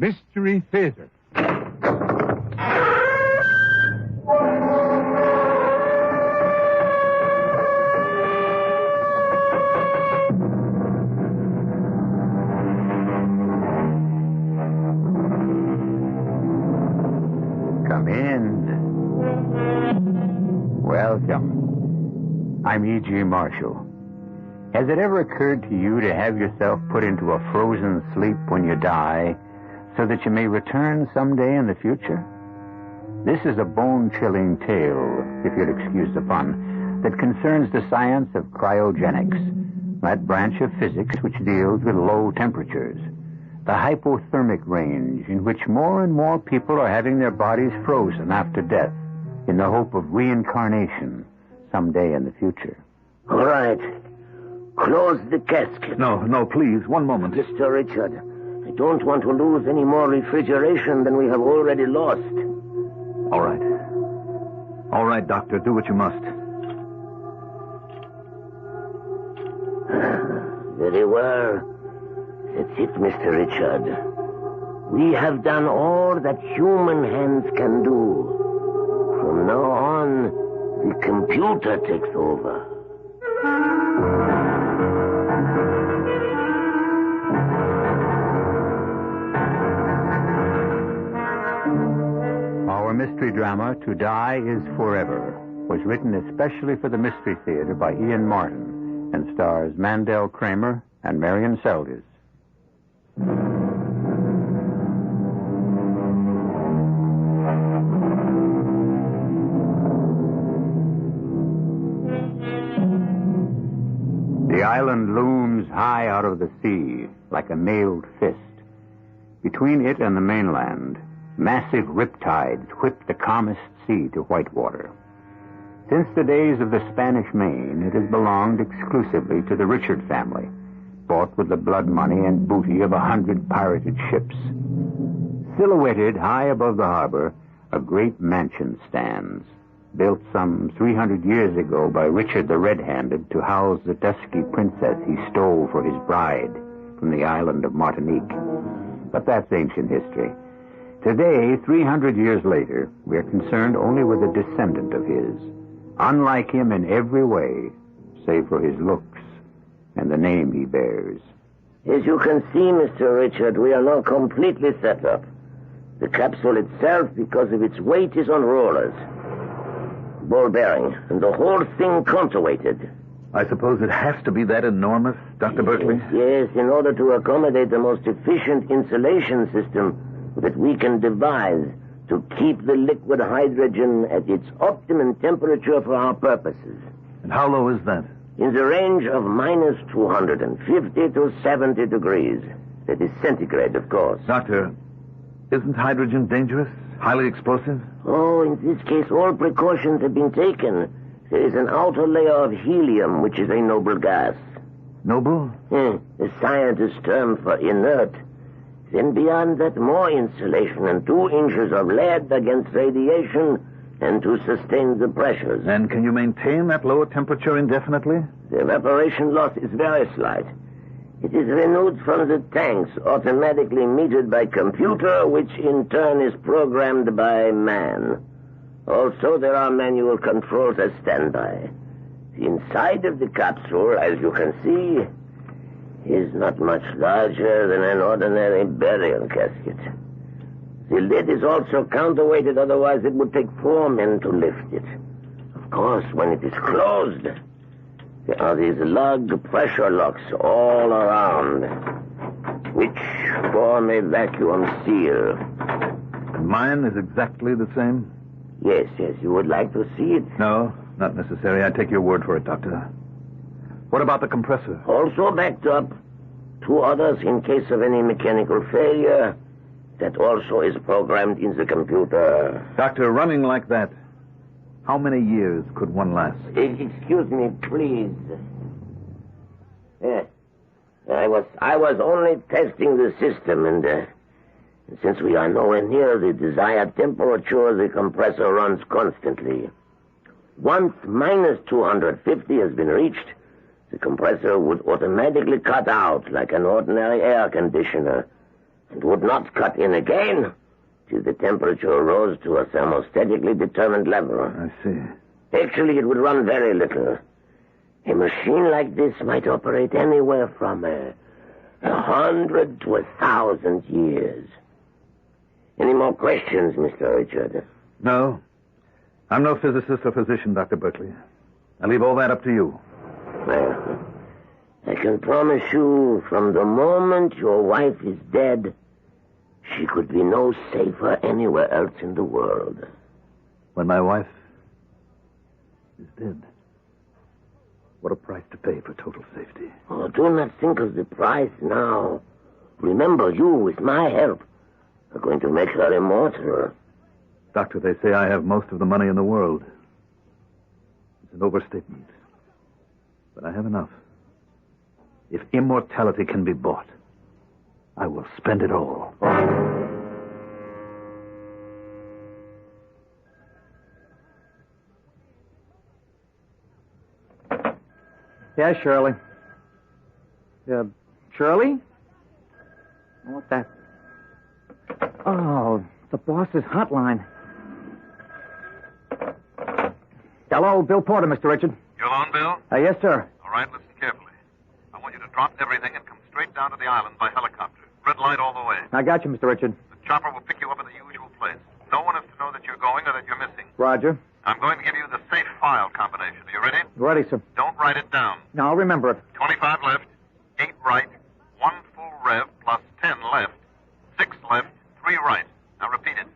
Mystery Theater. Come in. Welcome. I'm E.G. Marshall. Has it ever occurred to you to have yourself put into a frozen sleep when you die, so that you may return someday in the future? This is a bone-chilling tale, if you'll excuse the pun, that concerns the science of cryogenics, that branch of physics which deals with low temperatures, the hypothermic range in which more and more people are having their bodies frozen after death in the hope of reincarnation someday in the future. All right. Close the casket. No, please, one moment. Mr. Richard, I don't want to lose any more refrigeration than we have already lost. All right. All right, Doctor, do what you must. Very well. That's it, Mr. Richard. We have done all that human hands can do. From now on, the computer takes over. Our mystery drama, To Die Is Forever, was written especially for the Mystery Theater by Ian Martin and stars Mandel Kramer and Marion Seldes. The island looms high out of the sea like a mailed fist. Between it and the mainland, massive riptides whip the calmest sea to whitewater. Since the days of the Spanish Main, it has belonged exclusively to the Richard family, bought with the blood money and booty of 100 pirated ships. Silhouetted high above the harbor, a great mansion stands, built some 300 years ago by Richard the Red-Handed to house the dusky princess he stole for his bride from the island of Martinique. But that's ancient history. Today, 300 years later, we are concerned only with a descendant of his, unlike him in every way, save for his looks and the name he bears. As you can see, Mr. Richard, we are now completely set up. The capsule itself, because of its weight, is on rollers. Ball bearing, and the whole thing counterweighted. I suppose it has to be that enormous, Dr. Berkeley? Yes, in order to accommodate the most efficient insulation system that we can devise to keep the liquid hydrogen at its optimum temperature for our purposes. And how low is that? In the range of minus 250 to 70 degrees. That is centigrade, of course. Doctor, isn't hydrogen dangerous? Highly explosive? Oh, in this case, all precautions have been taken. There is an outer layer of helium, which is a noble gas. Noble? The scientist's term for inert. Then beyond that, more insulation and 2 inches of lead against radiation and to sustain the pressures. And can you maintain that lower temperature indefinitely? The evaporation loss is very slight. It is renewed from the tanks, automatically metered by computer, which in turn is programmed by man. Also, there are manual controls as standby. The inside of the capsule, as you can see, is not much larger than an ordinary burial casket. The lid is also counterweighted, otherwise it would take 4 men to lift it. Of course, when it is closed, there are these lug pressure locks all around, which, form a vacuum seal. And mine is exactly the same? Yes. You would like to see it? No, not necessary. I take your word for it, Doctor. What about the compressor? Also backed up. 2 others in case of any mechanical failure. That also is programmed in the computer. Doctor, running like that, how many years could one last? Excuse me, please. I was only testing the system, and since we are nowhere near the desired temperature, the compressor runs constantly. Once minus 250 has been reached, the compressor would automatically cut out like an ordinary air conditioner, and would not cut in again till the temperature rose to a thermostatically determined level. I see. Actually, it would run very little. A machine like this might operate anywhere from 100 to 1,000 years. Any more questions, Mr. Richard? No. I'm no physicist or physician, Dr. Berkeley. I leave all that up to you. Well, I can promise you, from the moment your wife is dead, she could be no safer anywhere else in the world. When my wife is dead, what a price to pay for total safety. Oh, do not think of the price now. Remember, you, with my help, are going to make her immortal. Doctor, they say I have most of the money in the world. It's an overstatement. But I have enough. If immortality can be bought, I will spend it all. Yeah, Shirley. Shirley? What that? Oh, the boss's hotline. Hello, Bill Porter, Mr. Richard. You alone, Bill? Yes, sir. All right, listen carefully. I want you to drop everything and come straight down to the island by helicopter. Red light all the way. I got you, Mr. Richard. The chopper will pick you up at the usual place. No one is to know that you're going or that you're missing. Roger. I'm going to give you the safe file combination. Are you ready? Ready, sir. Don't write it down. No, I'll remember it. 25 left, 8 right, 1 full rev plus 10 left, 6 left, 3 right. Now repeat it.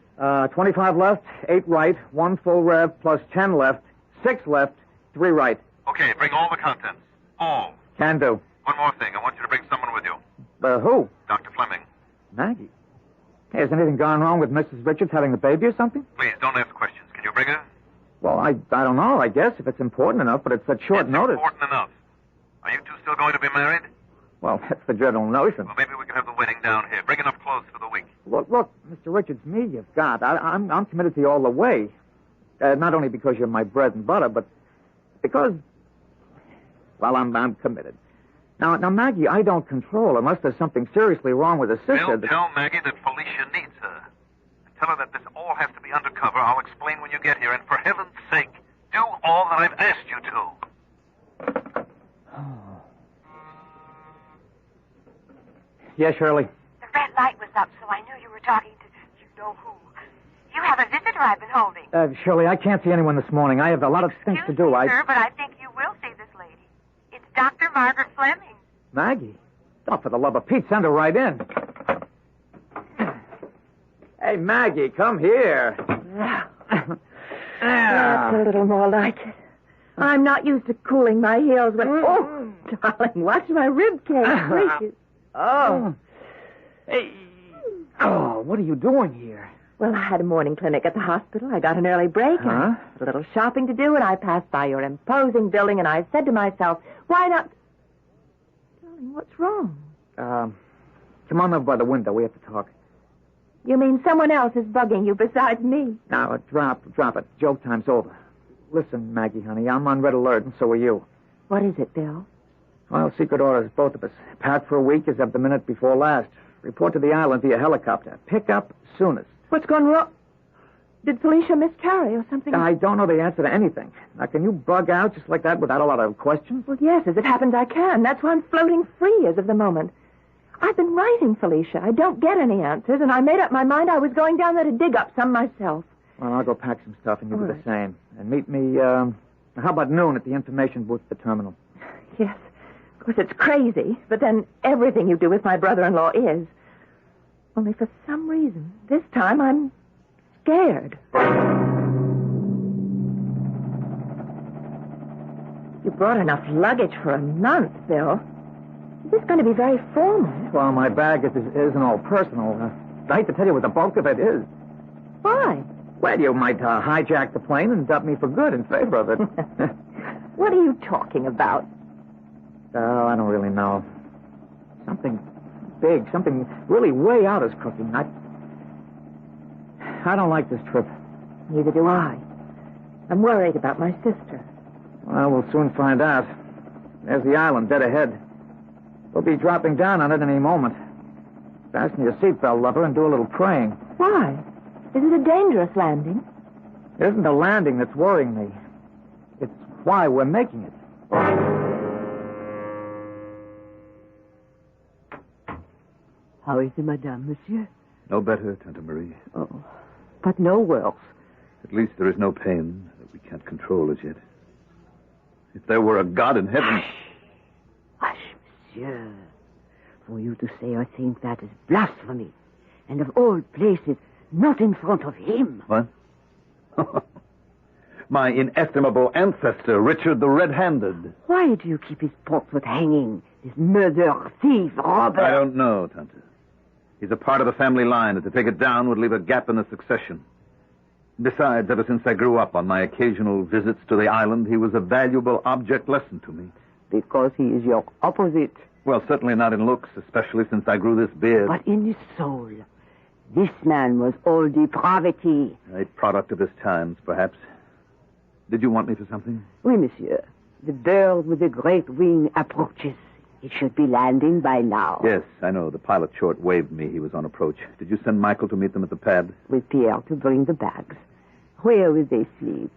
25 left, 8 right, 1 full rev, plus 10 left, 6 left, 3 right. Okay, bring all the contents. All. Can do. One more thing. I want you to bring someone with you. Who? Dr. Fleming. Maggie. Hey, has anything gone wrong with Mrs. Richards having the baby or something? Please, don't ask questions. Can you bring her? Well, I don't know, I guess, if it's important enough, but it's at short notice. Important enough. Are you two still going to be married? Well, that's the general notion. Well, maybe we can have the wedding down here. Bring enough clothes for the week. Look, Mr. Richards, me you've got. I'm committed to you all the way. Not only because you're my bread and butter, but because, well, I'm committed. Now, Maggie, I don't control unless there's something seriously wrong with the sister. Bill, tell Maggie that Felicia needs her. And tell her that this all has to be undercover. I'll explain when you get here. And for heaven's sake, do all that I've asked you to. Yes, Shirley. The red light was up, so I knew you were talking to you-know-who. You have a visitor I've been holding. Shirley, I can't see anyone this morning. I have a lot of things to do. Sir, but I think you will see this lady. It's Dr. Margaret Fleming. Maggie? Oh, for the love of Pete, send her right in. Hey, Maggie, come here. That's a little more like it. I'm not used to cooling my heels when... Oh, darling, watch my rib cage. Gracious. Oh. Hey. Oh, what are you doing here? Well, I had a morning clinic at the hospital. I got an early break. Huh? I had a little shopping to do, and I passed by your imposing building, and I said to myself, why not... Darling, what's wrong? Come on over by the window. We have to talk. You mean someone else is bugging you besides me? Now, drop it. Joke time's over. Listen, Maggie, honey, I'm on red alert, and so are you. What is it, Bill? Well, secret orders, both of us. Pat for a week is up the minute before last. Report to the island via helicopter. Pick up soonest. What's gone wrong? Did Felicia miscarry or something? I don't know the answer to anything. Now, can you bug out just like that without a lot of questions? Well, yes, as it happens, I can. That's why I'm floating free as of the moment. I've been writing Felicia. I don't get any answers, and I made up my mind I was going down there to dig up some myself. Well, I'll go pack some stuff, and you do All the right. same. And meet me, how about noon at the information booth at the terminal? Yes. Of course, it's crazy, but then everything you do with my brother-in-law is. Only for some reason, this time I'm scared. You brought enough luggage for a month, Bill. Is this going to be very formal? Well, my baggage isn't all personal. I hate to tell you what the bulk of it is. Why? Well, you might hijack the plane and dump me for good in favor of it. What are you talking about? Oh, I don't really know. Something big, something really way out is cooking. I don't like this trip. Neither do I. I'm worried about my sister. Well, we'll soon find out. There's the island dead ahead. We'll be dropping down on it any moment. Fasten your seatbelt, lover, and do a little praying. Why? Is it a dangerous landing? It isn't the landing that's worrying me. It's why we're making it. How is it, madame, monsieur? No better, Tante Marie. Oh, but no worse. At least there is no pain that we can't control as yet. If there were a God in heaven... Hush, monsieur. For you to say a thing that is blasphemy. And of all places, not in front of him. What? My inestimable ancestor, Richard the Red-Handed. Why do you keep his portrait hanging? This murderer, thief, robber. I don't know, Tante. He's a part of the family line, and to take it down would leave a gap in the succession. Besides, ever since I grew up on my occasional visits to the island, he was a valuable object lesson to me. Because he is your opposite. Well, certainly not in looks, especially since I grew this beard. But in his soul. This man was all depravity. A product of his times, perhaps. Did you want me for something? Oui, monsieur. The bird with the great wing approaches. It should be landing by now. Yes, I know. The pilot short waved me he was on approach. Did you send Michael to meet them at the pad? With Pierre to bring the bags. Where will they sleep?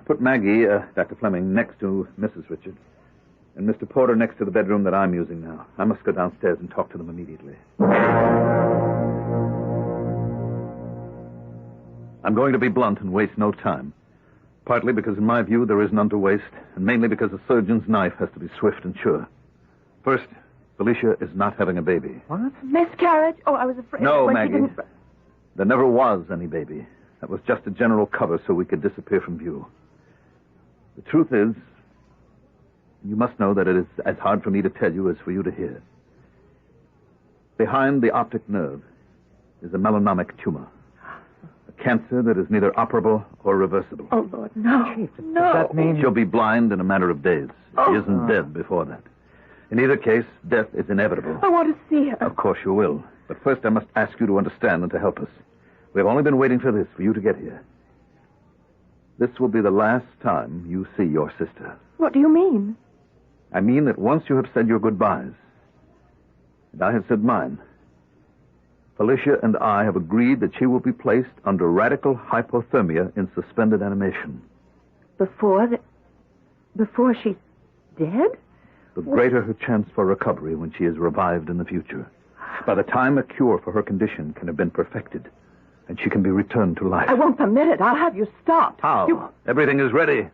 Put Maggie, Dr. Fleming, next to Mrs. Richards. And Mr. Porter next to the bedroom that I'm using now. I must go downstairs and talk to them immediately. I'm going to be blunt and waste no time. Partly because, in my view, there is none to waste, and mainly because a surgeon's knife has to be swift and sure. First, Felicia is not having a baby. What? Miscarriage? Oh, I was afraid. No, when Maggie. She didn't... There never was any baby. That was just a general cover so we could disappear from view. The truth is, you must know that it is as hard for me to tell you as for you to hear. Behind the optic nerve is a melanemic tumor. A cancer that is neither operable or reversible. Oh, Lord, no. Chief, No. does that mean... She'll be blind in a matter of days. She isn't dead before that. In either case, death is inevitable. I want to see her. Of course you will. But first I must ask you to understand and to help us. We have only been waiting for this, for you to get here. This will be the last time you see your sister. What do you mean? I mean that once you have said your goodbyes, and I have said mine, Felicia and I have agreed that she will be placed under radical hypothermia in suspended animation. Before she's dead? The greater her chance for recovery when she is revived in the future. By the time a cure for her condition can have been perfected, and she can be returned to life. I won't permit it. I'll have you stopped. How? Everything is ready.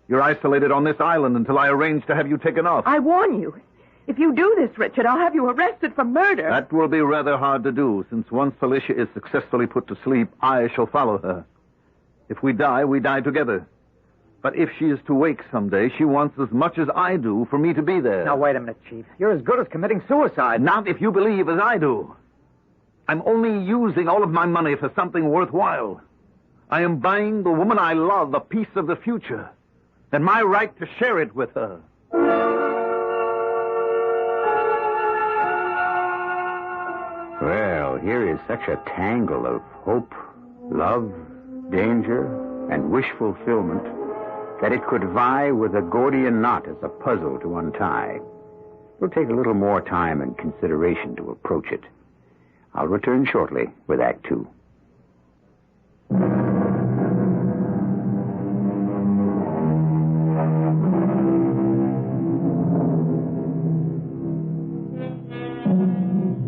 You're isolated on this island until I arrange to have you taken off. I warn you. If you do this, Richard, I'll have you arrested for murder. That will be rather hard to do, since once Felicia is successfully put to sleep, I shall follow her. If we die together. But if she is to wake someday, she wants as much as I do for me to be there. Now, wait a minute, Chief. You're as good as committing suicide. Not if you believe as I do. I'm only using all of my money for something worthwhile. I am buying the woman I love a piece of the future, and my right to share it with her. Well, here is such a tangle of hope, love, danger, and wish fulfillment that it could vie with a Gordian knot as a puzzle to untie. It'll take a little more time and consideration to approach it. I'll return shortly with Act 2.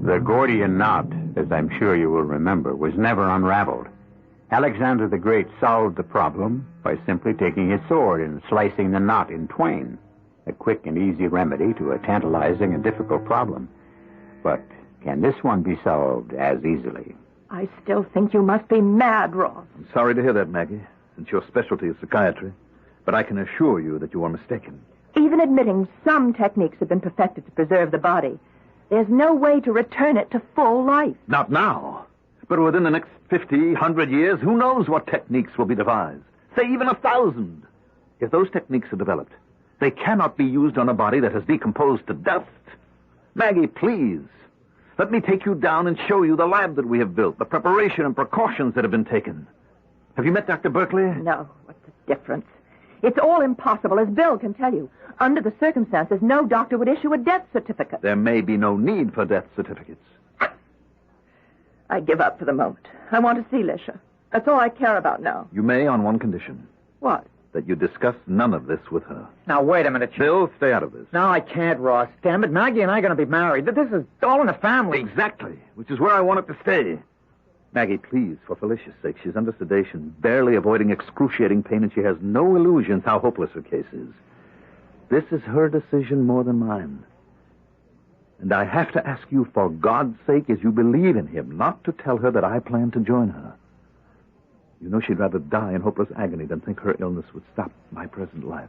The Gordian knot, as I'm sure you will remember, was never unraveled. Alexander the Great solved the problem by simply taking his sword and slicing the knot in twain. A quick and easy remedy to a tantalizing and difficult problem. But Can this one be solved as easily? I still think you must be mad, Ross. I'm sorry to hear that, Maggie, since your specialty is psychiatry. But I can assure you that you are mistaken. Even admitting some techniques have been perfected to preserve the body, there's no way to return it to full life. Not now. But within the next 50, 100 years, who knows what techniques will be devised? Say even 1,000. If those techniques are developed, they cannot be used on a body that has decomposed to dust. Maggie, please, let me take you down and show you the lab that we have built, the preparation and precautions that have been taken. Have you met Dr. Berkeley? No. What's the difference? It's all impossible, as Bill can tell you. Under the circumstances, no doctor would issue a death certificate. There may be no need for death certificates. I give up for the moment. I want to see Lisha. That's all I care about now. You may on one condition. What? That you discuss none of this with her. Now, wait a minute. Bill, stay out of this. No, I can't, Ross. Damn it, Maggie and I are going to be married. This is all in the family. Exactly, which is where I want it to stay. Maggie, please, for Felicia's sake, she's under sedation, barely avoiding excruciating pain, and she has no illusions how hopeless her case is. This is her decision more than mine. And I have to ask you, for God's sake, as you believe in him, not to tell her that I plan to join her. You know she'd rather die in hopeless agony than think her illness would stop my present life.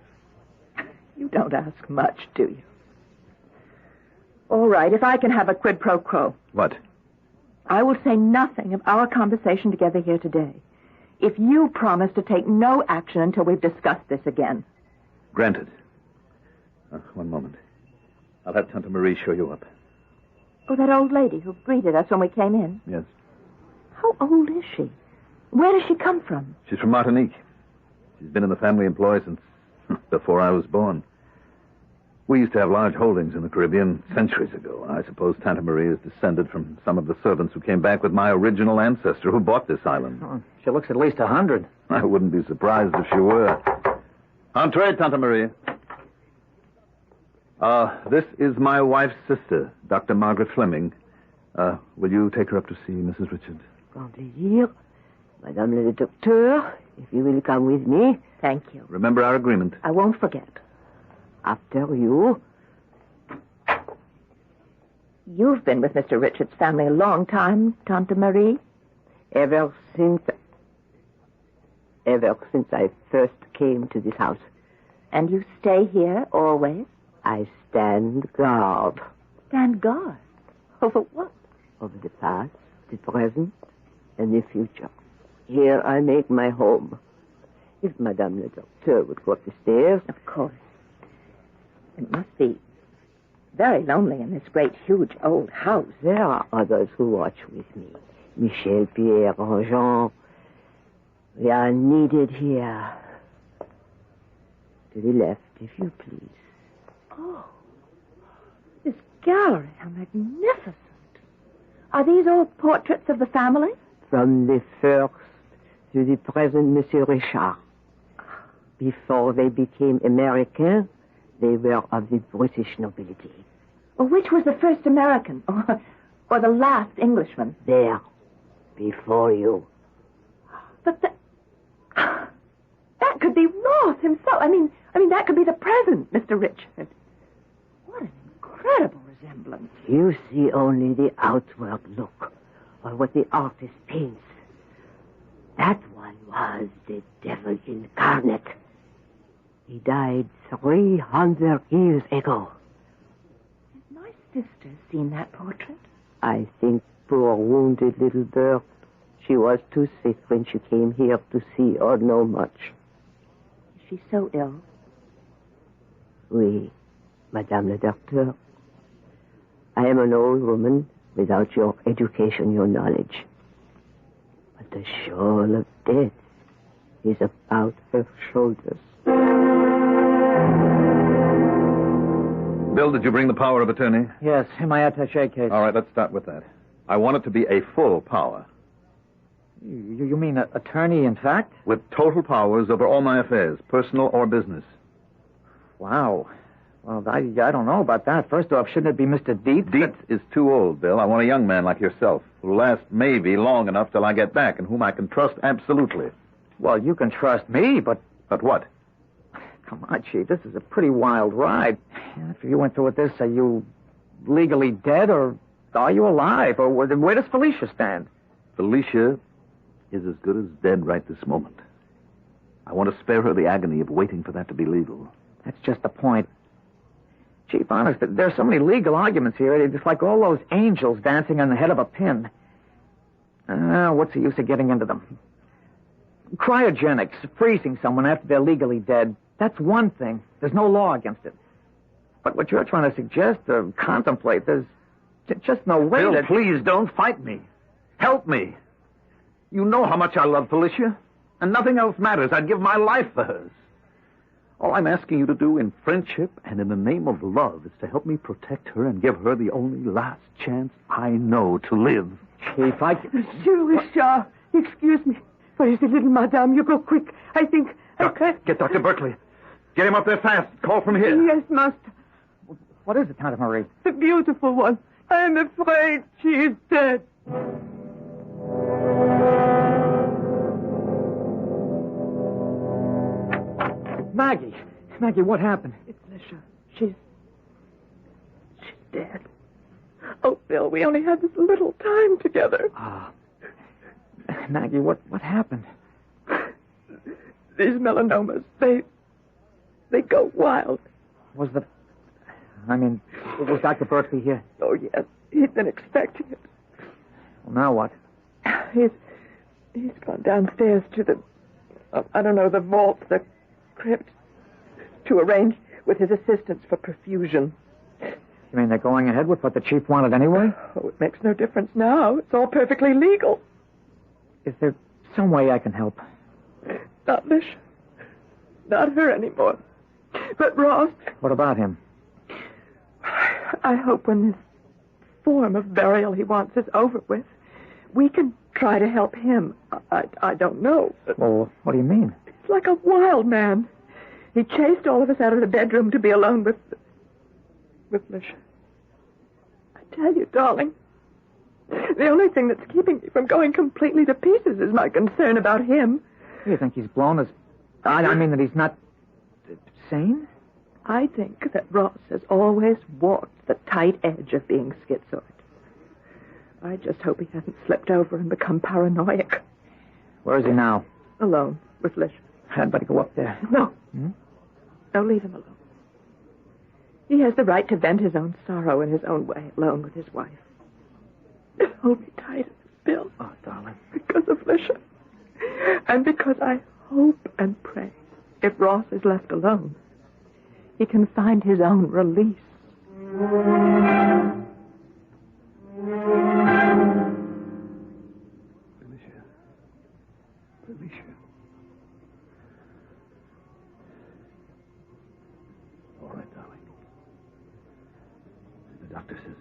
You don't ask much, do you? All right, if I can have a quid pro quo. What? I will say nothing of our conversation together here today. If you promise to take no action until we've discussed this again. Granted. One moment. I'll have Tante Marie show you up. Oh, that old lady who greeted us when we came in? Yes. How old is she? Where does she come from? She's from Martinique. She's been in the family employ since before I was born. We used to have large holdings in the Caribbean centuries ago. I suppose Tante Marie is descended from some of the servants who came back with my original ancestor who bought this island. Oh, she looks at least 100. I wouldn't be surprised if she were. Entree, Tante Marie. This is my wife's sister, Dr. Margaret Fleming. Will you take her up to see Mrs. Richard? Grand plaisir. Madame le docteur, if you will come with me. Thank you. Remember our agreement. I won't forget. After you. You've been with Mr. Richard's family a long time, Tante Marie. Ever since I first came to this house. And you stay here always? I stand guard. Stand guard? Over what? Over the past, the present, and the future. Here I make my home. If Madame le Docteur would go up the stairs. Of course. It must be very lonely in this great, huge, old house. There are others who watch with me. Michel, Pierre, Jean. We are needed here. To the left, if you please. Oh, this gallery, how magnificent. Are these all portraits of the family? From the first to the present, Monsieur Richard. Before they became American, they were of the British nobility. Well, which was the first American or the last Englishman? There, before you. But that could be Ross himself. I mean, that could be the present, Mr. Richard. What an incredible resemblance. You see only the outward look, or what the artist paints. That one was the devil incarnate. He died 300 years ago. Has my sister seen that portrait? I think poor wounded little bird. She was too sick when she came here to see or know much. Is she so ill? Oui, Madame le Docteur. I am an old woman without your education, your knowledge. But the shawl of death is about her shoulders. Bill, did you bring the power of attorney? Yes, in my attaché case. All right, let's start with that. I want it to be a full power. You mean an attorney, in fact? With total powers over all my affairs, personal or business. Wow. Well, I don't know about that. First off, shouldn't it be Mr. Dietz? Dietz is too old, Bill. I want a young man like yourself, who'll last maybe long enough till I get back, and whom I can trust absolutely. Well, you can trust me, but... But what? Come on, Chief. This is a pretty wild ride. After you went through with this, are you legally dead or Are you alive? Or where does Felicia stand? Felicia is as good as dead right this moment. I want to spare her the agony of waiting for that to be legal. That's just the point. Chief, honest, there's so many legal arguments here. It's like all those angels dancing on the head of a pin. What's the use of getting into them? Cryogenics, freezing someone after they're legally dead, that's one thing. There's no law against it. But what you're trying to suggest or contemplate, there's just no way Bill, that... please don't fight me. Help me. You know how much I love Felicia, and nothing else matters. I'd give my life for hers. All I'm asking you to do in friendship and in the name of love is to help me protect her and give her the only last chance I know to live. Chief, Monsieur Richard, excuse me. Where is the little madame? You go quick. I think... Get Dr. Berkeley. Get him up there fast. Call from here. Yes, master. what is it, Tante Marie? The beautiful one. I am afraid she is dead. Maggie, what happened? It's Lisha. She's dead. Oh, Bill, we only had this little time together. Maggie, what happened? These melanomas, they go wild. Was Dr. Berkeley here? Oh, yes. He'd been expecting it. Well, now what? He's gone downstairs to the, the vault, the crypt, to arrange with his assistants for perfusion. You mean they're going ahead with what the chief wanted anyway? Oh, it makes no difference now. It's all perfectly legal. Is there some way I can help? Not Lish. Not her anymore. But Ross. What about him? I hope when this form of burial he wants is over with, we can try to help him. I don't know. Well, what do you mean? He's like a wild man. He chased all of us out of the bedroom to be alone with Lish. I tell you, darling, the only thing that's keeping me from going completely to pieces is my concern about him. You think he's blown his... I mean that he's not sane? I think that Ross has always walked the tight edge of being schizoid. I just hope he hasn't slipped over and become paranoid. Where is he now? Alone with Lish. I'd better go up there. No. No, leave him alone. He has the right to vent his own sorrow in his own way, alone with his wife. Hold me tight, Bill. Oh, darling. Because of Lisha. And because I hope and pray, if Ross is left alone, he can find his own release. Felicia. All right, darling. The doctor says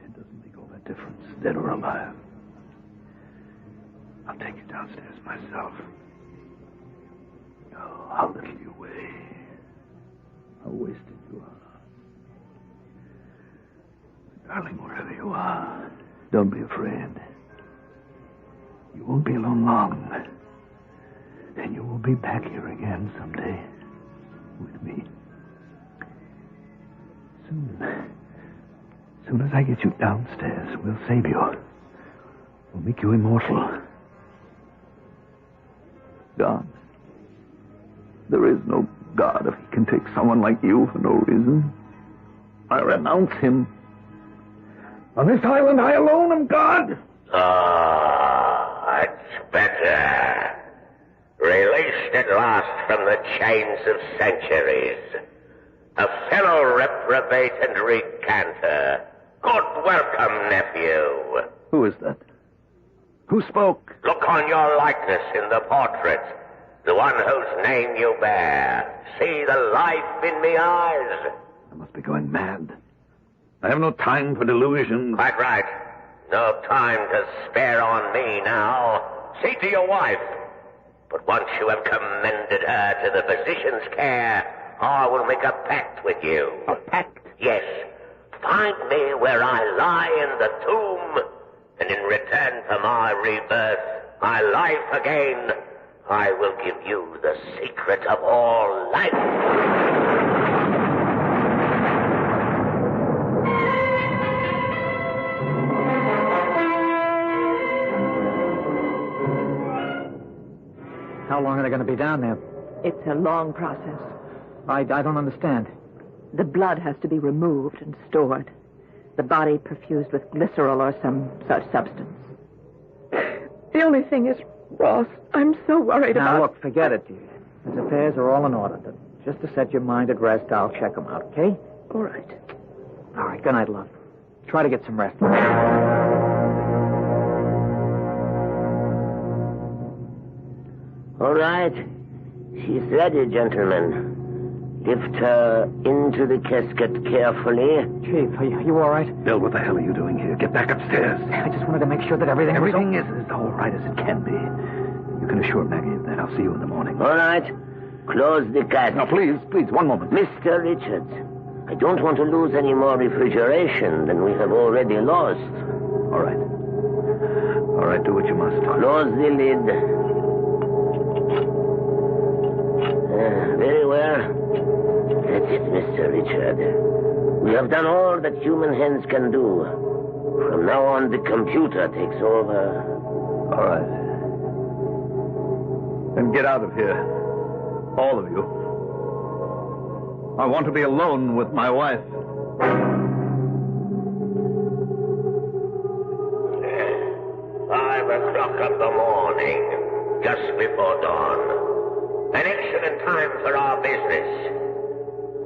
it doesn't make all that difference, dead or alive. I'll take you downstairs myself. Oh, how little you weigh. How wasted you are. Darling, wherever you are, don't be afraid. You won't be alone long. And you will be back here again someday with me. Soon as I get you downstairs, we'll save you. We'll make you immortal. God. There is no God if he can take someone like you for no reason. I renounce him. On this island, I alone am God. That's better. Released at last from the chains of centuries. A fellow reprobate and recanter. Good welcome, nephew. Who is that? Who spoke? Look on your likeness in the portrait. The one whose name you bear. See the life in me eyes. I must be going mad. I have no time for delusions. Quite right. No time to spare on me now. See to your wife. But once you have commended her to the physician's care, I will make a pact with you. A pact? Yes. Find me where I lie in the tomb, and in return for my rebirth, my life again, I will give you the secret of all life. How long are they going to be down there? It's a long process. I don't understand. The blood has to be removed and stored. The body perfused with glycerol or some such substance. The only thing is, Ross, I'm so worried about... Now, look, forget it, dear. His affairs are all in order. Just to set your mind at rest, I'll check them out, okay? All right. All right, good night, love. Try to get some rest. All right. She's ready, gentlemen. Lift her into the casket carefully. Chief, are you all right? Bill, what the hell are you doing here? Get back upstairs. I just wanted to make sure that everything is as all right as it can be. You can assure Maggie of that. I'll see you in the morning. All right. Close the casket. Now, please, one moment. Mr. Richards, I don't want to lose any more refrigeration than we have already lost. All right. All right, do what you must. Close the lid. Very well. That's it, Mr. Richard. We have done all that human hands can do. From now on, the computer takes over. All right. Then get out of here. All of you. I want to be alone with my wife. 5 o'clock of the morning, just before dawn. An excellent time for our business.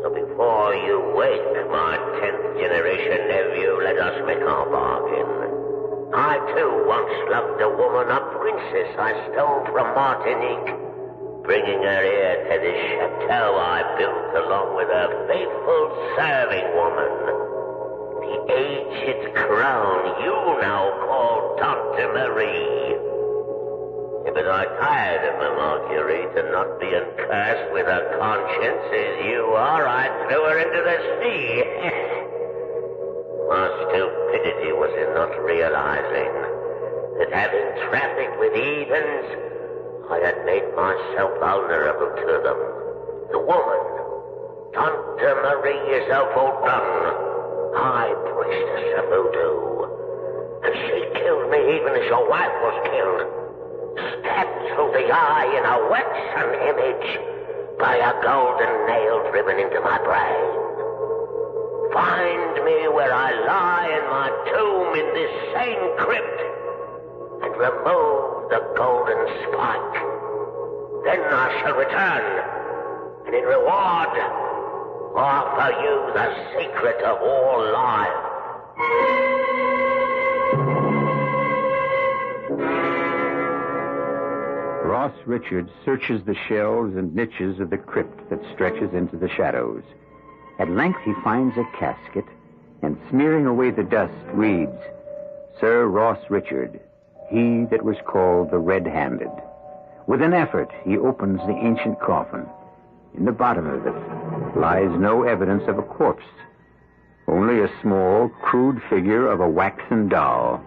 So before you wake, my 10th generation nephew, let us make our bargain. I, too, once loved a woman, a princess I stole from Martinique, bringing her here to the chateau I built along with a faithful serving woman. The aged crown you now call Tante Marie. But I tired of my Marguerite and not being cursed with a conscience as you are, I threw her into the sea. My stupidity was in not realizing that having trafficked with heathens, I had made myself vulnerable to them. The woman, Tante Marie, is a Vaudin, high priestess of voodoo. And she killed me even as your wife was killed. Stabbed through the eye in a waxen image by a golden nail driven into my brain. Find me where I lie in my tomb in this same crypt and remove the golden spike. Then I shall return and in reward offer you the secret of all life. Ross Richards searches the shelves and niches of the crypt that stretches into the shadows. At length he finds a casket, and smearing away the dust, reads, Sir Ross Richard, he that was called the Red-Handed. With an effort, he opens the ancient coffin. In the bottom of it lies no evidence of a corpse, only a small, crude figure of a waxen doll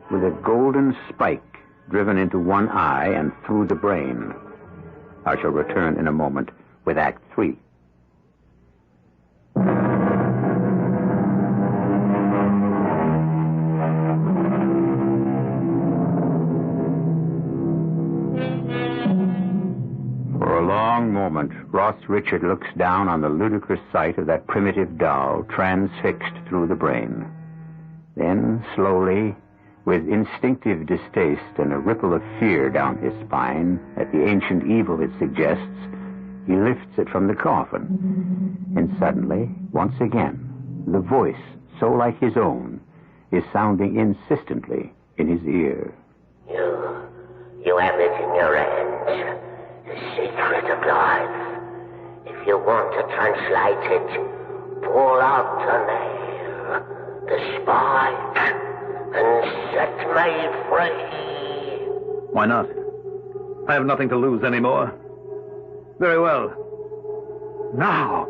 with a golden spike driven into one eye and through the brain. I shall return in a moment with Act 3. For a long moment, Ross Richard looks down on the ludicrous sight of that primitive doll transfixed through the brain. Then, slowly, with instinctive distaste and a ripple of fear down his spine at the ancient evil it suggests, he lifts it from the coffin. And suddenly, once again, the voice, so like his own, is sounding insistently in his ear. You have it in your hands, the secret of life. If you want to translate it, pull out the nail, the spike, and set me free. Why not? I have nothing to lose anymore. Very well. Now.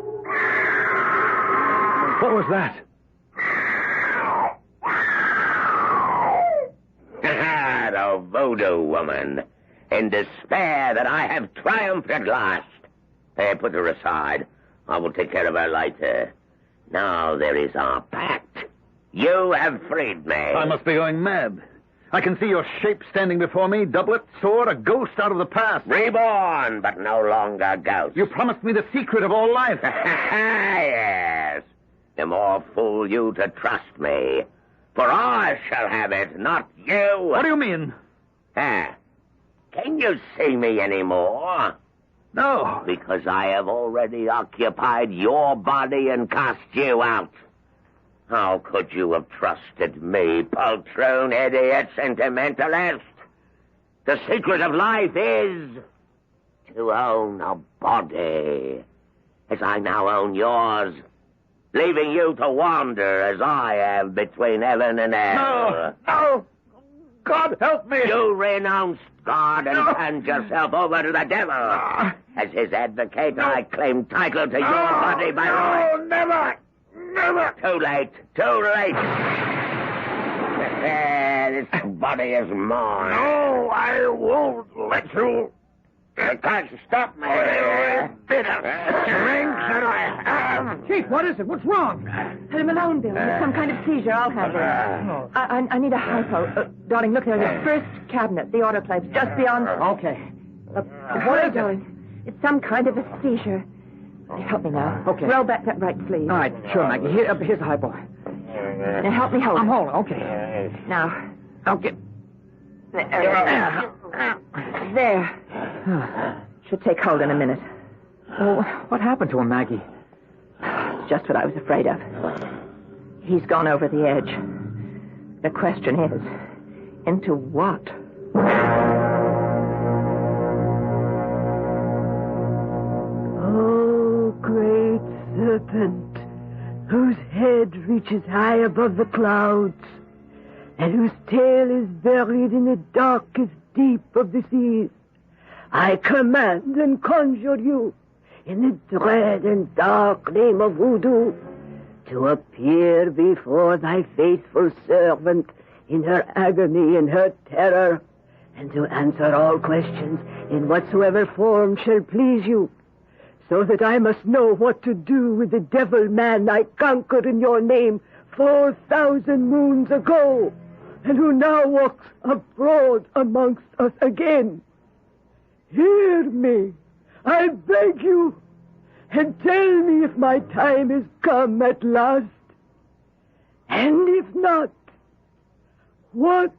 What was that? The voodoo woman. In despair that I have triumphed at last. Hey, put her aside. I will take care of her later. Now there is our pact. You have freed me. I must be going mad. I can see your shape standing before me, doublet, sword, a ghost out of the past. Reborn, but no longer ghost. You promised me the secret of all life. Yes. The more fool you to trust me. For I shall have it, not you. What do you mean? Can you see me anymore? No. Because I have already occupied your body and cast you out. How could you have trusted me, poltroon, idiot, sentimentalist? The secret of life is to own a body, as I now own yours, leaving you to wander as I have between heaven and hell. No! God help me! You renounced God and turned yourself over to the devil. As his advocate, I claim title to your body by right. No, never! Never! Too late. This body is mine. No, I won't let you. You can't stop me. Bit of strength that I have. Chief, what is it? What's wrong? Let him alone, Bill. He's some kind of seizure. I'll handle it. I need a hypo. Darling, look there. The first cabinet, the autoclave's just beyond... Okay. What is it, darling? It's some kind of a seizure. Help me now. Okay. Roll back that right sleeve. All right, sure, Maggie. Here's the hypo. Now help me hold I'm it. holding, okay. Now. Okay. There. Should take hold in a minute. Well, what happened to him, Maggie? It's just what I was afraid of. He's gone over the edge. The question is, into what? Oh, great serpent, whose head reaches high above the clouds, and whose tail is buried in the darkest deep of the seas, I command and conjure you, in the dread and dark name of Voodoo, to appear before thy faithful servant in her agony and her terror, and to answer all questions in whatsoever form shall please you, so that I must know what to do with the devil man I conquered in your name 4,000 moons ago, and who now walks abroad amongst us again. Hear me, I beg you, and tell me if my time is come at last. And if not, what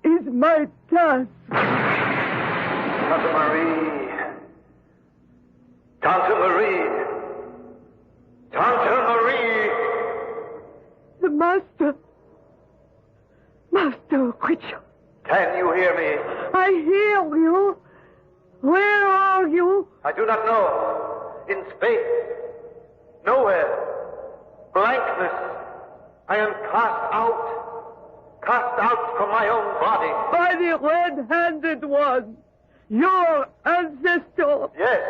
is my task? Tante Marie! Tante Marie! Tante Marie! The master. Master Quitcher. Can you hear me? I hear you. Where are you? I do not know. In space. Nowhere. Blankness. I am cast out. Cast out from my own body. By the red-handed one. Your ancestor. Yes.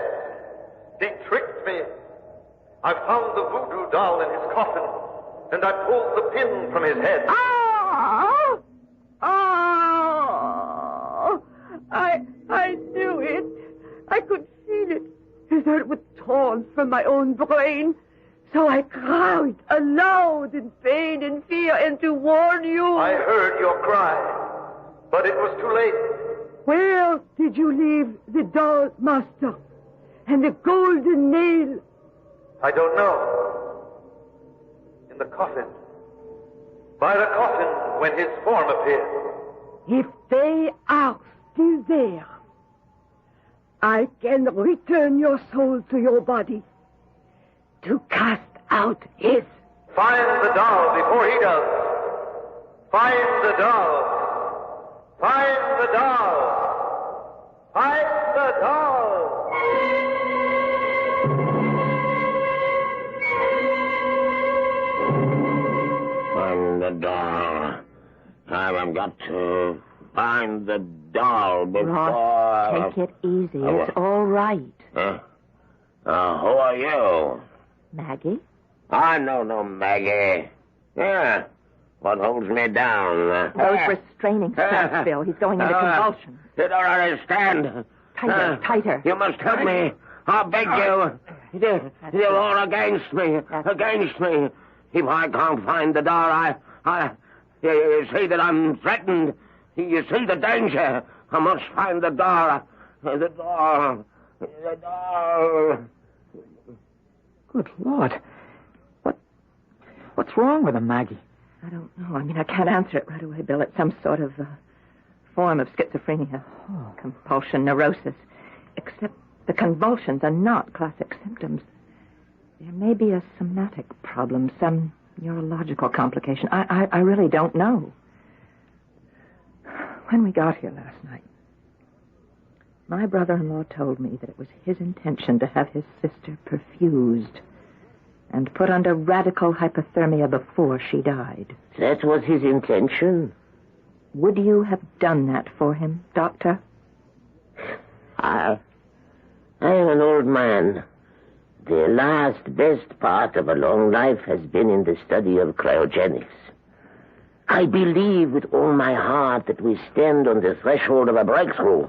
He tricked me. I found the voodoo doll in his coffin, and I pulled the pin from his head. Ah! Ah! I knew it. I could feel it. As though it was torn from my own brain. So I cried aloud in pain and fear and to warn you. I heard your cry, but it was too late. Where did you leave the doll, master? And the golden nail? I don't know. In the coffin. By the coffin when his form appeared. If they are still there, I can return your soul to your body to cast out his. Find the doll before he does. Find the doll. Find the doll. Find the doll. Find the doll. I've got to find the doll before... Ross, take it easy. It's all right. Huh? Who are you? Maggie? I know no Maggie. Yeah. What holds me down? Those restraining straps, Bill. He's going into convulsions. You don't understand. Tighter. You must help me. I beg you. You're all against me. Against me. If I can't find the doll, you see that I'm threatened. You see the danger. I must find the door. The door. The door. Good Lord. What's wrong with him, Maggie? I don't know. I mean, I can't answer it right away, Bill. It's some sort of form of schizophrenia. Compulsion neurosis. Except the convulsions are not classic symptoms. There may be a somatic problem, some neurological complication. I really don't know. When we got here last night, my brother-in-law told me that it was his intention to have his sister perfused and put under radical hypothermia before she died. That was his intention? Would you have done that for him, Doctor? I am an old man. The last best part of a long life has been in the study of cryogenics. I believe with all my heart that we stand on the threshold of a breakthrough.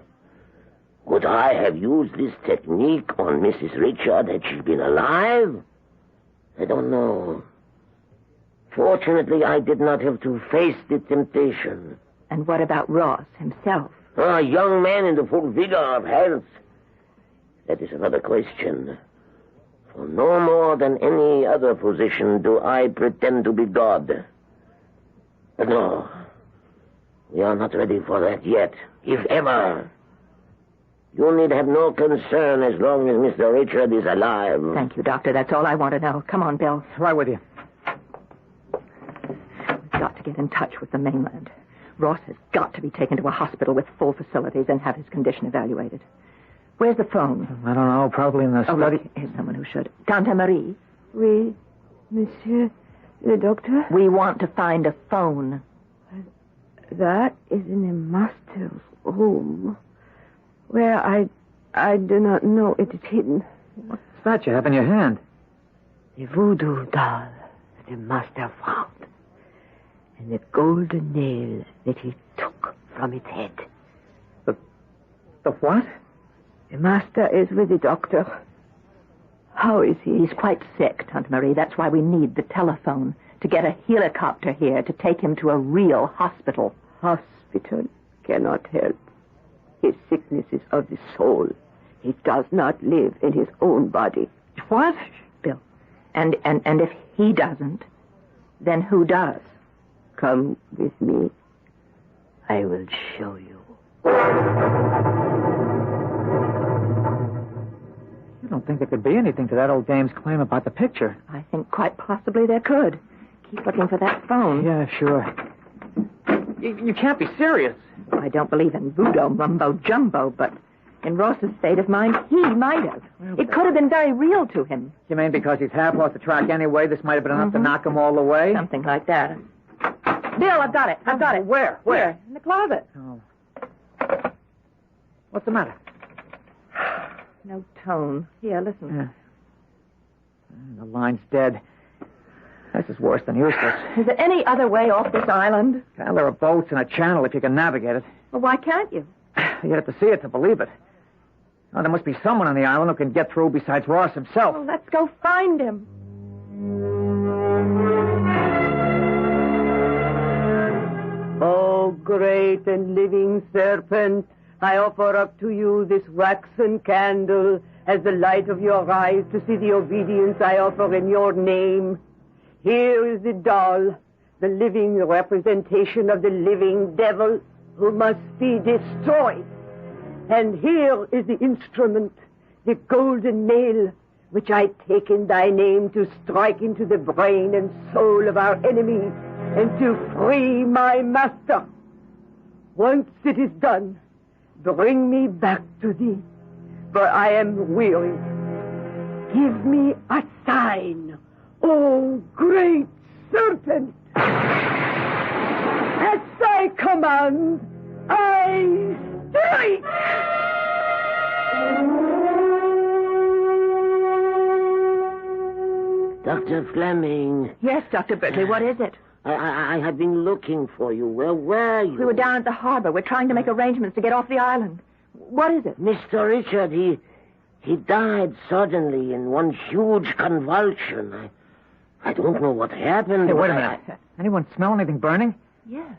Would I have used this technique on Mrs. Richard had she been alive? I don't know. Fortunately, I did not have to face the temptation. And what about Ross himself? A young man in the full vigor of health. That is another question. For no more than any other physician do I pretend to be God. But no, we are not ready for that yet, if ever. You need have no concern as long as Mr. Richard is alive. Thank you, Doctor. That's all I want to know. Come on, Bill. Right with you. We've got to get in touch with the mainland. Ross has got to be taken to a hospital with full facilities and have his condition evaluated. Where's the phone? I don't know. Probably in the study. Look, here's someone who should. Tante Marie. Oui, monsieur the doctor? We want to find a phone. That is in the master's room, where I do not know it is hidden. What's that you have in your hand? The voodoo doll that the master found, and the golden nail that he took from its head. The what? The master is with the doctor. How is he? He's quite sick, Tante Marie. That's why we need the telephone, to get a helicopter here to take him to a real hospital. Hospital cannot help. His sickness is of the soul. He does not live in his own body. What? Bill. And if he doesn't, then who does? Come with me. I will show you. You don't think there could be anything to that old dame's claim about the picture? I think quite possibly there could. Keep looking for that phone. Yeah, sure. You can't be serious. I don't believe in voodoo mumbo-jumbo, but in Ross's state of mind, he might have. It could have been very real to him. You mean because he's half off the track anyway, this might have been enough to knock him all the way? Something like that. Bill, I've got it. I've got it. Where? Here, in the closet. Oh. What's the matter? No tone. Here, listen. Yeah. The line's dead. This is worse than useless. Is there any other way off this island? Well, there are boats and a channel if you can navigate it. Well, why can't you? You have to see it to believe it. Oh, there must be someone on the island who can get through besides Ross himself. Well, let's go find him. Oh, great and living serpent, I offer up to you this waxen candle as the light of your eyes to see the obedience I offer in your name. Here is the doll, the living representation of the living devil who must be destroyed. And here is the instrument, the golden nail, which I take in thy name to strike into the brain and soul of our enemies and to free my master. Once it is done, bring me back to thee, for I am weary. Give me a sign, O great serpent. As I command, I strike! Dr. Fleming. Yes, Dr. Berkeley, what is it? I have been looking for you. Where were you? We were down at the harbor. We're trying to make arrangements to get off the island. What is it? Mr. Richard, he died suddenly in one huge convulsion. I don't know what happened. Hey, wait a minute. Anyone smell anything burning? Yes.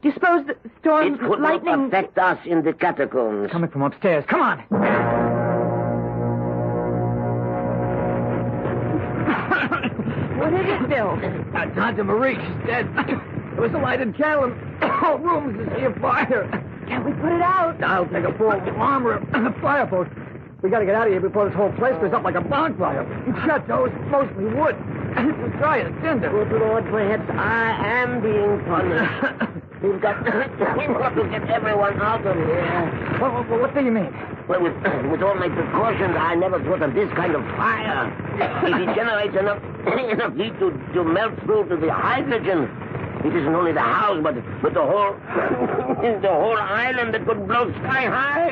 Do you suppose the storm, It could lightning... not affect us in the catacombs. Coming from upstairs. Come on. What is it, Bill? Tante Marie, she's dead. There was a lighted candle in the whole room. There's a fire. Can't we put it out? I'll take a full armor and a fire post. We got to get out of here before this whole place goes up like a bonfire. Chateau is mostly wood. It was dry as tinder. Good Lord, perhaps I am being punished. We've got to get everyone out of here. What do you mean? Well, with all my precautions, I never thought of this kind of fire. If it generates enough heat to melt through to the hydrogen, it isn't only the house, but the whole the whole island that could blow sky high.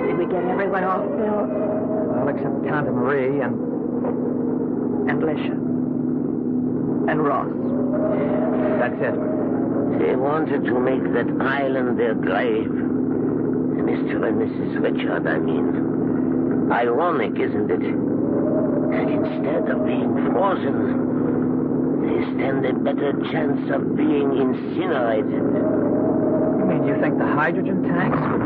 Did we get everyone off, Bill? Well, except Tante Marie and Lisha. And Ross. That's it. They wanted to make that island their grave. Mr. and Mrs. Richard, I mean. Ironic, isn't it? Instead of being frozen, they stand a better chance of being incinerated. You mean you think the hydrogen tanks would...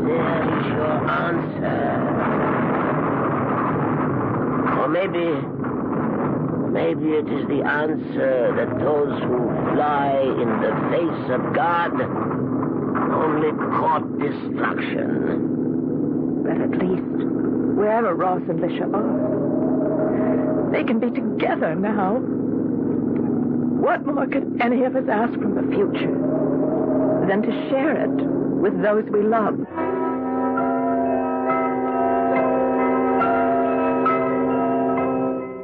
There is your answer. Or maybe it is the answer that those who fly in the face of God only court destruction. But at least, wherever Ross and Lisha are, they can be together now. What more could any of us ask from the future than to share it with those we love?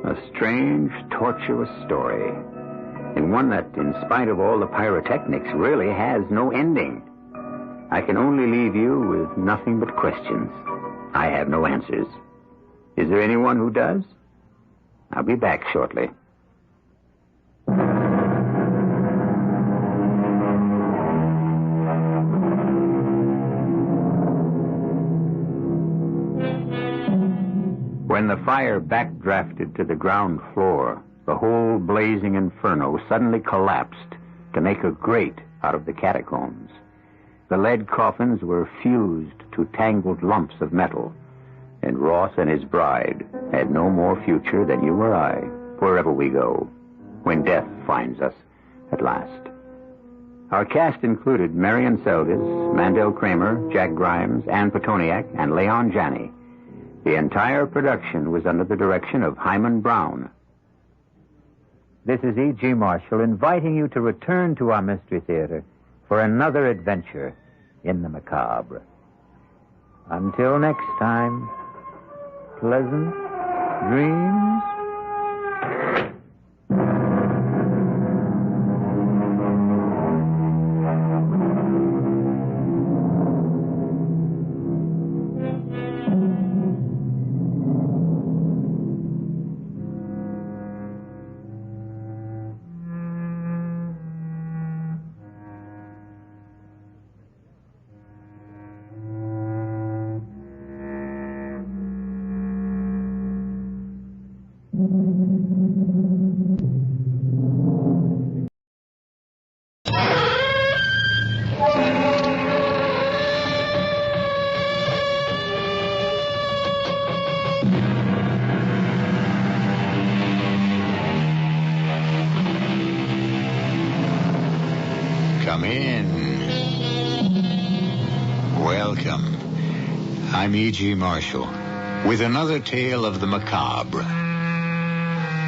A strange, tortuous story. And one that, in spite of all the pyrotechnics, really has no ending. I can only leave you with nothing but questions. I have no answers. Is there anyone who does? I'll be back shortly. When the fire backdrafted to the ground floor, the whole blazing inferno suddenly collapsed to make a grate out of the catacombs. The lead coffins were fused to tangled lumps of metal, and Ross and his bride had no more future than you or I, wherever we go, when death finds us at last. Our cast included Marion Seldes, Mandel Kramer, Jack Grimes, Ann Petoniak, and Leon Janney. The entire production was under the direction of Hyman Brown. This is E.G. Marshall inviting you to return to our Mystery Theater for another adventure in the macabre. Until next time, pleasant dreams. Come in. Welcome. I'm E.G. Marshall with another tale of the macabre.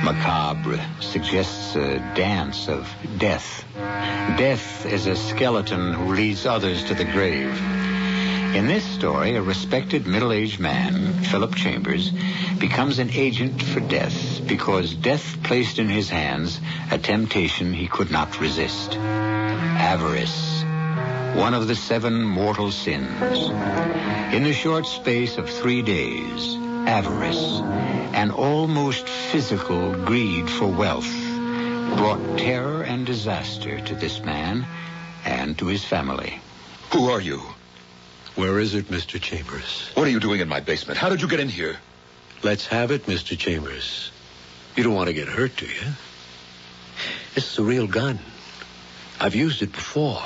Macabre suggests a dance of death. Death is a skeleton who leads others to the grave. In this story, a respected middle-aged man, Philip Chambers, becomes an agent for death because death placed in his hands a temptation he could not resist. Avarice, one of the 7 mortal sins. In the short space of 3 days, avarice, an almost physical greed for wealth, brought terror and disaster to this man and to his family. Who are you? Where is it, Mr. Chambers? What are you doing in my basement? How did you get in here? Let's have it, Mr. Chambers. You don't want to get hurt, do you? This is a real gun. I've used it before.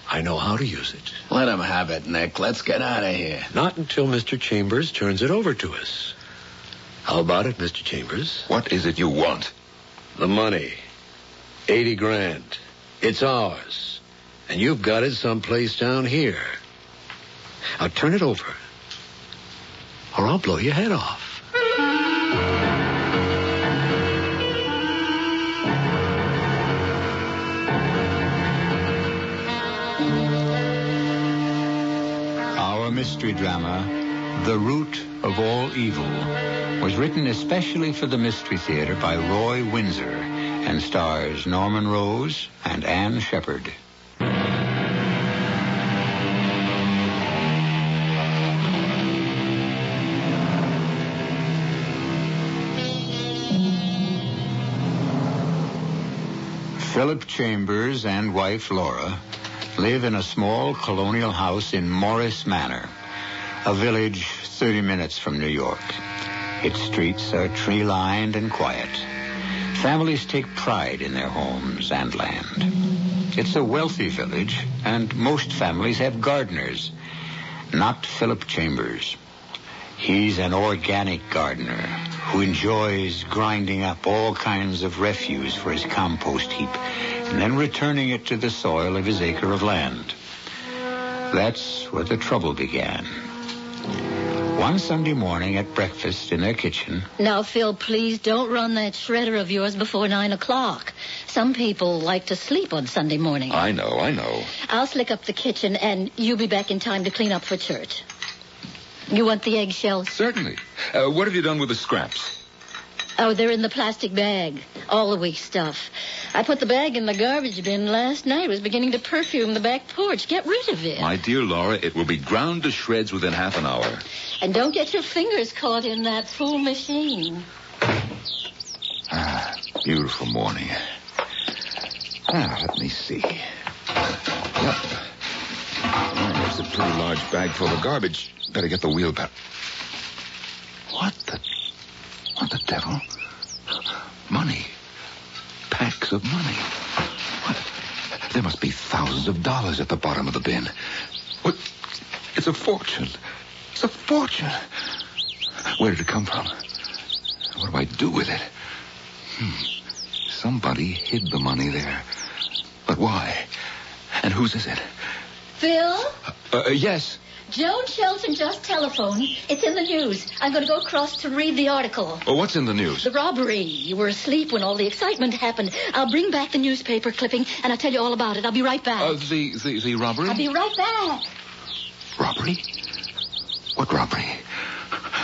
I know how to use it. Let him have it, Nick. Let's get out of here. Not until Mr. Chambers turns it over to us. How about it, Mr. Chambers? What is it you want? The money. 80 grand. It's ours. And you've got it someplace down here. Now turn it over, or I'll blow your head off. Our mystery drama, The Root of All Evil, was written especially for the Mystery Theater by Roy Windsor and stars Norman Rose and Anne Shepard. Philip Chambers and wife Laura live in a small colonial house in Morris Manor, a village 30 minutes from New York. Its streets are tree-lined and quiet. Families take pride in their homes and land. It's a wealthy village, and most families have gardeners. Not Philip Chambers. He's an organic gardener who enjoys grinding up all kinds of refuse for his compost heap and then returning it to the soil of his acre of land. That's where the trouble began. One Sunday morning at breakfast in their kitchen... Now, Phil, please don't run that shredder of yours before 9 o'clock. Some people like to sleep on Sunday morning. I know. I'll slick up the kitchen, and you'll be back in time to clean up for church. You want the eggshells? Certainly. What have you done with the scraps? Oh, they're in the plastic bag. All the weak stuff. I put the bag in the garbage bin last night. It was beginning to perfume the back porch. Get rid of it. My dear Laura, it will be ground to shreds within half an hour. And don't get your fingers caught in that fool machine. Beautiful morning. Let me see. Yep. There's a pretty large bag full of garbage. Better get the wheelbarrow. What the devil? Money. Packs of money. What? There must be thousands of dollars at the bottom of the bin. What? It's a fortune. It's a fortune. Where did it come from? What do I do with it? Somebody hid the money there. But why? And whose is it? Phil? Yes. Joan Shelton just telephoned. It's in the news. I'm going to go across to read the article. What's in the news? The robbery. You were asleep when all the excitement happened. I'll bring back the newspaper clipping, and I'll tell you all about it. I'll be right back. The robbery? I'll be right back. Robbery? What robbery?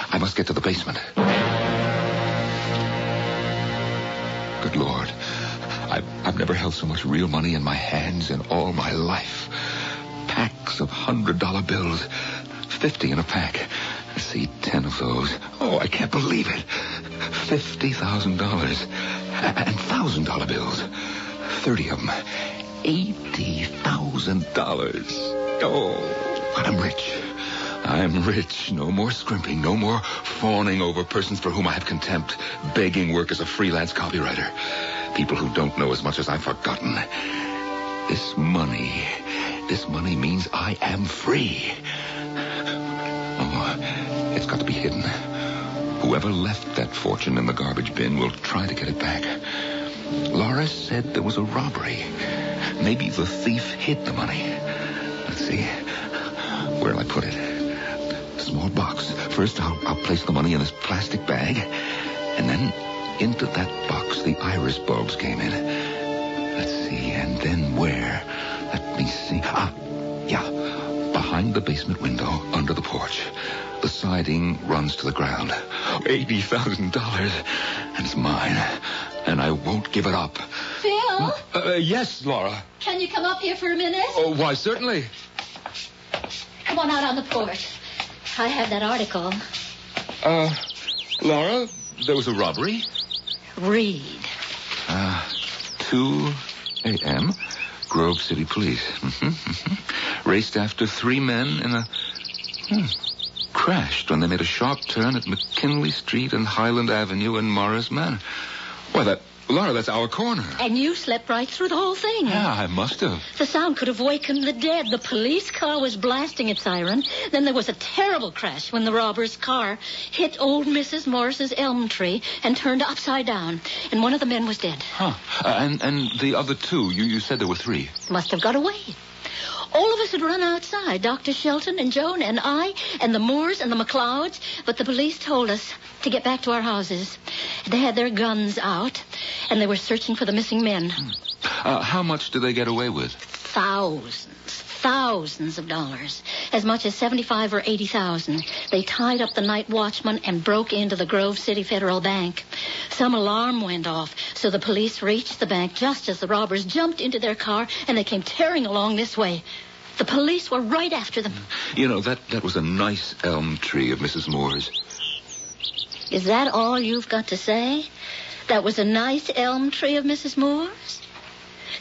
I must get to the basement. Good Lord. I've never held so much real money in my hands in all my life. Packs of $100 bills. 50 in a pack. I see 10 of those. Oh, I can't believe it. $50,000. And $1,000 bills. 30 of them. $80,000. Oh, I'm rich. I'm rich. No more scrimping. No more fawning over persons for whom I have contempt. Begging work as a freelance copywriter. People who don't know as much as I've forgotten. This money means I am free. Oh, it's got to be hidden. Whoever left that fortune in the garbage bin will try to get it back. Laura said there was a robbery. Maybe the thief hid the money. Let's see. Where'll I put it? Small box. First, I'll place the money in this plastic bag. And then into that box, the iris bulbs came in. Let's see. And then where? Let me see. Yeah. Behind the basement window, under the porch. The siding runs to the ground. $80,000. And it's mine. And I won't give it up. Phil? Yes, Laura. Can you come up here for a minute? Oh, why, certainly. Come on out on the porch. I have that article. Laura, there was a robbery? Read. 2 a.m., Grove City Police. raced after 3 men in a... crashed when they made a sharp turn at McKinley Street and Highland Avenue in Morris Manor. Why, Laura, that's our corner. And you slept right through the whole thing. Yeah, I must have. The sound could have wakened the dead. The police car was blasting its siren. Then there was a terrible crash when the robber's car hit old Mrs. Morris's elm tree and turned upside down. And one of the men was dead. Huh. And the other 2, you said there were 3. Must have got away. All of us had run outside, Dr. Shelton and Joan and I and the Moores and the McLeods, but the police told us to get back to our houses. They had their guns out, and they were searching for the missing men. How much did they get away with? Thousands of dollars. As much as $75,000 or $80,000. They tied up the night watchman and broke into the Grove City Federal Bank. Some alarm went off, so the police reached the bank just as the robbers jumped into their car, and they came tearing along this way. The police were right after them. You know, that was a nice elm tree of Mrs. Moore's. Is that all you've got to say? That was a nice elm tree of Mrs. Moore's?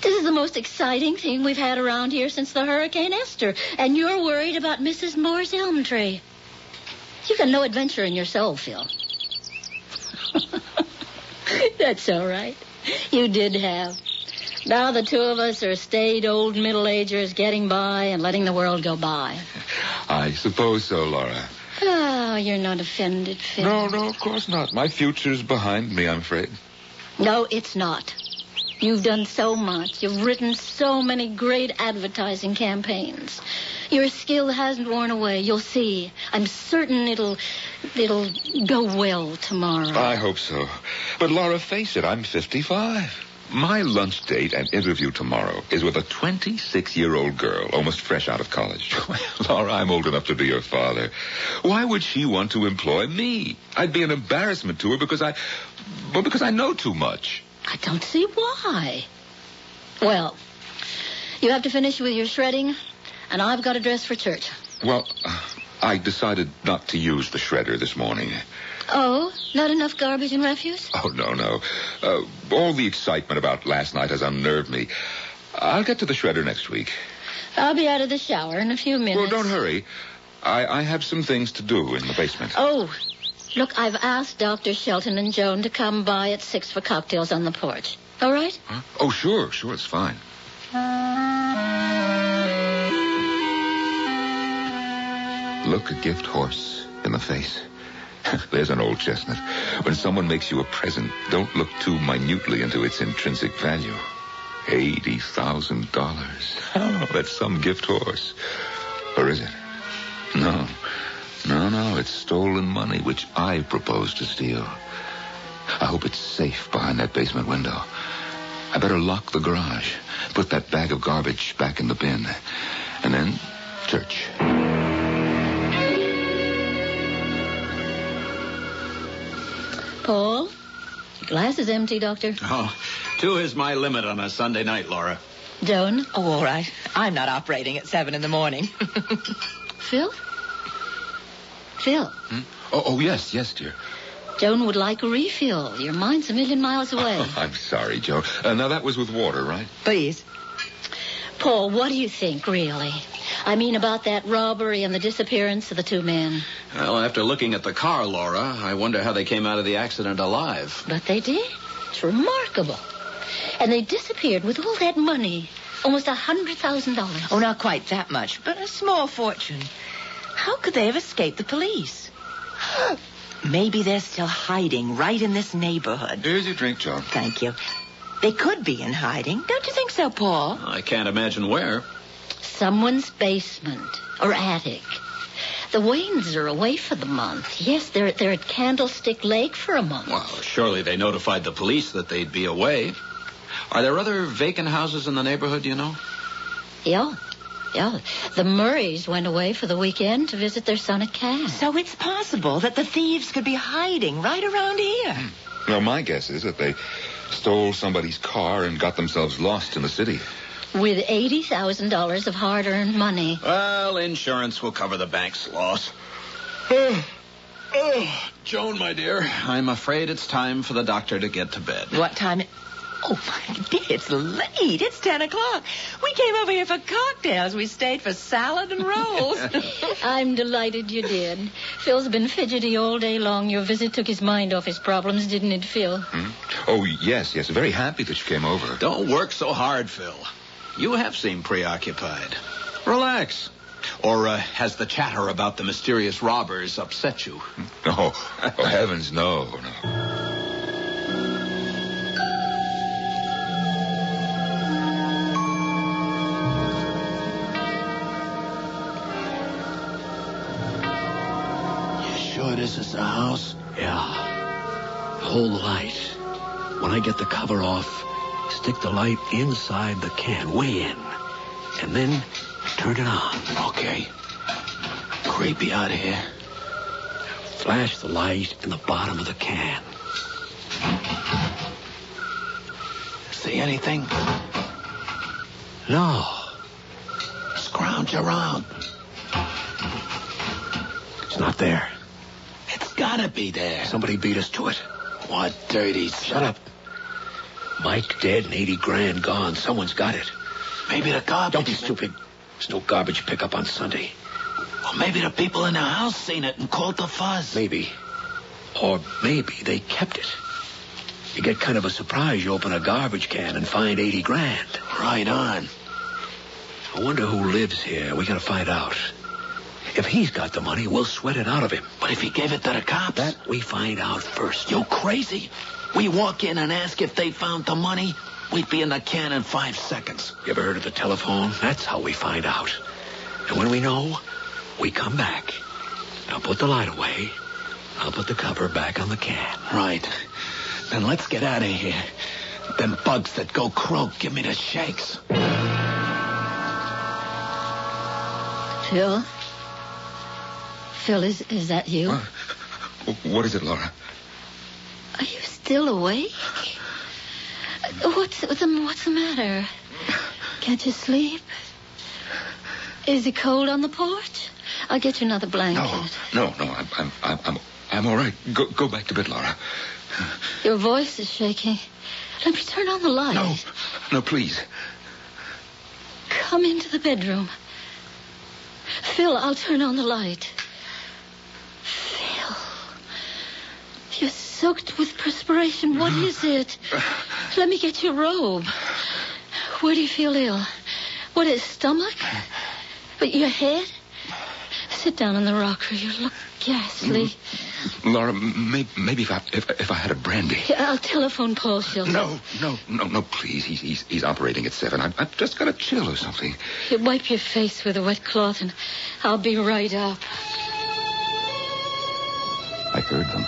This is the most exciting thing we've had around here since the Hurricane Esther, and you're worried about Mrs. Moore's elm tree. You've got no adventure in your soul, Phil. That's all right. You did have. Now the 2 of us are staid old middle-agers getting by and letting the world go by. I suppose so, Laura. Oh, you're not offended, Phil. No, of course not. My future's behind me, I'm afraid. No, it's not. You've done so much. You've written so many great advertising campaigns. Your skill hasn't worn away. You'll see. I'm certain it'll go well tomorrow. I hope so. But, Laura, face it, I'm 55. My lunch date and interview tomorrow is with a 26-year-old girl, almost fresh out of college. Laura, I'm old enough to be her father. Why would she want to employ me? I'd be an embarrassment to her because I know too much. I don't see why. Well, you have to finish with your shredding, and I've got to dress for church. Well, I decided not to use the shredder this morning. Oh, not enough garbage and refuse? Oh, no. All the excitement about last night has unnerved me. I'll get to the shredder next week. I'll be out of the shower in a few minutes. Well, don't hurry. I have some things to do in the basement. Oh, look, I've asked Dr. Shelton and Joan to come by at 6 for cocktails on the porch. All right? Huh? Oh, sure, it's fine. Look a gift horse in the face. There's an old chestnut. When someone makes you a present, don't look too minutely into its intrinsic value. $80,000. Oh, that's some gift horse. Or is it? No, it's stolen money, which I propose to steal. I hope it's safe behind that basement window. I better lock the garage, put that bag of garbage back in the bin, and then church. Paul, your glass is empty, Doctor. Oh, 2 is my limit on a Sunday night, Laura. Joan? Oh, all right. I'm not operating at 7 in the morning. Phil? Phil? Oh, yes, dear. Joan would like a refill. Your mind's a million miles away. Oh, I'm sorry, Joe. Now, that was with water, right? Please. Paul, what do you think, really? I mean, about that robbery and the disappearance of the 2 men. Well, after looking at the car, Laura, I wonder how they came out of the accident alive. But they did. It's remarkable. And they disappeared with all that money. Almost $100,000. Oh, not quite that much, but a small fortune. How could they have escaped the police? Maybe they're still hiding right in this neighborhood. Here's your drink, Joan. Thank you. They could be in hiding. Don't you think so, Paul? I can't imagine where. Someone's basement or attic. The Waynes are away for the month. Yes, they're at Candlestick Lake for a month. Well, surely they notified the police that they'd be away. Are there other vacant houses in the neighborhood, do you know? Yeah. The Murrays went away for the weekend to visit their son at camp. So it's possible that the thieves could be hiding right around here. Well, my guess is that they stole somebody's car and got themselves lost in the city. With $80,000 of hard-earned money. Well, insurance will cover the bank's loss. Joan, my dear, I'm afraid it's time for the doctor to get to bed. What time? Oh, my dear, it's late. It's 10 o'clock. We came over here for cocktails. We stayed for salad and rolls. I'm delighted you did. Phil's been fidgety all day long. Your visit took his mind off his problems, didn't it, Phil? Oh, yes. Very happy that you came over. Don't work so hard, Phil. You have seemed preoccupied. Relax. Or has the chatter about the mysterious robbers upset you? No. Oh, heavens, no. You sure this is the house? Yeah. Hold the light. When I get the cover off, stick the light inside the can, way in. And then turn it on. Okay. Creepy out here. Flash the light in the bottom of the can. See anything? No. Scrounge around. It's not there. It's gotta be there. Somebody beat us to it. What dirty... Shut up. Mike dead and 80 grand gone. Someone's got it. Maybe the garbage... Don't be stupid. There's no garbage pickup on Sunday. Well, maybe the people in the house seen it and called the fuzz. Maybe. Or maybe they kept it. You get kind of a surprise. You open a garbage can and find 80 grand. Right on. I wonder who lives here. We gotta find out. If he's got the money, we'll sweat it out of him. But if he gave it to the cops? That we find out first. You crazy? We walk in and ask if they found the money, we'd be in the can in 5 seconds. You ever heard of the telephone? That's how we find out. And when we know, we come back. Now put the light away. I'll put the cover back on the can. Right. Then let's get out of here. Them bugs that go croak give me the shakes. Phil? Phil, is that you? What is it, Laura? Are you still awake? What's the matter? Can't you sleep? Is it cold on the porch? I'll get you another blanket. No. I'm all right. Go back to bed, Laura. Your voice is shaking. Let me turn on the light. No, please. Come into the bedroom. Phil, I'll turn on the light. Phil, you're soaked with perspiration. What is it? Let me get your robe. Where do you feel ill? What is stomach? Your head? Sit down on the rocker. You look ghastly. Laura, maybe if I had a brandy. Yeah, I'll telephone Paul Shelton. No, please. He's operating at 7. I've just got to chill or something. You wipe your face with a wet cloth and I'll be right up. I heard them.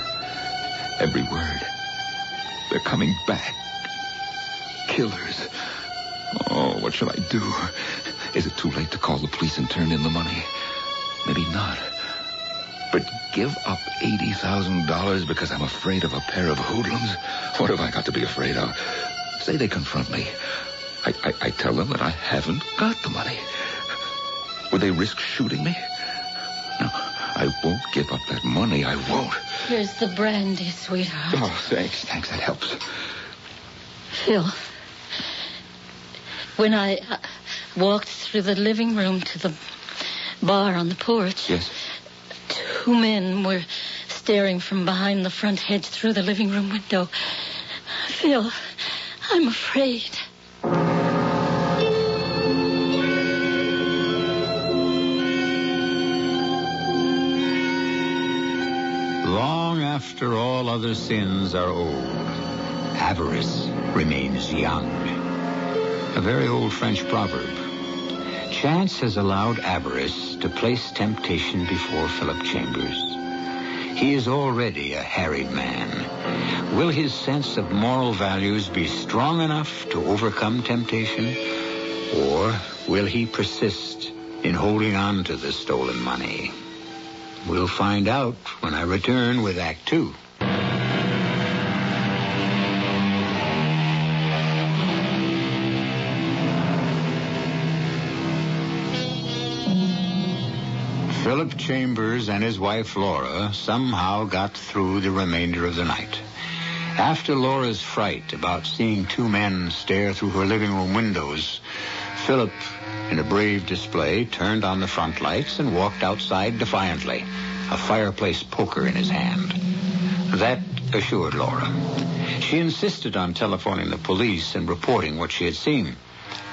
Every word. They're coming back. Killers. Oh, what shall I do? Is it too late to call the police and turn in the money? Maybe not. But give up $80,000 because I'm afraid of a pair of hoodlums? What have I got to be afraid of? Say they confront me. I tell them that I haven't got the money. Would they risk shooting me? No, I won't give up that money. I won't. Here's the brandy, sweetheart. Oh, thanks. That helps. Phil, when I walked through the living room to the bar on the porch... Yes? 2 men were staring from behind the front hedge through the living room window. Phil, I'm afraid. Long after all other sins are old, avarice remains young. A very old French proverb. Chance has allowed avarice to place temptation before Philip Chambers. He is already a harried man. Will his sense of moral values be strong enough to overcome temptation? Or will he persist in holding on to the stolen money? We'll find out when I return with Act 2. Philip Chambers and his wife Laura somehow got through the remainder of the night. After Laura's fright about seeing two men stare through her living room windows, Philip, in a brave display, turned on the front lights and walked outside defiantly, a fireplace poker in his hand. That assured Laura. She insisted on telephoning the police and reporting what she had seen.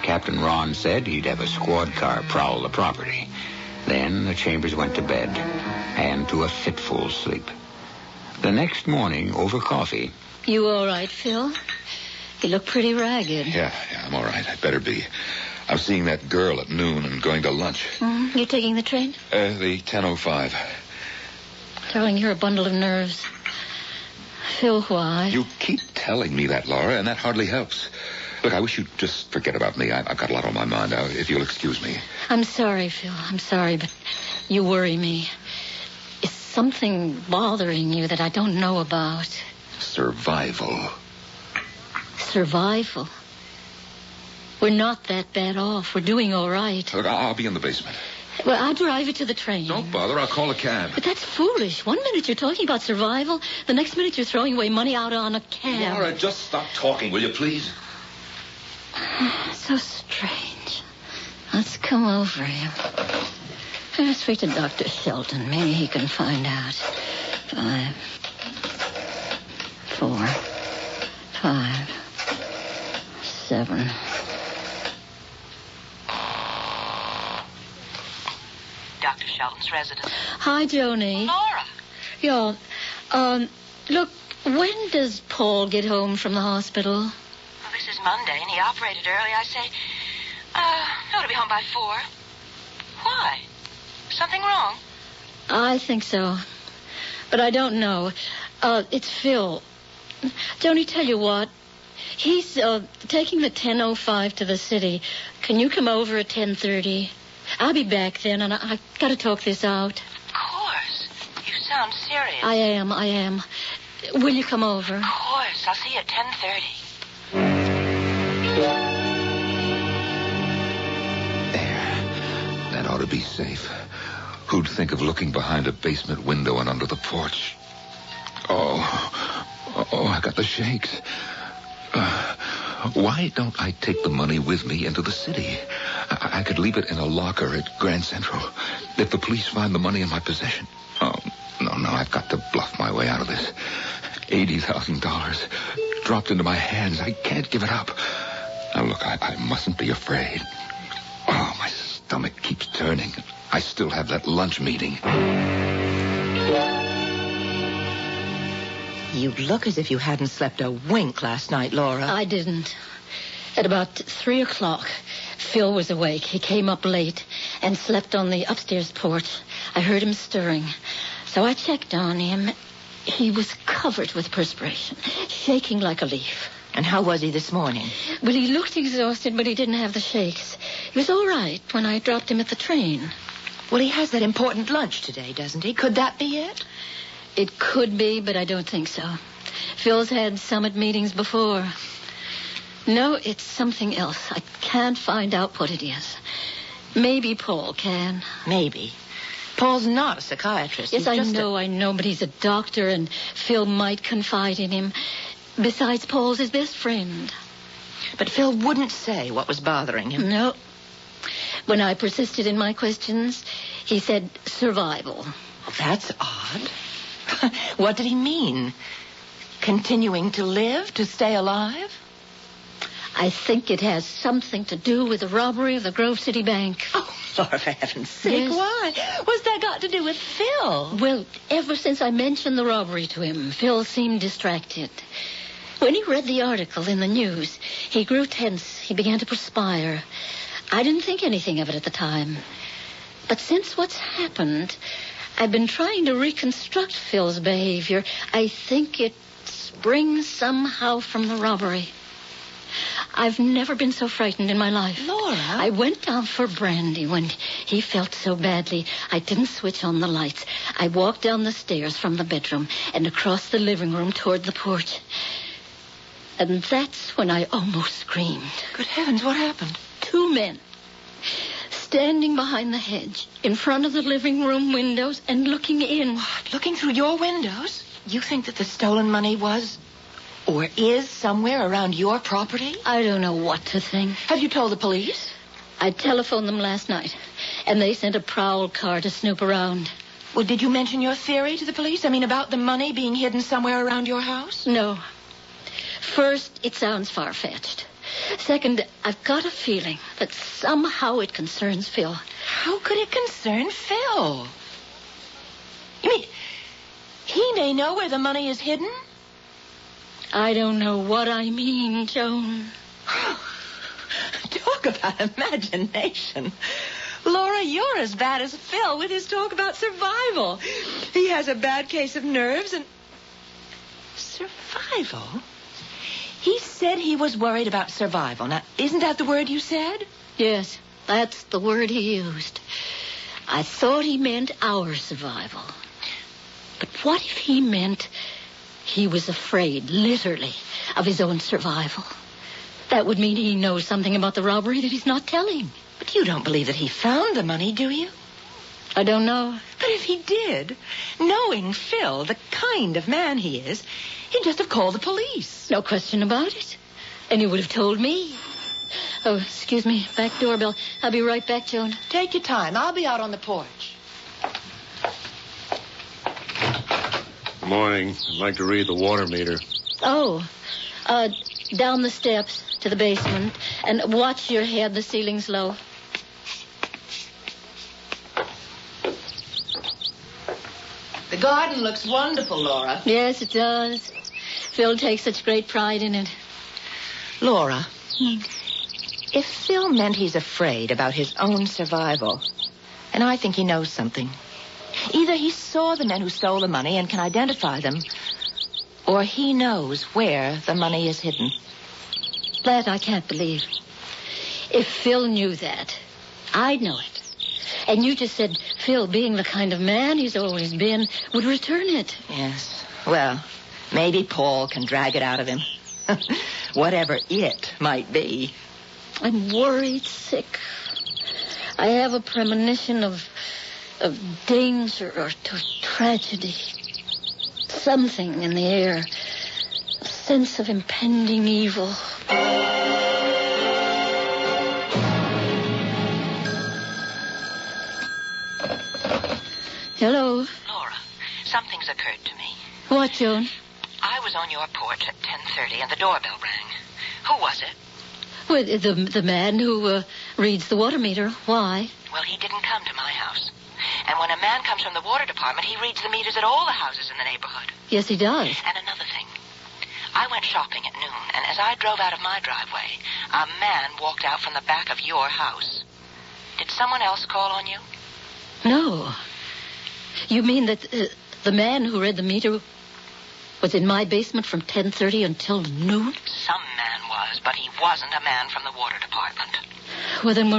Captain Ron said he'd have a squad car prowl the property. Then the Chambers went to bed, and to a fitful sleep. The next morning, over coffee... You all right, Phil? You look pretty ragged. Yeah, I'm all right. I'd better be. I'm seeing that girl at noon and going to lunch. You taking the train? The 10:05. Darling, you're a bundle of nerves. Phil, why? You keep telling me that, Laura, and that hardly helps. Look, I wish you'd just forget about me. I've got a lot on my mind now, if you'll excuse me. I'm sorry, Phil. I'm sorry, but you worry me. Is something bothering you that I don't know about? Survival. Survival? We're not that bad off. We're doing all right. Look, I'll be in the basement. Well, I'll drive you to the train. Don't bother. I'll call a cab. But that's foolish. One minute you're talking about survival. The next minute you're throwing away money out on a cab. Laura, just stop talking, will you, please? So strange. Let's come over here. Let's speak to Dr. Shelton. Maybe he can find out. 5, 4, 5, 7. Dr. Shelton's residence. Hi, Joni. Laura. Yeah. Look, when does Paul get home from the hospital? Well, this is Monday, and he operated early. I say, ought to be home by 4. Why? Something wrong? I think so. But I don't know. It's Phil. Joni, tell you what. He's taking the 10:05 to the city. Can you come over at 10:30? I'll be back then, and I've got to talk this out. Of course. You sound serious. I am. Will you come over? Of course. I'll see you at 10:30. That ought to be safe. Who'd think of looking behind a basement window and under the porch? Oh, I got the shakes. Why don't I take the money with me into the city? I could leave it in a locker at Grand Central. If the police find the money in my possession. Oh, no, I've got to bluff my way out of this. $80,000 dropped into my hands. I can't give it up. Now, look, I mustn't be afraid. Oh, my stomach keeps turning. I still have that lunch meeting. You look as if you hadn't slept a wink last night, Laura. I didn't. At about 3 o'clock, Phil was awake. He came up late and slept on the upstairs porch. I heard him stirring. So I checked on him. He was covered with perspiration, shaking like a leaf. And how was he this morning? Well, he looked exhausted, but he didn't have the shakes. He was all right when I dropped him at the train. Well, he has that important lunch today, doesn't he? Could that be it? It could be, but I don't think so. Phil's had summit meetings before. No, it's something else. I can't find out what it is. Maybe Paul can. Maybe. Paul's not a psychiatrist. Yes, I know, but he's a doctor, and Phil might confide in him. Besides, Paul's his best friend. But Phil wouldn't say what was bothering him. No. When I persisted in my questions, he said survival. Well, that's odd. What did he mean? Continuing to live, to stay alive? I think it has something to do with the robbery of the Grove City Bank. Oh, Lord, for heaven's sake, yes. Why? What's that got to do with Phil? Well, ever since I mentioned the robbery to him, Phil seemed distracted. When he read the article in the news, he grew tense. He began to perspire. I didn't think anything of it at the time. But since what's happened, I've been trying to reconstruct Phil's behavior. I think it springs somehow from the robbery. I've never been so frightened in my life. Laura? I went down for brandy when he felt so badly. I didn't switch on the lights. I walked down the stairs from the bedroom and across the living room toward the porch. And that's when I almost screamed. Good heavens, what happened? 2 men standing behind the hedge in front of the living room windows and looking in. What? Looking through your windows? You think that the stolen money was Or is somewhere around your property? I don't know what to think. Have you told the police? I telephoned them last night, and they sent a prowl car to snoop around. Well, did you mention your theory to the police? I mean, about the money being hidden somewhere around your house? No. First, it sounds far-fetched. Second, I've got a feeling that somehow it concerns Phil. How could it concern Phil? You mean, he may know where the money is hidden? I don't know what I mean, Joan. Talk about imagination. Laura, you're as bad as Phil with his talk about survival. He has a bad case of nerves and... Survival? He said he was worried about survival. Now, isn't that the word you said? Yes, that's the word he used. I thought he meant our survival. But what if he meant he was afraid, literally, of his own survival? That would mean he knows something about the robbery that he's not telling. But you don't believe that he found the money, do you? I don't know. But if he did, knowing Phil, the kind of man he is, he'd just have called the police. No question about it. And he would have told me. Oh, excuse me. Back doorbell. I'll be right back, Joan. Take your time. I'll be out on the porch. Good morning. I'd like to read the water meter. Oh, down the steps to the basement. And watch your head. The ceiling's low. The garden looks wonderful, Laura. Yes, it does. Phil takes such great pride in it. Laura, if Phil meant he's afraid about his own survival, and I think he knows something. Either he saw the men who stole the money and can identify them, or he knows where the money is hidden. That I can't believe. If Phil knew that, I'd know it. And you just said Phil, being the kind of man he's always been, would return it. Yes. Well, maybe Paul can drag it out of him. Whatever it might be. I'm worried sick. I have a premonition of danger or tragedy. Something in the air. A sense of impending evil. Hello. Laura, something's occurred to me. What, Joan? I was on your porch at 10:30 and the doorbell rang. Who was it? Well, the man who reads the water meter. Why? Well, he didn't come to my house. And when a man comes from the water department, he reads the meters at all the houses in the neighborhood. Yes, he does. And another thing. I went shopping at noon, and as I drove out of my driveway, a man walked out from the back of your house. Did someone else call on you? No. You mean that the man who read the meter was in my basement from 10:30 until noon? Some man was, but he wasn't a man from the water department. Well, then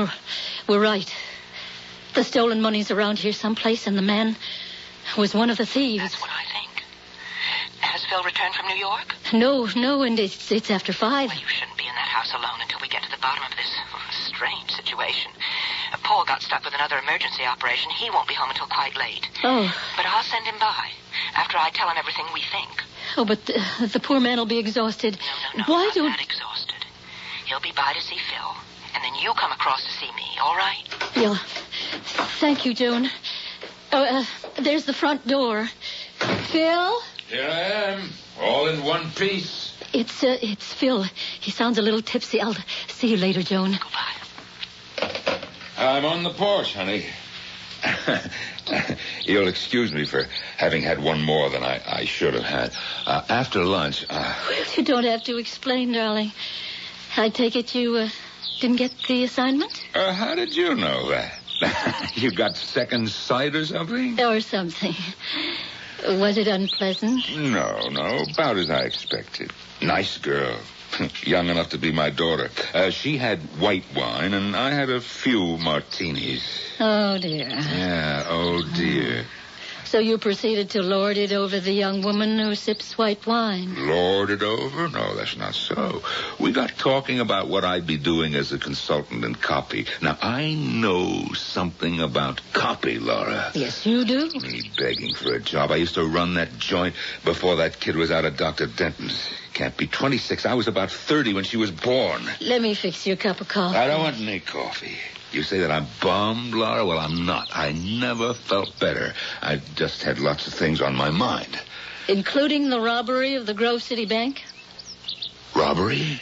we're right. The stolen money's around here someplace, and the man was one of the thieves. That's what I think. Has Phil returned from New York? No, and it's after 5. Well, you shouldn't be in that house alone until we get to the bottom of this strange situation. Paul got stuck with another emergency operation. He won't be home until quite late. Oh. But I'll send him by after I tell him everything we think. Oh, but the poor man will be exhausted. No, Why not don't... that exhausted. He'll be by to see Phil, and then you come across to see me, all right? Yeah. Thank you, Joan. Oh, there's the front door. Phil? Here I am, all in one piece. It's Phil. He sounds a little tipsy. I'll see you later, Joan. Goodbye. I'm on the porch, honey. You'll excuse me for having had one more than I should have had. After lunch... Well, you don't have to explain, darling. I take it you didn't get the assignment? How did you know that? You got second sight or something? Or something. Was it unpleasant? No, about as I expected. Nice girl. Young enough to be my daughter. She had white wine, and I had a few martinis. Oh, dear. Yeah, oh, dear. So you proceeded to lord it over the young woman who sips white wine. Lord it over? No, that's not so. We got talking about what I'd be doing as a consultant in copy. Now, I know something about copy, Laura. Yes, you do. Me begging for a job. I used to run that joint before that kid was out of Dr. Denton's. Can't be 26. I was about 30 when she was born. Let me fix you a cup of coffee. I don't want any coffee. You say that I'm bummed, Laura? Well, I'm not. I never felt better. I just had lots of things on my mind. Including the robbery of the Grove City Bank? Robbery?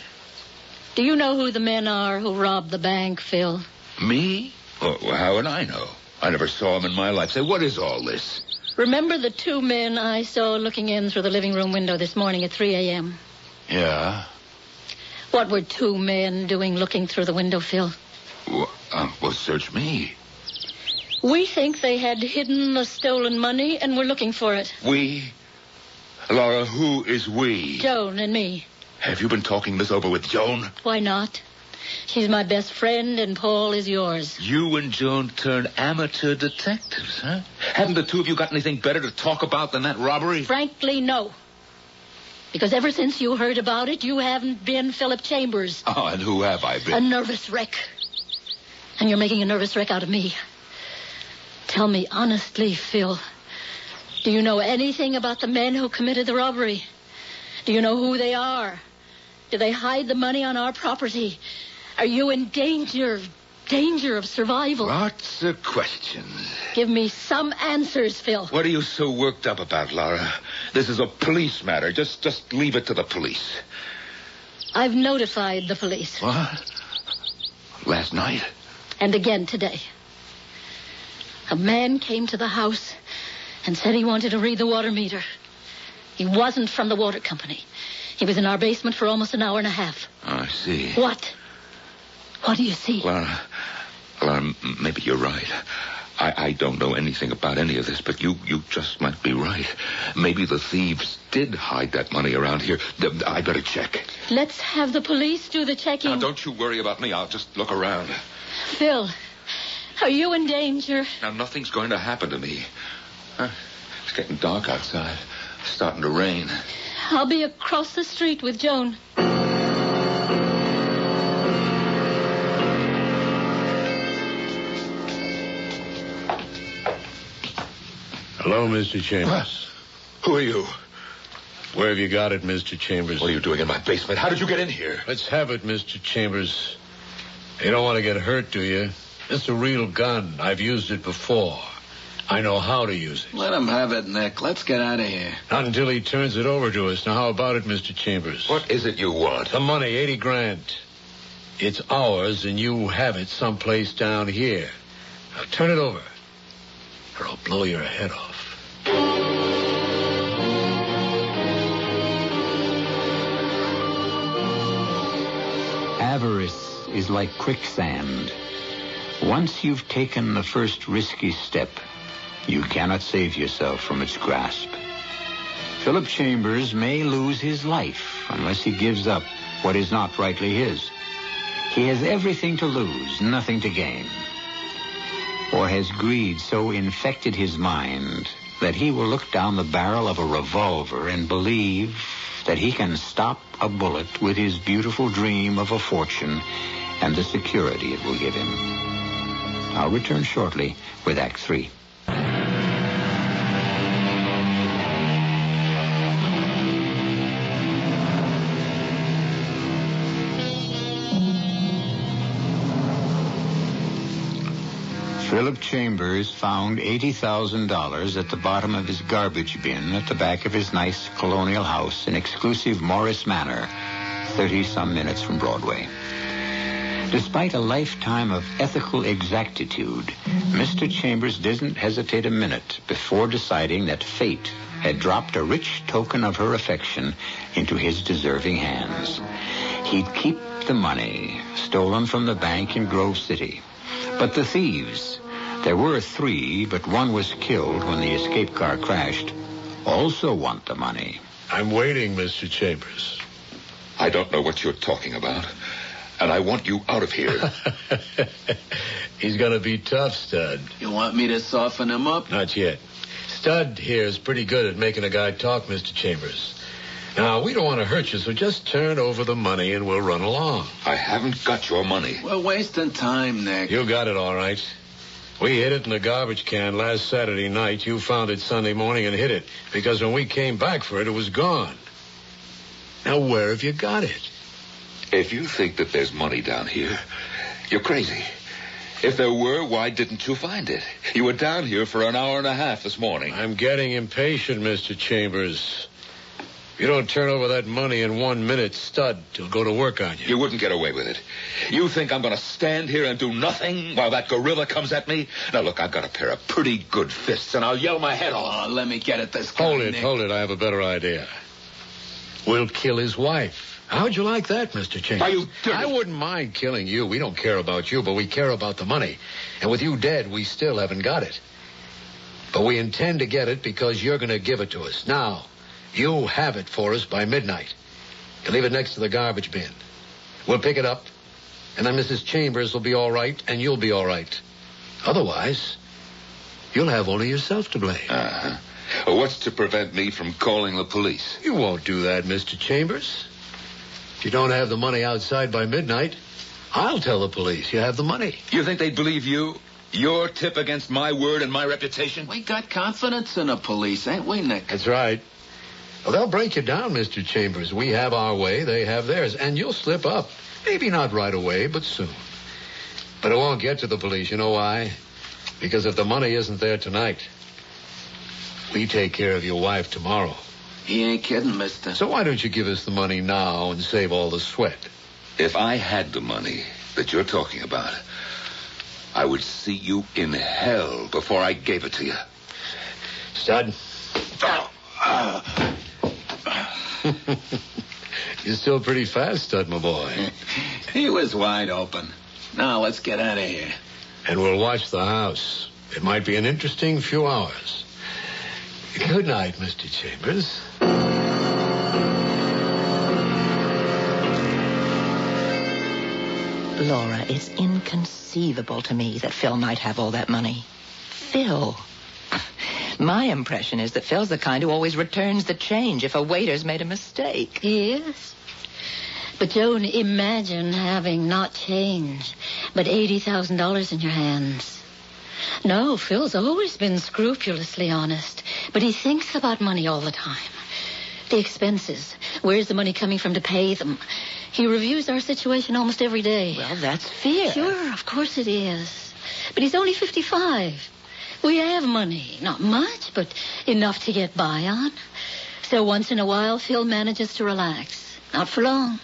Do you know who the men are who robbed the bank, Phil? Me? Well, how would I know? I never saw them in my life. Say, what is all this? Remember the two men I saw looking in through the living room window this morning at 3 a.m.? Yeah. What were two men doing looking through the window, Phil? Well, search me. We think they had hidden the stolen money and were looking for it. We? Laura, who is we? Joan and me. Have you been talking this over with Joan? Why not? She's my best friend, and Paul is yours. You and Joan turned amateur detectives, huh? Haven't the two of you got anything better to talk about than that robbery? Frankly, no. Because ever since you heard about it, you haven't been Philip Chambers. Oh, and who have I been? A nervous wreck. And you're making a nervous wreck out of me. Tell me honestly, Phil, do you know anything about the men who committed the robbery? Do you know who they are? Do they hide the money on our property? Are you in danger of survival? Lots of questions. Give me some answers, Phil. What are you so worked up about, Laura? This is a police matter. Just leave it to the police. I've notified the police. What? Last night? And again today. A man came to the house and said he wanted to read the water meter. He wasn't from the water company. He was in our basement for almost an hour and a half. Oh, I see. What? What do you see? Laura, maybe you're right. I don't know anything about any of this, but you just might be right. Maybe the thieves did hide that money around here. I better check. Let's have the police do the checking. Now, don't you worry about me. I'll just look around. Phil, are you in danger? Now, nothing's going to happen to me. It's getting dark outside. It's starting to rain. I'll be across the street with Joan. Hello, Mr. Chambers. Who are you? Where have you got it, Mr. Chambers? What are you doing in my basement? How did you get in here? Let's have it, Mr. Chambers. You don't want to get hurt, do you? It's a real gun. I've used it before. I know how to use it. Let him have it, Nick. Let's get out of here. Not until he turns it over to us. Now, how about it, Mr. Chambers? What is it you want? The money, 80 grand. It's ours, and you have it someplace down here. Now, turn it over, or I'll blow your head off. Avarice is like quicksand. Once you've taken the first risky step, you cannot save yourself from its grasp. Philip Chambers may lose his life unless he gives up what is not rightly his. He has everything to lose, nothing to gain. Or has greed so infected his mind that he will look down the barrel of a revolver and believe that he can stop a bullet with his beautiful dream of a fortune and the security it will give him. I'll return shortly with Act 3. Philip Chambers found $80,000 at the bottom of his garbage bin at the back of his nice colonial house in exclusive Morris Manor, 30-some minutes from Broadway. Despite a lifetime of ethical exactitude, Mr. Chambers didn't hesitate a minute before deciding that fate had dropped a rich token of her affection into his deserving hands. He'd keep the money stolen from the bank in Grove City. But the thieves, there were 3, but one was killed when the escape car crashed, also want the money. I'm waiting, Mr. Chambers. I don't know what you're talking about, and I want you out of here. He's going to be tough, Stud. You want me to soften him up? Not yet. Stud here is pretty good at making a guy talk, Mr. Chambers. Now, we don't want to hurt you, so just turn over the money and we'll run along. I haven't got your money. We're wasting time, Nick. You got it, all right. We hid it in the garbage can last Saturday night. You found it Sunday morning and hid it, because when we came back for it, it was gone. Now, where have you got it? If you think that there's money down here, you're crazy. If there were, why didn't you find it? You were down here for an hour and a half this morning. I'm getting impatient, Mr. Chambers. If you don't turn over that money in 1 minute, Stud will go to work on you. You wouldn't get away with it. You think I'm going to stand here and do nothing while that gorilla comes at me? Now, look, I've got a pair of pretty good fists, and I'll yell my head off. Oh, let me get at this guy, Hold it, Nick. hold it. I have a better idea. We'll kill his wife. How'd you like that, Mr. Chambers? Are you dirty? I wouldn't mind killing you. We don't care about you, but we care about the money. And with you dead, we still haven't got it. But we intend to get it because you're going to give it to us. Now, you have it for us by midnight. You leave it next to the garbage bin. We'll pick it up, and then Mrs. Chambers will be all right, and you'll be all right. Otherwise, you'll have only yourself to blame. Uh-huh. Well, what's to prevent me from calling the police? You won't do that, Mr. Chambers. If you don't have the money outside by midnight, I'll tell the police you have the money. You think they'd believe you? Your tip against my word and my reputation? We got confidence in the police, ain't we, Nick? That's right. Well, they'll break you down, Mr. Chambers. We have our way, they have theirs, and you'll slip up. Maybe not right away, but soon. But it won't get to the police. You know why? Because if the money isn't there tonight, we take care of your wife tomorrow. He ain't kidding, mister. So why don't you give us the money now and save all the sweat? If I had the money that you're talking about, I would see you in hell before I gave it to you. Stud. You're still pretty fast, Stud, my boy. He was wide open. Now, let's get out of here. And we'll watch the house. It might be an interesting few hours. Good night, Mr. Chambers. Laura, it's inconceivable to me that Phil might have all that money. Phil. My impression is that Phil's the kind who always returns the change if a waiter's made a mistake. Yes. But, Joan, imagine having not change, but $80,000 in your hands. No, Phil's always been scrupulously honest, but he thinks about money all the time. The expenses. Where's the money coming from to pay them? He reviews our situation almost every day. Well, that's fear. Sure, of course it is. But he's only 55. We have money. Not much, but enough to get by on. So once in a while, Phil manages to relax. Not for long.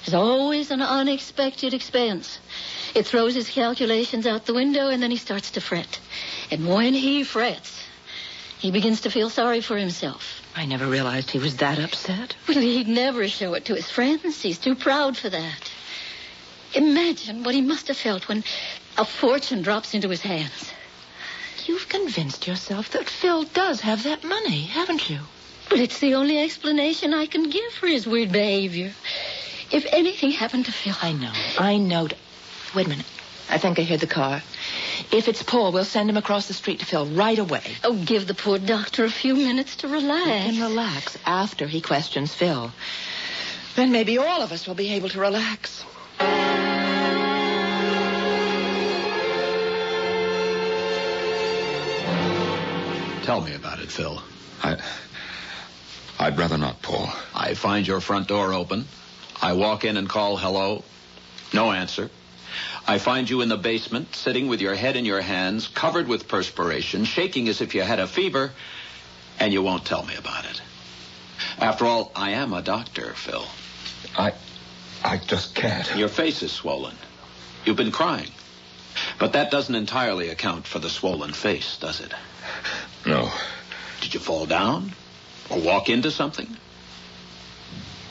There's always an unexpected expense. It throws his calculations out the window, and then he starts to fret. And when he frets, he begins to feel sorry for himself. I never realized he was that upset. Well, he'd never show it to his friends. He's too proud for that. Imagine what he must have felt when a fortune drops into his hands. You've convinced yourself that Phil does have that money, haven't you? But it's the only explanation I can give for his weird behavior. If anything happened to Phil... I know. Wait a minute. I think I hear the car. If it's Paul, we'll send him across the street to Phil right away. Oh, give the poor doctor a few minutes to relax. He can relax after he questions Phil. Then maybe all of us will be able to relax. Tell me about it, Phil. I'd rather not, Paul. I find your front door open. I walk in and call hello. No answer. I find you in the basement, sitting with your head in your hands, covered with perspiration, shaking as if you had a fever, and you won't tell me about it. After all, I am a doctor, Phil. I just can't. Your face is swollen. You've been crying. But that doesn't entirely account for the swollen face, does it? No. Did you fall down? Or walk into something?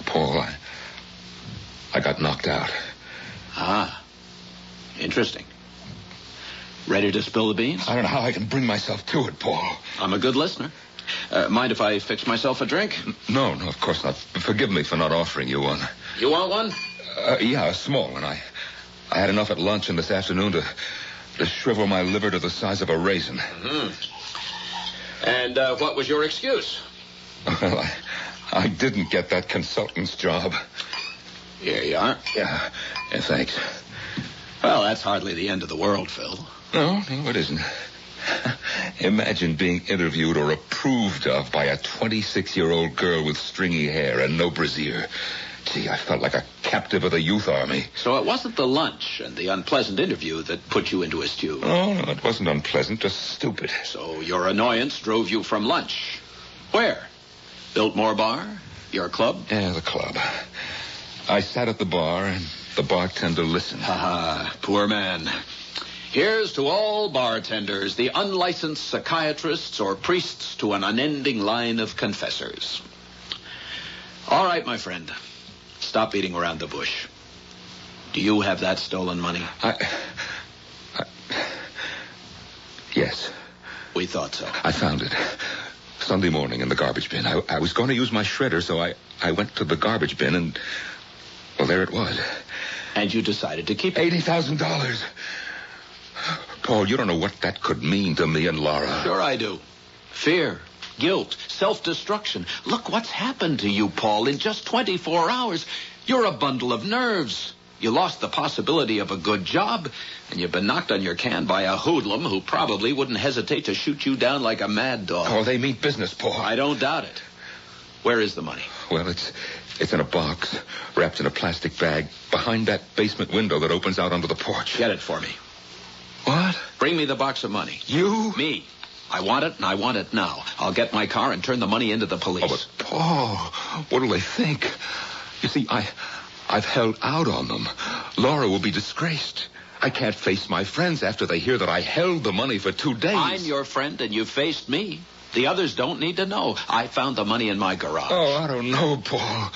Paul, I got knocked out. Ah. Interesting. Ready to spill the beans? I don't know how I can bring myself to it, Paul. I'm a good listener. Mind if I fix myself a drink? No, of course not. Forgive me for not offering you one. You want one? Yeah, a small one. I had enough at lunch and this afternoon to shrivel my liver to the size of a raisin. Mm-hmm. And what was your excuse? Well, I didn't get that consultant's job. Here you are. Yeah, thanks. Well, that's hardly the end of the world, Phil. No, it isn't. Imagine being interviewed or approved of by a 26-year-old girl with stringy hair and no brassiere. Gee, I felt like a captive of the youth army. So it wasn't the lunch and the unpleasant interview that put you into a stew? Oh, no, it wasn't unpleasant, just stupid. So your annoyance drove you from lunch. Where? Biltmore Bar? Your club? Yeah, the club. I sat at the bar, and the bartender listened. Ha, poor man. Here's to all bartenders, the unlicensed psychiatrists or priests to an unending line of confessors. All right, my friend. Stop beating around the bush. Do you have that stolen money? Yes. We thought so. I found it. Sunday morning in the garbage bin. I was going to use my shredder, so I went to the garbage bin and... Well, there it was. And you decided to keep it? $80,000. Paul, you don't know what that could mean to me and Laura. Sure I do. Fear, guilt, self-destruction. Look what's happened to you, Paul, in just 24 hours. You're a bundle of nerves. You lost the possibility of a good job, and you've been knocked on your can by a hoodlum who probably wouldn't hesitate to shoot you down like a mad dog. Oh, they mean business, Paul. I don't doubt it. Where is the money? Well, it's in a box, wrapped in a plastic bag, behind that basement window that opens out onto the porch. Get it for me. What? Bring me the box of money. You? Me. I want it, and I want it now. I'll get my car and turn the money into the police. Oh, but Paul, what'll they think? You see, I've held out on them. Laura will be disgraced. I can't face my friends after they hear that I held the money for 2 days. I'm your friend, and you faced me. The others don't need to know. I found the money in my garage. Oh, I don't know, Paul.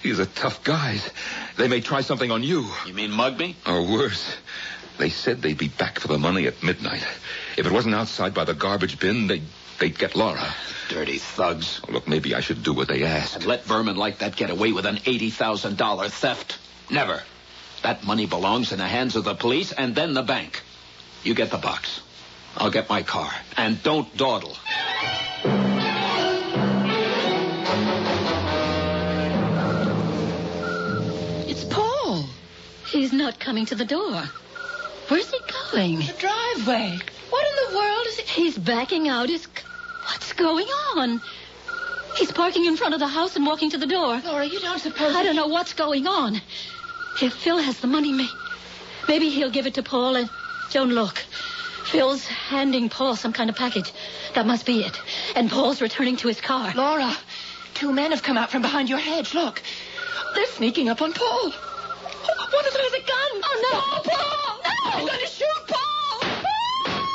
These are tough guys. They may try something on you. You mean mug me? Or worse. They said they'd be back for the money at midnight. If it wasn't outside by the garbage bin, they'd get Laura. Dirty thugs. Oh, look, maybe I should do what they asked. And let vermin like that get away with an $80,000 theft? Never. That money belongs in the hands of the police and then the bank. You get the box. I'll get my car. And don't dawdle. It's Paul. He's not coming to the door. Where's he going? The driveway. What in the world is it? He's backing out his... What's going on? He's parking in front of the house and walking to the door. Laura, you don't suppose... I don't know what's going on. If Phil has the money, maybe he'll give it to Paul and... Don't look. Phil's handing Paul some kind of package. That must be it. And Paul's returning to his car. Laura, 2 men have come out from behind your hedge. Look. They're sneaking up on Paul. One of them has a gun. Oh, no. Paul! No! I'm going to shoot Paul!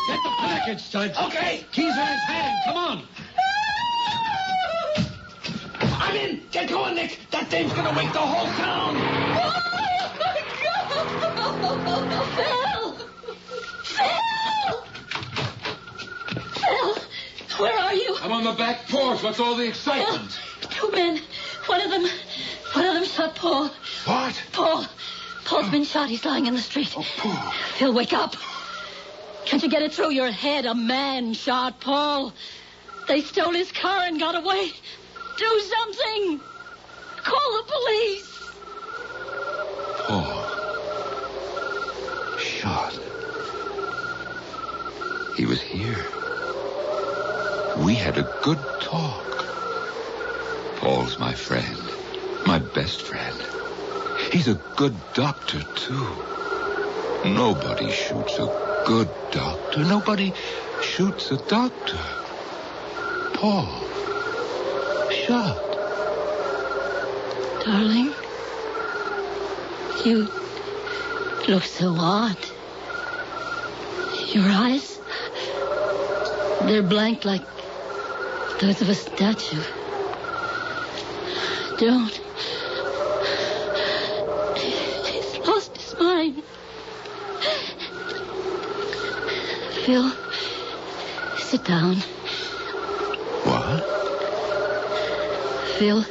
Get the package, Stud. Okay. Keys in his hand. Come on. I'm in. Get going, Nick. That thing's going to wake the whole town. Phil! Phil! Where are you? I'm on the back porch. What's all the excitement? Phil, 2 men. One of them shot Paul. What? Paul's been shot. He's lying in the street. Oh, Paul. Phil, wake up. Can't you get it through your head? A man shot Paul. They stole his car and got away. Do something. Call the police. Paul. Shot. He was here. We had a good talk. Paul's my friend. My best friend. He's a good doctor, too. Nobody shoots a good doctor. Nobody shoots a doctor. Paul. Shot. Darling, you look so odd. Your eyes, they're blank like those of a statue. Don't. He's lost his mind. Phil, sit down. What? Phil,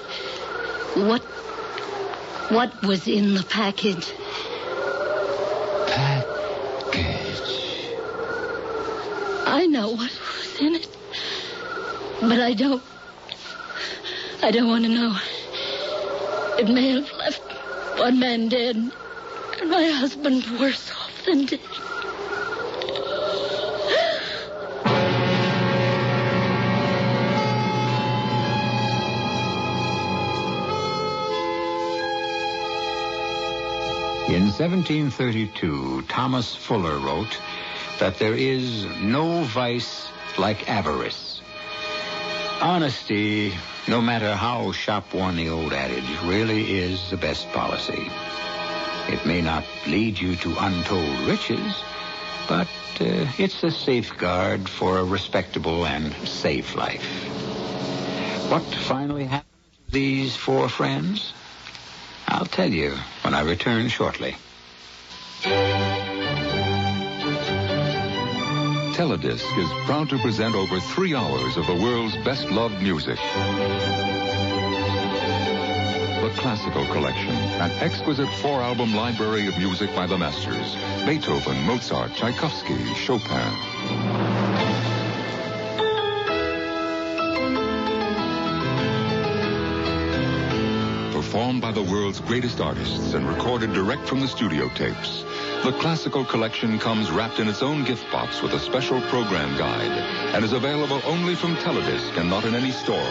what was in the package? Package? I know what was in it. But I don't want to know. It may have left one man dead and my husband worse off than dead. In 1732, Thomas Fuller wrote that there is no vice like avarice. Honesty, no matter how shop-worn the old adage, really is the best policy. It may not lead you to untold riches, but it's a safeguard for a respectable and safe life. What finally happened to these four friends? I'll tell you when I return shortly. Teledisc is proud to present over 3 hours of the world's best-loved music. The Classical Collection, an exquisite 4-album library of music by the masters: Beethoven, Mozart, Tchaikovsky, Chopin. Performed by the world's greatest artists and recorded direct from the studio tapes. The Classical Collection comes wrapped in its own gift box with a special program guide and is available only from Teledisc and not in any store.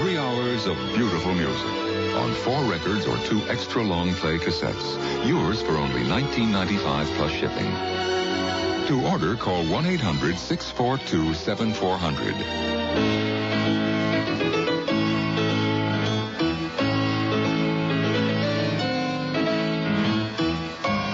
3 hours of beautiful music on 4 records or 2 extra long play cassettes. Yours for only $19.95 plus shipping. To order, call 1-800-642-7400.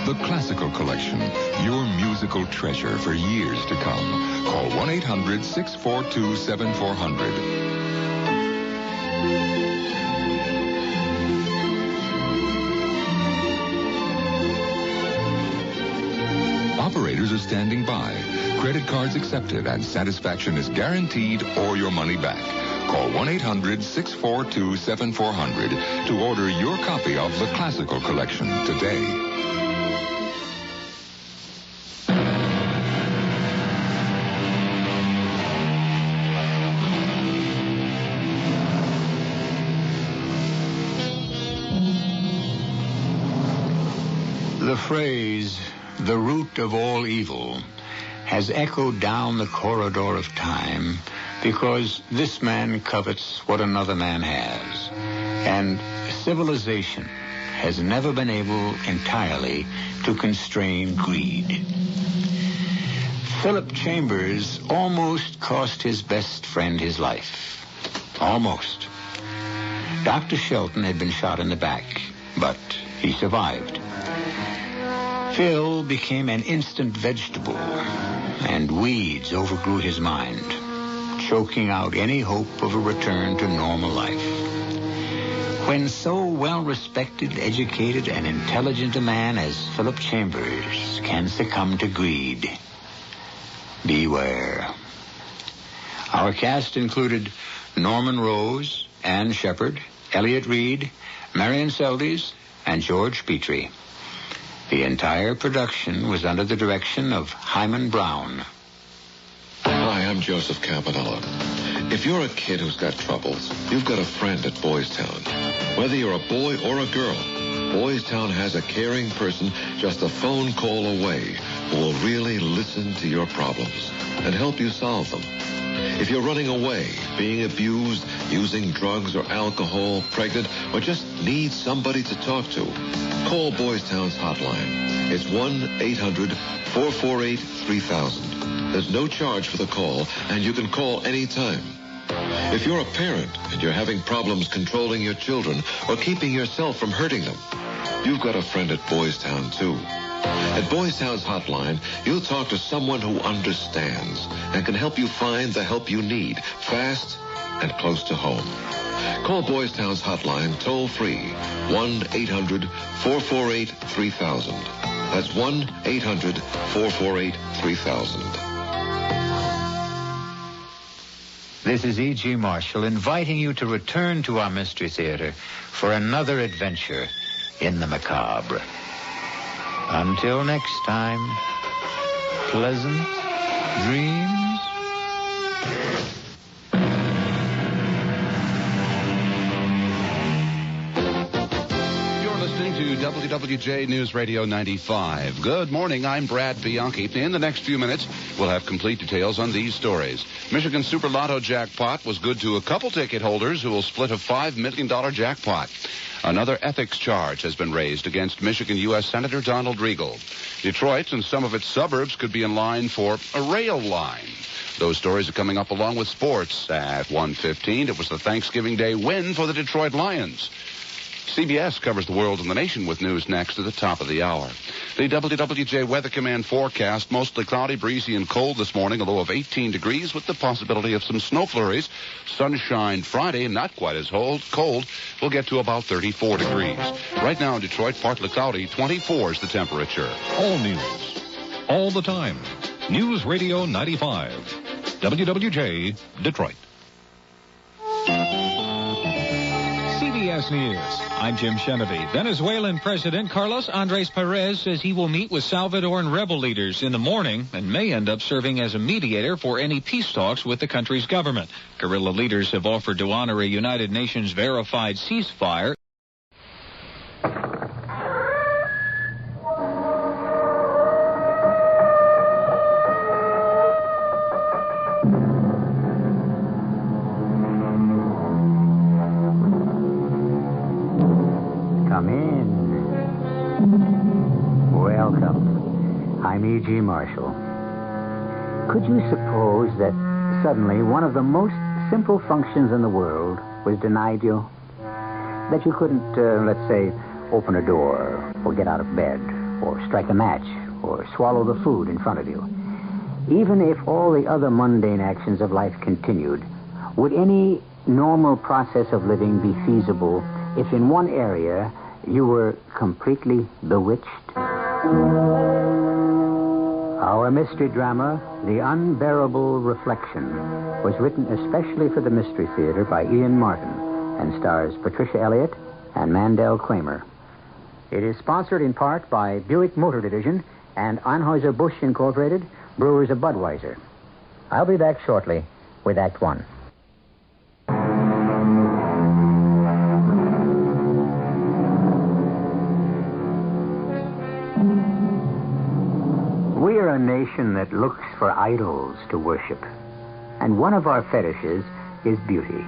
The Classical Collection, your musical treasure for years to come. Call 1-800-642-7400. Operators are standing by. Credit cards accepted and satisfaction is guaranteed or your money back. Call 1-800-642-7400 to order your copy of The Classical Collection today. The phrase, the root of all evil, has echoed down the corridor of time because this man covets what another man has. And civilization has never been able entirely to constrain greed. Philip Chambers almost cost his best friend his life. Almost. Dr. Shelton had been shot in the back, but he survived. Phil became an instant vegetable, and weeds overgrew his mind, choking out any hope of a return to normal life. When so well-respected, educated, and intelligent a man as Philip Chambers can succumb to greed, beware. Our cast included Norman Rose, Ann Shepard, Elliot Reed, Marion Seldes, and George Petrie. The entire production was under the direction of Hyman Brown. Hi, I'm Joseph Campanella. If you're a kid who's got troubles, you've got a friend at Boys Town. Whether you're a boy or a girl, Boys Town has a caring person just a phone call away who will really listen to your problems and help you solve them. If you're running away, being abused, using drugs or alcohol, pregnant, or just need somebody to talk to, call Boys Town's hotline. It's 1-800-448-3000. There's no charge for the call, and you can call anytime. If you're a parent and you're having problems controlling your children or keeping yourself from hurting them, you've got a friend at Boys Town, too. At Boys Town's hotline, you'll talk to someone who understands and can help you find the help you need, fast and close to home. Call Boys Town's hotline toll-free, 1-800-448-3000. That's 1-800-448-3000. This is E.G. Marshall inviting you to return to our Mystery Theater for another adventure in the macabre. Until next time, pleasant dreams. to WWJ News Radio 95. Good morning, I'm Brad Bianchi. In the next few minutes, we'll have complete details on these stories. Michigan Super Lotto jackpot was good to a couple ticket holders who will split a $5 million jackpot. Another ethics charge has been raised against Michigan U.S. Senator Donald Regal. Detroit and some of its suburbs could be in line for a rail line. Those stories are coming up along with sports. At 1:15, it was the Thanksgiving Day win for the Detroit Lions. CBS covers the world and the nation with news next at the top of the hour. The WWJ Weather Command forecast, mostly cloudy, breezy, and cold this morning, a low of 18 degrees with the possibility of some snow flurries. Sunshine Friday, not quite as cold. We'll get to about 34 degrees. Right now in Detroit, partly cloudy, 24 is the temperature. All news, all the time. News Radio 95. WWJ, Detroit. CBS News. I'm Jim Shenevy. Venezuelan President Carlos Andres Perez says he will meet with Salvadoran rebel leaders in the morning and may end up serving as a mediator for any peace talks with the country's government. Guerrilla leaders have offered to honor a United Nations verified ceasefire. I'm E.G. Marshall. Could you suppose that suddenly one of the most simple functions in the world was denied you? That you couldn't, let's say, open a door, or get out of bed, or strike a match, or swallow the food in front of you. Even if all the other mundane actions of life continued, would any normal process of living be feasible if in one area you were completely bewitched? Our mystery drama, The Unbearable Reflection, was written especially for the Mystery Theater by Ian Martin and stars Patricia Elliott and Mandel Kramer. It is sponsored in part by Buick Motor Division and Anheuser-Busch Incorporated, brewers of Budweiser. I'll be back shortly with Act One. We are a nation that looks for idols to worship. And one of our fetishes is beauty.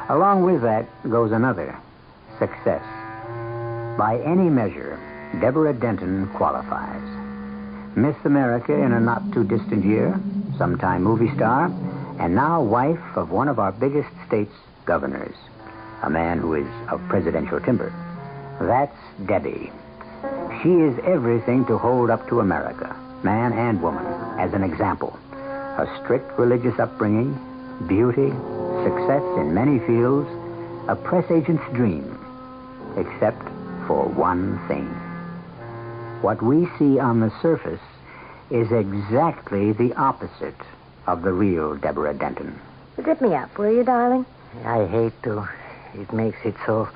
Along with that goes another, success. By any measure, Deborah Denton qualifies. Miss America in a not-too-distant year, sometime movie star, and now wife of one of our biggest state's governors, a man who is of presidential timber. That's Debbie. She is everything to hold up to America, man and woman, as an example. A strict religious upbringing, beauty, success in many fields, a press agent's dream, except for one thing. What we see on the surface is exactly the opposite of the real Deborah Denton. Zip me up, will you, darling? I hate to. It makes it so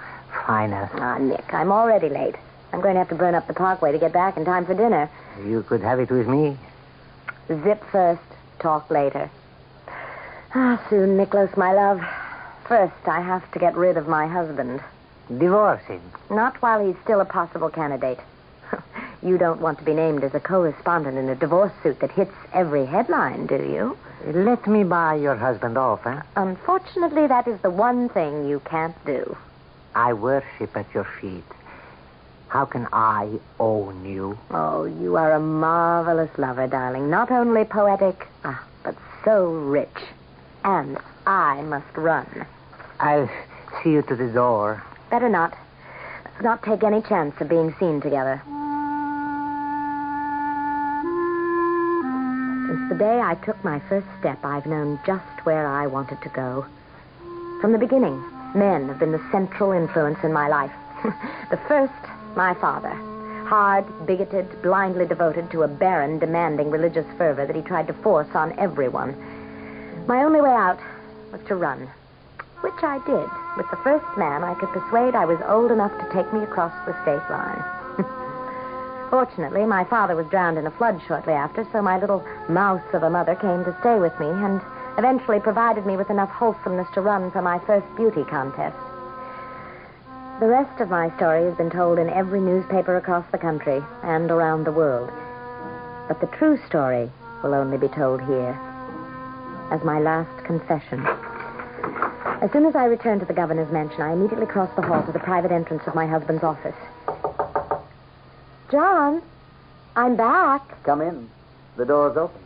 final. Ah, Nick, I'm already late. I'm going to have to burn up the parkway to get back in time for dinner. You could have it with me. Zip first, talk later. Ah, soon, Nicholas, my love. First, I have to get rid of my husband. Divorce him? Not while he's still a possible candidate. You don't want to be named as a co-respondent in a divorce suit that hits every headline, do you? Let me buy your husband off, huh? Unfortunately, that is the one thing you can't do. I worship at your feet. How can I own you? Oh, you are a marvelous lover, darling. Not only poetic, but so rich. And I must run. I'll see you to the door. Better not. Let's not take any chance of being seen together. Since the day I took my first step, I've known just where I wanted to go. From the beginning, men have been the central influence in my life. The first, my father. Hard, bigoted, blindly devoted to a barren, demanding religious fervor that he tried to force on everyone. My only way out was to run, which I did with the first man I could persuade I was old enough to take me across the state line. Fortunately, my father was drowned in a flood shortly after, so my little mouse of a mother came to stay with me and eventually provided me with enough wholesomeness to run for my first beauty contest. The rest of my story has been told in every newspaper across the country and around the world. But the true story will only be told here as my last confession. As soon as I returned to the governor's mansion, I immediately crossed the hall to the private entrance of my husband's office. John, I'm back. Come in. The door's open.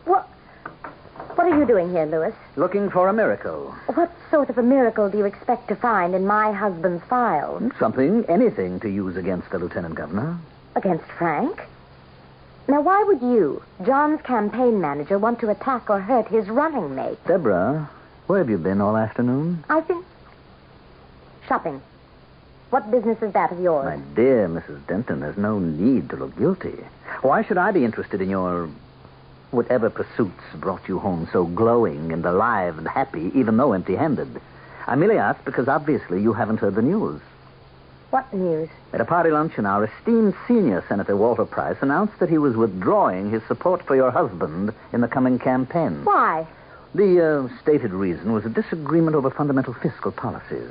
What are you doing here, Louis? Looking for a miracle. What sort of a miracle do you expect to find in my husband's files? Anything to use against the lieutenant governor. Against Frank? Now, why would you, John's campaign manager, want to attack or hurt his running mate? Deborah, where have you been all afternoon? I've been shopping. What business is that of yours? My dear Mrs. Denton, there's no need to look guilty. Why should I be interested in your... whatever pursuits brought you home so glowing and alive and happy, even though empty-handed? I merely asked because obviously you haven't heard the news. What news? At a party luncheon, our esteemed senior Senator Walter Price announced that he was withdrawing his support for your husband in the coming campaign. Why? The stated reason was a disagreement over fundamental fiscal policies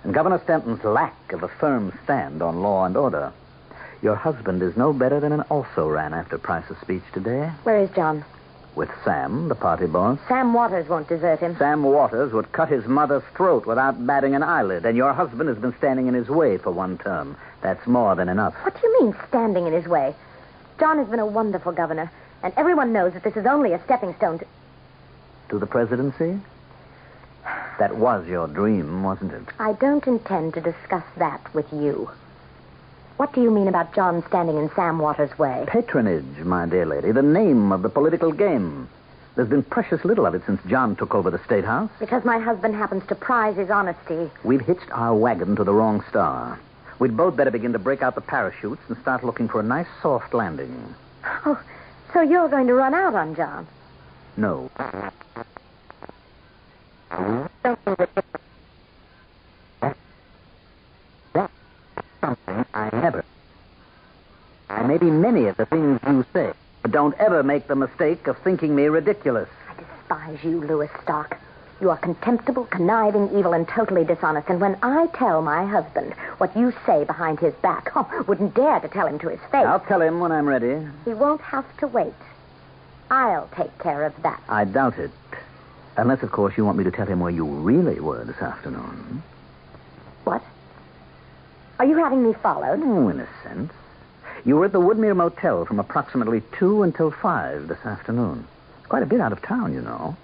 and Governor Stanton's lack of a firm stand on law and order. Your husband is no better than an also-ran after Price's speech today. Where is John? With Sam, the party boss. Sam Waters won't desert him. Sam Waters would cut his mother's throat without batting an eyelid, and your husband has been standing in his way for one term. That's more than enough. What do you mean, standing in his way? John has been a wonderful governor, and everyone knows that this is only a stepping stone to... To the presidency? That was your dream, wasn't it? I don't intend to discuss that with you. What do you mean about John standing in Sam Waters' way? Patronage, my dear lady, the name of the political game. There's been precious little of it since John took over the State House. Because my husband happens to prize his honesty. We've hitched our wagon to the wrong star. We'd both better begin to break out the parachutes and start looking for a nice soft landing. Oh, so you're going to run out on John? No. Something I never. I may be many of the things you say, but don't ever make the mistake of thinking me ridiculous. I despise you, Louis Stark. You are contemptible, conniving, evil, and totally dishonest. And when I tell my husband what you say behind his back, wouldn't dare to tell him to his face. I'll tell him when I'm ready. He won't have to wait. I'll take care of that. I doubt it. Unless, of course, you want me to tell him where you really were this afternoon. What? Are you having me followed? Oh, in a sense. You were at the Woodmere Motel from approximately 2 until 5 this afternoon. Quite a bit out of town, you know.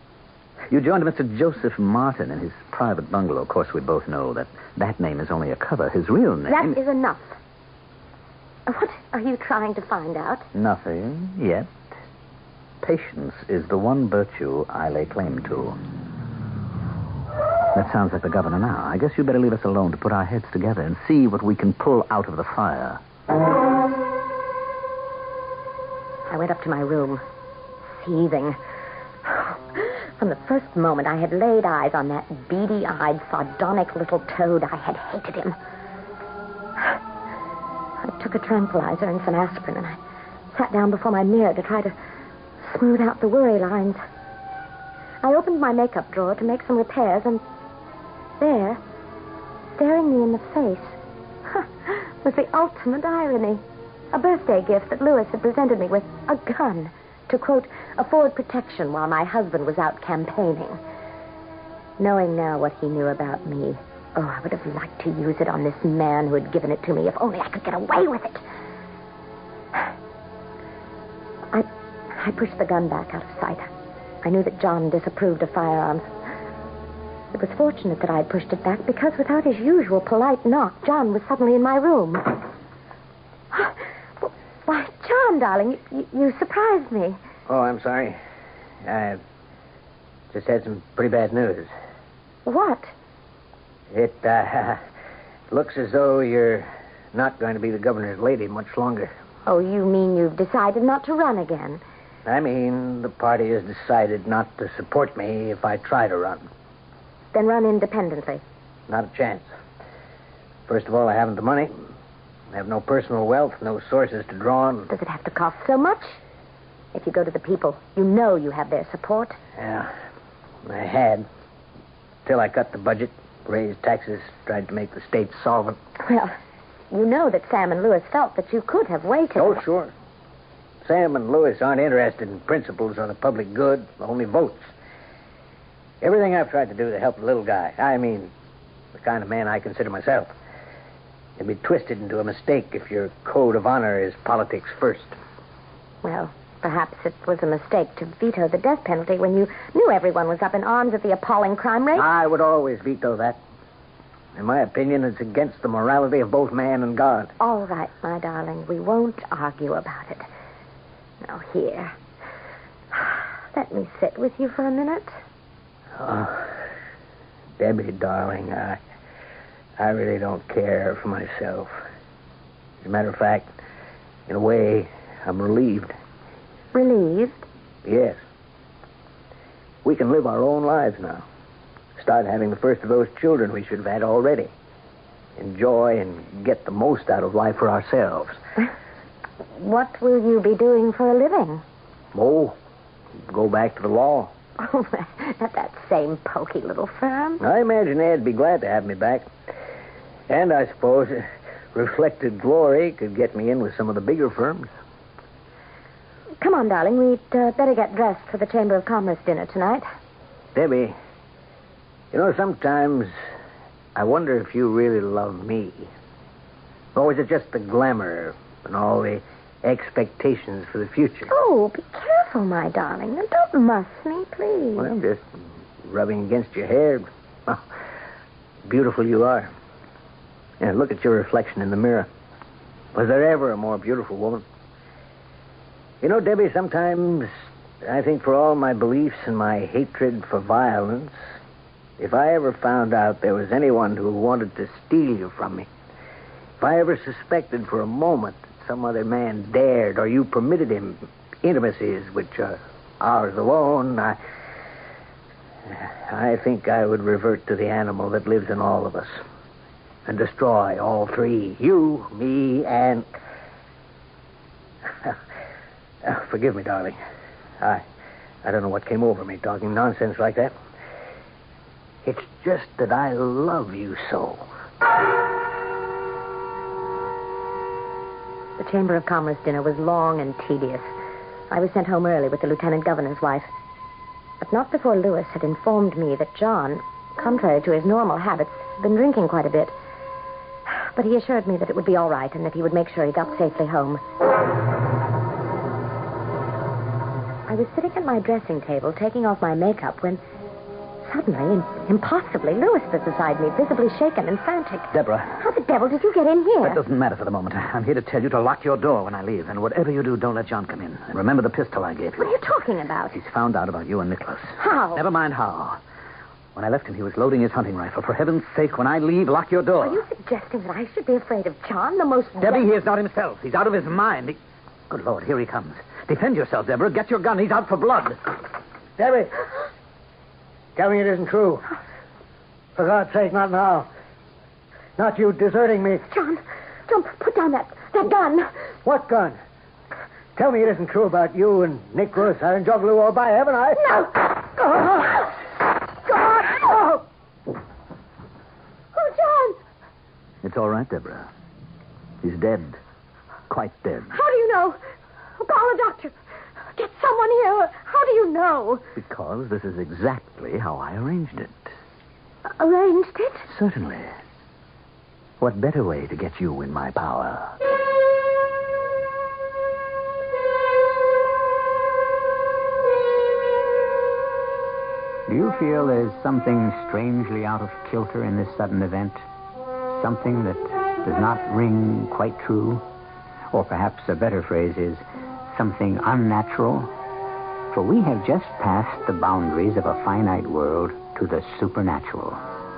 You joined Mr. Joseph Martin in his private bungalow. Of course, we both know that that name is only a cover. His real name... That is enough. What are you trying to find out? Nothing yet. Patience is the one virtue I lay claim to. That sounds like the governor now. I guess you better leave us alone to put our heads together and see what we can pull out of the fire. I went up to my room, seething. From the first moment I had laid eyes on that beady-eyed, sardonic little toad, I had hated him. I took a tranquilizer and some aspirin, and I sat down before my mirror to try to smooth out the worry lines. I opened my makeup drawer to make some repairs, and there, staring me in the face, was the ultimate irony. A birthday gift that Louis had presented me with, a gun, to, quote, afford protection while my husband was out campaigning. Knowing now what he knew about me, I would have liked to use it on this man who had given it to me, if only I could get away with it. I pushed the gun back out of sight. I knew that John disapproved of firearms. It was fortunate that I had pushed it back because without his usual polite knock, John was suddenly in my room. Why, John, darling, you surprised me. Oh, I'm sorry. I just had some pretty bad news. What? It looks as though you're not going to be the governor's lady much longer. Oh, you mean you've decided not to run again? I mean, the party has decided not to support me if I try to run. Then run independently. Not a chance. First of all, I haven't the money. I have no personal wealth, no sources to draw on. Does it have to cost so much? If you go to the people, you know you have their support. Yeah, I had. Till I cut the budget. raised taxes, tried to make the state solvent. Well, you know that Sam and Lewis felt that you could have waited. Oh, sure. Sam and Lewis aren't interested in principles or the public good, only votes. Everything I've tried to do to help the little guy, I mean, the kind of man I consider myself, can be twisted into a mistake if your code of honor is politics first. Well, perhaps it was a mistake to veto the death penalty when you knew everyone was up in arms at the appalling crime rate. I would always veto that. In my opinion, it's against the morality of both man and God. All right, my darling. We won't argue about it. Now, here. Let me sit with you for a minute. Oh, Debbie, darling, I really don't care for myself. As a matter of fact, in a way, I'm relieved. Relieved? Yes. We can live our own lives now. Start having the first of those children we should have had already. Enjoy and get the most out of life for ourselves. What will you be doing for a living? Oh, go back to the law. Oh, at that same pokey little firm? I imagine they'd be glad to have me back. And I suppose reflected glory could get me in with some of the bigger firms. Come on, darling. We'd better get dressed for the Chamber of Commerce dinner tonight. Debbie, you know, sometimes I wonder if you really love me. Or is it just the glamour and all the expectations for the future? Oh, be careful, my darling. And don't muss me, please. Well, I'm just rubbing against your hair. Oh, beautiful you are. And look at your reflection in the mirror. Was there ever a more beautiful woman? You know, Debbie, sometimes I think for all my beliefs and my hatred for violence, if I ever found out there was anyone who wanted to steal you from me, if I ever suspected for a moment that some other man dared or you permitted him intimacies which are ours alone, I think I would revert to the animal that lives in all of us and destroy all three, you, me, and... forgive me, darling. I don't know what came over me talking nonsense like that. It's just that I love you so. The Chamber of Commerce dinner was long and tedious. I was sent home early with the lieutenant governor's wife. But not before Lewis had informed me that John, contrary to his normal habits, had been drinking quite a bit. But he assured me that it would be all right and that he would make sure he got safely home. I was sitting at my dressing table taking off my makeup when suddenly, impossibly, Lewis was beside me, visibly shaken and frantic. Deborah. How the devil did you get in here? That doesn't matter for the moment. I'm here to tell you to lock your door when I leave. And whatever you do, don't let John come in. And remember the pistol I gave you. What are you talking about? He's found out about you and Nicholas. How? Never mind how. When I left him, he was loading his hunting rifle. For heaven's sake, when I leave, lock your door. Are you suggesting that I should be afraid of John, the most... Debbie, he is not himself. He's out of his mind. Good Lord, here he comes. Defend yourself, Deborah. Get your gun. He's out for blood. Debbie, tell me it isn't true. For God's sake, not now. Not you deserting me. John, put down that gun. What gun? Tell me it isn't true about you and Nicholas and Juggalo or by heaven, I... No! God! Oh! Oh, John! It's all right, Deborah. He's dead. Quite dead. How do you know? Call a doctor. Get someone here. How do you know? Because this is exactly how I arranged it. Arranged it? Certainly. What better way to get you in my power? Do you feel there's something strangely out of kilter in this sudden event? Something that does not ring quite true? Or perhaps a better phrase is something unnatural? For we have just passed the boundaries of a finite world to the supernatural,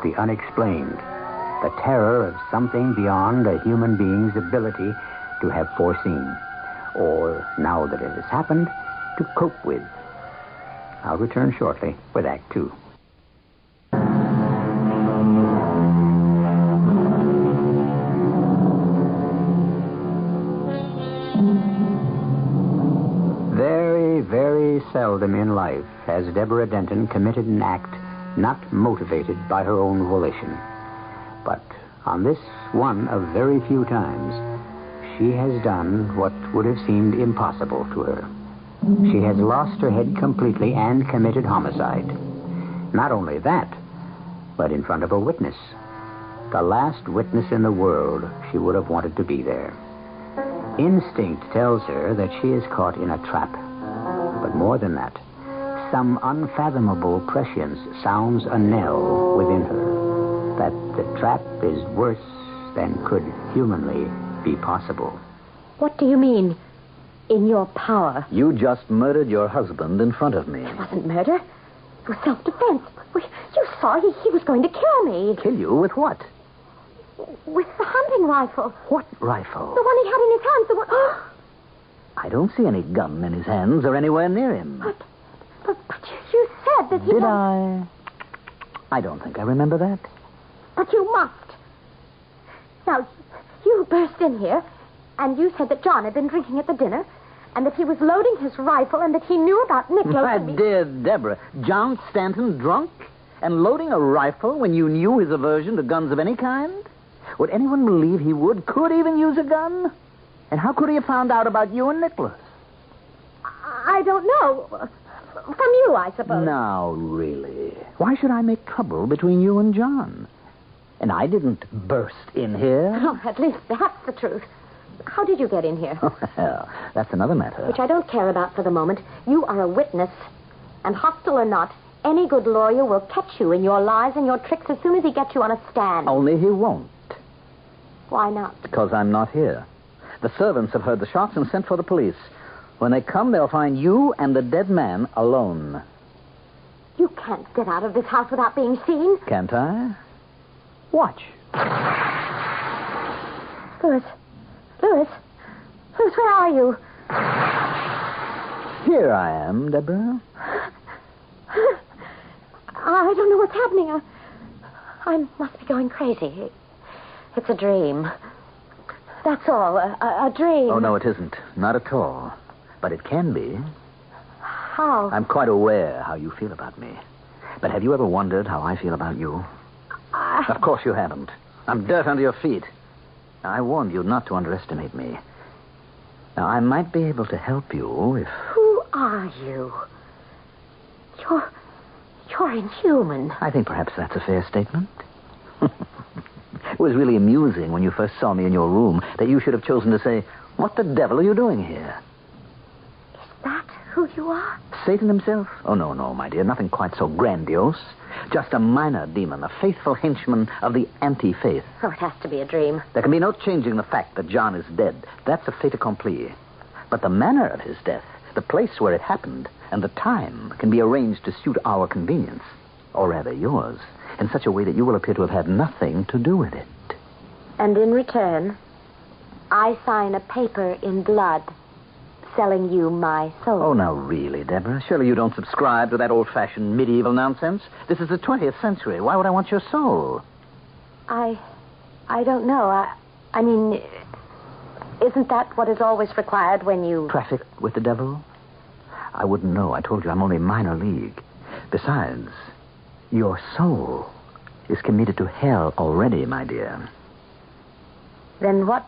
the unexplained, the terror of something beyond a human being's ability to have foreseen, or, now that it has happened, to cope with. I'll return shortly with Act Two. Very, very seldom in life has Deborah Denton committed an act not motivated by her own volition. But on this one of very few times, she has done what would have seemed impossible to her. She has lost her head completely and committed homicide. Not only that, but in front of a witness. The last witness in the world she would have wanted to be there. Instinct tells her that she is caught in a trap. But more than that, some unfathomable prescience sounds a knell within her that the trap is worse than could humanly be possible. What do you mean, in your power? You just murdered your husband in front of me. It wasn't murder. It was self-defense. You saw he was going to kill me. Kill you? With what? With the hunting rifle. What rifle? The one he had in his hands. The one... I don't see any gun in his hands or anywhere near him. But you said that he... Did I? I don't think I remember that. But you must. Now, you burst in here, and you said that John had been drinking at the dinner, and that he was loading his rifle, and that he knew about Nicholas. My dear Deborah, John Stanton drunk and loading a rifle when you knew his aversion to guns of any kind? Would anyone believe he could even use a gun? And how could he have found out about you and Nicholas? I don't know. From you, I suppose. Now, really. Why should I make trouble between you and John? And I didn't burst in here. Oh, at least that's the truth. How did you get in here? Well, that's another matter. Which I don't care about for the moment. You are a witness. And hostile or not, any good lawyer will catch you in your lies and your tricks as soon as he gets you on a stand. Only he won't. Why not? Because I'm not here. The servants have heard the shots and sent for the police. When they come, they'll find you and the dead man alone. You can't get out of this house without being seen. Can't I? Watch. Louis, where are you? Here I am, Deborah. I don't know what's happening. I must be going crazy. It's a dream. That's all, a dream. Oh, no, it isn't. Not at all. But it can be. How? I'm quite aware how you feel about me. But have you ever wondered how I feel about you? Of course you haven't. I'm dirt under your feet. I warned you not to underestimate me. Now, I might be able to help you if... Who are you? You're inhuman. I think perhaps that's a fair statement. It was really amusing when you first saw me in your room that you should have chosen to say, "What the devil are you doing here?" Is that who you are? Satan himself? Oh, no, my dear. Nothing quite so grandiose. Just a minor demon, a faithful henchman of the anti-faith. Oh, it has to be a dream. There can be no changing the fact that John is dead. That's a fait accompli. But the manner of his death, the place where it happened, and the time can be arranged to suit our convenience, or rather yours, in such a way that you will appear to have had nothing to do with it. And in return, I sign a paper in blood selling you my soul. Oh, now really, Deborah. Surely you don't subscribe to that old-fashioned medieval nonsense. This is the 20th century. Why would I want your soul? I don't know. I mean, isn't that what is always required when you... Traffic with the devil? I wouldn't know. I told you I'm only minor league. Besides, your soul is committed to hell already, my dear. Then what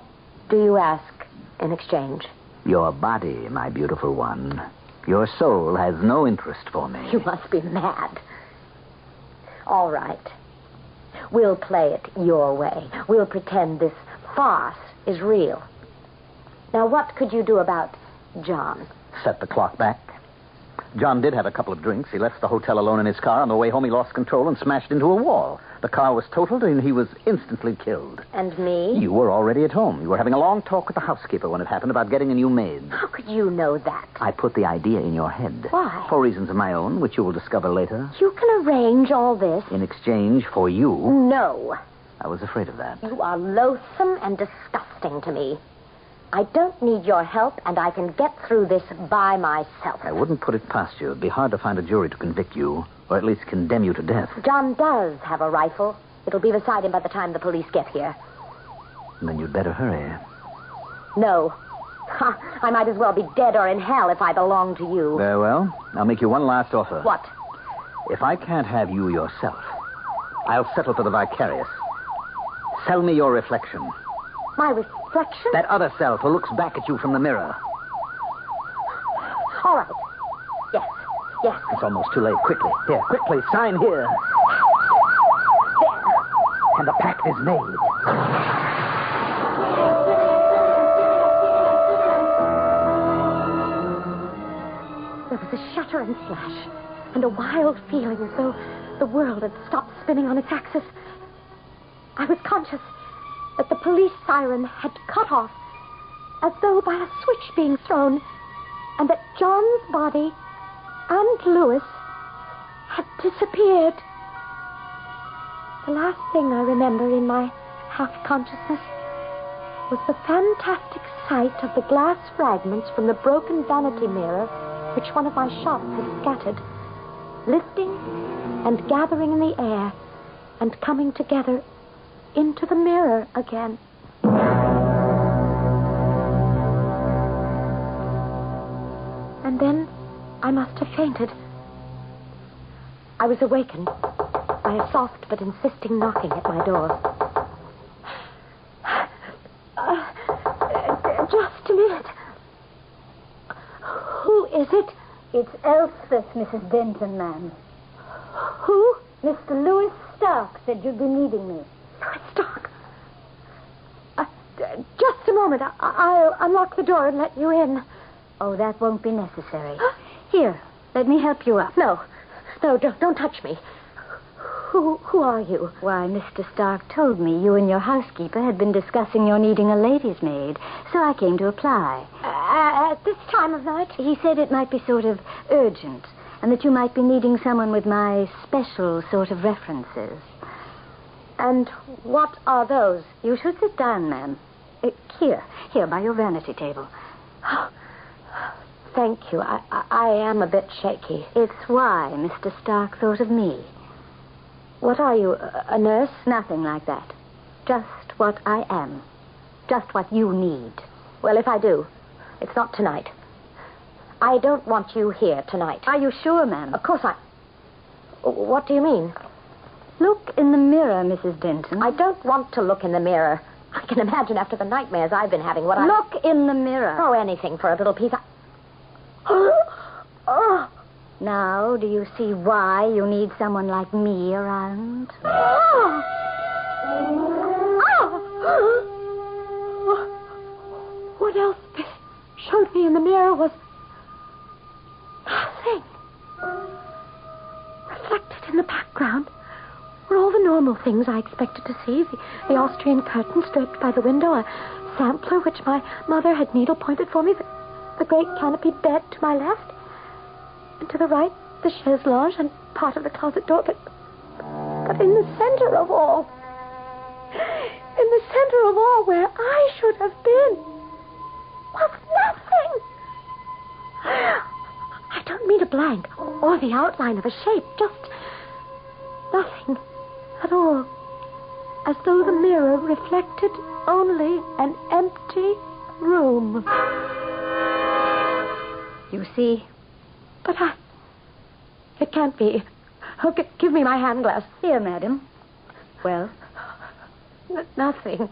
do you ask in exchange? Your body, my beautiful one. Your soul has no interest for me. You must be mad. All right. We'll play it your way. We'll pretend this farce is real. Now, what could you do about John? Set the clock back. John did have a couple of drinks. He left the hotel alone in his car. On the way home, he lost control and smashed into a wall. The car was totaled, and he was instantly killed. And me? You were already at home. You were having a long talk with the housekeeper when it happened about getting a new maid. How could you know that? I put the idea in your head. Why? For reasons of my own, which you will discover later. You can arrange all this? In exchange for you. No. I was afraid of that. You are loathsome and disgusting to me. I don't need your help, and I can get through this by myself. I wouldn't put it past you. It'd be hard to find a jury to convict you, or at least condemn you to death. John does have a rifle. It'll be beside him by the time the police get here. Then you'd better hurry. No. I might as well be dead or in hell if I belong to you. Very well. I'll make you one last offer. What? If I can't have you yourself, I'll settle for the vicarious. Sell me your reflection. My reflection? That other self who looks back at you from the mirror. All right. Yes. Yes. It's almost too late. Quickly. Here, quickly. Sign here. There. And the pact is made. There was a shudder and flash, and a wild feeling as though the world had stopped spinning on its axis. I was conscious that the police siren had cut off, as though by a switch being thrown, and that John's body and Louis had disappeared. The last thing I remember in my half-consciousness was the fantastic sight of the glass fragments from the broken vanity mirror which one of my shots had scattered, lifting and gathering in the air and coming together into the mirror again. And then I must have fainted. I was awakened by a soft but insisting knocking at my door. Just a minute. Who is it? It's Elspeth, Mrs. Denton, ma'am. Who? Mr. Louis Stark said you'd be needing me. Louis Stark? Just a moment. I'll unlock the door and let you in. Oh, that won't be necessary. Here, let me help you up. No, don't touch me. Who are you? Why, Mr. Stark told me you and your housekeeper had been discussing your needing a lady's maid, so I came to apply. At this time of night? He said it might be sort of urgent, and that you might be needing someone with my special sort of references. And what are those? You should sit down, ma'am. Here, by your vanity table. Thank you. I am a bit shaky. It's why Mr. Stark thought of me. What are you, a nurse? Nothing like that. Just what I am. Just what you need. Well, if I do, it's not tonight. I don't want you here tonight. Are you sure, ma'am? Of course I... What do you mean? Look in the mirror, Mrs. Denton. I don't want to look in the mirror. I can imagine after the nightmares I've been having what Look in the mirror. Oh, anything for a little piece. Oh. Now, do you see why you need someone like me around? What else showed me in the mirror was nothing. Reflected in the background were all the normal things I expected to see. The Austrian curtains draped by the window, a sampler which my mother had needle-pointed for me, the great canopied bed to my left, and to the right, the chaise lounge and part of the closet door. But in the center of all, where I should have been, was nothing. I don't mean a blank or the outline of a shape, just nothing at all. As though the mirror reflected only an empty room. You see? But it can't be. Oh, give me my hand glass. Here, madam. Well? Nothing.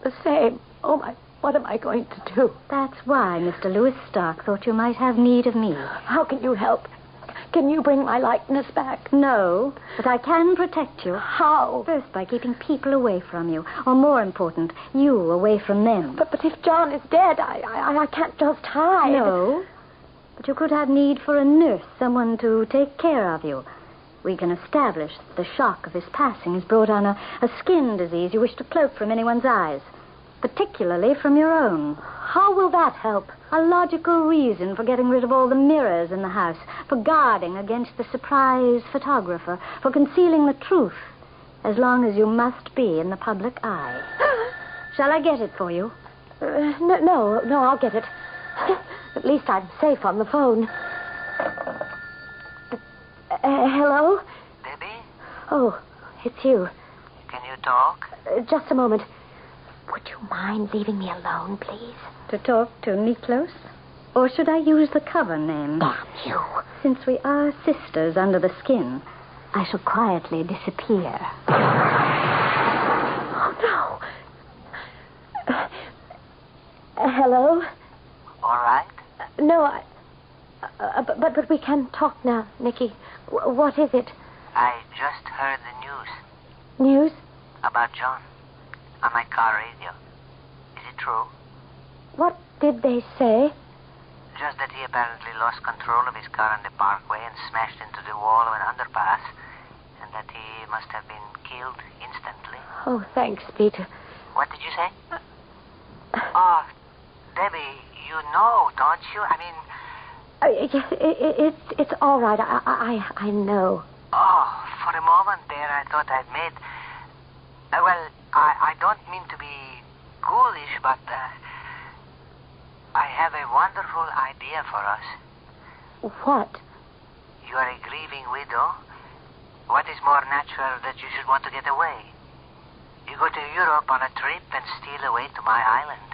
The same. Oh, what am I going to do? That's why Mr. Louis Stark thought you might have need of me. How can you help? Can you bring my likeness back? No, but I can protect you. How? First, by keeping people away from you. Or more important, you away from them. But if John is dead, I can't just hide. No. But you could have need for a nurse, someone to take care of you. We can establish that the shock of his passing has brought on a skin disease you wish to cloak from anyone's eyes, particularly from your own. How will that help? A logical reason for getting rid of all the mirrors in the house, for guarding against the surprise photographer, for concealing the truth, as long as you must be in the public eye. Shall I get it for you? No, I'll get it. At least I'm safe on the phone. Hello? Debbie? Oh, it's you. Can you talk? Just a moment. Would you mind leaving me alone, please? To talk to Miklos? Or should I use the cover name? Damn you. since we are sisters under the skin, I shall quietly disappear. Oh, no. Hello? All right? No, but we can talk now, Nicky. What is it? I just heard the news News? about John on my car radio. Is it true? What did they say? Just that he apparently lost control of his car on the parkway and smashed into the wall of an underpass, and that he must have been killed instantly. Oh, thanks, Peter. What did you say? Oh, Debbie, you know, don't you? I mean... It's all right. I know. Oh, for a moment there I thought I'd made... well, I don't mean to be ghoulish, but... I have a wonderful idea for us. What? You are a grieving widow. What is more natural that you should want to get away? You go to Europe on a trip and steal away to my island.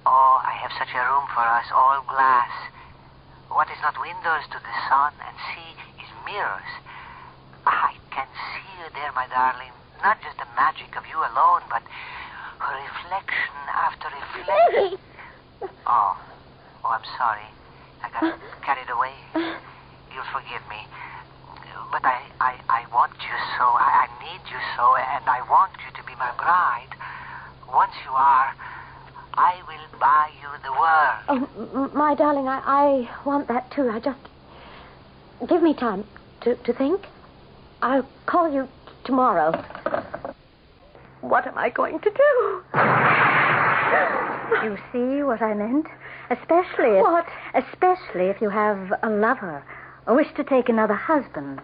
Oh, I have such a room for us, all glass. What is not windows to the sun and sea is mirrors. I can see you there, my darling. Not just the magic of you alone, but reflection after reflection. Oh, I'm sorry. I got carried away. You'll forgive me. But I want you so. I need you so, and I want you to be my bride. Once you are, I will buy you the world. Oh, my darling, I want that too. I just... Give me time to think. I'll call you tomorrow. What am I going to do? You see what I meant? Especially if... What? Especially if you have a lover or wish to take another husband.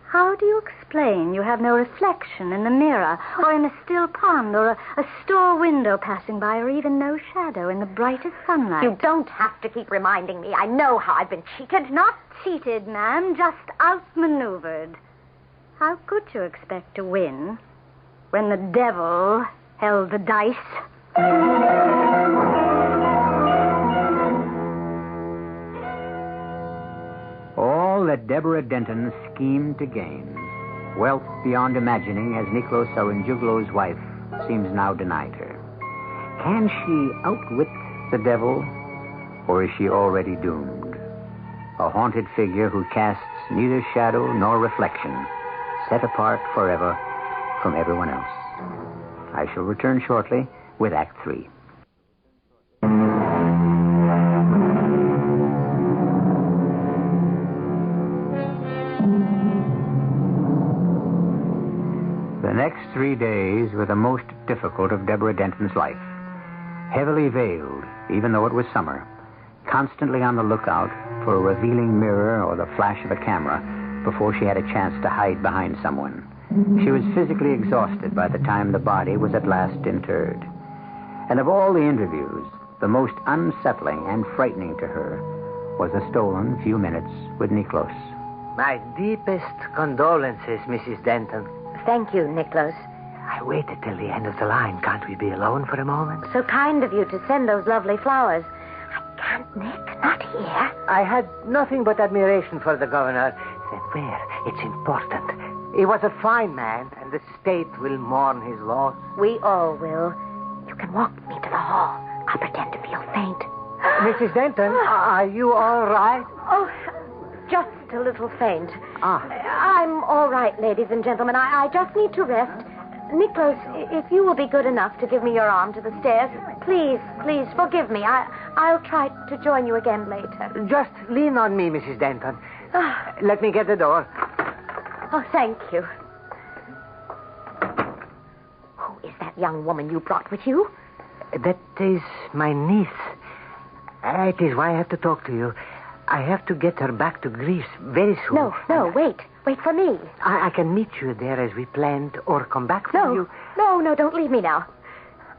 How do you explain you have no reflection in the mirror or in a still pond or a store window passing by or even no shadow in the brightest sunlight? You don't have to keep reminding me. I know how I've been cheated. Not cheated, ma'am, just outmaneuvered. How could you expect to win when the devil held the dice? All that Deborah Denton schemed to gain, wealth beyond imagining as Niklos Saranjuglo's wife seems now denied her. Can she outwit the devil, or is she already doomed? A haunted figure who casts neither shadow nor reflection, set apart forever from everyone else. I shall return shortly with Act 3. The next 3 days were the most difficult of Deborah Denton's life. Heavily veiled, even though it was summer, constantly on the lookout for a revealing mirror or the flash of a camera before she had a chance to hide behind someone. She was physically exhausted by the time the body was at last interred. And of all the interviews, the most unsettling and frightening to her was the stolen few minutes with Niklos. My deepest condolences, Mrs. Denton. Thank you, Niklos. I waited till the end of the line. Can't we be alone for a moment? So kind of you to send those lovely flowers. I can't, Nick. Not here. I had nothing but admiration for the governor. Then where? It's important. He was a fine man, and the state will mourn his loss. We all will. You can walk me to the hall. I'll pretend to feel faint. Mrs. Denton, are you all right? Oh, just a little faint. I'm all right, ladies and gentlemen. I just need to rest. Niklos, if you will be good enough to give me your arm to the stairs, please, forgive me. I'll try to join you again later. Just lean on me, Mrs. Denton. Let me get the door. Oh, thank you. Who is that young woman you brought with you? That is my niece. It is why I have to talk to you. I have to get her back to Greece very soon. No, wait. Wait for me. I can meet you there as we planned, or come back for you. No, don't leave me now.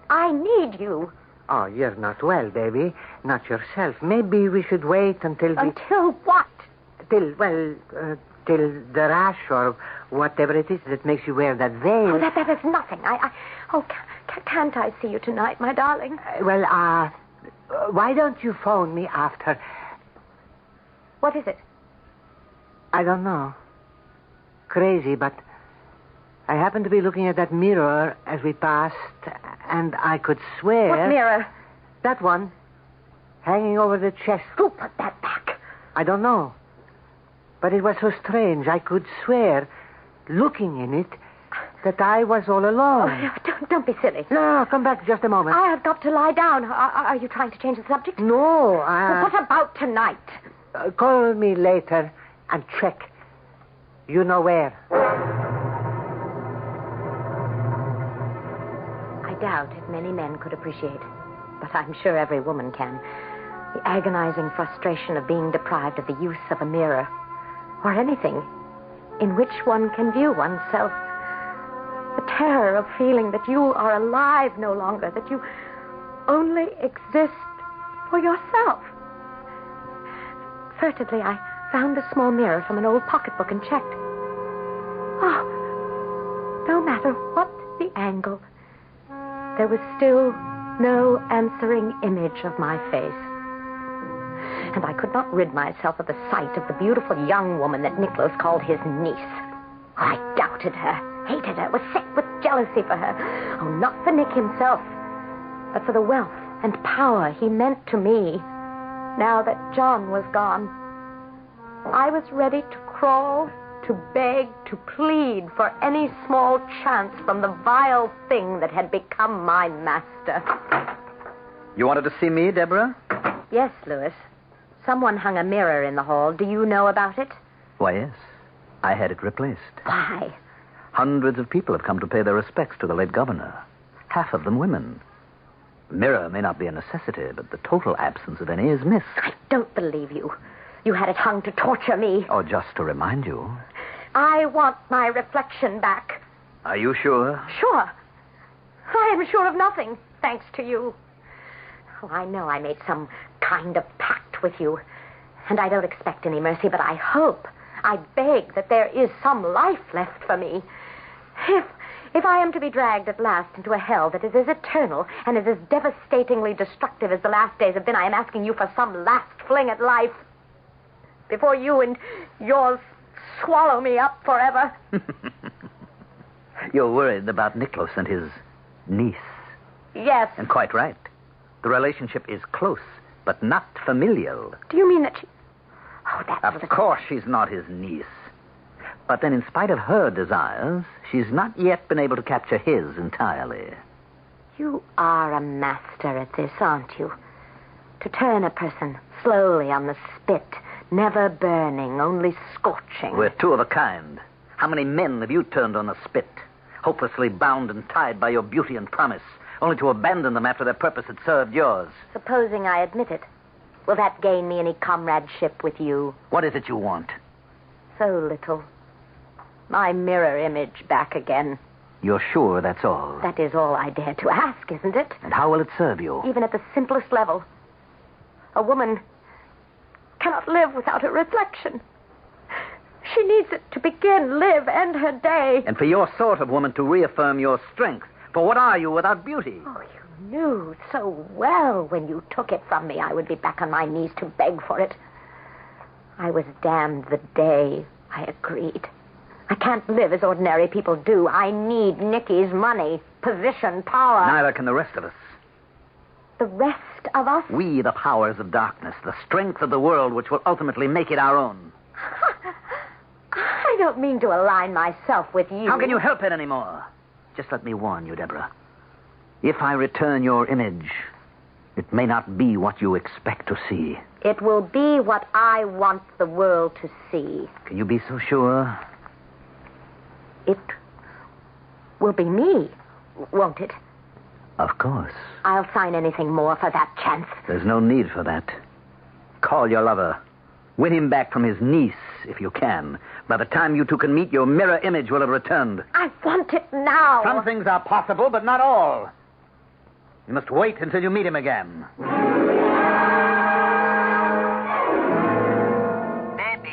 I need you. Oh, you're not well, baby. Not yourself. Maybe we should wait until Until what? Till the rash or whatever it is that makes you wear that veil. Oh, that is nothing. Can't I see you tonight, my darling? Why don't you phone me after... What is it? I don't know. Crazy, but I happened to be looking at that mirror as we passed, and I could swear... What mirror? That one. Hanging over the chest. Who put that back? I don't know. But it was so strange. I could swear, looking in it, that I was all alone. Oh, don't be silly. No, come back just a moment. I have got to lie down. Are you trying to change the subject? No, Well, what about tonight? Call me later and check. You know where. I doubt if many men could appreciate, but I'm sure every woman can, the agonizing frustration of being deprived of the use of a mirror, or anything in which one can view oneself. The terror of feeling that you are alive no longer, that you only exist for yourself. Furtively, I found a small mirror from an old pocketbook and checked. Oh, no matter what the angle, there was still no answering image of my face. And I could not rid myself of the sight of the beautiful young woman that Niklos called his niece. I doubted her, hated her, was sick with jealousy for her. Oh, not for Nick himself, but for the wealth and power he meant to me. Now that John was gone, I was ready to crawl, to beg, to plead for any small chance from the vile thing that had become my master. You wanted to see me, Deborah? Yes, Louis. Someone hung a mirror in the hall. Do you know about it? Why, yes. I had it replaced. Why? Hundreds of people have come to pay their respects to the late governor. Half of them women. The mirror may not be a necessity, but the total absence of any is missed. I don't believe you. You had it hung to torture me. Oh, just to remind you. I want my reflection back. Are you sure? Sure. I am sure of nothing, thanks to you. Oh, I know I made some kind of pact with you, and I don't expect any mercy, but I hope, I beg that there is some life left for me. If I am to be dragged at last into a hell that is as eternal and is as devastatingly destructive as the last days have been, I am asking you for some last fling at life before you and yours swallow me up forever. You're worried about Niklos and his niece. Yes. And quite right. The relationship is close, but not familial. Do you mean that she... Oh, that's... Of course she's not his niece. But then, in spite of her desires, she's not yet been able to capture his entirely. You are a master at this, aren't you? To turn a person slowly on the spit, never burning, only scorching. We're two of a kind. How many men have you turned on the spit, hopelessly bound and tied by your beauty and promise, only to abandon them after their purpose had served yours? Supposing I admit it, will that gain me any comradeship with you? What is it you want? So little. My mirror image back again. You're sure that's all? That is all I dare to ask, isn't it? And how will it serve you? Even at the simplest level. A woman cannot live without a reflection. She needs it to begin, live, end her day. And for your sort of woman to reaffirm your strength. For what are you without beauty? Oh, you knew so well when you took it from me I would be back on my knees to beg for it. I was damned the day I agreed. I can't live as ordinary people do. I need Nicky's money, position, power. Neither can the rest of us. The rest of us? We, the powers of darkness, the strength of the world which will ultimately make it our own. I don't mean to align myself with you. How can you help it anymore? Just let me warn you, Deborah. If I return your image, it may not be what you expect to see. It will be what I want the world to see. Can you be so sure? It will be me, won't it? Of course. I'll sign anything more for that chance. There's no need for that. Call your lover. Win him back from his niece, if you can. By the time you two can meet, your mirror image will have returned. I want it now. Some things are possible, but not all. You must wait until you meet him again. Maybe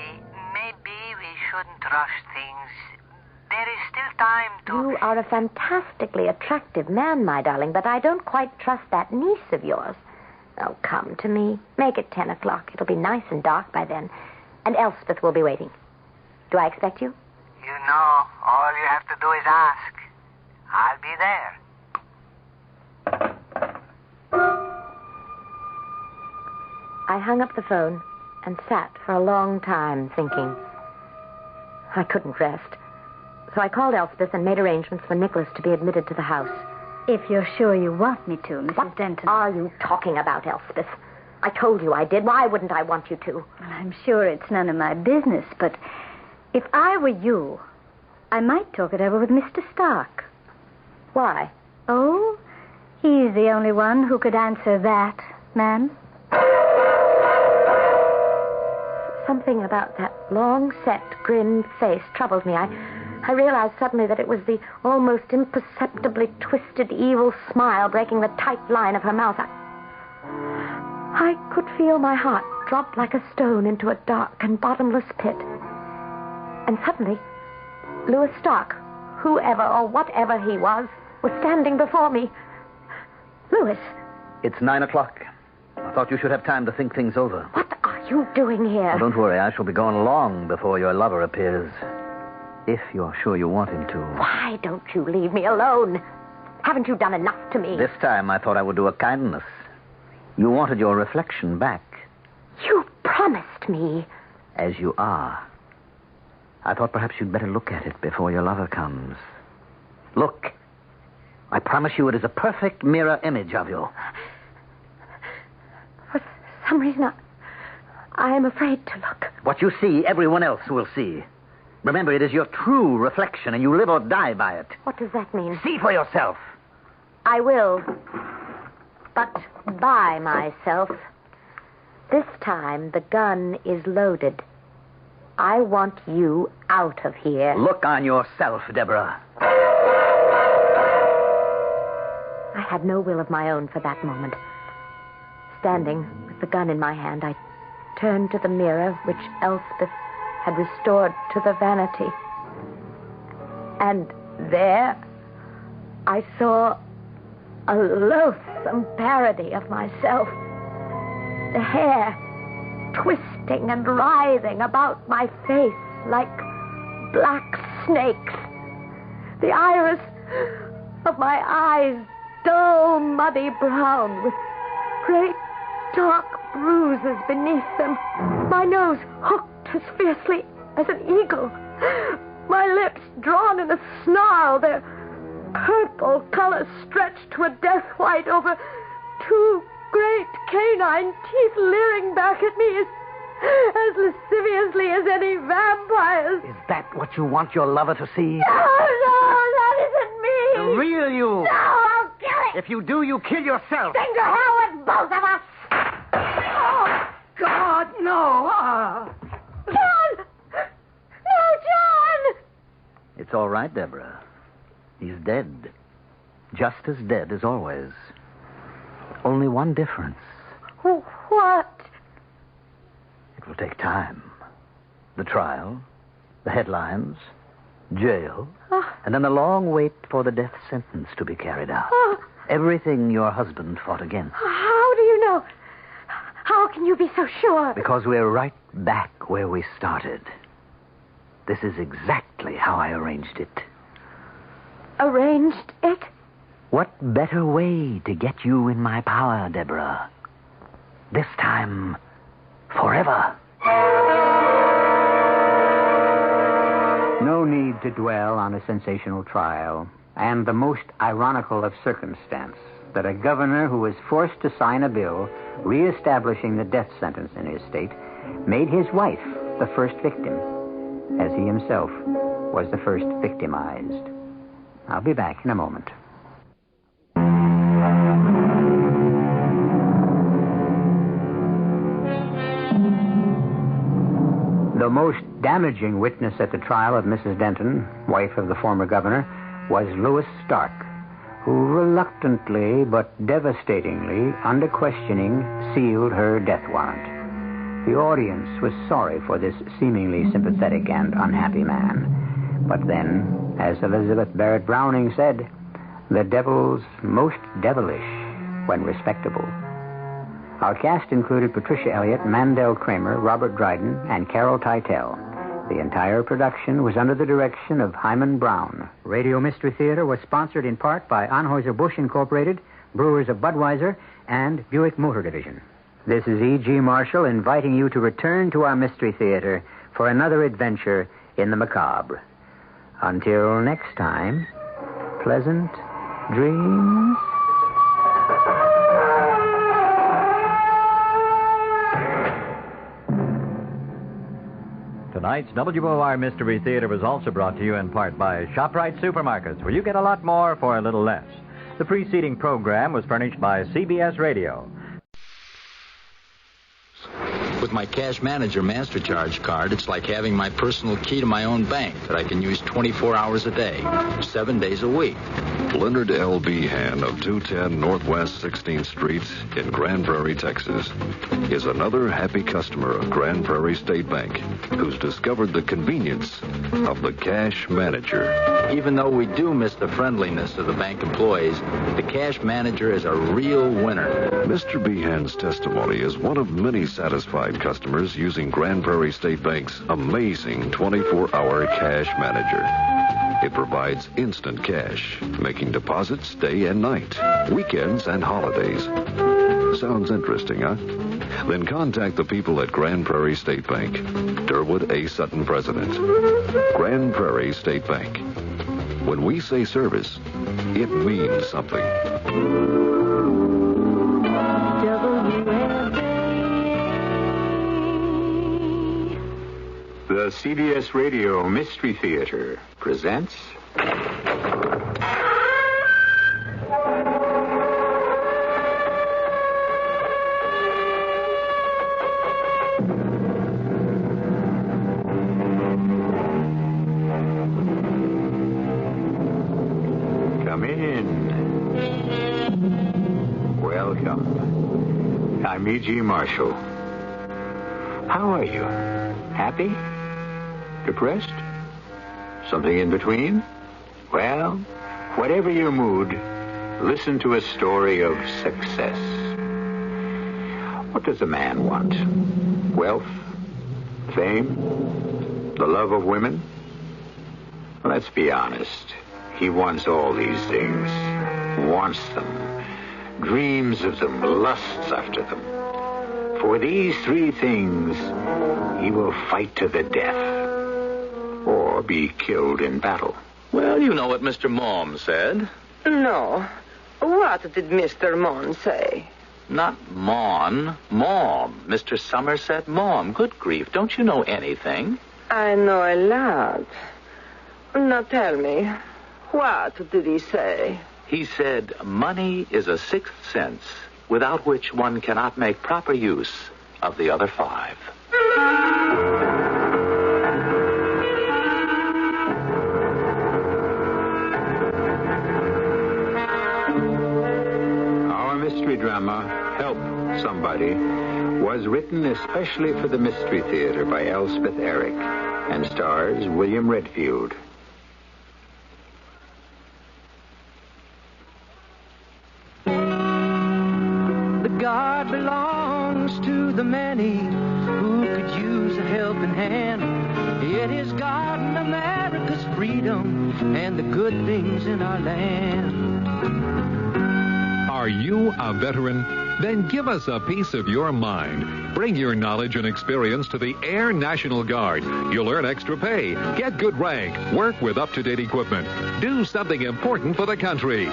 we shouldn't rush things. There is still time to... You are a fantastically attractive man, my darling, but I don't quite trust that niece of yours. Oh, come to me. Make it 10 o'clock. It'll be nice and dark by then. And Elspeth will be waiting. Do I expect you? You know, all you have to do is ask. I'll be there. I hung up the phone and sat for a long time thinking. I couldn't rest. So I called Elspeth and made arrangements for Nicholas to be admitted to the house. If you're sure you want me to, Mrs. Denton. What are you talking about, Elspeth? I told you I did. Why wouldn't I want you to? Well, I'm sure it's none of my business, but if I were you, I might talk it over with Mr. Stark. Why? Oh, he's the only one who could answer that, ma'am. Something about that long-set, grim face troubled me. I realized suddenly that it was the almost imperceptibly twisted, evil smile breaking the tight line of her mouth. I could feel my heart drop like a stone into a dark and bottomless pit. And suddenly, Louis Stark, whoever or whatever he was standing before me. Louis. It's 9 o'clock. I thought you should have time to think things over. What are you doing here? Oh, don't worry. I shall be gone long before your lover appears. If you're sure you want him to. Why don't you leave me alone? Haven't you done enough to me? This time I thought I would do a kindness. You wanted your reflection back. You promised me. As you are. I thought perhaps you'd better look at it before your lover comes. Look. I promise you it is a perfect mirror image of you. For some reason, I am afraid to look. What you see, everyone else will see. Remember, it is your true reflection, and you live or die by it. What does that mean? See for yourself. I will. But by myself. This time, the gun is loaded. I want you out of here. Look on yourself, Deborah. I had no will of my own for that moment. Standing with the gun in my hand, I turned to the mirror which Elspeth had restored to the vanity. And there I saw a loathsome parody of myself. The hair twisting and writhing about my face like black snakes. The iris of my eyes dull, muddy brown with great dark bruises beneath them. My nose hooked as fiercely as an eagle. My lips drawn in a snarl, their purple color stretched to a death white over two great canine teeth leering back at me as lasciviously as any vampires. Is that what you want your lover to see? No, that isn't me. The real you. No, I'll kill it. If you do, you kill yourself. Then to hell with both of us. Oh, God, no. John! No, John! It's all right, Deborah. He's dead. Just as dead as always. Only one difference. What? It will take time. The trial, the headlines, jail, and then the long wait for the death sentence to be carried out. Everything your husband fought against. How do you know? How can you be so sure? Because we're right back where we started. This is exactly how I arranged it. Arranged it? What better way to get you in my power, Deborah? This time, forever. No need to dwell on a sensational trial, and the most ironical of circumstance, that a governor who was forced to sign a bill reestablishing the death sentence in his state made his wife the first victim, as he himself was the first victimized. I'll be back in a moment. The most damaging witness at the trial of Mrs. Denton, wife of the former governor, was Louis Stark, who reluctantly but devastatingly, under questioning, sealed her death warrant. The audience was sorry for this seemingly sympathetic and unhappy man. But then, as Elizabeth Barrett Browning said, the devil's most devilish when respectable. Our cast included Patricia Elliott, Mandel Kramer, Robert Dryden, and Carol Teitel. The entire production was under the direction of Hyman Brown. Radio Mystery Theater was sponsored in part by Anheuser-Busch Incorporated, Brewers of Budweiser, and Buick Motor Division. This is E.G. Marshall inviting you to return to our Mystery Theater for another adventure in the macabre. Until next time, pleasant dreams. Tonight's WOR Mystery Theater was also brought to you in part by ShopRite Supermarkets, where you get a lot more for a little less. The preceding program was furnished by CBS Radio. With my Cash Manager MasterCharge card, it's like having my personal key to my own bank that I can use 24 hours a day, 7 days a week. Leonard L. Behan of 210 Northwest 16th Street in Grand Prairie, Texas, is another happy customer of Grand Prairie State Bank who's discovered the convenience of the Cash Manager. Even though we do miss the friendliness of the bank employees, the Cash Manager is a real winner. Mr. Behan's testimony is one of many satisfied customers using Grand Prairie State Bank's amazing 24-hour Cash Manager. It provides instant cash, making deposits day and night, weekends and holidays. Sounds interesting, huh? Then contact the people at Grand Prairie State Bank. Durwood A. Sutton, President. Grand Prairie State Bank. When we say service, it means something. The CBS Radio Mystery Theater presents... Come in. Welcome. I'm E.G. Marshall. How are you? Happy? Depressed? Something in between? Well, whatever your mood, listen to a story of success. What does a man want? Wealth? Fame? The love of women? Let's be honest. He wants all these things. Wants them. Dreams of them. Lusts after them. For these three things, he will fight to the death. Or be killed in battle. Well, you know what Mr. Mom said. No. What did Mr. Mon say? Not Mon. Mom. Mr. Somerset Mom. Good grief. Don't you know anything? I know a lot. Now tell me, what did he say? He said money is a sixth sense without which one cannot make proper use of the other five. Mystery drama, Help Somebody, was written especially for the Mystery Theater by Elspeth Eric and stars William Redfield. The God belongs to the many who could use a helping hand. It is God and America's freedom and the good things in our land. Are you a veteran? Then give us a piece of your mind. Bring your knowledge and experience to the Air National Guard. You'll earn extra pay, get good rank, work with up-to-date equipment, do something important for the country.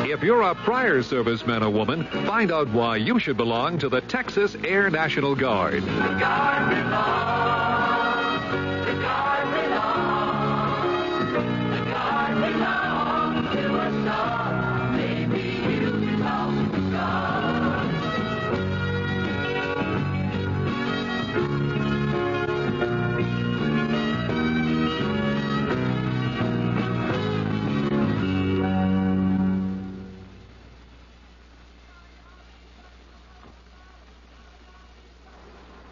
If you're a prior serviceman or woman, find out why you should belong to the Texas Air National Guard. The Guard belongs. The Guard belongs. The Guard belongs to us all.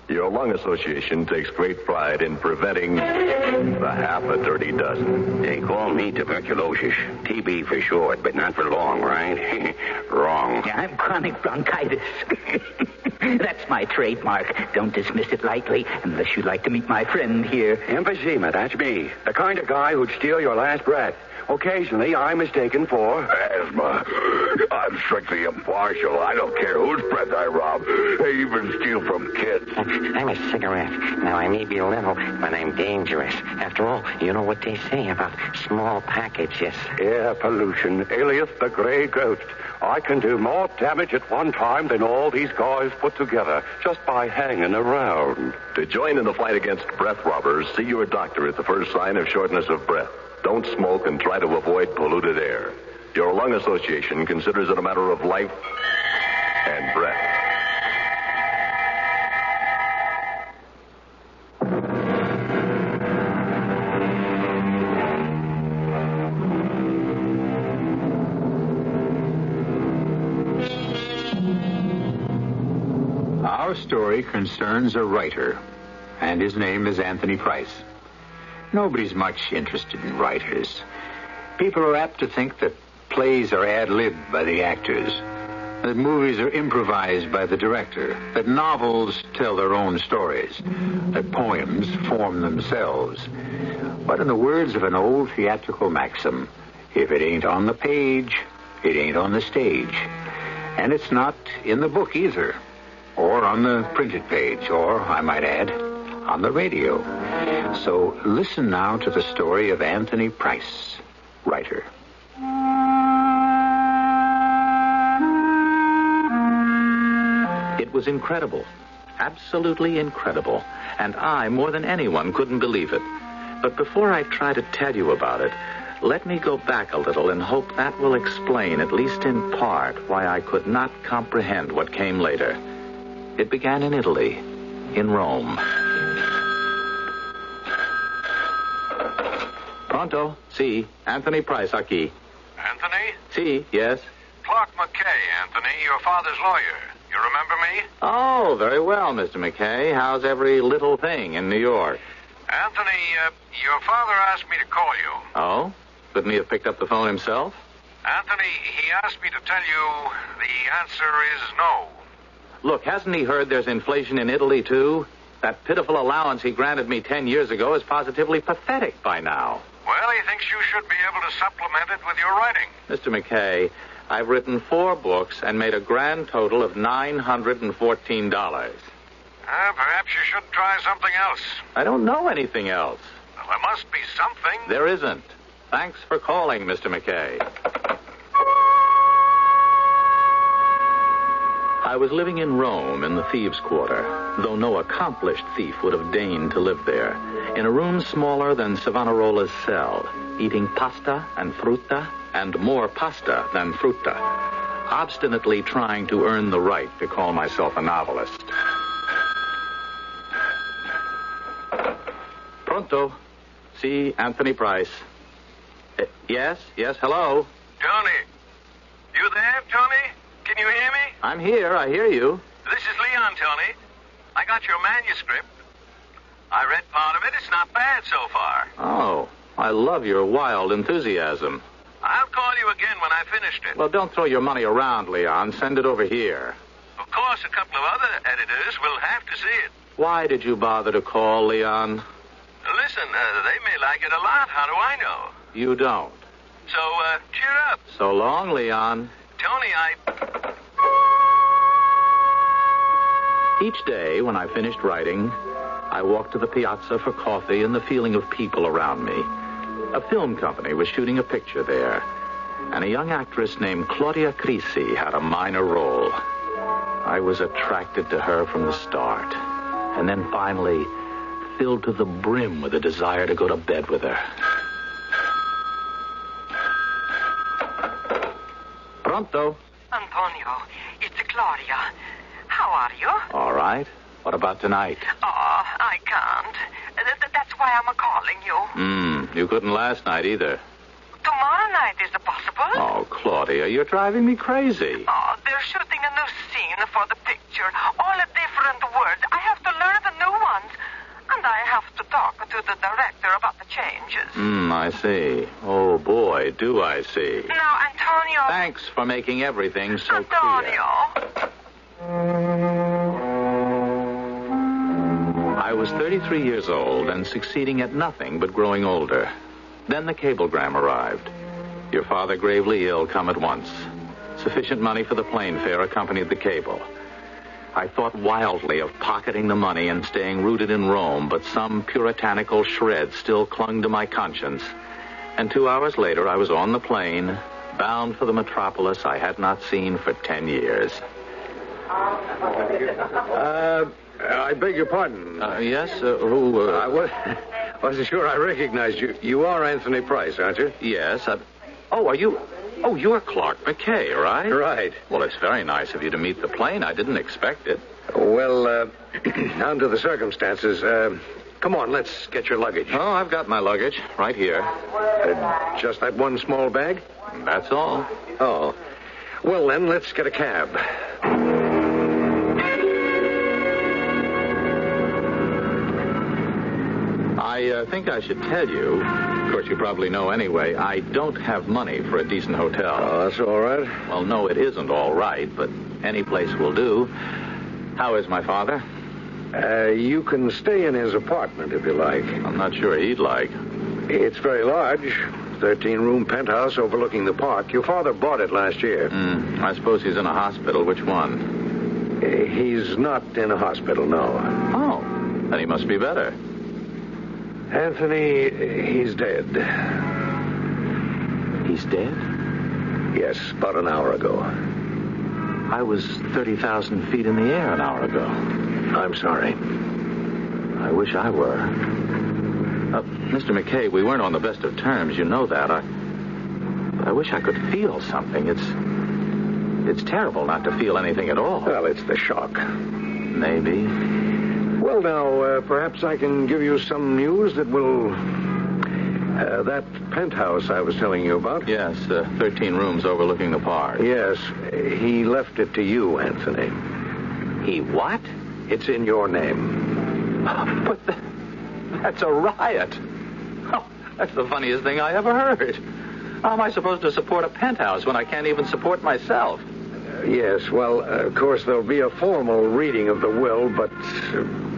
Your Lung Association takes great pride in preventing the half a dirty dozen. They call me tuberculosis. TB for short, but not for long, right? Wrong. I'm chronic bronchitis. That's my trademark. Don't dismiss it lightly unless you'd like to meet my friend here. Emphysema, that's me. The kind of guy who'd steal your last breath. Occasionally, I'm mistaken for... Asthma. I'm strictly impartial. I don't care whose breath I rob. I even steal from kids. I'm a cigarette. Now, I may be little, but I'm dangerous. After all, you know what they say about small packages. Air pollution, alias the gray ghost. I can do more damage at one time than all these guys put together just by hanging around. To join in the fight against breath robbers, see your doctor at the first sign of shortness of breath. Don't smoke and try to avoid polluted air. Your lung association considers it a matter of life and breath. Our story concerns a writer, and his name is Anthony Price. Nobody's much interested in writers. People are apt to think that plays are ad-libbed by the actors, that movies are improvised by the director, that novels tell their own stories, that poems form themselves. But in the words of an old theatrical maxim, if it ain't on the page, it ain't on the stage. And it's not in the book either, or on the printed page, or, I might add, on the radio. So listen now to the story of Anthony Price, writer. It was incredible, absolutely incredible, and I, more than anyone, couldn't believe it. But before I try to tell you about it, let me go back a little and hope that will explain, at least in part, why I could not comprehend what came later. It began in Italy, in Rome. Pronto? Si. Anthony Price, aquí. Anthony? Si, yes. Clark McKay, Anthony, your father's lawyer. You remember me? Oh, very well, Mr. McKay. How's every little thing in New York? Anthony, your father asked me to call you. Oh? Couldn't he have picked up the phone himself? Anthony, he asked me to tell you the answer is no. Look, hasn't he heard there's inflation in Italy, too? That pitiful allowance he granted me 10 years ago is positively pathetic by now. Well, he thinks you should be able to supplement it with your writing. Mr. McKay, I've written 4 books and made a grand total of $914. Perhaps you should try something else. I don't know anything else. Well, there must be something. There isn't. Thanks for calling, Mr. McKay. I was living in Rome in the Thieves' Quarter, though no accomplished thief would have deigned to live there, in a room smaller than Savonarola's cell, eating pasta and frutta and more pasta than frutta, obstinately trying to earn the right to call myself a novelist. Pronto? Si, Anthony Price. Yes, hello? Tony. You there, Tony? Can you hear me? I'm here, I hear you. This is Leon, Tony. I got your manuscript. I read part of it. It's not bad so far. Oh, I love your wild enthusiasm. I'll call you again when I finished it. Well, don't throw your money around, Leon. Send it over here. Of course, a couple of other editors will have to see it. Why did you bother to call, Leon? Listen, they may like it a lot. How do I know? You don't. So, cheer up. So long, Leon. Tony, Each day, when I finished writing, I walked to the piazza for coffee and the feeling of people around me. A film company was shooting a picture there, and a young actress named Claudia Crisi had a minor role. I was attracted to her from the start, and then finally filled to the brim with a desire to go to bed with her. Pronto? Antonio, it's Claudia. How are you? All right. What about tonight? Oh, I can't. That's why I'm calling you. You couldn't last night either. Tomorrow night, is it possible? Oh, Claudia, you're driving me crazy. Oh, they're shooting a new scene for the picture. All a different words. I have to learn the new ones. And I have to talk to the director about the changes. I see. Oh, boy, do I see. Now, Antonio... Thanks for making everything so Antonio. clear. I was 33 years old and succeeding at nothing but growing older. Then the cablegram arrived. Your father gravely ill, come at once. Sufficient money for the plane fare accompanied the cable. I thought wildly of pocketing the money and staying rooted in Rome, but some puritanical shred still clung to my conscience. And 2 hours later, I was on the plane, bound for the metropolis I had not seen for 10 years. I beg your pardon. Yes? Who? I wasn't sure I recognized you. You are Anthony Price, aren't you? Yes. Are you? Oh, you're Clark McKay, right? Right. Well, it's very nice of you to meet the plane. I didn't expect it. Well, down to the circumstances. Come on, let's get your luggage. Oh, I've got my luggage right here. Just that one small bag? That's all. Oh. Well, then, let's get a cab. I think I should tell you, of course you probably know anyway, I don't have money for a decent hotel. Oh, that's all right. Well, no, it isn't all right, but any place will do. How is my father? You can stay in his apartment if you like. I'm not sure he'd like. It's very large. 13-room penthouse overlooking the park. Your father bought it last year. I suppose he's in a hospital. Which one? He's not in a hospital, no. Oh, then he must be better. Anthony, he's dead. He's dead? Yes, about an hour ago. I was 30,000 feet in the air an hour ago. I'm sorry. I wish I were. Mr. McKay, we weren't on the best of terms. You know that. I wish I could feel something. It's terrible not to feel anything at all. Well, it's the shock. Maybe. Well, now, perhaps I can give you some news that will... that penthouse I was telling you about. Yes, 13 rooms overlooking the park. Yes, he left it to you, Anthony. He what? It's in your name. But that's a riot. Oh, that's the funniest thing I ever heard. How am I supposed to support a penthouse when I can't even support myself? Yes, well, of course, there'll be a formal reading of the will, but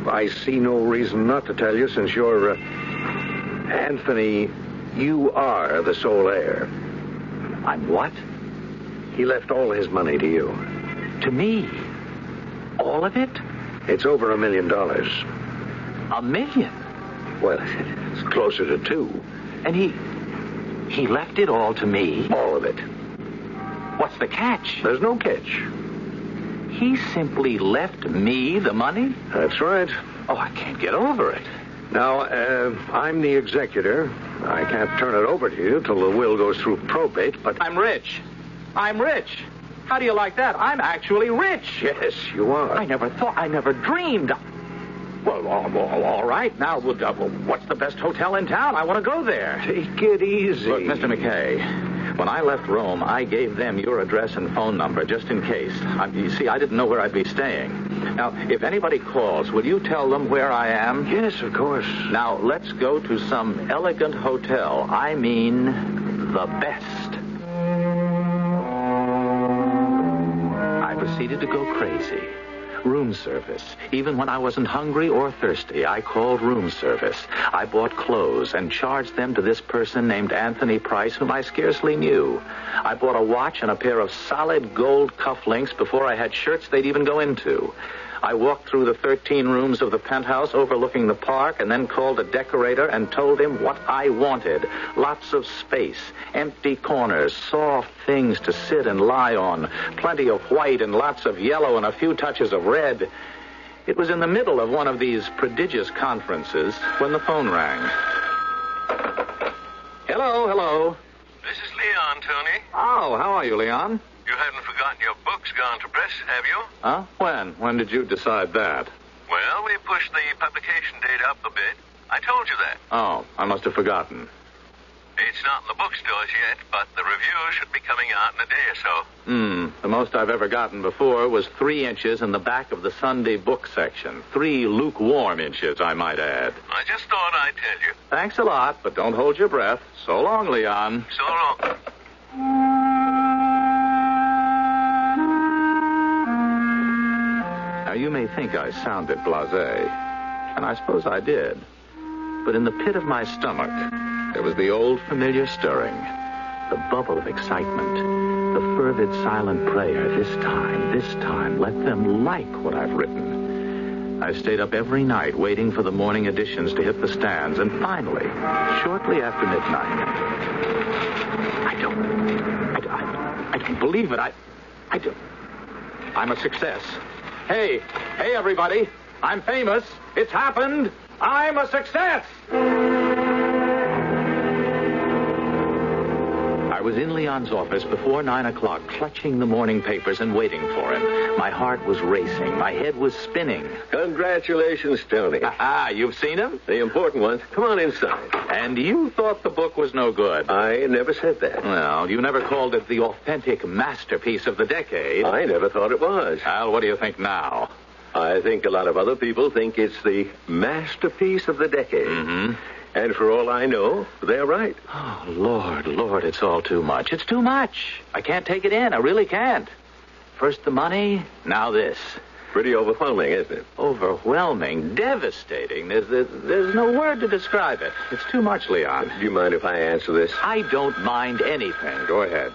I see no reason not to tell you since you're... Anthony, you are the sole heir. I'm what? He left all his money to you. To me? All of it? It's over $1 million. $1 million? Well, it's closer to 2. And he left it all to me? All of it. What's the catch? There's no catch. He simply left me the money? That's right. Oh, I can't get over it. Now, I'm the executor. I can't turn it over to you till the will goes through probate, but... I'm rich. How do you like that? I'm actually rich. Yes, you are. I never dreamed. Well, all right. Now, what's the best hotel in town? I want to go there. Take it easy. Look, Mr. McKay, when I left Rome, I gave them your address and phone number just in case. You see, I didn't know where I'd be staying. Now, if anybody calls, will you tell them where I am? Yes, of course. Now, let's go to some elegant hotel. I mean, the best. I proceeded to go crazy. Room service. Even when I wasn't hungry or thirsty, I called room service. I bought clothes and charged them to this person named Anthony Price, whom I scarcely knew. I bought a watch and a pair of solid gold cufflinks before I had shirts they'd even go into. I walked through the 13 rooms of the penthouse overlooking the park and then called a decorator and told him what I wanted. Lots of space, empty corners, soft things to sit and lie on, plenty of white and lots of yellow and a few touches of red. It was in the middle of one of these prodigious conferences when the phone rang. Hello. This is Leon, Tony. Oh, how are you, Leon? You haven't forgotten your book's gone to press, have you? Huh? When? When did you decide that? Well, we pushed the publication date up a bit. I told you that. Oh, I must have forgotten. It's not in the bookstores yet, but the review should be coming out in a day or so. The most I've ever gotten before was 3 inches in the back of the Sunday book section. 3 lukewarm inches, I might add. I just thought I'd tell you. Thanks a lot, but don't hold your breath. So long, Leon. So long. Now, you may think I sounded blasé. And I suppose I did. But in the pit of my stomach, there was the old familiar stirring, the bubble of excitement, the fervid silent prayer. This time, let them like what I've written. I stayed up every night waiting for the morning editions to hit the stands, and finally, shortly after midnight, I don't believe it. I'm a success. Hey, everybody. I'm famous. It's happened. I'm a success. I was in Leon's office before 9 o'clock, clutching the morning papers and waiting for him. My heart was racing. My head was spinning. Congratulations, Tony. You've seen him? The important ones. Come on inside. And you thought the book was no good. I never said that. Well, you never called it the authentic masterpiece of the decade. I never thought it was. Al, what do you think now? I think a lot of other people think it's the masterpiece of the decade. Mm-hmm. And for all I know, they're right. Oh, Lord, it's all too much. It's too much. I can't take it in. I really can't. First the money, now this. Pretty overwhelming, isn't it? Overwhelming, devastating. There's no word to describe it. It's too much, Leon. Do you mind if I answer this? I don't mind anything. Go ahead.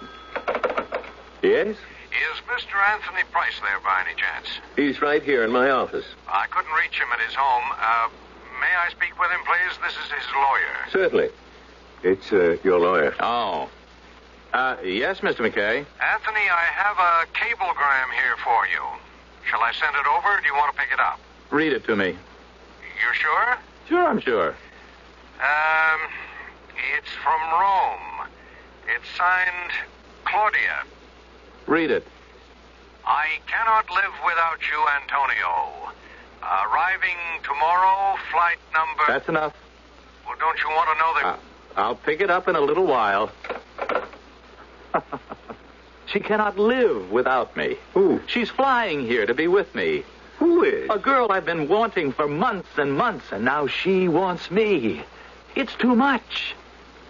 Yes? Is Mr. Anthony Price there by any chance? He's right here in my office. I couldn't reach him at his home. May I speak with him, please? This is his lawyer. Certainly. It's your lawyer. Oh. Yes, Mr. McKay. Anthony, I have a cablegram here for you. Shall I send it over, or do you want to pick it up? Read it to me. You sure? Sure, I'm sure. It's from Rome. It's signed Claudia. Read it. I cannot live without you, Antonio. Arriving tomorrow, flight number... That's enough. Well, don't you want to know that... I'll pick it up in a little while. She cannot live without me. Who? She's flying here to be with me. Who is? A girl I've been wanting for months and months, and now she wants me. It's too much.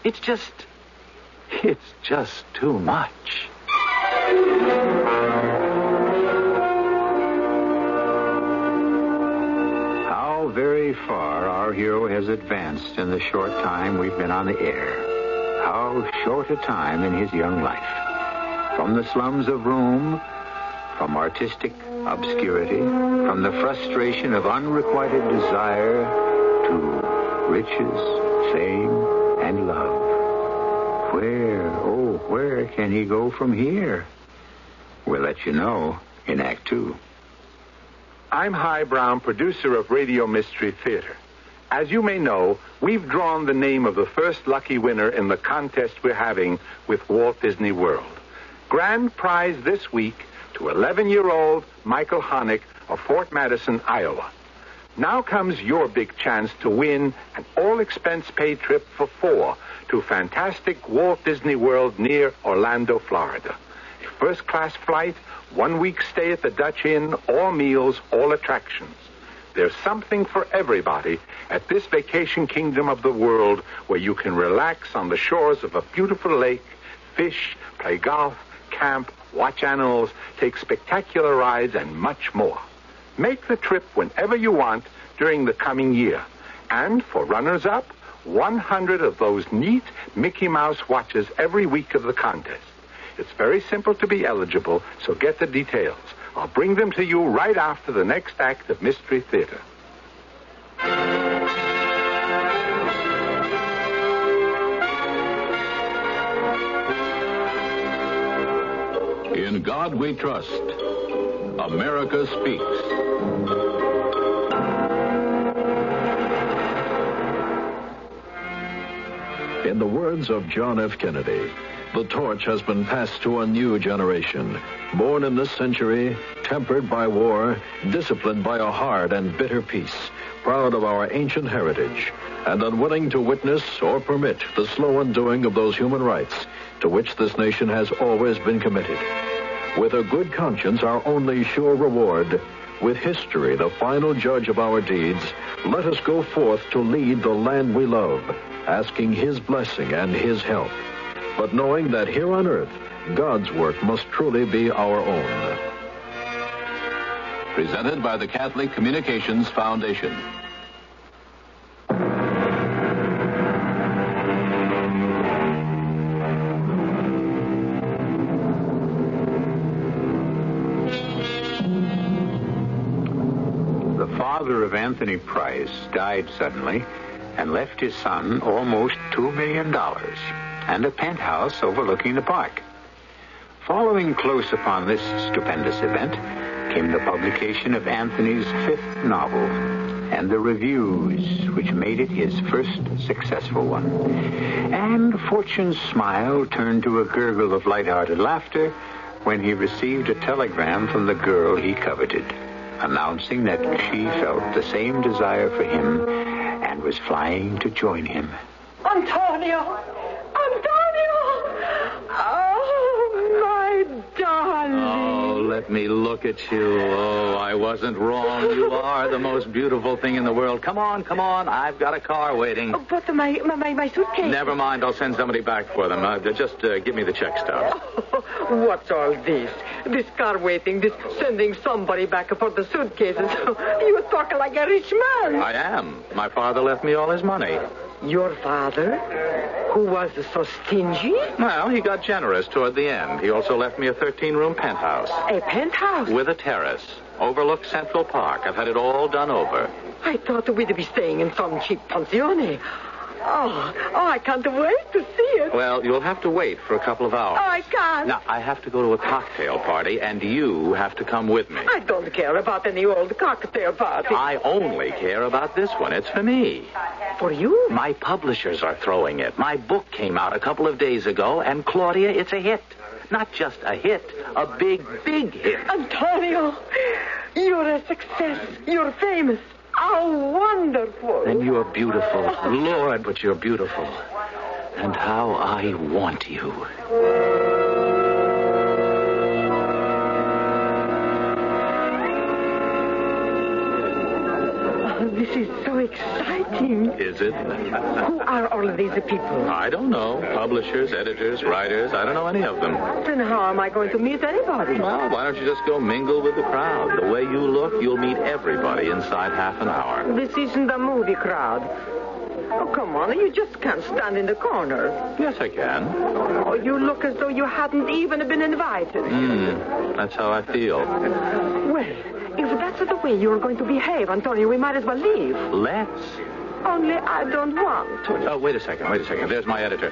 It's just too much. How very far our hero has advanced in the short time we've been on the air. How short a time in his young life. From the slums of Rome, from artistic obscurity, from the frustration of unrequited desire to riches, fame, and love. Where can he go from here? We'll let you know in Act 2. I'm Hy Brown, producer of Radio Mystery Theater. As you may know, we've drawn the name of the first lucky winner in the contest we're having with Walt Disney World. Grand prize this week to 11-year-old Michael Honick of Fort Madison, Iowa. Now comes your big chance to win an all-expense-paid trip for 4 to fantastic Walt Disney World near Orlando, Florida. A first-class flight, 1 week stay at the Dutch Inn, all meals, all attractions. There's something for everybody at this vacation kingdom of the world where you can relax on the shores of a beautiful lake, fish, play golf, camp, watch animals, take spectacular rides, and much more. Make the trip whenever you want during the coming year. And for runners-up, 100 of those neat Mickey Mouse watches every week of the contest. It's very simple to be eligible, so get the details. I'll bring them to you right after the next act of Mystery Theater. In God we trust. America speaks. In the words of John F. Kennedy, the torch has been passed to a new generation, born in this century, tempered by war, disciplined by a hard and bitter peace, proud of our ancient heritage, and unwilling to witness or permit the slow undoing of those human rights to which this nation has always been committed. With a good conscience, our only sure reward, with history the final judge of our deeds, let us go forth to lead the land we love, asking his blessing and his help, but knowing that here on earth, God's work must truly be our own. Presented by the Catholic Communications Foundation. father of Anthony Price died suddenly and left his son almost $2 million and a penthouse overlooking the park. Following close upon this stupendous event came the publication of Anthony's 5th novel and the reviews which made it his first successful one. And Fortune's smile turned to a gurgle of light-hearted laughter when he received a telegram from the girl he coveted, announcing that she felt the same desire for him and was flying to join him. Antonio! Oh, my darling. Oh, let me look at you. Oh, I wasn't wrong. You are the most beautiful thing in the world. Come on. I've got a car waiting. Oh, but my suitcase. Never mind. I'll send somebody back for them. Just give me the check stubs. Oh, what's all this? This car waiting, this sending somebody back for the suitcases. You talk like a rich man. I am. My father left me all his money. Your father? Who was so stingy? Well, he got generous toward the end. He also left me a 13-room penthouse. A penthouse? With a terrace. Overlooks Central Park. I've had it all done over. I thought we'd be staying in some cheap pensione. Oh, I can't wait to see it. Well, you'll have to wait for a couple of hours. Oh, I can't. Now, I have to go to a cocktail party, and you have to come with me. I don't care about any old cocktail party. I only care about this one. It's for me. For you? My publishers are throwing it. My book came out a couple of days ago, and Claudia, it's a hit. Not just a hit, a big, big hit. Antonio, you're a success. You're famous. How wonderful. And you're beautiful. Lord, but you're beautiful. And how I want you. This is so exciting. Is it? Who are all of these people? I don't know. Publishers, editors, writers. I don't know any of them. Then how am I going to meet anybody? Well, why don't you just go mingle with the crowd? The way you look, you'll meet everybody inside half an hour. This isn't a movie crowd. Oh, come on. You just can't stand in the corner. Yes, I can. Oh, you look as though you hadn't even been invited. That's how I feel. Well, if that's the way you're going to behave, Antonio, we might as well leave. Let's. Only I don't want to. Oh, wait a second. There's my editor.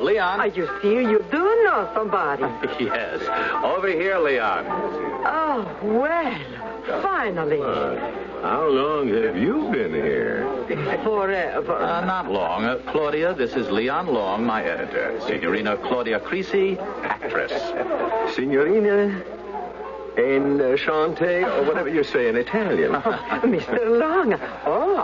Leon. You see, you do know somebody. Yes. Over here, Leon. Oh, well, finally. How long have you been here? Forever. Not long. Claudia, this is Leon Long, my editor. Signorina Claudia Creasy, actress. Signorina Enchante, or whatever you say in Italian. Mr. Long,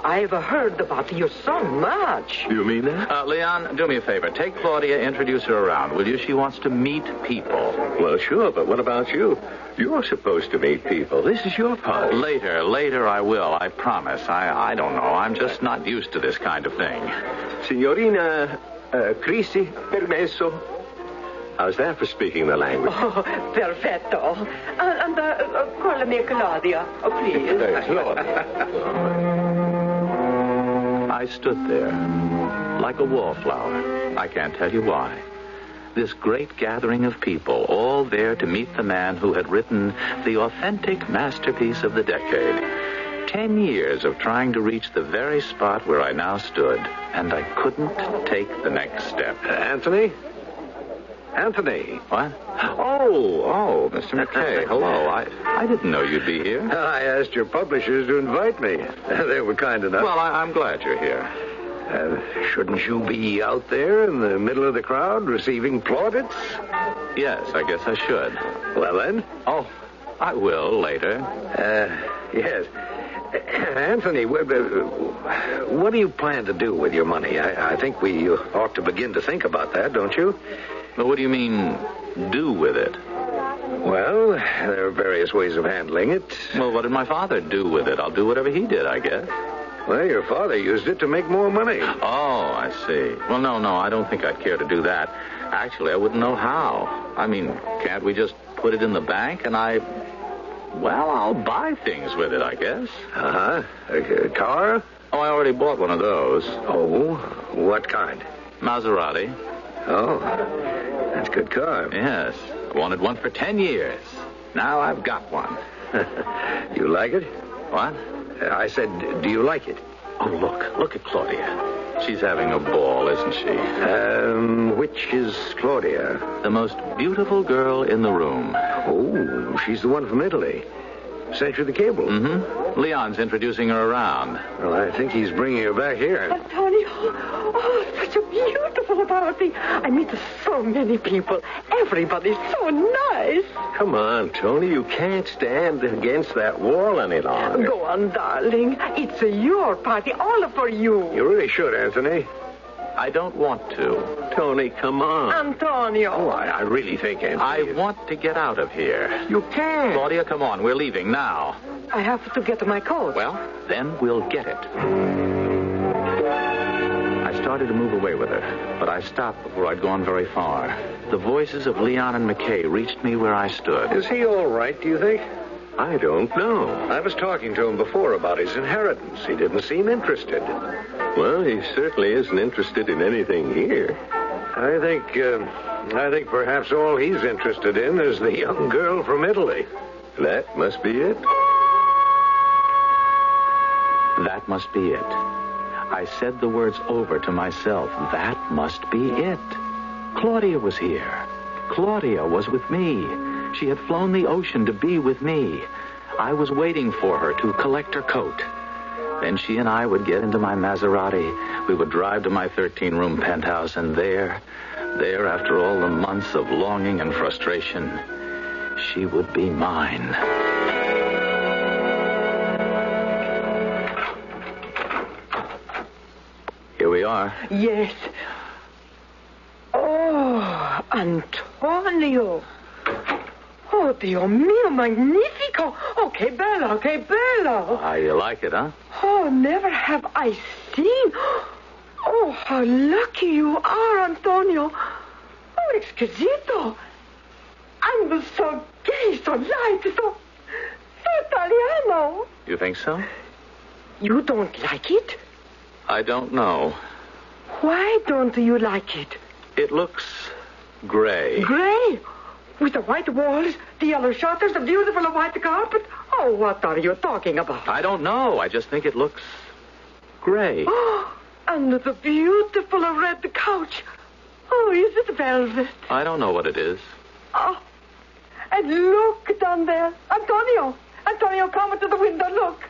I've heard about you so much. You mean that? Leon, do me a favor. Take Claudia, introduce her around, will you? She wants to meet people. Well, sure, but what about you? You're supposed to meet people. This is your part. Later I will, I promise. I don't know. I'm just not used to this kind of thing. Signorina Creasy, permesso. How's that for speaking the language? Oh, perfetto. And call me Claudia, please. I stood there, like a wallflower. I can't tell you why. This great gathering of people, all there to meet the man who had written the authentic masterpiece of the decade. 10 years of trying to reach the very spot where I now stood, and I couldn't take the next step. Anthony? What? Oh, Mr. McKay. Hello. I didn't know you'd be here. I asked your publishers to invite me. They were kind enough. Well, I'm glad you're here. Shouldn't you be out there in the middle of the crowd receiving plaudits? Yes, I guess I should. Well, then? Oh, I will later. Yes. Anthony, what do you plan to do with your money? I think we ought to begin to think about that, don't you? Well, what do you mean, do with it? Well, there are various ways of handling it. Well, what did my father do with it? I'll do whatever he did, I guess. Well, your father used it to make more money. Oh, I see. Well, no, I don't think I'd care to do that. Actually, I wouldn't know how. I mean, can't we just put it in the bank and I'll buy things with it, I guess. Uh-huh. A car? Oh, I already bought one of those. Oh, what kind? Maserati. Oh, that's a good car. Yes. I wanted one for 10 years. Now I've got one. You like it? What? I said, do you like it? Oh, look at Claudia. She's having a ball, isn't she? Which is Claudia? The most beautiful girl in the room. Oh, she's the one from Italy. Sent you the cable. Mm-hmm. Leon's introducing her around. Well, I think he's bringing her back here. Antonio, oh, such a beautiful party. I meet so many people. Everybody's so nice. Come on, Tony. You can't stand against that wall any longer. Go on, darling. It's your party, all for you. You really should, Anthony. I don't want to. Tony, come on. Antonio. Oh, I really think, Anthony. I want to get out of here. You can't. Claudia, come on. We're leaving now. I have to get my coat. Well, then we'll get it. I started to move away with her, but I stopped before I'd gone very far. The voices of Leon and McKay reached me where I stood. Is he all right, do you think? I don't know. I was talking to him before about his inheritance. He didn't seem interested. Well, he certainly isn't interested in anything here. I think perhaps all he's interested in is the young girl from Italy. That must be it. That must be it. I said the words over to myself. That must be it. Claudia was here. Claudia was with me. She had flown the ocean to be with me. I was waiting for her to collect her coat. Then she and I would get into my Maserati. We would drive to my 13-room penthouse, and there, after all the months of longing and frustration, she would be mine. Here we are. Yes. Oh, Antonio. Oh, Dio mio, magnifico. Oh, che bello, che bello. Ah, you like it, huh? Oh, never have I seen. Oh, how lucky you are, Antonio. Oh, exquisito. And so gay, so light, so Italiano. You think so? You don't like it? I don't know. Why don't you like it? It looks gray. Gray? With the white walls, the yellow shutters, the beautiful white carpet? Oh, what are you talking about? I don't know. I just think it looks gray. Oh, and the beautiful red couch. Oh, is it velvet? I don't know what it is. Oh, and look down there. Antonio, come to the window, look.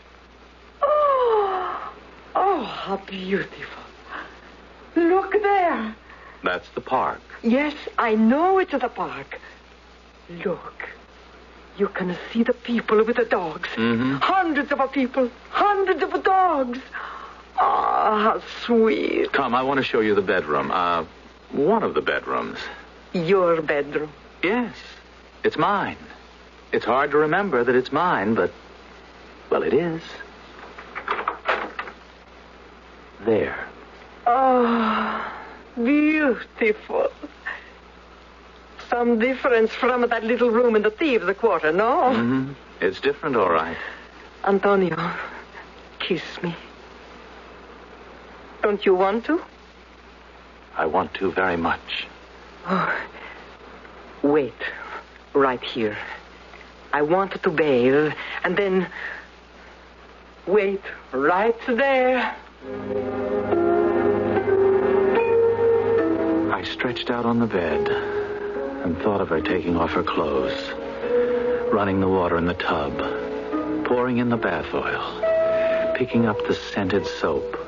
Oh, how beautiful. Look there. That's the park. Yes, I know it's the park. Look. You can see the people with the dogs. Mm-hmm. Hundreds of people. Hundreds of dogs. Ah, how sweet. Come, I want to show you the bedroom. One of the bedrooms. Your bedroom? Yes. It's mine. It's hard to remember that it's mine, but, well, it is. There. Oh, beautiful. Some difference from that little room in the thieves' quarter, no? Mm-hmm. It's different, all right. Antonio, kiss me. Don't you want to? I want to very much. Oh, wait, right here. I want to bathe, and then wait right there. I stretched out on the bed and thought of her taking off her clothes, running the water in the tub, pouring in the bath oil, picking up the scented soap,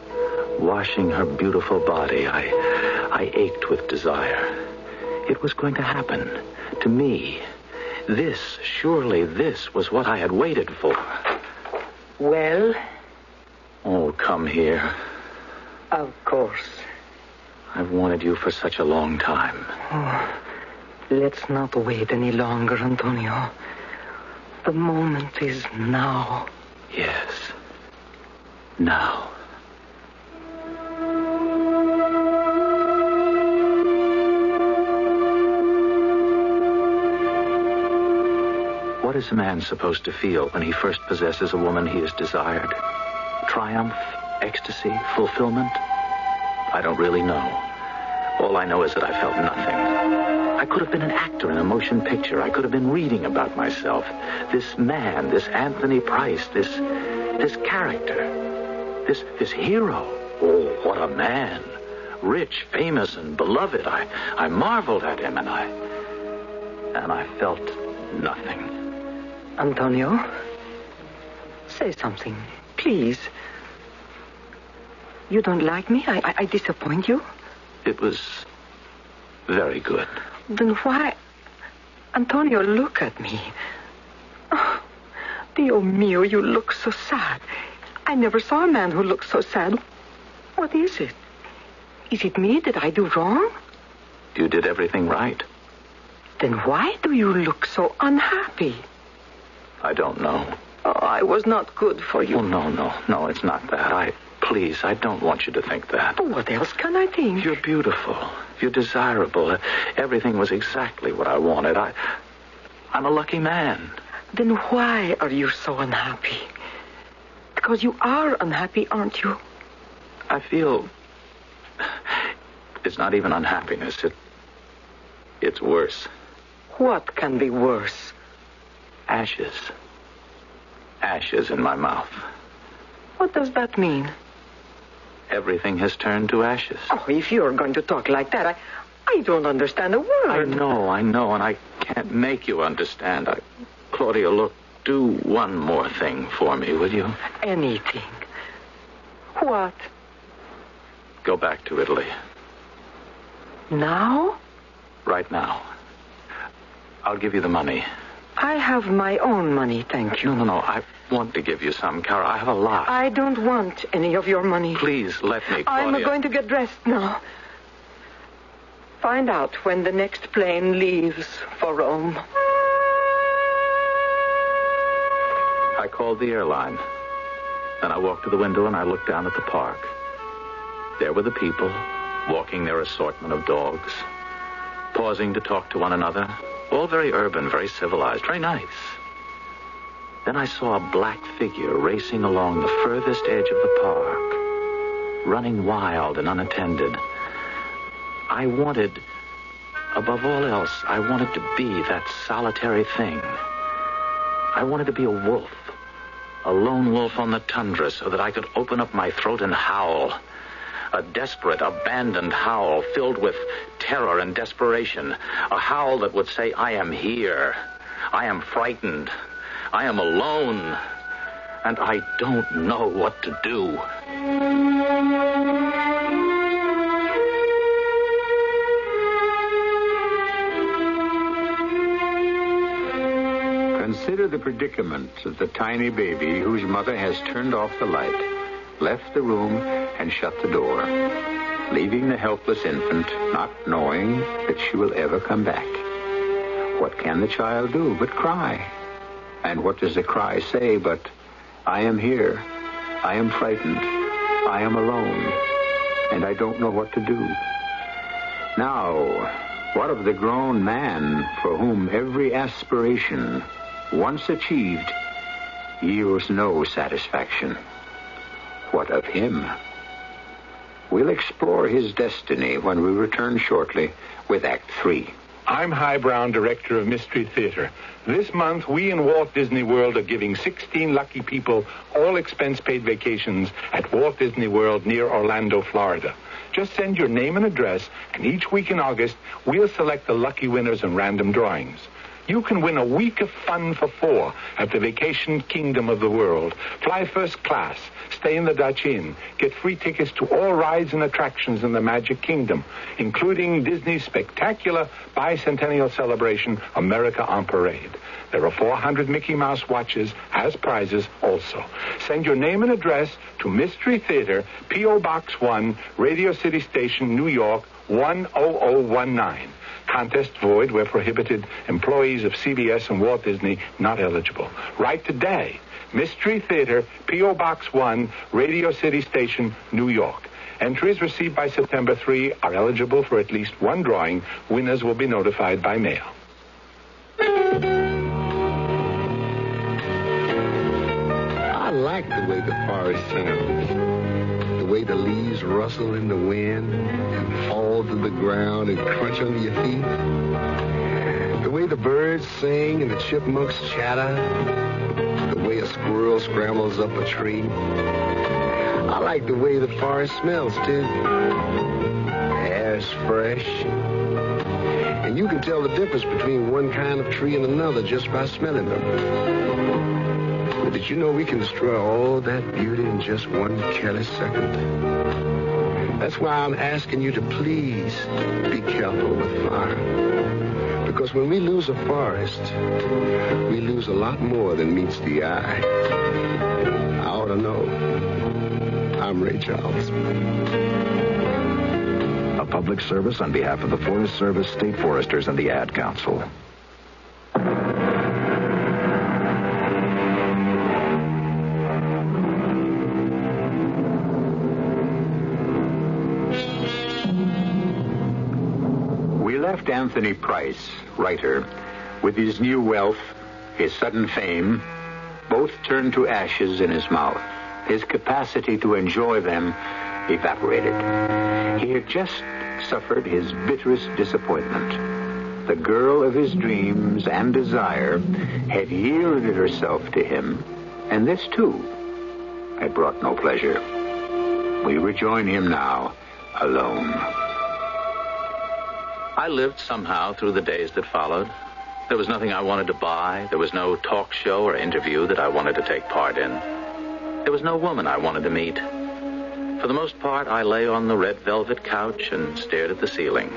washing her beautiful body. I ached with desire. It was going to happen to me. Surely this was what I had waited for. Well? Oh, come here. Of course. I've wanted you for such a long time. Oh, let's not wait any longer, Antonio. The moment is now. Yes. Now. What is a man supposed to feel when he first possesses a woman he has desired? Triumph, ecstasy, fulfillment? I don't really know. All I know is that I felt nothing. I could have been an actor in a motion picture. I could have been reading about myself. This man, this Anthony Price, this This character, this hero. Oh, what a man. Rich, famous, and beloved. I marveled at him, and I felt nothing. Antonio, say something, please. You don't like me? I disappoint you? It was very good. Then why... Antonio, look at me. Oh, Dio mio, you look so sad. I never saw a man who looked so sad. What is it? Is it me? Did I do wrong? You did everything right. Then why do you look so unhappy? I don't know. Oh, I was not good for you. Oh, no, it's not that. Please, I don't want you to think that. But what else can I think? You're beautiful. You're desirable. Everything was exactly what I wanted. I'm a lucky man. Then why are you so unhappy? Because you are unhappy, aren't you? I feel... It's not even unhappiness. It's worse. What can be worse? Ashes. Ashes in my mouth. What does that mean? Everything has turned to ashes. Oh, if you're going to talk like that, I don't understand a word. I know, and I can't make you understand. Claudia, look, do one more thing for me, will you? Anything. What? Go back to Italy. Now? Right now. I'll give you the money. I have my own money, thank you. No. I want to give you some, Cara. I have a lot. I don't want any of your money. Please, let me, Claudia. I'm going to get dressed now. Find out when the next plane leaves for Rome. I called the airline. Then I walked to the window and I looked down at the park. There were the people, walking their assortment of dogs, pausing to talk to one another. All very urban, very civilized, very nice. Then I saw a black figure racing along the furthest edge of the park, running wild and unattended. I wanted, above all else, I wanted to be that solitary thing. I wanted to be a wolf, a lone wolf on the tundra, so that I could open up my throat and howl. A desperate, abandoned howl filled with terror and desperation. A howl that would say, I am here. I am frightened. I am alone. And I don't know what to do. Consider the predicament of the tiny baby whose mother has turned off the light, left the room, and shut the door, leaving the helpless infant not knowing that she will ever come back. What can the child do but cry? And what does the cry say but, I am here, I am frightened, I am alone, and I don't know what to do. Now, what of the grown man for whom every aspiration, once achieved, yields no satisfaction? What of him? We'll explore his destiny when we return shortly with Act 3. I'm High Brown, director of Mystery Theater. This month, we in Walt Disney World are giving 16 lucky people all expense-paid vacations at Walt Disney World near Orlando, Florida. Just send your name and address, and each week in August, we'll select the lucky winners in random drawings. You can win a week of fun for 4 at the Vacation Kingdom of the World. Fly first class, stay in the Dutch Inn, get free tickets to all rides and attractions in the Magic Kingdom, including Disney's spectacular bicentennial celebration, America on Parade. There are 400 Mickey Mouse watches as prizes also. Send your name and address to Mystery Theater, P.O. Box 1, Radio City Station, New York, 10019. Contest void where prohibited. Employees of CBS and Walt Disney not eligible. Write today. Mystery Theater, P.O. Box 1, Radio City Station, New York. Entries received by September 3 are eligible for at least one drawing. Winners will be notified by mail. I like the way the forest sounds. The way the leaves rustle in the wind and fall to the ground and crunch under your feet. The way the birds sing and the chipmunks chatter. The way a squirrel squirrel scrambles up a tree. I like the way the forest smells, too. The air's fresh. And you can tell the difference between one kind of tree and another just by smelling them. But did you know we can destroy all that beauty in just one careless second? That's why I'm asking you to please be careful with fire. Because when we lose a forest, we lose a lot more than meets the eye. I ought to know. I'm Ray Charles. A public service on behalf of the Forest Service, State Foresters, and the Ad Council. Anthony Price, writer, with his new wealth, his sudden fame, both turned to ashes in his mouth. His capacity to enjoy them evaporated. He had just suffered his bitterest disappointment. The girl of his dreams and desire had yielded herself to him, and this, too, had brought no pleasure. We rejoin him now, alone. I lived somehow through the days that followed. There was nothing I wanted to buy. There was no talk show or interview that I wanted to take part in. There was no woman I wanted to meet. For the most part, I lay on the red velvet couch and stared at the ceiling.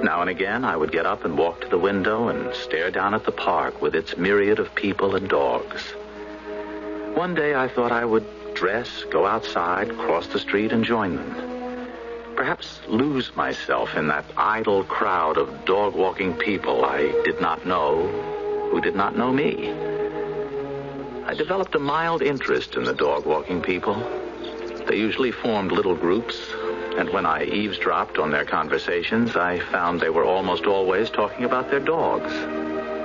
Now and again, I would get up and walk to the window and stare down at the park with its myriad of people and dogs. One day, I thought I would dress, go outside, cross the street, and join them. Perhaps lose myself in that idle crowd of dog-walking people I did not know, who did not know me. I developed a mild interest in the dog-walking people. They usually formed little groups, and when I eavesdropped on their conversations, I found they were almost always talking about their dogs,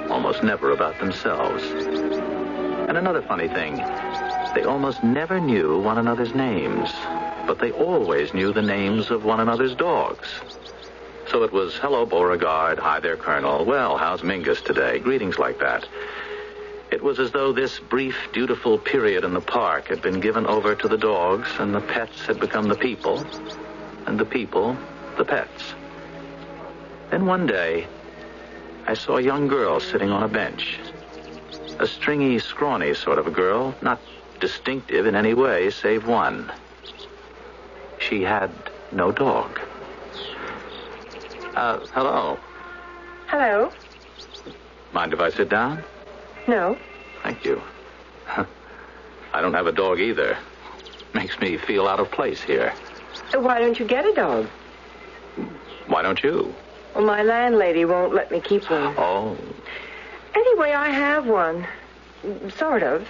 almost never about themselves. And another funny thing, they almost never knew one another's names, but they always knew the names of one another's dogs. So it was, hello, Beauregard, hi there, Colonel, well, how's Mingus today? Greetings like that. It was as though this brief, dutiful period in the park had been given over to the dogs, and the pets had become the people, and the people, the pets. Then one day, I saw a young girl sitting on a bench. A stringy, scrawny sort of a girl, not distinctive in any way, save one. She had no dog. Hello. Hello. Mind if I sit down? No. Thank you. I don't have a dog either. Makes me feel out of place here. Why don't you get a dog? Why don't you? Well, my landlady won't let me keep one. Oh. Anyway, I have one. Sort of.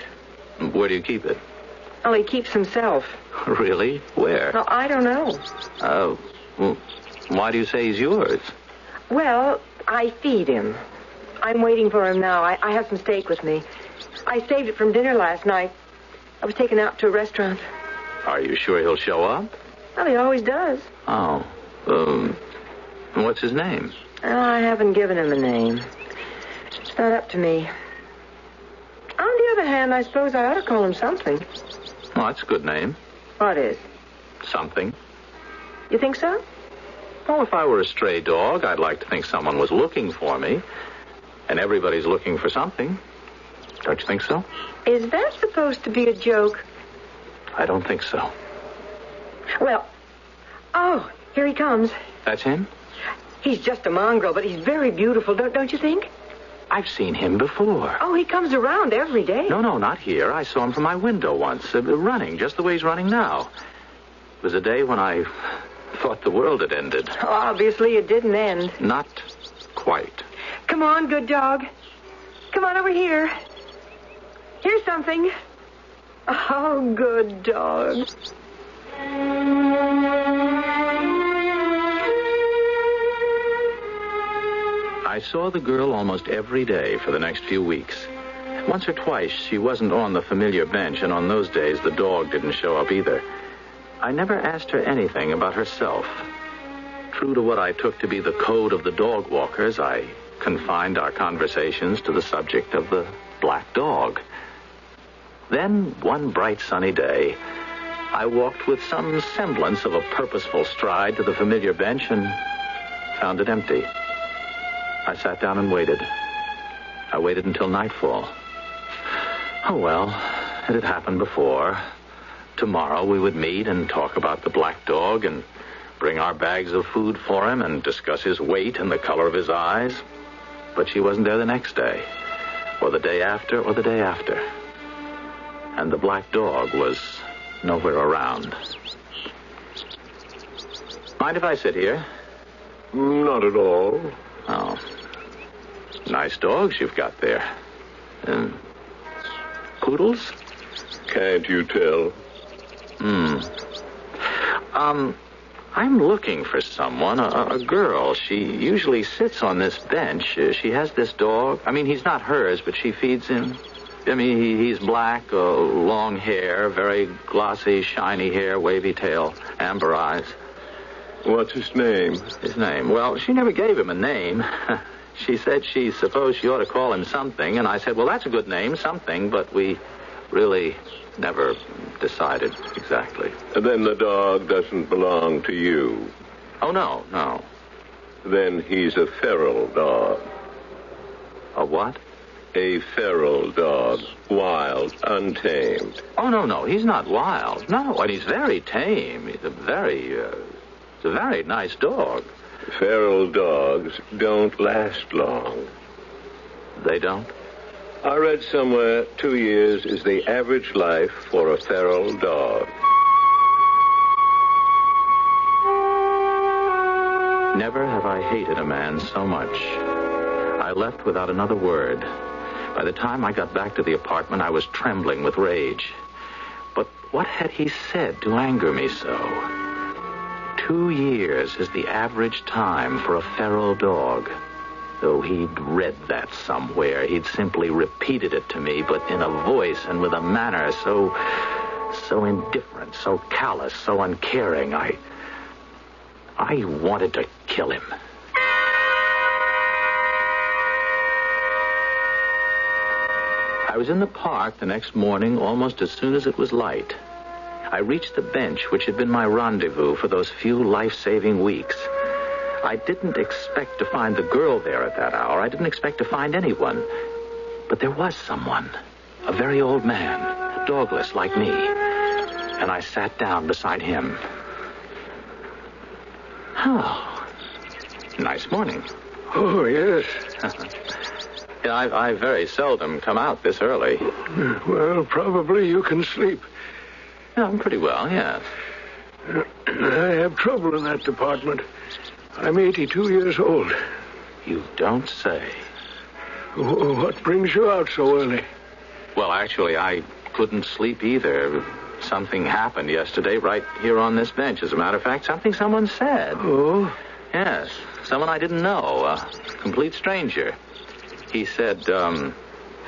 Where do you keep it? Oh, he keeps himself. Really? Where? Oh, I don't know. Well, why do you say he's yours? Well, I feed him. I'm waiting for him now. I have some steak with me. I saved it from dinner last night. I was taken out to a restaurant. Are you sure he'll show up? Well, he always does. Oh. What's his name? I haven't given him a name. It's not up to me. On the other hand, I suppose I ought to call him something. Well, that's a good name. What is? Something. You think so? Well, if I were a stray dog, I'd like to think someone was looking for me. And everybody's looking for something. Don't you think so? Is that supposed to be a joke? I don't think so. Well, oh, here he comes. That's him? He's just a mongrel, but he's very beautiful, don't you think? I've seen him before. Oh, he comes around every day. No, not here. I saw him from my window once, running, just the way he's running now. It was a day when I thought the world had ended. Oh, obviously, it didn't end. Not quite. Come on, good dog. Come on over here. Here's something. Oh, good dog. I saw the girl almost every day for the next few weeks. Once or twice, she wasn't on the familiar bench, and on those days, the dog didn't show up either. I never asked her anything about herself. True to what I took to be the code of the dog walkers, I confined our conversations to the subject of the black dog. Then, one bright sunny day, I walked with some semblance of a purposeful stride to the familiar bench and found it empty. I sat down and waited. I waited until nightfall. Oh, well, it had happened before. Tomorrow we would meet and talk about the black dog and bring our bags of food for him and discuss his weight and the color of his eyes. But she wasn't there the next day, or the day after, or the day after. And the black dog was nowhere around. Mind if I sit here? Not at all. Oh. Nice dogs you've got there. Poodles? Can't you tell? I'm looking for someone, a girl. She usually sits on this bench. She has this dog. I mean, he's not hers, but she feeds him. I mean, he's black, long hair, very glossy, shiny hair, wavy tail, amber eyes. What's his name? His name? Well, she never gave him a name. She said she supposed she ought to call him something, and I said, well, that's a good name, something, but we really never decided exactly. Then the dog doesn't belong to you? Oh, no. Then he's a feral dog. A what? A feral dog. Wild, untamed. Oh, no, he's not wild. No, and he's very tame. He's a very nice dog. Feral dogs don't last long. They don't? I read somewhere 2 years is the average life for a feral dog. Never have I hated a man so much. I left without another word. By the time I got back to the apartment, I was trembling with rage. But what had he said to anger me so? 2 years is the average time for a feral dog. Though he'd read that somewhere, he'd simply repeated it to me, but in a voice and with a manner so indifferent, so callous, so uncaring. I wanted to kill him. I was in the park the next morning almost as soon as it was light. I reached the bench which had been my rendezvous for those few life-saving weeks. I didn't expect to find the girl there at that hour. I didn't expect to find anyone. But there was someone. A very old man, dogless like me. And I sat down beside him. Oh, nice morning. Oh, yes. Yeah, I very seldom come out this early. Well, probably you can sleep. Yeah, I'm pretty well, yes. I have trouble in that department. I'm 82 years old. You don't say. What brings you out so early? Well, actually, I couldn't sleep either. Something happened yesterday right here on this bench. As a matter of fact, something someone said. Oh? Yes, someone I didn't know, a complete stranger. He said,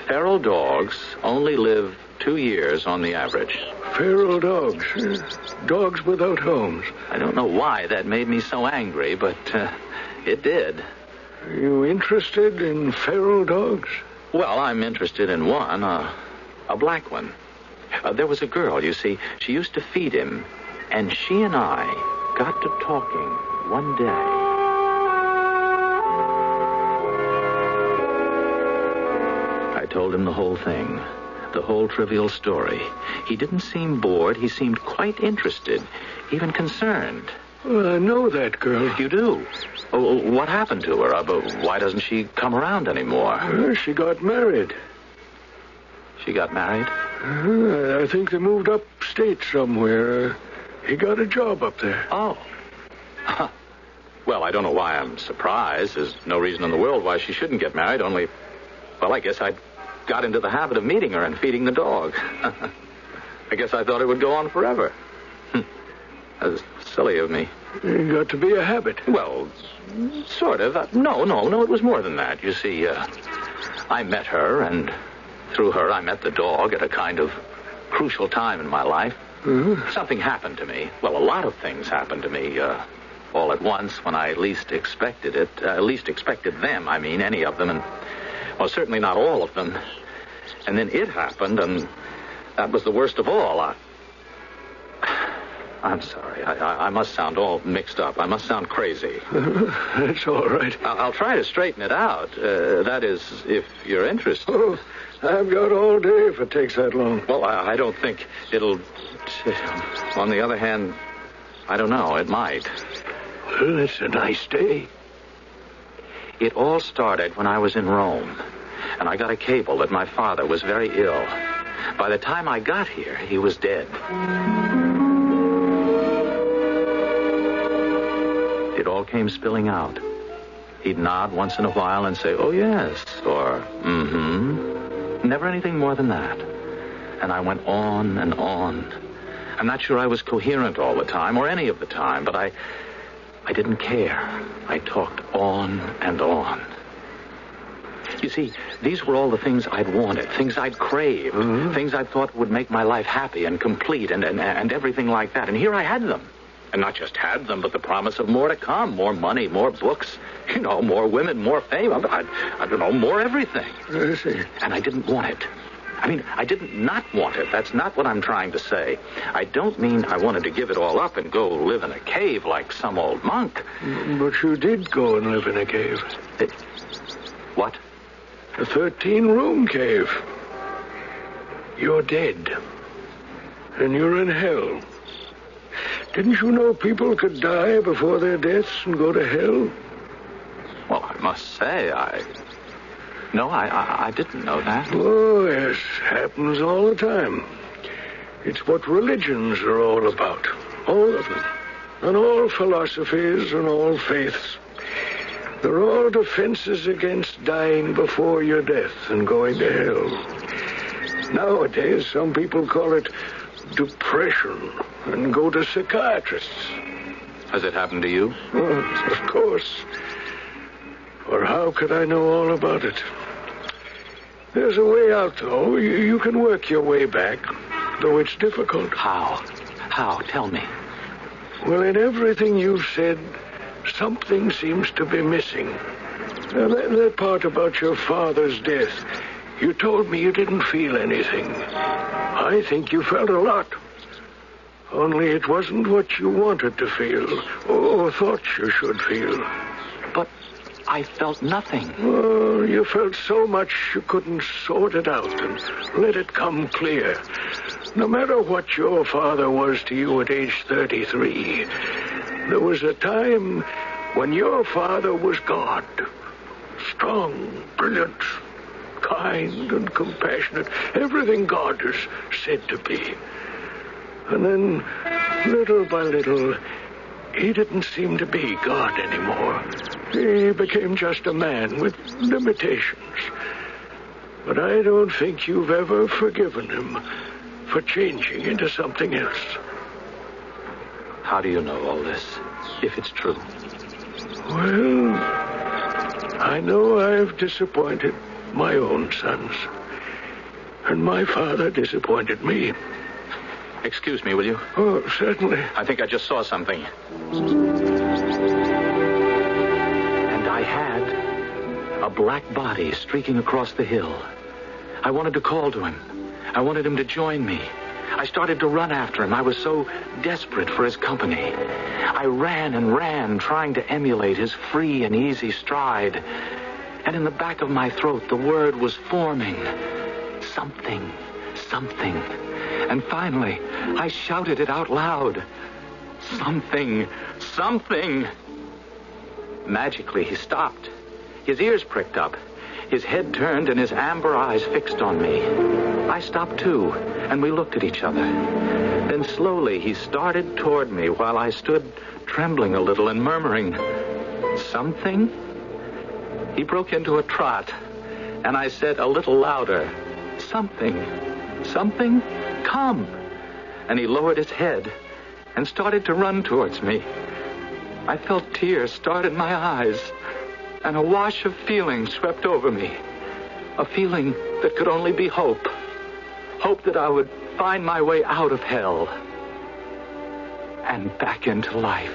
feral dogs only live 2 years on the average. Feral dogs? Dogs without homes? I don't know why that made me so angry, but it did. Are you interested in feral dogs? Well, I'm interested in one, a black one. There was a girl, you see. She used to feed him, and she and I got to talking one day. I told him the whole thing, the whole trivial story. He didn't seem bored. He seemed quite interested, even concerned. Well, I know that girl. You do? Oh, what happened to her? Why doesn't she come around anymore? She got married. She got married? I think they moved upstate somewhere. He got a job up there. Oh. Well, I don't know why I'm surprised. There's no reason in the world why she shouldn't get married, only... Well, I guess I got into the habit of meeting her and feeding the dog. I guess I thought it would go on forever. That was silly of me. It got to be a habit. Well, sort of. No, it was more than that. You see, I met her, and through her I met the dog at a kind of crucial time in my life. Mm-hmm. Something happened to me. Well, a lot of things happened to me, all at once when I least expected it. Least expected them, any of them, and, well, certainly not all of them. And then it happened, and That was the worst of all. I'm sorry. I must sound all mixed up. I must sound crazy. That's all right. I'll try to straighten it out. That is, if you're interested. Oh, I've got all day if it takes that long. Well, I don't think it'll... On the other hand, I don't know. It might. Well, it's a nice day. It all started when I was in Rome, and I got a cable that my father was very ill. By the time I got here, he was dead. It all came spilling out. He'd nod once in a while and say, "Oh, yes," or, "Mm-hmm." Never anything more than that. And I went on and on. I'm not sure I was coherent all the time, or any of the time, but I didn't care. I talked on and on. You see, these were all the things I'd wanted, things I'd craved, things I thought would make my life happy and complete and everything like that. And here I had them. And not just had them, but the promise of more to come. More money, more books, more women, more fame. I don't know, more everything. I see. And I didn't want it. I mean, I didn't not want it. That's not what I'm trying to say. I don't mean I wanted to give it all up and go live in a cave like some old monk. But you did go and live in a cave. What? A 13-room cave. You're dead. And you're in hell. Didn't you know people could die before their deaths and go to hell? Well, I must say, No, I didn't know that. Oh, yes. Happens all the time. It's what religions are all about. All of them. And all philosophies and all faiths. They're all defenses against dying before your death and going to hell. Nowadays, some people call it depression and go to psychiatrists. Has it happened to you? Well, of course. Or how could I know all about it? There's a way out, though. You can work your way back, though it's difficult. How? How? Tell me. Well, in everything you've said, something seems to be missing. Now, that part about your father's death, you told me you didn't feel anything. I think you felt a lot. Only it wasn't what you wanted to feel, or thought you should feel. But I felt nothing. Oh, you felt so much you couldn't sort it out and let it come clear. No matter what your father was to you at age 33, there was a time when your father was God. Strong, brilliant, kind and compassionate. Everything God is said to be. And then, little by little, he didn't seem to be God anymore. He became just a man with limitations. But I don't think you've ever forgiven him for changing into something else. How do you know all this, if it's true? Well, I know I've disappointed my own sons. And my father disappointed me. Excuse me, will you? Oh, certainly. I think I just saw something. And I had a black body streaking across the hill. I wanted to call to him. I wanted him to join me. I started to run after him. I was so desperate for his company. I ran and ran, trying to emulate his free and easy stride. And in the back of my throat, the word was forming. Something, something. And finally, I shouted it out loud. Something, something. Magically, he stopped. His ears pricked up. His head turned and his amber eyes fixed on me. I stopped too, and we looked at each other. Then slowly he started toward me while I stood trembling a little and murmuring, "Something?" He broke into a trot, and I said a little louder, "Something, something, come." And he lowered his head and started to run towards me. I felt tears start in my eyes, and a wash of feeling swept over me. A feeling that could only be hope. Hope that I would find my way out of hell and back into life.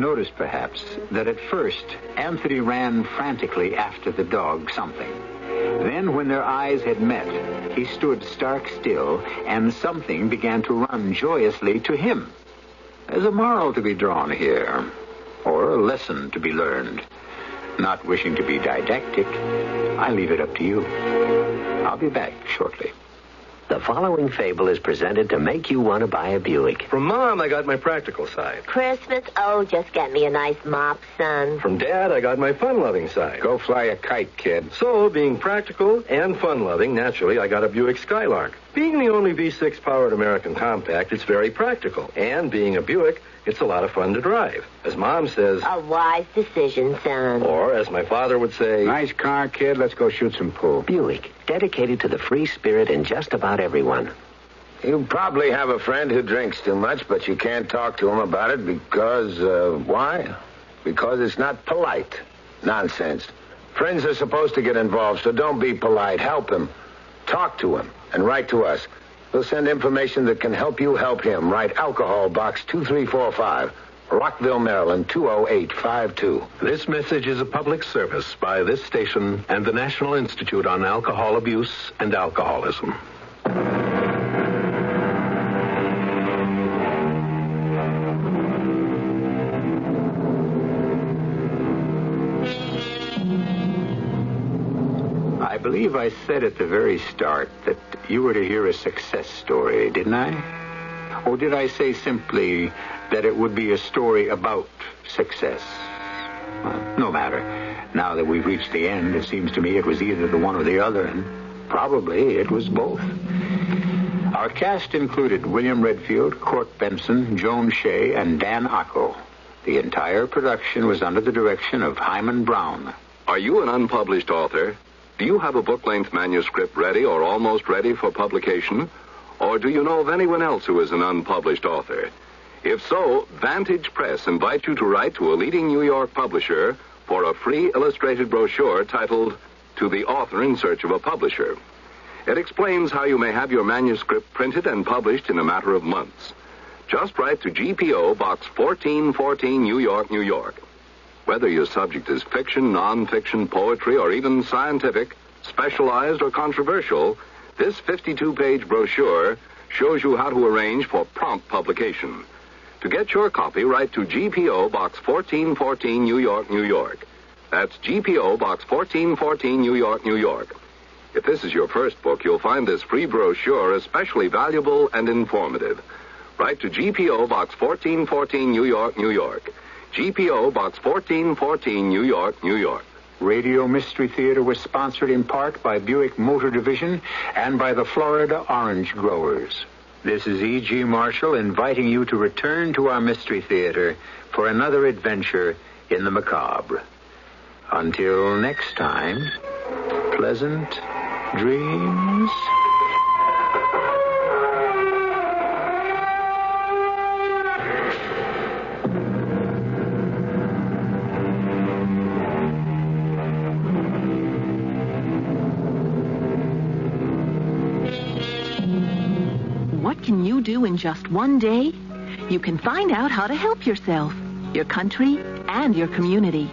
noticed, perhaps, that at first Anthony ran frantically after the dog something. Then, when their eyes had met, he stood stark still, and something began to run joyously to him. There's a moral to be drawn here, or a lesson to be learned. Not wishing to be didactic, I leave it up to you. I'll be back shortly. The following fable is presented to make you want to buy a Buick. From Mom, I got my practical side. Christmas? Oh, just get me a nice mop, son. From Dad, I got my fun-loving side. Go fly a kite, kid. So, being practical and fun-loving, naturally, I got a Buick Skylark. Being the only V6-powered American compact, it's very practical. And being a Buick, it's a lot of fun to drive. As Mom says... A wise decision, son. Or, as my father would say... Nice car, kid. Let's go shoot some pool. Buick, dedicated to the free spirit in just about everyone. You probably have a friend who drinks too much, but you can't talk to him about it because, why? Because it's not polite. Nonsense. Friends are supposed to get involved, so don't be polite. Help him. Talk to him and write to us. We'll send information that can help you help him. Write Alcohol Box 2345, Rockville, Maryland 20852. This message is a public service by this station and the National Institute on Alcohol Abuse and Alcoholism. I believe I said at the very start that you were to hear a success story, didn't I? Or did I say simply that it would be a story about success? Well, no matter. Now that we've reached the end, it seems to me it was either the one or the other, and probably it was both. Our cast included William Redfield, Court Benson, Joan Shea, and Dan Acco. The entire production was under the direction of Hyman Brown. Are you an unpublished author? Do you have a book-length manuscript ready or almost ready for publication? Or do you know of anyone else who is an unpublished author? If so, Vantage Press invites you to write to a leading New York publisher for a free illustrated brochure titled To the Author in Search of a Publisher. It explains how you may have your manuscript printed and published in a matter of months. Just write to GPO Box 1414, New York, New York. Whether your subject is fiction, non-fiction, poetry, or even scientific, specialized, or controversial, this 52-page brochure shows you how to arrange for prompt publication. To get your copy, write to GPO Box 1414, New York, New York. That's GPO Box 1414, New York, New York. If this is your first book, you'll find this free brochure especially valuable and informative. Write to GPO Box 1414, New York, New York. GPO Box 1414, New York, New York. Radio Mystery Theater was sponsored in part by Buick Motor Division and by the Florida Orange Growers. This is E.G. Marshall inviting you to return to our Mystery Theater for another adventure in the macabre. Until next time, pleasant dreams. What can you do in just one day? You can find out how to help yourself, your country, and your community.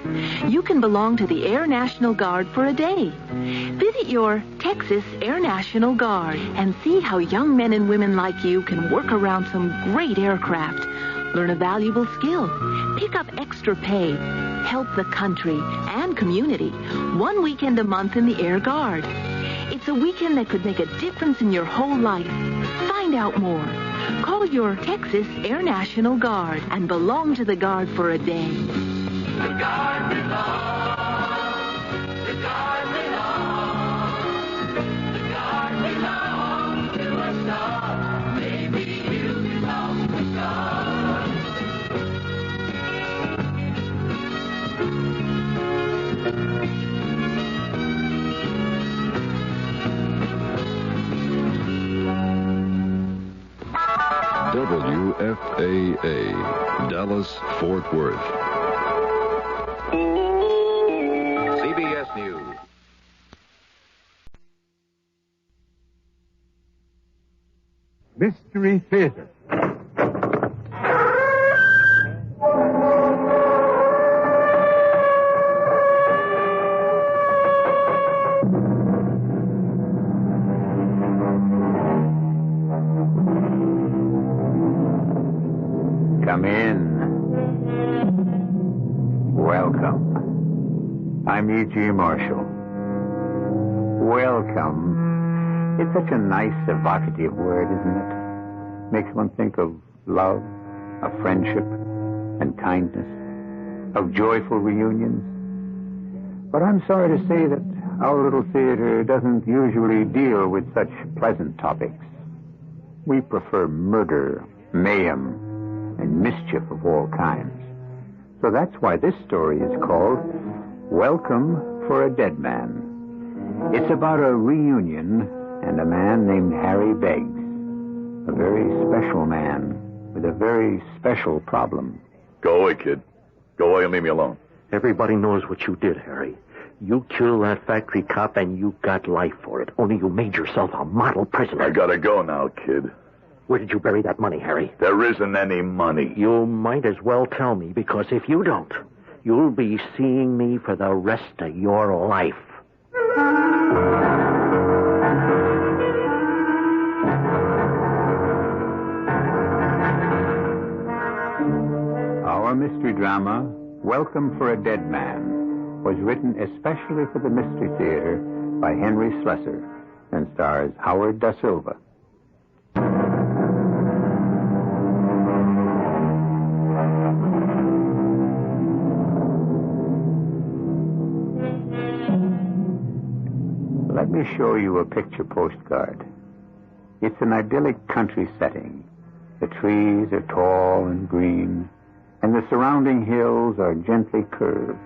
You can belong to the Air National Guard for a day. Visit your Texas Air National Guard and see how young men and women like you can work around some great aircraft, learn a valuable skill, pick up extra pay, help the country and community 1 weekend a month in the Air Guard. It's a weekend that could make a difference in your whole life. Find out more. Call your Texas Air National Guard and belong to the Guard for a day. The Guard belongs. The Guard belongs. The Guard belongs to a star. Maybe you belong to God. WFAA, Dallas, Fort Worth. CBS News. Mystery Theater. Welcome. I'm E.G. Marshall. Welcome. It's such a nice, evocative word, isn't it? Makes one think of love, of friendship, and kindness, of joyful reunions. But I'm sorry to say that our little theater doesn't usually deal with such pleasant topics. We prefer murder, mayhem, and mischief of all kinds. So that's why this story is called Welcome for a Dead Man. It's about a reunion and a man named Harry Beggs, a very special man with a very special problem. Go away, kid. Go away and leave me alone. Everybody knows what you did, Harry. You killed that factory cop and you got life for it. Only you made yourself a model prisoner. I gotta go now, kid. Where did you bury that money, Harry? There isn't any money. You might as well tell me, because if you don't, you'll be seeing me for the rest of your life. Our mystery drama, Welcome for a Dead Man, was written especially for the Mystery Theater by Henry Slessor and stars Howard Da Silva. Let me show you a picture postcard. It's an idyllic country setting. The trees are tall and green, and the surrounding hills are gently curved.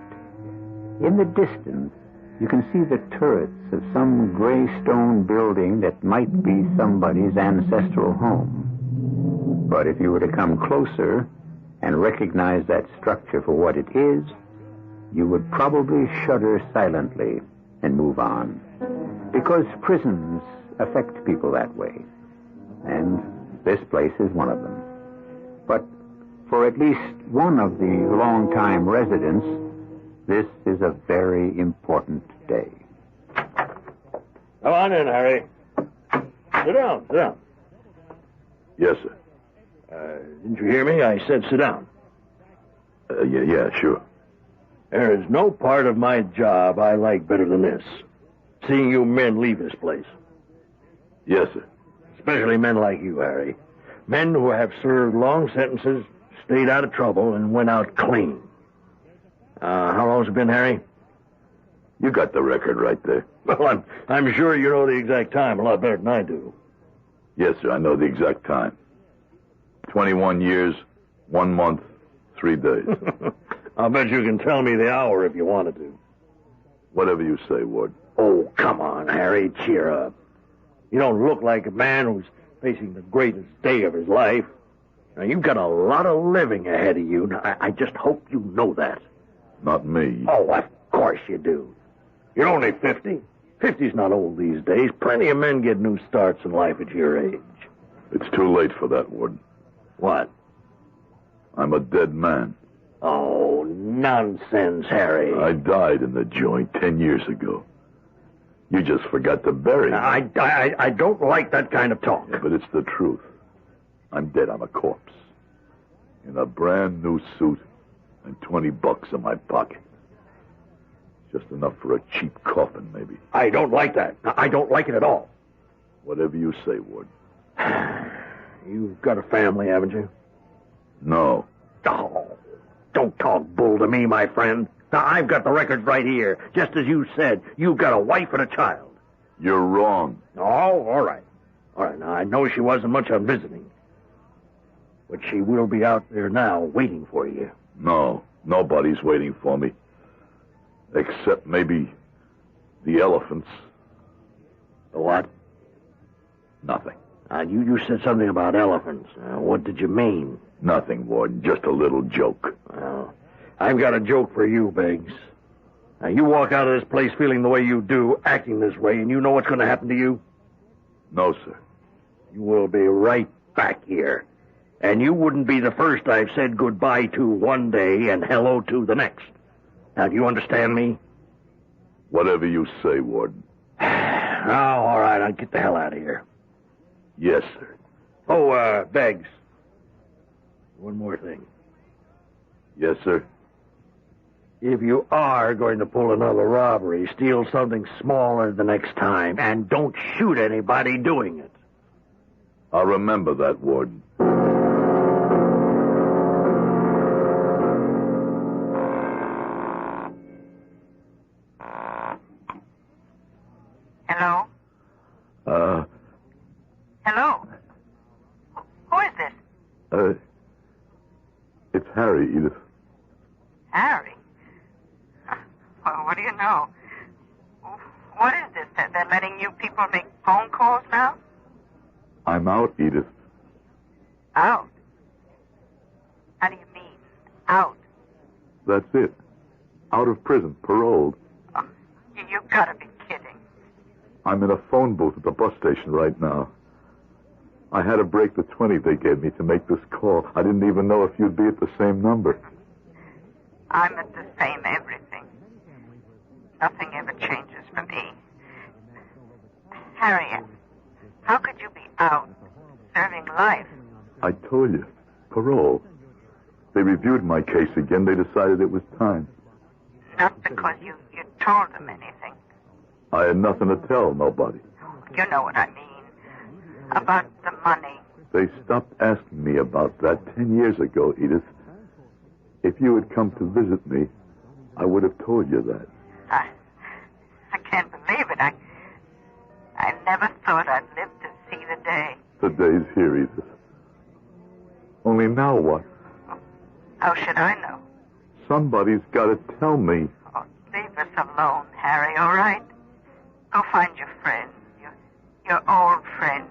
In the distance, you can see the turrets of some gray stone building that might be somebody's ancestral home. But if you were to come closer and recognize that structure for what it is, you would probably shudder silently and move on. Because prisons affect people that way. And this place is one of them. But for at least one of the long-time residents, this is a very important day. Come on in, Harry. Sit down, sit down. Yes, sir. Didn't you hear me? I said sit down. Yeah, sure. There is no part of my job I like better than this. Seeing you men leave this place. Yes, sir. Especially men like you, Harry. Men who have served long sentences, stayed out of trouble, and went out clean. How long has it been, Harry? You got the record right there. Well, I'm sure you know the exact time a lot better than I do. Yes, sir, I know the exact time. 21 years, 1 month, 3 days. I'll bet you can tell me the hour if you wanted to. Whatever you say, Ward. Oh, come on, Harry, cheer up. You don't look like a man who's facing the greatest day of his life. Now, you've got a lot of living ahead of you. Now, I just hope you know that. Not me. Oh, of course you do. You're only 50. 50's not old these days. Plenty of men get new starts in life at your age. It's too late for that, Ward. What? I'm a dead man. Oh, nonsense, Harry. I died in the joint 10 years ago. You just forgot to bury me. I don't like that kind of talk. Yeah, but it's the truth. I'm dead. I'm a corpse. In a brand new suit and $20 in my pocket. Just enough for a cheap coffin, maybe. I don't like that. I don't like it at all. Whatever you say, Ward. You've got a family, haven't you? No. Oh, don't talk bull to me, my friend. Now, I've got the records right here. Just as you said, you've got a wife and a child. You're wrong. Oh, all right. All right, now, I know she wasn't much on visiting. But she will be out there now waiting for you. No, nobody's waiting for me. Except maybe the elephants. The what? Nothing. You said something about elephants. What did you mean? Nothing, Warden. Just a little joke. Well, I've got a joke for you, Beggs. Now, you walk out of this place feeling the way you do, acting this way, and you know what's going to happen to you? No, sir. You will be right back here. And you wouldn't be the first I've said goodbye to one day and hello to the next. Now, do you understand me? Whatever you say, Warden. Oh, all right, I'll get the hell out of here. Yes, sir. Oh, Beggs. One more thing. Yes, sir. If you are going to pull another robbery, steal something smaller the next time, and don't shoot anybody doing it. I'll remember that, Warden. Hello? Hello? Who is this? It's Harry, Edith. Harry? Well, what do you know? What is this? They're letting you people make phone calls now? I'm out, Edith. Out? How do you mean, out? That's it. Out of prison, paroled. Oh, you gotta be kidding. I'm in a phone booth at the bus station right now. I had to break the 20 they gave me to make this call. I didn't even know if you'd be at the same number. I'm at the same everything. Nothing ever changes for me. Harriet, how could you be out serving life? I told you. Parole. They reviewed my case again. They decided it was time. Not because you told them anything. I had nothing to tell nobody. You know what I mean. About the money. They stopped asking me about that 10 years ago, Edith. If you had come to visit me, I would have told you that. I can't believe it. I never thought I'd live to see the day. The day's here, Edith. Only now what? How should I know? Somebody's got to tell me. Oh, leave us alone, Harry, all right? Go find your friends, your old friends.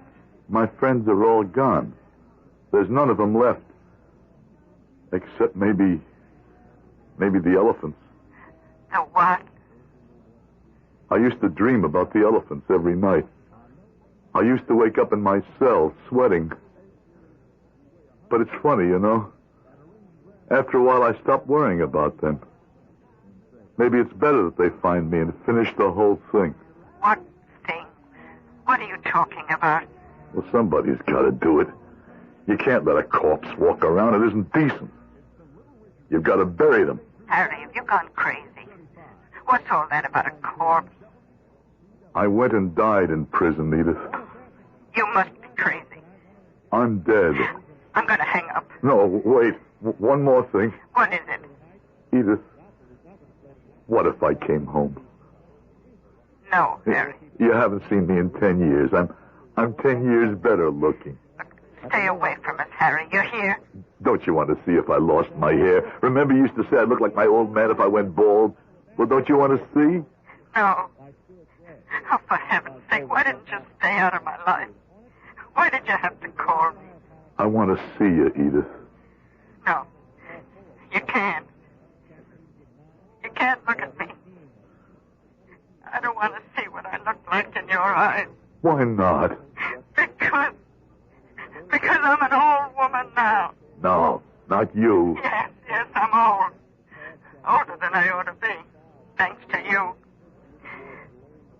My friends are all gone. There's none of them left. Except maybe the elephants. The what? I used to dream about the elephants every night. I used to wake up in my cell, sweating. But it's funny, you know. After a while, I stopped worrying about them. Maybe it's better that they find me and finish the whole thing. What thing? What are you talking about? Well, somebody's got to do it. You can't let a corpse walk around. It isn't decent. You've got to bury them. Harry, have you gone crazy? What's all that about a corpse? I went and died in prison, Edith. You must be crazy. I'm dead. I'm going to hang up. No, wait. One more thing. What is it? Edith, what if I came home? No, Harry. You haven't seen me in 10 years. I'm 10 years better looking. Stay away from us, Harry. You're here. Don't you want to see if I lost my hair? Remember you used to say I'd look like my old man if I went bald? Well, don't you want to see? No. Oh, for heaven's sake, why didn't you stay out of my life? Why did you have to call me? I want to see you, Edith. No. You can't. You can't look at me. I don't want to see what I look like in your eyes. Why not? Because I'm an old woman now. No, not you. Yes, I'm old. Older than I ought to be, thanks to you.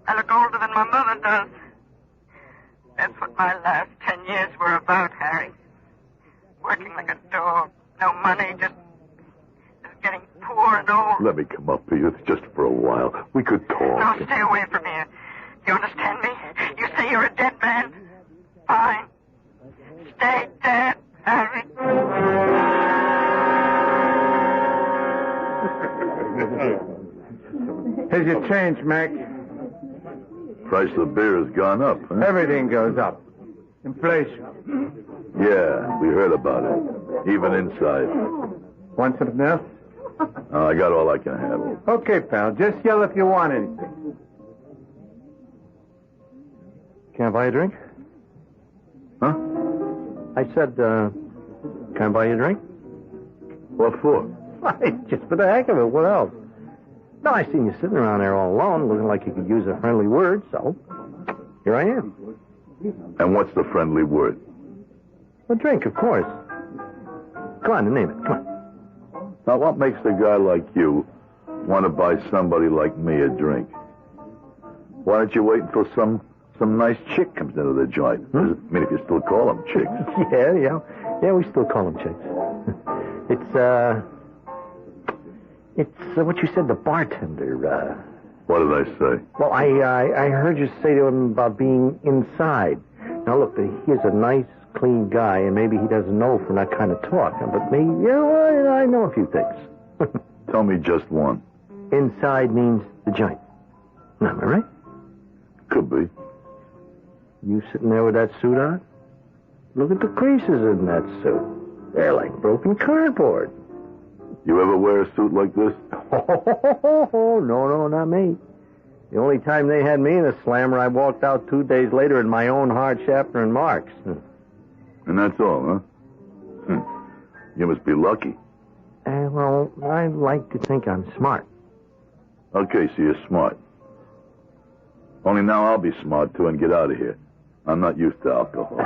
I look older than my mother does. That's what my last 10 years were about, Harry. Working like a dog. No money, just getting poor and old. Let me come up, Edith, just for a while. We could talk. No, stay away from here. You understand me? You say you're a dead man? Fine. Stay dead, Harry. Here's your change, Mac. Price of beer has gone up, huh? Everything goes up. Inflation. Yeah, we heard about it. Even inside. Want something else? I got all I can handle. Okay, pal. Just yell if you want anything. Can I buy a drink? Huh? I said, can I buy you a drink? What for? Just for the heck of it. What else? No, I seen you sitting around there all alone, looking like you could use a friendly word, so here I am. And what's the friendly word? A drink, of course. Come on, name it. Come on. Now, what makes a guy like you want to buy somebody like me a drink? Why don't you wait until some nice chick comes into the joint? I mean, if you still call them chicks. Yeah, we still call them chicks. It's what you said, the bartender. What did I say? Well, I heard you say to him about being inside. Now, look, he's a nice, clean guy, and maybe he doesn't know from that kind of talk. But me, I know a few things. Tell me just one. Inside means the joint. Am I right? Could be. You sitting there with that suit on? Look at the creases in that suit. They're like broken cardboard. You ever wear a suit like this? Oh, no, not me. The only time they had me in a slammer, I walked out 2 days later in my own hard Schaffner and Marx. And that's all, huh? You must be lucky. Well, I like to think I'm smart. Okay, so you're smart. Only now I'll be smart, too, and get out of here. I'm not used to alcohol.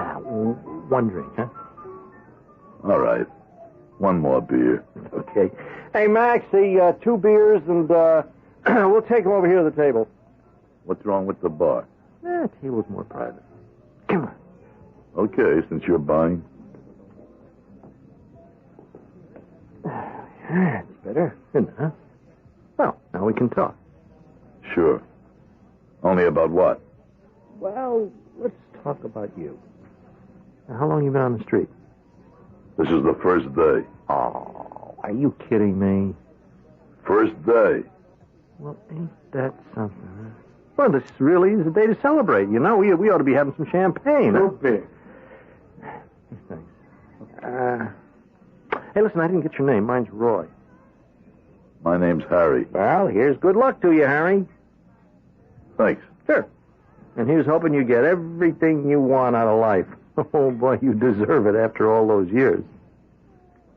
One drink, huh? All right. One more beer. Okay. Hey, Max, 2 beers, and we'll take them over here to the table. What's wrong with the bar? The table's more private. Come on. Okay, since you're buying. That's better, isn't it, huh? Well, now we can talk. Sure. Only about what? Well, let's talk about you. Now, how long you been on the street? This is the first day. Oh, are you kidding me? First day. Well, ain't that something, huh? Well, this really is a day to celebrate. You know, we ought to be having some champagne. No beer. Thanks. Hey, listen, I didn't get your name. Mine's Roy. My name's Harry. Well, here's good luck to you, Harry. Thanks. Sure. And here's hoping you get everything you want out of life. Oh, boy, you deserve it after all those years.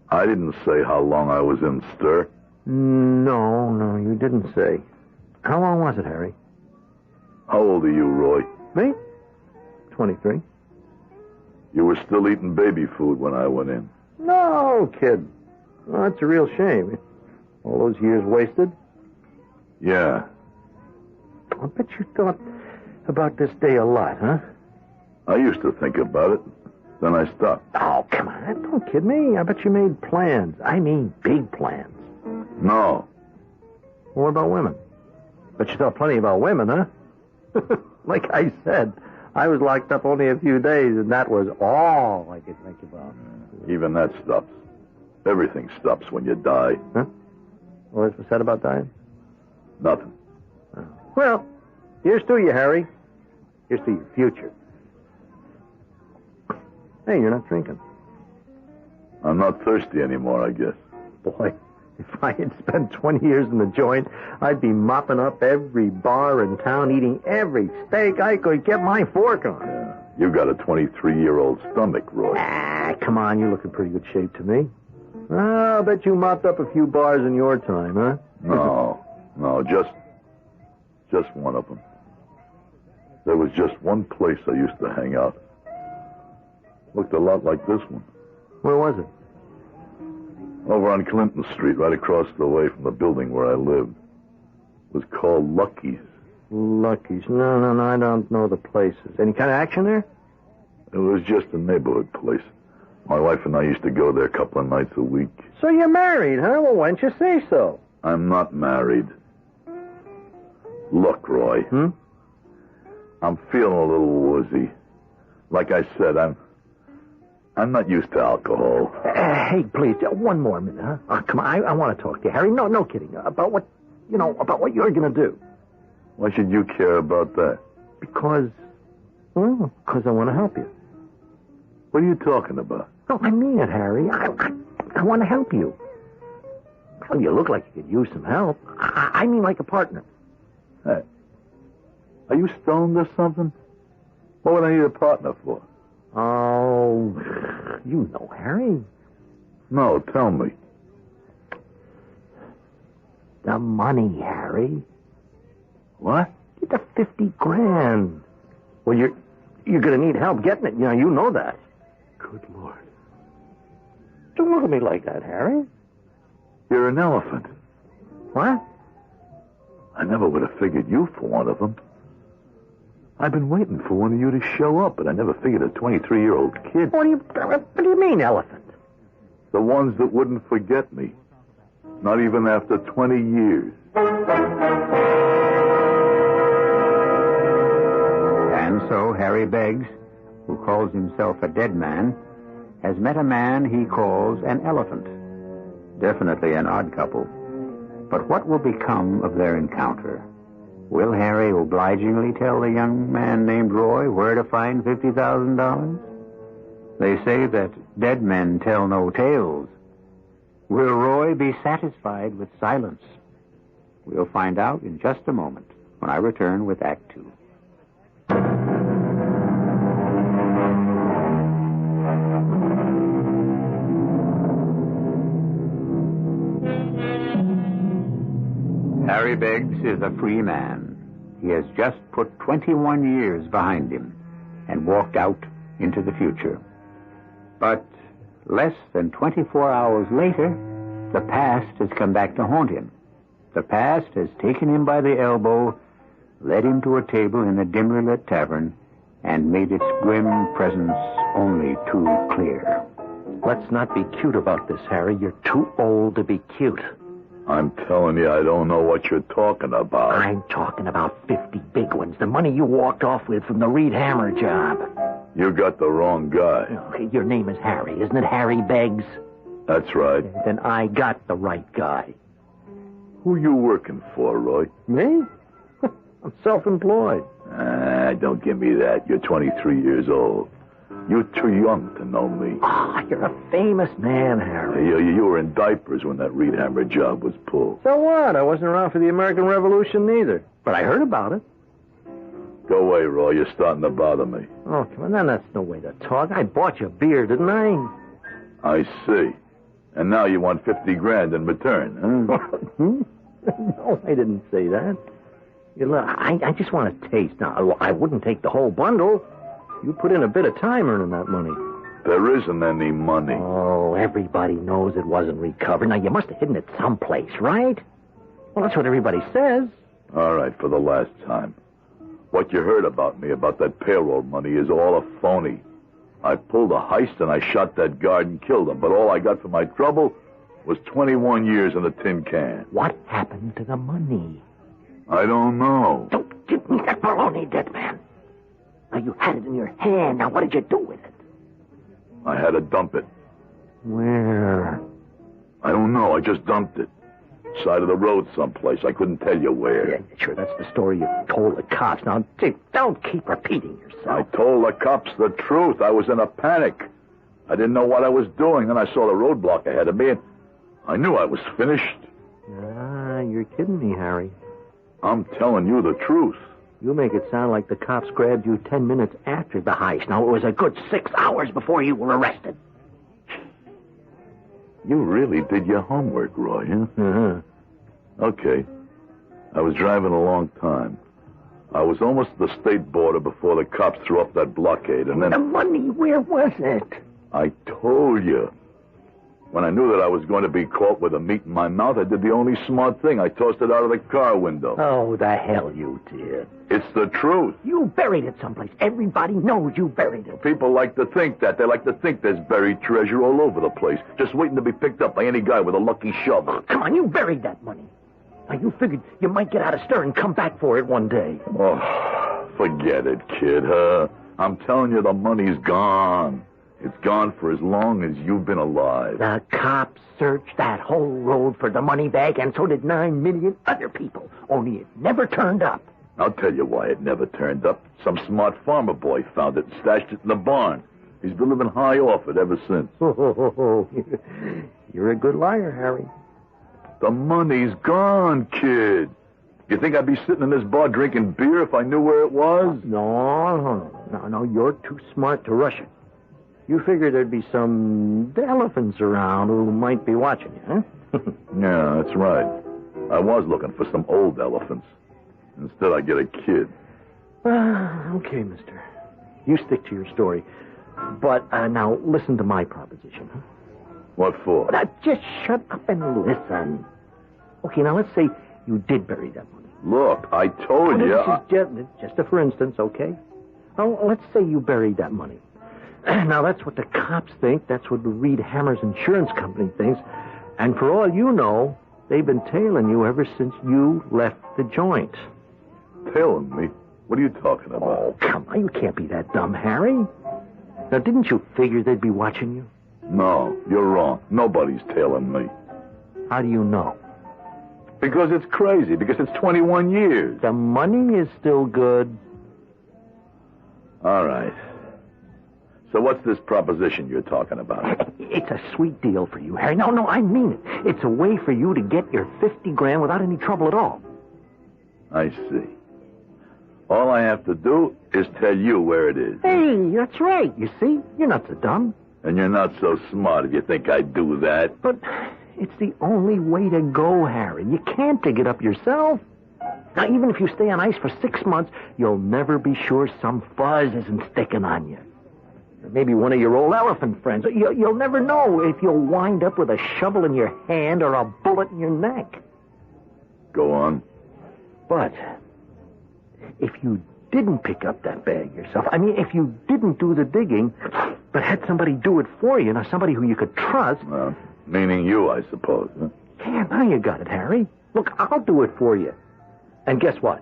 I didn't say how long I was in stir. No, you didn't say. How long was it, Harry? How old are you, Roy? Me? 23. You were still eating baby food when I went in. No, kid. Well, that's a real shame. All those years wasted. Yeah. I bet you thought about this day a lot, huh? I used to think about it. Then I stopped. Oh, come on. Don't kid me. I bet you made plans. I mean big plans. No. Well, what about women? Bet you thought plenty about women, huh? Like I said, I was locked up only a few days, and that was all I could think about. Even that stops. Everything stops when you die. Huh? What's said about dying? Nothing. Oh. Well, here's to you, Harry. Here's to your future. Hey, you're not drinking. I'm not thirsty anymore, I guess. Boy, if I had spent 20 years in the joint, I'd be mopping up every bar in town, eating every steak I could get my fork on. Yeah. You got a 23-year-old stomach, Roy. Come on, you look in pretty good shape to me. I'll bet you mopped up a few bars in your time, huh? No, just one of them. There was just one place I used to hang out. Looked a lot like this one. Where was it? Over on Clinton Street, right across the way from the building where I lived. It was called Lucky's. Lucky's. No, I don't know the places. Any kind of action there? It was just a neighborhood place. My wife and I used to go there a couple of nights a week. So you're married, huh? Well, why don't you say so? I'm not married. Look, Roy. I'm feeling a little woozy. Like I said, I'm not used to alcohol. Hey, please, one more minute, huh? Oh, come on, I want to talk to you, Harry. No kidding. About what you're going to do. Why should you care about that? Because I want to help you. What are you talking about? No, I mean it, Harry. I want to help you. Well, you look like you could use some help. I mean like a partner. Hey, are you stoned or something? What would I need a partner for? Oh, you know, Harry. No, tell me. The money, Harry. What? Get the 50 grand. Well, you're going to need help getting it. You know that. Good Lord. Don't look at me like that, Harry. You're an elephant. What? I never would have figured you for one of them. I've been waiting for one of you to show up, but I never figured a 23-year-old kid. What do you mean, elephant? The ones that wouldn't forget me. Not even after 20 years. And so Harry Beggs, who calls himself a dead man, has met a man he calls an elephant. Definitely an odd couple. But what will become of their encounter? Will Harry obligingly tell the young man named Roy where to find $50,000? They say that dead men tell no tales. Will Roy be satisfied with silence? We'll find out in just a moment when I return with Act Two. Harry Beggs is a free man. He has just put 21 years behind him and walked out into the future. But less than 24 hours later, the past has come back to haunt him. The past has taken him by the elbow, led him to a table in a dimly lit tavern, and made its grim presence only too clear. Let's not be cute about this, Harry. You're too old to be cute. I'm telling you, I don't know what you're talking about. I'm talking about 50 big ones. The money you walked off with from the Reed Hammer job. You got the wrong guy. Okay, your name is Harry, isn't it, Harry Beggs? That's right. Then I got the right guy. Who you working for, Roy? Me? I'm self-employed. Don't give me that. You're 23 years old. You're too young to know me. You're a famous man, Harry. You were in diapers when that Reed Hammer job was pulled. So what? I wasn't around for the American Revolution neither. But I heard about it. Go away, Roy. You're starting to bother me. Oh, come on. Then that's no way to talk. I bought you beer, didn't I? I see. And now you want 50 grand in return, huh? No, I didn't say that. You look, I just want a taste. Now, I wouldn't take the whole bundle. You put in a bit of time earning that money. There isn't any money. Oh, everybody knows it wasn't recovered. Now, you must have hidden it someplace, right? Well, that's what everybody says. All right, for the last time. What you heard about me, about that payroll money, is all a phony. I pulled a heist and I shot that guard and killed him, but all I got for my trouble was 21 years in a tin can. What happened to the money? I don't know. Don't give me that baloney, dead man. Now, you had it in your hand. Now, what did you do with it? I had to dump it. Where? I don't know. I just dumped it. Side of the road someplace. I couldn't tell you where. Yeah, sure, that's the story you told the cops. Now, Dick, don't keep repeating yourself. I told the cops the truth. I was in a panic. I didn't know what I was doing. Then I saw the roadblock ahead of me, and I knew I was finished. You're kidding me, Harry. I'm telling you the truth. You make it sound like the cops grabbed you 10 minutes after the heist. Now, it was a good 6 hours before you were arrested. You really did your homework, Roy, huh? Uh-huh. Okay. I was driving a long time. I was almost at the state border before the cops threw up that blockade, and then... The money, where was it? I told you. When I knew that I was going to be caught with a meat in my mouth, I did the only smart thing. I tossed it out of the car window. Oh, the hell you did. It's the truth. You buried it someplace. Everybody knows you buried it. People like to think that. They like to think there's buried treasure all over the place, just waiting to be picked up by any guy with a lucky shovel. Oh, come on, you buried that money. Now, you figured you might get out of stir and come back for it one day. Oh, forget it, kid, huh? I'm telling you, the money's gone. It's gone for as long as you've been alive. The cops searched that whole road for the money bag, and so did 9 million other people. Only it never turned up. I'll tell you why it never turned up. Some smart farmer boy found it and stashed it in the barn. He's been living high off it ever since. You're a good liar, Harry. The money's gone, kid. You think I'd be sitting in this bar drinking beer if I knew where it was? No, you're too smart to rush it. You figured there'd be some elephants around who might be watching you, huh? Yeah, that's right. I was looking for some old elephants. Instead, I get a kid. Okay, mister. You stick to your story. But now, listen to my proposition, huh? What for? Now, just shut up and listen. Okay, now let's say you did bury that money. Look, I told you... This is just a for instance, okay? Now, let's say you buried that money. Now, that's what the cops think. That's what the Reed Hammer's insurance company thinks. And for all you know, They've been tailing you ever since you left the joint. Tailing me? What are you talking about? Oh, come on. You can't be that dumb, Harry. Now, didn't you figure they'd be watching you? No, you're wrong. Nobody's tailing me. How do you know? Because it's crazy. Because it's 21 years. The money is still good. All right. So what's this proposition you're talking about? It's a sweet deal for you, Harry. No, I mean it. It's a way for you to get your 50 grand without any trouble at all. I see. All I have to do is tell you where it is. Hey, that's right. You see? You're not so dumb. And you're not so smart if you think I'd do that. But it's the only way to go, Harry. You can't dig it up yourself. Now, even if you stay on ice for 6 months, you'll never be sure some fuzz isn't sticking on you. Or maybe one of your old elephant friends. You'll never know if you'll wind up with a shovel in your hand or a bullet in your neck. Go on. But if you didn't pick up that bag yourself, I mean, if you didn't do the digging, but had somebody do it for you, somebody who you could trust... Well, meaning you, I suppose, huh? Yeah, now you got it, Harry. Look, I'll do it for you. And guess what?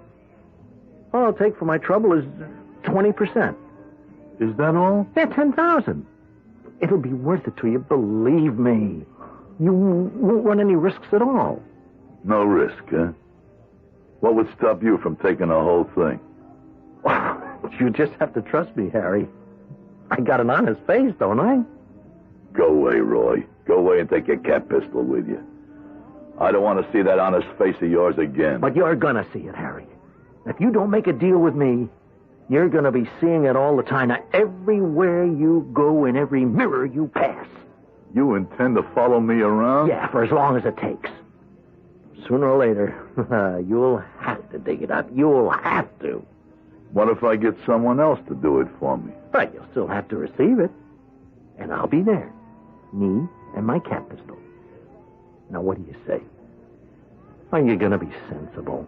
All I'll take for my trouble is 20%. Is that all? Yeah, 10,000. It'll be worth it to you, believe me. You won't run any risks at all. No risk, huh? What would stop you from taking the whole thing? You just have to trust me, Harry. I got an honest face, don't I? Go away, Roy. Go away and take your cat pistol with you. I don't want to see that honest face of yours again. But you're gonna see it, Harry. If you don't make a deal with me, you're gonna be seeing it all the time. Now, everywhere you go, in every mirror you pass. You intend to follow me around? Yeah, for as long as it takes. Sooner or later, you'll have to dig it up. You'll have to. What if I get someone else to do it for me? But you'll still have to receive it. And I'll be there. Me and my cat pistol. Now, what do you say? Are you going to be sensible?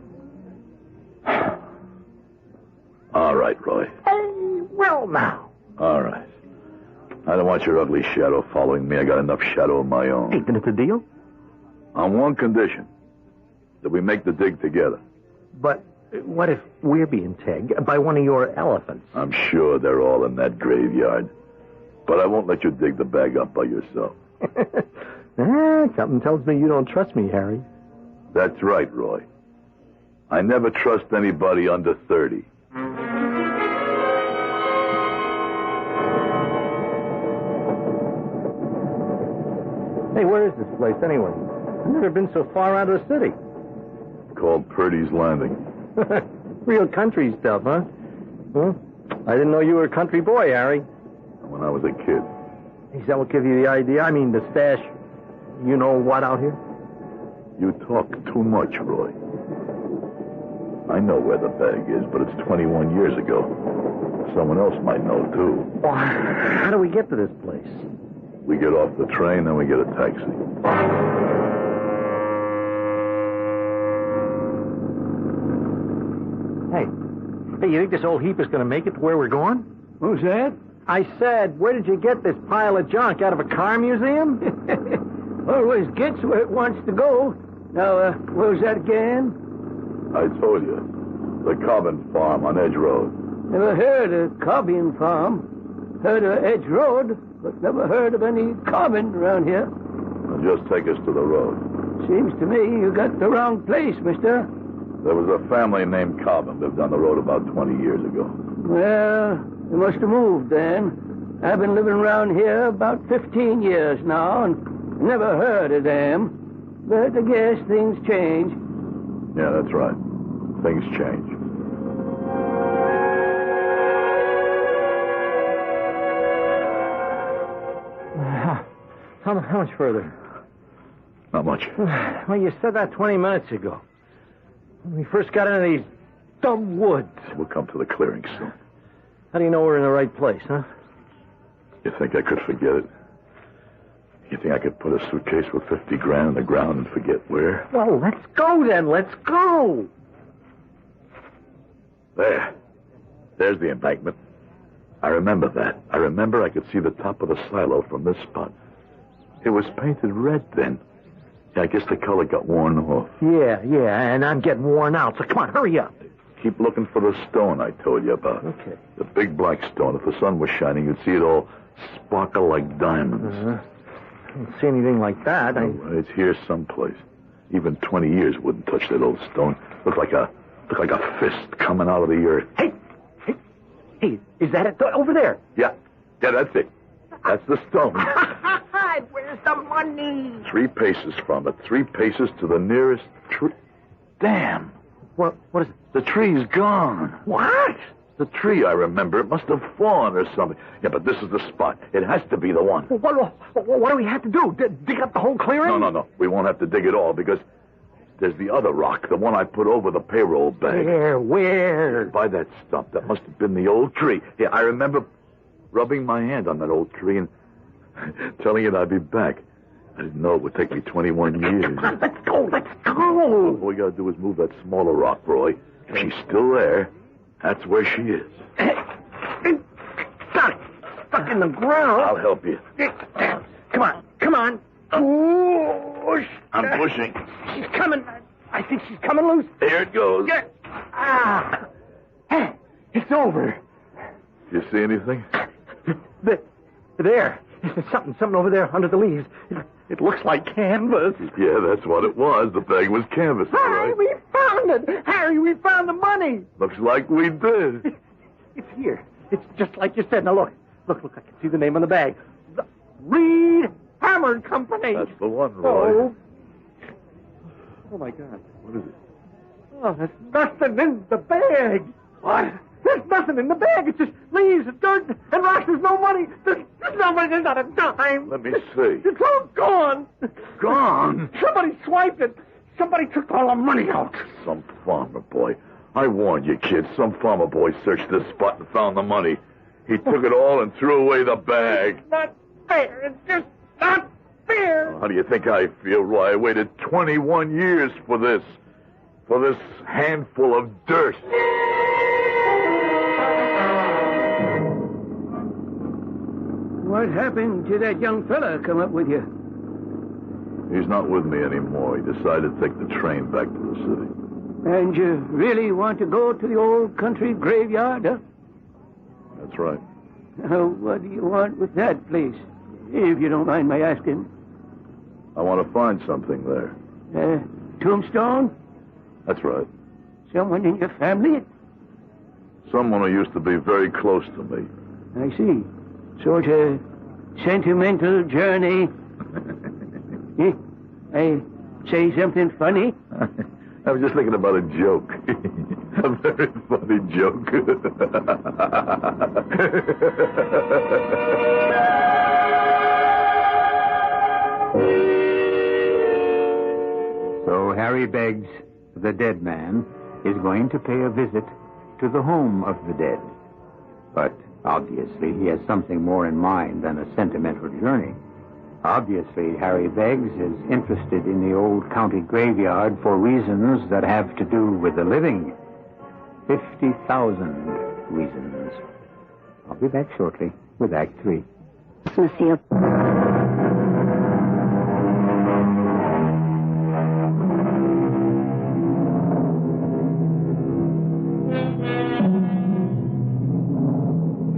All right, Roy. Hey, well, now. All right. I don't want your ugly shadow following me. I got enough shadow of my own. Hey, then it's a deal? On one condition. That we make the dig together. But what if we're being tagged by one of your elephants? I'm sure they're all in that graveyard. But I won't let you dig the bag up by yourself. Something tells me you don't trust me, Harry. That's right, Roy. I never trust anybody under 30. Hey, where is this place, anyway? I've never been so far out of the city. Called Purdy's Landing. Real country stuff, huh? I didn't know you were a country boy, Harry. When I was a kid. Is that what gave you the idea? I mean, the stash, you know what out here? You talk too much, Roy. I know where the bag is, but it's 21 years ago. Someone else might know, too. Well, how do we get to this place? We get off the train, then we get a taxi. Hey, you think this old heap is going to make it to where we're going? Who's that? I said, where did you get this pile of junk? Out of a car museum? Always gets where it wants to go. Now, where was that again? I told you. The Cobbin Farm on Edge Road. Never heard of Cobbin Farm. Heard of Edge Road, but never heard of any Cobbin around here. Well, just take us to the road. Seems to me you got the wrong place, mister. There was a family named Cobbin lived on the road about 20 years ago. Well, they must have moved then. I've been living around here about 15 years now and never heard of them. But I guess things change. Yeah, that's right. Things change. How much further? Not much. Well, you said that 20 minutes ago. When we first got into these dumb woods. We'll come to the clearing soon. How do you know we're in the right place, huh? You think I could forget it? You think I could put a suitcase with 50 grand in the ground and forget where? Well, let's go then. Let's go. There. There's the embankment. I remember that. I remember I could see the top of the silo from this spot. It was painted red then. I guess the color got worn off. Yeah, and I'm getting worn out, so come on, hurry up. Keep looking for the stone I told you about. Okay. The big black stone. If the sun was shining, you'd see it all sparkle like diamonds. I don't see anything like that. It's here someplace. Even 20 years wouldn't touch that old stone. Look like a fist coming out of the earth. Hey, is that it? Over there. Yeah, that's it. That's the stone. Where's the money? 3 paces from it. 3 paces to the nearest tree. Damn. What is it? The tree's gone. What? The tree, I remember. It must have fallen or something. Yeah, but this is the spot. It has to be the one. What do we have to do? Dig up the whole clearing? No. We won't have to dig it all because there's the other rock, the one I put over the payroll bag. Where? By that stump. That must have been the old tree. Yeah, I remember rubbing my hand on that old tree and telling it I'd be back. I didn't know it would take me 21 years. Let's go. All we gotta do is move that smaller rock, Roy. If she's still there, that's where she is. Got it. Stuck in the ground. I'll help you. Come on. Push. I'm pushing. She's coming. I think she's coming loose. There it goes. Hey, it's over. You see anything? There. There's something over there under the leaves. It looks like canvas. Yeah, that's what it was. The bag was canvas. Harry, Right? we found it. Harry, we found the money. Looks like we did. It's here. It's just like you said. Now look. I can see the name on the bag. The Reed Hammer Company. That's the one, Roy. Oh my God. What is it? Oh, there's nothing in the bag. What? There's nothing in the bag. It's just leaves and dirt and rocks. There's no money. There's no money. There's not a dime. Let me see. It's all gone. Gone? Somebody swiped it. Somebody took all the money out. Some farmer boy. I warned you, kids. Some farmer boy searched this spot and found the money. He took it all and threw away the bag. It's not fair. It's just not fair. How do you think I feel, Roy? I waited 21 years for this. For this handful of dirt. What happened to that young fella come up with you? He's not with me anymore. He decided to take the train back to the city. And you really want to go to the old country graveyard, huh? That's right. Now, what do you want with that place? If you don't mind my asking. I want to find something there. Tombstone? That's right. Someone in your family? Someone who used to be very close to me. I see. Sort of sentimental journey. I say something funny? I was just thinking about a joke. A very funny joke. So Harry Beggs, the dead man, is going to pay a visit to the home of the dead. But obviously he has something more in mind than a sentimental journey. Obviously, Harry Beggs is interested in the old county graveyard for reasons that have to do with the living. 50,000 reasons. I'll be back shortly with Act 3. Monsieur.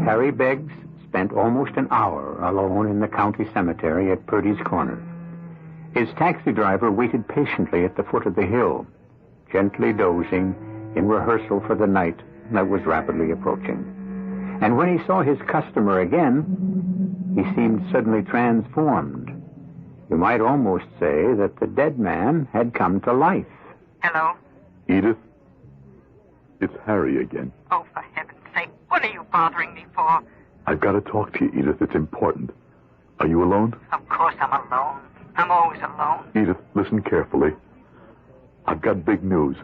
Harry Beggs spent almost an hour alone in the county cemetery at Purdy's Corner. His taxi driver waited patiently at the foot of the hill, gently dozing in rehearsal for the night that was rapidly approaching. And when he saw his customer again, he seemed suddenly transformed. You might almost say that the dead man had come to life. Hello? Edith, it's Harry again. Oh, for heaven's sake, what are you bothering me for? I've got to talk to you, Edith. It's important. Are you alone? Of course I'm alone. I'm always alone. Edith, listen carefully. I've got big news.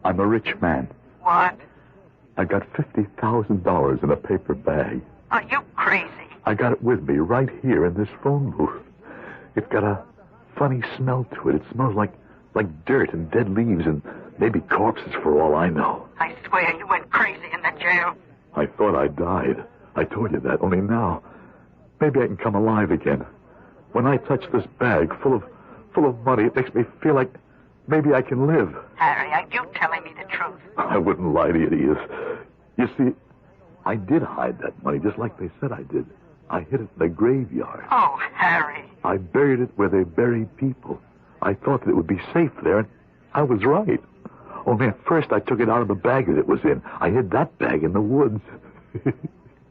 I'm a rich man. What? I got $50,000 in a paper bag. Are you crazy? I got it with me right here in this phone booth. It's got a funny smell to it. It smells like dirt and dead leaves and maybe corpses for all I know. I swear you went crazy in the jail. I thought I died. I told you that, only now. Maybe I can come alive again. When I touch this bag full full of money. It makes me feel like maybe I can live. Harry, are you telling me the truth? I wouldn't lie to you, Edith. You see, I did hide that money just like they said I did. I hid it in the graveyard. Oh, Harry. I buried it where they bury people. I thought that it would be safe there, and I was right. Only at first I took it out of the bag that it was in. I hid that bag in the woods.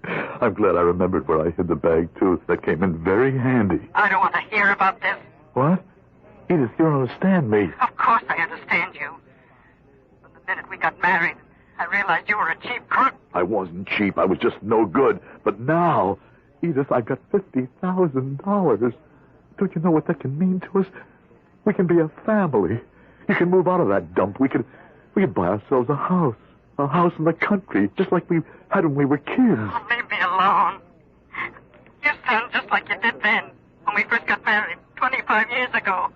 I'm glad I remembered where I hid the bag, too. That came in very handy. I don't want to hear about this. What? Edith, you don't understand me. Of course I understand you. From the minute we got married, I realized you were a cheap crook. I wasn't cheap. I was just no good. But now, Edith, I've got $50,000. Don't you know what that can mean to us? We can be a family. You can move out of that dump. We could buy ourselves a house in the country, just like we had when we were kids. Oh, leave me alone. You sound just like you did then, when we first got married 25 years ago.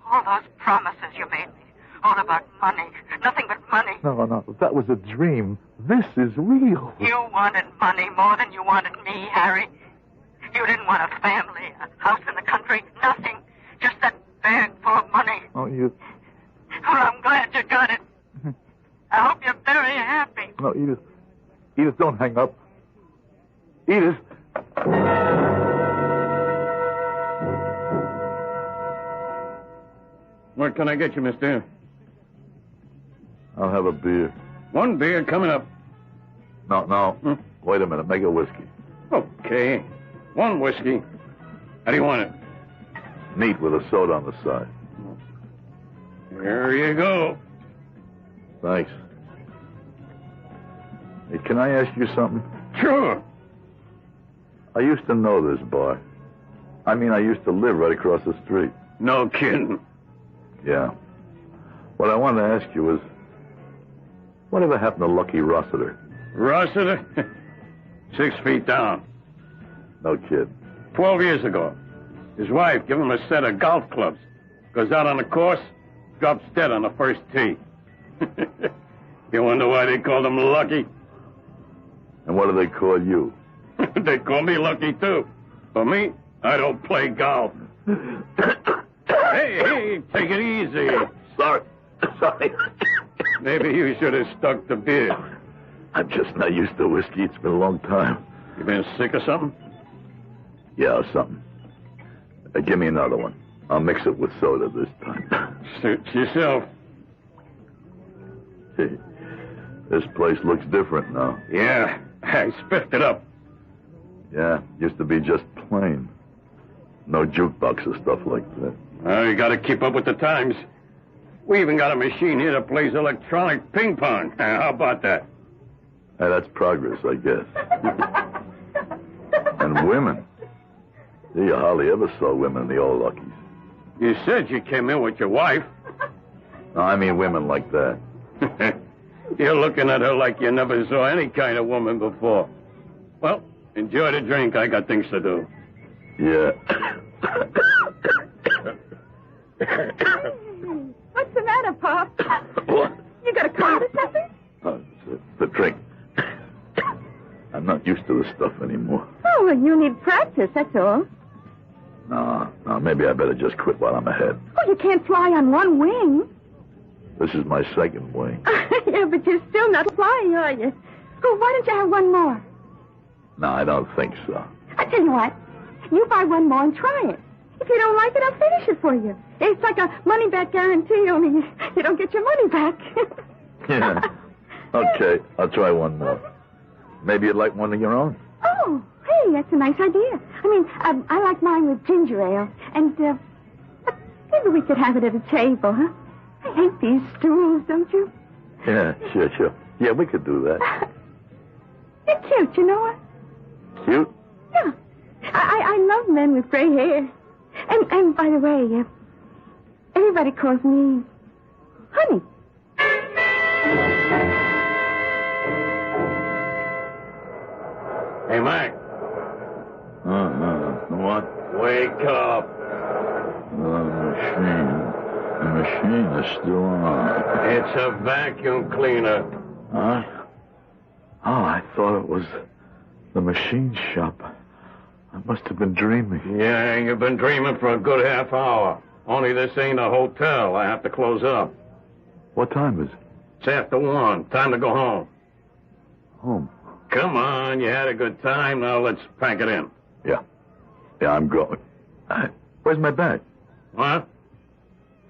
All those promises you made me, all about money, nothing but money. No, that was a dream. This is real. You wanted money more than you wanted me, Harry. You didn't want a family, a house in the country, nothing. Just that bag full of money. Oh, you... Well, I'm glad you got it. I hope you're very happy. No, Edith. Edith, don't hang up. Edith. What can I get you, mister? I'll have a beer. One beer coming up. No. Wait a minute. Make a whiskey. Okay. One whiskey. How do you want it? Neat with a soda on the side. Here you go. Thanks. Hey, can I ask you something? Sure. I used to know this bar. I mean, I used to live right across the street. No kidding. Yeah. What I wanted to ask you was, whatever happened to Lucky Rossiter? Rossiter? 6 feet down. No kid. 12 years ago. His wife gave him a set of golf clubs. Goes out on the course, drops dead on the first tee. You wonder why they called him Lucky? And what do they call you? They call me Lucky, too. For me, I don't play golf. Hey, take it easy. Sorry. Maybe you should have stuck to beer. I'm just not used to whiskey. It's been a long time. You been sick or something? Yeah, something. Give me another one. I'll mix it with soda this time. Suits yourself. Hey, this place looks different now. Yeah, I spiffed it up. Yeah, used to be just plain. No jukebox or stuff like that. Well, you gotta keep up with the times. We even got a machine here that plays electronic ping pong. How about that? Hey, that's progress, I guess. And women. You hardly ever saw women in the old Luckies. You said you came in with your wife. No, I mean women like that. You're looking at her like you never saw any kind of woman before. Well, enjoy the drink. I got things to do. Yeah. What's the matter, Pop? What? You got a cold or something? It's the drink. I'm not used to this stuff anymore. Oh, well, you need practice, that's all. No, maybe I better just quit while I'm ahead. Oh, you can't fly on one wing. This is my second wing. Yeah, but you're still not flying, are you? Oh, why don't you have one more? No, I don't think so. I tell you what, you buy one more and try it. If you don't like it, I'll finish it for you. It's like a money-back guarantee, only you don't get your money back. Yeah. Okay, I'll try one more. Maybe you'd like one of your own. Oh, hey, that's a nice idea. I mean, I like mine with ginger ale. And, maybe we could have it at a table, huh? I hate these stools, don't you? Yeah, sure. Yeah, we could do that. You're cute, you know what? Cute? Yeah. I love men with gray hair. And by the way, everybody calls me Honey. Hey, Mac. What? Wake up. The machine is still on. It's a vacuum cleaner. Huh? Oh, I thought it was the machine shop. I must have been dreaming. Yeah, you've been dreaming for a good half hour. Only this ain't a hotel. I have to close up. What time is it? It's after 1. Time to go home. Home? Come on, you had a good time. Now let's pack it in. Yeah, I'm going. Where's my bag? What?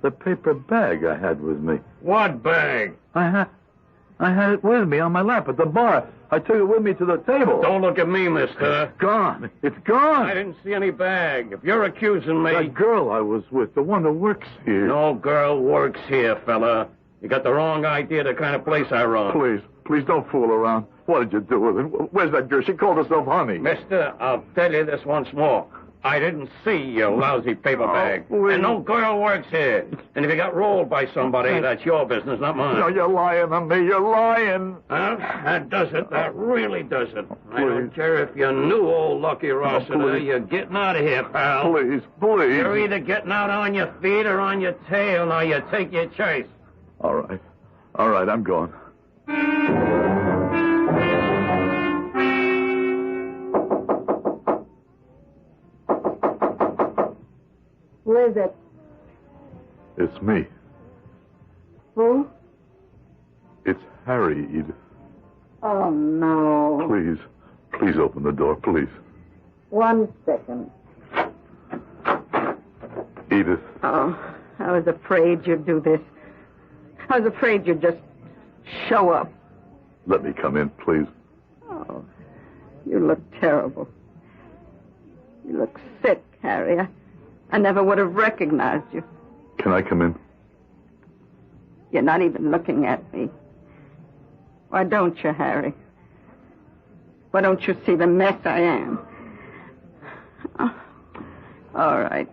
The paper bag I had with me. What bag? I had it with me on my lap at the bar. I took it with me to the table. Don't look at me, mister. It's gone. It's gone. I didn't see any bag. If you're accusing me... That girl I was with, the one that works here. No girl works here, fella. You got the wrong idea of the kind of place I run. Please don't fool around. What did you do with it? Where's that girl? She called herself Honey. Mister, I'll tell you this once more. I didn't see your lousy paper bag. And no girl works here. And if you got rolled by somebody, that's your business, not mine. No, you're lying on me. You're lying. Huh? That does it. That really does it. I don't care if you knew old Lucky Rossiter. You're getting out of here, pal. Please. You're either getting out on your feet or on your tail. Now you take your choice. All right, I'm going. Who is it? It's me. Who? It's Harry, Edith. Oh, no. Please open the door, please. 1 second. Edith. Oh, I was afraid you'd do this. I was afraid you'd just show up. Let me come in, please. Oh, you look terrible. You look sick, Harry. I never would have recognized you. Can I come in? You're not even looking at me. Why don't you, Harry? Why don't you see the mess I am? Oh, all right.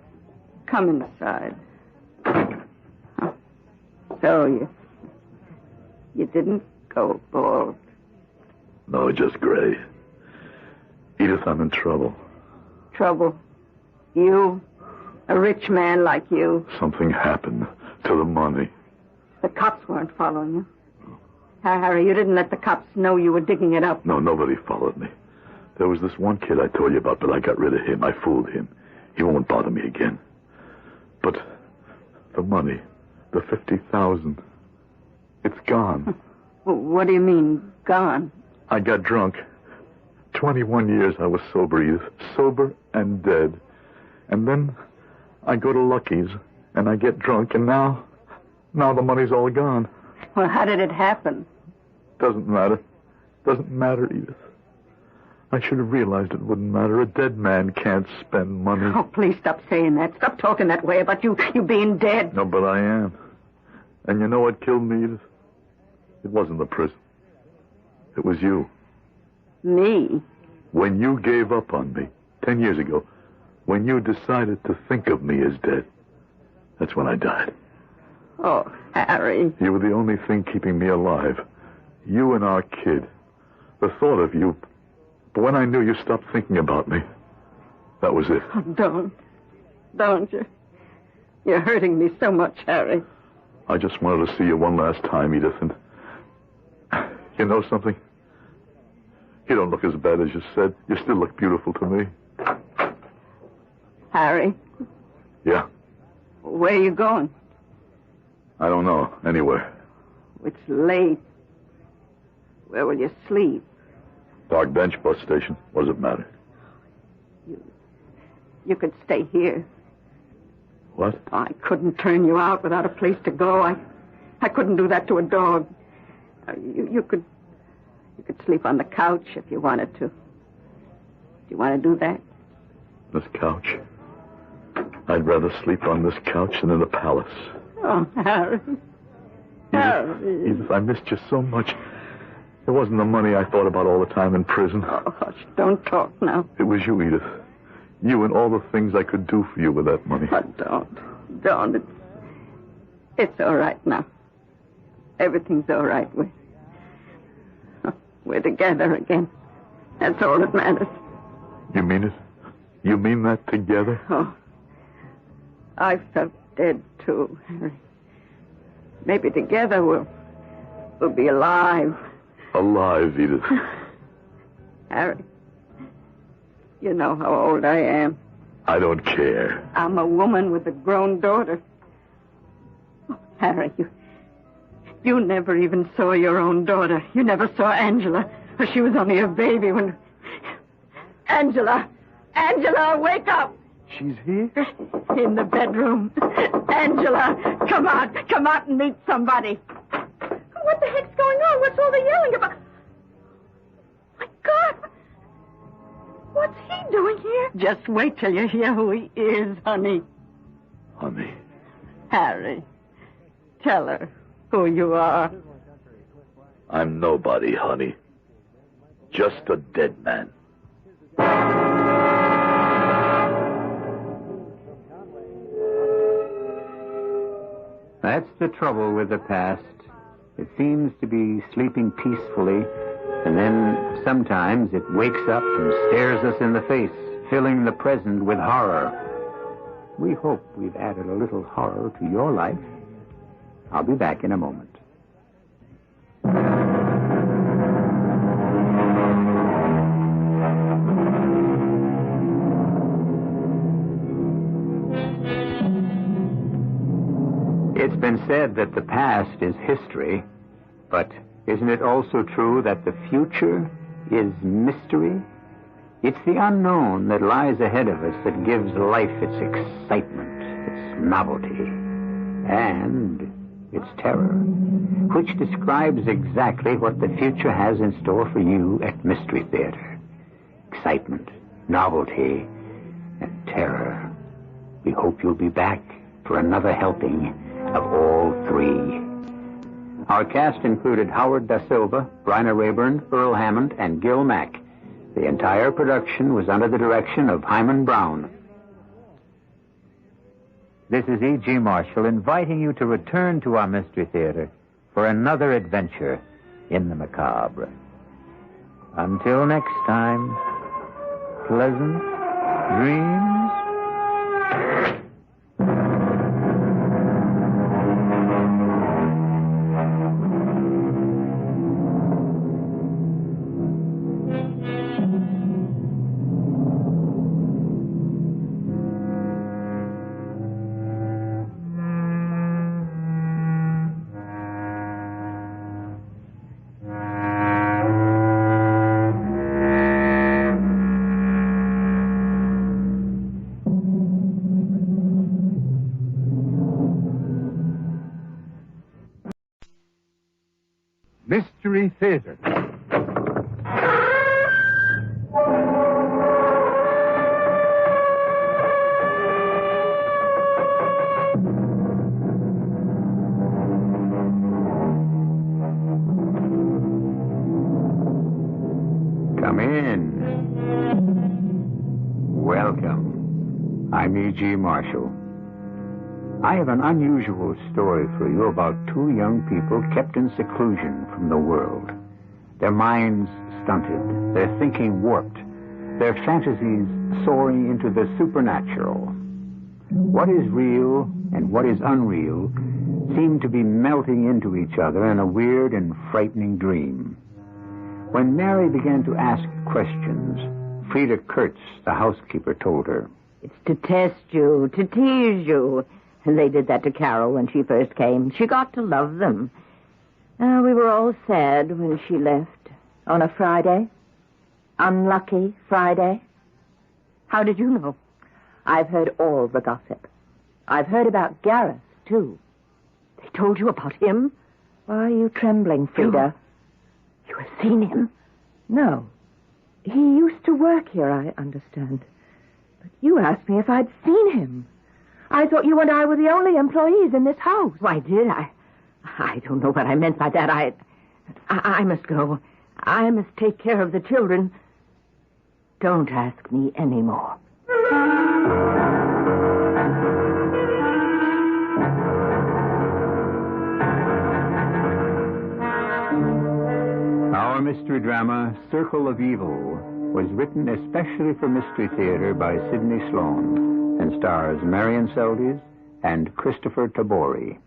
Come inside. Oh, so you didn't go bald. No, just gray. Edith, I'm in trouble. Trouble? You? A rich man like you? Something happened to the money. The cops weren't following you. Harry, you didn't let the cops know you were digging it up. No, nobody followed me. There was this one kid I told you about, but I got rid of him. I fooled him. He won't bother me again. But the money, the $50,000, it's gone. What do you mean, gone? I got drunk. 21 years I was sober, Edith. Sober and dead. And then I go to Lucky's, and I get drunk, and now the money's all gone. Well, how did it happen? Doesn't matter. Doesn't matter, Edith. I should have realized it wouldn't matter. A dead man can't spend money. Oh, please stop saying that. Stop talking that way about you being dead. No, but I am. And you know what killed me, Edith? It wasn't the prison. It was you. Me? When you gave up on me 10 years ago, when you decided to think of me as dead, that's when I died. Oh, Harry. You were the only thing keeping me alive. You and our kid. The thought of you. But when I knew you stopped thinking about me, that was it. Oh, don't you? You're hurting me so much, Harry. I just wanted to see you one last time, Edith, and you know something? You don't look as bad as you said. You still look beautiful to me. Harry? Yeah? Where are you going? I don't know. Anywhere. It's late. Where will you sleep? Park bench, bus station. What does it matter? You could stay here. What? I couldn't turn you out without a place to go. I couldn't do that to a dog. You could sleep on the couch if you wanted to. Do you want to do that? This couch? I'd rather sleep on this couch than in the palace. Oh, Harry. Harry. Edith, I missed you so much. It wasn't the money I thought about all the time in prison. Oh, hush. Don't talk now. It was you, Edith. You and all the things I could do for you with that money. Oh, don't. It's all right now. Everything's all right. We're together again. That's all that matters. You mean it? You mean that together? Oh, I felt dead too, Harry. Maybe together we'll be alive. Alive, Edith. Harry, you know how old I am. I don't care. I'm a woman with a grown daughter. Oh, Harry, you never even saw your own daughter. You never saw Angela. She was only a baby when... Angela! Angela, wake up! She's here? In the bedroom. Angela, come out and meet somebody. What the heck's going on? What's all the yelling about? My God! What's he doing here? Just wait till you hear who he is, honey. Honey. Harry, tell her who you are. I'm nobody, honey. Just a dead man. That's the trouble with the past. It seems to be sleeping peacefully, and then sometimes it wakes up and stares us in the face, filling the present with horror. We hope we've added a little horror to your life. I'll be back in a moment. It's been said that the past is history, but isn't it also true that the future is mystery? It's the unknown that lies ahead of us that gives life its excitement, its novelty, and its terror, which describes exactly what the future has in store for you at Mystery Theater. Excitement, novelty, and terror. We hope you'll be back for another helping of all three. Our cast included Howard Da Silva, Bryna Rayburn, Earl Hammond, and Gil Mack. The entire production was under the direction of Hyman Brown. This is E.G. Marshall inviting you to return to our Mystery Theater for another adventure in the macabre. Until next time, pleasant dreams. Mystery Theater. Come in. Welcome. I'm E.G. Marshall. I have an unusual story for you about two young people kept in seclusion from the world. Their minds stunted, their thinking warped, their fantasies soaring into the supernatural. What is real and what is unreal seem to be melting into each other in a weird and frightening dream. When Mary began to ask questions, Frida Kurtz, the housekeeper, told her, "It's to test you, to tease you. They did that to Carol when she first came. She got to love them. We were all sad when she left. On a Friday. Unlucky Friday. How did you know? I've heard all the gossip. I've heard about Gareth, too." "They told you about him? Why are you trembling, Frida?" You have seen him?" "No. He used to work here, I understand. But you asked me if I'd seen him. I thought you and I were the only employees in this house." "Why, did I? I don't know what I meant by that. I must go. I must take care of the children. Don't ask me any more." Our mystery drama, Circle of Evil, was written especially for Mystery Theater by Sidney Sloan and stars Marion Seldes and Christopher Tabori.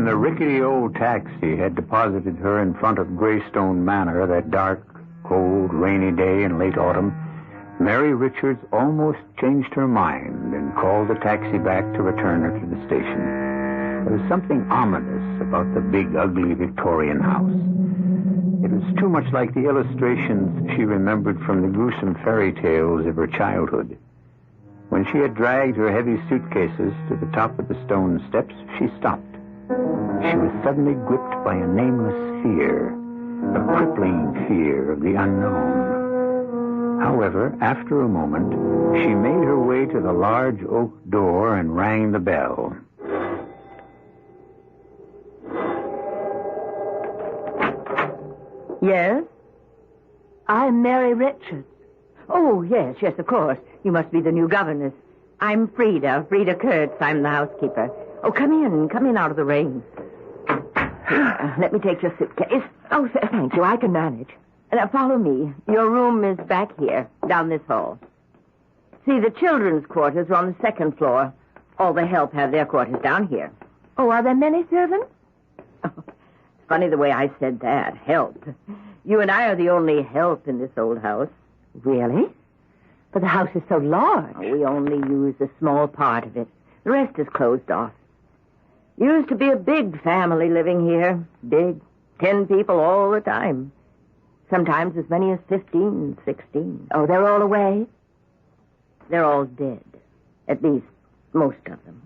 When the rickety old taxi had deposited her in front of Greystone Manor that dark, cold, rainy day in late autumn, Mary Richards almost changed her mind and called the taxi back to return her to the station. There was something ominous about the big, ugly Victorian house. It was too much like the illustrations she remembered from the gruesome fairy tales of her childhood. When she had dragged her heavy suitcases to the top of the stone steps, she stopped. She was suddenly gripped by a nameless fear, a crippling fear of the unknown. However, after a moment, she made her way to the large oak door and rang the bell. Yes? I'm Mary Richards. Oh, yes, of course. You must be the new governess. I'm Frida Kurtz. I'm the housekeeper. Oh, come in out of the rain. Here, let me take your suitcase. Oh, thank you. I can manage. Now, follow me. Your room is back here, down this hall. See, the children's quarters are on the second floor. All the help have their quarters down here. Oh, are there many servants? Oh, funny the way I said that. Help. You and I are the only help in this old house. Really? But the house is so large. Oh, we only use a small part of it. The rest is closed off. Used to be a big family living here. Big. 10 people all the time. Sometimes as many as 15, 16. Oh, they're all away? They're all dead. At least, most of them.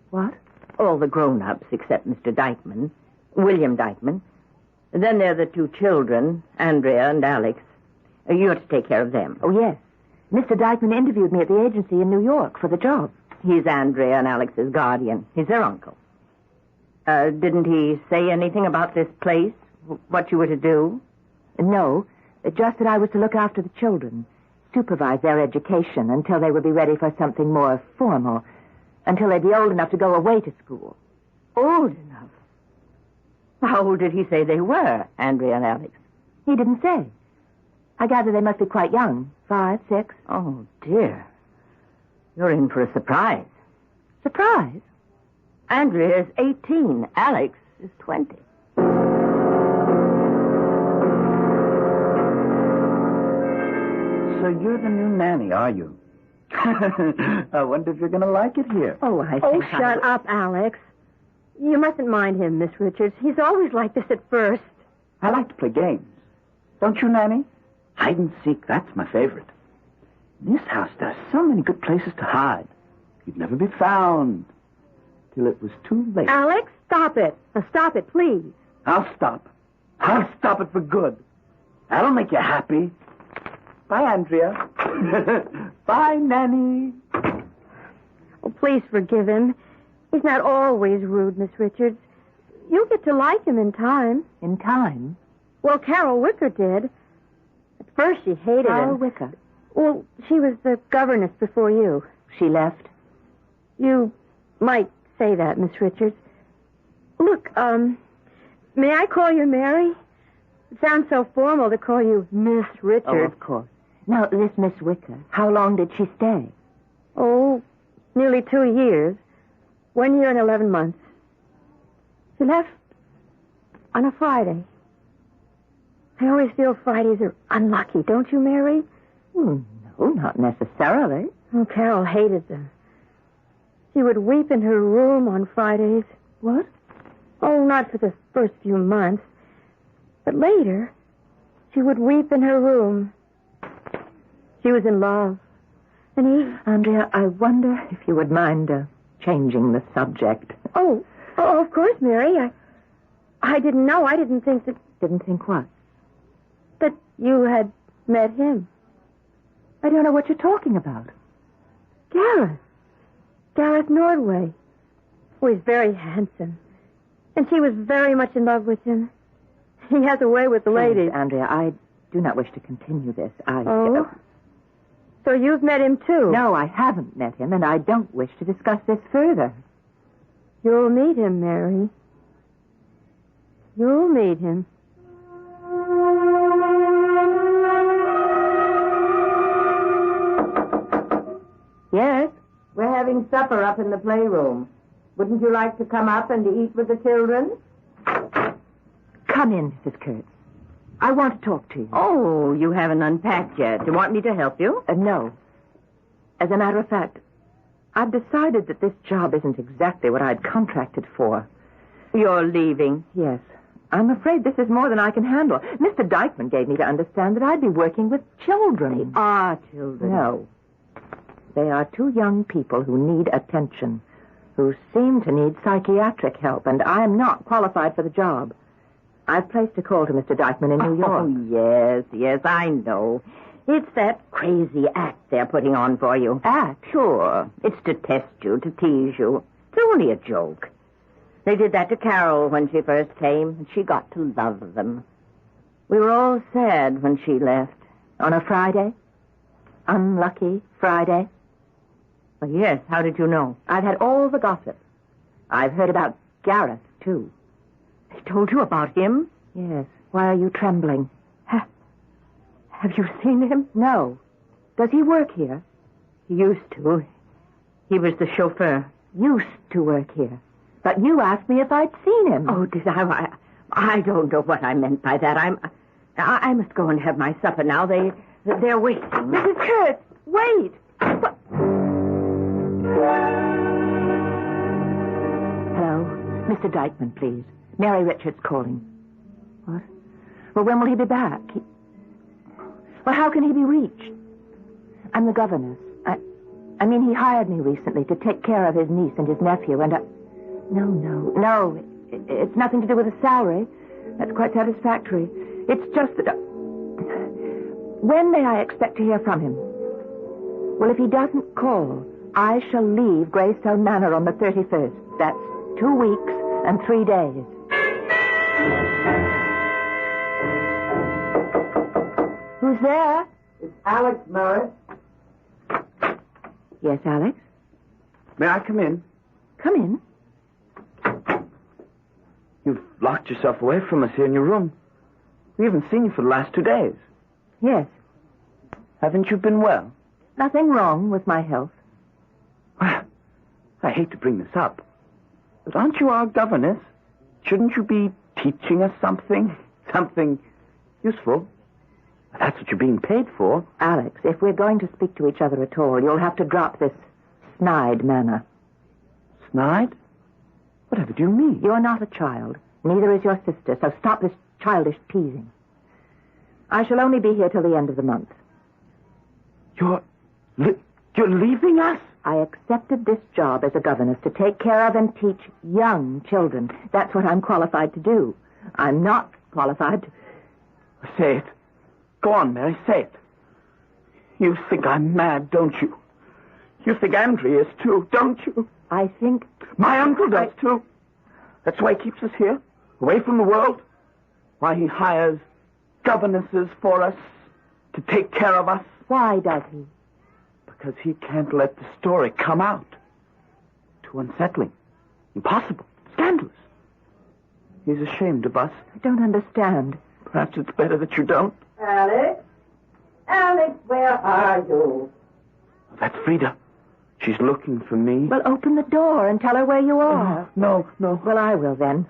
What? All the grown-ups except Mr. Dykeman, William Dykeman. And then there are the 2 children, Andrea and Alex. You have to take care of them. Oh, yes. Mr. Dykeman interviewed me at the agency in New York for the job. He's Andrea and Alex's guardian. He's their uncle. Didn't he say anything about this place? What you were to do? No, just that I was to look after the children, supervise their education until they would be ready for something more formal, until they'd be old enough to go away to school. Old enough? How old did he say they were, Andrea and Alex? He didn't say. I gather they must be quite young, 5, 6. Oh, dear. You're in for a surprise. Surprise? Andrea is 18. Alex is 20. So you're the new nanny, are you? I wonder if you're going to like it here. Oh, shut up, Alex. You mustn't mind him, Miss Richards. He's always like this at first. I like to play games. Don't you, Nanny? Hide and seek, that's my favorite. In this house, there are so many good places to hide. You'd never be found till it was too late. Alex, stop it. Now, stop it, please. I'll stop. I'll stop it for good. That'll make you happy. Bye, Andrea. Bye, Nanny. Oh, please forgive him. He's not always rude, Miss Richards. You'll get to like him in time. In time? Well, Carol Wicker did. At first she hated him. Carol Wicker? Well, she was the governess before you. She left? You might say that, Miss Richards. Look, may I call you Mary? It sounds so formal to call you Miss Richards. Oh, of course. Now, this Miss Wicker, how long did she stay? Oh, nearly 2 years. 1 year and 11 months. She left on a Friday. I always feel Fridays are unlucky, don't you, Mary? No, not necessarily. Oh, Carol hated them. She would weep in her room on Fridays. What? Oh, not for the first few months. But later, she would weep in her room. She was in love. And he... Andrea, I wonder if you would mind changing the subject. Oh, of course, Mary. I didn't know. I didn't think that... Didn't think what? That you had met him. I don't know what you're talking about. Gareth. Gareth Nordway. Oh, he's very handsome. And she was very much in love with him. He has a way with the ladies. Andrea, I do not wish to continue this. Oh? So you've met him, too? No, I haven't met him, and I don't wish to discuss this further. You'll meet him, Mary. You'll meet him. Yes, we're having supper up in the playroom. Wouldn't you like to come up and eat with the children? Come in, Mrs. Kurtz. I want to talk to you. Oh, you haven't unpacked yet. Do you want me to help you? No. As a matter of fact, I've decided that this job isn't exactly what I'd contracted for. You're leaving? Yes. I'm afraid this is more than I can handle. Mr. Dykeman gave me to understand that I'd be working with children. They are children. No. They are two young people who need attention, who seem to need psychiatric help, and I'm not qualified for the job. I've placed a call to Mr. Dykeman in New York. Oh, yes, I know. It's that crazy act they're putting on for you. Act? Sure. It's to test you, to tease you. It's only a joke. They did that to Carol when she first came, and she got to love them. We were all sad when she left. On a Friday? Unlucky Friday? Well, yes, how did you know? I've had all the gossip. I've heard about Gareth, too. They told you about him? Yes. Why are you trembling? Have you seen him? No. Does he work here? He used to. He was the chauffeur. Used to work here. But you asked me if I'd seen him. Oh, did I? I don't know what I meant by that. I must go and have my supper now. They're waiting. Mrs. Kurtz, wait. Hello. Mr. Dykeman, please. Mary Richards calling. What? Well, when will he be back? Well, how can he be reached? I'm the governess. I mean, he hired me recently to take care of his niece and his nephew, and No. It's nothing to do with the salary. That's quite satisfactory. It's just that... When may I expect to hear from him? Well, if he doesn't call, I shall leave Greystone Manor on the 31st. That's 2 weeks and 3 days. Who's there? It's Alex Merritt. Yes, Alex? May I come in? Come in. You've locked yourself away from us here in your room. We haven't seen you for the last 2 days. Yes. Haven't you been well? Nothing wrong with my health. Well, I hate to bring this up, but aren't you our governess? Shouldn't you be teaching us something? Something useful? That's what you're being paid for. Alex, if we're going to speak to each other at all, you'll have to drop this snide manner. Snide? Whatever do you mean? You're not a child. Neither is your sister, so stop this childish teasing. I shall only be here till the end of the month. You're leaving us? I accepted this job as a governess to take care of and teach young children. That's what I'm qualified to do. I'm not qualified to... Say it. Go on, Mary, say it. You think I'm mad, don't you? You think Andrew is, too, don't you? I think... My uncle does, too. That's why he keeps us here, away from the world. Why he hires governesses for us to take care of us. Why does he? Because he can't let the story come out. Too unsettling. Impossible. Scandalous. He's ashamed of us. I don't understand. Perhaps it's better that you don't. Alex? Alex, where are you? That's Frida. She's looking for me. Well, open the door and tell her where you are. No. Well, I will then.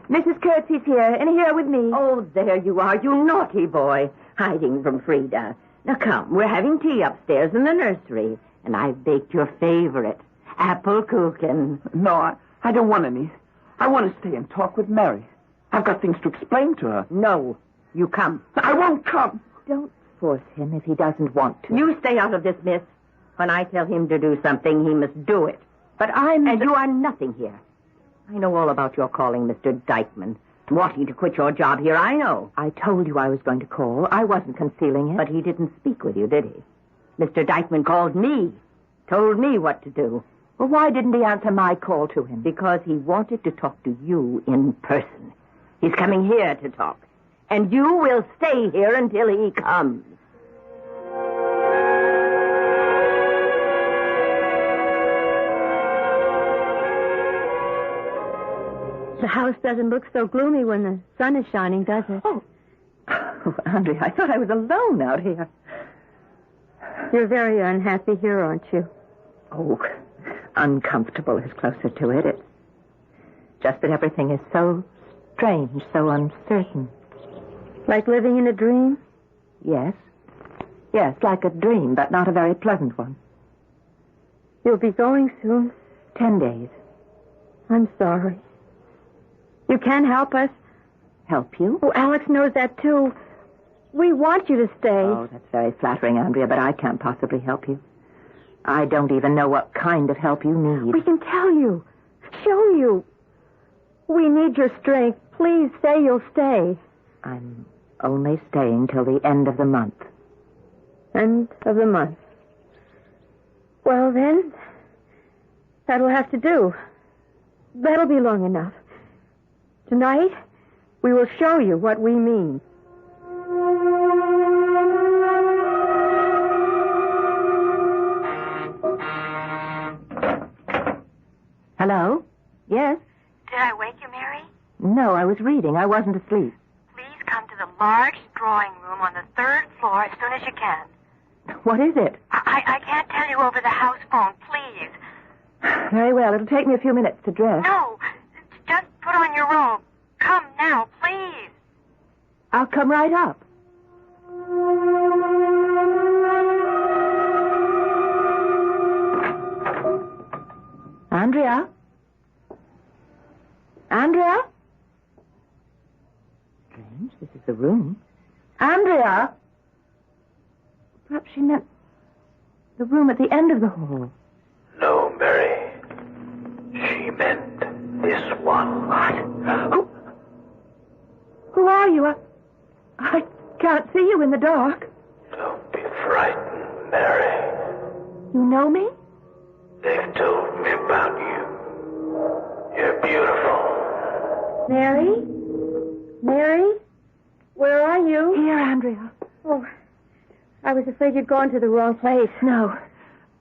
Mrs. Kurtz is here, and here with me. Oh, there you are, you naughty boy, hiding from Frida. Now come, we're having tea upstairs in the nursery, and I've baked your favorite, apple kuchen. No, I don't want any. I want to stay and talk with Mary. I've got things to explain to her. No, you come. I won't come. Don't force him if he doesn't want to. You stay out of this, miss. When I tell him to do something, he must do it. But And you are nothing here. I know all about your calling Mr. Dykeman. Wanting to quit your job here, I know. I told you I was going to call. I wasn't concealing it. But he didn't speak with you, did he? Mr. Dykeman called me. Told me what to do. Well, why didn't he answer my call to him? Because he wanted to talk to you in person. He's coming here to talk. And you will stay here until he comes. The house doesn't look so gloomy when the sun is shining, does it? Oh, Andrea, I thought I was alone out here. You're very unhappy here, aren't you? Oh, uncomfortable is closer to it. It's just that everything is so strange, so uncertain. Like living in a dream? Yes. Yes, like a dream, but not a very pleasant one. You'll be going soon. 10 days. I'm sorry. You can help us. Help you? Oh, Alex knows that, too. We want you to stay. Oh, that's very flattering, Andrea, but I can't possibly help you. I don't even know what kind of help you need. We can tell you. Show you. We need your strength. Please say you'll stay. I'm only staying till the end of the month. End of the month. Well, then, that'll have to do. That'll be long enough. Tonight, we will show you what we mean. Hello? Yes? Did I wake you, Mary? No, I was reading. I wasn't asleep. Please come to the large drawing room on the 3rd floor as soon as you can. What is it? I can't tell you over the house phone, please. Very well. It'll take me a few minutes to dress. No, just put on your robe. Come now, please. I'll come right up. Andrea? Andrea? Strange, this is the room. Andrea? Perhaps she meant the room at the end of the hall. No, Mary. She meant this one. What? Who are you? I can't see you in the dark. Don't be frightened, Mary. You know me? They've told me about you. You're beautiful. Mary? Mary? Where are you? Here, Andrea. Oh, I was afraid you'd gone to the wrong place. No.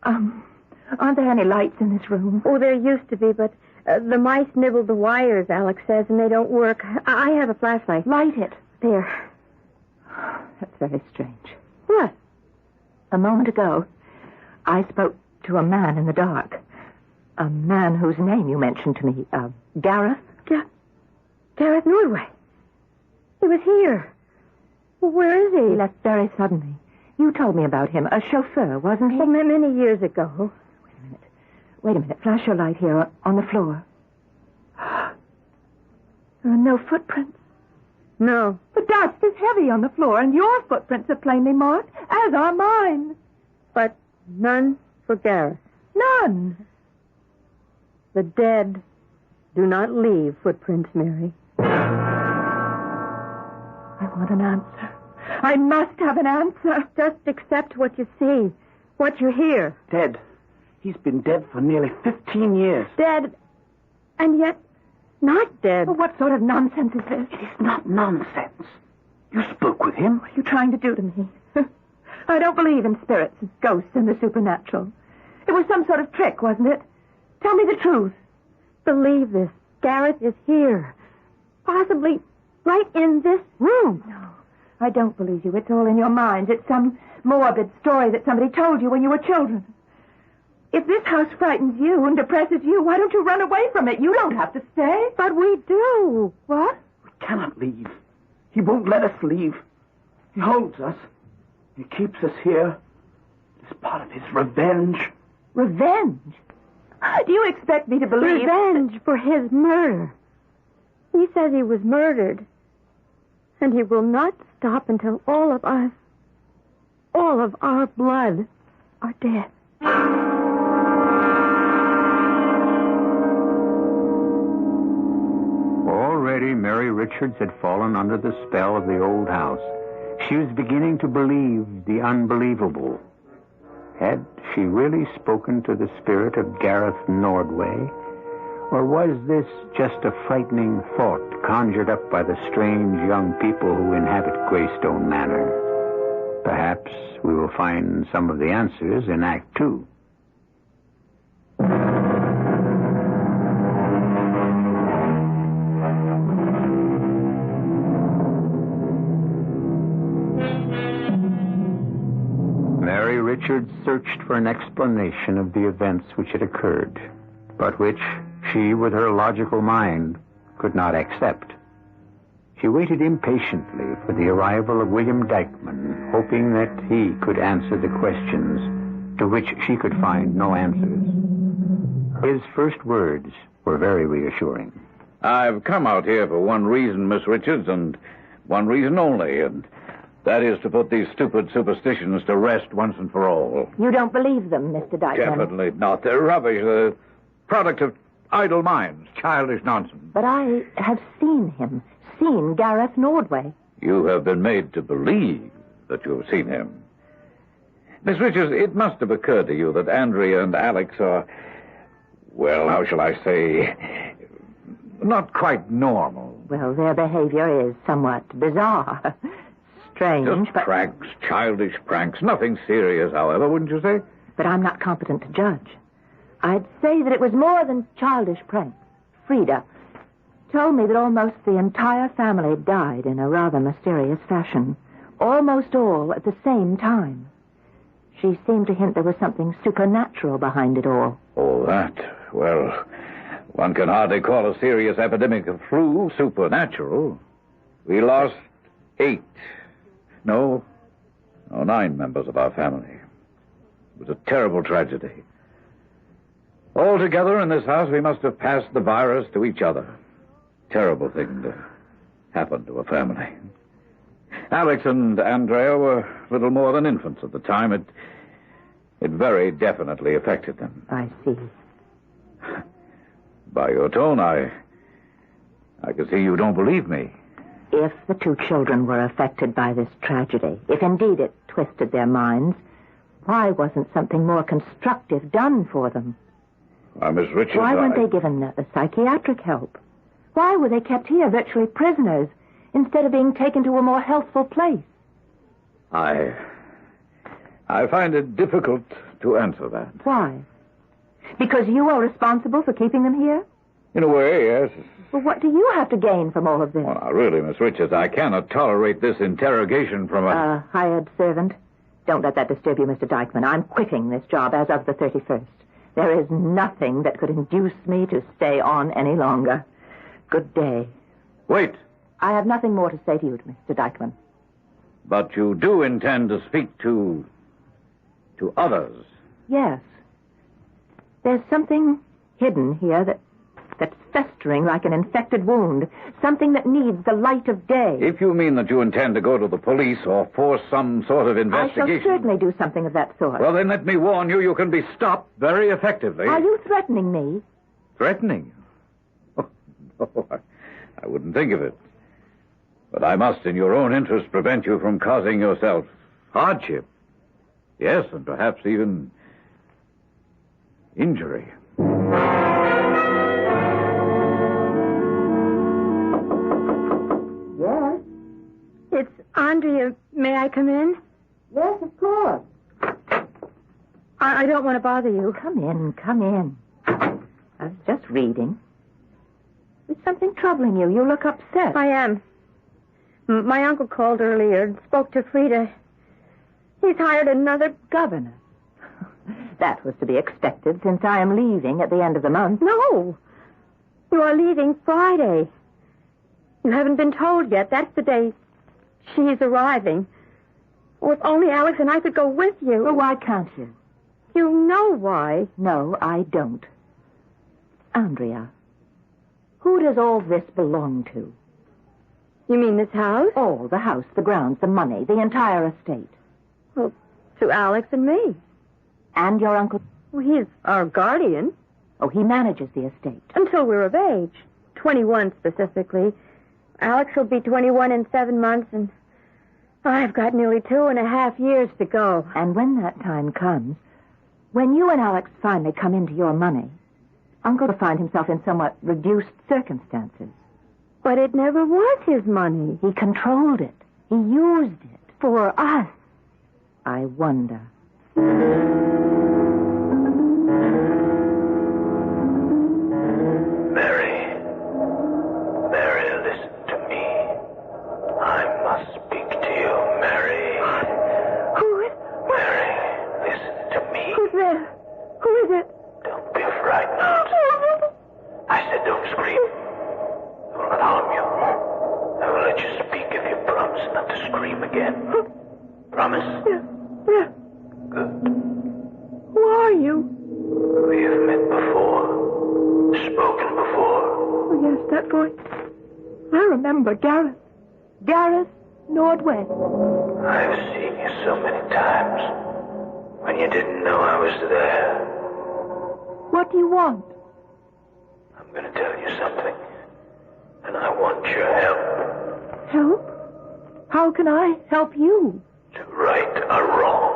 Aren't there any lights in this room? Oh, there used to be, but the mice nibbled the wires, Alex says, and they don't work. I have a flashlight. Light it. There. That's very strange. What? A moment ago, I spoke to a man in the dark. A man whose name you mentioned to me. Gareth? Gareth Nordway. He was here. Where is he? He left very suddenly. You told me about him. A chauffeur, wasn't he? Oh, many years ago. Wait a minute. Flash your light here on the floor. There are no footprints. No. The dust is heavy on the floor, and your footprints are plainly marked, as are mine. But none for Gareth. None. The dead do not leave footprints, Mary. I want an answer. I must have an answer. Just accept what you see, what you hear. Dead. He's been dead for nearly 15 years. Dead, and yet not dead. Well, what sort of nonsense is this? It is not nonsense. You spoke with him. What are you trying to do to me? I don't believe in spirits and ghosts and the supernatural. It was some sort of trick, wasn't it? Tell me the truth. Believe this. Gareth is here. Possibly right in this room. No, I don't believe you. It's all in your mind. It's some morbid story that somebody told you when you were children. If this house frightens you and depresses you, why don't you run away from it? You don't have to stay. But we do. What? We cannot leave. He won't let us leave. He holds us. He keeps us here. It's part of his revenge. Revenge? Do you expect me to believe... Revenge for his murder. He says he was murdered. And he will not stop until all of our blood, are dead. Already Mary Richards had fallen under the spell of the old house. She was beginning to believe the unbelievable. Had she really spoken to the spirit of Gareth Nordway? Or was this just a frightening thought conjured up by the strange young people who inhabit Greystone Manor? Perhaps we will find some of the answers in Act 2. Mary Richards searched for an explanation of the events which had occurred, but which she, with her logical mind, could not accept. She waited impatiently for the arrival of William Dykeman, hoping that he could answer the questions to which she could find no answers. His first words were very reassuring. I've come out here for one reason, Miss Richards, and one reason only, and that is to put these stupid superstitions to rest once and for all. You don't believe them, Mr. Dykeman? Definitely not. They're rubbish. The product of idle minds, childish nonsense. But I have seen him, seen Gareth Nordway. You have been made to believe that you have seen him. Miss Richards, it must have occurred to you that Andrea and Alex are, well, how shall I say, not quite normal. Well, their behavior is somewhat bizarre. Strange, Just pranks, childish pranks. Nothing serious, however, wouldn't you say? But I'm not competent to judge. I'd say that it was more than childish pranks. Frida told me that almost the entire family died in a rather mysterious fashion. Almost all at the same time. She seemed to hint there was something supernatural behind it all. Oh, that? Well, one can hardly call a serious epidemic of flu supernatural. We lost 9 members of our family. It was a terrible tragedy. Altogether in this house, we must have passed the virus to each other. Terrible thing to happen to a family. Alex and Andrea were little more than infants at the time. It very definitely affected them. I see. By your tone, I can see you don't believe me. If the two children were affected by this tragedy, if indeed it twisted their minds, why wasn't something more constructive done for them? Why, Miss Richards, why weren't they given the psychiatric help? Why were they kept here virtually prisoners instead of being taken to a more healthful place? I find it difficult to answer that. Why? Because you are responsible for keeping them here? In a way, yes. Well, what do you have to gain from all of this? Well, now, really, Miss Richards, I cannot tolerate this interrogation from a hired servant. Don't let that disturb you, Mr. Dykeman. I'm quitting this job as of the 31st. There is nothing that could induce me to stay on any longer. Good day. Wait. I have nothing more to say to you, Mr. Dykeman. But you do intend to speak to others? Yes. There's something hidden here that's festering like an infected wound. Something that needs the light of day. If you mean that you intend to go to the police or force some sort of investigation... I shall certainly do something of that sort. Well, then let me warn you, you can be stopped very effectively. Are you threatening me? Threatening? Oh, no, I wouldn't think of it. But I must, in your own interest, prevent you from causing yourself hardship. Yes, and perhaps even injury. Yes? It's Andrea. May I come in? Yes, of course. I don't want to bother you. Come in. I was just reading. Is something troubling you? You look upset. I am. My uncle called earlier and spoke to Frida. He's hired another governor. That was to be expected, since I am leaving at the end of the month. No. You are leaving Friday. You haven't been told yet. That's the day she's arriving. Oh, if only Alex and I could go with you. Well, why can't you? You know why. No, I don't. Andrea, who does all this belong to? You mean this house? All, the house, the grounds, the money, the entire estate. Well, to Alex and me. And your uncle? Well, he's our guardian. Oh, he manages the estate. Until we're of age. 21 specifically. Alex will be 21 in 7 months, and I've got nearly 2.5 years to go. And when that time comes, when you and Alex finally come into your money, Uncle will find himself in somewhat reduced circumstances. But it never was his money. He controlled it. He used it. For us. I wonder. Mary, listen to me. I must speak to you, Mary. Who? Mary, again. Promise? Yeah. Good. Who are you? We have met before. Spoken before. Oh, yes, that voice. I remember Gareth. Gareth Nordwest. I've seen you so many times. When you didn't know I was there. What do you want? I'm going to tell you something. And I want your help. Help? How can I help you? To right a wrong.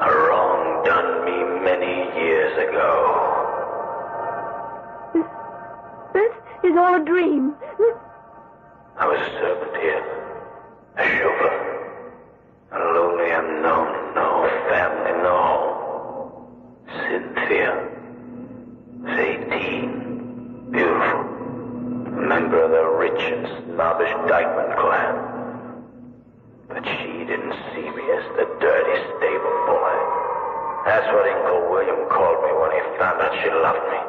A wrong done me many years ago. This is all a dream. I was a servant here. A chauffeur. A lonely unknown. No family, no home. Cynthia. Was 18. Beautiful. A member of the rich and snobbish Dykeman clan. But she didn't see me as the dirty stable boy. That's what Uncle William called me when he found out she loved me.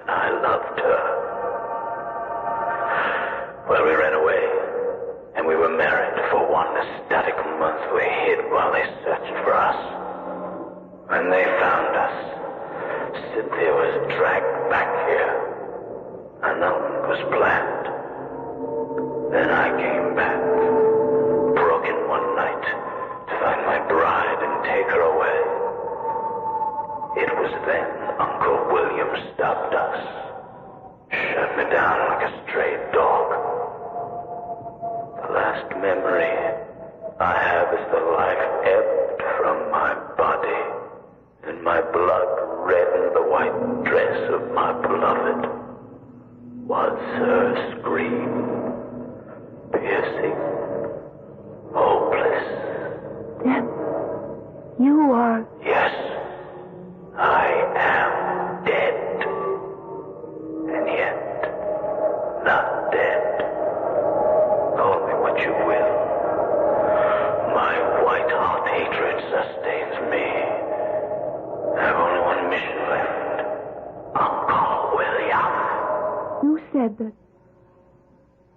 And I loved her. Well, we ran away. And we were married for one ecstatic month. We hid while they searched for us. When they found us, Cynthia was dragged back here. And nothing was planned. Then I came back. Broke in one night to find my bride and take her away. It was then Uncle William stopped us. Shut me down like a stray dog. The last memory I have is the life ebbed from my body, and my blood reddened the white dress of my beloved. Was her scream piercing, hopeless? Then you are... Yes, I am dead. And yet, not dead. Call me what you will. My white-hot hatred sustains me. I have only one mission left. Uncle William. You said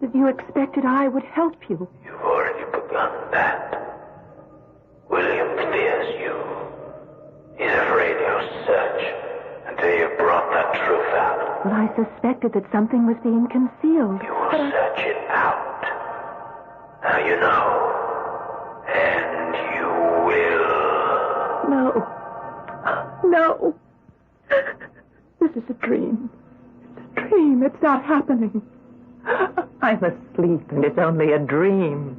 that you expected I would help you. You've already begun that. William fears you. He's afraid you'll search until you've brought the truth out. Well, I suspected that something was being concealed. You will search it out. Now you know. And you will. No. This is a dream. It's a dream. It's not happening. I'm asleep, and it's only a dream.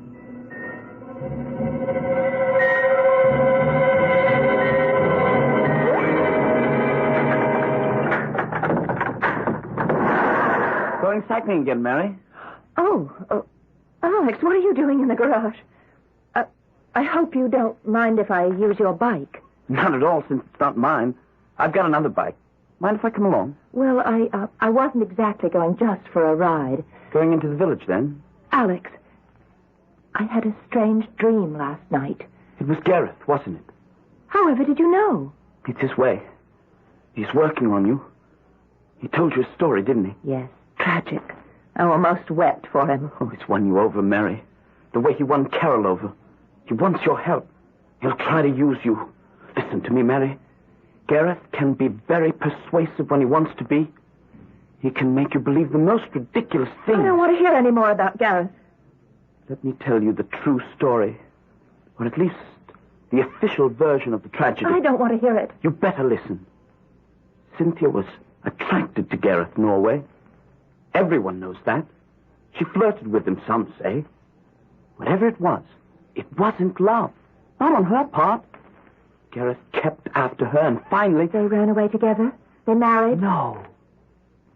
Going cycling again, Mary? Oh, Alex, what are you doing in the garage? I hope you don't mind if I use your bike. Not at all, since it's not mine. I've got another bike. Mind if I come along? Well, I wasn't exactly going just for a ride. Going into the village, then? Alex, I had a strange dream last night. It was Gareth, wasn't it? However did you know? It's his way. He's working on you. He told you a story, didn't he? Yes, tragic. I almost wept for him. Oh, he's won you over, Mary. The way he won Carol over. He wants your help. He'll try to use you. Listen to me, Mary. Gareth can be very persuasive when he wants to be. He can make you believe the most ridiculous things. I don't want to hear any more about Gareth. Let me tell you the true story. Or at least the official version of the tragedy. I don't want to hear it. You better listen. Cynthia was attracted to Gareth Norway. Everyone knows that. She flirted with him, some say. Whatever it wasn't love. Not on her part. Gareth kept after her, and finally... They ran away together? They married? No.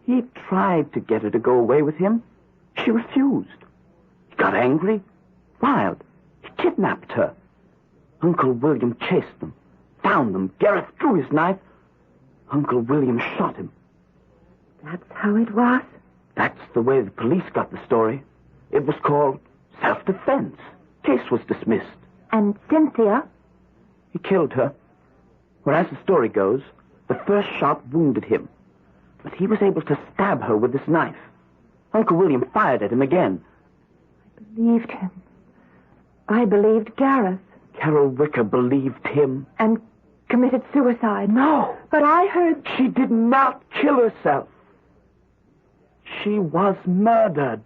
He tried to get her to go away with him. She refused. He got angry, wild. He kidnapped her. Uncle William chased them, found them. Gareth drew his knife. Uncle William shot him. That's how it was? That's the way the police got the story. It was called self-defense. Case was dismissed. And Cynthia? He killed her. Whereas the story goes, the first shot wounded him. But he was able to stab her with his knife. Uncle William fired at him again. I believed him. I believed Gareth. Carol Wicker believed him. And committed suicide. No. But I heard... She did not kill herself. She was murdered.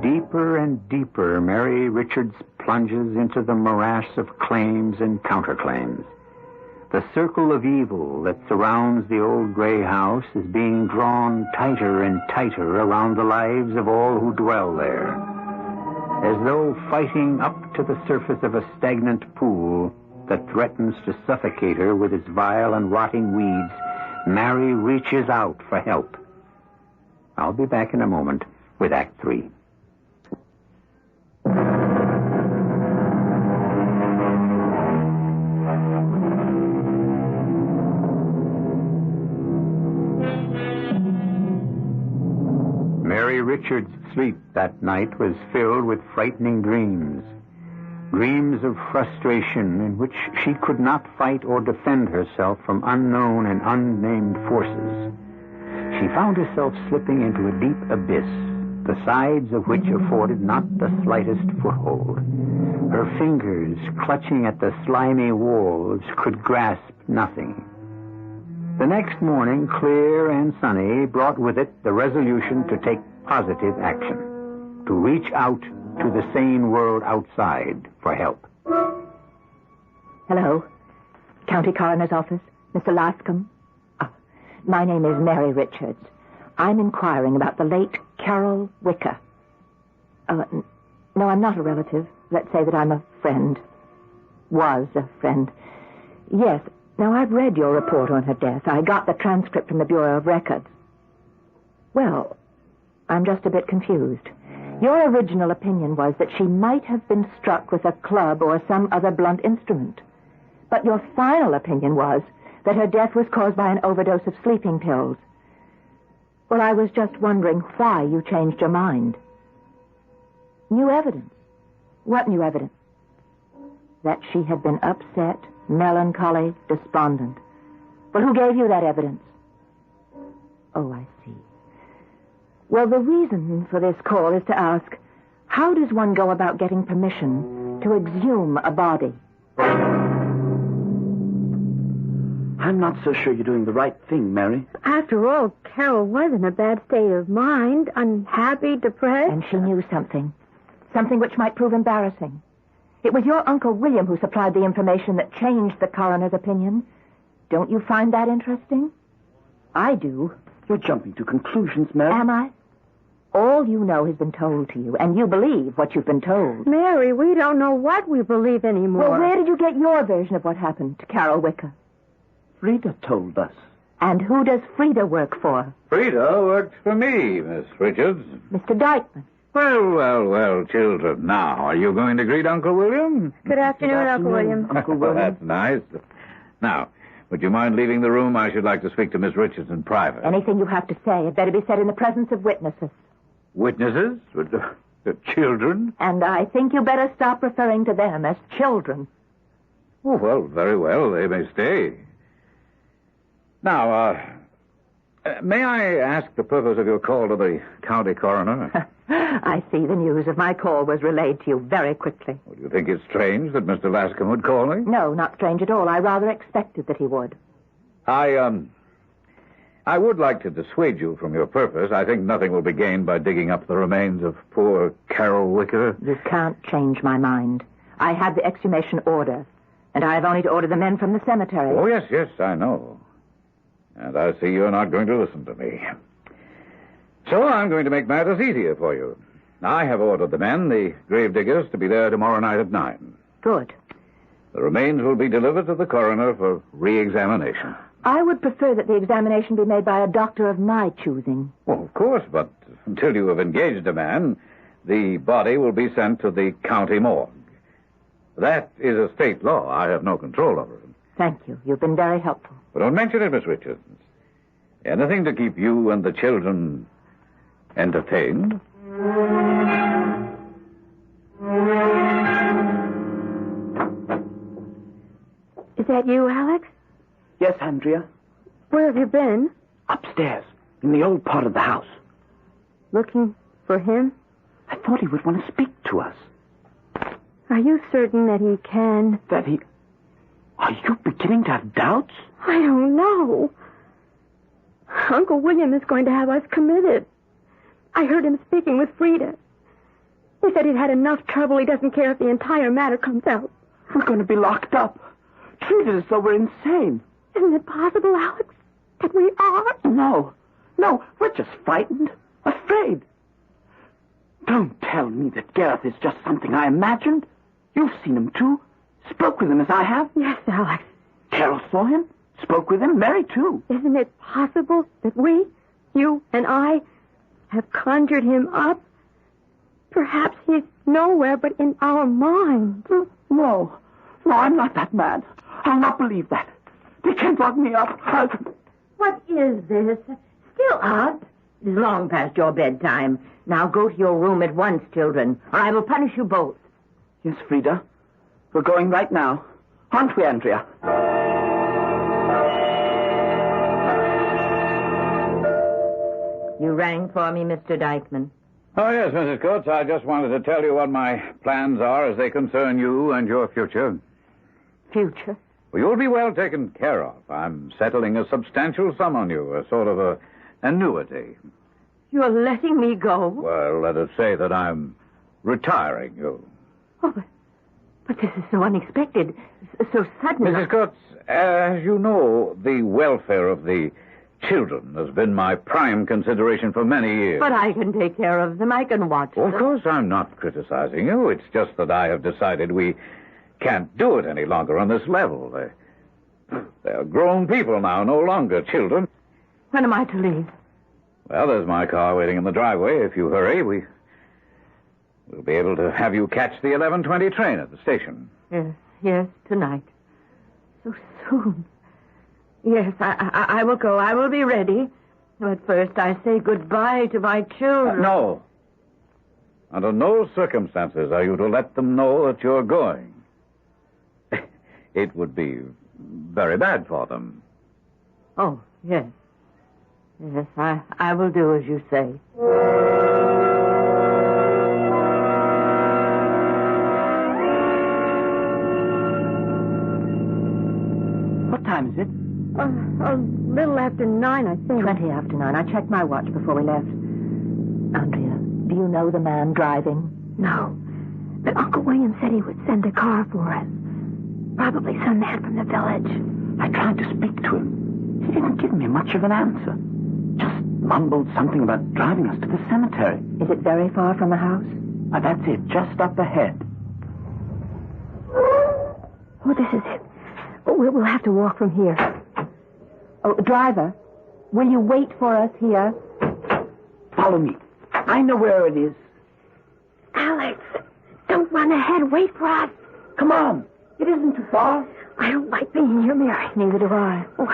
Deeper and deeper, Mary Richards plunges into the morass of claims and counterclaims. The circle of evil that surrounds the old gray house is being drawn tighter and tighter around the lives of all who dwell there. As though fighting up to the surface of a stagnant pool that threatens to suffocate her with its vile and rotting weeds, Mary reaches out for help. I'll be back in a moment with Act 3. Mary Richards' sleep that night was filled with frightening dreams. Dreams of frustration in which she could not fight or defend herself from unknown and unnamed forces. She found herself slipping into a deep abyss, the sides of which afforded not the slightest foothold. Her fingers, clutching at the slimy walls, could grasp nothing. The next morning, clear and sunny, brought with it the resolution to take positive action, to reach out to the sane world outside for help. Hello. County Coroner's Office. Mr. Lascombe. Oh, my name is Mary Richards. I'm inquiring about the late Carol Wicker. No, I'm not a relative. Let's say that I'm a friend. Was a friend. Yes. Now, I've read your report on her death. I got the transcript from the Bureau of Records. Well, I'm just a bit confused. Your original opinion was that she might have been struck with a club or some other blunt instrument. But your final opinion was that her death was caused by an overdose of sleeping pills. Well, I was just wondering why you changed your mind. New evidence. What new evidence? That she had been upset, melancholy, despondent. Well, who gave you that evidence? Oh, I see. Well, the reason for this call is to ask, how does one go about getting permission to exhume a body? I'm not so sure you're doing the right thing, Mary. After all, Carol was in a bad state of mind, unhappy, depressed. And she knew something. Something which might prove embarrassing. It was your Uncle William who supplied the information that changed the coroner's opinion. Don't you find that interesting? I do. You're jumping to conclusions, Mary. Am I? All you know has been told to you, and you believe what you've been told. Mary, we don't know what we believe anymore. Well, where did you get your version of what happened to Carol Wicker? Frida told us. And who does Frida work for? Frida works for me, Miss Richards. Mr. Dykeman. Well, children. Now, are you going to greet Uncle William? Good afternoon, Uncle William. Uncle William. That's nice. Now, would you mind leaving the room? I should like to speak to Miss Richards in private. Anything you have to say had better be said in the presence of witnesses. Witnesses? The children? And I think you better stop referring to them as children. Oh, well, very well. They may stay. Now, may I ask the purpose of your call to the county coroner? I see the news of my call was relayed to you very quickly. Well, do you think it's strange that Mr. Lascombe would call me? No, not strange at all. I rather expected that he would. I would like to dissuade you from your purpose. I think nothing will be gained by digging up the remains of poor Carol Wicker. You can't change my mind. I have the exhumation order, and I have only to order the men from the cemetery. Oh, yes, I know. And I see you're not going to listen to me. So I'm going to make matters easier for you. I have ordered the men, the gravediggers, to be there tomorrow night at 9. Good. The remains will be delivered to the coroner for re-examination. I would prefer that the examination be made by a doctor of my choosing. Well, of course, but until you have engaged a man, the body will be sent to the county morgue. That is a state law. I have no control over it. Thank you. You've been very helpful. But don't mention it, Miss Richards. Anything to keep you and the children entertained. Is that you, Alex? Yes, Andrea. Where have you been? Upstairs, in the old part of the house. Looking for him? I thought he would want to speak to us. Are you certain that he can? That he... Are you beginning to have doubts? I don't know. Uncle William is going to have us committed. I heard him speaking with Frida. He said he'd had enough trouble. He doesn't care if the entire matter comes out. We're going to be locked up. Treated as though we're insane. Isn't it possible, Alex, that we are? No, we're just frightened, afraid. Don't tell me that Gareth is just something I imagined. You've seen him, too. Spoke with him as I have. Yes, Alex. Carol saw him. Spoke with him. Mary, too. Isn't it possible that we, you and I, have conjured him up? Perhaps he's nowhere but in our minds. No, I'm not that mad. I'll not believe that. They can't lock me up. What is this? Still up? It's long past your bedtime. Now go to your room at once, children, or I will punish you both. Yes, Frida. We're going right now. Aren't we, Andrea? You rang for me, Mr. Dykeman. Oh, yes, Mrs. Coates. I just wanted to tell you what my plans are as they concern you and your future. Future? Well, you'll be well taken care of. I'm settling a substantial sum on you, a sort of a annuity. You're letting me go? Well, let us say that I'm retiring you. Oh, but this is so unexpected, so sudden. Mrs. Coates, as you know, the welfare of the children has been my prime consideration for many years. But I can take care of them. I can watch them. Of course, I'm not criticizing you. It's just that I have decided we can't do it any longer on this level. They're grown people now, no longer children. When am I to leave? Well, there's my car waiting in the driveway. If you hurry, we'll be able to have you catch the 11:20 train at the station. Yes, tonight. So soon. Yes, I will go. I will be ready. But first I say goodbye to my children. No. Under no circumstances are you to let them know that you're going. It would be very bad for them. Oh, yes. Yes, I will do as you say. What time is it? A little after 9, I think. 20 after 9. I checked my watch before we left. Andrea, do you know the man driving? No. But Uncle William said he would send a car for us. Probably some man from the village. I tried to speak to him. He didn't give me much of an answer. Just mumbled something about driving us to the cemetery. Is it very far from the house? That's it, just up ahead. Oh, this is it. We'll have to walk from here. Oh, driver, will you wait for us here? Follow me. I know where it is. Alex, don't run ahead. Wait for us. Come on. It isn't too far. I don't like being here, Mary. Neither do I. Oh,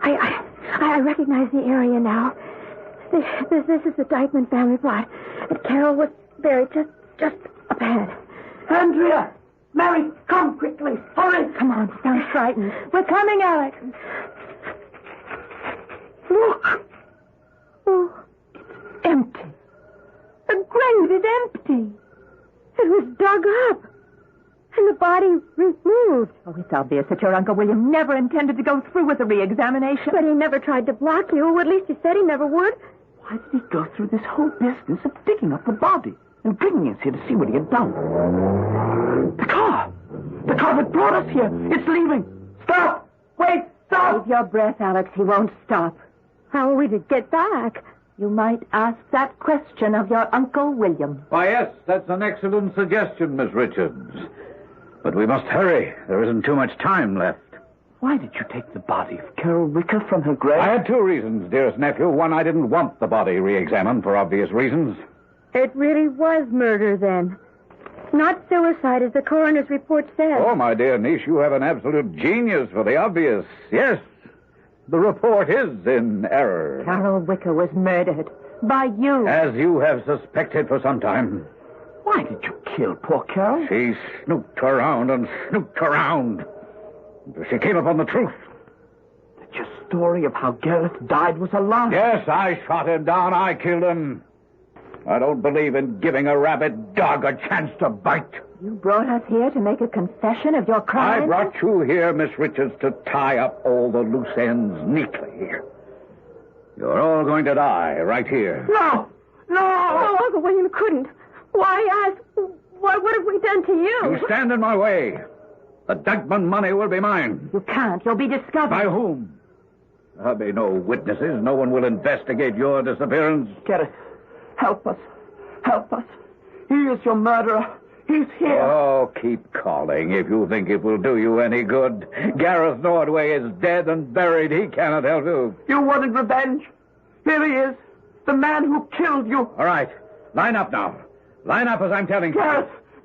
I recognize the area now. This is the Dykeman family plot. And Carol was buried just up ahead. Andrea! Mary, come quickly. Hurry. Come on, don't be frightened. We're coming, Alex. Look. Oh, it's empty. The grave is empty. It was dug up. And the body removed. Oh, it's obvious that your Uncle William never intended to go through with the re-examination. But he never tried to block you. Or at least he said he never would. Why did he go through this whole business of digging up the body and bringing us here to see what he had done? The car! The car that brought us here! It's leaving! Stop! Wait! Stop! Save your breath, Alex. He won't stop. How are we to get back? You might ask that question of your Uncle William. Why, yes, that's an excellent suggestion, Miss Richards. But we must hurry. There isn't too much time left. Why did you take the body of Carol Wicker from her grave? I had two reasons, dearest nephew. One, I didn't want the body re-examined for obvious reasons. It really was murder, then. Not suicide, as the coroner's report says. Oh, my dear niece, you have an absolute genius for the obvious. Yes, the report is in error. Carol Wicker was murdered by you. As you have suspected for some time. Why did you kill poor Carol? She snooped around and snooped around. She came upon the truth. That your story of how Gareth died was a lie. Yes, I shot him down. I killed him. I don't believe in giving a rabid dog a chance to bite. You brought us here to make a confession of your crime? I brought you here, Miss Richards, to tie up all the loose ends neatly. You're all going to die right here. No! No, Uncle William couldn't. Why, what have we done to you? You stand in my way. The Dugman money will be mine. You can't. You'll be discovered. By whom? There'll be no witnesses. No one will investigate your disappearance. Gareth, help us. Help us. He is your murderer. He's here. Oh, keep calling if you think it will do you any good. Gareth Nordway is dead and buried. He cannot help you. You wanted revenge. Here he is. The man who killed you. All right. Line up now. Line up as I'm telling you.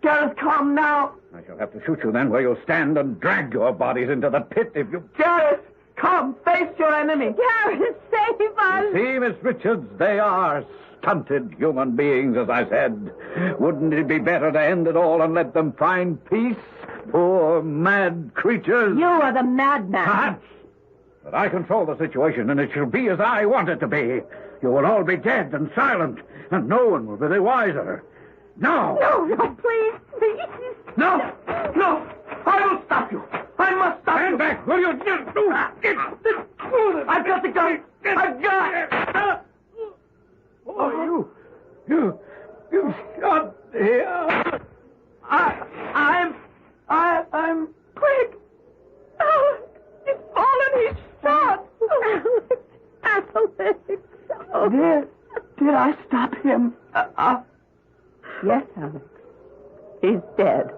Gareth, come now. I shall have to shoot you then where you'll stand and drag your bodies into the pit if you... Gareth, come. Face your enemy. Gareth, save us. See, Miss Richards, they are stunted human beings, as I said. Wouldn't it be better to end it all and let them find peace? Poor, mad creatures. You are the madman. Perhaps. But I control the situation, and it shall be as I want it to be. You will all be dead and silent, and no one will be the wiser. Now! No, please. No! I will stop you. I must stop you. Stand back, will you? I've got the gun. I've got it. Oh, you shot here. I'm quick. Oh, he's fallen. He's shot. Alex. Did I stop him? Yes, Alex. He's dead.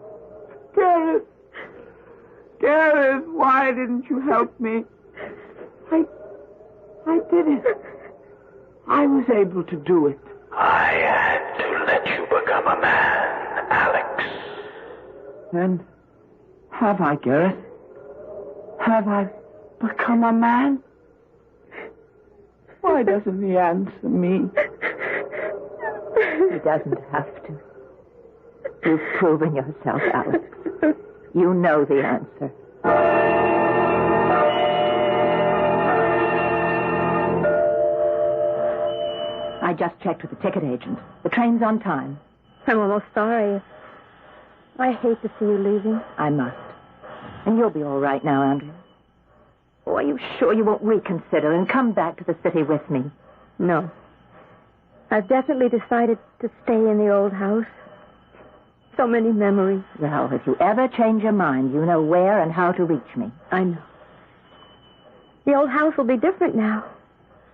Gareth, why didn't you help me? I did it. I was able to do it. I had to let you become a man, Alex. And have I, Gareth? Have I become a man? Why doesn't he answer me? He doesn't have to. You've proven yourself, Alex. You know the answer. I just checked with the ticket agent. The train's on time. I'm almost sorry. I hate to see you leaving. I must. And you'll be all right now, Andrea. Oh, are you sure you won't reconsider and come back to the city with me? No. I've definitely decided to stay in the old house. So many memories. Well, if you ever change your mind, you know where and how to reach me. I know. The old house will be different now.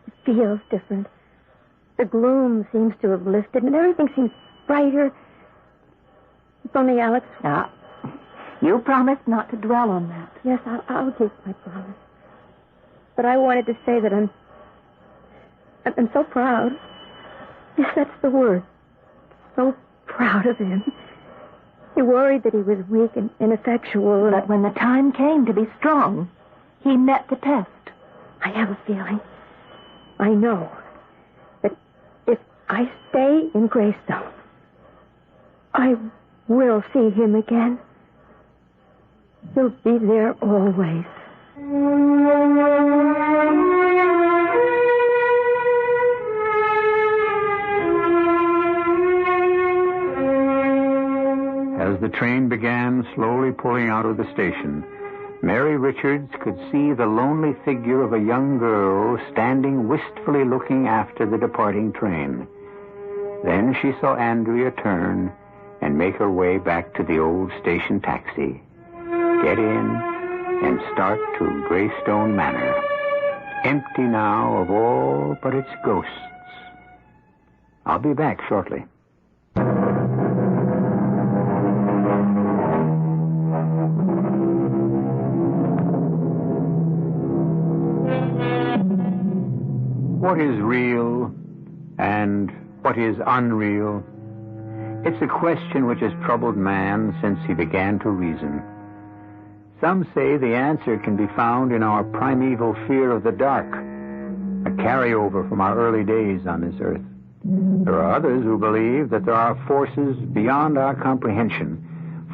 It feels different. The gloom seems to have lifted, and everything seems brighter. If only Alex... Ah, you promised not to dwell on that. Yes, I'll keep my promise. But I wanted to say that I'm so proud. Yes, that's the word. So proud of him. He worried that he was weak and ineffectual. But when the time came to be strong, he met the test. I have a feeling. I know that if I stay in Greystone, I will see him again. He'll be there always. As the train began slowly pulling out of the station, Mary Richards could see the lonely figure of a young girl standing wistfully looking after the departing train. Then she saw Andrea turn and make her way back to the old station taxi, get in, and start to Greystone Manor, empty now of all but its ghosts. I'll be back shortly. What is real and what is unreal? It's a question which has troubled man since he began to reason. Some say the answer can be found in our primeval fear of the dark, a carryover from our early days on this earth. There are others who believe that there are forces beyond our comprehension,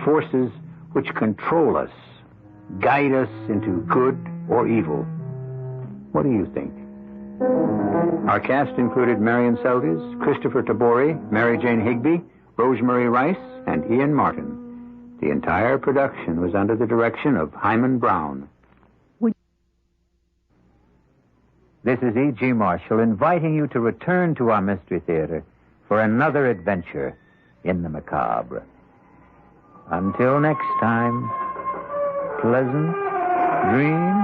forces which control us, guide us into good or evil. What do you think? Our cast included Marion Seldes, Christopher Tabori, Mary Jane Higby, Rosemary Rice, and Ian Martin. The entire production was under the direction of Hyman Brown. This is E.G. Marshall inviting you to return to our Mystery Theater for another adventure in the macabre. Until next time, pleasant dreams.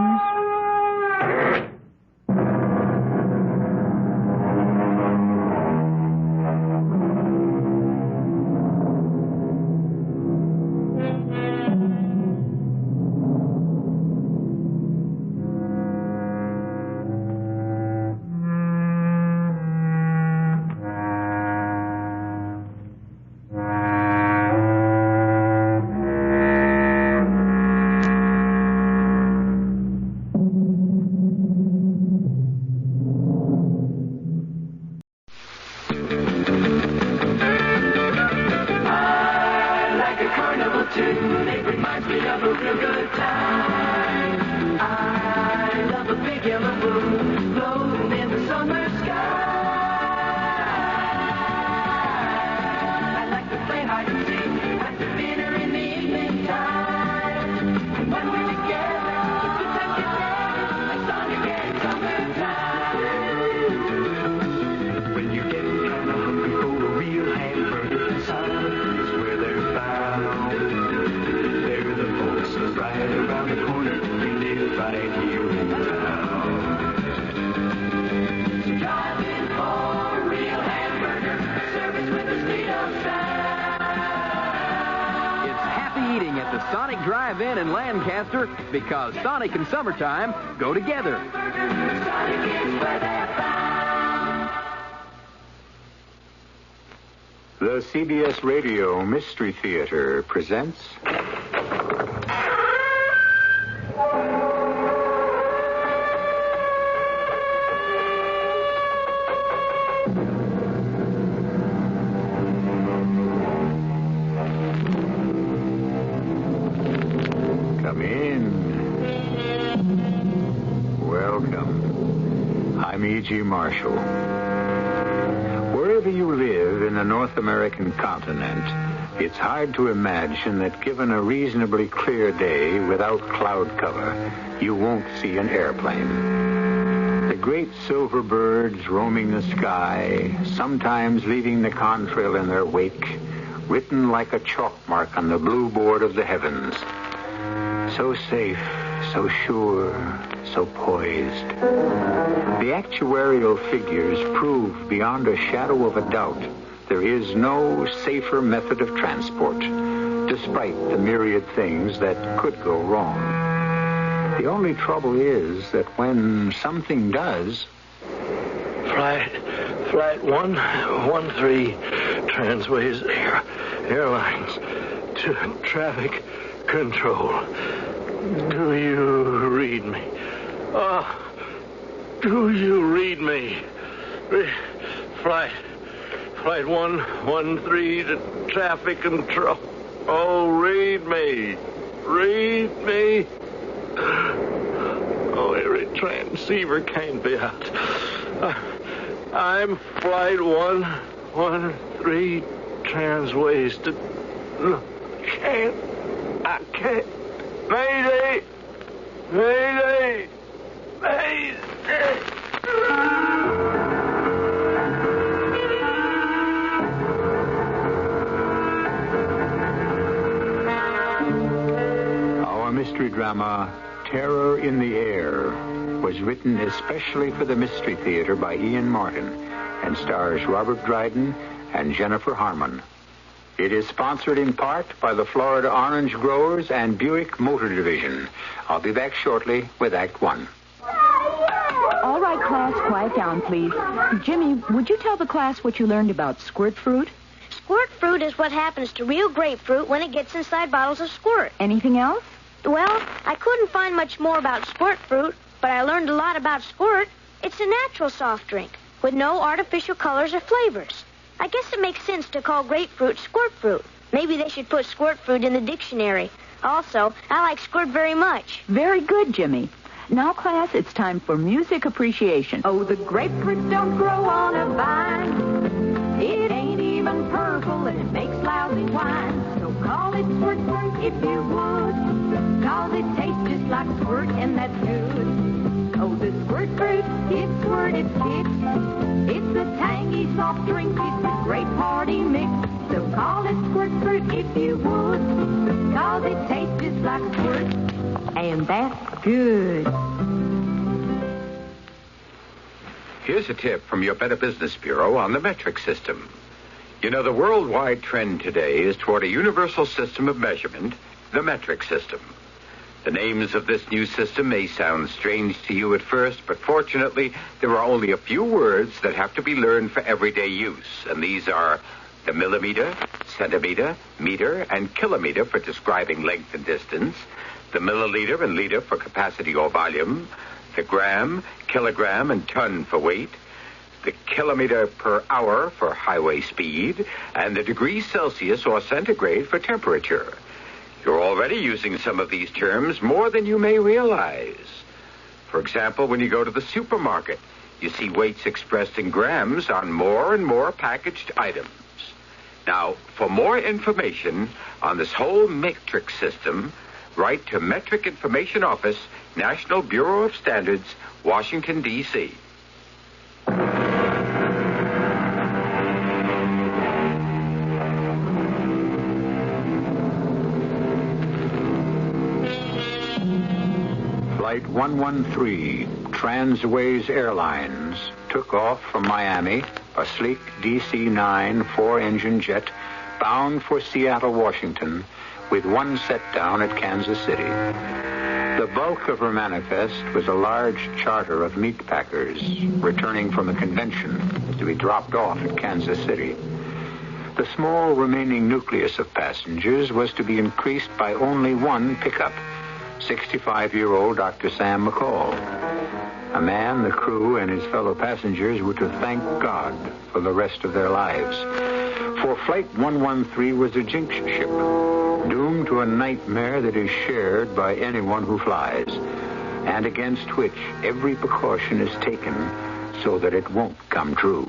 Sonic Drive-In in Lancaster, because Sonic and summertime go together. The CBS Radio Mystery Theater presents... Come in. Welcome. I'm E.G. Marshall. Wherever you live in the North American continent, it's hard to imagine that given a reasonably clear day without cloud cover, you won't see an airplane. The great silver birds roaming the sky, sometimes leaving the contrail in their wake, written like a chalk mark on the blue board of the heavens. So safe, so sure, so poised. The actuarial figures prove beyond a shadow of a doubt there is no safer method of transport, despite the myriad things that could go wrong. The only trouble is that when something does... Flight 113, Transways Airlines, to traffic control. Do you read me? Do you read me? Flight 113 to traffic control. Oh, read me. Read me. Oh, every transceiver can't be out. I'm Flight 113 Transways to... I can't. Mayday! Mayday! Mayday! Our mystery drama, Terror in the Air, was written especially for the Mystery Theater by Ian Martin and stars Robert Dryden and Jennifer Harmon. It is sponsored in part by the Florida Orange Growers and Buick Motor Division. I'll be back shortly with Act One. All right, class, quiet down, please. Jimmy, would you tell the class what you learned about squirt fruit? Squirt fruit is what happens to real grapefruit when it gets inside bottles of squirt. Anything else? Well, I couldn't find much more about squirt fruit, but I learned a lot about squirt. It's a natural soft drink with no artificial colors or flavors. I guess it makes sense to call grapefruit squirt fruit. Maybe they should put squirt fruit in the dictionary. Also, I like squirt very much. Very good, Jimmy. Now, class, it's time for music appreciation. Oh, the grapefruit don't grow on a vine. It ain't even purple, and it makes lousy wine. So call it squirt fruit if you would, 'cause it tastes just like squirt, and that's good. Oh, the squirt fruit, it's squirt, it's kick. It's a tangy soft drink, it's a great party mix. So call it squirt fruit if you would, 'cause it tastes just like squirt, and that's good. Here's a tip from your Better Business Bureau on the metric system. You know, the worldwide trend today is toward a universal system of measurement, the metric system. The names of this new system may sound strange to you at first, but fortunately, there are only a few words that have to be learned for everyday use, and these are the millimeter, centimeter, meter, and kilometer for describing length and distance, the milliliter and liter for capacity or volume, the gram, kilogram, and ton for weight, the kilometer per hour for highway speed, and the degrees Celsius or centigrade for temperature. You're already using some of these terms more than you may realize. For example, when you go to the supermarket, you see weights expressed in grams on more and more packaged items. Now, for more information on this whole metric system, write to Metric Information Office, National Bureau of Standards, Washington, D.C. Flight 113, Transways Airlines, took off from Miami, a sleek DC-9 four-engine jet bound for Seattle, Washington, with one set down at Kansas City. The bulk of her manifest was a large charter of meat packers returning from a convention to be dropped off at Kansas City. The small remaining nucleus of passengers was to be increased by only one pickup, 65-year-old Dr. Sam McCall, a man the crew and his fellow passengers were to thank God for the rest of their lives. For Flight 113 was a jinx ship, doomed to a nightmare that is shared by anyone who flies, and against which every precaution is taken so that it won't come true.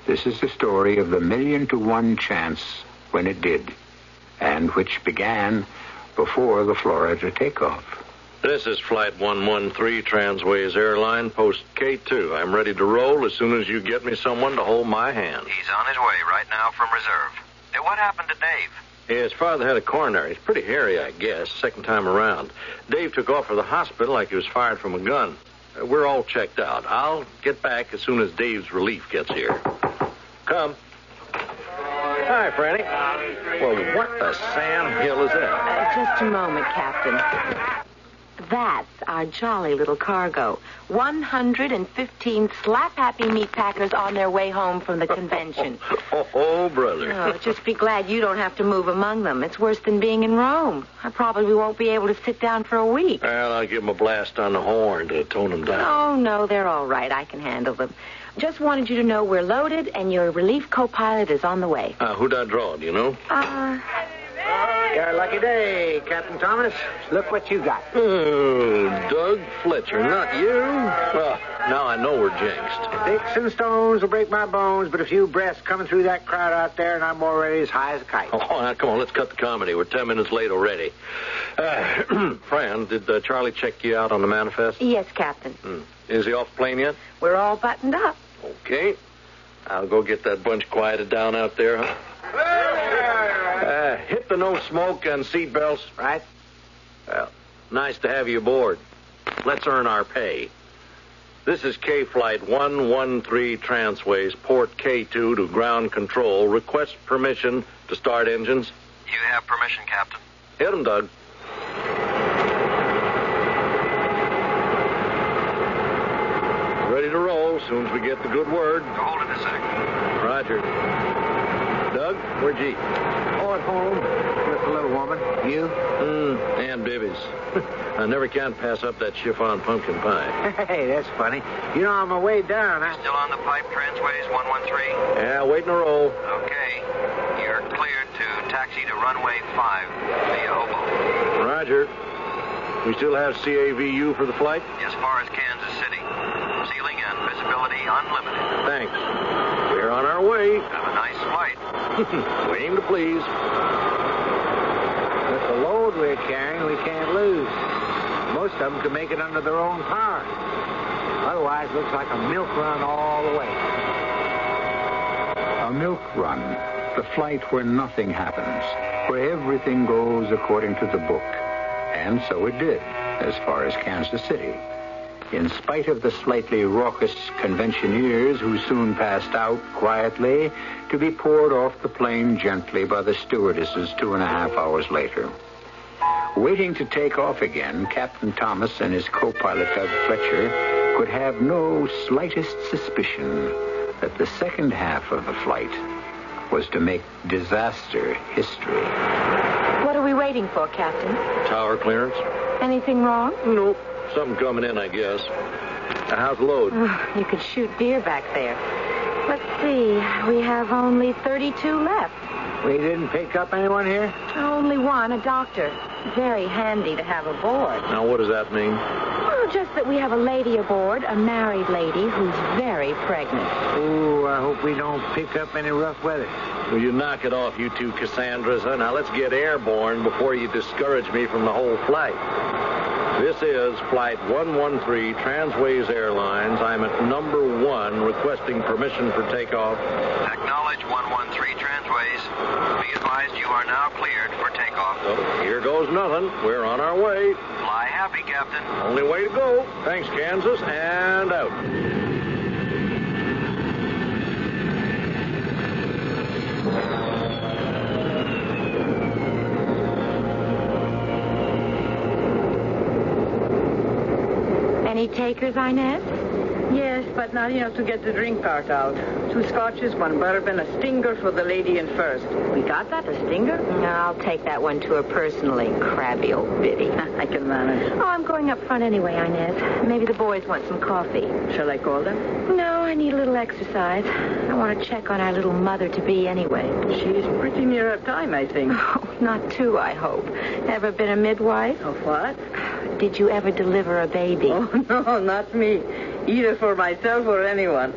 This is the story of the 1,000,000-to-1 chance when it did, and which began before the Florida takeoff. This is Flight 113, Transways Airline, Post K2. I'm ready to roll as soon as you get me someone to hold my hand. He's on his way right now from reserve. Hey, what happened to Dave? Yeah, his father had a coronary. He's pretty hairy, I guess, second time around. Dave took off for the hospital like he was fired from a gun. We're all checked out. I'll get back as soon as Dave's relief gets here. Come. Hi, Franny. Well, what the Sam Hill is that? Just a moment, Captain. That's our jolly little cargo. 115 slap-happy meat packers on their way home from the convention. Oh, brother. Oh, just be glad you don't have to move among them. It's worse than being in Rome. I probably won't be able to sit down for a week. Well, I'll give them a blast on the horn to tone them down. Oh, no, they're all right. I can handle them. Just wanted you to know we're loaded and your relief co-pilot is on the way. Who'd I draw, do you know? Your lucky day, Captain Thomas. Look what you got. Oh, Doug Fletcher, not you? Well, now I know we're jinxed. Sticks and stones will break my bones, but a few breaths coming through that crowd out there, and I'm already as high as a kite. Oh, now, come on, let's cut the comedy. We're 10 minutes late already. Fran, did Charlie check you out on the manifest? Yes, Captain. Is he off the plane yet? We're all buttoned up. Okay. I'll go get that bunch quieted down out there, huh? Hit the no smoke and seat belts. Right. Well, nice to have you aboard. Let's earn our pay. This is K Flight 113 Transways, Port K2 to ground control. Request permission to start engines. You have permission, Captain. Hit 'em, Doug. Ready to roll as soon as we get the good word. Hold it a sec. Roger. Doug, where'd you eat? Oh, at home with the little woman. You? And Bibby's. I never can pass up that chiffon pumpkin pie. Hey, that's funny. You know, on my way down, Still on the pipe, Transways 113? Yeah, waiting to roll. Okay. You're cleared to taxi to runway 5 via Hobo. Roger. We still have CAVU for the flight? As far as Kansas City. Ceiling and visibility unlimited. Thanks. We're on our way. Have a nice flight. We aim to please. With the load we're carrying, we can't lose. Most of them can make it under their own power. Otherwise, it looks like a milk run all the way. A milk run. The flight where nothing happens. Where everything goes according to the book. And so it did, as far as Kansas City. In spite of the slightly raucous conventioneers who soon passed out quietly to be poured off the plane gently by the stewardesses 2.5 hours later. Waiting to take off again, Captain Thomas and his co-pilot Doug Fletcher could have no slightest suspicion that the second half of the flight was to make disaster history. What are we waiting for, Captain? Tower clearance? Anything wrong? Nope. Something coming in, I guess. How's the load? You could shoot deer back there. Let's see. We have only 32 left. We didn't pick up anyone here? Only one, a doctor. Very handy to have aboard. Now, what does that mean? Well, just that we have a lady aboard, a married lady who's very pregnant. Ooh, I hope we don't pick up any rough weather. Will you knock it off, you two Cassandras? Huh? Now, let's get airborne before you discourage me from the whole flight. This is Flight 113, Transways Airlines. I'm at number 1, requesting permission for takeoff. Acknowledge 113 Transways. Be advised you are now cleared for takeoff. So, here goes nothing. We're on our way. Fly happy, Captain. Only way to go. Thanks, Kansas, and out. Any takers, Inez? Yes, but not enough to get the drink cart out. 2 scotches, 1 bourbon, a stinger for the lady in first. We got that, a stinger? No, I'll take that one to her personally, crabby old biddy. I can manage. Oh, I'm going up front anyway, Inez. Maybe the boys want some coffee. Shall I call them? No, I need a little exercise. I want to check on our little mother-to-be anyway. She's pretty near her time, I think. Oh, not too, I hope. Ever been a midwife? Of what? Did you ever deliver a baby? Oh, no, not me. Either for myself or anyone.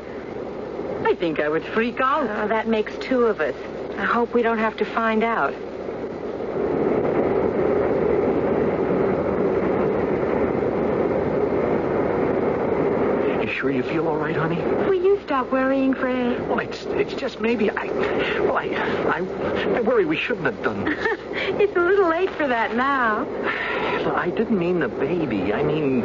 I think I would freak out. Oh, that makes 2 of us. I hope we don't have to find out. You sure you feel all right, honey? Will you stop worrying, Fred? Well, it's just maybe I worry we shouldn't have done this. It's a little late for that now. I didn't mean the baby. I mean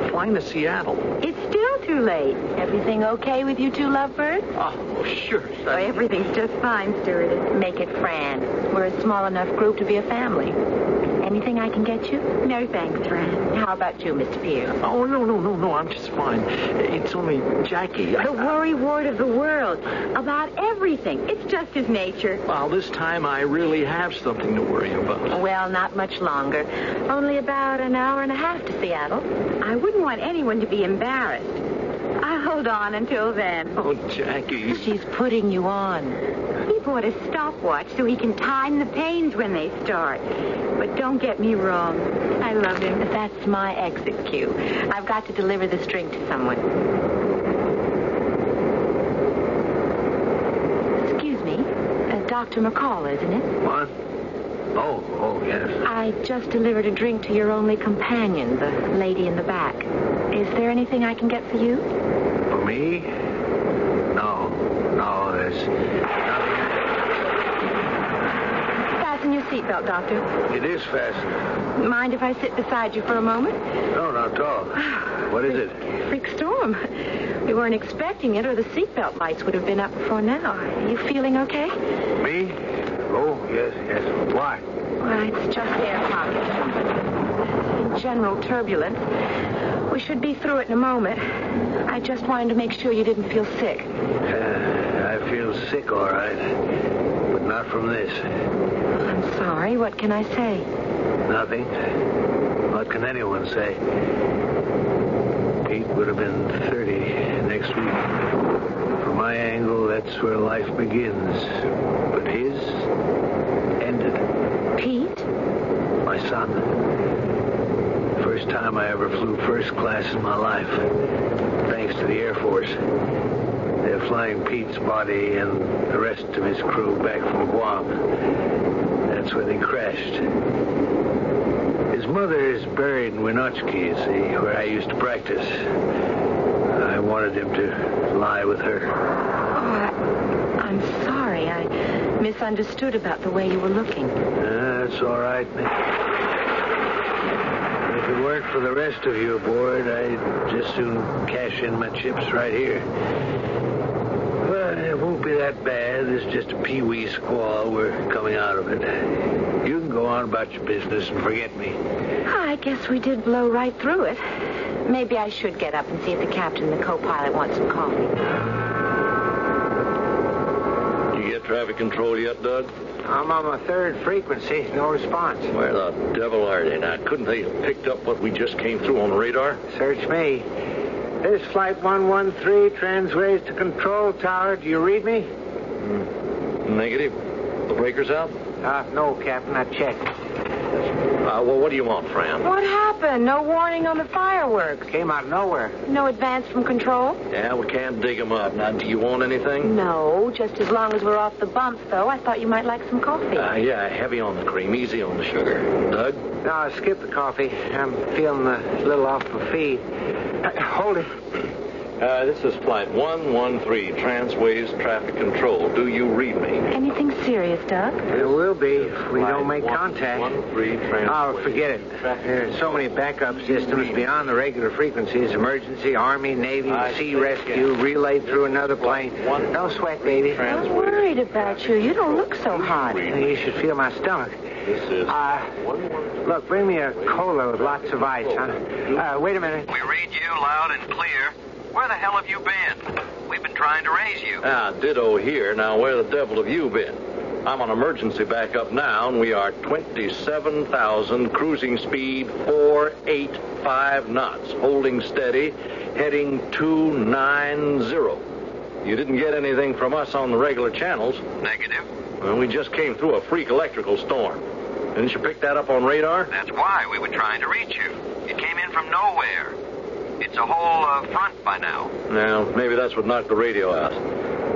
flying to Seattle. It's still too late. Everything okay with you 2 lovebirds? Oh, sure. Oh, everything's just fine, stewardess. Make it Fran. We're a small enough group to be a family. Anything I can get you? No, thanks, Fran. How about you, Mr. Pierce? Oh, no. I'm just fine. It's only Jackie. The worry wart of the world. About everything. It's just his nature. Well, this time I really have something to worry about. Well, not much longer. Only about an hour and a half to Seattle. I wouldn't want anyone to be embarrassed. I'll hold on until then. Oh, Jackie. She's putting you on. He bought a stopwatch so he can time the pains when they start. But don't get me wrong. I love him. That's my exit cue. I've got to deliver this drink to someone. Excuse me. Dr. McCall, isn't it? What? Oh, yes. I just delivered a drink to your only companion, the lady in the back. Is there anything I can get for you? For me? No, there's nothing. Fasten your seatbelt, Doctor. It is fastened. Mind if I sit beside you for a moment? No, not at all. What is it? Freak storm. We weren't expecting it, or the seatbelt lights would have been up before now. Are you feeling okay? Me? Oh, yes. Why? Well, it's just air pockets. In general turbulence. We should be through it in a moment. I just wanted to make sure you didn't feel sick. I feel sick, all right. But not from this. I'm sorry. What can I say? Nothing. What can anyone say? Pete would have been 30 next week. From my angle, that's where life begins. But his ended. Pete? My son. first time I ever flew first class in my life. Thanks to the Air Force. They're flying Pete's body and the rest of his crew back from Guam. That's where they crashed. His mother is buried in Winoochka, you see, where I used to practice. I wanted him to lie with her. Oh, I'm sorry. I misunderstood about the way you were looking. That's all right, Nick. If it weren't for the rest of you aboard, I'd just soon cash in my chips right here. But it won't be that bad. It's just a pee-wee squall. We're coming out of it. You can go on about your business and forget me. I guess we did blow right through it. Maybe I should get up and see if the captain and the co-pilot want some coffee. You get traffic control yet, Doug? I'm on my third frequency. No response. Where the devil are they now? Couldn't they have picked up what we just came through on the radar? Search me. This Flight 113 transways to Control Tower. Do you read me? Negative. The breaker's out? No, Captain. I checked. Well, what do you want, Fran? What happened? No warning on the fireworks. Came out of nowhere. No advance from control? Yeah, we can't dig them up. Now, do you want anything? No, just as long as we're off the bumps, though. I thought you might like some coffee. Yeah, heavy on the cream, easy on the sugar. Doug? No, skip the coffee. I'm feeling a little off my feet. Hold it. This is Flight 113, Transways Traffic Control. Do you read me? Anything serious, Doug? It will be if we don't make contact. 113, Transways. Oh, forget it. There are so many backup systems beyond the regular frequencies. Emergency, Army, Navy, sea rescue, relayed through another plane. Don't sweat, baby. I'm worried about you. You don't look so hot. You should feel my stomach. This is Look, bring me a cola with lots of ice, huh? Wait a minute. We read you loud and clear. Where the hell have you been? We've been trying to raise you. Ditto here. Now, where the devil have you been? I'm on emergency backup now, and we are 27,000, cruising speed 485 knots, holding steady, heading 290. You didn't get anything from us on the regular channels. Negative. Well, we just came through a freak electrical storm. Didn't you pick that up on radar? That's why we were trying to reach you. It came in from nowhere. It's a whole front by now. Now, maybe that's what knocked the radio out.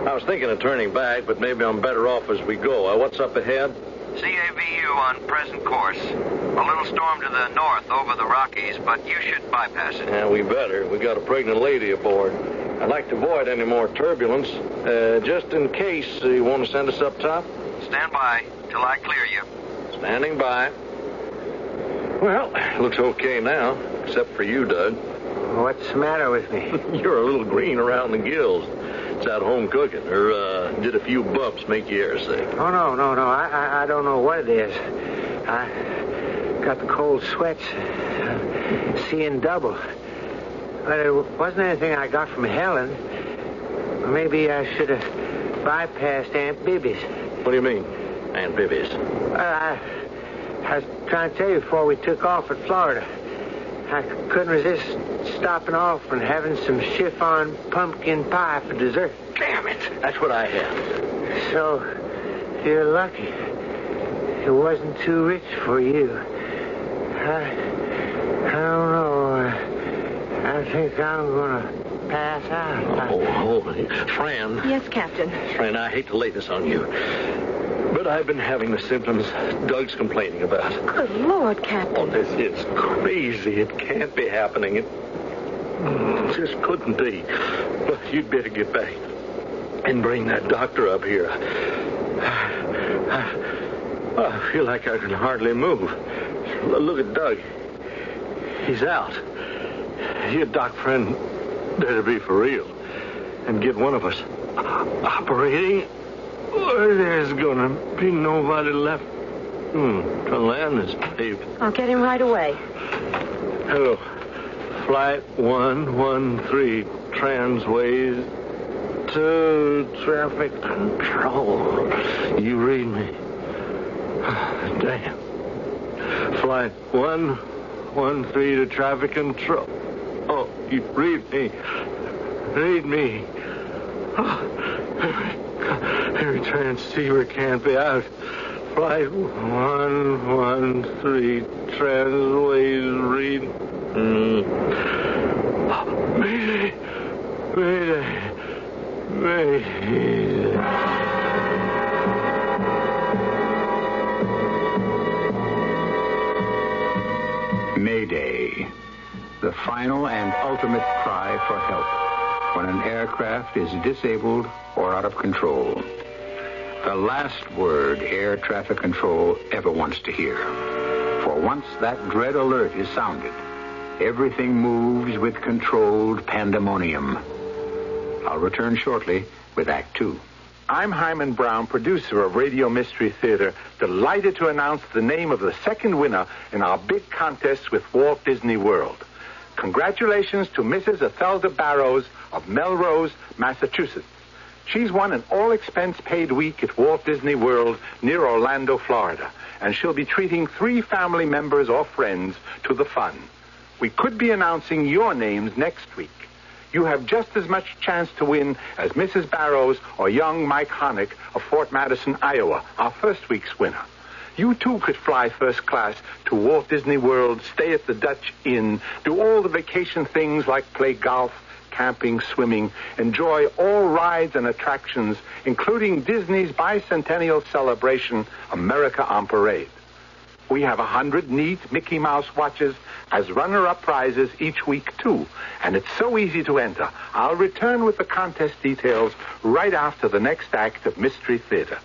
I was thinking of turning back, but maybe I'm better off as we go. What's up ahead? CAVU on present course. A little storm to the north over the Rockies, but you should bypass it. Yeah, we better. We got a pregnant lady aboard. I'd like to avoid any more turbulence. Just in case, you want to send us up top? Stand by till I clear you. Standing by. Well, looks okay now, except for you, Doug. What's the matter with me? You're a little green around the gills. It's at home cooking, or did a few bumps make you air sick? Oh, no. I don't know what it is. I got the cold sweats, seeing double. But it wasn't anything I got from Helen. Maybe I should have bypassed Aunt Bibby's. What do you mean, Aunt Bibby's? I was trying to tell you before we took off at Florida. I couldn't resist stopping off and having some chiffon pumpkin pie for dessert. Damn it! That's what I had. So, you're lucky. It wasn't too rich for you. I don't know. I think I'm going to pass out. Oh, Fran. Yes, Captain. Fran, I hate to lay this on you, but I've been having the symptoms Doug's complaining about. Good Lord, Captain. Oh, this is crazy. It can't be happening. It just couldn't be. But you'd better get back and bring that doctor up here. I feel like I can hardly move. Look at Doug. He's out. Your doc friend better be for real and get one of us operating, or there's gonna be nobody left to land this baby. I'll get him right away. Hello. Flight 113, Transways to Traffic Control. You read me. Damn. Flight 113 to Traffic Control. Oh, you read me. Read me. Oh, every transceiver can't be out. Flight 113, translates read. Mayday! Mayday! Mayday! Mayday, the final and ultimate cry for help when an aircraft is disabled or out of control. The last word air traffic control ever wants to hear. For once that dread alert is sounded, everything moves with controlled pandemonium. I'll return shortly with Act Two. I'm Hyman Brown, producer of Radio Mystery Theater, delighted to announce the name of the second winner in our big contest with Walt Disney World. Congratulations to Mrs. Ethelda Barrows of Melrose, Massachusetts. She's won an all-expense-paid week at Walt Disney World near Orlando, Florida, and she'll be treating 3 family members or friends to the fun. We could be announcing your names next week. You have just as much chance to win as Mrs. Barrows or young Mike Honick of Fort Madison, Iowa, our first week's winner. You, too, could fly first class to Walt Disney World, stay at the Dutch Inn, do all the vacation things like play golf, camping, swimming, enjoy all rides and attractions, including Disney's bicentennial celebration, America on Parade. We have 100 neat Mickey Mouse watches as runner-up prizes each week, too. And it's so easy to enter. I'll return with the contest details right after the next act of Mystery Theater.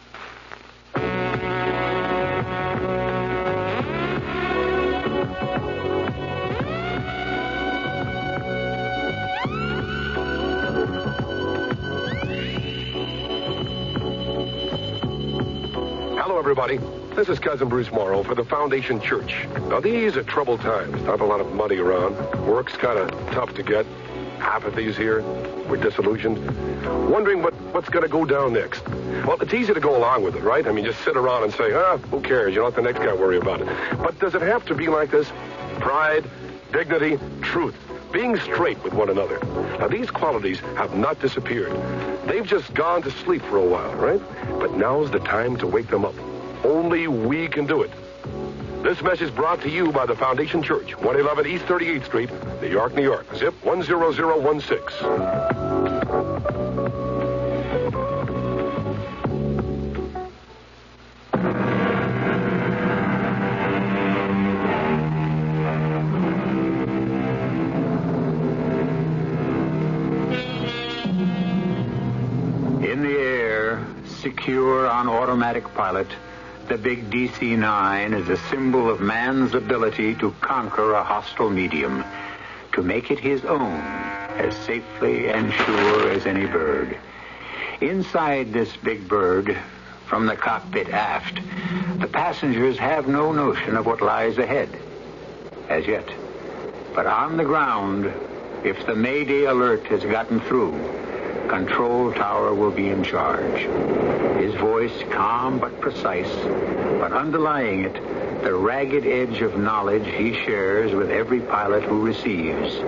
Hello, everybody. This is Cousin Bruce Morrow for the Foundation Church. Now, these are troubled times. Not a lot of money around. Work's kind of tough to get. Apathy's here. We're disillusioned. Wondering what's going to go down next. Well, it's easy to go along with it, right? I mean, just sit around and say, who cares? You don't let the next guy worry about it. But does it have to be like this? Pride, dignity, truth, being straight with one another. Now, these qualities have not disappeared. They've just gone to sleep for a while, right? But now's the time to wake them up. Only we can do it. This message brought to you by the Foundation Church, 111 East 38th Street, New York, New York. Zip 10016. In the air, secure on automatic pilot, the big DC-9 is a symbol of man's ability to conquer a hostile medium, to make it his own as safely and sure as any bird. Inside this big bird, from the cockpit aft, the passengers have no notion of what lies ahead, as yet. But on the ground, if the Mayday alert has gotten through, Control Tower will be in charge. His voice calm but precise, but underlying it, the ragged edge of knowledge he shares with every pilot who receives,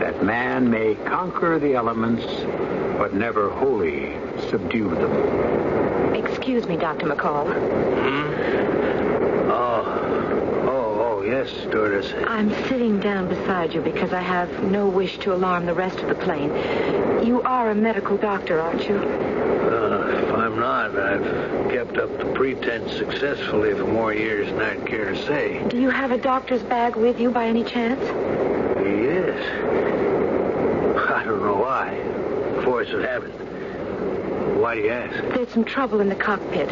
that man may conquer the elements, but never wholly subdue them. Excuse me, Dr. McCall. Oh, yes, stewardess. I'm sitting down beside you because I have no wish to alarm the rest of the plane. You are a medical doctor, aren't you? If I'm not, I've kept up the pretense successfully for more years than I'd care to say. Do you have a doctor's bag with you by any chance? Yes. I don't know why. Force of habit. Why do you ask? There's some trouble in the cockpit.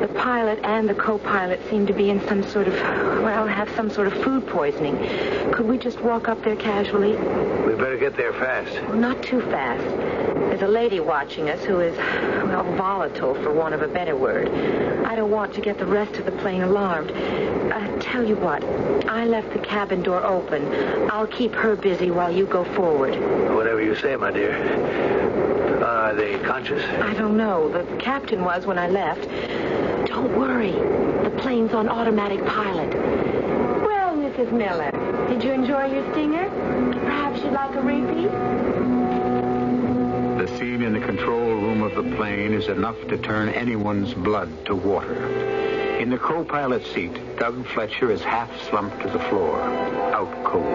The pilot and the co-pilot seem to be in have some sort of food poisoning. Could we just walk up there casually? We better get there fast. Well, not too fast. There's a lady watching us who is, volatile, for want of a better word. I don't want to get the rest of the plane alarmed. Tell you what, I left the cabin door open. I'll keep her busy while you go forward. Whatever you say, my dear. Are they conscious? I don't know. The captain was when I left. Don't worry. The plane's on automatic pilot. Well, Mrs. Miller, did you enjoy your stinger? Perhaps you'd like a repeat? The scene in the control room of the plane is enough to turn anyone's blood to water. In the co-pilot seat, Doug Fletcher is half slumped to the floor, out cold.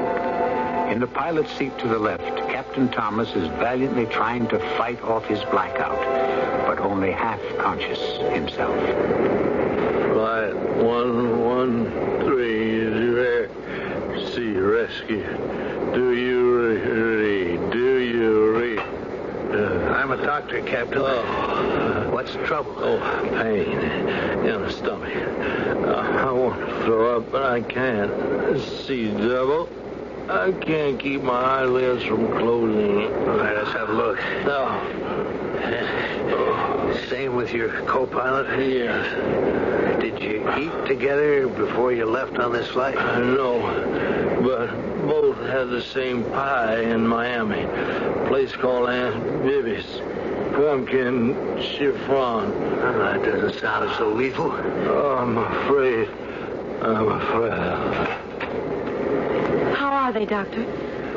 In the pilot seat to the left, Captain Thomas is valiantly trying to fight off his blackout, but only half conscious himself. Flight 113, sea rescue. Do you read? I'm a doctor, Captain. What's the trouble? Pain in the stomach. I want to throw up, but I can't. See double. I can't keep my eyelids from closing. All right, let's have a look. Same with your co-pilot? Yes. Did you eat together before you left on this flight? No, but both had the same pie in Miami. A place called Aunt Bibby's. Pumpkin chiffon. That doesn't sound so lethal. I'm afraid. How are they, Doctor?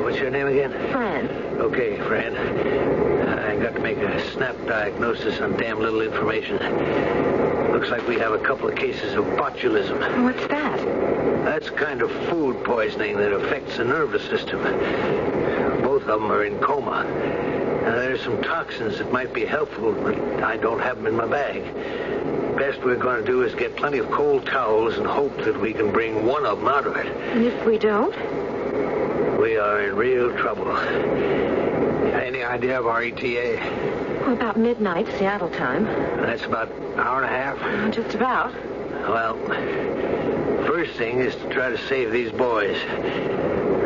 What's your name again? Fran. Okay, Fran. I got to make a snap diagnosis on damn little information. Looks like we have a couple of cases of botulism. What's that? That's kind of food poisoning that affects the nervous system. Both of them are in coma. There's some toxins that might be helpful, but I don't have them in my bag. Best we're going to do is get plenty of cold towels and hope that we can bring one of them out of it. And if we don't? We are in real trouble. Any idea of our ETA? Well, about midnight, Seattle time. That's about an hour and a half? Just about. Well, first thing is to try to save these boys.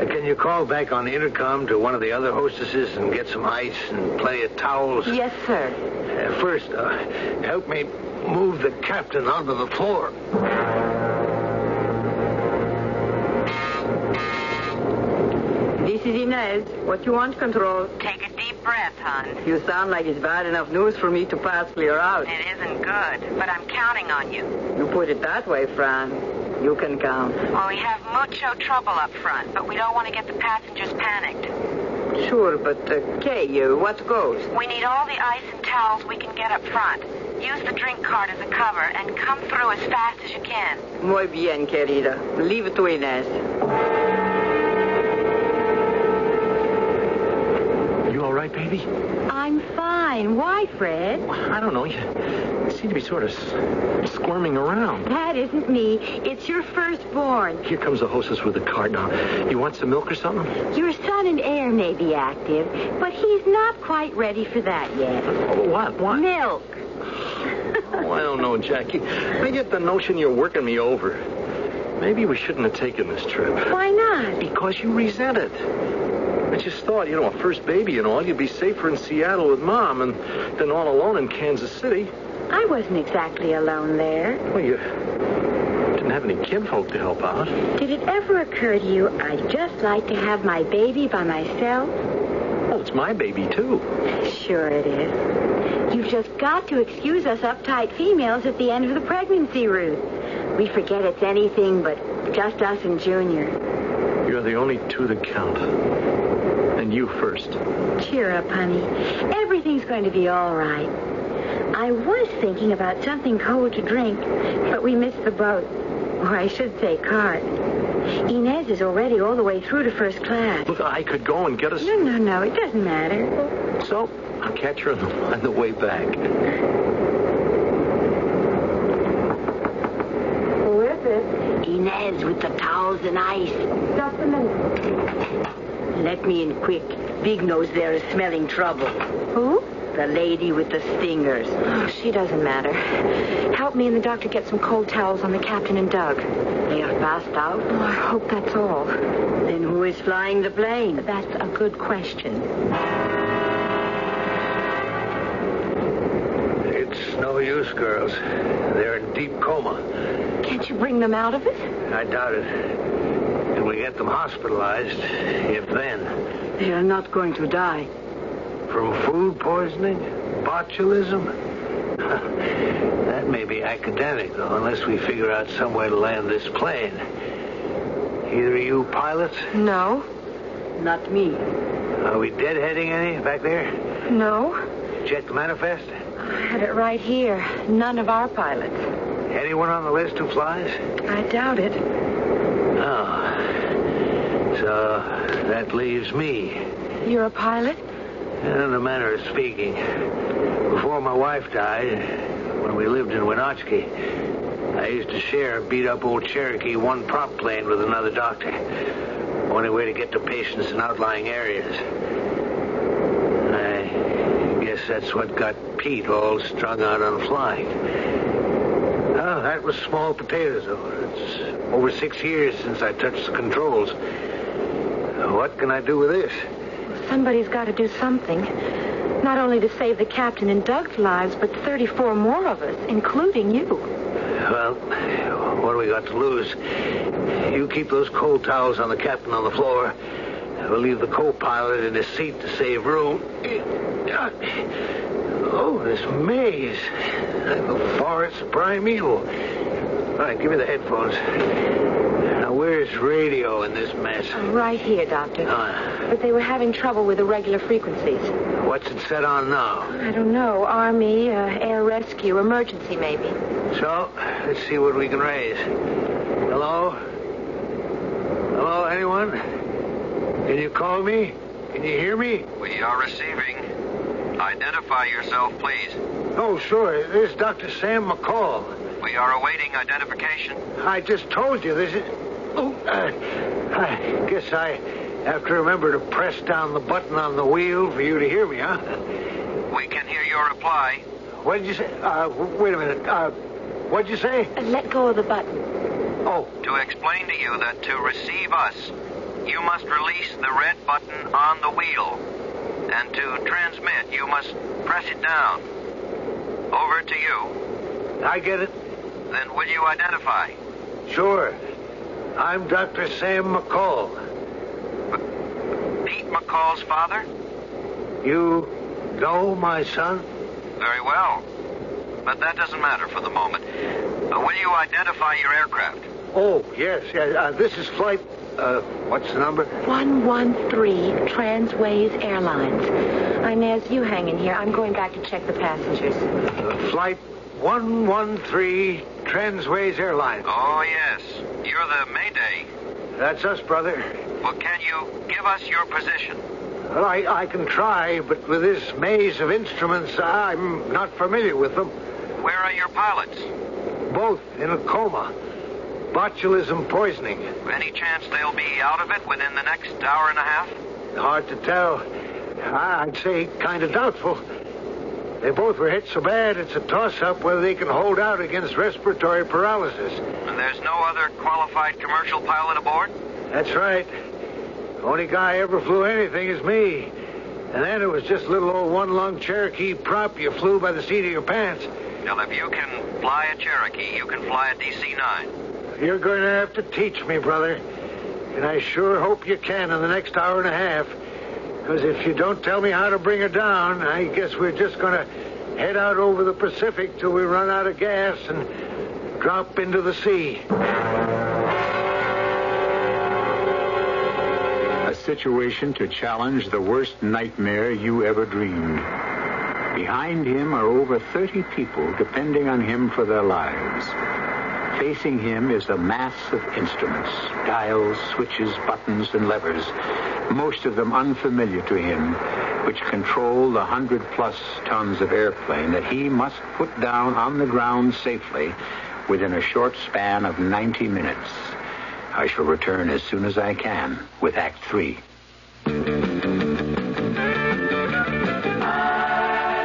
Can you call back on the intercom to one of the other hostesses and get some ice and plenty of towels? Yes, sir. First, help me move the captain onto the floor. This is Inez. What you want, Control? Take a deep breath, hon. You sound like it's bad enough news for me to pass clear out. It isn't good, but I'm counting on you. You put it that way, Fran. You can count. Well, we have mucho trouble up front, but we don't want to get the passengers panicked. Sure, but, what goes? We need all the ice and towels we can get up front. Use the drink cart as a cover and come through as fast as you can. Muy bien, querida. Leave it to Inez. You all right, baby? I'm fine. Why, Fred? I don't know. You seem to be sort of squirming around. That isn't me. It's your firstborn. Here comes the hostess with the cart now. You want some milk or something? Your son and heir may be active, but he's not quite ready for that yet. What? Milk. Oh, I don't know, Jackie. I get the notion you're working me over. Maybe we shouldn't have taken this trip. Why not? Because you resent it. I just thought, a first baby and all, you'd be safer in Seattle with Mom than all alone in Kansas City. I wasn't exactly alone there. Well, you didn't have any kinfolk to help out. Did it ever occur to you I'd just like to have my baby by myself? Well, it's my baby, too. Sure it is. You've just got to excuse us uptight females at the end of the pregnancy, Ruth. We forget it's anything but just us and Junior. You're the only two that count. And you first. Cheer up, honey. Everything's going to be all right. I was thinking about something cold to drink, but we missed the boat. Or I should say cart. Inez is already all the way through to first class. Look, I could go and get us... No. It doesn't matter. So, I'll catch her on the way back. Who is it? Inez with the towels and ice. Just a minute. Let me in quick. Big Nose there is smelling trouble. Who? The lady with the stingers. Oh, she doesn't matter. Help me and the doctor get some cold towels on the captain and Doug. They are passed out? Oh, I hope that's all. Then who is flying the plane? That's a good question. It's no use, girls. They're in deep coma. Can't you bring them out of it? I doubt it. Till we get them hospitalized, if then. They are not going to die. From food poisoning? Botulism? That may be academic, though, unless we figure out some way to land this plane. Either of you pilots? No, not me. Are we deadheading any back there? No. Check the manifest? I had it right here. None of our pilots. Anyone on the list who flies? I doubt it. Oh. So that leaves me. You're a pilot? In a manner of speaking. Before my wife died, when we lived in Wenatchee, I used to share a beat-up old Cherokee one prop plane with another doctor. Only way to get to patients in outlying areas. I guess that's what got Pete all strung out on flying. Oh, that was small potatoes, though. It's over 6 years since I touched the controls. What can I do with this? Somebody's got to do something. Not only to save the captain and Doug's lives, but 34 more of us, including you. Well, what do we got to lose? You keep those cold towels on the captain on the floor. We'll leave the co-pilot in his seat to save room. Oh, this maze. Like the forest primeval. All right, give me the headphones. Now, where's radio in this mess? Right here, Doctor. But they were having trouble with the regular frequencies. What's it set on now? I don't know. Army, air rescue, emergency, maybe. So, let's see what we can raise. Hello? Hello, anyone? Can you call me? Can you hear me? We are receiving. Identify yourself, please. Oh, sure. This is Dr. Sam McCall. We are awaiting identification. I just told you this is... Oh, I guess I have to remember to press down the button on the wheel for you to hear me, huh? We can hear your reply. What did you say? Wait a minute. What'd you say? Let go of the button. Oh. To explain to you that to receive us, you must release the red button on the wheel. And to transmit, you must press it down. Over to you. I get it. Then will you identify? Sure. I'm Dr. Sam McCall. Pete McCall's father? You know my son? Very well. But that doesn't matter for the moment. Will you identify your aircraft? Oh, yes. This is flight... what's the number? 113 Transways Airlines. Inez, you hang in here. I'm going back to check the passengers. Flight 113 Transways Airlines. Oh, yes. You're the Mayday. That's us, brother. Well, can you give us your position? Well, I can try, but with this maze of instruments, I'm not familiar with them. Where are your pilots? Both in a coma. Botulism poisoning. Any chance they'll be out of it within the next hour and a half? Hard to tell. I'd say kind of doubtful. They both were hit so bad it's a toss-up whether they can hold out against respiratory paralysis. And there's no other qualified commercial pilot aboard? That's right. Only guy ever flew anything is me. And then it was just a little old one-lung Cherokee prop you flew by the seat of your pants. Well, if you can fly a Cherokee, you can fly a DC-9. You're going to have to teach me, brother. And I sure hope you can in the next hour and a half. Because if you don't tell me how to bring her down, I guess we're just going to head out over the Pacific till we run out of gas and drop into the sea. A situation to challenge the worst nightmare you ever dreamed. Behind him are over 30 people depending on him for their lives. Facing him is a mass of instruments, dials, switches, buttons, and levers, most of them unfamiliar to him, which control the 100-plus tons of airplane that he must put down on the ground safely within a short span of 90 minutes. I shall return as soon as I can with Act 3. I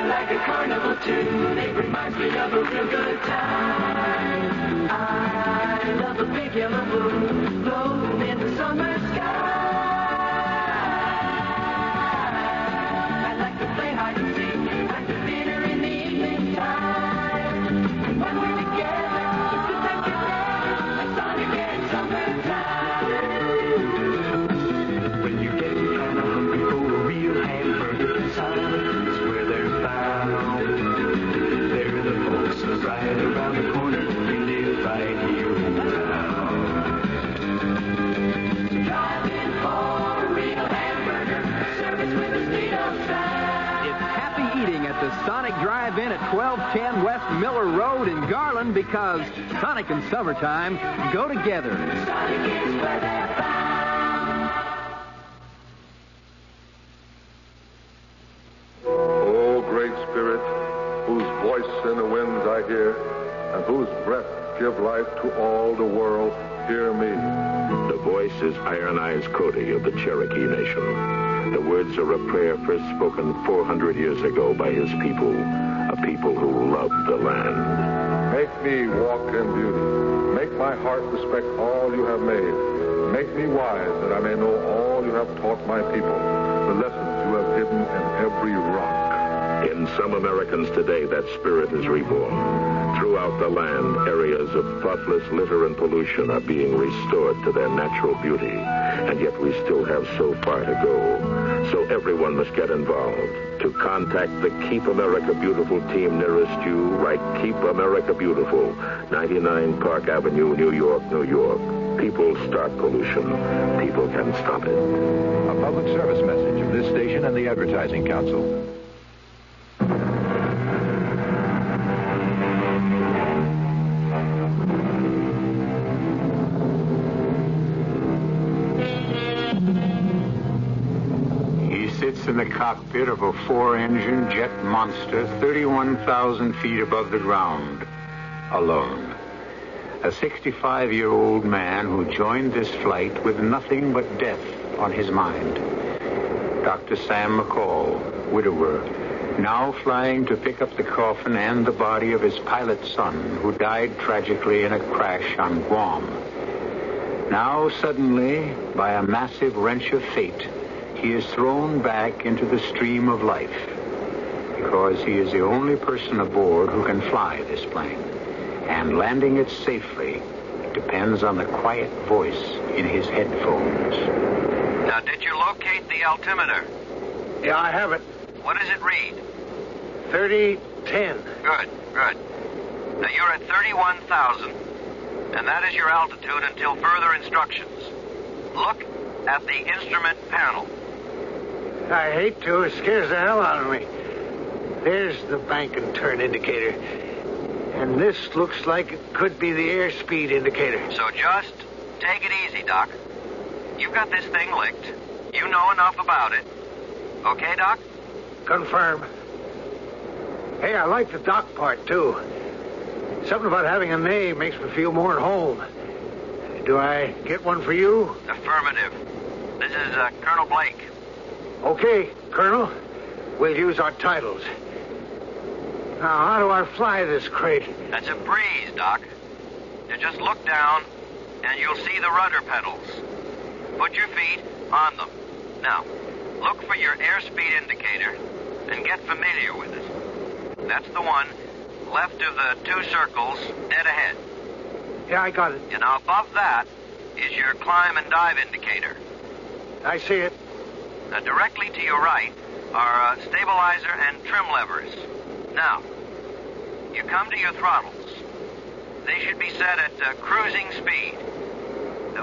like a carnival tune. It reminds me of a real good time. I love a big yellow moon floating in the summer sky. I like to play hide and seek at the theater in the evening time. When we're together, it feels like together, like Sonic and summertime. When you get kind of hungry for a real hamburger, silence is where they're found. They're the folks that ride around. and Garland, because Sonic and Summertime go together. O great spirit, whose voice in the winds I hear, and whose breath give life to all the world, hear me. The voice is Iron Eyes Cody of the Cherokee Nation. The words are a prayer first spoken 400 years ago by his people, a people who love the land. Make me walk in beauty. Make my heart respect all you have made. Make me wise that I may know all you have taught my people, the lessons you have hidden in every rock. In some Americans today, that spirit is reborn. Throughout the land, areas of thoughtless litter and pollution are being restored to their natural beauty. And yet we still have so far to go. So everyone must get involved. To contact the Keep America Beautiful team nearest you, write Keep America Beautiful, 99 Park Avenue, New York, New York. People start pollution. People can stop it. A public service message of this station and the Advertising Council. In the cockpit of a 4-engine jet monster 31,000 feet above the ground, alone. A 65-year-old man who joined this flight with nothing but death on his mind. Dr. Sam McCall, widower, now flying to pick up the coffin and the body of his pilot son who died tragically in a crash on Guam. Now, suddenly, by a massive wrench of fate, he is thrown back into the stream of life because he is the only person aboard who can fly this plane. And landing it safely depends on the quiet voice in his headphones. Now, did you locate the altimeter? Yeah, I have it. What does it read? 3010. Good. Now, you're at 31,000, and that is your altitude until further instructions. Look at the instrument panel. I hate to. It scares the hell out of me. There's the bank and turn indicator. And this looks like it could be the airspeed indicator. So just take it easy, Doc. You've got this thing licked. You know enough about it. Okay, Doc? Confirm. Hey, I like the Doc part, too. Something about having a name makes me feel more at home. Do I get one for you? Affirmative. This is Colonel Blake. Okay, Colonel. We'll use our titles. Now, how do I fly this crate? That's a breeze, Doc. You just look down, and you'll see the rudder pedals. Put your feet on them. Now, look for your airspeed indicator and get familiar with it. That's the one left of the 2 circles dead ahead. Yeah, I got it. And now above that is your climb and dive indicator. I see it. Now, directly to your right are stabilizer and trim levers. Now, you come to your throttles. They should be set at cruising speed.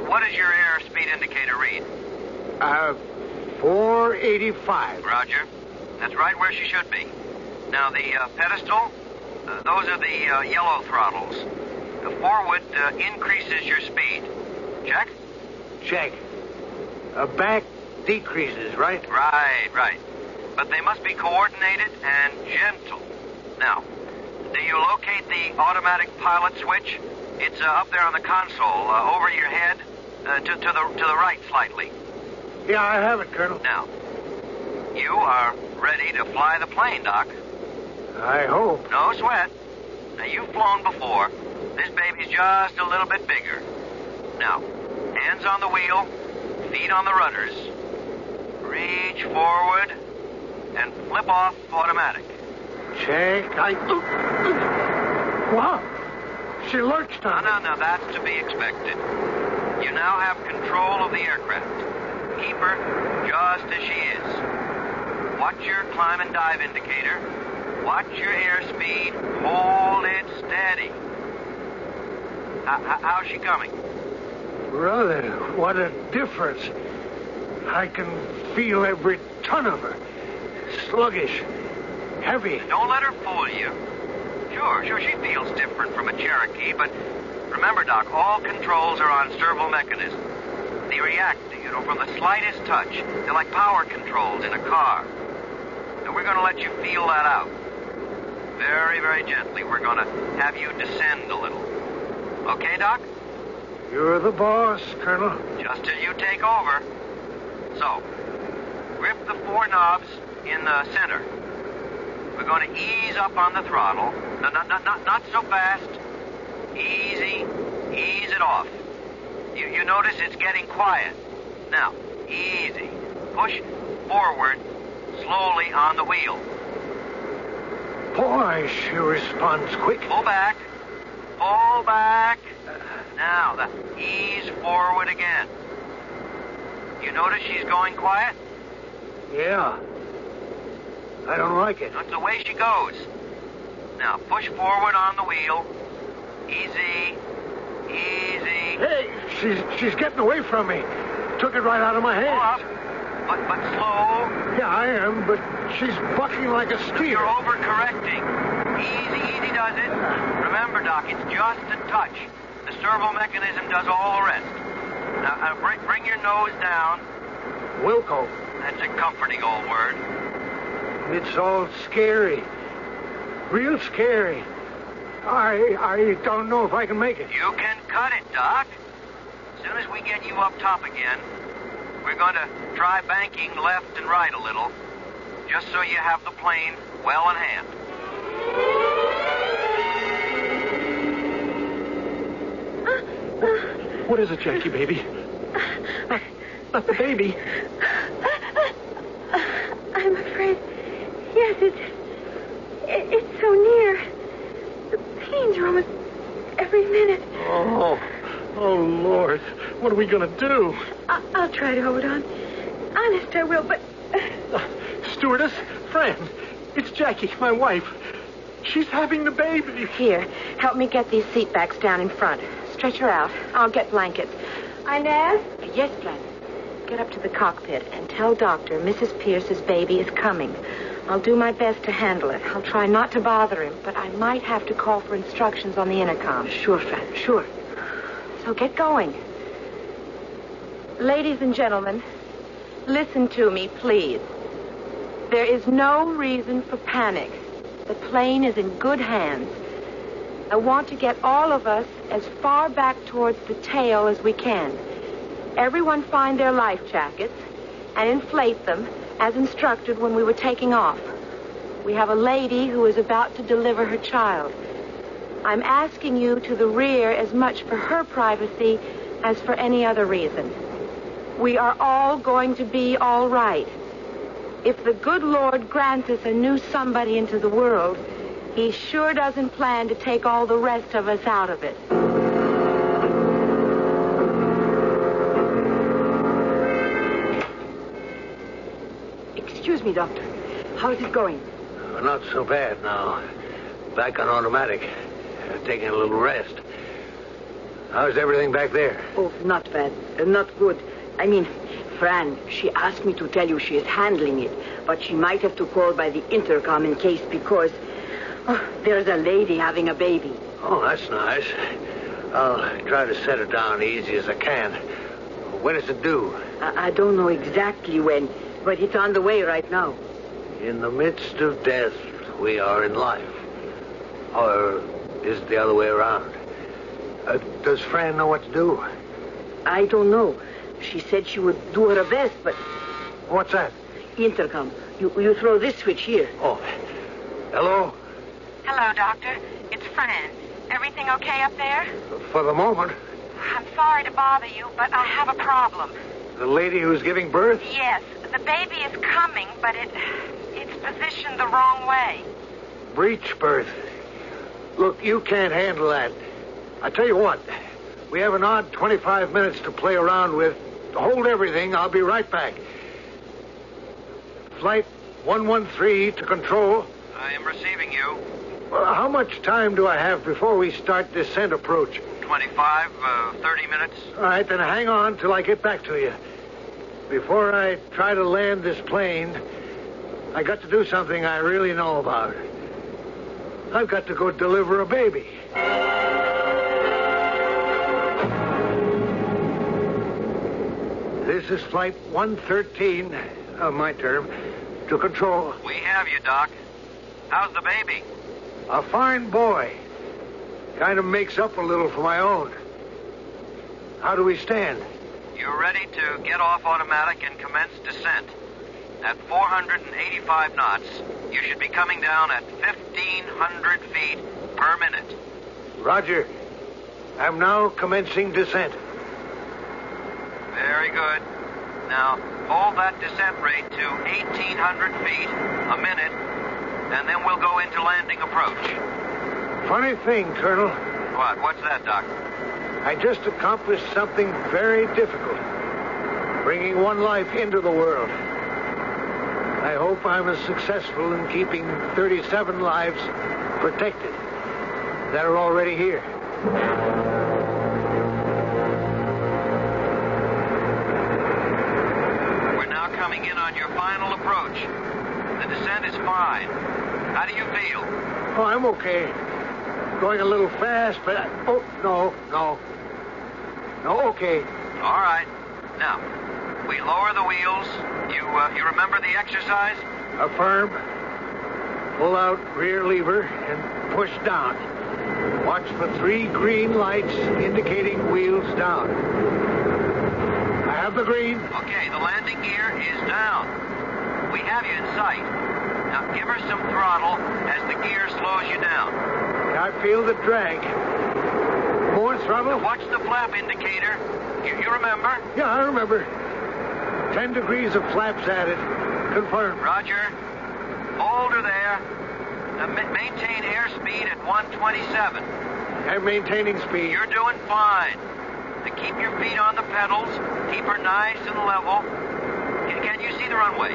What does your airspeed indicator read? 485. Roger. That's right where she should be. Now, the pedestal, those are the yellow throttles. The forward increases your speed. Check? Check. Back decreases, right? Right. But they must be coordinated and gentle. Now, do you locate the automatic pilot switch? It's up there on the console, over your head, to the right slightly. Yeah, I have it, Colonel. Now, you are ready to fly the plane, Doc. I hope. No sweat. Now, you've flown before. This baby's just a little bit bigger. Now, hands on the wheel, feet on the rudders. Reach forward and flip off automatic. Check. Wow. She lurched on me. No, that's to be expected. You now have control of the aircraft. Keep her just as she is. Watch your climb and dive indicator. Watch your airspeed. Hold it steady. How's she coming? Brother, what a difference. I can feel every ton of her. Sluggish. Heavy. Don't let her fool you. Sure, she feels different from a Cherokee, but remember, Doc, all controls are on servo mechanism. They react, from the slightest touch. They're like power controls in a car. And we're going to let you feel that out. Very, very gently. We're going to have you descend a little. Okay, Doc? You're the boss, Colonel. Just till you take over. So, grip the 4 knobs in the center. We're going to ease up on the throttle. No, not so fast. Easy. Ease it off. You notice it's getting quiet. Now, easy. Push forward slowly on the wheel. Boy, she responds quick. Pull back. Pull back. Now, ease forward again. You notice she's going quiet? Yeah. I don't like it. That's the way she goes. Now, push forward on the wheel. Easy. Easy. Hey, she's getting away from me. Took it right out of my hand. Pull up, but slow. Yeah, I am, but she's bucking like a steer. You're overcorrecting. Easy does it. Remember, Doc, it's just a touch. The servo mechanism does all the rest. Now, bring your nose down. Wilco. That's a comforting old word. It's all scary. Real scary. I don't know if I can make it. You can cut it, Doc. As soon as we get you up top again, we're going to try banking left and right a little, just so you have the plane well in hand. What is it, Jackie, baby? Not the baby. I'm afraid. Yes, it's so near. The pains are almost every minute. Oh, Lord. What are we going to do? I'll try to hold on. Honest, I will, but... Stewardess, friend, it's Jackie, my wife. She's having the baby. Here, help me get these seat backs down in front. Stretch her out. I'll get blankets. Inez? Yes, Glenn. Get up to the cockpit and tell Doctor Mrs. Pierce's baby is coming. I'll do my best to handle it. I'll try not to bother him, but I might have to call for instructions on the intercom. Sure, Fran, sure. So get going. Ladies and gentlemen, listen to me, please. There is no reason for panic. The plane is in good hands. I want to get all of us as far back towards the tail as we can. Everyone find their life jackets and inflate them as instructed when we were taking off. We have a lady who is about to deliver her child. I'm asking you to the rear as much for her privacy as for any other reason. We are all going to be all right. If the good Lord grants us a new somebody into the world, he sure doesn't plan to take all the rest of us out of it. Excuse me, Doctor. How is it going? Not so bad now. Back on automatic. Taking a little rest. How's everything back there? Oh, not bad. Not good. I mean, Fran, she asked me to tell you she is handling it, but she might have to call by the intercom in case because there's a lady having a baby. Oh, that's nice. I'll try to set it down easy as I can. When is it due? I don't know exactly when, but it's on the way right now. In the midst of death, we are in life. Or is it the other way around? Does Fran know what to do? I don't know. She said she would do her best, but... What's that? Intercom. You throw this switch here. Oh. Hello? Hello, Doctor. It's Fran. Everything okay up there? For the moment. I'm sorry to bother you, but I have a problem. The lady who's giving birth? Yes. The baby is coming, but it's positioned the wrong way. Breech birth. Look, you can't handle that. I tell you what. We have an odd 25 minutes to play around with. Hold everything. I'll be right back. Flight 113 to control. I am receiving you. Well, how much time do I have before we start descent approach? 25, 30 minutes. All right, then hang on till I get back to you. Before I try to land this plane, I got to do something I really know about. I've got to go deliver a baby. This is Flight 113 of my term to control. We have you, Doc. How's the baby? A fine boy. Kind of makes up a little for my own. How do we stand? You're ready to get off automatic and commence descent. At 485 knots, you should be coming down at 1,500 feet per minute. Roger. I'm now commencing descent. Very good. Now, hold that descent rate to 1,800 feet a minute, and then we'll go into landing approach. Funny thing, Colonel. What? What's that, Doc? I just accomplished something very difficult. Bringing one life into the world. I hope I'm as successful in keeping 37 lives protected that are already here. We're now coming in on your final approach. The descent is fine. How do you feel? Oh, I'm okay. Going a little fast, but no, okay. All right. Now, we lower the wheels. You remember the exercise? Affirm. Pull out rear lever and push down. Watch for 3 green lights indicating wheels down. I have the green. Okay, the landing gear is down. We have you in sight. Now give her some throttle as the gear slows you down. I feel the drag. More throttle. Now watch the flap indicator. You remember? Yeah, I remember. 10 degrees of flaps added. Confirmed. Roger. Hold her there. Now maintain airspeed at 127. I'm maintaining speed. You're doing fine. Now keep your feet on the pedals. Keep her nice and level. Can you see the runway?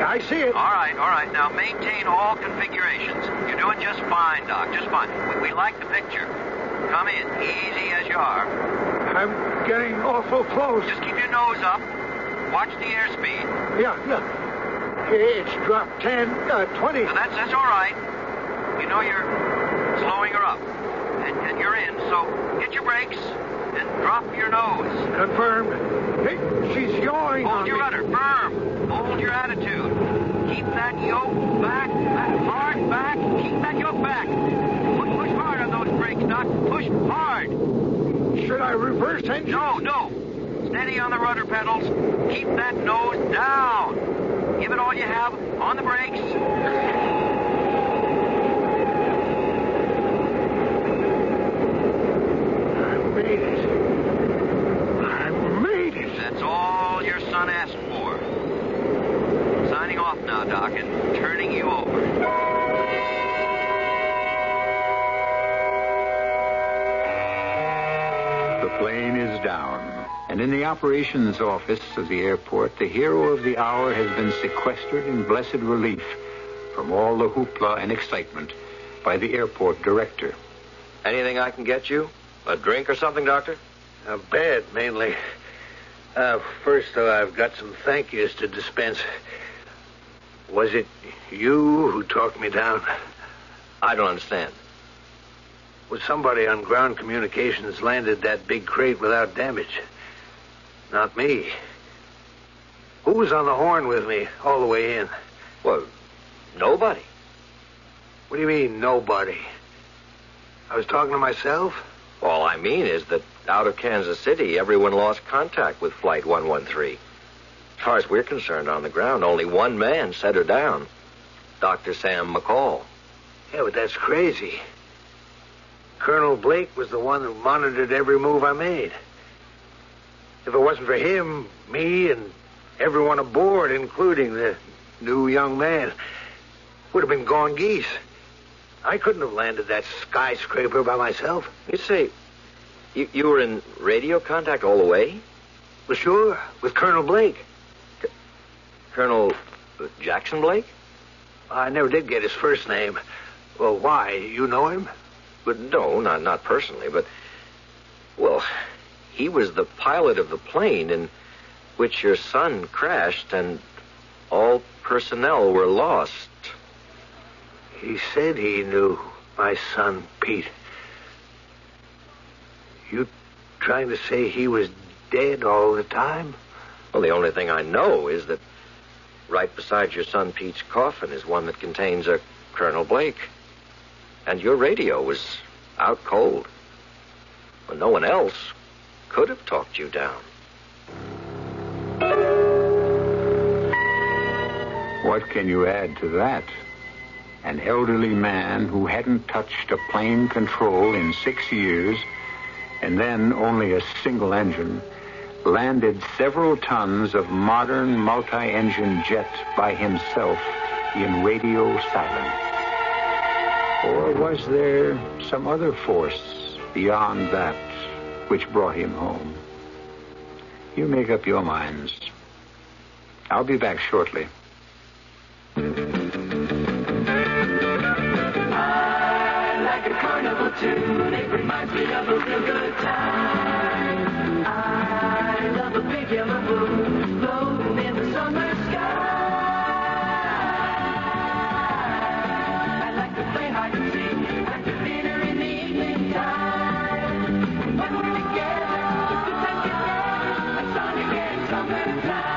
I see it. All right. Now maintain all configurations. You're doing just fine, Doc. Just fine. We like the picture. Come in, easy as you are. I'm getting awful close. Just keep your nose up. Watch the airspeed. Yeah. It's dropped 10, 20. Now that's all right. You know you're slowing her up. And you're in, so hit your brakes and drop your nose. Confirmed. Hey, she's yawing Hold on your me. rudder firm. Hold your attitude. Keep that yoke back, hard back. Keep that yoke back. Push hard on those brakes, Doc. Push hard. Should I reverse engine? No. Steady on the rudder pedals. Keep that nose down. Give it all you have on the brakes. I made it. That's all your son asked for. Signing off now, Doc, and turning you over. The plane is down, and in the operations office of the airport, the hero of the hour has been sequestered in blessed relief from all the hoopla and excitement by the airport director. Anything I can get you? A drink or something, Doctor? A bed, mainly. First, though, I've got some thank yous to dispense. Was it you who talked me down? I don't understand. Was somebody on ground communications landed that big crate without damage? Not me. Who was on the horn with me all the way in? Well, nobody. What do you mean, nobody? I was talking to myself? All I mean is that out of Kansas City, everyone lost contact with Flight 113. As far as we're concerned on the ground, only one man set her down. Dr. Sam McCall. Yeah, but that's crazy. Colonel Blake was the one who monitored every move I made. If it wasn't for him, me and everyone aboard, including the new young man, would have been gone geese. I couldn't have landed that skyscraper by myself. You say, you were in radio contact all the way? Well, sure, with Colonel Blake. Colonel Jackson Blake? I never did get his first name. Well, why? You know him? But no, not personally, but... Well, he was the pilot of the plane in which your son crashed and all personnel were lost. He said he knew my son, Pete. You trying to say he was dead all the time? Well, the only thing I know is that right beside your son Pete's coffin is one that contains a Colonel Blake. And your radio was out cold. Well, no one else could have talked you down. What can you add to that? An elderly man who hadn't touched a plane control in 6 years, and then only a single engine, landed several tons of modern multi-engine jet by himself in radio silence. Or was there some other force beyond that which brought him home? You make up your minds. I'll be back shortly. I like a carnival tune. It reminds me of a real good time. I love a big yellow moon floating in the summer sky. I like to play hide and seek after dinner in the evening time. When we're together, the good times get better. Like Sonic and summertime.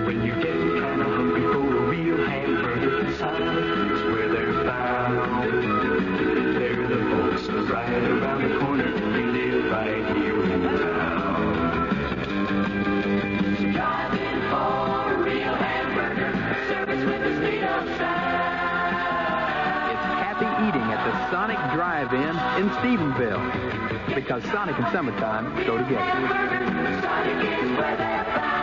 When you get kind of hungry for a real hamburger, Sonic's where they're found. They're the folks right around the corner. They live right here in town. So drive in for a real hamburger, service with the speed of sound. It's happy eating at the Sonic Drive-In in Stephenville. Because Sonic and summertime go together. Sonic is where they're found.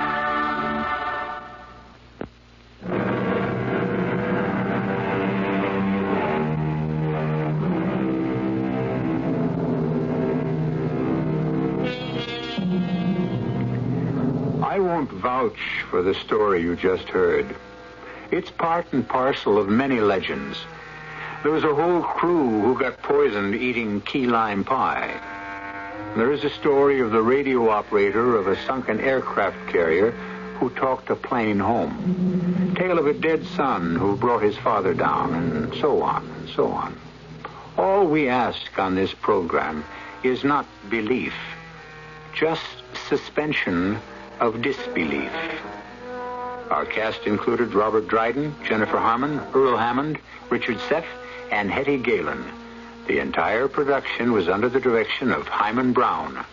I won't vouch for the story you just heard. It's part and parcel of many legends. There was a whole crew who got poisoned eating key lime pie. There is a story of the radio operator of a sunken aircraft carrier who talked a plane home. Tale of a dead son who brought his father down, and so on and so on. All we ask on this program is not belief, just suspension of disbelief. Our cast included Robert Dryden, Jennifer Harmon, Earl Hammond, Richard Seff, and Hetty Galen. The entire production was under the direction of Hyman Brown.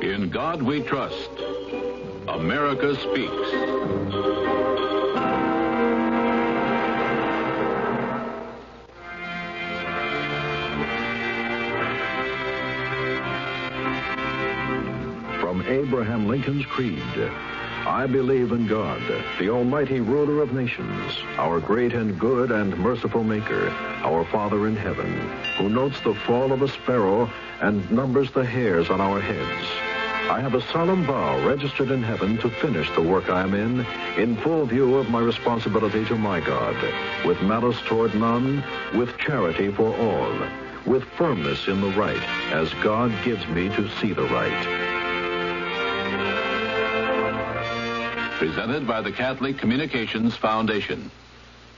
In God we trust. America speaks. From Abraham Lincoln's Creed, I believe in God, the almighty ruler of nations, our great and good and merciful Maker, our Father in heaven, who notes the fall of a sparrow and numbers the hairs on our heads. I have a solemn vow registered in heaven to finish the work I am in full view of my responsibility to my God, with malice toward none, with charity for all, with firmness in the right, as God gives me to see the right. Presented by the Catholic Communications Foundation.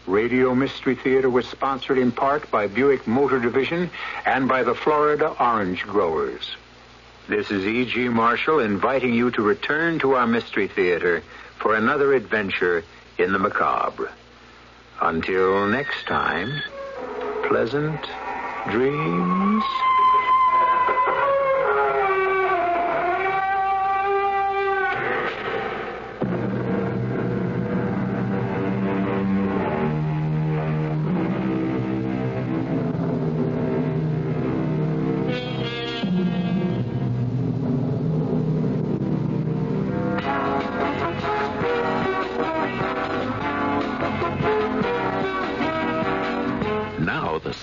Radio Mystery Theater was sponsored in part by Buick Motor Division and by the Florida Orange Growers. This is E.G. Marshall inviting you to return to our Mystery Theater for another adventure in the macabre. Until next time, pleasant dreams.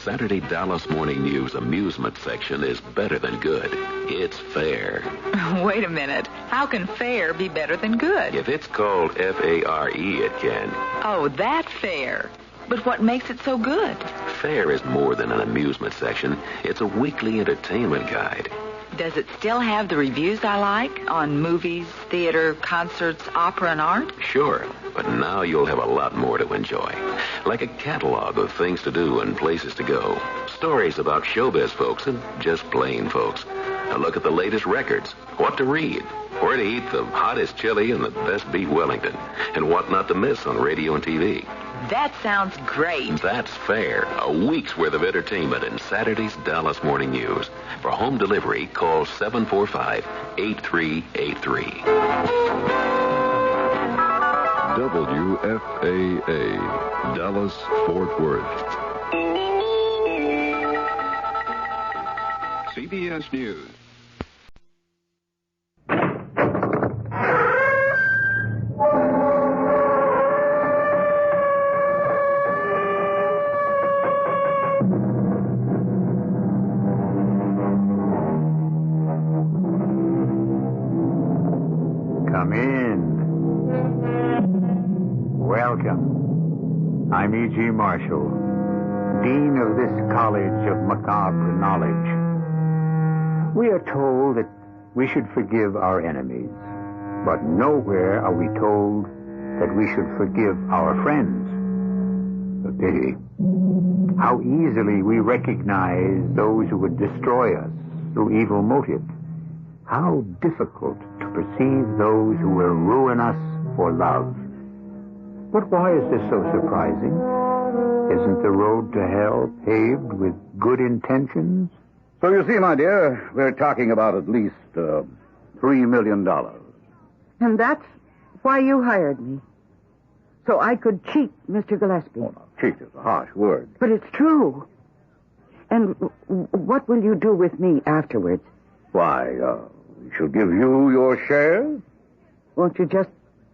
Saturday Dallas Morning News amusement section is better than good. It's fair. Wait a minute. How can fair be better than good? If it's called F-A-R-E, it can. Oh, that fair. But what makes it so good? Fair is more than an amusement section. It's a weekly entertainment guide. Does it still have the reviews I like on movies, theater, concerts, opera, and art? Sure, but now you'll have a lot more to enjoy. Like a catalog of things to do and places to go. Stories about showbiz folks and just plain folks. A look at the latest records, what to read, where to eat the hottest chili and the best beef Wellington, and what not to miss on radio and TV. That sounds great. That's fair. A week's worth of entertainment in Saturday's Dallas Morning News. For home delivery, call 745-8383. WFAA, Dallas, Fort Worth. CBS News. Come in. Welcome. I'm E.G. Marshall, Dean of this College of Macabre Knowledge. We are told that we should forgive our enemies, but nowhere are we told that we should forgive our friends. A pity. How easily we recognize those who would destroy us through evil motives. How difficult to perceive those who will ruin us for love. But why is this so surprising? Isn't the road to hell paved with good intentions? So you see, my dear, we're talking about at least $3 million. And that's why you hired me. So I could cheat Mr. Gillespie. Oh, no, cheat is a harsh word. But it's true. And what will you do with me afterwards? Why, we shall give you your share. Won't you just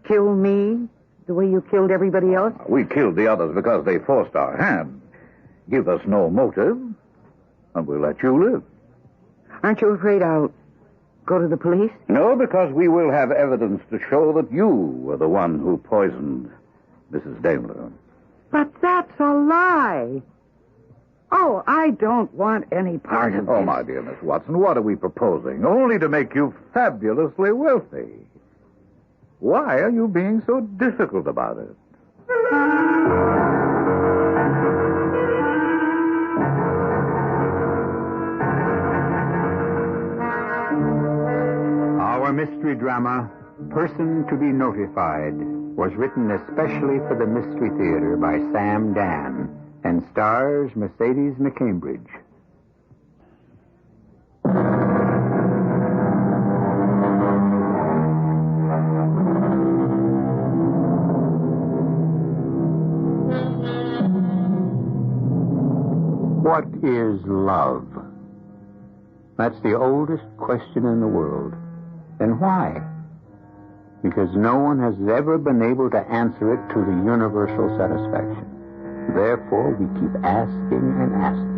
kill me the way you killed everybody else? We killed the others because they forced our hand. Give us no motive, and we'll let you live. Aren't you afraid I'll go to the police? No, because we will have evidence to show that you were the one who poisoned Mrs. Daimler. But that's a lie. Oh, I don't want any part of this. Oh, my dear Miss Watson, what are we proposing? Only to make you fabulously wealthy. Why are you being so difficult about it? Our mystery drama, Person to be Notified, was written especially for the Mystery Theater by Sam Dan and stars Mercedes McCambridge. What is love? That's the oldest question in the world. And why? Because no one has ever been able to answer it to the universal satisfaction. Therefore, we keep asking and asking.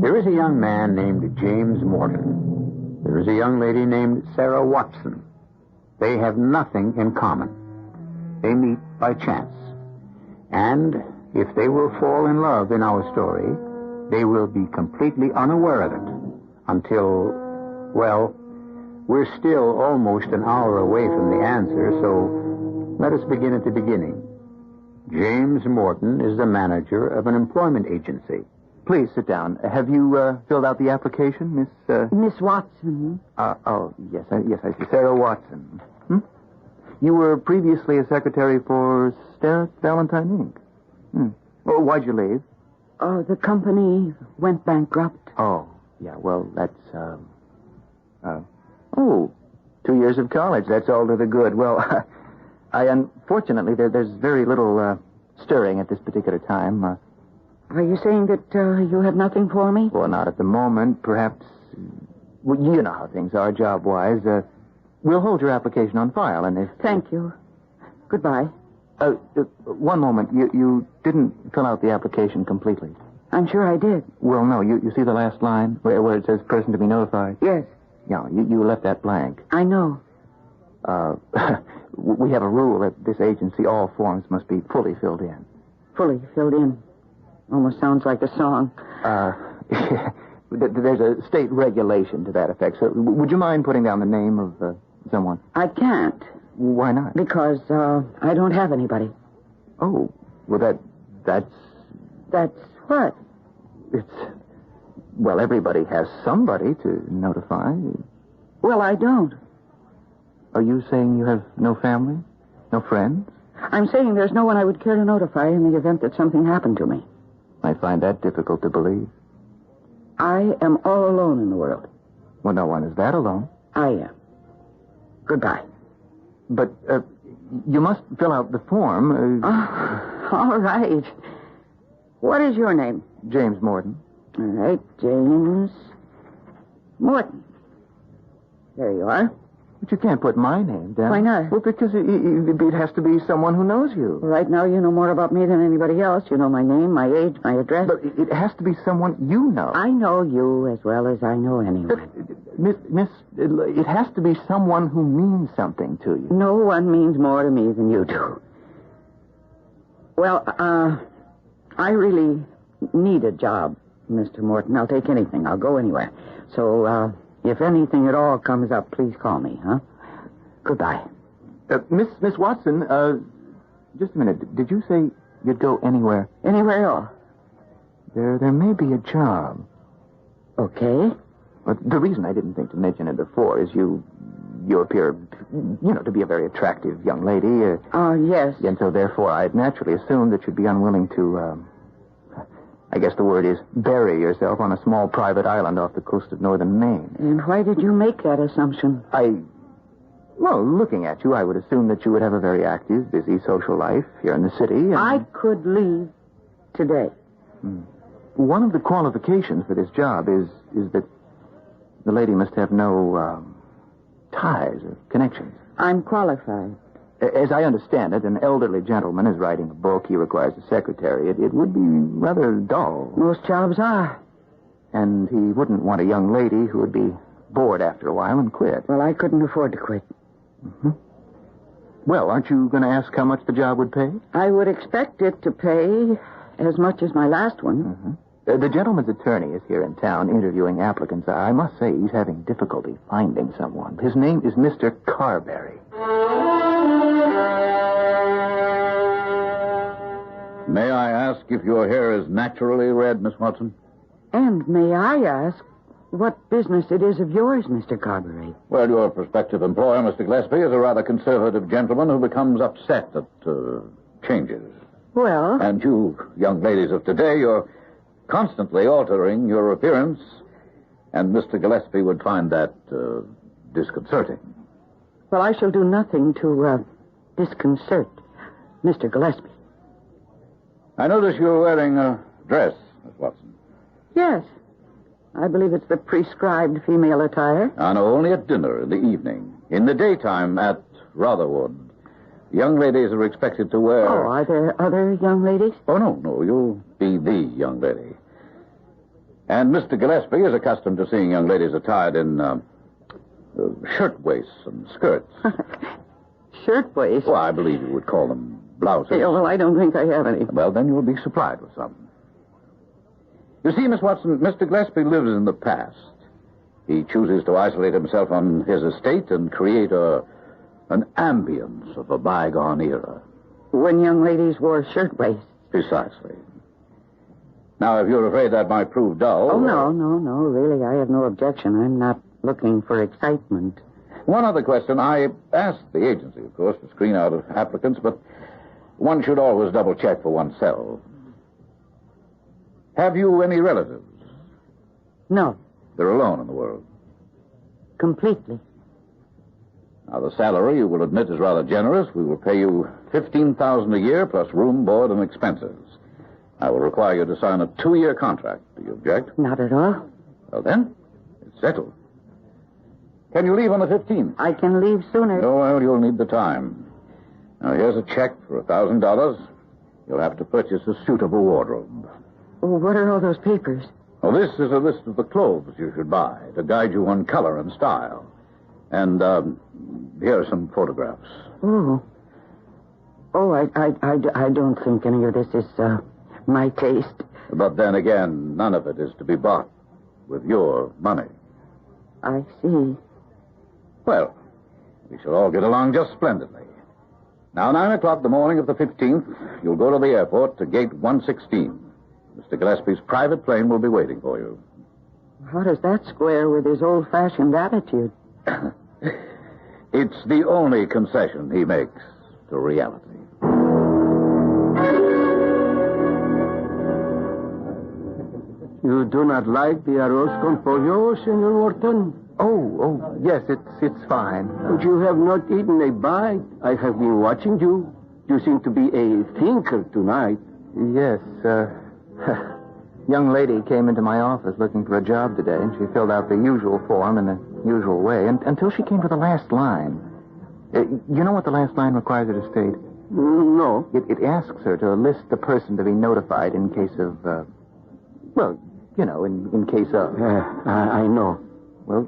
There is a young man named James Morton. There is a young lady named Sarah Watson. They have nothing in common. They meet by chance. And if they will fall in love in our story, they will be completely unaware of it until, well, we're still almost an hour away from the answer, so let us begin at the beginning. James Morton is the manager of an employment agency. Please sit down. Have you filled out the application, Miss... Miss Watson. Yes, I see. Sarah Watson. You were previously a secretary for Sterrett Valentine Inc. Well, why'd you leave? Oh, the company went bankrupt. Oh, yeah, well, that's, 2 years of college. That's all to the good. Well, unfortunately, there's very little stirring at this particular time. Are you saying that you have nothing for me? Well, not at the moment. Perhaps, well, you know how things are job-wise. We'll hold your application on file, and if... Thank you. Goodbye. One moment. You didn't fill out the application completely. I'm sure I did. Well, no. You see the last line where it says person to be notified? Yes. Yeah, you left that blank. I know. We have a rule at this agency, all forms must be fully filled in. Fully filled in. Almost sounds like a song. There's a state regulation to that effect. So would you mind putting down the name of someone? I can't. Why not? Because I don't have anybody. Oh, well, that's... That's what? Well, everybody has somebody to notify. Well, I don't. Are you saying you have no family? No friends? I'm saying there's no one I would care to notify in the event that something happened to me. I find that difficult to believe. I am all alone in the world. Well, no one is that alone. I am. Goodbye. But you must fill out the form. All right. What is your name? James Morton. All right, James Morton. There you are. But you can't put my name down. Why not? Well, because it has to be someone who knows you. Right now, you know more about me than anybody else. You know my name, my age, my address. But it has to be someone you know. I know you as well as I know anyone. Miss, it has to be someone who means something to you. No one means more to me than you do. Well, I really need a job, Mr. Morton. I'll take anything. I'll go anywhere. So, if anything at all comes up, please call me, huh? Goodbye. Miss Watson, just a minute. Did you say you'd go anywhere? Anywhere at all. There may be a job. Okay. But the reason I didn't think to mention it before is you appear, to be a very attractive young lady. Yes. And so, therefore, I'd naturally assumed that you'd be unwilling to, I guess the word is bury yourself on a small private island off the coast of northern Maine. And why did you make that assumption? Well, looking at you, I would assume that you would have a very active, busy social life here in the city. And... I could leave today. One of the qualifications for this job is that the lady must have no ties or connections. I'm qualified. As I understand it, an elderly gentleman is writing a book. He requires a secretary. It would be rather dull. Most jobs are. And he wouldn't want a young lady who would be bored after a while and quit. Well, I couldn't afford to quit. Mm-hmm. Well, aren't you going to ask how much the job would pay? I would expect it to pay as much as my last one. Mm-hmm. The gentleman's attorney is here in town interviewing applicants. I must say he's having difficulty finding someone. His name is Mr. Carberry. May I ask if your hair is naturally red, Miss Watson? And may I ask what business it is of yours, Mr. Carberry? Well, your prospective employer, Mr. Gillespie, is a rather conservative gentleman who becomes upset at changes. Well? And you, young ladies of today, you're constantly altering your appearance, and Mr. Gillespie would find that disconcerting. Well, I shall do nothing to disconcert Mr. Gillespie. I notice you're wearing a dress, Miss Watson. Yes. I believe it's the prescribed female attire. I know, only at dinner in the evening. In the daytime at Rotherwood, young ladies are expected to wear... Oh, are there other young ladies? Oh, no, you'll be the young lady. And Mr. Gillespie is accustomed to seeing young ladies attired in shirtwaists and skirts. Shirtwaists? Well, I believe you would call them blouses. Yeah, well, I don't think I have any. Well, then you'll be supplied with some. You see, Miss Watson, Mr. Gillespie lives in the past. He chooses to isolate himself on his estate and create an ambience of a bygone era. When young ladies wore shirtwaists. Precisely. Now, if you're afraid that might prove dull... Oh, no, really, I have no objection. I'm not looking for excitement. One other question. I asked the agency, of course, to screen out applicants, but one should always double-check for oneself. Have you any relatives? No. They're alone in the world? Completely. Now, the salary, you will admit, is rather generous. We will pay you $15,000 a year plus room, board, and expenses. I will require you to sign a 2-year contract. Do you object? Not at all. Well, then, it's settled. Can you leave on the 15th? I can leave sooner. No, well, you'll need the time. Now, here's a check for $1,000. You'll have to purchase a suitable wardrobe. Oh, what are all those papers? Well, this is a list of the clothes you should buy to guide you on color and style. And, here are some photographs. Oh. Oh, I don't think any of this is, my taste. But then again, none of it is to be bought. with your money. I see. Well, we shall all get along just splendidly. Now, 9 o'clock the morning of the 15th, you'll go to the airport to gate 116. Mr. Gillespie's private plane will be waiting for you. How does that square with his old-fashioned attitude? It's the only concession he makes to reality. You do not like the arroz con pollo, Senor Morton? Oh, yes, it's fine. But you have not eaten a bite. I have been watching you. You seem to be a thinker tonight. Yes, young lady came into my office looking for a job today, and she filled out the usual form in the usual way, until she came to the last line. You know what the last line requires her to state? No. It asks her to list the person to be notified in case of, in case of. I know. Well,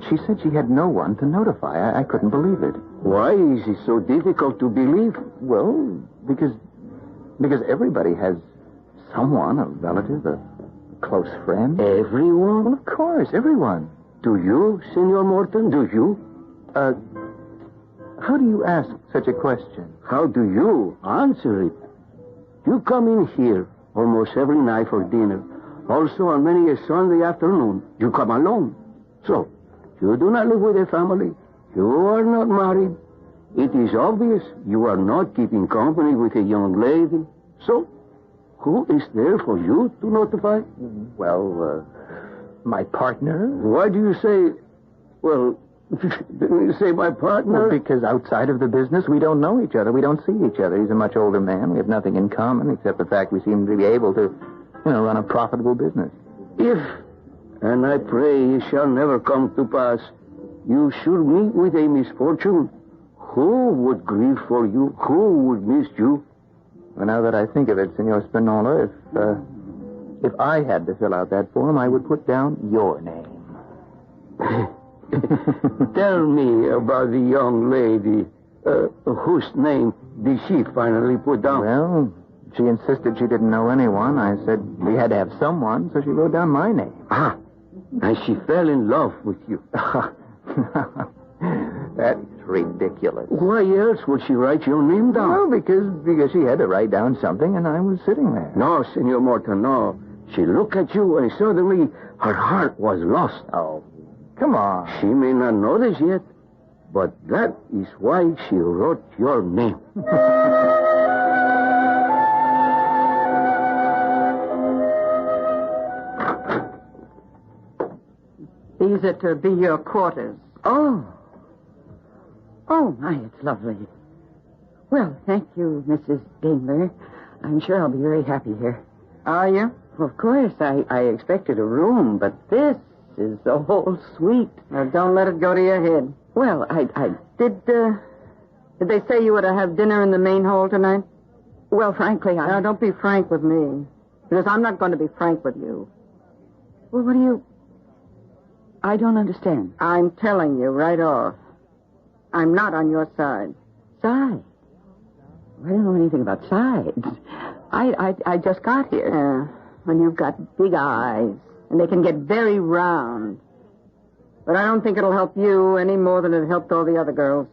she said she had no one to notify. I couldn't believe it. Why is it so difficult to believe? Well, because everybody has someone, a relative, a close friend. Everyone? Well, of course, everyone. Do you, Senor Morton? Do you? How do you ask such a question? How do you answer it? You come in here almost every night for dinner. Also, on many a Sunday afternoon, you come alone. So, you do not live with a family. You are not married. It is obvious you are not keeping company with a young lady. So, who is there for you to notify? Well, my partner. Why do you say, well, didn't you say my partner? Well, because outside of the business, we don't know each other. We don't see each other. He's a much older man. We have nothing in common except the fact we seem to be able to, run a profitable business. If, and I pray it shall never come to pass, you should meet with a misfortune, who would grieve for you? Who would miss you? Well, now that I think of it, Senor Spinola, if I had to fill out that form, I would put down your name. Tell me about the young lady. Whose name did she finally put down? Well, she insisted she didn't know anyone. I said we had to have someone, so she wrote down my name. Ah, and she fell in love with you. That's ridiculous. Why else would she write your name down? Well, because she had to write down something, and I was sitting there. No, Senor Morton, no. She looked at you, and suddenly her heart was lost. Oh, come on. She may not know this yet, but that is why she wrote your name. These are to be your quarters. Oh, my, it's lovely. Well, thank you, Mrs. Daimler. I'm sure I'll be very happy here. Are you? Of course. I expected a room, but this is the whole suite. Now, don't let it go to your head. Well, I Did they say you were to have dinner in the main hall tonight? Well, frankly, No, don't be frank with me. Because I'm not going to be frank with you. Well, what do you... I don't understand. I'm telling you right off. I'm not on your side. Side? I don't know anything about sides. I just got here. And you've got big eyes. And they can get very round. But I don't think it'll help you any more than it helped all the other girls.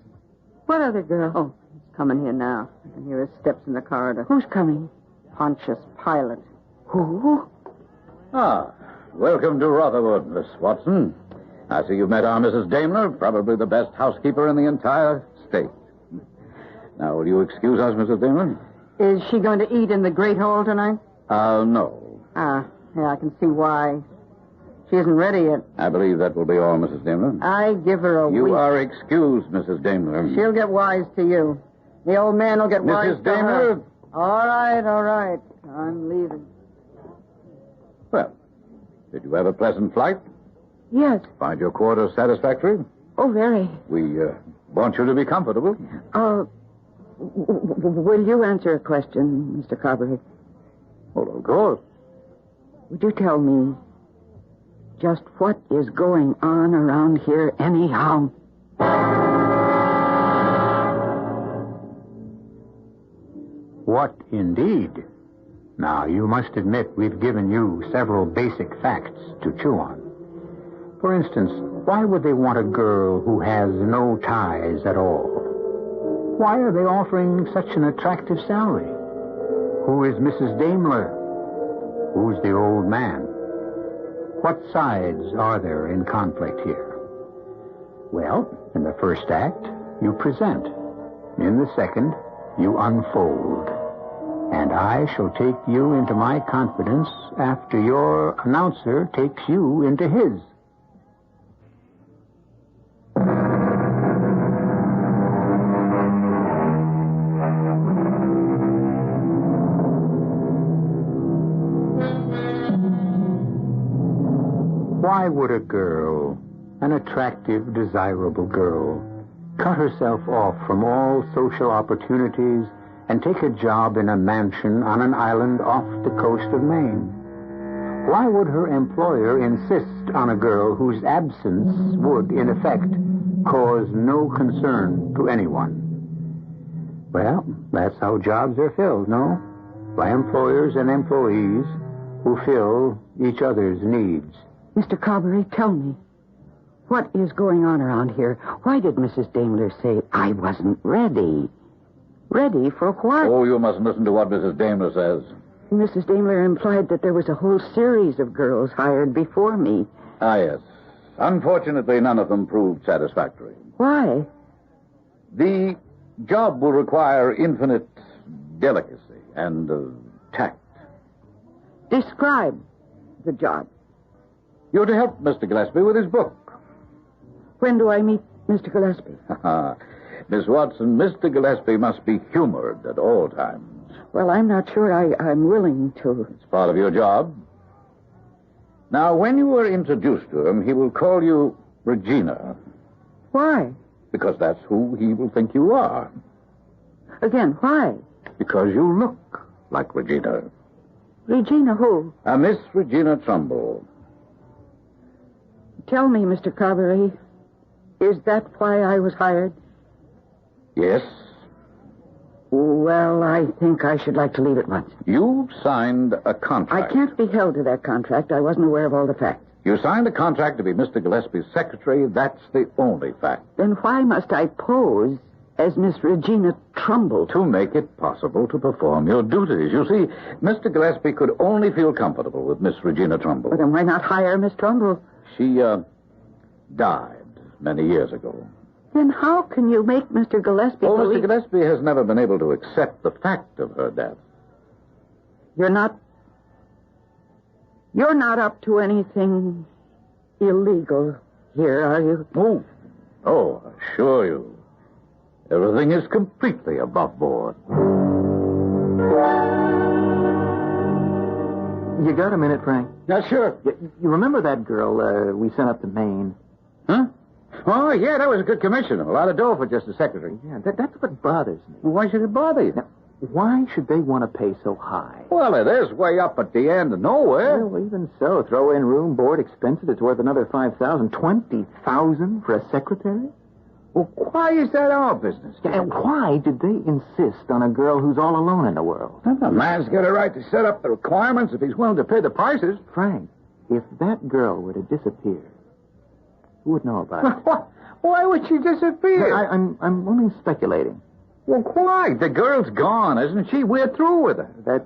What other girl? Oh, he's coming here now. I can hear his steps in the corridor. Who's coming? Pontius Pilate. Who? Ah, welcome to Rotherwood, Miss Watson. I see you've met our Mrs. Daimler, probably the best housekeeper in the entire state. Now, will you excuse us, Mrs. Daimler? Is she going to eat in the Great Hall tonight? No. Yeah, I can see why. She isn't ready yet. I believe that will be all, Mrs. Daimler. I give her a week. You are excused, Mrs. Daimler. She'll get wise to you. The old man will get wise Mrs. to her. Daimler? All right. I'm leaving. Well, did you have a pleasant flight? Yes. Find your quarters satisfactory? Oh, very. We want you to be comfortable. Will you answer a question, Mr. Carberry? Oh, of course. Would you tell me just what is going on around here anyhow? What indeed? Now, you must admit we've given you several basic facts to chew on. For instance, why would they want a girl who has no ties at all? Why are they offering such an attractive salary? Who is Mrs. Daimler? Who's the old man? What sides are there in conflict here? Well, in the first act, you present. In the second, you unfold. And I shall take you into my confidence after your announcer takes you into his. Why would a girl, an attractive, desirable girl, cut herself off from all social opportunities and take a job in a mansion on an island off the coast of Maine? Why would her employer insist on a girl whose absence would, in effect, cause no concern to anyone? Well, that's how jobs are filled, no? By employers and employees who fill each other's needs. Mr. Carberry, tell me, what is going on around here? Why did Mrs. Daimler say I wasn't ready? Ready for what? Oh, you mustn't listen to what Mrs. Daimler says. Mrs. Daimler implied that there was a whole series of girls hired before me. Ah, yes. Unfortunately, none of them proved satisfactory. Why? The job will require infinite delicacy and tact. Describe the job. You're to help Mr. Gillespie with his book. When do I meet Mr. Gillespie? Miss Watson, Mr. Gillespie must be humored at all times. Well, I'm not sure I'm willing to. It's part of your job. Now, when you are introduced to him, he will call you Regina. Why? Because that's who he will think you are. Again, why? Because you look like Regina. Regina who? Miss Regina Trumbull. Tell me, Mr. Carberry, is that why I was hired? Yes. Well, I think I should like to leave at once. You signed a contract. I can't be held to that contract. I wasn't aware of all the facts. You signed a contract to be Mr. Gillespie's secretary. That's the only fact. Then why must I pose as Miss Regina Trumbull? To make it possible to perform your duties. You see, Mr. Gillespie could only feel comfortable with Miss Regina Trumbull. Well, then why not hire Miss Trumbull? She, died many years ago. Then how can you make Mr. Gillespie believe... Mr. Gillespie has never been able to accept the fact of her death. You're not up to anything illegal here, are you? Oh, I assure you. Everything is completely above board. You got a minute, Frank? Yeah, sure. You remember that girl we sent up to Maine? Huh? Oh, yeah, that was a good commission. A lot of dough for just a secretary. Yeah, that's what bothers me. Well, why should it bother you? Now, why should they want to pay so high? Well, it is way up at the end of nowhere. Well, even so, throw in room, board, expenses, it's worth another $5,000. $20,000 for a secretary? Well, why is that our business? Yeah, and why did they insist on a girl who's all alone in the world? The man's got a right to set up the requirements if he's willing to pay the prices. Frank, if that girl were to disappear, who would know about it? Why would she disappear? I'm only speculating. Well, why? The girl's gone, isn't she? We're through with her. That's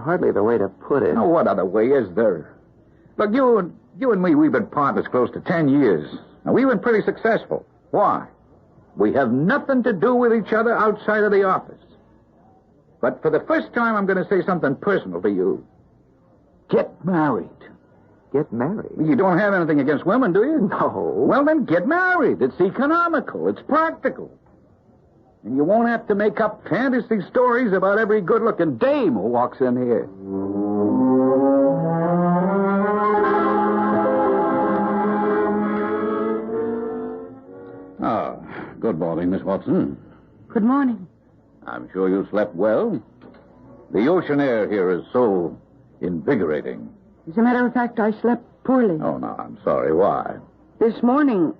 hardly the way to put it. Now, what other way is there? Look, you and me, we've been partners close to 10 years. And we've been pretty successful. Why? We have nothing to do with each other outside of the office. But for the first time, I'm going to say something personal to you. Get married. Get married? You don't have anything against women, do you? No. Well, then get married. It's economical. It's practical. And you won't have to make up fantasy stories about every good-looking dame who walks in here. Good morning, Miss Watson. Good morning. I'm sure you slept well. The ocean air here is so invigorating. As a matter of fact, I slept poorly. Oh, no, I'm sorry. Why? This morning,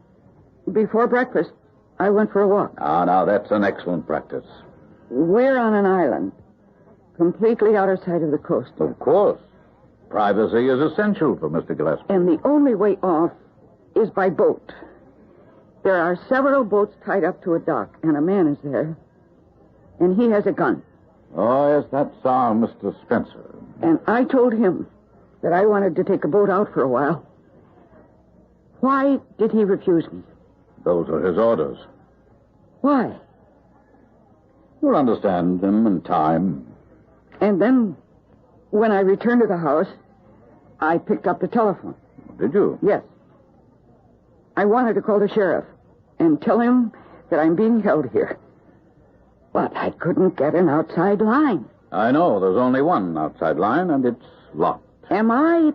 before breakfast, I went for a walk. Now, that's an excellent practice. We're on an island. Completely out of sight of the coast. Of course. Privacy is essential for Mr. Gillespie. And the only way off is by boat. There are several boats tied up to a dock, and a man is there. And he has a gun. Oh, yes, that's our Mr. Spencer. And I told him that I wanted to take a boat out for a while. Why did he refuse me? Those are his orders. Why? You'll understand him in time. And then, when I returned to the house, I picked up the telephone. Did you? Yes. I wanted to call the sheriff and tell him that I'm being held here. But I couldn't get an outside line. I know. There's only one outside line, and it's locked. Am I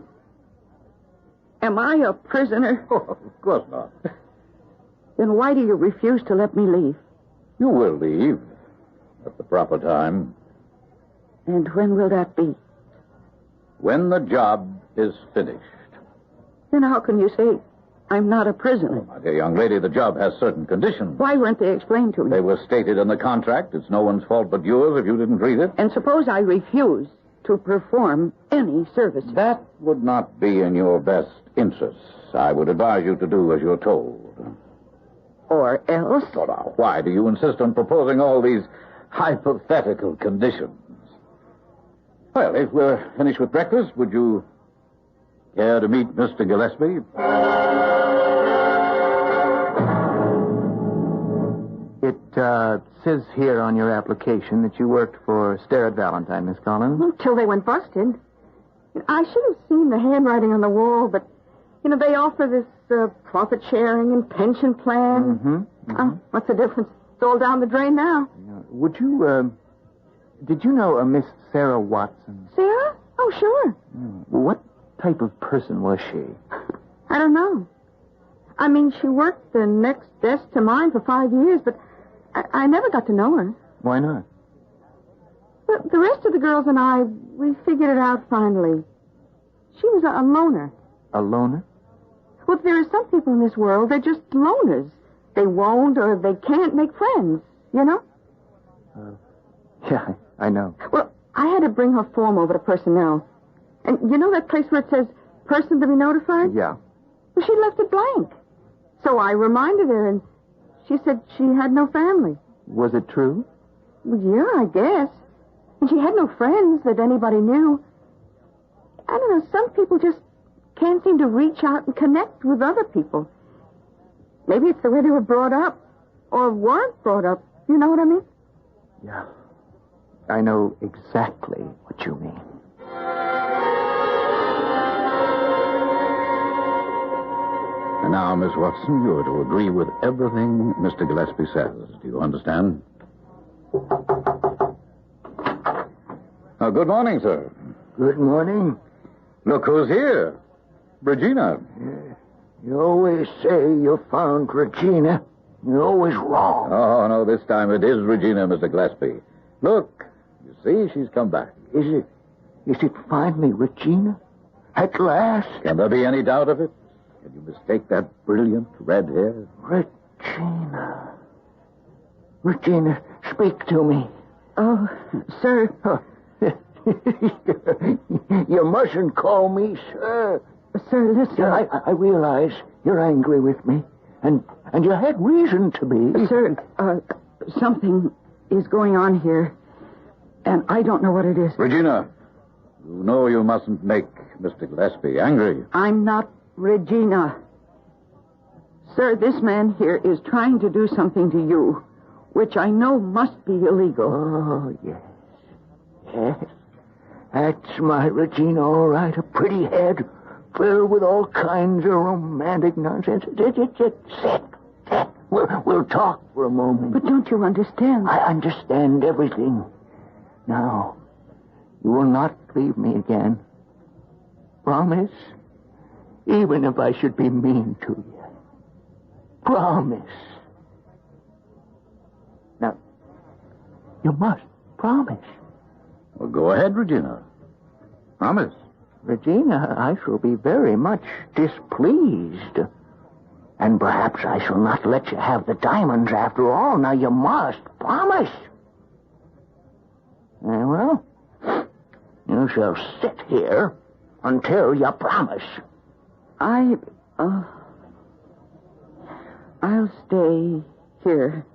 a prisoner? Oh, of course not. Then why do you refuse to let me leave? You will leave at the proper time. And when will that be? When the job is finished. Then how can you say I'm not a prisoner? My dear young lady, the job has certain conditions. Why weren't they explained to me? They were stated in the contract. It's no one's fault but yours if you didn't read it. And suppose I refuse to perform any service. That would not be in your best interests. I would advise you to do as you're told. Or else? Oh, now, why do you insist on proposing all these hypothetical conditions? Well, if we're finished with breakfast, would you care to meet Mr. Gillespie? It says here on your application that you worked for Starrett Valentine, Miss Collins. Until they went busted. I should have seen the handwriting on the wall, but, they offer this profit sharing and pension plan. What's the difference? It's all down the drain now. Would you, did you know a Miss Sarah Watson? Sarah? Oh, sure. What type of person was she? I don't know. I mean, she worked the next desk to mine for 5 years, but I never got to know her. Why not? Well, the rest of the girls and I, we figured it out finally. She was a loner. A loner? Well, there are some people in this world, they're just loners. They won't or they can't make friends, you know? Yeah, I know. Well, I had to bring her form over to personnel. And you know that place where it says person to be notified? Yeah. Well, she left it blank. So I reminded her, and she said she had no family. Was it true? Well, yeah, I guess. And she had no friends that anybody knew. I don't know, some people just can't seem to reach out and connect with other people. Maybe it's the way they were brought up, or weren't brought up. You know what I mean? Yeah. I know exactly what you mean. And now, Miss Watson, you're to agree with everything Mr. Gillespie says. Do you understand? Good morning, sir. Good morning. Look who's here. Regina. You always say you found Regina. You're always wrong. Oh, no, this time it is Regina, Mr. Gillespie. Look, you see, she's come back. Is it finally Regina? At last? Can there be any doubt of it? Can you mistake that brilliant red hair? Regina. Regina, speak to me. Oh, sir. You mustn't call me sir. Sir, listen. I realize you're angry with me, and you had reason to be. Sir, something is going on here, and I don't know what it is. Regina, you know you mustn't make Mr. Gillespie angry. I'm not Regina. Sir, this man here is trying to do something to you, which I know must be illegal. Oh, yes. Yes. That's my Regina, all right. A pretty head filled with all kinds of romantic nonsense. Sit. We'll talk for a moment. But don't you understand? I understand everything. Now, you will not leave me again. Promise? Even if I should be mean to you. Promise. Now, you must promise. Well, go ahead, Regina. Promise. Regina, I shall be very much displeased. And perhaps I shall not let you have the diamonds after all. Now, you must promise. Well, You shall sit here until you promise. I'll stay here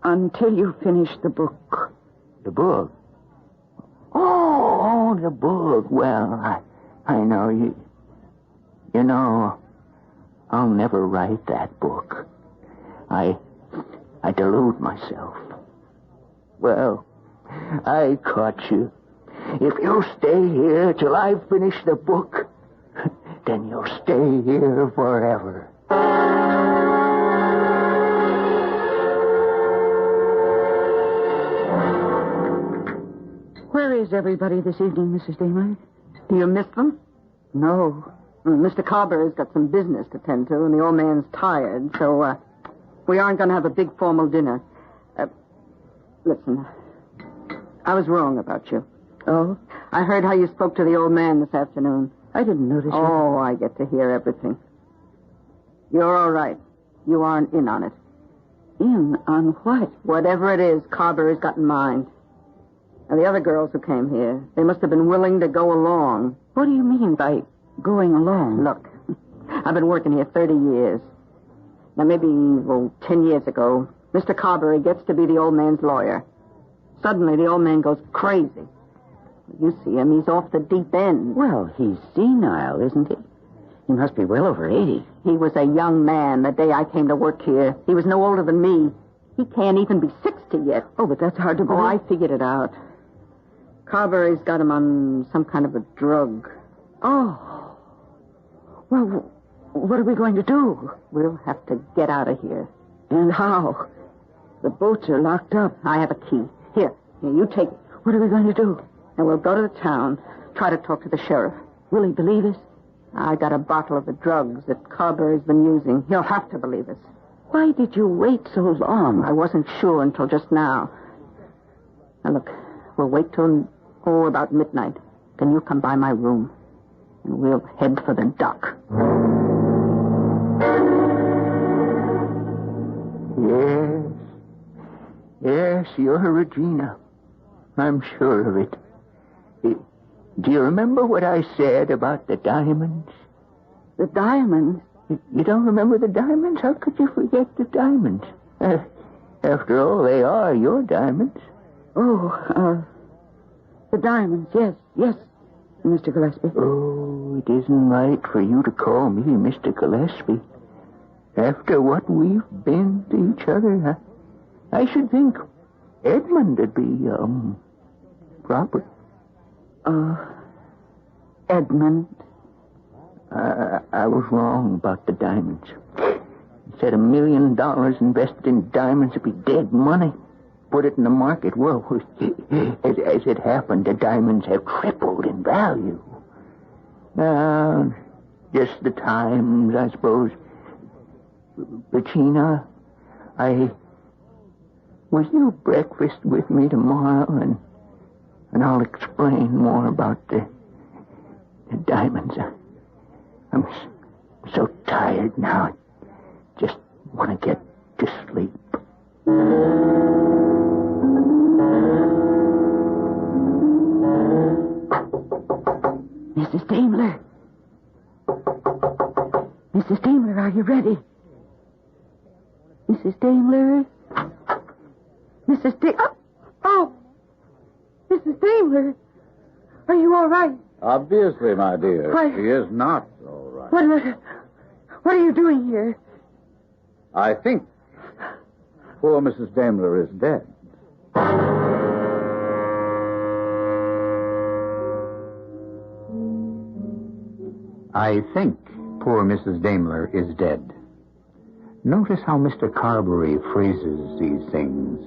until you finish the book. The book? Oh, the book. Well, I know you. You know, I'll never write that book. I delude myself. Well, I caught you. If you stay here till I finish the book, then you'll stay here forever. Where is everybody this evening, Mrs. Daimler? Do you miss them? No. Mr. Carberry's got some business to tend to, and the old man's tired, so we aren't going to have a big formal dinner. Listen, I was wrong about you. Oh? I heard how you spoke to the old man this afternoon. I didn't notice it. Oh, I get to hear everything. You're all right. You aren't in on it. In on what? Whatever it is, Carberry's got in mind. And the other girls who came here, they must have been willing to go along. What do you mean by going along? Look, I've been working here 30 years. Now, maybe, 10 years ago, Mr. Carberry gets to be the old man's lawyer. Suddenly, the old man goes crazy. You see him, he's off the deep end. Well, he's senile, isn't he? He must be well over 80. He was a young man the day I came to work here. He was no older than me. He can't even be 60 yet. Oh, but that's hard to believe. Oh, I figured it out. Carberry's got him on some kind of a drug. Oh. Well, what are we going to do? We'll have to get out of here. And how? The boats are locked up. I have a key. Here, you take it. What are we going to do? And we'll go to the town, try to talk to the sheriff. Will he believe us? I got a bottle of the drugs that Carberry's been using. He'll have to believe us. Why did you wait so long? I wasn't sure until just now. Now, look, we'll wait till, about midnight. Then you come by my room, and we'll head for the dock. Yes, you're Regina. I'm sure of it. Do you remember what I said about the diamonds? The diamonds? You don't remember the diamonds? How could you forget the diamonds? After all, they are your diamonds. Oh, the diamonds, yes, Mr. Gillespie. Oh, it isn't right for you to call me Mr. Gillespie. After what we've been to each other, I should think Edmund would be, proper. Edmund? I was wrong about the diamonds. He said $1 million invested in diamonds would be dead money. Put it in the market. Well, as it happened, the diamonds have tripled in value. Just the times, I suppose. Regina, will you breakfast with me tomorrow, and I'll explain more about the diamonds. I'm so tired now. I just want to get to sleep. Mrs. Daimler. Mrs. Daimler, are you ready? Mrs. Daimler? Mrs. Daimler? Oh! Mrs. Daimler, are you all right? Obviously, my dear. Why- She is not all right. What are you doing here? I think poor Mrs. Daimler is dead. I think poor Mrs. Daimler is dead. Notice how Mr. Carberry phrases these things.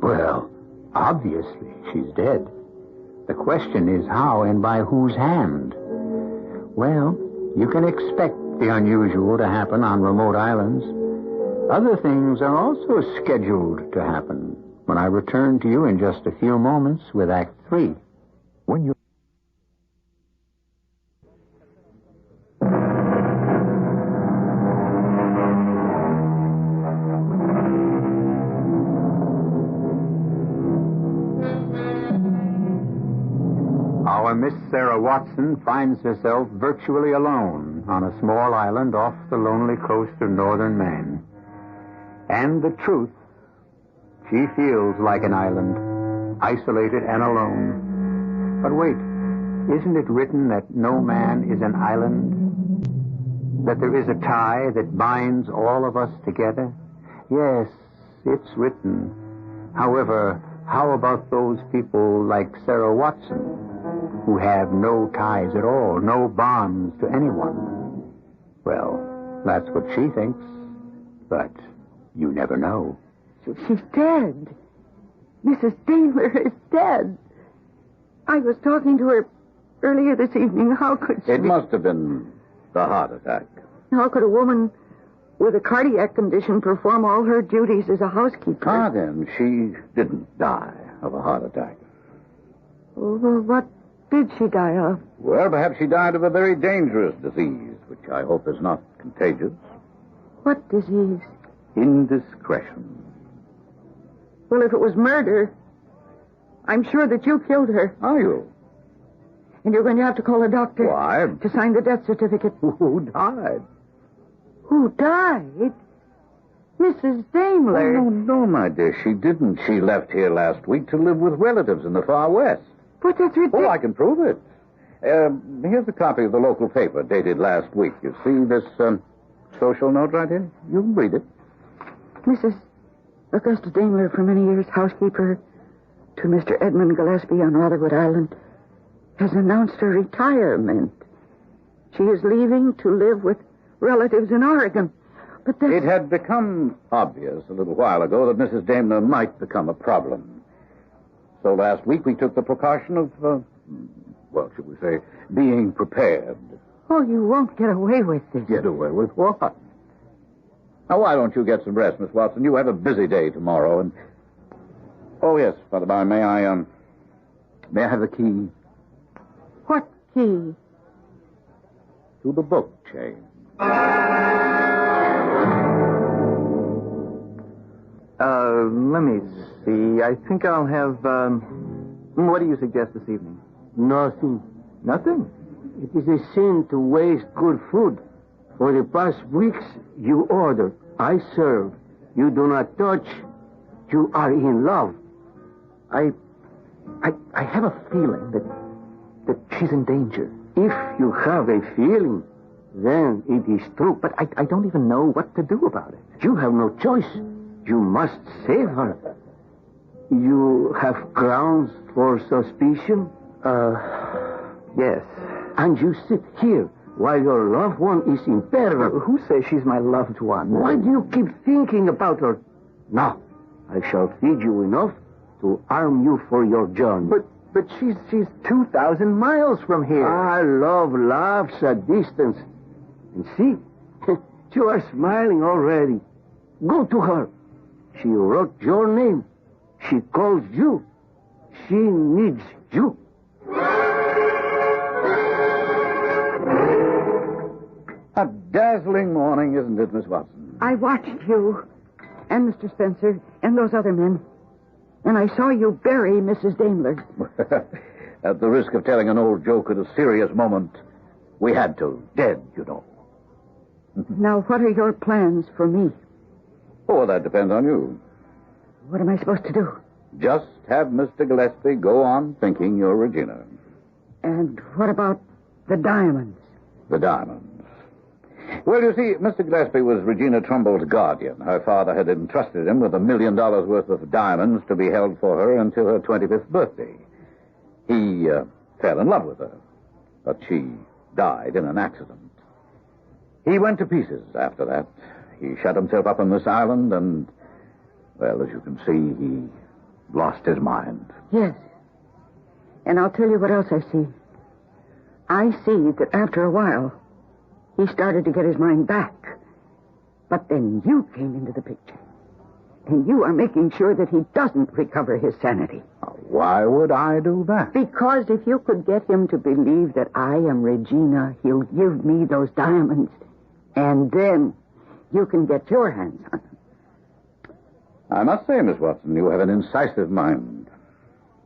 Well, obviously she's dead. The question is how and by whose hand. Well, you can expect the unusual to happen on remote islands. Other things are also scheduled to happen when I return to you in just a few moments with Act 3. When you... our Miss Sarah Watson finds herself virtually alone on a small island off the lonely coast of northern Maine. And the truth, she feels like an island, isolated and alone. But wait, isn't it written that no man is an island? That there is a tie that binds all of us together? Yes, it's written. However, how about those people like Sarah Watson, who have no ties at all, no bonds to anyone? Well, that's what she thinks. But you never know. She's dead. Mrs. Daimler is dead. I was talking to her earlier this evening. How could she... It must have been the heart attack. How could a woman with a cardiac condition perform all her duties as a housekeeper? Ah, then, she didn't die of a heart attack. Well, what did she die of? Well, perhaps she died of a very dangerous disease, which I hope is not contagious. What disease? Indiscretion. Well, if it was murder, I'm sure that you killed her. Are you? And you're going to have to call a doctor. Why? To sign the death certificate. Who died? Who died? Mrs. Daimler. Oh, no, my dear, she didn't. She left here last week to live with relatives in the far west. But that's ridiculous. Oh, I can prove it. Here's a copy of the local paper dated last week. You see this social note right here? You can read it. Mrs. Augusta Daimler, for many years housekeeper to Mr. Edmund Gillespie on Rotherwood Island, has announced her retirement. She is leaving to live with relatives in Oregon. But It had become obvious a little while ago that Mrs. Daimler might become a problem. So last week we took the precaution of, well, should we say, being prepared. Oh, you won't get away with this. Get away with what? Now, why don't you get some rest, Miss Watson? You have a busy day tomorrow, and... Oh, yes, by the by, may I have the key? What key? To the book chain. Let me see. I think I'll have, what do you suggest this evening? Nothing. Nothing? It is a sin to waste good food. For the past weeks, you order, I serve. You do not touch. You are in love. I have a feeling that she's in danger. If you have a feeling, then it is true. But I don't even know what to do about it. You have no choice. You must save her. You have grounds for suspicion? Yes. And you sit here while your loved one is in peril. Who says she's my loved one? Why do you keep thinking about her? Now, I shall feed you enough to arm you for your journey. But she's 2,000 miles from here. Ah, love laughs at distance. And see, you are smiling already. Go to her. She wrote your name. She calls you. She needs you. A dazzling morning, isn't it, Miss Watson? I watched you and Mr. Spencer and those other men. And I saw you bury Mrs. Daimler. At the risk of telling an old joke at a serious moment, we had to. Dead, you know. Now, what are your plans for me? Oh, that depends on you. What am I supposed to do? Just have Mr. Gillespie go on thinking you're Regina. And what about the diamonds? The diamonds. Well, you see, Mr. Gillespie was Regina Trumbull's guardian. Her father had entrusted him with $1 million worth of diamonds to be held for her until her 25th birthday. He fell in love with her, but she died in an accident. He went to pieces after that. He shut himself up on this island and, well, as you can see, he lost his mind. Yes. And I'll tell you what else I see. I see that after a while, he started to get his mind back. But then you came into the picture. And you are making sure that he doesn't recover his sanity. Why would I do that? Because if you could get him to believe that I am Regina, he'll give me those diamonds. And then you can get your hands on them. I must say, Miss Watson, you have an incisive mind.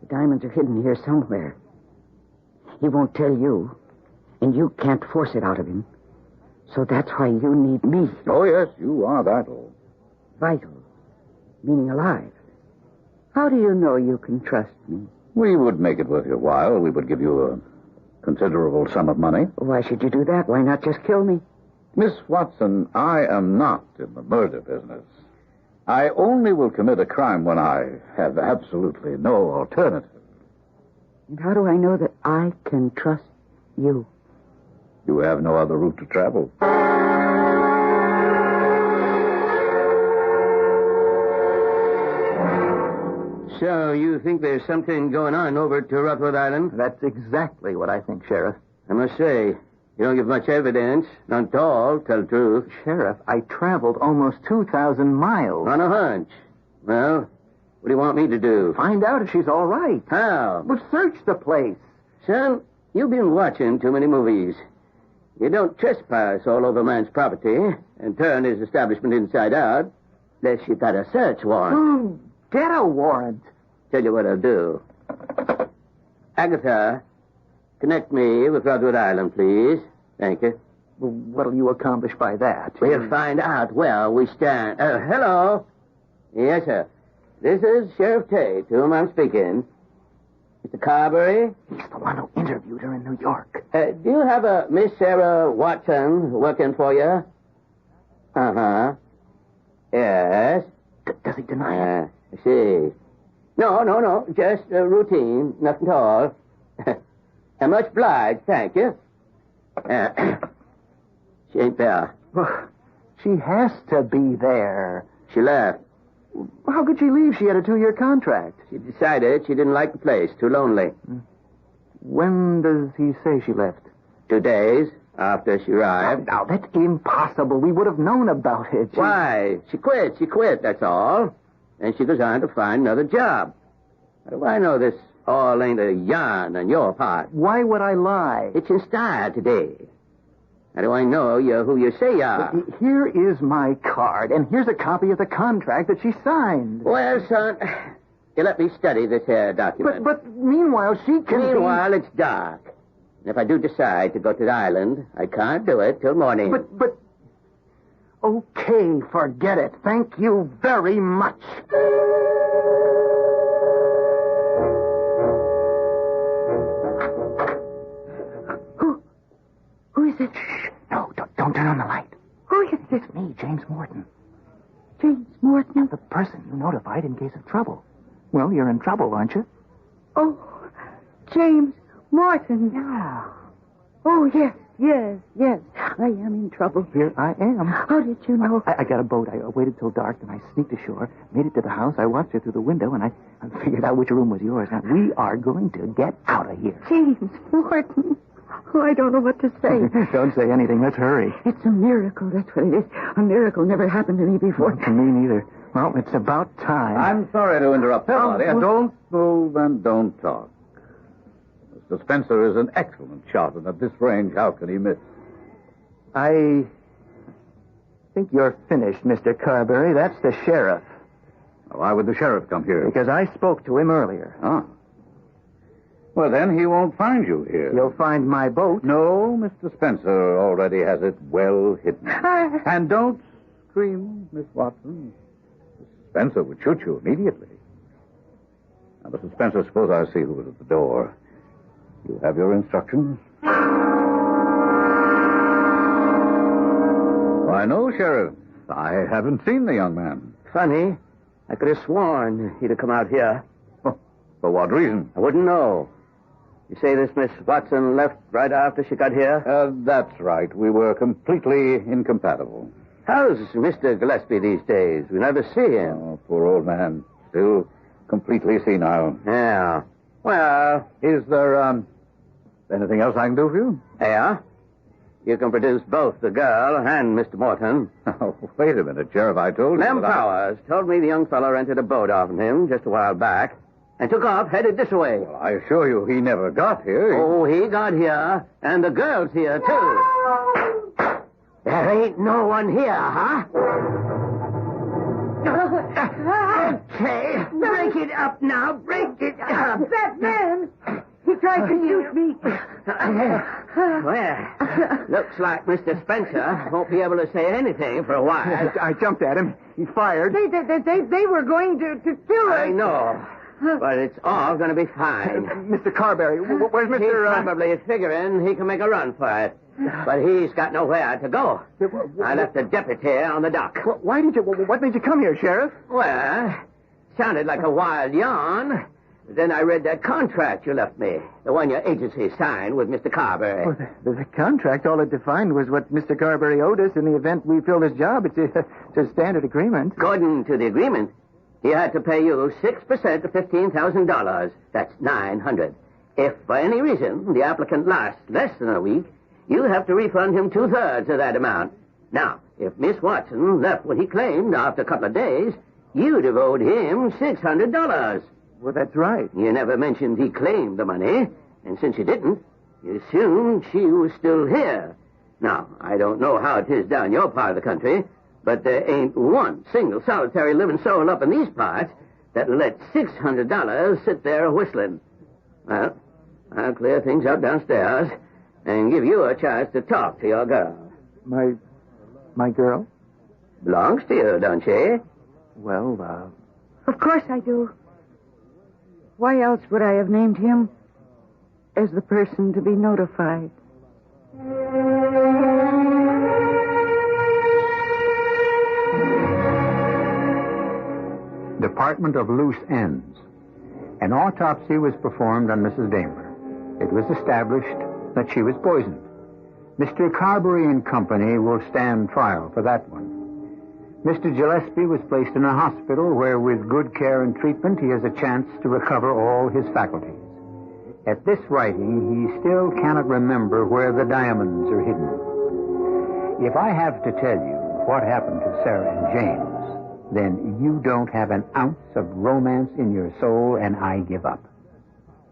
The diamonds are hidden here somewhere. He won't tell you. And you can't force it out of him. So that's why you need me. Oh, yes, you are vital. Vital. Meaning alive. How do you know you can trust me? We would make it worth your while. We would give you a considerable sum of money. Why should you do that? Why not just kill me? Miss Watson, I am not in the murder business. I only will commit a crime when I have absolutely no alternative. And how do I know that I can trust you? You have no other route to travel. So, you think there's something going on over to Rockwood Island? That's exactly what I think, Sheriff. I must say, you don't give much evidence. None at all, tell the truth. Sheriff, I traveled almost 2,000 miles. On a hunch. Well, what do you want me to do? Find out if she's all right. How? Well, search the place. Son, you've been watching too many movies. You don't trespass all over a man's property and turn his establishment inside out unless you got a search warrant. Get a warrant. Tell you what I'll do. Agatha, connect me with Rockwood Island, please. Thank you. Well, what'll you accomplish by that? We'll find out where we stand. Hello. Yes, sir. This is Sheriff Tate, to whom I'm speaking. Mr. Carberry? He's the one who interviewed her in New York. Do you have a Miss Sarah Watson working for you? Uh-huh. Yes. Does he deny it? I see. No. Just routine. Nothing at all. I'm much obliged, thank you. She ain't there. Well, she has to be there. She left. How could she leave? She had a 2-year contract. She decided she didn't like the place. Too lonely. When does he say she left? 2 days after she arrived. Now, that's impossible. We would have known about it. Why? She quit, that's all. And she goes on to find another job. How do I know this all ain't a yarn on your part? Why would I lie? It's in style today. How do I know you're who you say you are? Here is my card, and here's a copy of the contract that she signed. Well, son, you let me study this here document. But meanwhile, she can Meanwhile, it's dark. And if I do decide to go to the island, I can't do it till morning. But... Okay, forget it. Thank you very much. Who is it? Shh. No, don't turn on the light. Who is this? It's me, James Morton. James Morton? The person you notified in case of trouble. Well, you're in trouble, aren't you? Oh, James Morton. Yeah. Oh, yes. I am in trouble. Here I am. How did you know? I got a boat. I waited till dark, then I sneaked ashore, made it to the house. I watched her through the window, and I figured out which room was yours. Now, we are going to get out of here. James Morton. Oh, I don't know what to say. Don't say anything. Let's hurry. It's a miracle. That's what it is. A miracle never happened to me before. Well, to me neither. Well, it's about time. I'm sorry to interrupt. Don't move and don't talk. Mr. Spencer is an excellent shot, and at this range, how can he miss? I think you're finished, Mr. Carberry. That's the sheriff. Why would the sheriff come here? Because I spoke to him earlier. Ah. Well, then he won't find you here. He'll find my boat. No, Mr. Spencer already has it well hidden. And don't scream, Miss Watson. Mr. Spencer would shoot you immediately. Now, Mr. Spencer, suppose I see who is at the door. You have your instructions? Why, no, Sheriff. I haven't seen the young man. Funny. I could have sworn he'd have come out here. Oh, for what reason? I wouldn't know. You say this Miss Watson left right after she got here? That's right. We were completely incompatible. How's Mr. Gillespie these days? We never see him. Oh, poor old man. Still completely senile. Yeah. Well... Is there, anything else I can do for you? Yeah. You can produce both the girl and Mr. Morton. Oh, wait a minute, Sheriff. I told you Lem Powers told me the young fellow rented a boat off of him just a while back and took off headed this way. Well, I assure you he never got here. Oh, he got here, and the girl's here, too. There ain't no one here, huh? Okay, break it up now. Break it up. That man, he tried to shoot me. Well, looks like Mr. Spencer won't be able to say anything for a while. I jumped at him. He fired. They were going to kill us. I know. But it's all going to be fine. Mr. Carberry, where's Mr. He's probably figuring he can make a run for it. But he's got nowhere to go. I left a deputy on the dock. Why did you... What made you come here, Sheriff? Well, sounded like a wild yarn. Then I read that contract you left me. The one your agency signed with Mr. Carberry. Well, the contract, all it defined was what Mr. Carberry owed us in the event we filled his job. It's a standard agreement. According to the agreement, he had to pay you 6% of $15,000. That's $900. If for any reason the applicant lasts less than a week, you have to refund him 2/3 of that amount. Now, if Miss Watson left what he claimed after a couple of days, you'd have owed him $600. Well, that's right. You never mentioned he claimed the money, and since you didn't, you assumed she was still here. Now, I don't know how it is down your part of the country, but there ain't one single solitary living soul up in these parts that'll let $600 sit there whistling. Well, I'll clear things up downstairs and give you a chance to talk to your girl. My girl? Belongs to you, don't she? Well, Of course I do. Why else would I have named him as the person to be notified? Department of Loose Ends. An autopsy was performed on Mrs. Damer. It was established that she was poisoned. Mr. Carberry and Company will stand trial for that one. Mr. Gillespie was placed in a hospital where, with good care and treatment, he has a chance to recover all his faculties. At this writing, he still cannot remember where the diamonds are hidden. If I have to tell you what happened to Sarah and James, then you don't have an ounce of romance in your soul, and I give up.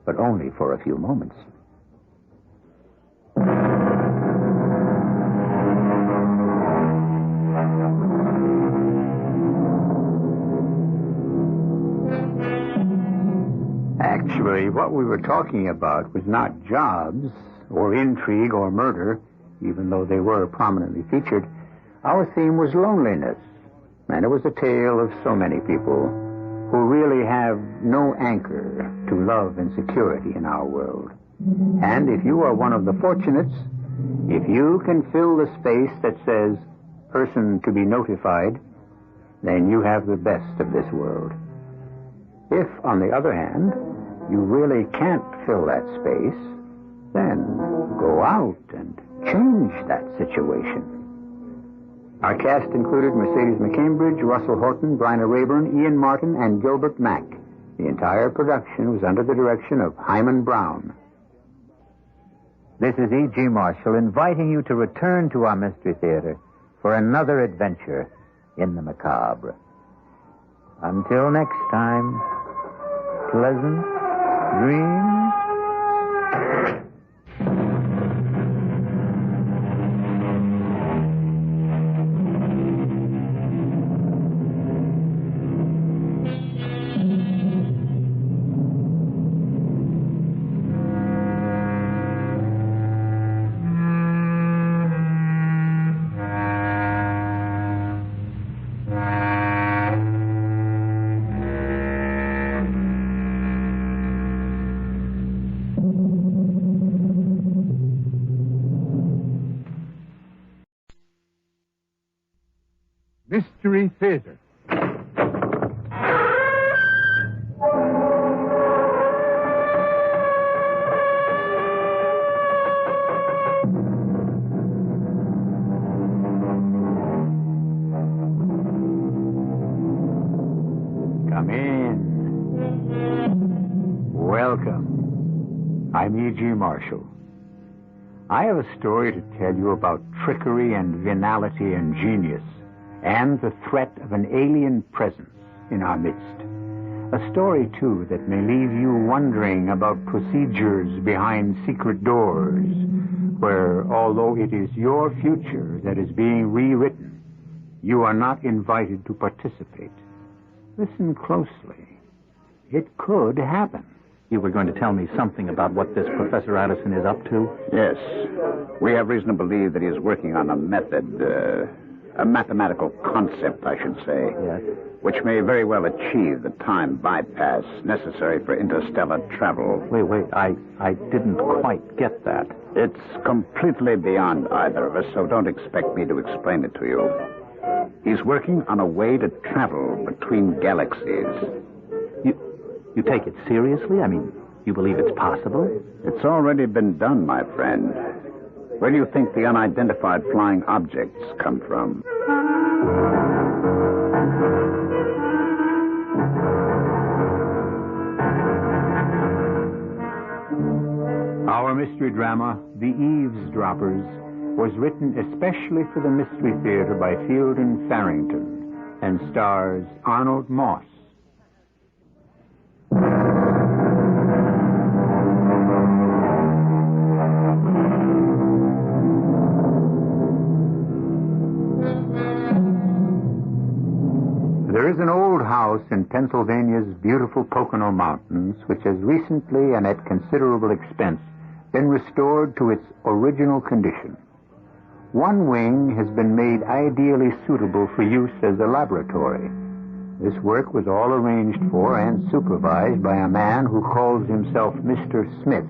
But only for a few moments. Actually, what we were talking about was not jobs or intrigue or murder, even though they were prominently featured. Our theme was loneliness, and it was a tale of so many people who really have no anchor to love and security in our world. And if you are one of the fortunates, if you can fill the space that says person to be notified, then you have the best of this world. If, on the other hand, you really can't fill that space, then go out and change that situation. Our cast included Mercedes McCambridge, Russell Horton, Bryna Rayburn, Ian Martin, and Gilbert Mack. The entire production was under the direction of Hyman Brown. This is E.G. Marshall inviting you to return to our Mystery Theater for another adventure in the macabre. Until next time, pleasant dreams. Mystery Theater. Come in. Welcome. I'm E.G. Marshall. I have a story to tell you about trickery and venality and genius, and the threat of an alien presence in our midst. A story, too, that may leave you wondering about procedures behind secret doors, where, although it is your future that is being rewritten, you are not invited to participate. Listen closely. It could happen. You were going to tell me something about what this Professor Addison is up to? Yes. We have reason to believe that he is working on a method, a mathematical concept, I should say. Yes. Which may very well achieve the time bypass necessary for interstellar travel. Wait. I didn't quite get that. It's completely beyond either of us, so don't expect me to explain it to you. He's working on a way to travel between galaxies. You take it seriously? I mean, you believe it's possible? It's already been done, my friend. Where do you think the unidentified flying objects come from? Our mystery drama, The Eavesdroppers, was written especially for the Mystery Theater by Field and Farrington and stars Arnold Moss. There is an old house in Pennsylvania's beautiful Pocono Mountains which has recently and at considerable expense been restored to its original condition. One wing has been made ideally suitable for use as a laboratory. This work was all arranged for and supervised by a man who calls himself Mr. Smith.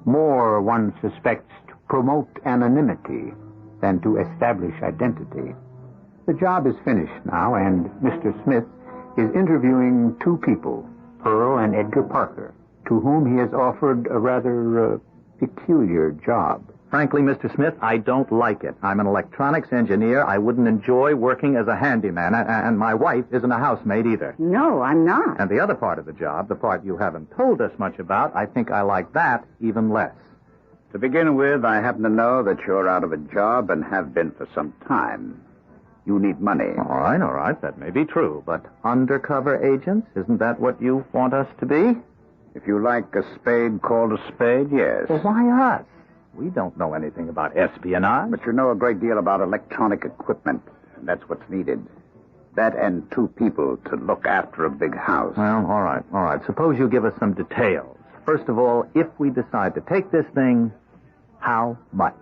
More, one suspects, to promote anonymity than to establish identity. The job is finished now, and Mr. Smith is interviewing two people, Pearl and Edgar Parker, to whom he has offered a rather peculiar job. Frankly, Mr. Smith, I don't like it. I'm an electronics engineer. I wouldn't enjoy working as a handyman, and my wife isn't a housemaid either. No, I'm not. And the other part of the job, the part you haven't told us much about, I think I like that even less. To begin with, I happen to know that you're out of a job and have been for some time. You need money. All right. That may be true. But undercover agents, isn't that what you want us to be? If you like a spade called a spade, yes. Well, why us? We don't know anything about espionage. But you know a great deal about electronic equipment. And that's what's needed. That and two people to look after a big house. Well, all right. Suppose you give us some details. First of all, if we decide to take this thing, how much?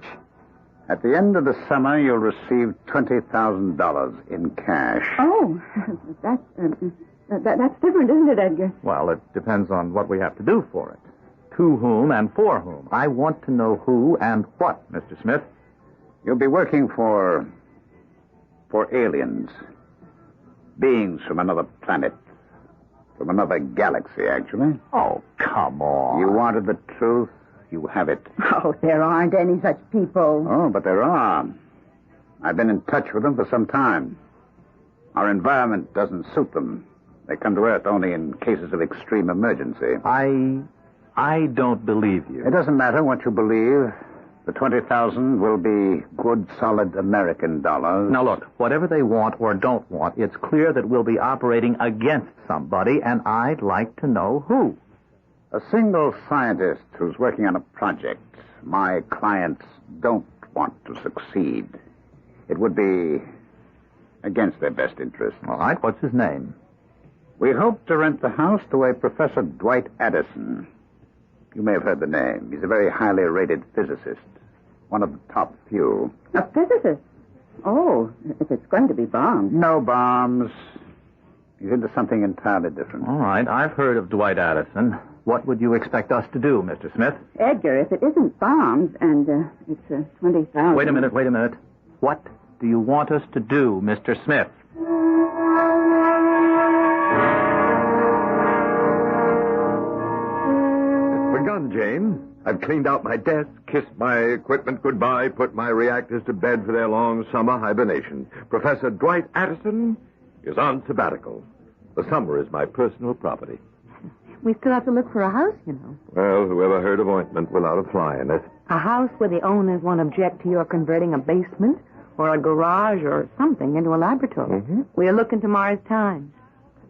At the end of the summer, you'll receive $20,000 in cash. Oh, that's different, isn't it, Edgar? Well, it depends on what we have to do for it. To whom and for whom. I want to know who and what, Mr. Smith. You'll be working for aliens. Beings from another planet. From another galaxy, actually. Oh, come on. You wanted the truth? You have it. Oh, there aren't any such people. Oh, but there are. I've been in touch with them for some time. Our environment doesn't suit them. They come to Earth only in cases of extreme emergency. I don't believe you. It doesn't matter what you believe. The 20,000 will be good, solid American dollars. Now, look, whatever they want or don't want, it's clear that we'll be operating against somebody, and I'd like to know who. A single scientist who's working on a project my clients don't want to succeed. It would be against their best interest. All right, what's his name? We hope to rent the house to a Professor Dwight Addison. You may have heard the name. He's a very highly rated physicist. One of the top few. A physicist? Oh, if it's going to be bombs. No bombs. He's into something entirely different. All right, I've heard of Dwight Addison. What would you expect us to do, Mr. Smith? Edgar, if it isn't bombs and it's 20,000... Wait a minute. What do you want us to do, Mr. Smith? It's begun, Jane. I've cleaned out my desk, kissed my equipment goodbye, put my reactors to bed for their long summer hibernation. Professor Dwight Addison is on sabbatical. The summer is my personal property. We still have to look for a house, you know. Well, whoever heard of ointment without a fly in it? A house where the owners won't object to your converting a basement or a garage or something into a laboratory. Mm-hmm. We'll look in tomorrow's Times.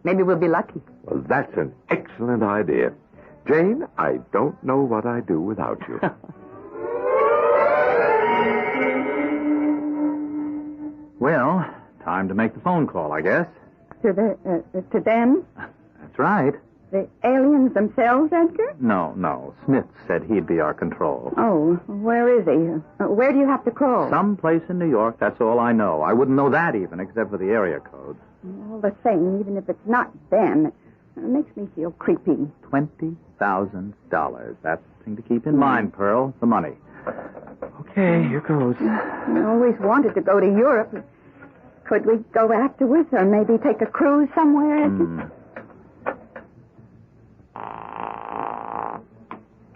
Maybe we'll be lucky. Well, that's an excellent idea. Jane, I don't know what I'd do without you. Well, time to make the phone call, I guess. To them? That's right. The aliens themselves, Edgar? No. Smith said he'd be our control. Oh, where is he? Where do you have to crawl? Someplace in New York, that's all I know. I wouldn't know that even, except for the area codes. All the same, even if it's not them, it makes me feel creepy. $20,000. That's the thing to keep in mind, Pearl. The money. Okay, here goes. I always wanted to go to Europe. Could we go afterwards, or maybe take a cruise somewhere?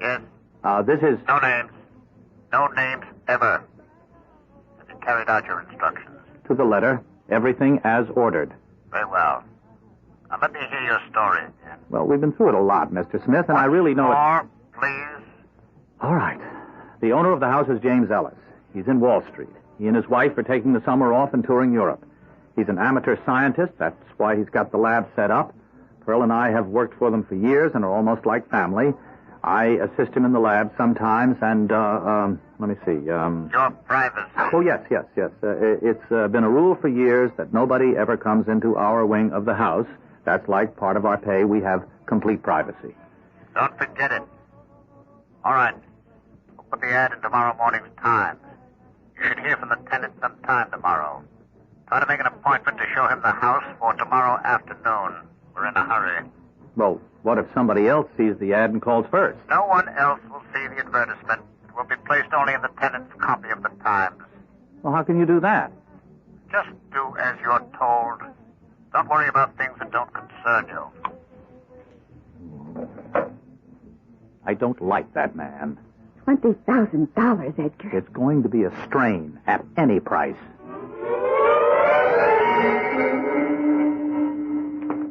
Yes? This is... No names. No names ever. Have you carried out your instructions? To the letter. Everything as ordered. Very well. Now let me hear your story again. Well, we've been through it a lot, Mr. Smith, and I really know more, please? All right. The owner of the house is James Ellis. He's in Wall Street. He and his wife are taking the summer off and touring Europe. He's an amateur scientist. That's why he's got the lab set up. Pearl and I have worked for them for years and are almost like family. I assist him in the lab sometimes, and, let me see, Your privacy. Oh, yes. It's been a rule for years that nobody ever comes into our wing of the house. That's like part of our pay. We have complete privacy. Don't forget it. All right. We'll put the ad in tomorrow morning's Times. You should hear from the tenant sometime tomorrow. Try to make an appointment to show him the house for tomorrow afternoon. We're in a hurry. Well, what if somebody else sees the ad and calls first? No one else will see the advertisement. It will be placed only in the tenant's copy of the Times. Well, how can you do that? Just do as you're told. Don't worry about things that don't concern you. I don't like that man. $20,000, Edgar. It's going to be a strain at any price.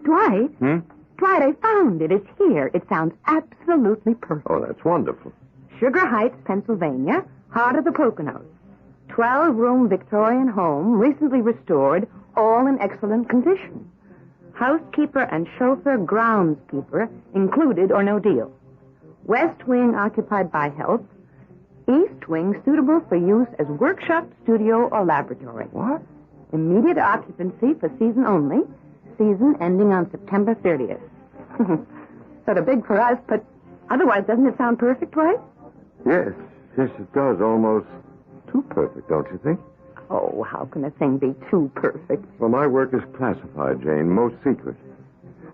Dwight? Dwight, I found it. It's here. It sounds absolutely perfect. Oh, that's wonderful. Sugar Heights, Pennsylvania, heart of the Poconos. 12-room Victorian home, recently restored, all in excellent condition. Housekeeper and chauffeur groundskeeper included or no deal. West wing occupied by health. East wing suitable for use as workshop, studio, or laboratory. What? Immediate occupancy for season only. Season ending on September 30th. Sort of big for us, but otherwise doesn't it sound perfect, right? Yes, it does. Almost too perfect, don't you think? Oh, how can a thing be too perfect? Well, my work is classified, Jane, most secret.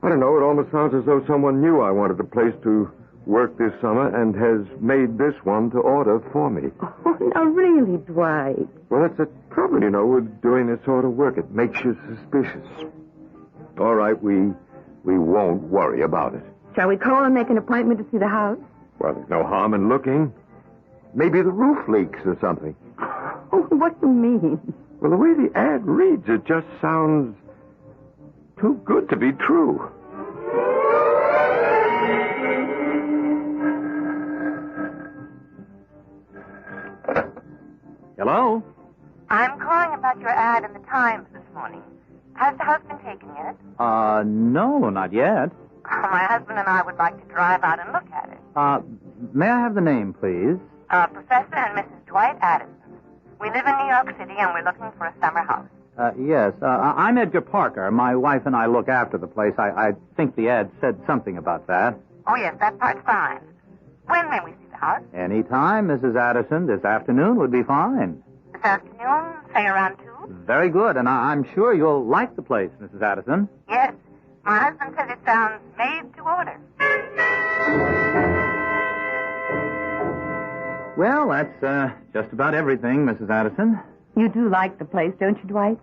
I don't know, it almost sounds as though someone knew I wanted a place to work this summer and has made this one to order for me. Oh, now really, Dwight. Well, that's the trouble, you know, with doing this sort of work. It makes you suspicious. All right, we won't worry about it. Shall we call and make an appointment to see the house? Well, there's no harm in looking. Maybe the roof leaks or something. Oh, what do you mean? Well, the way the ad reads, it just sounds too good to be true. Hello? I'm calling about your ad in the Times this morning. Has the house been taken yet? No, not yet. My husband and I would like to drive out and look at it. May I have the name, please? Professor and Mrs. Dwight Addison. We live in New York City and we're looking for a summer house. Yes. I'm Edgar Parker. My wife and I look after the place. I think the ad said something about that. Oh, yes, that part's fine. When may we see the house? Any time, Mrs. Addison. This afternoon would be fine. This afternoon, say around 2? Very good, and I'm sure you'll like the place, Mrs. Addison. Yes. My husband says it sounds made to order. Well, that's just about everything, Mrs. Addison. You do like the place, don't you, Dwight?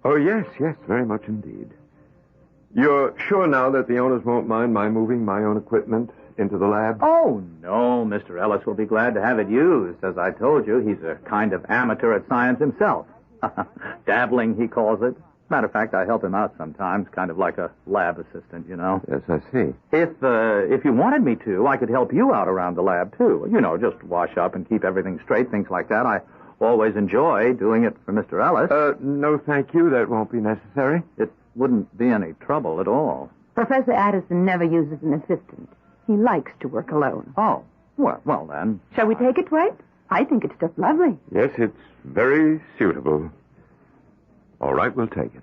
Oh, yes, very much indeed. You're sure now that the owners won't mind my moving my own equipment into the lab? Oh, no. Mr. Ellis will be glad to have it used. As I told you, he's a kind of amateur at science himself. Dabbling, he calls it. Matter of fact, I help him out sometimes, kind of like a lab assistant, you know. Yes, I see. If you wanted me to, I could help you out around the lab, too. You know, just wash up and keep everything straight, things like that. I always enjoy doing it for Mr. Ellis. No, thank you. That won't be necessary. It wouldn't be any trouble at all. Professor Addison never uses an assistant. He likes to work alone. Oh, well then. Shall we take it, Dwight? I think it's just lovely. Yes, it's very suitable. All right, we'll take it.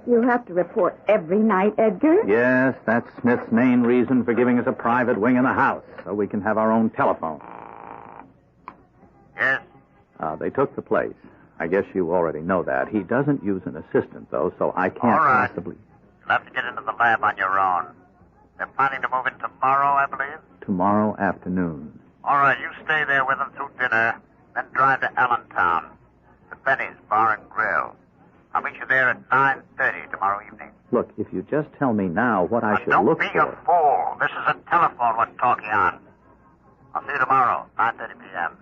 You have to report every night, Edgar? Yes, that's Smith's main reason for giving us a private wing in the house, so we can have our own telephone. Yes? They took the place. I guess you already know that. He doesn't use an assistant, though, so I can't All right. possibly... You'll have to get into the lab on your own. They're planning to move in tomorrow, I believe. Tomorrow afternoon. All right, you stay there with them through dinner, then drive to Allentown, to Benny's Bar and Grill. I'll meet you there at 9:30 tomorrow evening. Look, if you just tell me now what I should Don't look be for... a fool. This is a telephone we're talking on. I'll see you tomorrow, 9:30 p.m.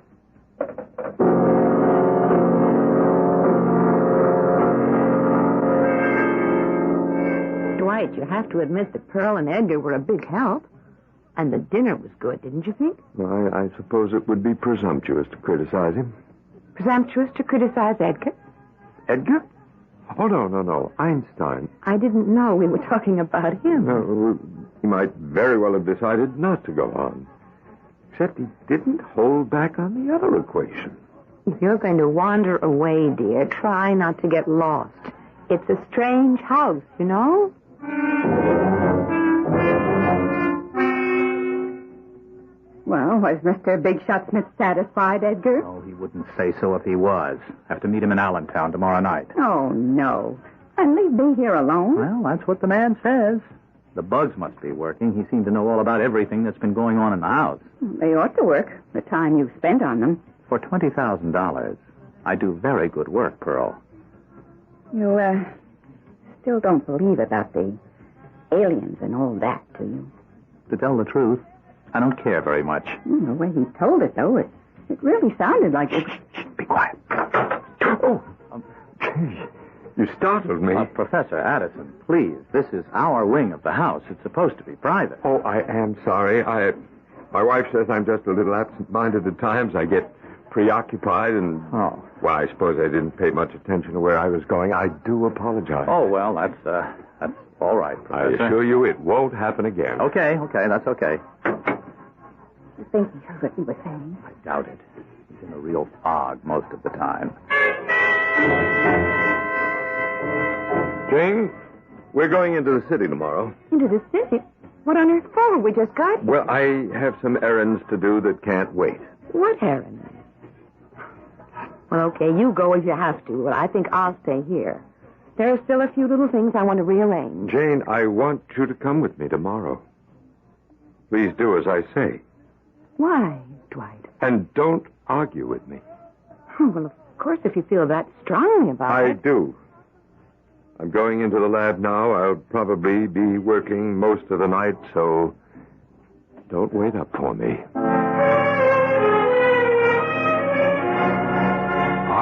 Dwight, you have to admit that Pearl and Edgar were a big help. And the dinner was good, didn't you think? Well, I suppose it would be presumptuous to criticize him. Presumptuous to criticize Edgar? Edgar? Oh, no. Einstein. I didn't know we were talking about him. No, he might very well have decided not to go on. Except he didn't hold back on the other equation. If you're going to wander away, dear, try not to get lost. It's a strange house, you know? Well, was Mr. Big Shot Smith satisfied, Edgar? Oh, he wouldn't say so if he was. Have to meet him in Allentown tomorrow night. Oh, no. And leave me here alone? Well, that's what the man says. The bugs must be working. He seemed to know all about everything that's been going on in the house. They ought to work, the time you've spent on them. For $20,000, I do very good work, Pearl. You, still don't believe about the aliens and all that, do you? To tell the truth, I don't care very much. The way he told it, though, it really sounded like it... Be quiet. Oh, gee, you startled me. Professor Addison, please, this is our wing of the house. It's supposed to be private. Oh, I am sorry. My wife says I'm just a little absent-minded at times. I get preoccupied and... Oh. Well, I suppose I didn't pay much attention to where I was going. I do apologize. Oh, well, that's all right, Professor. I assure you it won't happen again. Okay, that's okay. You think he heard what he was saying? I doubt it. He's in a real fog most of the time. Jane, we're going into the city tomorrow. Into the city? What on earth for? We just got here. Well, I have some errands to do that can't wait. What errands? Well, okay, you go if you have to. Well, I think I'll stay here. There are still a few little things I want to rearrange. Jane, I want you to come with me tomorrow. Please do as I say. Why, Dwight? And don't argue with me. Oh, well, of course, if you feel that strongly about it. I do. I'm going into the lab now. I'll probably be working most of the night, so don't wait up for me.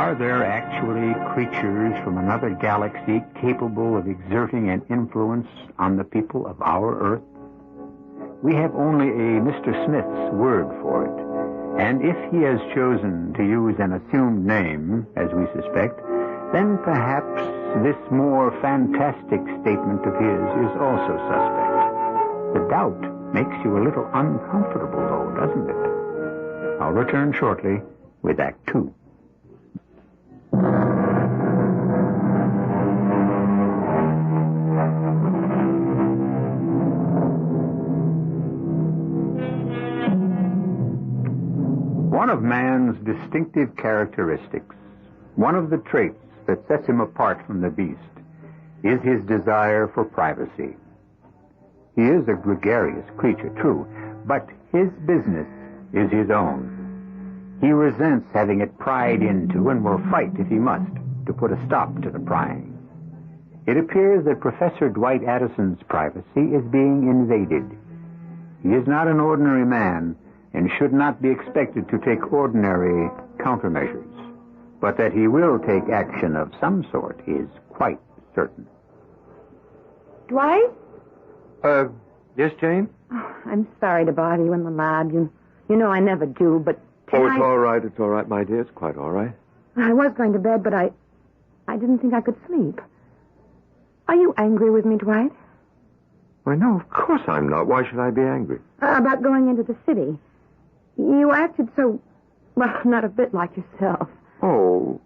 Are there actually creatures from another galaxy capable of exerting an influence on the people of our Earth? We have only a Mr. Smith's word for it. And if he has chosen to use an assumed name, as we suspect, then perhaps this more fantastic statement of his is also suspect. The doubt makes you a little uncomfortable, though, doesn't it? I'll return shortly with Act Two. One of man's distinctive characteristics, one of the traits that sets him apart from the beast, is his desire for privacy. He is a gregarious creature, true, but his business is his own. He resents having it pried into and will fight if he must to put a stop to the prying. It appears that Professor Dwight Addison's privacy is being invaded. He is not an ordinary man and should not be expected to take ordinary countermeasures. But that he will take action of some sort is quite certain. Dwight? Yes, Jane? Oh, I'm sorry to bother you in the lab. You know I never do, but tonight... Oh, it's all right, my dear. It's quite all right. I was going to bed, but I didn't think I could sleep. Are you angry with me, Dwight? Why, no, of course I'm not. Why should I be angry? About going into the city. You acted so, well, not a bit like yourself. Oh,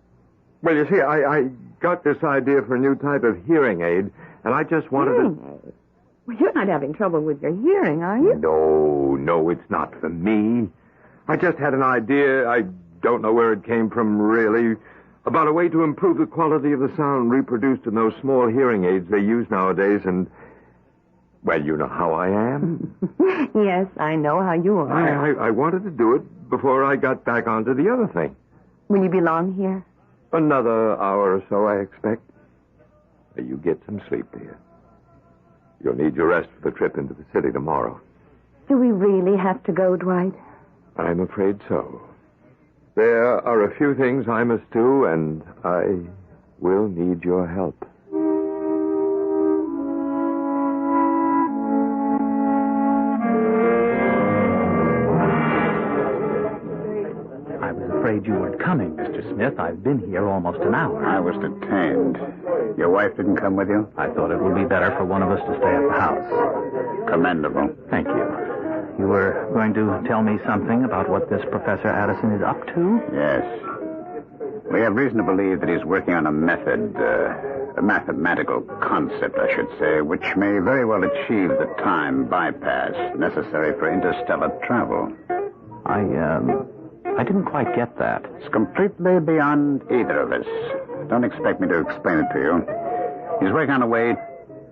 well, you see, I got this idea for a new type of hearing aid, and I just wanted to... Well, you're not having trouble with your hearing, are you? No, it's not for me. I just had an idea. I don't know where it came from, really, about a way to improve the quality of the sound reproduced in those small hearing aids they use nowadays, and... Well, you know how I am. Yes, I know how you are. I wanted to do it before I got back onto the other thing. Will you be long here? Another hour or so, I expect. You get some sleep, dear. You'll need your rest for the trip into the city tomorrow. Do we really have to go, Dwight? I'm afraid so. There are a few things I must do, and I will need your help. You weren't coming, Mr. Smith. I've been here almost an hour. I was detained. Your wife didn't come with you? I thought it would be better for one of us to stay at the house. Commendable. Thank you. You were going to tell me something about what this Professor Addison is up to? Yes. We have reason to believe that he's working on a method, a mathematical concept, I should say, which may very well achieve the time bypass necessary for interstellar travel. I didn't quite get that. It's completely beyond either of us. Don't expect me to explain it to you. He's working on a way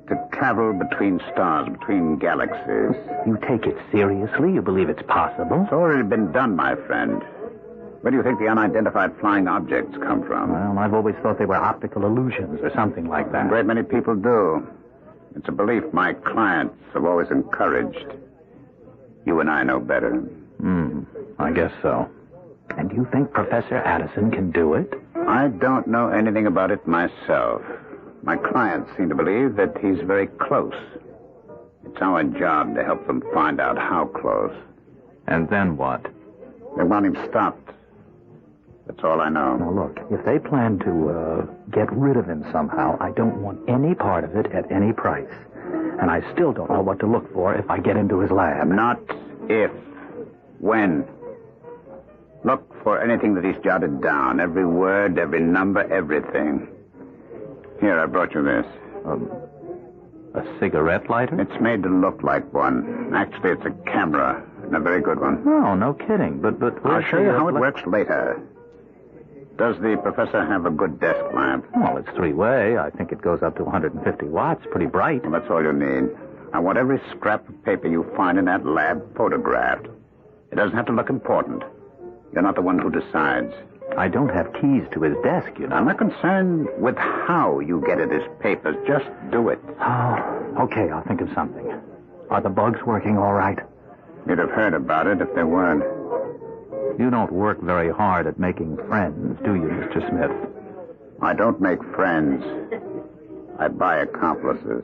to travel between stars, between galaxies. You take it seriously? You believe it's possible? It's already been done, my friend. Where do you think the unidentified flying objects come from? Well, I've always thought they were optical illusions or something like that. A great many people do. It's a belief my clients have always encouraged. You and I know better. I guess so. And you think Professor Addison can do it? I don't know anything about it myself. My clients seem to believe that he's very close. It's our job to help them find out how close. And then what? They want him stopped. That's all I know. Now, look, if they plan to get rid of him somehow, I don't want any part of it at any price. And I still don't know what to look for if I get into his lab. Not if. When. Look for anything that he's jotted down. Every word, every number, everything. Here, I brought you this. A cigarette lighter? It's made to look like one. Actually, it's a camera, and a very good one. Oh, no kidding. But I'll show you how it works later. Does the professor have a good desk lamp? Well, it's three-way. I think it goes up to 150 watts. Pretty bright. Well, that's all you need. I want every scrap of paper you find in that lab photographed. It doesn't have to look important. You're not the one who decides. I don't have keys to his desk, you know. I'm not concerned with how you get at his papers. Just do it. Oh, okay, I'll think of something. Are the bugs working all right? You'd have heard about it if they weren't. You don't work very hard at making friends, do you, Mr. Smith? I don't make friends. I buy accomplices.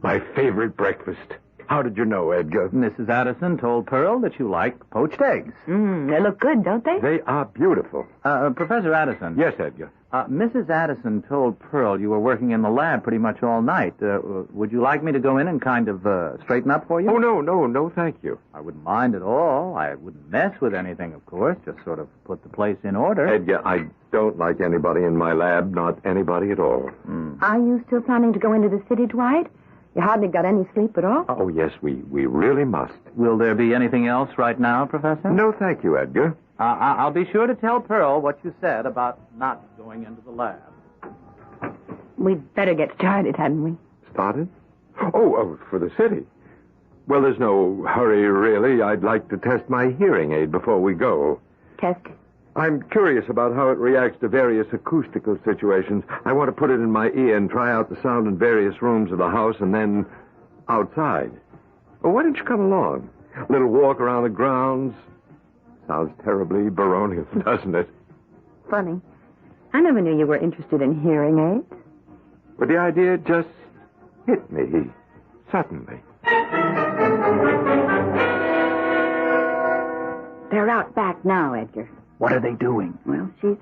My favorite breakfast. How did you know, Edgar? Mrs. Addison told Pearl that you like poached eggs. They look good, don't they? They are beautiful. Professor Addison. Yes, Edgar. Mrs. Addison told Pearl you were working in the lab pretty much all night. Would you like me to go in and kind of straighten up for you? Oh, no, thank you. I wouldn't mind at all. I wouldn't mess with anything, of course. Just sort of put the place in order. Edgar, I don't like anybody in my lab, not anybody at all. Are you still planning to go into the city, Dwight? You hardly got any sleep at all? Oh, yes, we really must. Will there be anything else right now, Professor? No, thank you, Edgar. I'll be sure to tell Pearl what you said about not going into the lab. We'd better get started, hadn't we? Started? Oh, for the city. Well, there's no hurry, really. I'd like to test my hearing aid before we go. Test? I'm curious about how it reacts to various acoustical situations. I want to put it in my ear and try out the sound in various rooms of the house and then outside. Well, why don't you come along? A little walk around the grounds. Sounds terribly baronial, doesn't it? Funny. I never knew you were interested in hearing aids. But the idea just hit me suddenly. They're out back now, Edgar. What are they doing? Well, she's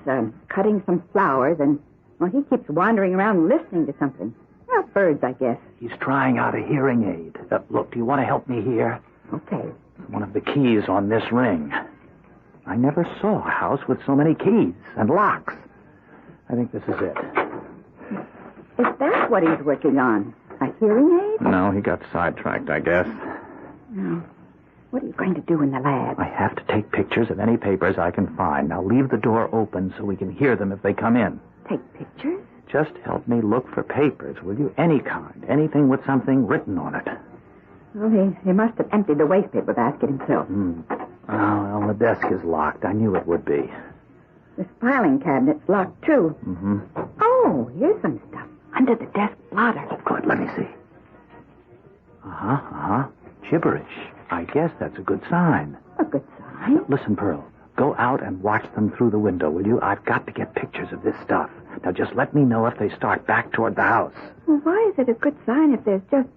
cutting some flowers, and, well, he keeps wandering around listening to something. Well, birds, I guess. He's trying out a hearing aid. Look, do you want to help me here? Okay. One of the keys on this ring. I never saw a house with so many keys and locks. I think this is it. Is that what he's working on? A hearing aid? No, he got sidetracked, I guess. No. What are you going to do in the lab? I have to take pictures of any papers I can find. Now leave the door open so we can hear them if they come in. Take pictures? Just help me look for papers, will you? Any kind. Anything with something written on it. Well, he must have emptied the wastepaper basket himself. Oh, well, the desk is locked. I knew it would be. This filing cabinet's locked, too. Mm-hmm. Oh, here's some stuff. Under the desk blotter. Oh, good. Let me see. Uh-huh. Gibberish. I guess that's a good sign. A good sign? Listen, Pearl. Go out and watch them through the window, will you? I've got to get pictures of this stuff. Now, just let me know if they start back toward the house. Well, why is it a good sign if there's just,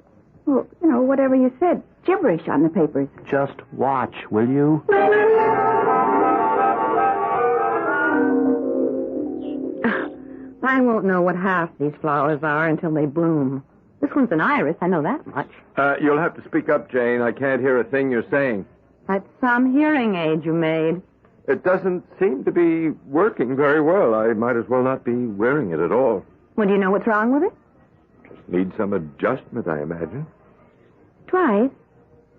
well, you know, whatever you said, gibberish on the papers? Just watch, will you? I won't know what half these flowers are until they bloom. This one's an iris, I know that much. You'll have to speak up, Jane. I can't hear a thing you're saying. That's some hearing aid you made. It doesn't seem to be working very well. I might as well not be wearing it at all. Well, do you know what's wrong with it? Just need some adjustment, I imagine. Dwight,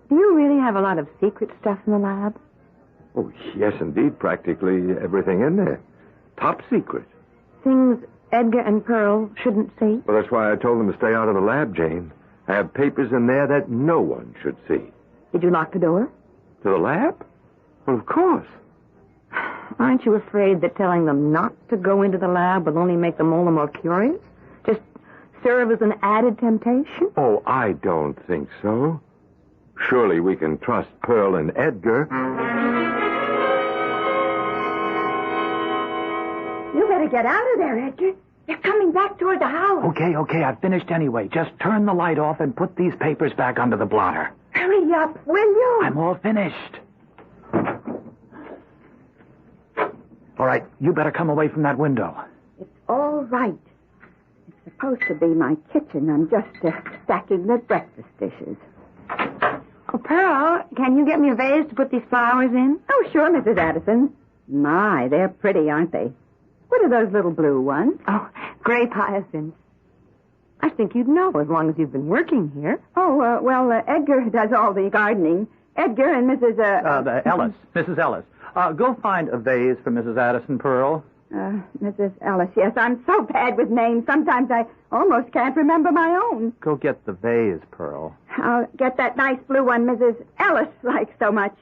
do you really have a lot of secret stuff in the lab? Oh, yes, indeed. Practically everything in there. Top secret. Things Edgar and Pearl shouldn't see? Well, that's why I told them to stay out of the lab, Jane. I have papers in there that no one should see. Did you lock the door? To the lab? Well, of course. Aren't you afraid that telling them not to go into the lab will only make them all the more curious? Just serve as an added temptation? Oh, I don't think so. Surely we can trust Pearl and Edgar. You better get out of there, Edgar. They're coming back toward the house. Okay, I've finished anyway. Just turn the light off and put these papers back under the blotter. Hurry up, will you? I'm all finished. All right, you better come away from that window. It's all right. It's supposed to be my kitchen. I'm just stacking the breakfast dishes. Oh, Pearl, can you get me a vase to put these flowers in? Oh, sure, Mrs. Addison. My, they're pretty, aren't they? What are those little blue ones? Oh, grape hyacinths. I think you'd know as long as you've been working here. Oh, well, Edgar does all the gardening. Edgar and Mrs. Ellis. Mrs. Ellis. Go find a vase for Mrs. Addison, Pearl. Mrs. Ellis, yes. I'm so bad with names. Sometimes I almost can't remember my own. Go get the vase, Pearl. I'll get that nice blue one Mrs. Ellis likes so much.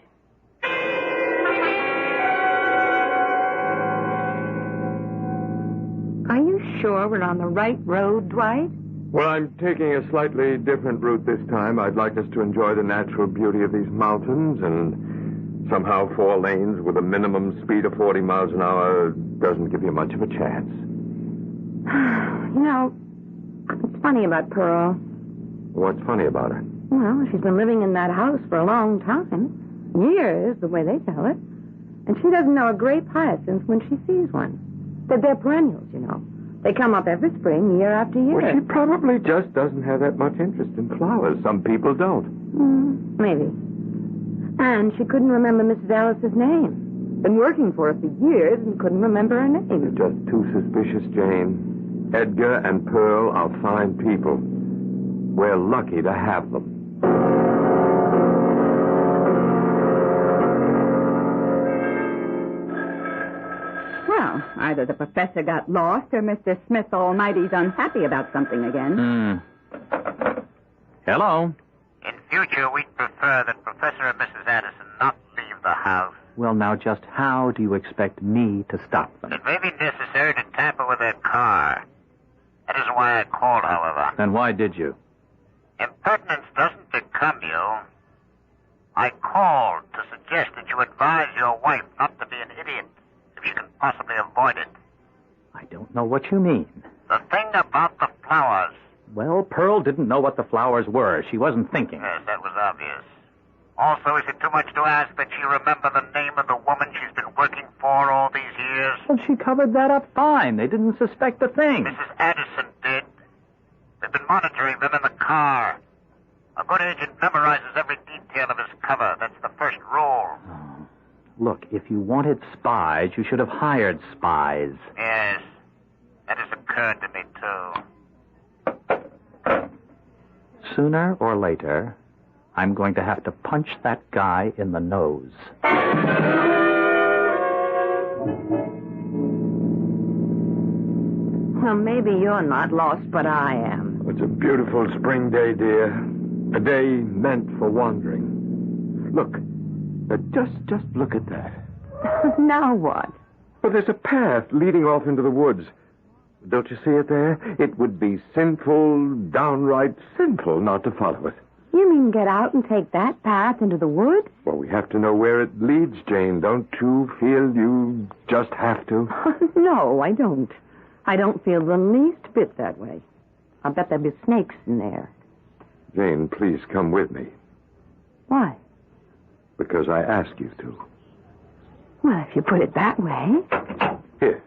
Are you sure we're on the right road, Dwight? Well, I'm taking a slightly different route this time. I'd like us to enjoy the natural beauty of these mountains, and somehow 4 lanes with a minimum speed of 40 miles an hour doesn't give you much of a chance. You know, it's funny about Pearl. What's funny about her? Well, she's been living in that house for a long time. Years, the way they tell it. And she doesn't know a grape hyacinth when she sees one. They're perennials, you know. They come up every spring, year after year. Well, she probably just doesn't have that much interest in flowers. Some people don't. Maybe. And she couldn't remember Mrs. Ellis's name. Been working for her for years and couldn't remember her name. You're just too suspicious, Jane. Edgar and Pearl are fine people. We're lucky to have them. Well, either the professor got lost or Mr. Smith Almighty's unhappy about something again. Hello? In future, we'd prefer that Professor and Mrs. Addison not leave the house. Well, now, just how do you expect me to stop them? It may be necessary to tamper with their car. That isn't why I called, however. Then why did you? Impertinence doesn't become you. I called to suggest that you advise your wife not to be an idiot if she can possibly avoid it. I don't know what you mean. The thing about the flowers. Well, Pearl didn't know what the flowers were. She wasn't thinking. Yes, that was obvious. Also, is it too much to ask that she remember the name of the woman she's been working for all these years? Well, she covered that up fine. They didn't suspect a thing. Mrs. Addison did. They've been monitoring them in the car. A good agent memorizes every detail of his cover. That's the first rule. Look, if you wanted spies, you should have hired spies. Yes. That has occurred to me, too. Sooner or later, I'm going to have to punch that guy in the nose. Well, maybe you're not lost, but I am. It's a beautiful spring day, dear. A day meant for wandering. Look. Just look at that. Now what? Well, there's a path leading off into the woods. Don't you see it there? It would be sinful, downright sinful not to follow it. You mean get out and take that path into the woods? Well, we have to know where it leads, Jane. Don't you feel you just have to? No, I don't. I don't feel the least bit that way. I bet there'll be snakes in there. Jane, please come with me. Why? Because I ask you to. Well, if you put it that way. Here,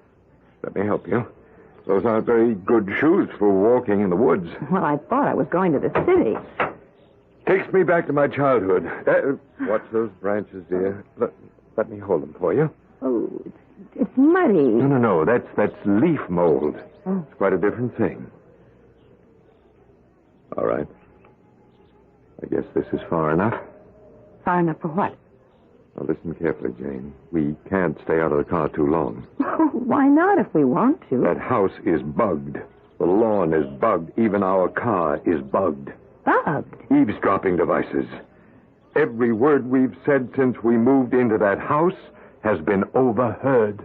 let me help you. Those aren't very good shoes for walking in the woods. Well, I thought I was going to the city. Takes me back to my childhood. Watch those branches, dear. Let me hold them for you. Oh, it's muddy. No. That's leaf mold. Oh. It's quite a different thing. All right. I guess this is far enough. Far enough for what? Now, listen carefully, Jane. We can't stay out of the car too long. Why not if we want to? That house is bugged. The lawn is bugged. Even our car is bugged. Bugged? Eavesdropping devices. Every word we've said since we moved into that house has been overheard.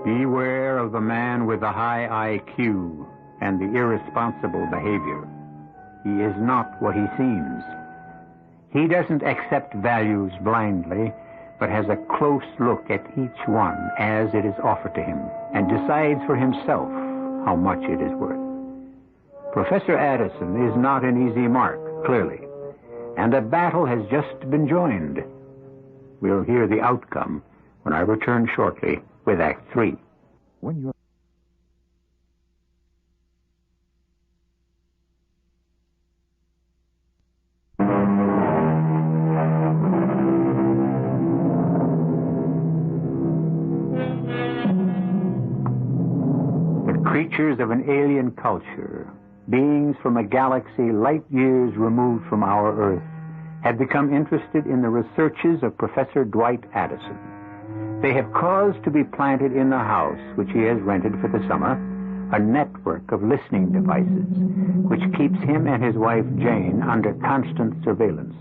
Beware of the man with the high IQ and the irresponsible behavior. He is not what he seems. He doesn't accept values blindly, but has a close look at each one as it is offered to him and decides for himself how much it is worth. Professor Addison is not an easy mark, clearly, and a battle has just been joined. We'll hear the outcome when I return shortly with Act 3. When you're Creatures of an alien culture, beings from a galaxy light years removed from our Earth, have become interested in the researches of Professor Dwight Addison. They have caused to be planted in the house, which he has rented for the summer, a network of listening devices, which keeps him and his wife Jane under constant surveillance.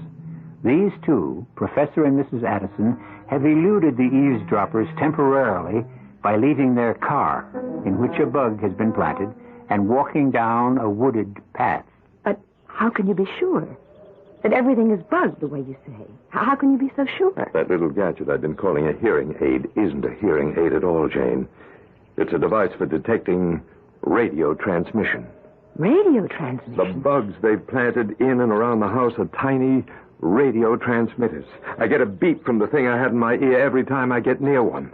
These two, Professor and Mrs. Addison, have eluded the eavesdroppers temporarily by leaving their car, in which a bug has been planted, and walking down a wooded path. But how can you be sure that everything is bugged the way you say? How can you be so sure? That little gadget I've been calling a hearing aid isn't a hearing aid at all, Jane. It's a device for detecting radio transmission. Radio transmission? The bugs they've planted in and around the house are tiny radio transmitters. I get a beep from the thing I had in my ear every time I get near one.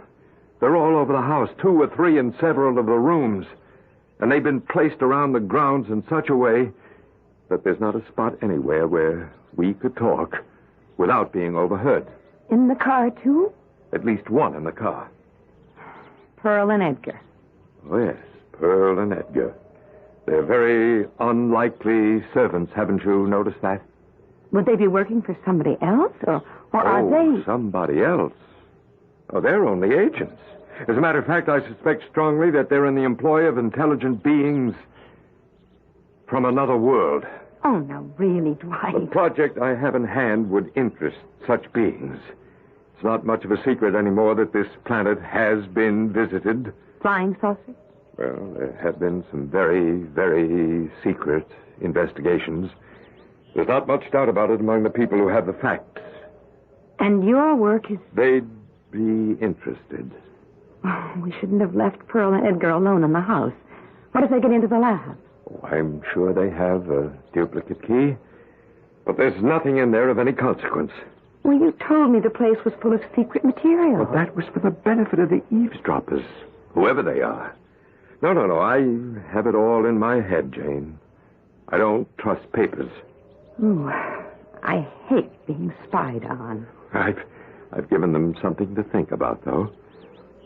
They're all over the house, 2 or 3 in several of the rooms. And they've been placed around the grounds in such a way that there's not a spot anywhere where we could talk without being overheard. In the car, too? At least one in the car. Pearl and Edgar. Oh, yes, Pearl and Edgar. They're very unlikely servants, haven't you noticed that? Would they be working for somebody else, or are they... somebody else? Oh, they're only agents. As a matter of fact, I suspect strongly that they're in the employ of intelligent beings from another world. Oh, no, really, Dwight. The project I have in hand would interest such beings. It's not much of a secret anymore that this planet has been visited. Flying saucers? Well, there have been some very, very secret investigations. There's not much doubt about it among the people who have the facts. And your work is... They'd be interested. Oh, we shouldn't have left Pearl and Edgar alone in the house. What if they get into the lab? Oh, I'm sure they have a duplicate key. But there's nothing in there of any consequence. Well, you told me the place was full of secret material. But that was for the benefit of the eavesdroppers. whoever they are. No. I have it all in my head, Jane. I don't trust papers. Ooh, I hate being spied on. I've given them something to think about, though.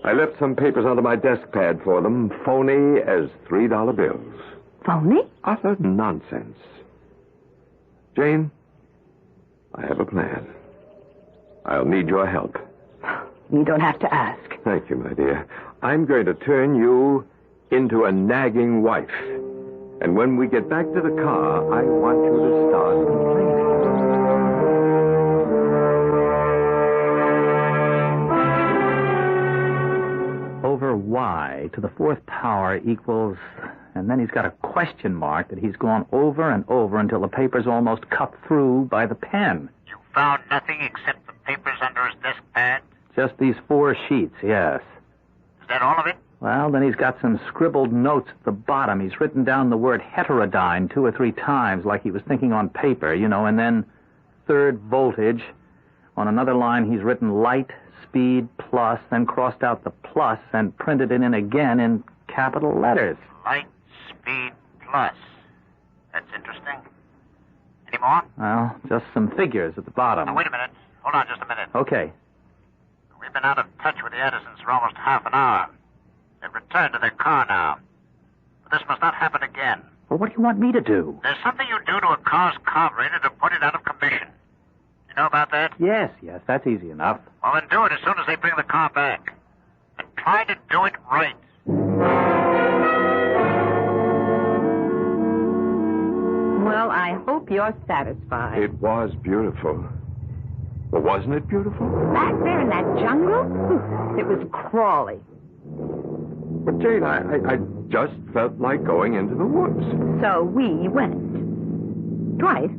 I left some papers under my desk pad for them, phony as $3 bills. Phony? Utter nonsense. Jane, I have a plan. I'll need your help. You don't have to ask. Thank you, my dear. I'm going to turn you into a nagging wife. And when we get back to the car, I want you to start complaining. Over y to the fourth power equals... And then he's got a question mark that he's gone over and over until the paper's almost cut through by the pen. You found nothing except the papers under his desk pad? Just these 4 sheets, yes. Is that all of it? Well, then he's got some scribbled notes at the bottom. He's written down the word heterodyne 2 or 3 times like he was thinking on paper, and then third voltage. On another line, he's written light, speed, plus, then crossed out the plus and printed it in again in capital letters. Light, speed, plus. That's interesting. Any more? Well, just some figures at the bottom. Now, wait a minute. Hold on just a minute. Okay. We've been out of touch with the Edisons for almost half an hour. They've returned to their car now. But this must not happen again. Well, what do you want me to do? There's something you do to a car's carburetor to put it out of commission. You know about that? Yes, that's easy enough. Well, then do it as soon as they bring the car back. And try to do it right. Well, I hope you're satisfied. It was beautiful. Well, wasn't it beautiful? Back there in that jungle? It was crawly. But, Jane, I just felt like going into the woods. So we went. Dwight,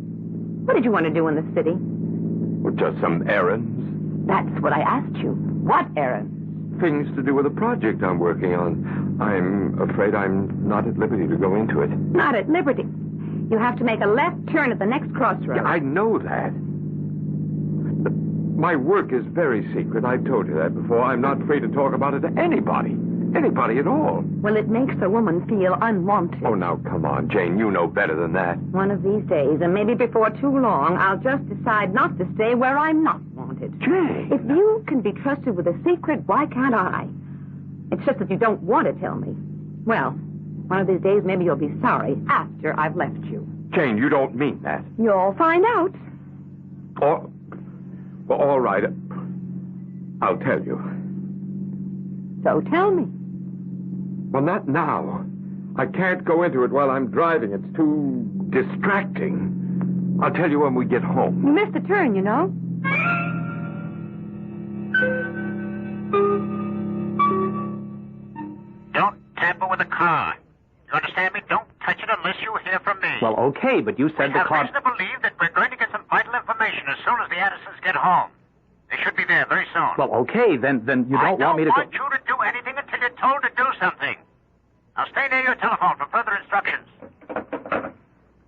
what did you want to do in the city? Well, just some errands. That's what I asked you. What errands? Things to do with a project I'm working on. I'm afraid I'm not at liberty to go into it. Not at liberty. You have to make a left turn at the next crossroads. Yeah, I know that. But my work is very secret. I've told you that before. I'm not free to talk about it to anybody. Anybody at all. Well, it makes a woman feel unwanted. Oh, now, come on, Jane. You know better than that. One of these days, and maybe before too long, I'll just decide not to stay where I'm not wanted. Jane! If you can be trusted with a secret, why can't I? It's just that you don't want to tell me. Well, one of these days, maybe you'll be sorry after I've left you. Jane, you don't mean that. You'll find out. Oh, well, all right. I'll tell you. So tell me. Well, not now. I can't go into it while I'm driving. It's too distracting. I'll tell you when we get home. You missed a turn, you know. Don't tamper with the car. You understand me? Don't touch it unless you hear from me. Well, okay, but you said we the have car... reason to believe that we're going to get some vital information as soon as the Addisons get home. They should be there very soon. Well, okay, then you don't want me to... I don't want you to do anything until you're told to do something. Now stay near your telephone for further instructions.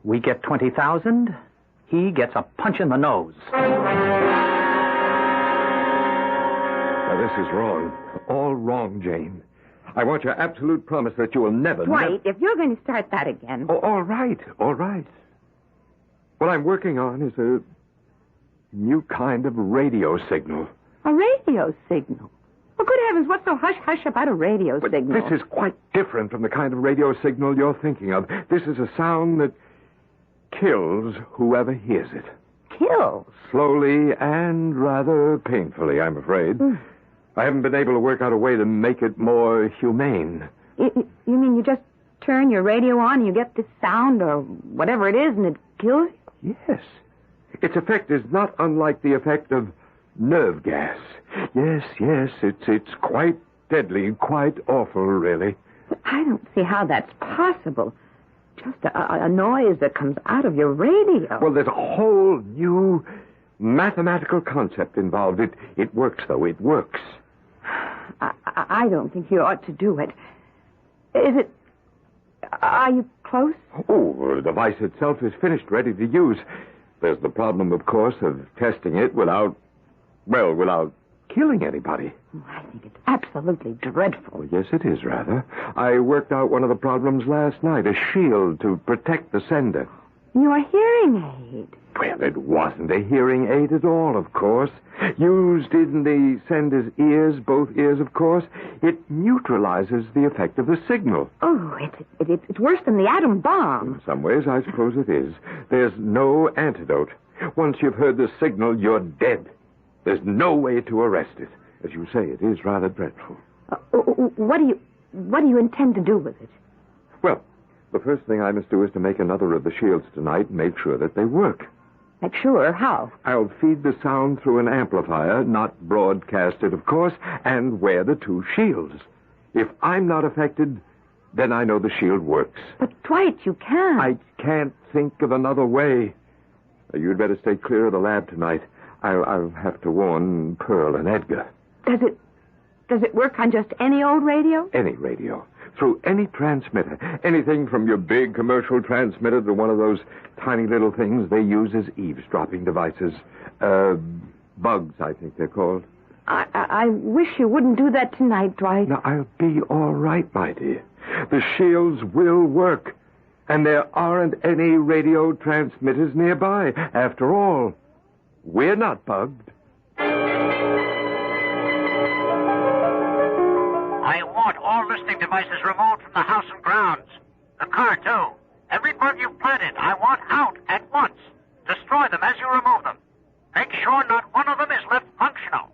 We get 20,000. He gets a punch in the nose. Now, this is wrong. All wrong, Jane. I want your absolute promise that you will never... Dwight, if you're going to start that again... Oh, all right. What I'm working on is a new kind of radio signal. A radio signal? Well, good heavens, what's so hush-hush about a radio signal? This is quite different from the kind of radio signal you're thinking of. This is a sound that kills whoever hears it. Kills? Slowly and rather painfully, I'm afraid. I haven't been able to work out a way to make it more humane. You mean you just turn your radio on and you get this sound or whatever it is and it kills you? Yes. Its effect is not unlike the effect of nerve gas. Yes, it's quite deadly, quite awful, really. But I don't see how that's possible. Just a noise that comes out of your radio. Well, there's a whole new mathematical concept involved. It works, though. It works. I don't think you ought to do it. Is it... Are you close? Oh, the device itself is finished, ready to use. There's the problem, of course, of testing it without killing anybody. I think it's absolutely dreadful. Well, yes, it is, rather. I worked out one of the problems last night, a shield to protect the sender. Your hearing aid. Well, it wasn't a hearing aid at all, of course. Used in the sender's ears, both ears, of course, it neutralizes the effect of the signal. Oh, it's worse than the atom bomb. In some ways, I suppose it is. There's no antidote. Once you've heard the signal, you're dead. There's no way to arrest it. As you say, it is rather dreadful. What do you intend to do with it? Well, the first thing I must do is to make another of the shields tonight and make sure that they work. Make sure? How? I'll feed the sound through an amplifier, not broadcast it, of course, and wear the two shields. If I'm not affected, then I know the shield works. But, Dwight, you can't. I can't think of another way. You'd better stay clear of the lab tonight. I'll have to warn Pearl and Edgar. Does it work on just any old radio? Any radio. Through any transmitter. Anything from your big commercial transmitter to one of those tiny little things they use as eavesdropping devices. Bugs, I think they're called. I wish you wouldn't do that tonight, Dwight. Now, I'll be all right, my dear. The shields will work. And there aren't any radio transmitters nearby. After all, we're not bugged. I want all listening devices removed from the house and grounds. The car, too. Every bug you've planted, I want out at once. Destroy them as you remove them. Make sure not one of them is left functional.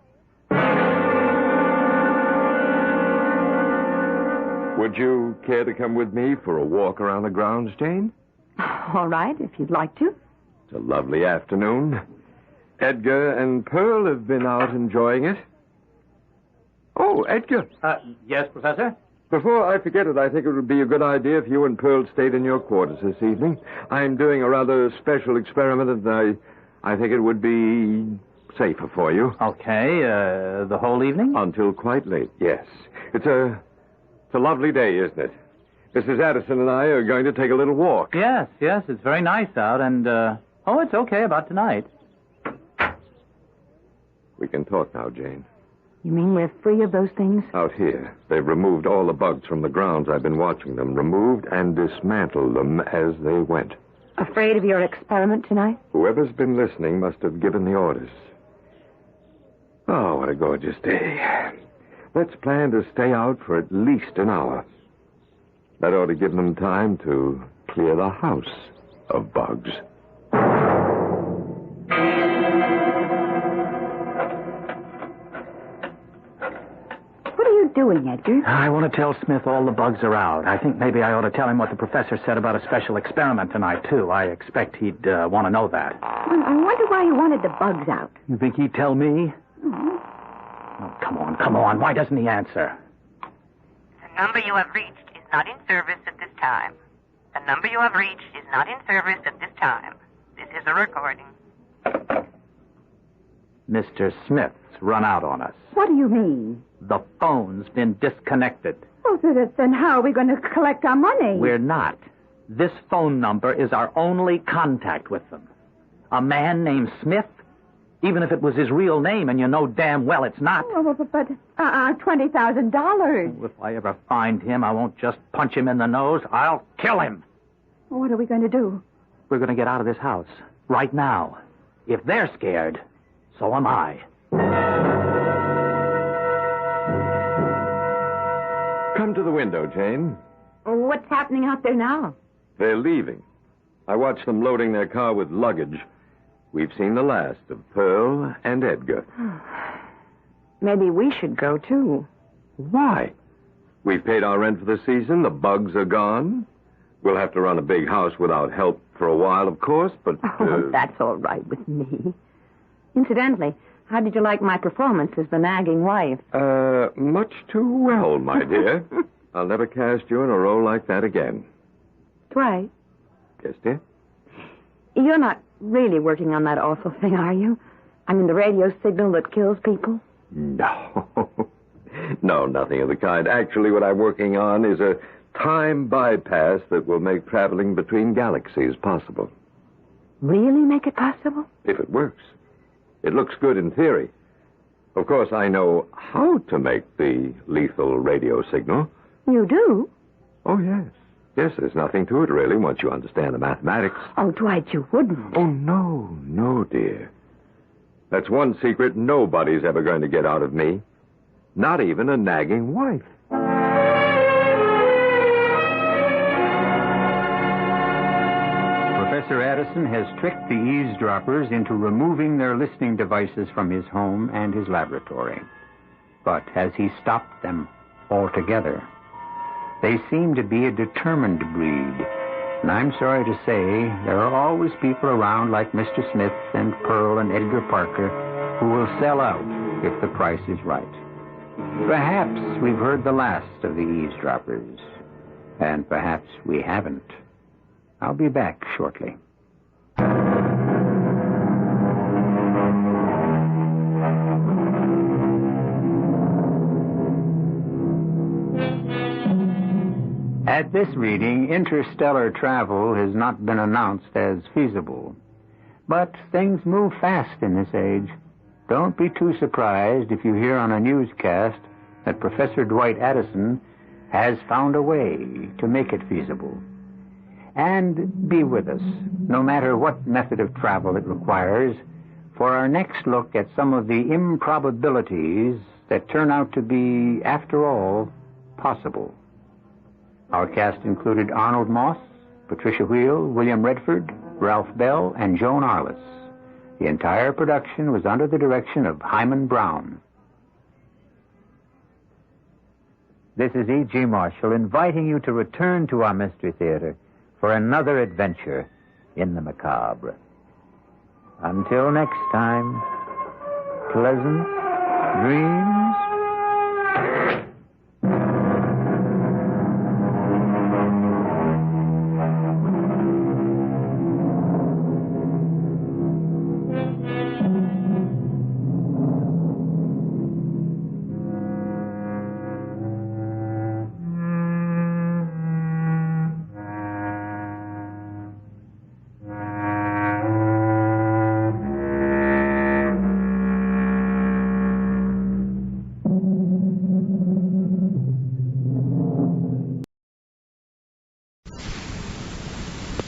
Would you care to come with me for a walk around the grounds, Jane? All right, if you'd like to. It's a lovely afternoon. Edgar and Pearl have been out enjoying it. Oh, Edgar. Yes, Professor? Before I forget it, I think it would be a good idea if you and Pearl stayed in your quarters this evening. I'm doing a rather special experiment, and I think it would be safer for you. Okay, the whole evening? Until quite late, yes. It's a lovely day, isn't it? Mrs. Addison and I are going to take a little walk. Yes, it's very nice out, and, it's okay about tonight. We can talk now, Jane. You mean we're free of those things? Out here, they've removed all the bugs from the grounds. I've been watching them, removed and dismantled them as they went. Afraid of your experiment tonight? Whoever's been listening must have given the orders. Oh, what a gorgeous day. Let's plan to stay out for at least an hour. That ought to give them time to clear the house of bugs. What are you doing, Edgar? I want to tell Smith all the bugs are out. I think maybe I ought to tell him what the professor said about a special experiment tonight, too. I expect he'd want to know that. I wonder why you wanted the bugs out. You think he'd tell me? Mm-hmm. Oh, come on. Why doesn't he answer? The number you have reached is not in service at this time. The number you have reached is not in service at this time. This is a recording. Mr. Smith's run out on us. What do you mean? The phone's been disconnected. Oh, then how are we going to collect our money? We're not. This phone number is our only contact with them. A man named Smith? Even if it was his real name, and you know damn well it's not. Oh, but $20,000. If I ever find him, I won't just punch him in the nose. I'll kill him. What are we going to do? We're going to get out of this house. Right now. If they're scared, so am I. Come to the window, Jane. What's happening out there now? They're leaving. I watched them loading their car with luggage. We've seen the last of Pearl and Edgar. Maybe we should go, too. Why? We've paid our rent for the season. The bugs are gone. We'll have to run a big house without help for a while, of course, but... That's all right with me. Incidentally, how did you like my performance as the nagging wife? Much too well, my dear. I'll never cast you in a role like that again. Dwight? Yes, dear? You're not really working on that awful thing, are you? I mean, the radio signal that kills people? No. No, nothing of the kind. Actually, what I'm working on is a time bypass that will make traveling between galaxies possible. Really make it possible? If it works. It looks good in theory. Of course, I know how to make the lethal radio signal. You do? Oh, yes. Yes, there's nothing to it, really, once you understand the mathematics. Oh, Dwight, you wouldn't. Oh, no, dear. That's one secret nobody's ever going to get out of me. Not even a nagging wife. Professor Addison has tricked the eavesdroppers into removing their listening devices from his home and his laboratory. But has he stopped them altogether? They seem to be a determined breed. And I'm sorry to say, there are always people around like Mr. Smith and Pearl and Edgar Parker who will sell out if the price is right. Perhaps we've heard the last of the eavesdroppers. And perhaps we haven't. I'll be back shortly. At this reading, interstellar travel has not been announced as feasible. But things move fast in this age. Don't be too surprised if you hear on a newscast that Professor Dwight Addison has found a way to make it feasible. And be with us, no matter what method of travel it requires, for our next look at some of the improbabilities that turn out to be, after all, possible. Our cast included Arnold Moss, Patricia Wheel, William Redford, Ralph Bell, and Joan Arliss. The entire production was under the direction of Hyman Brown. This is E.G. Marshall inviting you to return to our Mystery Theater for another adventure in the macabre. Until next time, pleasant dreams.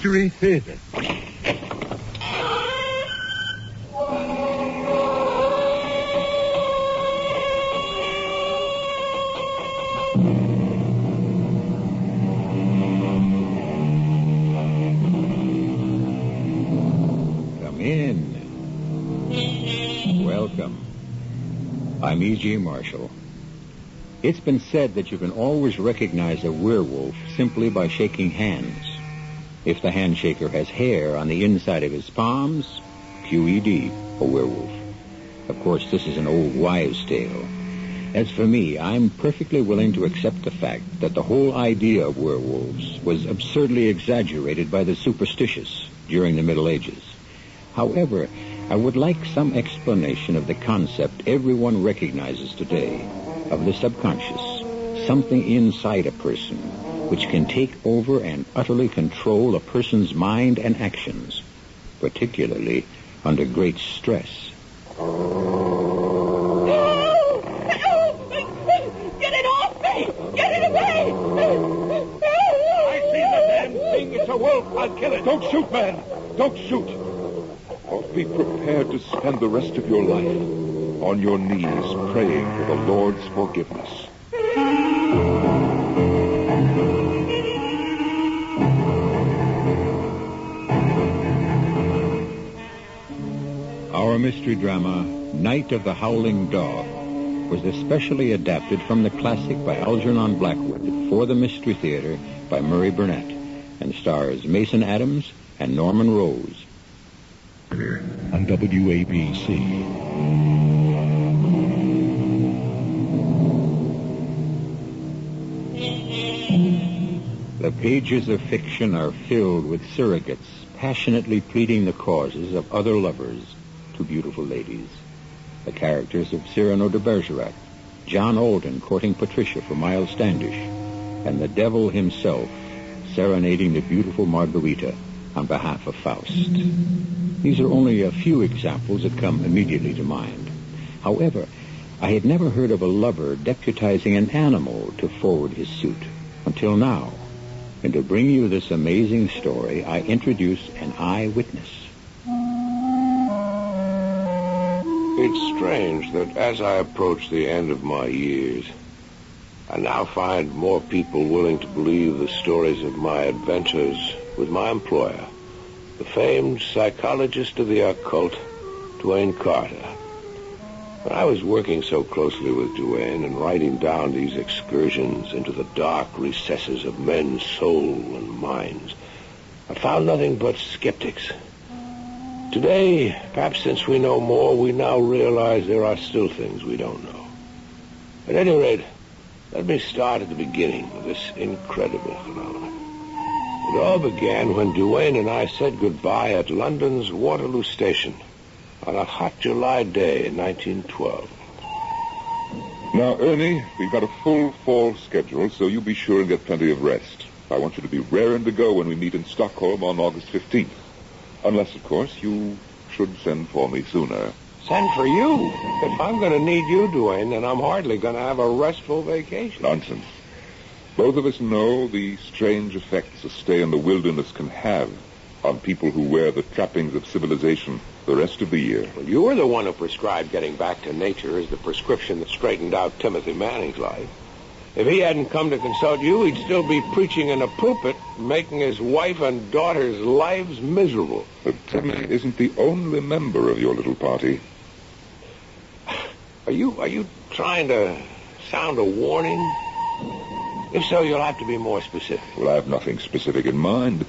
Mystery Theater. Come in. Welcome. I'm E.G. Marshall. It's been said that you can always recognize a werewolf simply by shaking hands. If the handshaker has hair on the inside of his palms, QED, a werewolf. Of course, this is an old wives' tale. As for me, I'm perfectly willing to accept the fact that the whole idea of werewolves was absurdly exaggerated by the superstitious during the Middle Ages. However, I would like some explanation of the concept everyone recognizes today, of the subconscious, something inside a person which can take over and utterly control a person's mind and actions, particularly under great stress. Get it off me! Get it away! I see the damn thing. It's a wolf. I'll kill it. Don't shoot, man. Don't shoot. Or be prepared to spend the rest of your life on your knees praying for the Lord's forgiveness. Our mystery drama, Night of the Howling Dog, was especially adapted from the classic by Algernon Blackwood for the Mystery Theater by Murray Burnett and stars Mason Adams and Norman Rose. On WABC. The pages of fiction are filled with surrogates passionately pleading the causes of other lovers to beautiful ladies. The characters of Cyrano de Bergerac, John Alden courting Patricia for Miles Standish, and the devil himself serenading the beautiful Margarita on behalf of Faust. These are only a few examples that come immediately to mind. However, I had never heard of a lover deputizing an animal to forward his suit until now. And to bring you this amazing story, I introduce an eyewitness. It's strange that as I approach the end of my years, I now find more people willing to believe the stories of my adventures with my employer, the famed psychologist of the occult, Duane Carter. When I was working so closely with Duane and writing down these excursions into the dark recesses of men's soul and minds, I found nothing but skeptics. Today, perhaps since we know more, we now realize there are still things we don't know. At any rate, let me start at the beginning of this incredible phenomenon. It all began when Duane and I said goodbye at London's Waterloo Station on a hot July day in 1912. Now, Ernie, we've got a full fall schedule, so you be sure and get plenty of rest. I want you to be raring to go when we meet in Stockholm on August 15th. Unless, of course, you should send for me sooner. Send for you? If I'm going to need you, Duane, then I'm hardly going to have a restful vacation. Nonsense. Both of us know the strange effects a stay in the wilderness can have on people who wear the trappings of civilization the rest of the year. Well, you were the one who prescribed getting back to nature as the prescription that straightened out Timothy Manning's life. If he hadn't come to consult you, he'd still be preaching in a pulpit, making his wife and daughter's lives miserable. But Timmy isn't the only member of your little party. Are you trying to sound a warning? If so, you'll have to be more specific. Well, I have nothing specific in mind.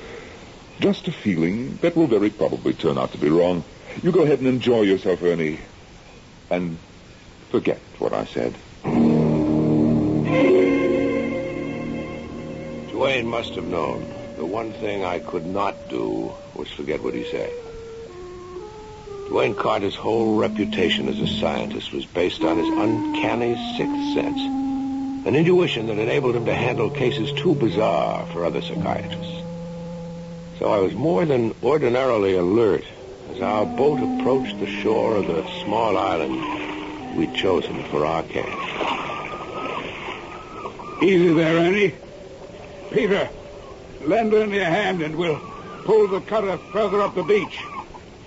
Just a feeling that will very probably turn out to be wrong. You go ahead and enjoy yourself, Ernie. And forget what I said. Duane must have known. The one thing I could not do was forget what he said. Duane Carter's whole reputation as a scientist was based on his uncanny sixth sense, an intuition that enabled him to handle cases too bizarre for other psychiatrists. So I was more than ordinarily alert as our boat approached the shore of the small island we'd chosen for our camp. Easy there, Ernie. Peter, lend Ernie a hand and we'll pull the cutter further up the beach.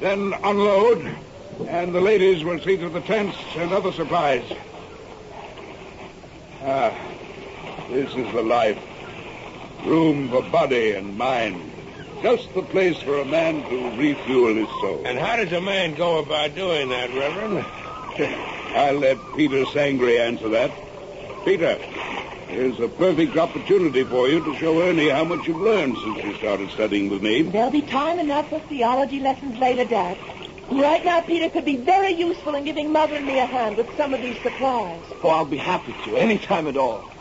Then unload, and the ladies will see to the tents and other supplies. This is the life. Room for body and mind. Just the place for a man to refuel his soul. And how does a man go about doing that, Reverend? I'll let Peter Sangre answer that. Peter, here's a perfect opportunity for you to show Ernie how much you've learned since you started studying with me. There'll be time enough for theology lessons later, Dad. Right now, Peter could be very useful in giving Mother and me a hand with some of these supplies. Oh, I'll be happy to, any time at all.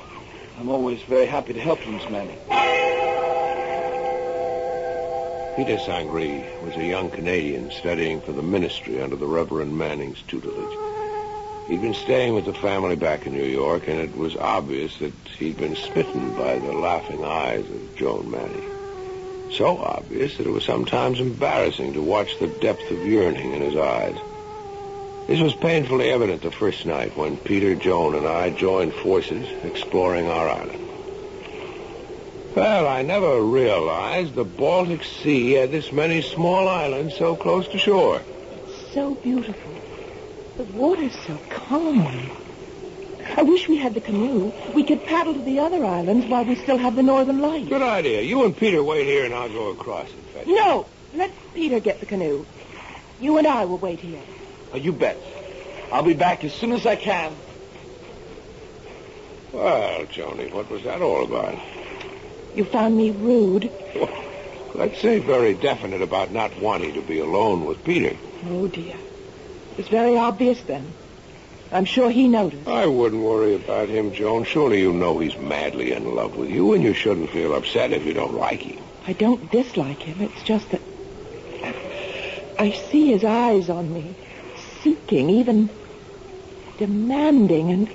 I'm always very happy to help you, Miss Manning. Peter Sangre was a young Canadian studying for the ministry under the Reverend Manning's tutelage. He'd been staying with the family back in New York, and it was obvious that he'd been smitten by the laughing eyes of Joan Manning. So obvious that it was sometimes embarrassing to watch the depth of yearning in his eyes. This was painfully evident the first night when Peter, Joan, and I joined forces exploring our island. Well, I never realized the Baltic Sea had this many small islands so close to shore. It's so beautiful. The water's so calm. I wish we had the canoe. We could paddle to the other islands while we still have the northern lights. Good idea. You and Peter wait here, and I'll go across and fetch you. No, let Peter get the canoe. You and I will wait here. Oh, you bet. I'll be back as soon as I can. Well, Joni, what was that all about? You found me rude. Well, let's say very definite about not wanting to be alone with Peter. Oh, dear. It was very obvious then. I'm sure he noticed. I wouldn't worry about him, Joan. Surely you know he's madly in love with you, and you shouldn't feel upset if you don't like him. I don't dislike him. It's just that I see his eyes on me, seeking, even demanding,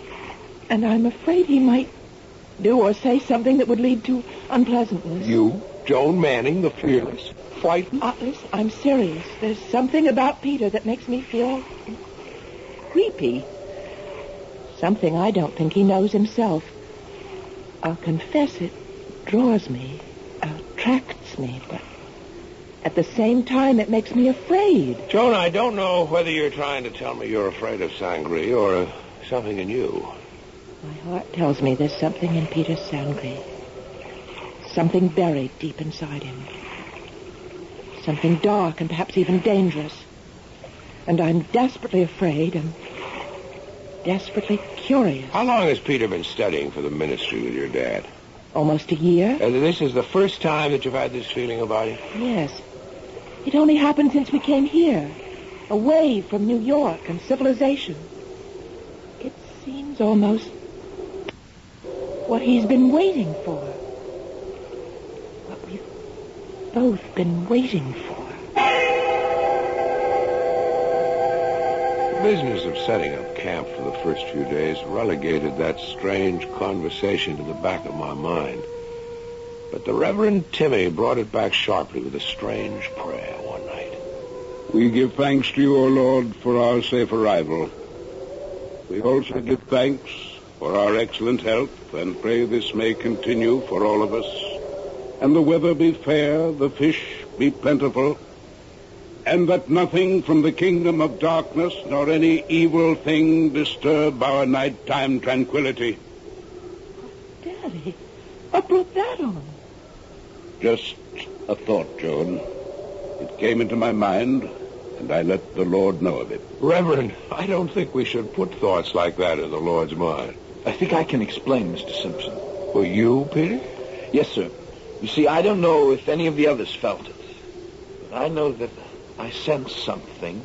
and I'm afraid he might do or say something that would lead to unpleasantness. You, Joan Manning, the fearless, frightened? Listen, I'm serious. There's something about Peter that makes me feel creepy. Something I don't think he knows himself. I'll confess it draws me, attracts me, but at the same time it makes me afraid. Joan, I don't know whether you're trying to tell me you're afraid of Sangre or something in you. My heart tells me there's something in Peter Sangre. Something buried deep inside him. Something dark and perhaps even dangerous. And I'm desperately afraid and desperately curious. How long has Peter been studying for the ministry with your dad? Almost a year. This is the first time that you've had this feeling about him? Yes. It only happened since we came here, away from New York and civilization. It seems almost what he's been waiting for. What we've both been waiting for. The business of setting up camp for the first few days relegated that strange conversation to the back of my mind. But the Reverend Timmy brought it back sharply with a strange prayer one night. We give thanks to you, O Lord, for our safe arrival. We also give thanks for our excellent health and pray this may continue for all of us. And the weather be fair, the fish be plentiful, and that nothing from the kingdom of darkness nor any evil thing disturb our nighttime tranquility. Daddy, what brought that on? Just a thought, Joan. It came into my mind, and I let the Lord know of it. Reverend, I don't think we should put thoughts like that in the Lord's mind. I think I can explain, Mr. Simpson. Well, you, Peter? Yes, sir. You see, I don't know if any of the others felt it, but I know that I sense something,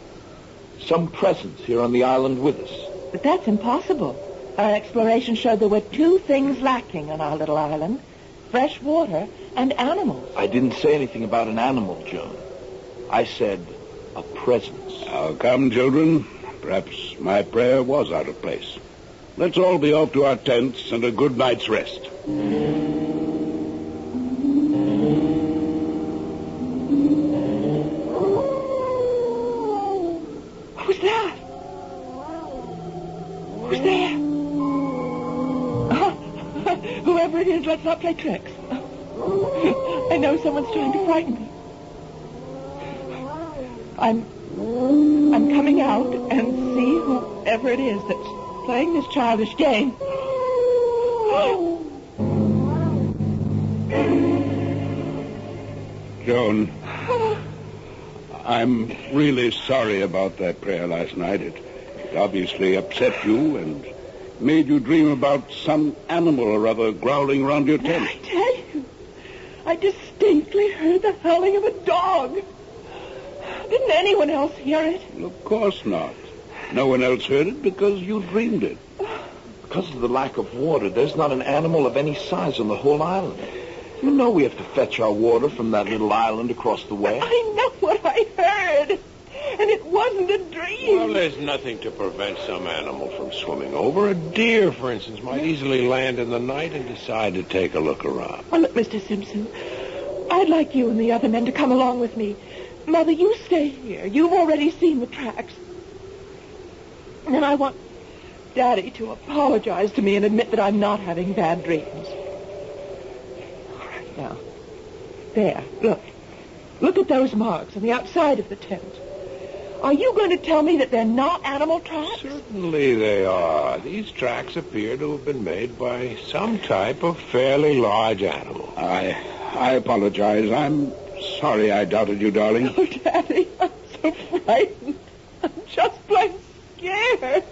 some presence here on the island with us. But that's impossible. Our exploration showed there were two things lacking on our little island: fresh water and animals. I didn't say anything about an animal, Joan. I said a presence. Now, come, children. Perhaps my prayer was out of place. Let's all be off to our tents and a good night's rest. Who's that? Who's there? Whoever it is, let's not play tricks. I know someone's trying to frighten me. I'm coming out and see whoever it is that's playing this childish game. Joan, I'm really sorry about that prayer last night. It obviously upset you and made you dream about some animal or other growling around your tent. I tell you, I distinctly heard the howling of a dog. Didn't anyone else hear it? Well, of course not. No one else heard it because you dreamed it. Because of the lack of water, there's not an animal of any size on the whole island. You know we have to fetch our water from that little island across the way. I know what I heard. And it wasn't a dream. Well, there's nothing to prevent some animal from swimming over. A deer, for instance, might easily land in the night and decide to take a look around. Oh, look, Mr. Simpson, I'd like you and the other men to come along with me. Mother, you stay here. You've already seen the tracks. And I want Daddy to apologize to me and admit that I'm not having bad dreams. All right, now. There, look. Look at those marks on the outside of the tent. Are you going to tell me that they're not animal tracks? Certainly they are. These tracks appear to have been made by some type of fairly large animal. I apologize. I'm sorry I doubted you, darling. Oh, Daddy, I'm so frightened. I'm just plain scared.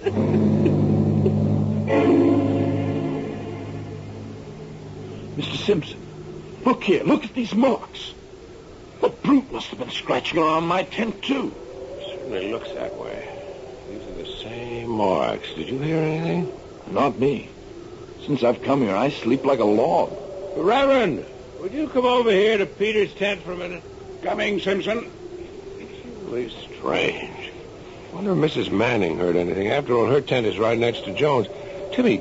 Mr. Simpson, look here. Look at these marks. The brute must have been scratching around my tent, too. Certainly looks that way. These are the same marks. Did you hear anything? Not me. Since I've come here, I sleep like a log. Reverend, would you come over here to Peter's tent for a minute? Coming, Simpson. It's really strange. I wonder if Mrs. Manning heard anything. After all, her tent is right next to Jones. Timmy,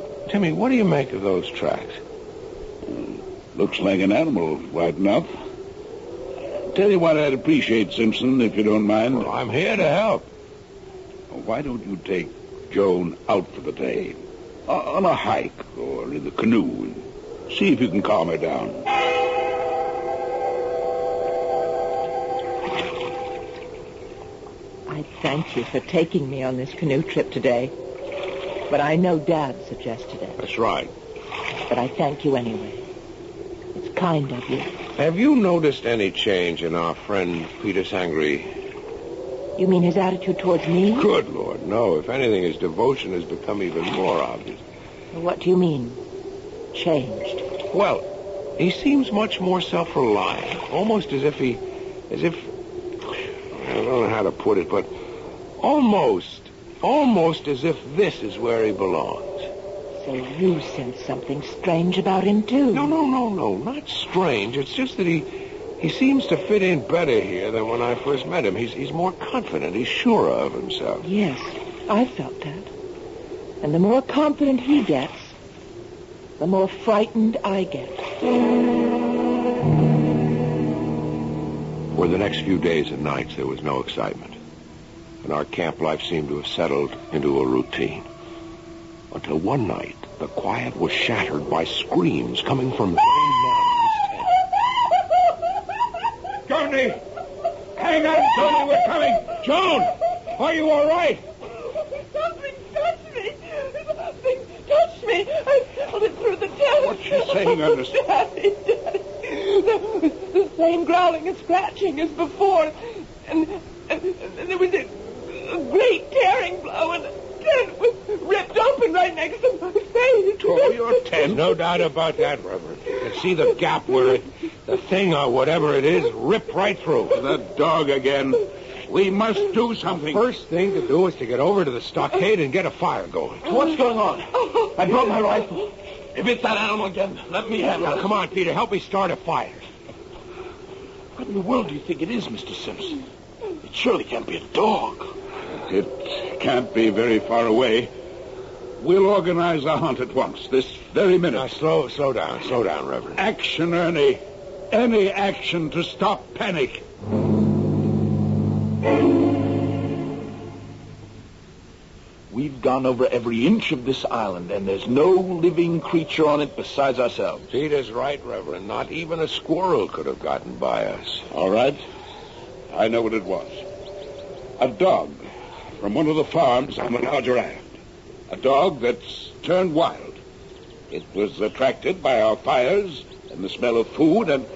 what do you make of those tracks? Looks like an animal, right enough. Tell you what I'd appreciate, Simpson, if you don't mind. Well, I'm here to help. Why don't you take Joan out for the day? On a hike or in the canoe and see if you can calm her down. I thank you for taking me on this canoe trip today. But I know Dad suggested it. That's right. But I thank you anyway. It's kind of you. Have you noticed any change in our friend Peter Sangre? You mean his attitude towards me? Good Lord, no. If anything, his devotion has become even more obvious. What do you mean, changed? Well, he seems much more self-reliant. Almost as if I don't know how to put it, but almost as if this is where he belongs. So you sense something strange about him, too? No, not strange. It's just that he seems to fit in better here than when I first met him. He's more confident. He's surer of himself. Yes, I felt that. And the more confident he gets, the more frightened I get. For the next few days and nights, there was no excitement. And our camp life seemed to have settled into a routine. Until one night, the quiet was shattered by screams coming from Johnny! Hang on, Johnny, we're coming! Joan! Are you all right? Something touched me! Something touched me! I felt it through the tent. What's she saying, Ernest? Daddy. The same growling and scratching as before. And there was a great tearing blow, and the tent was ripped open right next to my face. Oh, your tent. No doubt about that, Reverend. You can see the gap where the thing or whatever it is ripped right through. That dog again. We must do something. First thing to do is to get over to the stockade and get a fire going. What's going on? I brought my rifle. If it's that animal again, let me handle it. Come on, Peter. Help me start a fire. What in the world do you think it is, Mr. Simpson? It surely can't be a dog. It can't be very far away. We'll organize a hunt at once, this very minute. Now, slow down, Reverend. Action, Ernie. Any action to stop panic. We've gone over every inch of this island, and there's no living creature on it besides ourselves. Peter's right, Reverend. Not even a squirrel could have gotten by us. All right. I know what it was. A dog from one of the farms on the larger island. A dog that's turned wild. It was attracted by our fires and the smell of food, and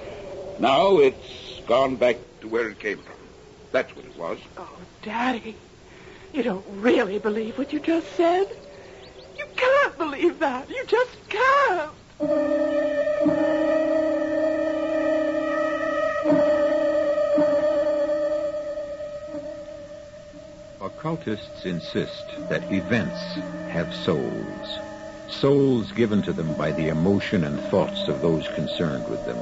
now it's gone back to where it came from. That's what it was. Oh, Daddy, you don't really believe what you just said? You can't believe that. You just can't. Occultists insist that events have souls. Souls given to them by the emotion and thoughts of those concerned with them.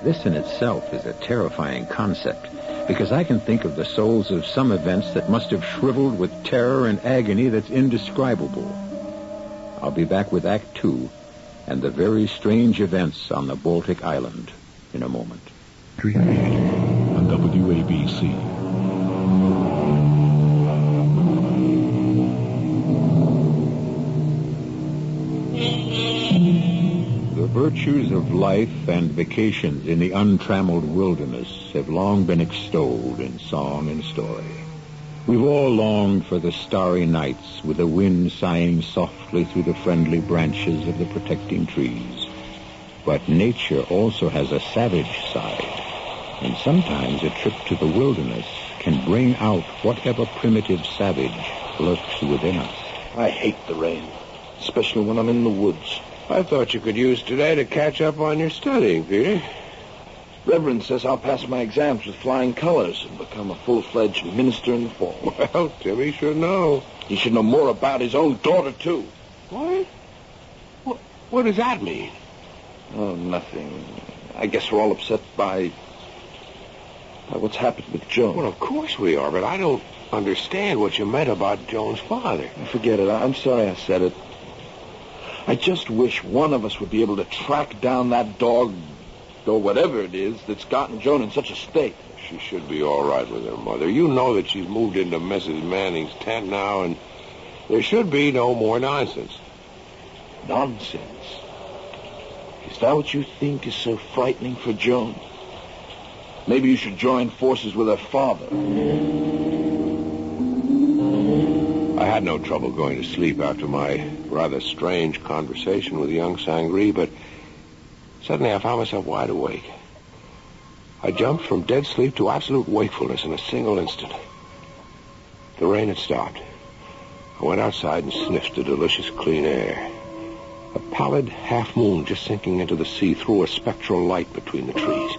This in itself is a terrifying concept, because I can think of the souls of some events that must have shriveled with terror and agony that's indescribable. I'll be back with Act 2 and the very strange events on the Baltic Island in a moment. On WABC. The virtues of life and vacations in the untrammeled wilderness have long been extolled in song and story. We've all longed for the starry nights with the wind sighing softly through the friendly branches of the protecting trees. But nature also has a savage side, and sometimes a trip to the wilderness can bring out whatever primitive savage lurks within us. I hate the rain, especially when I'm in the woods. I thought you could use today to catch up on your studying, Peter. Reverend says I'll pass my exams with flying colors and become a full-fledged minister in the fall. Well, Timmy should know. He should know more about his own daughter, too. What? What does that mean? Oh, nothing. I guess we're all upset by what's happened with Joan. Well, of course we are, but I don't understand what you meant about Joan's father. Forget it. I'm sorry I said it. I just wish one of us would be able to track down that dog, or whatever it is, that's gotten Joan in such a state. She should be all right with her mother. You know that she's moved into Mrs. Manning's tent now, and there should be no more nonsense. Nonsense. Is that what you think is so frightening for Joan? Maybe you should join forces with her father. I had no trouble going to sleep after my rather strange conversation with young Sangree, but suddenly I found myself wide awake. I jumped from dead sleep to absolute wakefulness in a single instant. The rain had stopped. I went outside and sniffed the delicious clean air. A pallid half-moon just sinking into the sea threw a spectral light between the trees.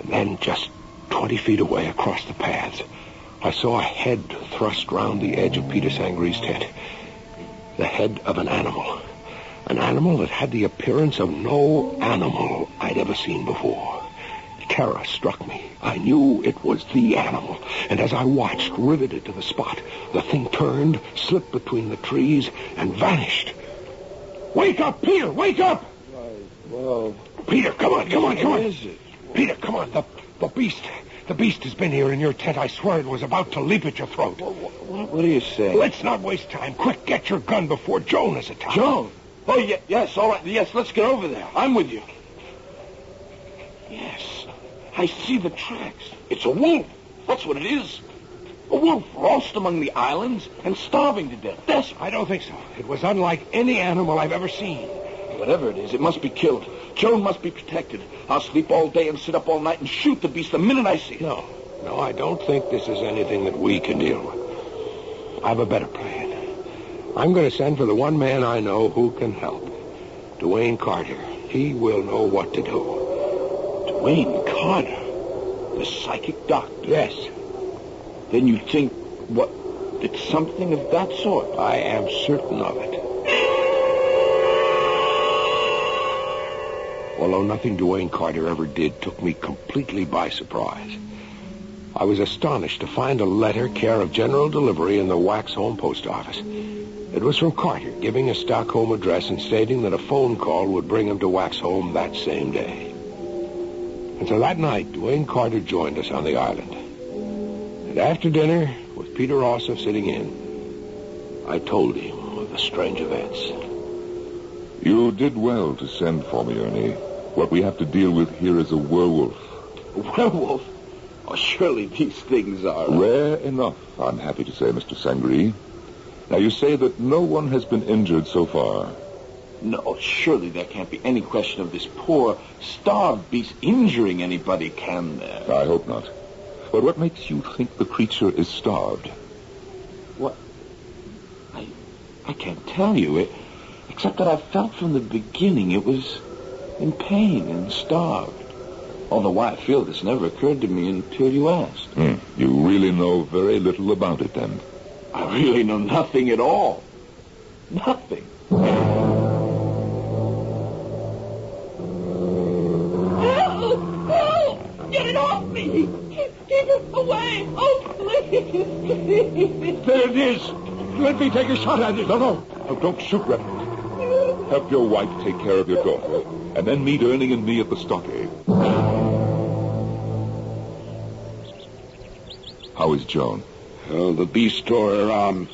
And then, just 20 feet away across the paths, I saw a head thrust round the edge of Peter Sangree's tent. The head of an animal. An animal that had the appearance of no animal I'd ever seen before. Terror struck me. I knew it was the animal. And as I watched, riveted to the spot, the thing turned, slipped between the trees, and vanished. Wake up, Peter! Wake up! Well, Peter, come on. What is it? Peter, come on. The beast has been here in your tent. I swear it was about to leap at your throat. What are you saying? Let's not waste time. Quick, get your gun before Joan is attacked. Joan? Oh, yes, all right. Yes, let's get over there. I'm with you. Yes, I see the tracks. It's a wolf. That's what it is. A wolf lost among the islands and starving to death. I don't think so. It was unlike any animal I've ever seen. Whatever it is, it must be killed. Joan must be protected. I'll sleep all day and sit up all night and shoot the beast the minute I see it. No, I don't think this is anything that we can deal with. I have a better plan. I'm going to send for the one man I know who can help. Dwayne Carter. He will know what to do. Dwayne Carter? The psychic doctor? Yes. Then you think, it's something of that sort? I am certain of it. Although nothing Dwayne Carter ever did took me completely by surprise. I was astonished to find a letter care of General Delivery in the Waxholm post office. It was from Carter, giving a Stockholm address and stating that a phone call would bring him to Waxholm that same day. And so that night, Dwayne Carter joined us on the island. And after dinner, with Peter Ossoff sitting in, I told him of the strange events. You did well to send for me, Ernie. What we have to deal with here is a werewolf. A werewolf? Oh, surely these things are... Rare enough, I'm happy to say, Mr. Sangree. Now, you say that no one has been injured so far. No, surely there can't be any question of this poor, starved beast injuring anybody, can there? I hope not. But what makes you think the creature is starved? What? I can't tell you. Except that I felt from the beginning it was in pain and starved. Although why I feel this never occurred to me until you asked. You really know very little about it, then? I really know nothing at all. Nothing. Help! Get it off me! Keep it away! Oh, please! There it is! Let me take a shot at it. No, don't shoot, Reverend. Help your wife take care of your daughter, and then meet Ernie and me at the stockade. How is Joan? Oh, the beast tore her arm.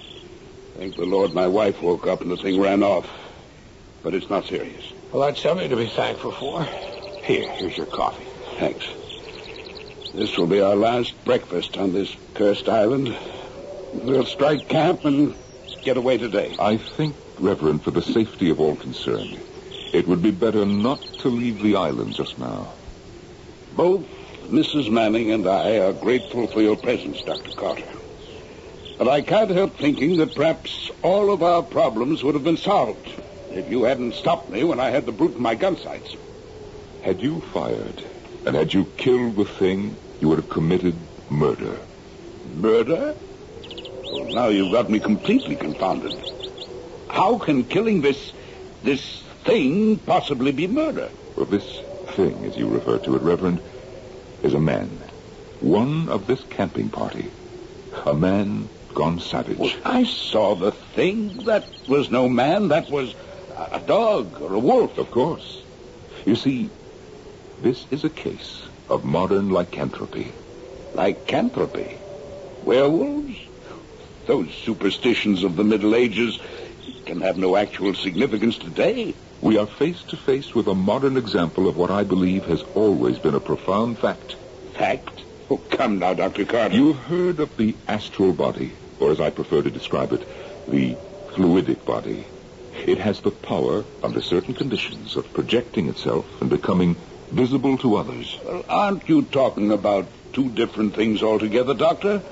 Thank the Lord my wife woke up and the thing ran off. But it's not serious. Well, that's something to be thankful for. Here's your coffee. Thanks. This will be our last breakfast on this cursed island. We'll strike camp and get away today. I think, Reverend, for the safety of all concerned, it would be better not to leave the island just now. Both Mrs. Manning and I are grateful for your presence, Dr. Carter. But I can't help thinking that perhaps all of our problems would have been solved if you hadn't stopped me when I had the brute in my gun sights. Had you fired, and had you killed the thing, you would have committed murder. Murder? Well, now you've got me completely confounded. How can killing this thing possibly be murder? Well, this thing, as you refer to it, Reverend, is a man. One of this camping party. A man gone savage. Well, I saw the thing. That was no man. That was a dog or a wolf. Of course. You see, this is a case of modern lycanthropy. Lycanthropy? Werewolves? Those superstitions of the Middle Ages. can have no actual significance today. We are face to face with a modern example of what I believe has always been a profound fact. Fact? Oh, come now, Dr. Carter. You've heard of the astral body, or as I prefer to describe it, the fluidic body. It has the power, under certain conditions, of projecting itself and becoming visible to others. Well, aren't you talking about two different things altogether, Doctor?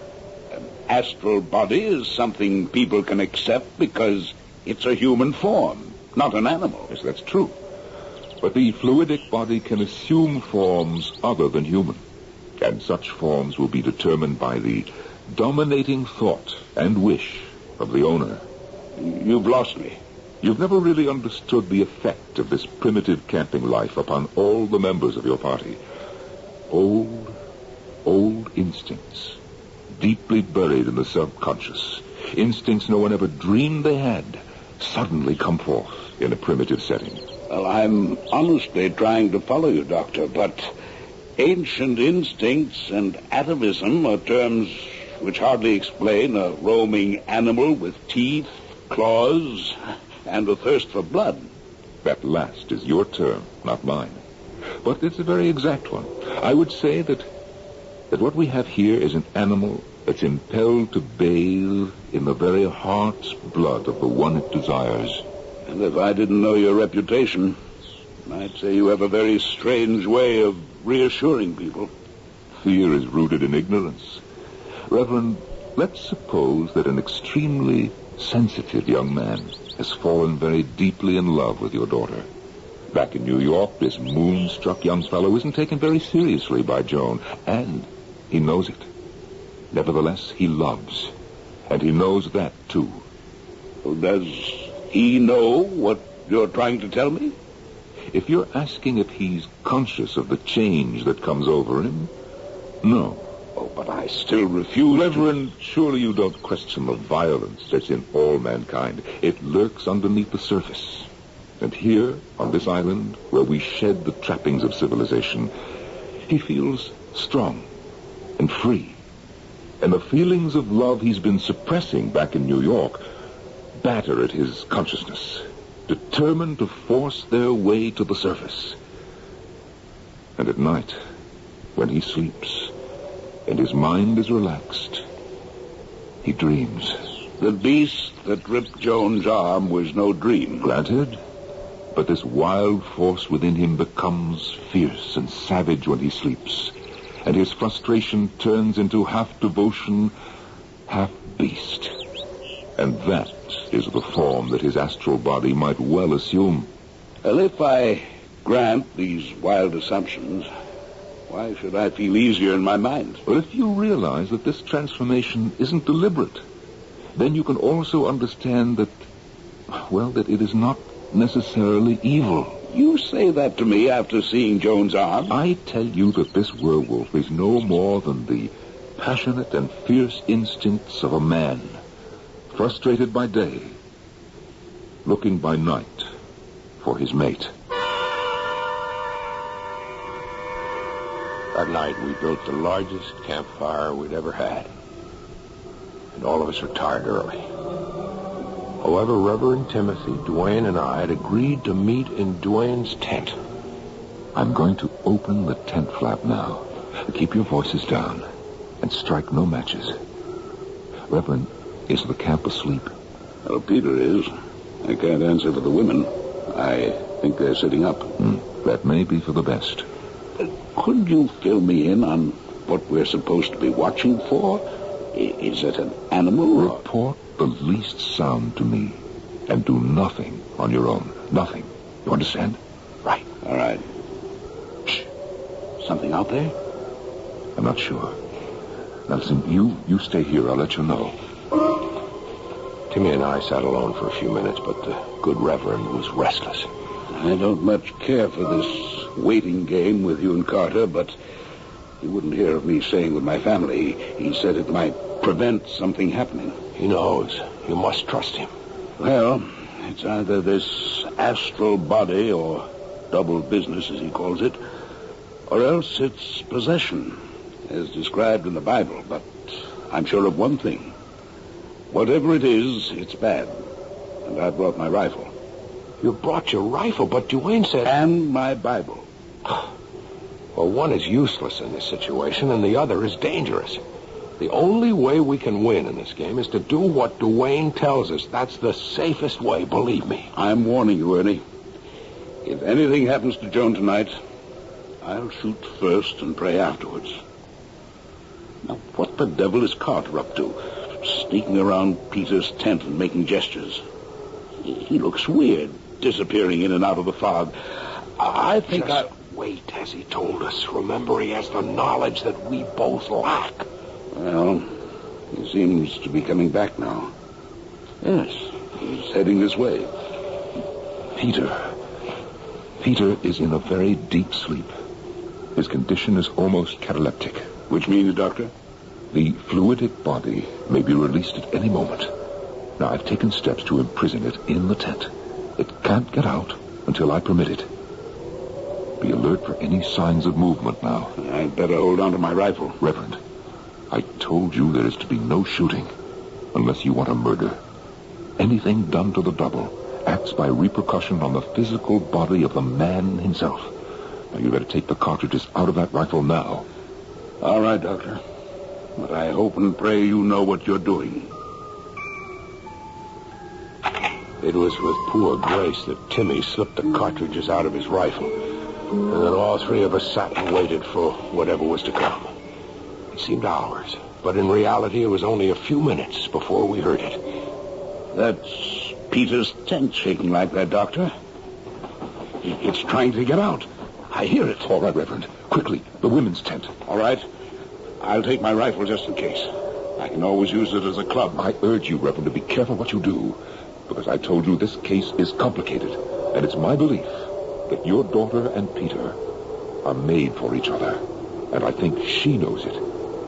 An astral body is something people can accept because it's a human form, not an animal. Yes, that's true. But the fluidic body can assume forms other than human. And such forms will be determined by the dominating thought and wish of the owner. You've lost me. You've never really understood the effect of this primitive camping life upon all the members of your party. Old instincts, deeply buried in the subconscious. Instincts no one ever dreamed they had, suddenly come forth in a primitive setting. Well, I'm honestly trying to follow you, Doctor, but ancient instincts and atavism are terms which hardly explain a roaming animal with teeth, claws, and a thirst for blood. That last is your term, not mine. But it's a very exact one. I would say that what we have here is an animal that's impelled to bathe in the very heart's blood of the one it desires. And if I didn't know your reputation, I'd say you have a very strange way of reassuring people. Fear is rooted in ignorance. Reverend, let's suppose that an extremely sensitive young man has fallen very deeply in love with your daughter. Back in New York, this moonstruck young fellow isn't taken very seriously by Joan, and he knows it. Nevertheless, he loves, and he knows that, too. Does he know what you're trying to tell me? If you're asking if he's conscious of the change that comes over him, no. Oh, but I still refuse. Reverend, surely you don't question the violence that's in all mankind. It lurks underneath the surface. And here, on this island, where we shed the trappings of civilization, he feels strong and free. And the feelings of love he's been suppressing back in New York batter at his consciousness, determined to force their way to the surface. And at night, when he sleeps and his mind is relaxed, he dreams. The beast that ripped Joan's arm was no dream. Granted, but this wild force within him becomes fierce and savage when he sleeps, and his frustration turns into half devotion, half beast. And that is the form that his astral body might well assume. Well, if I grant these wild assumptions, why should I feel easier in my mind? Well, if you realize that this transformation isn't deliberate, then you can also understand that it is not necessarily evil. You say that to me after seeing Joan's arm? I tell you that this werewolf is no more than the passionate and fierce instincts of a man, frustrated by day, looking by night for his mate. That night we built the largest campfire we'd ever had. And all of us retired early. However, Reverend Timothy, Duane, and I had agreed to meet in Duane's tent. I'm going to open the tent flap now. Keep your voices down and strike no matches. Reverend, is the camp asleep? Well, Peter is. I can't answer for the women. I think they're sitting up. That may be for the best. Could you fill me in on what we're supposed to be watching for? Is it an animal? Report the least sound to me, and do nothing on your own. Nothing. You understand? Right. All right. Shh. Something out there? I'm not sure. Now listen, you stay here. I'll let you know. Timmy and I sat alone for a few minutes, but the good Reverend was restless. I don't much care for this waiting game with you and Carter, but he wouldn't hear of me staying with my family. He said it might prevent something happening. He knows. You must trust him. Well, it's either this astral body or double business, as he calls it, or else it's possession, as described in the Bible. But I'm sure of one thing. Whatever it is, it's bad. And I brought my rifle. You brought your rifle, but Duane said... And my Bible. Well, one is useless in this situation, and the other is dangerous. The only way we can win in this game is to do what Duane tells us. That's the safest way, believe me. I'm warning you, Ernie. If anything happens to Joan tonight, I'll shoot first and pray afterwards. Now, what the devil is Carter up to? Sneaking around Peter's tent and making gestures. He looks weird, disappearing in and out of the fog. I think Just wait, as he told us. Remember, he has the knowledge that we both lack. Well, he seems to be coming back now. Yes, he's heading this way. Peter is in a very deep sleep. His condition is almost cataleptic. Which means, Doctor? The fluidic body may be released at any moment. Now, I've taken steps to imprison it in the tent. It can't get out until I permit it. Be alert for any signs of movement now. I'd better hold on to my rifle. Reverend, I told you there is to be no shooting unless you want a murder. Anything done to the double acts by repercussion on the physical body of the man himself. Now, you better take the cartridges out of that rifle now. All right, Doctor. But I hope and pray you know what you're doing. It was with poor grace that Timmy slipped the cartridges out of his rifle. And then all three of us sat and waited for whatever was to come. It seemed hours, but in reality it was only a few minutes before we heard it. That's Peter's tent shaking like that, Doctor. It's trying to get out. I hear it. All right, Reverend. Quickly, the women's tent. All right. I'll take my rifle just in case. I can always use it as a club. I urge you, Reverend, to be careful what you do. Because I told you this case is complicated. And it's my belief that your daughter and Peter are made for each other. And I think she knows it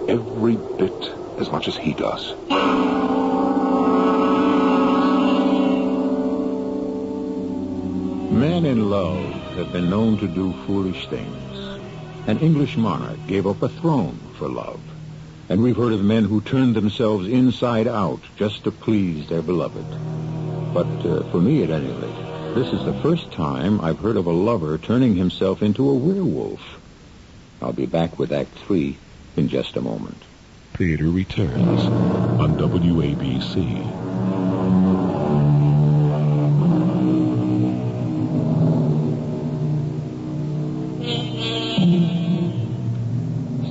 every bit as much as he does. Men in love have been known to do foolish things. An English monarch gave up a throne for love. And we've heard of men who turned themselves inside out just to please their beloved. But for me, at any rate, this is the first time I've heard of a lover turning himself into a werewolf. I'll be back with Act 3 in just a moment. Theater returns on WABC.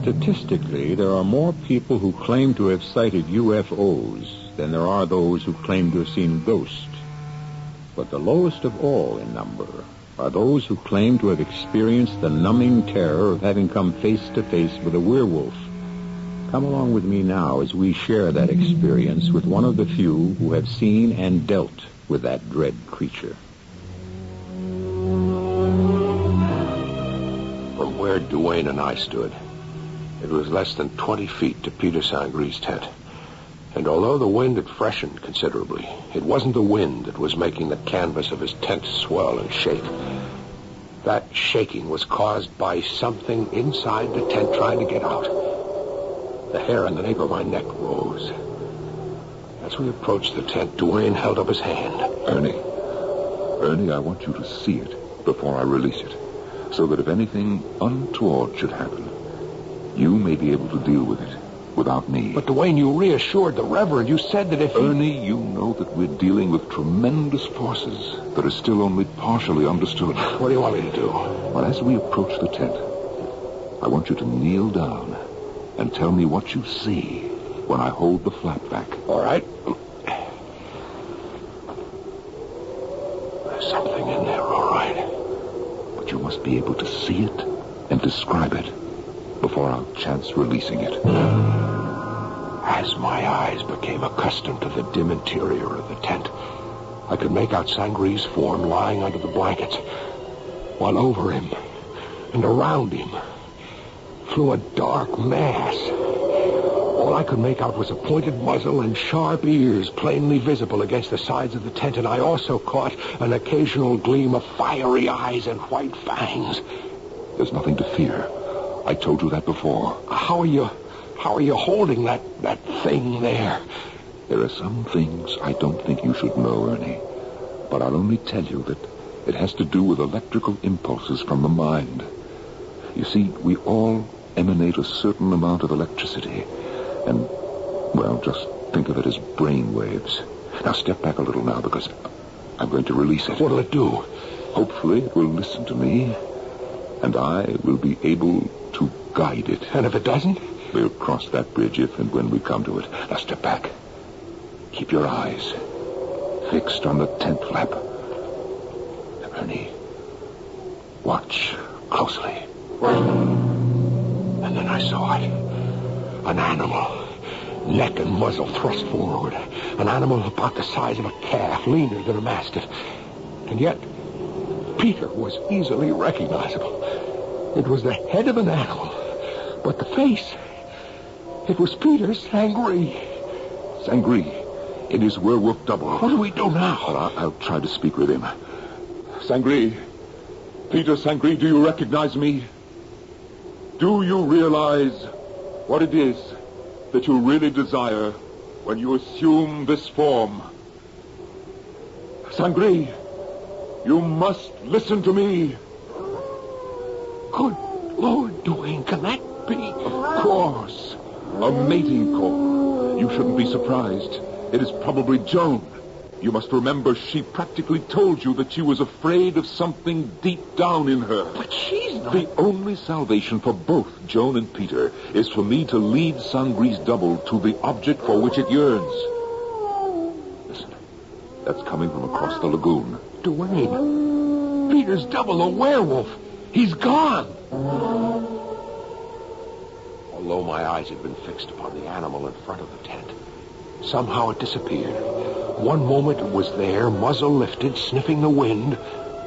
Statistically, there are more people who claim to have sighted UFOs than there are those who claim to have seen ghosts. But the lowest of all in number are those who claim to have experienced the numbing terror of having come face to face with a werewolf. Come along with me now as we share that experience with one of the few who have seen and dealt with that dread creature. From where Duane and I stood, it was less than 20 feet to Peter Sangre's tent. And although the wind had freshened considerably, it wasn't the wind that was making the canvas of his tent swell and shake. That shaking was caused by something inside the tent trying to get out. The hair on the nape of my neck rose. As we approached the tent, Duane held up his hand. Ernie, I want you to see it before I release it, so that if anything untoward should happen, you may be able to deal with it without me. But Duane, you reassured the Reverend. You said that if Ernie, you know that we're dealing with tremendous forces that are still only partially understood. What do you want me to do? Well, as we approach the tent, I want you to kneel down and tell me what you see when I hold the flap back. All right. There's something in there, all right. But you must be able to see it and describe it before I'll chance releasing it. As my eyes became accustomed to the dim interior of the tent, I could make out Sangre's form lying under the blankets, while over him and around him flew a dark mass. All I could make out was a pointed muzzle and sharp ears plainly visible against the sides of the tent, and I also caught an occasional gleam of fiery eyes and white fangs. There's nothing to fear. I told you that before. How are you holding that thing there? There are some things I don't think you should know, Ernie. But I'll only tell you that it has to do with electrical impulses from the mind. You see, we all emanate a certain amount of electricity. And, well, just think of it as brain waves. Now step back a little now, because I'm going to release it. What'll it do? Hopefully it will listen to me, and I will be able to guide it. And if it doesn't? We'll cross that bridge if and when we come to it. Now step back. Keep your eyes fixed on the tent flap. Ernie, watch closely. And then I saw it. An animal. Neck and muzzle thrust forward. An animal about the size of a calf, leaner than a mastiff. And yet, Peter was easily recognizable. It was the head of an animal. But the face, it was Peter Sangree. Sangree, in his werewolf double. What do we do now? Well, I'll try to speak with him. Sangree, Peter Sangree, do you recognize me? Do you realize what it is that you really desire when you assume this form? Sangree, you must listen to me. Good Lord, Duane, can that be? Of course. A mating call. You shouldn't be surprised. It is probably Joan. You must remember she practically told you that she was afraid of something deep down in her. But she's not... The only salvation for both Joan and Peter is for me to lead Sangree's double to the object for which it yearns. Listen, that's coming from across the lagoon. Duane, Peter's double, a werewolf. He's gone. Although my eyes had been fixed upon the animal in front of the tent, somehow it disappeared. One moment it was there, muzzle lifted, sniffing the wind,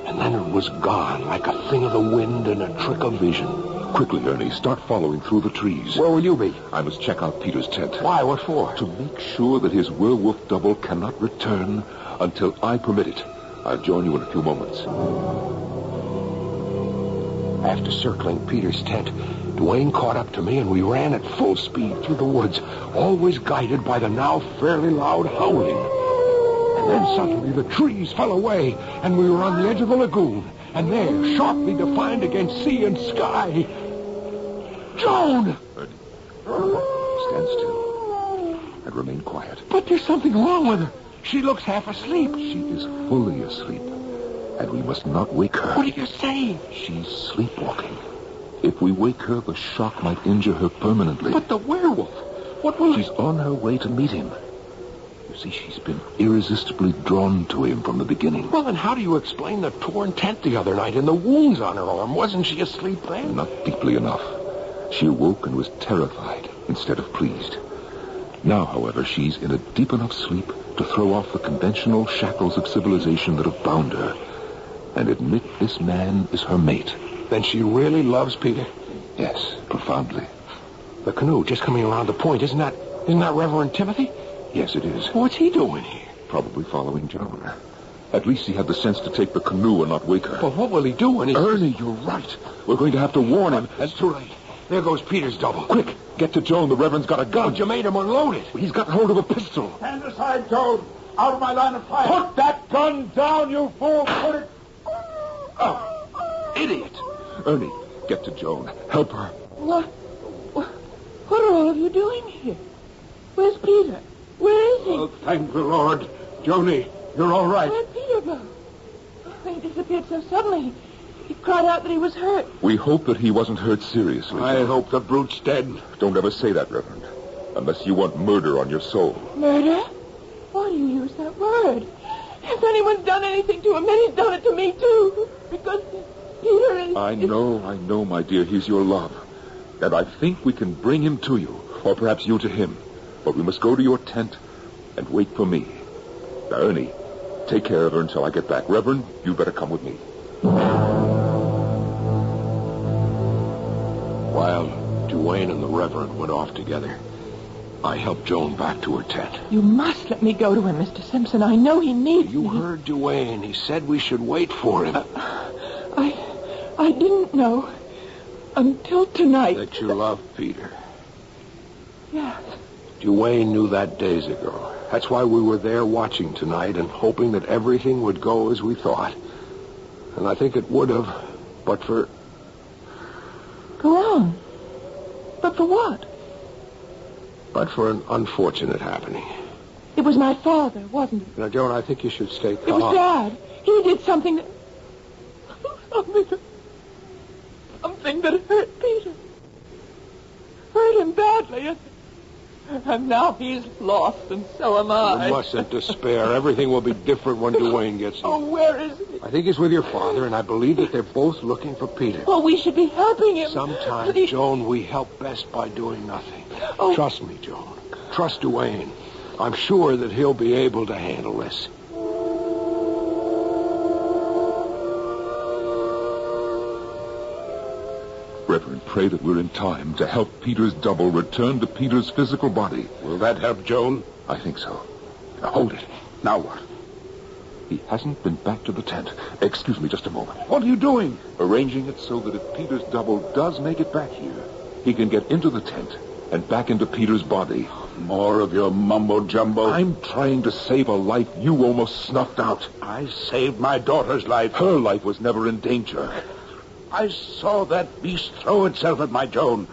and then it was gone, like a thing of the wind and a trick of vision. Quickly, Ernie, start following through the trees. Where will you be? I must check out Peter's tent. Why? What for? To make sure that his werewolf double cannot return until I permit it. I'll join you in a few moments. After circling Peter's tent, Duane caught up to me and we ran at full speed through the woods, always guided by the now fairly loud howling. And then suddenly the trees fell away and we were on the edge of the lagoon. And there, sharply defined against sea and sky, Joan! Stand still and remain quiet. But there's something wrong with her. She looks half asleep. She is fully asleep, and we must not wake her. What are you saying? She's sleepwalking. If we wake her, the shock might injure her permanently. But the werewolf, what will... She's on her way to meet him. You see, she's been irresistibly drawn to him from the beginning. Well, then how do you explain the torn tent the other night and the wounds on her arm? Wasn't she asleep then? Not deeply enough. She awoke and was terrified instead of pleased. Now, however, she's in a deep enough sleep to throw off the conventional shackles of civilization that have bound her and admit this man is her mate. Then she really loves Peter? Yes, profoundly. The canoe just coming around the point, isn't that Reverend Timothy? Yes, it is. What's he doing here? Probably following Joan. At least he had the sense to take the canoe and not wake her. But what will he do when he... Ernie, you're right. We're going to have to warn him. That's too late. There goes Peter's double. Quick, get to Joan. The Reverend's got a gun. But you made him unload it. He's got hold of a pistol. Stand aside, Joan. Out of my line of fire. Put that gun down, you fool. Put it... Oh, idiot. Ernie, get to Joan. Help her. What are all of you doing here? Where's Peter? Where is he? Oh, thank the Lord. Joni, you're all right. Where'd Peter go? Oh, he disappeared so suddenly. He cried out that he was hurt. We hope that he wasn't hurt seriously. I hope the brute's dead. Don't ever say that, Reverend. Unless you want murder on your soul. Murder? Why do you use that word? If anyone's done anything to him, then he's done it to me, too. Because Peter is... I know, my dear. He's your love. And I think we can bring him to you. Or perhaps you to him. But we must go to your tent and wait for me. Now, Ernie, take care of her until I get back. Reverend, you better come with me. While Duane and the Reverend went off together, I helped Joan back to her tent. You must let me go to him, Mr. Simpson. I know he needs You me. heard Duane. He said we should wait for him. I didn't know until tonight. That you love Peter. Yes. Duane knew that days ago. That's why we were there watching tonight and hoping that everything would go as we thought. And I think it would have, but for... Go on. But for what? But for an unfortunate happening. It was my father, wasn't it? Now, Joan, I think you should stay calm. It was Dad. He did something that... Something that hurt Peter. Hurt him badly. And now he's lost, and so am I. You mustn't despair. Everything will be different when Duane gets here. Oh, where is he? I think he's with your father, and I believe that they're both looking for Peter. Oh, we should be helping him. Sometimes, Please. Joan, we help best by doing nothing. Oh. Trust me, Joan. Trust Duane. I'm sure that he'll be able to handle this. Reverend, pray that we're in time to help Peter's double return to Peter's physical body. Will that help, Joan? I think so. Now, hold it. Now what? He hasn't been back to the tent. Excuse me just a moment. What are you doing? Arranging it so that if Peter's double does make it back here, he can get into the tent and back into Peter's body. More of your mumbo-jumbo. I'm trying to save a life you almost snuffed out. I saved my daughter's life. Her life was never in danger. I saw that beast throw itself at my Joan.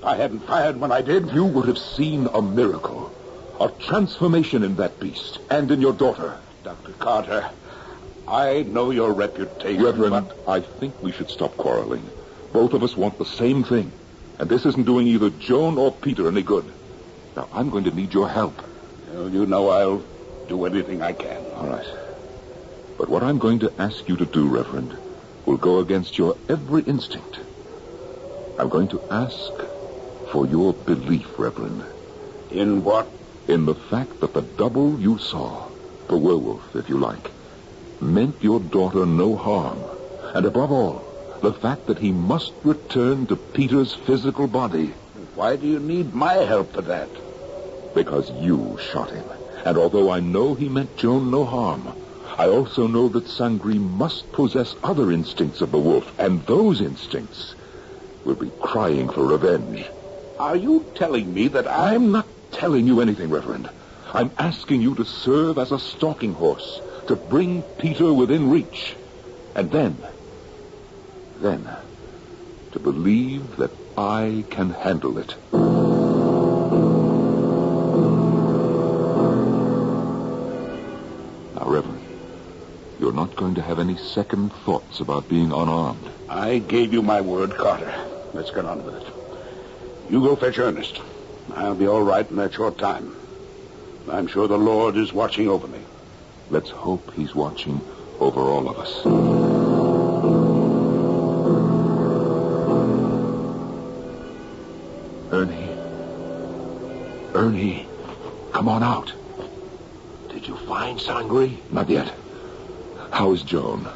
I hadn't fired when I did. You would have seen a miracle. A transformation in that beast and in your daughter. Dr. Carter, I know your reputation, Reverend, but... I think we should stop quarreling. Both of us want the same thing. And this isn't doing either Joan or Peter any good. Now, I'm going to need your help. Well, you know I'll do anything I can. All right. But what I'm going to ask you to do, Reverend, will go against your every instinct. I'm going to ask for your belief, Reverend. In what? In the fact that the double you saw, the werewolf, if you like, meant your daughter no harm. And above all, the fact that he must return to Peter's physical body. Why do you need my help for that? Because you shot him. And although I know he meant Joan no harm, I also know that Sangre must possess other instincts of the wolf, and those instincts will be crying for revenge. Are you telling me that I'm not telling you anything, Reverend. I'm asking you to serve as a stalking horse, to bring Peter within reach. And then, to believe that I can handle it. Now, Reverend, you're not going to have any second thoughts about being unarmed. I gave you my word, Carter. Let's get on with it. You go fetch Ernest. I'll be all right in that short time. I'm sure the Lord is watching over me. Let's hope he's watching over all of us. Ernie, come on out. Did you find Sangre? Not yet. How is Joan?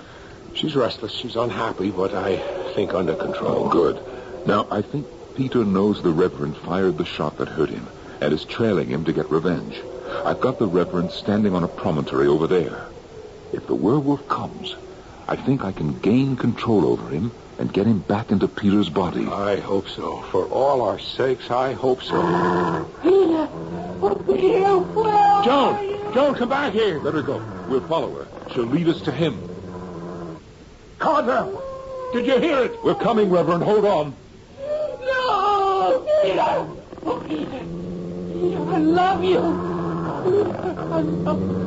She's restless. She's unhappy, but I think under control. Oh, good. Now, I think Peter knows the Reverend fired the shot that hurt him and is trailing him to get revenge. I've got the Reverend standing on a promontory over there. If the werewolf comes, I think I can gain control over him and get him back into Peter's body. I hope so. For all our sakes, I hope so. Peter! Oh, Peter, where Joan, come back here. Let her go. We'll follow her. She'll lead us to him. Carter! Did you hear it? We're coming, Reverend. Hold on. No! Peter! Oh, Peter! Peter, I love you. I love you.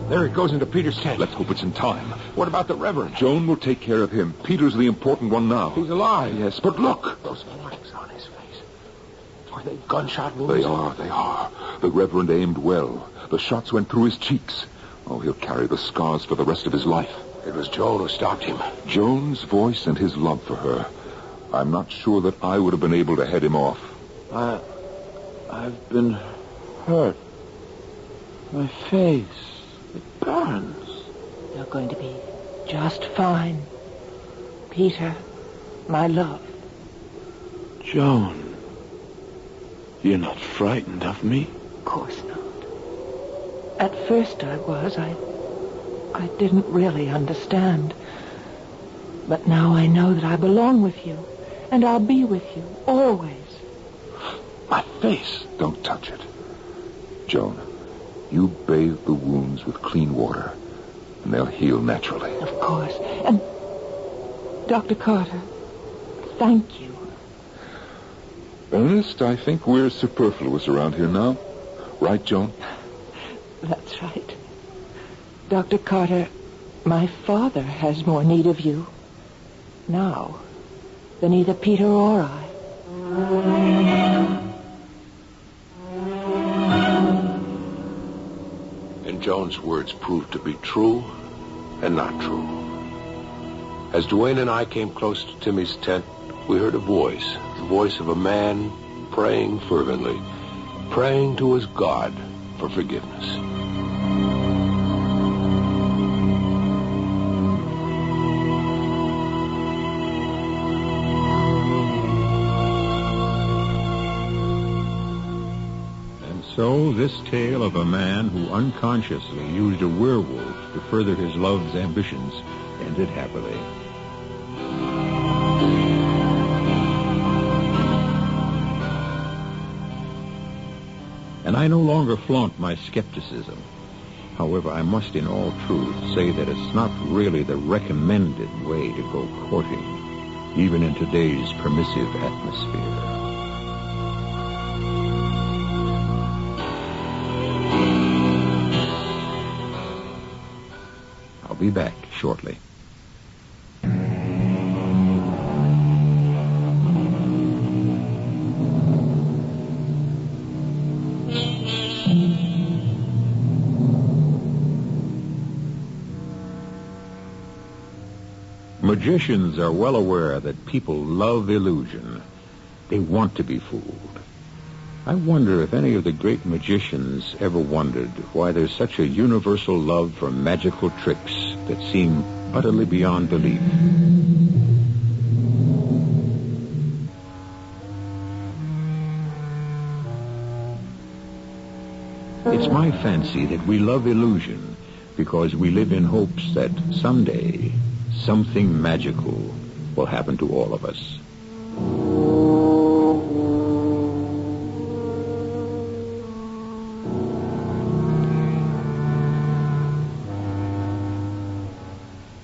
There it goes into Peter's tent. Let's hope it's in time. What about the Reverend? Joan will take care of him. Peter's the important one now. He's alive. Yes, but look. Those marks on his face. Are they gunshot wounds? They are. The Reverend aimed well. The shots went through his cheeks. Oh, he'll carry the scars for the rest of his life. It was Joan who stopped him. Joan's voice and his love for her. I'm not sure that I would have been able to head him off. I've been hurt. My face. It burns. You're going to be just fine. Peter, my love. Joan, you're not frightened of me? Of course not. At first I was. I didn't really understand. But now I know that I belong with you, and I'll be with you, always. My face. Don't touch it. Joan, you bathe the wounds with clean water, and they'll heal naturally. Of course. And, Dr. Carter, thank you. Ernest, I think we're superfluous around here now. Right, Joan? That's right. Dr. Carter, my father has more need of you now than either Peter or I. And Joan's words proved to be true and not true. As Duane and I came close to Timmy's tent, we heard a voice, the voice of a man praying fervently, praying to his God for forgiveness. So, this tale of a man who unconsciously used a werewolf to further his love's ambitions ended happily. And I no longer flaunt my skepticism. However, I must in all truth say that it's not really the recommended way to go courting, even in today's permissive atmosphere. I'll be back shortly. Magicians are well aware that people love illusion. They want to be fooled. I wonder if any of the great magicians ever wondered why there's such a universal love for magical tricks that seem utterly beyond belief. It's my fancy that we love illusion because we live in hopes that someday something magical will happen to all of us.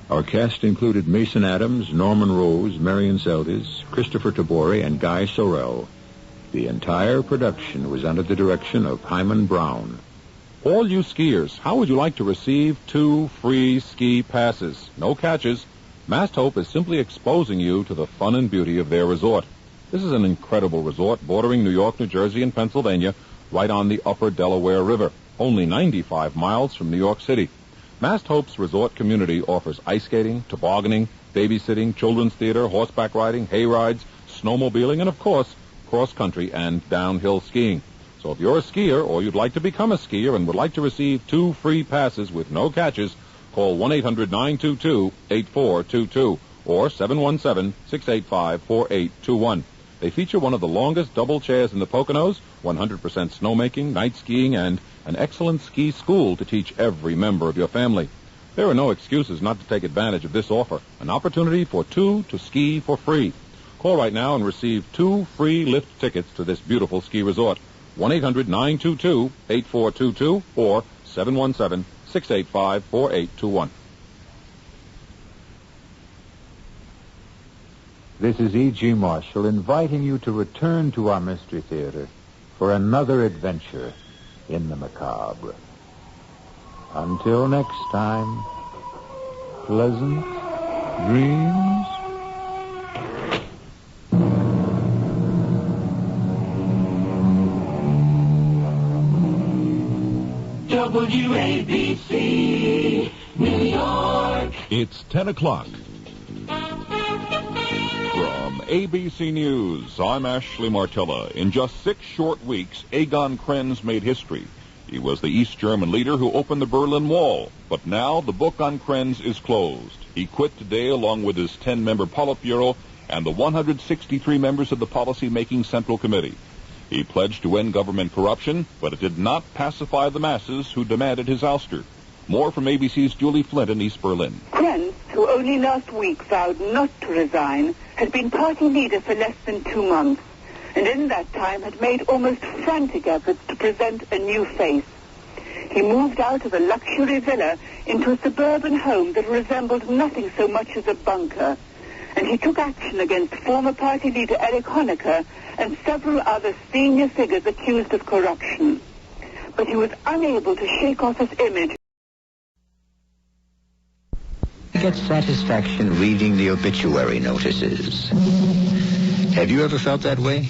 Our cast included Mason Adams, Norman Rose, Marion Seldes, Christopher Tabori, and Guy Sorrell. The entire production was under the direction of Hyman Brown. All you skiers, how would you like to receive 2 free ski passes? No catches. Mast Hope is simply exposing you to the fun and beauty of their resort. This is an incredible resort bordering New York, New Jersey, and Pennsylvania, right on the upper Delaware River, only 95 miles from New York City. Mast Hope's resort community offers ice skating, tobogganing, babysitting, children's theater, horseback riding, hay rides, snowmobiling, and, of course, cross-country and downhill skiing. So if you're a skier or you'd like to become a skier and would like to receive 2 free passes with no catches, call 1-800-922-8422 or 717-685-4821. They feature one of the longest double chairs in the Poconos, 100% snowmaking, night skiing, and an excellent ski school to teach every member of your family. There are no excuses not to take advantage of this offer, an opportunity for 2 to ski for free. Call right now and receive 2 free lift tickets to this beautiful ski resort. 1-800-922-8422 or 717-685-4821. This is E.G. Marshall inviting you to return to our Mystery Theater for another adventure in the macabre. Until next time, pleasant dreams. WABC, New York. It's 10 o'clock. From ABC News, I'm Ashley Martella. In just 6 short weeks, Egon Krenz made history. He was the East German leader who opened the Berlin Wall. But now the book on Krenz is closed. He quit today along with his 10-member Politburo and the 163 members of the Policy-Making Central Committee. He pledged to end government corruption, but it did not pacify the masses who demanded his ouster. More from ABC's Julie Flint in East Berlin. Krenz, who who only last week vowed not to resign, had been party leader for less than 2 months, and in that time had made almost frantic efforts to present a new face. He moved out of a luxury villa into a suburban home that resembled nothing so much as a bunker, and he took action against former party leader Erich Honecker and several other senior figures accused of corruption. But he was unable to shake off his image. I get satisfaction reading the obituary notices. Have you ever felt that way?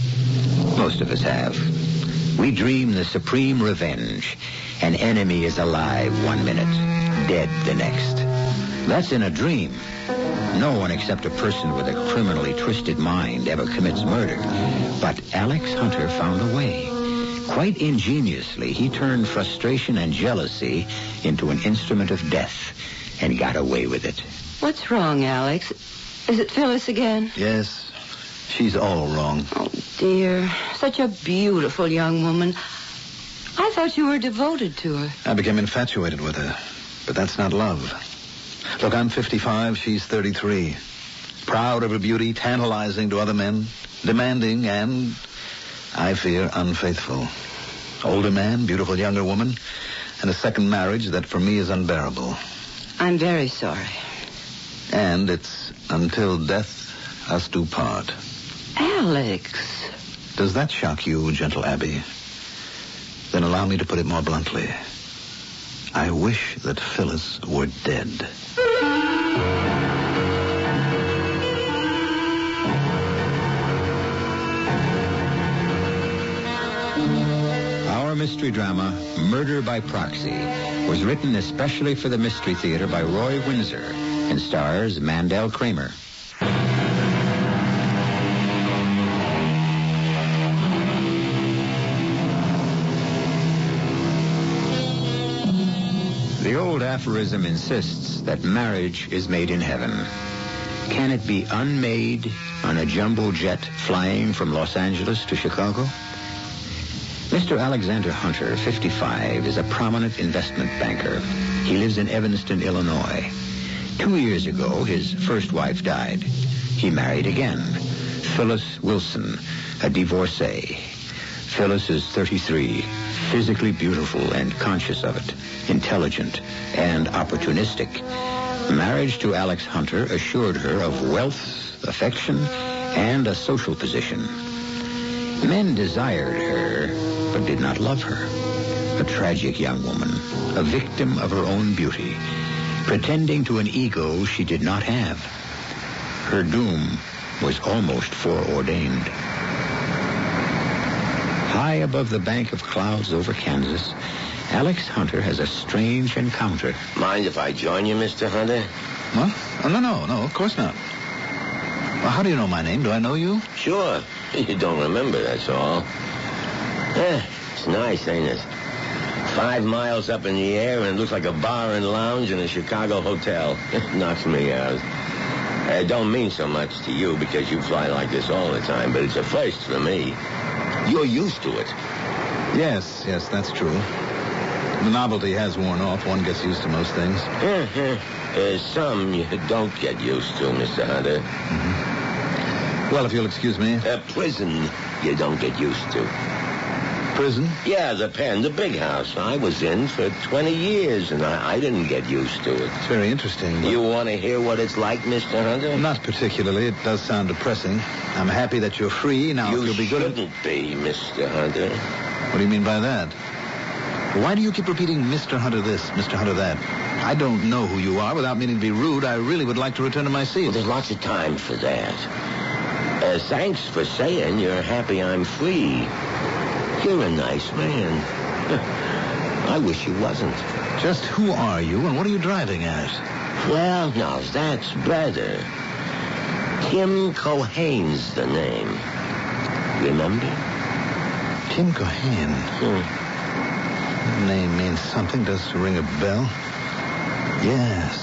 Most of us have. We dream the supreme revenge. An enemy is alive 1 minute, dead the next. That's in a dream. No one except a person with a criminally twisted mind ever commits murder. But Alex Hunter found a way. Quite ingeniously, he turned frustration and jealousy into an instrument of death and got away with it. What's wrong, Alex? Is it Phyllis again? Yes. She's all wrong. Oh, dear. Such a beautiful young woman. I thought you were devoted to her. I became infatuated with her. But that's not love. Look, I'm 55. She's 33. Proud of her beauty, tantalizing to other men, demanding and, I fear, unfaithful. Older man, beautiful younger woman, and a second marriage that for me is unbearable. I'm very sorry. And it's until death us do part. Alex. Does that shock you, gentle Abby? Then allow me to put it more bluntly. I wish that Phyllis were dead. Our mystery drama, Murder by Proxy, was written especially for the Mystery Theater by Roy Windsor and stars Mandel Kramer. The old aphorism insists that marriage is made in heaven. Can it be unmade on a jumbo jet flying from Los Angeles to Chicago? Mr. Alexander Hunter, 55, is a prominent investment banker. He lives in Evanston, Illinois. 2 years ago, his first wife died. He married again, Phyllis Wilson, a divorcee. Phyllis is 33, physically beautiful and conscious of it, intelligent and opportunistic. Marriage to Alex Hunter assured her of wealth, affection, and a social position. Men desired her, but did not love her. A tragic young woman, a victim of her own beauty, pretending to an ego she did not have. Her doom was almost foreordained. High above the bank of clouds over Kansas, Alex Hunter has a strange encounter. Mind if I join you, Mr. Hunter? What? Oh, no, of course not. Well, how do you know my name? Do I know you? Sure. You don't remember, that's all. It's nice, ain't it? 5 miles up in the air, and it looks like a bar and lounge in a Chicago hotel. It knocks me out. It don't mean so much to you because you fly like this all the time, but it's a first for me. You're used to it. Yes, that's true. The novelty has worn off. One gets used to most things. Some you don't get used to, Mr. Hunter. Mm-hmm. Well, if you'll excuse me. Prison you don't get used to. Prison? Yeah, the pen, the big house. I was in for 20 years, and I didn't get used to it. It's very interesting. You want to hear what it's like, Mr. Hunter? Not particularly. It does sound depressing. I'm happy that you're free. Now, if you'll be good... You shouldn't be, Mr. Hunter. What do you mean by that? Why do you keep repeating Mr. Hunter this, Mr. Hunter that? I don't know who you are. Without meaning to be rude, I really would like to return to my seat. Well, there's lots of time for that. Thanks for saying you're happy I'm free. You're a nice man. I wish you wasn't. Just who are you and what are you driving at? Well, now, that's better. Tim Cohane's the name. Remember? Tim Cohane? The name means something. Does ring a bell? Yes.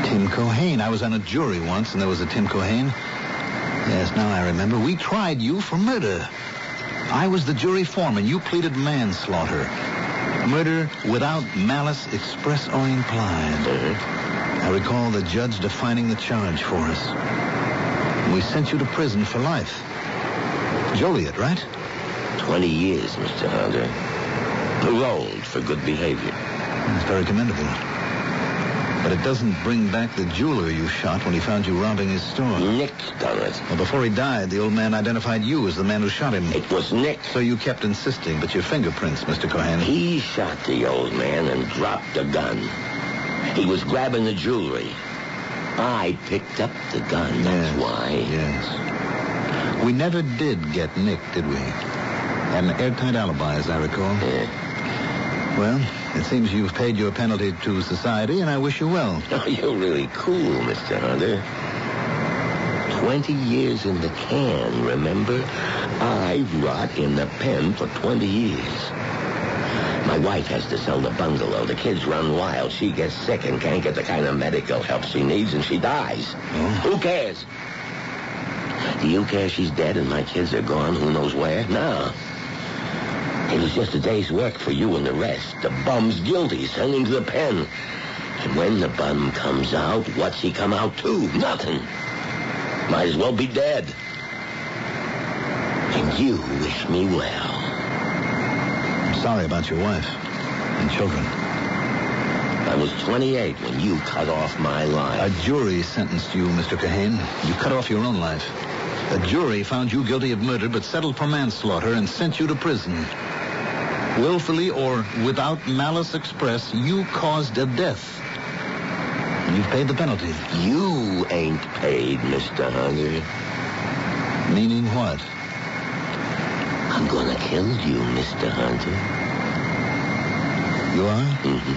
Tim Cohane. I was on a jury once, and there was a Tim Cohane. Yes, now I remember. We tried you for murder. I was the jury foreman. You pleaded manslaughter. Murder without malice express or implied. I recall the judge defining the charge for us. We sent you to prison for life. Joliet, right? 20 years, Mr. Hunter. Paroled for good behavior. That's very commendable. But it doesn't bring back the jeweler you shot when he found you robbing his store. Nick done it. Well, before he died, the old man identified you as the man who shot him. It was Nick. So you kept insisting, but your fingerprints, Mr. Cohen. He shot the old man and dropped the gun. He was grabbing the jewelry. I picked up the gun, that's why. Yes. We never did get Nick, did we? An airtight alibi, as I recall. Yeah. Well, it seems you've paid your penalty to society, and I wish you well. Oh, you're really cool, Mr. Hunter. 20 years in the can, remember? I rot in the pen for 20 years. My wife has to sell the bungalow. The kids run wild. She gets sick and can't get the kind of medical help she needs, and she dies. Oh. Who cares? Do you care she's dead and my kids are gone who knows where? No. It was just a day's work for you and the rest. The bum's guilty. Send him to the pen. And when the bum comes out, what's he come out to? Nothing. Might as well be dead. And you wish me well. I'm sorry about your wife and children. I was 28 when you cut off my life. A jury sentenced you, Mr. Kahane. You cut off your own life. A jury found you guilty of murder but settled for manslaughter and sent you to prison. Willfully or without malice express, you caused a death. And you've paid the penalty. You ain't paid, Mr. Hunter. Meaning what? I'm gonna kill you, Mr. Hunter. You are? Mm-hmm.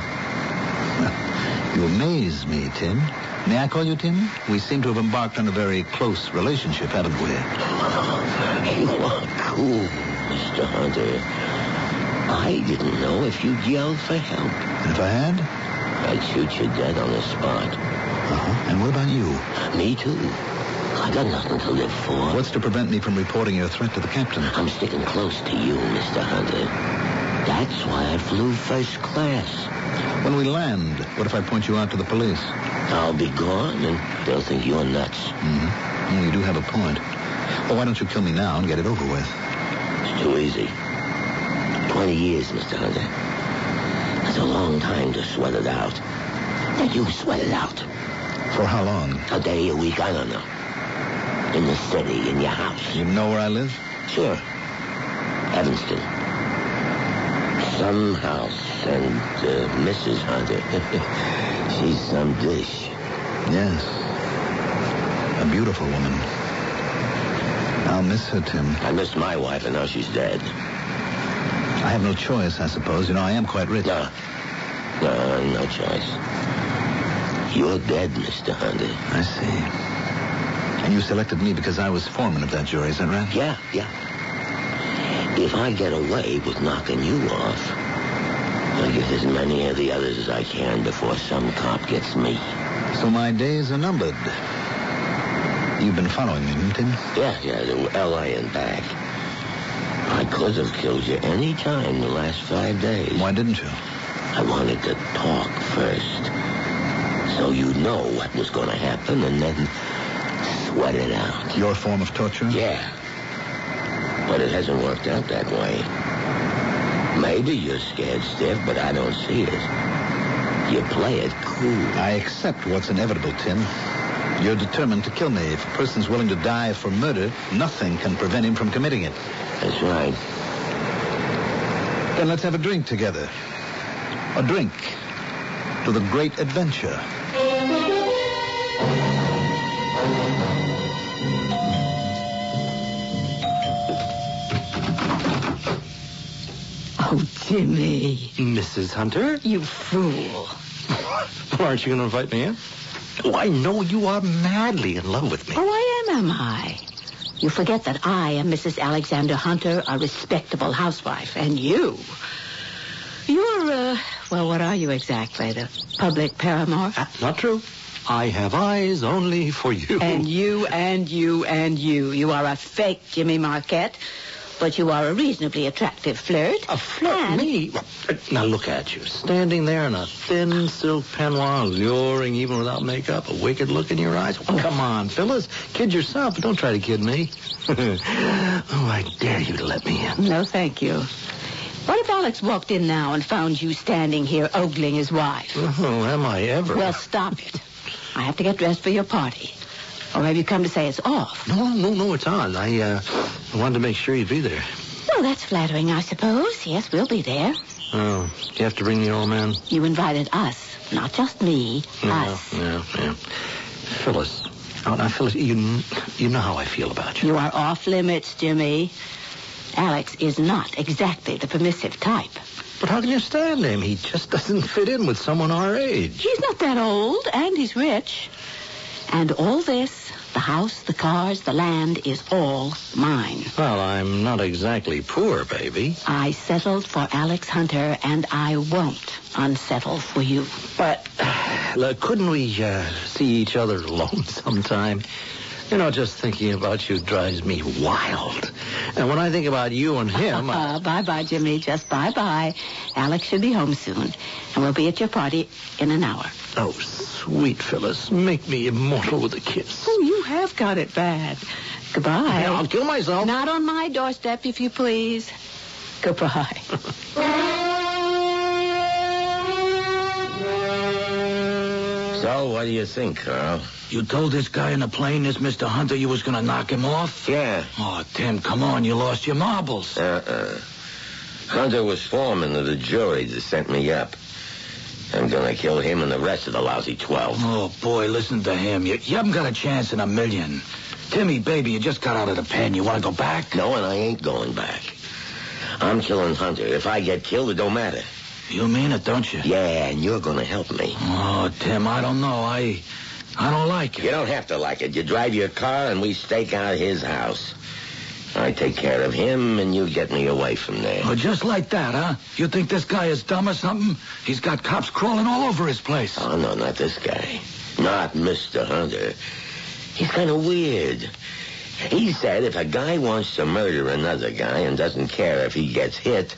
You amaze me, Tim. May I call you Tim? We seem to have embarked on a very close relationship, haven't we? You are cool, Mr. Hunter. I didn't know if you'd yelled for help. And if I had? I'd shoot you dead on the spot. Uh-huh. And what about you? Me too. I got nothing to live for. What's to prevent me from reporting your threat to the captain? I'm sticking close to you, Mr. Hunter. That's why I flew first class. When we land, what if I point you out to the police? I'll be gone, and they'll think you're nuts. Mm-hmm. Well, you do have a point. Well, why don't you kill me now and get it over with? It's too easy. 20 years, Mr. Hunter. That's a long time to sweat it out. Now you sweat it out. For how long? A day, a week, I don't know. In the city, in your house. You know where I live? Sure. Evanston. Some house, and Mrs. Hunter. She's some dish. Yes. A beautiful woman. I'll miss her, Tim. I missed my wife, and now she's dead. I have no choice, I suppose. You know, I am quite rich. No, no choice. You're dead, Mr. Hunter. I see. And you selected me because I was foreman of that jury, is that right? Yeah. If I get away with knocking you off, I'll get as many of the others as I can before some cop gets me. So my days are numbered. You've been following me, Tim? Yeah, to L.A. and back. I could have killed you any time the last 5 days. Why didn't you? I wanted to talk first. So you'd know what was going to happen and then sweat it out. Your form of torture? Yeah. But it hasn't worked out that way. Maybe you're scared stiff, but I don't see it. You play it cool. I accept what's inevitable, Tim. You're determined to kill me. If a person's willing to die for murder, nothing can prevent him from committing it. That's right. Then let's have a drink together. A drink to the great adventure. Oh, Jimmy. Mrs. Hunter? You fool. Aren't you going to invite me in? Oh, I know you are madly in love with me. Oh, I am I? You forget that I am Mrs. Alexander Hunter, a respectable housewife. And you're, well, what are you exactly? The public paramour? That's not true. I have eyes only for you. And you. You are a fake Jimmy Marquette. But you are a reasonably attractive flirt. A flirt? Me? Now look at you, standing there in a thin silk peignoir, alluring even without makeup, a wicked look in your eyes. Oh, come on, Phyllis. Kid yourself, but don't try to kid me. Oh, I dare you to let me in. No, thank you. What if Alex walked in now and found you standing here ogling his wife? Oh, am I ever? Well, stop it. I have to get dressed for your party. Or have you come to say it's off? No, it's on. I wanted to make sure you'd be there. Well, that's flattering, I suppose. Yes, we'll be there. Oh, you have to bring the old man? You invited us, not just me. Us. Yeah. Phyllis. Oh, now, Phyllis, you know how I feel about you. You are off limits, Jimmy. Alex is not exactly the permissive type. But how can you stand him? He just doesn't fit in with someone our age. He's not that old, and he's rich. And all this, the house, the cars, the land, is all mine. Well, I'm not exactly poor, baby. I settled for Alex Hunter, and I won't unsettle for you. But, look, couldn't we see each other alone sometime? You know, just thinking about you drives me wild. And when I think about you and him... Bye-bye, Jimmy. Just bye-bye. Alex should be home soon. And we'll be at your party in an hour. Oh, sweet Phyllis. Make me immortal with a kiss. Oh, you have got it bad. Goodbye. Yeah, I'll kill myself. Not on my doorstep, if you please. Goodbye. So, what do you think, Carl? You told this guy in the plane, this Mr. Hunter, you was gonna knock him off? Yeah. Oh, Tim, come on, you lost your marbles. Hunter was foreman of the jury that sent me up. I'm gonna kill him and the rest of the lousy 12. Oh, boy, listen to him. You haven't got a chance in a million. Timmy, baby, you just got out of the pen. You want to go back? No, and I ain't going back. I'm killing Hunter. If I get killed, it don't matter. You mean it, don't you? Yeah, and you're gonna help me. Oh, Tim, I don't know. I don't like it. You don't have to like it. You drive your car and we stake out his house. I take care of him and you get me away from there. Oh, just like that, huh? You think this guy is dumb or something? He's got cops crawling all over his place. Oh, no, not this guy. Not Mr. Hunter. He's kind of weird. He said if a guy wants to murder another guy and doesn't care if he gets hit,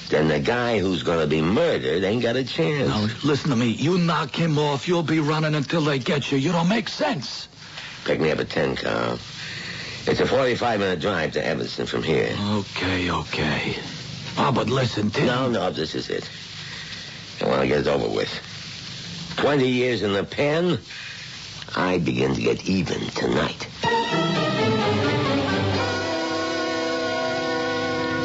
then the guy who's going to be murdered ain't got a chance. Now, listen to me. You knock him off, you'll be running until they get you. You don't make sense. Pick me up at 10, Carl. It's a 45-minute drive to Evanston from here. Okay. Oh, but listen, Tim. No, this is it. I want to get it over with. 20 years in the pen, I begin to get even tonight.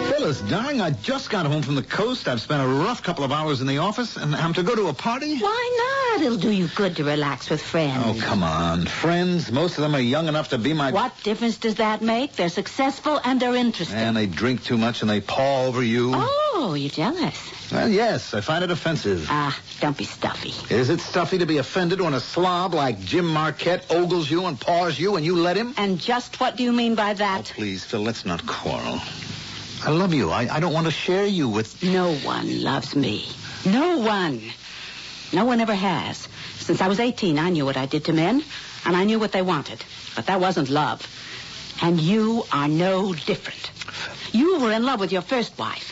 Phyllis, darling, I just got home from the coast. I've spent a rough couple of hours in the office, and I'm to go to a party? Why not? It'll do you good to relax with friends. Oh, come on. Friends, most of them are young enough to be my... What difference does that make? They're successful and they're interesting. And they drink too much and they paw over you. Oh, you're jealous. Well, yes, I find it offensive. Don't be stuffy. Is it stuffy to be offended when a slob like Jim Marquette ogles you and paws you and you let him? And just what do you mean by that? Oh, please, Phil, let's not quarrel. I love you. I don't want to share you with... No one loves me. No one. No one ever has. Since I was 18, I knew what I did to men, and I knew what they wanted. But that wasn't love. And you are no different. You were in love with your first wife.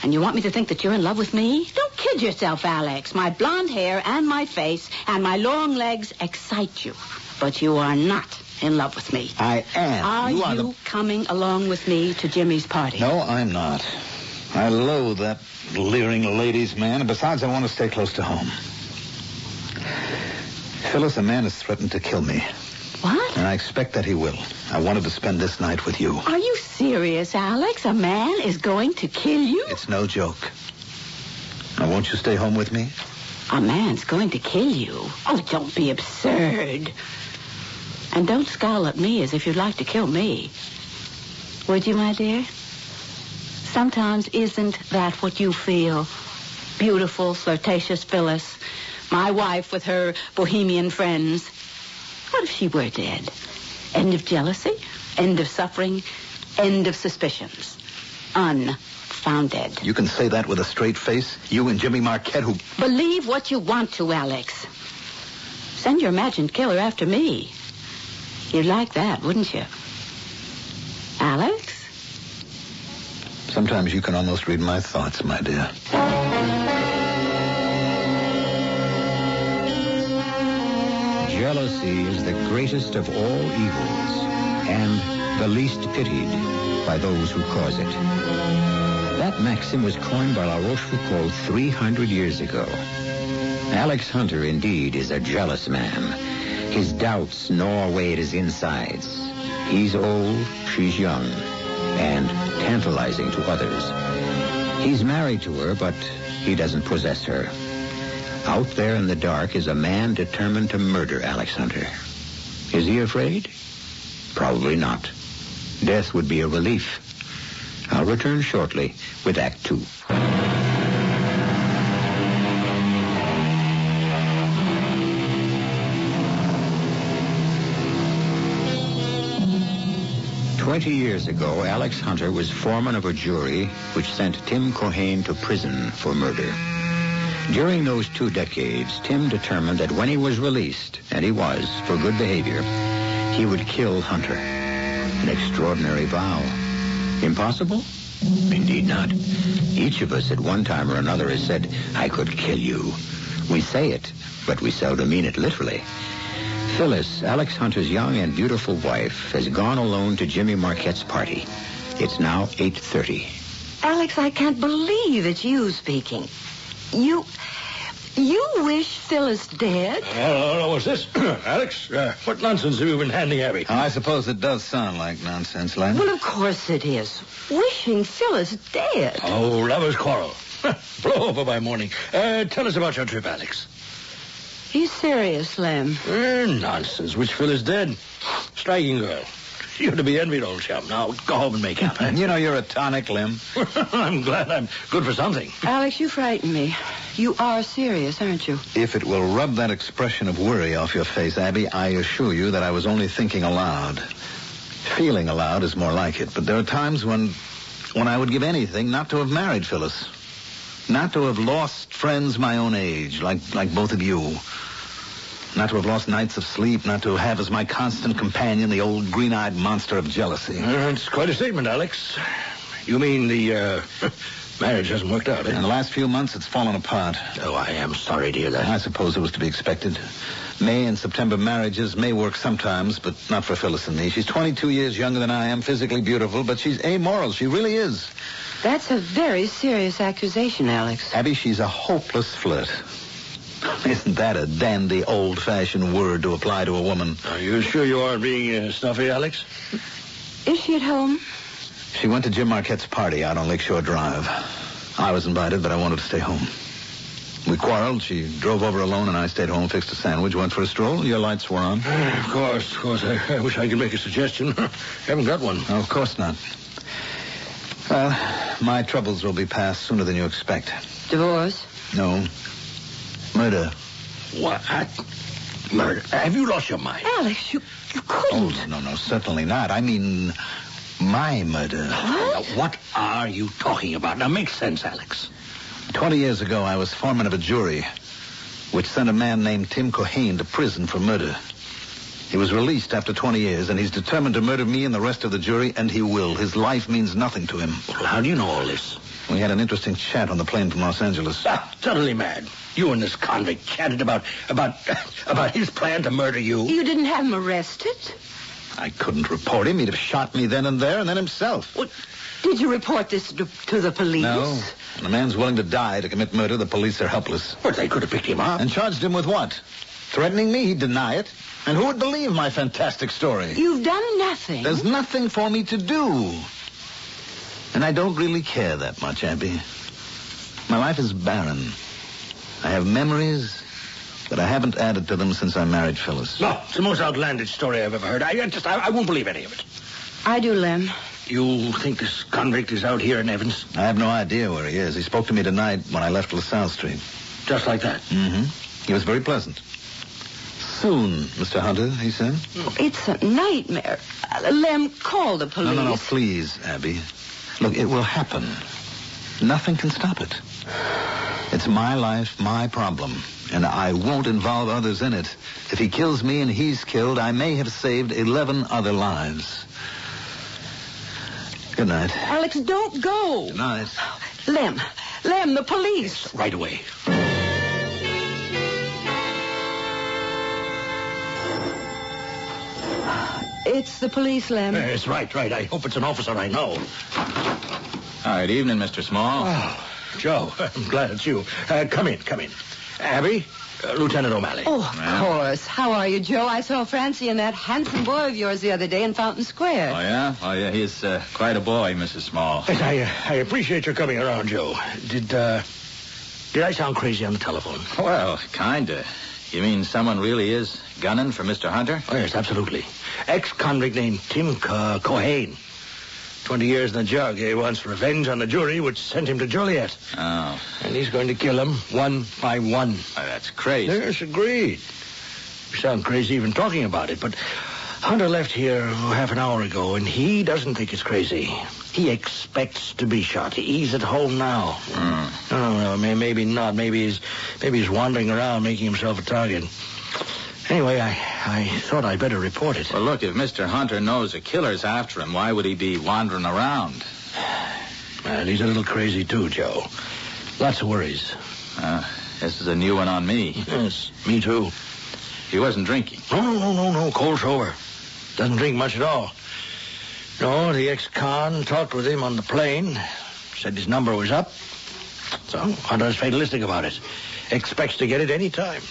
And you want me to think that you're in love with me? Don't kid yourself, Alex. My blonde hair and my face and my long legs excite you. But you are not in love with me. I am. Are you coming along with me to Jimmy's party? No, I'm not. I loathe that leering ladies' man, and besides, I want to stay close to home. Phyllis, a man has threatened to kill me. What? And I expect that he will. I wanted to spend this night with you. Are you serious, Alex? A man is going to kill you? It's no joke. Now, won't you stay home with me? A man's going to kill you? Oh, don't be absurd. And don't scowl at me as if you'd like to kill me. Would you, my dear? Sometimes isn't that what you feel? Beautiful, flirtatious Phyllis. My wife with her bohemian friends. What if she were dead? End of jealousy? End of suffering? End of suspicions? Unfounded. You can say that with a straight face? You and Jimmy Marquette who... Believe what you want to, Alex. Send your imagined killer after me. You'd like that, wouldn't you? Alex? Sometimes you can almost read my thoughts, my dear. Jealousy is the greatest of all evils and the least pitied by those who cause it. That maxim was coined by La Rochefoucauld 300 years ago. Alex Hunter, indeed, is a jealous man. His doubts gnaw away at his insides. He's old, she's young, and tantalizing to others. He's married to her, but he doesn't possess her. Out there in the dark is a man determined to murder Alex Hunter. Is he afraid? Probably not. Death would be a relief. I'll return shortly with Act 2. "20 years ago, Alex Hunter was foreman of a jury which sent Tim Cohane to prison for murder. During those 2 decades, Tim determined that when he was released, and he was, for good behavior, he would kill Hunter. An extraordinary vow. Impossible? Indeed not. Each of us at one time or another has said, I could kill you. We say it, but we seldom mean it literally. Phyllis, Alex Hunter's young and beautiful wife, has gone alone to Jimmy Marquette's party. It's now 8:30. Alex, I can't believe it's you speaking. You wish Phyllis dead? What's this? Alex, what nonsense have you been handing Abby? I suppose it does sound like nonsense, Len. Well, of course it is. Wishing Phyllis dead. Oh, lovers' quarrel. Blow over by morning. Tell us about your trip, Alex. He's serious, Lem. Nonsense. Which Phyllis dead? Striking girl. You're to be envied, old chap. Now, go home and make up. You know you're a tonic, Lim. I'm glad I'm good for something. Alex, you frighten me. You are serious, aren't you? If it will rub that expression of worry off your face, Abby, I assure you that I was only thinking aloud. Feeling aloud is more like it, but there are times when I would give anything not to have married Phyllis. Not to have lost friends my own age, like both of you. Not to have lost nights of sleep, not to have as my constant companion the old green-eyed monster of jealousy. It's quite a statement, Alex. You mean the marriage hasn't worked out, eh? In the last few months, it's fallen apart. Oh, I am sorry to hear that. I suppose it was to be expected. May and September marriages may work sometimes, but not for Phyllis and me. She's 22 years younger than I am, physically beautiful, but she's amoral. She really is. That's a very serious accusation, Alex. Abby, she's a hopeless flirt. Isn't that a dandy, old-fashioned word to apply to a woman? Are you sure you aren't being snuffy, Alex? Is she at home? She went to Jim Marquette's party out on Lakeshore Drive. I was invited, but I wanted to stay home. We quarreled. She drove over alone, and I stayed home, fixed a sandwich, went for a stroll. Your lights were on. Of course. I wish I could make a suggestion. Haven't got one. No, of course not. Well, my troubles will be past sooner than you expect. Divorce? No. Murder. What? Murder? Have you lost your mind? Alex, you couldn't. Oh, no, certainly not. I mean, my murder. What? What are you talking about? Now, make sense, Alex. 20 years ago, I was foreman of a jury which sent a man named Tim Cohane to prison for murder. He was released after 20 years, and he's determined to murder me and the rest of the jury, and he will. His life means nothing to him. Well, how do you know all this? We had an interesting chat on the plane from Los Angeles. Totally mad. You and this convict chatted about his plan to murder you. You didn't have him arrested? I couldn't report him. He'd have shot me then and there, and then himself. What? Did you report this to the police? No. When a man's willing to die to commit murder, the police are helpless. But they could have picked him up. And charged him with what? Threatening me? He'd deny it. And who would believe my fantastic story? You've done nothing. There's nothing for me to do. And I don't really care that much, Abby. My life is barren. I have memories, but I haven't added to them since I married Phyllis. No, it's the most outlandish story I've ever heard. I won't believe any of it. I do, Lem. You think this convict is out here in Evans? I have no idea where he is. He spoke to me tonight when I left LaSalle Street. Just like that? Mm-hmm. He was very pleasant. Soon, Mr. Hunter, he said. It's a nightmare. Lem, call the police. No, please, Abby. Look, it will happen. Nothing can stop it. It's my life, my problem, and I won't involve others in it. If he kills me and he's killed, I may have saved 11 other lives. Good night. Alex, don't go. Good night. Lem, the police. Right away. It's the police, Lem. Yes, right. I hope it's an officer I know. All right, evening, Mr. Small. Oh, Joe, I'm glad it's you. Come in. Abby, Lieutenant O'Malley. Oh, of course. How are you, Joe? I saw Francie and that handsome boy of yours the other day in Fountain Square. Oh, yeah? Oh, yeah, he's quite a boy, Mrs. Small. Yes, I appreciate your coming around, Joe. Did I sound crazy on the telephone? Well, kinda. You mean someone really is gunning for Mr. Hunter? Oh, yes, absolutely. Ex-convict named Tim Cohane. 20 years in the jug. He wants revenge on the jury, which sent him to Joliet. Oh. And he's going to kill him one by one. Oh, that's crazy. Yes, agreed. You sound crazy even talking about it, but Hunter left here half an hour ago, and he doesn't think it's crazy. He expects to be shot. He's at home now. No, maybe not. Maybe he's wandering around making himself a target. Anyway, I thought I'd better report it. Well, look, if Mr. Hunter knows a killer's after him, why would he be wandering around? Well, he's a little crazy, too, Joe. Lots of worries. This is a new one on me. Yes, me, too. He wasn't drinking. No. Cold sober. Doesn't drink much at all. No, the ex-con talked with him on the plane. Said his number was up. So Hunter's fatalistic about it. Expects to get it any time.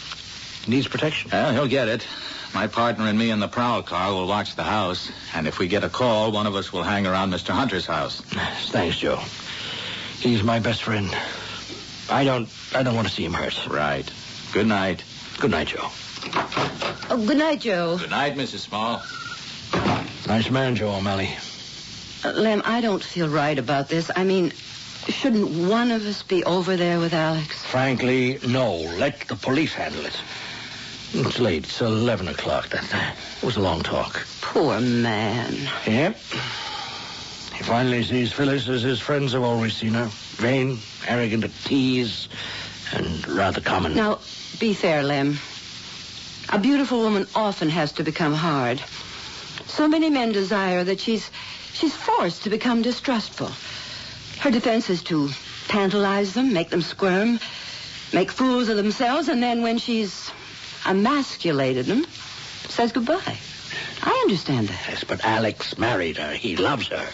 Needs protection. Well, he'll get it. My partner and me in the prowl car will watch the house. And if we get a call, one of us will hang around Mr. Hunter's house. Thanks, Joe. He's my best friend. I don't want to see him hurt. Right. Good night. Good night, Joe. Oh, good night, Joe. Good night, Mrs. Small. Nice man, Joe O'Malley. Lem, I don't feel right about this. I mean, shouldn't one of us be over there with Alex? Frankly, no. Let the police handle it. It's late. It's 11 o'clock. That was a long talk. Poor man. Yep. He finally sees Phyllis as his friends have always seen her. Vain, arrogant to tease, and rather common. Now, be fair, Lem. A beautiful woman often has to become hard. So many men desire that she's forced to become distrustful. Her defense is to tantalize them, make them squirm, make fools of themselves, and then when she's emasculated them, says goodbye. I understand that. Yes, but Alex married her. He loves her.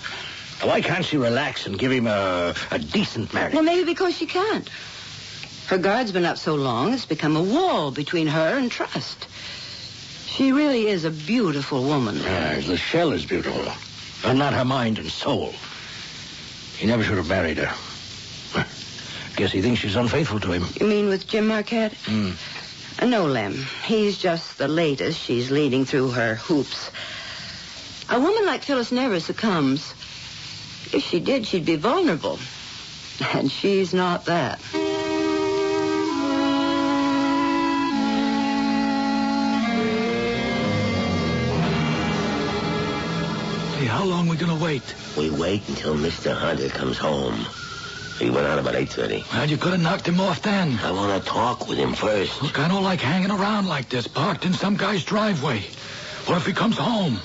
Why can't she relax and give him a decent marriage? Well, maybe because she can't. Her guard's been up so long, it's become a wall between her and trust. She really is a beautiful woman. The shell is beautiful, but not her mind and soul. He never should have married her. Guess he thinks she's unfaithful to him. You mean with Jim Marquette? No, Lem. He's just the latest she's leading through her hoops. A woman like Phyllis never succumbs. If she did, she'd be vulnerable. And she's not that. Hey, how long are we going to wait? We wait until Mr. Hunter comes home. He went out about 8:30. Well, you could have knocked him off then. I want to talk with him first. Look, I don't like hanging around like this, parked in some guy's driveway. What if he comes home?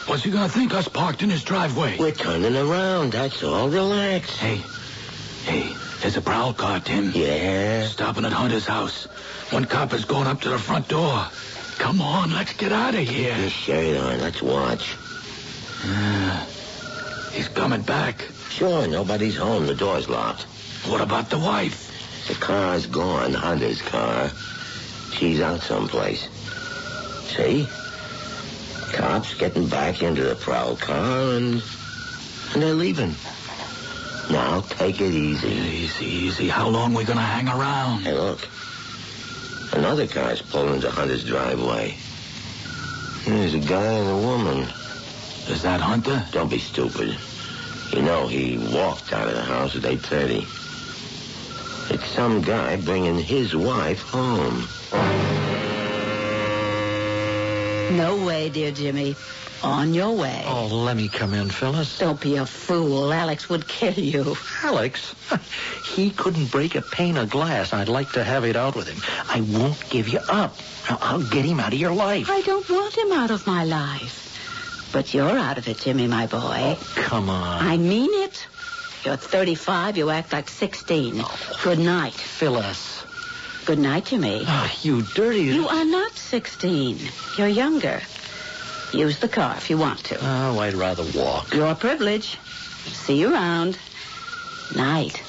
What's he going to think us parked in his driveway? We're turning around, that's all. Relax. Hey, there's a prowl car, Tim. Yeah? Stopping at Hunter's house. One cop is going up to the front door. Come on, let's get out of here. Get your shirt on, let's watch. He's coming back. Sure, nobody's home. The door's locked. What about the wife? The car's gone, Hunter's car. She's out someplace. See? Cops getting back into the prowl car and they're leaving. Now, take it easy. Easy. How long are we going to hang around? Hey, look. Another car's pulling into Hunter's driveway. There's a guy and a woman. Is that Hunter? Don't be stupid. You know, he walked out of the house at 8:30. It's some guy bringing his wife home. No way, dear Jimmy. On your way. Oh, let me come in, Phyllis. Don't be a fool. Alex would kill you. Alex? He couldn't break a pane of glass. I'd like to have it out with him. I won't give you up. I'll get him out of your life. I don't want him out of my life. But you're out of it, Jimmy, my boy. Oh, come on. I mean it. You're 35. You act like 16. Good night. Phyllis. Good night, Jimmy. Oh, you dirty... You are not 16. You're younger. Use the car if you want to. Oh, I'd rather walk. Your privilege. See you around. Night.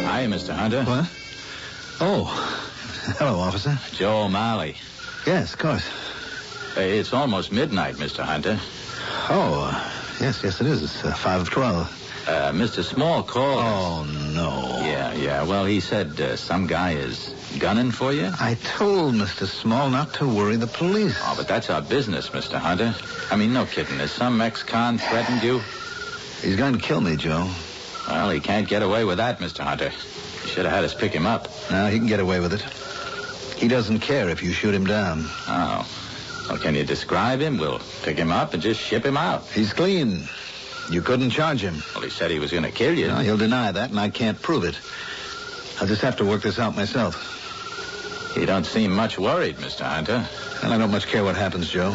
Hi, Mr. Hunter. What? Oh. Hello, officer. Joe O'Malley. Yes, of course. It's almost midnight, Mr. Hunter. Oh, yes, it is. It's 5 of 12. Mr. Small called. Oh, no. Yeah. Well, he said some guy is gunning for you. I told Mr. Small not to worry the police. Oh, but that's our business, Mr. Hunter. I mean, no kidding. Has some ex-con threatened you? He's going to kill me, Joe. Well, he can't get away with that, Mr. Hunter. You should have had us pick him up. No, he can get away with it. He doesn't care if you shoot him down. Oh. Well, can you describe him? We'll pick him up and just ship him out. He's clean. You couldn't charge him. Well, he said he was going to kill you. No, he'll deny that, and I can't prove it. I'll just have to work this out myself. You don't seem much worried, Mr. Hunter. Well, I don't much care what happens, Joe.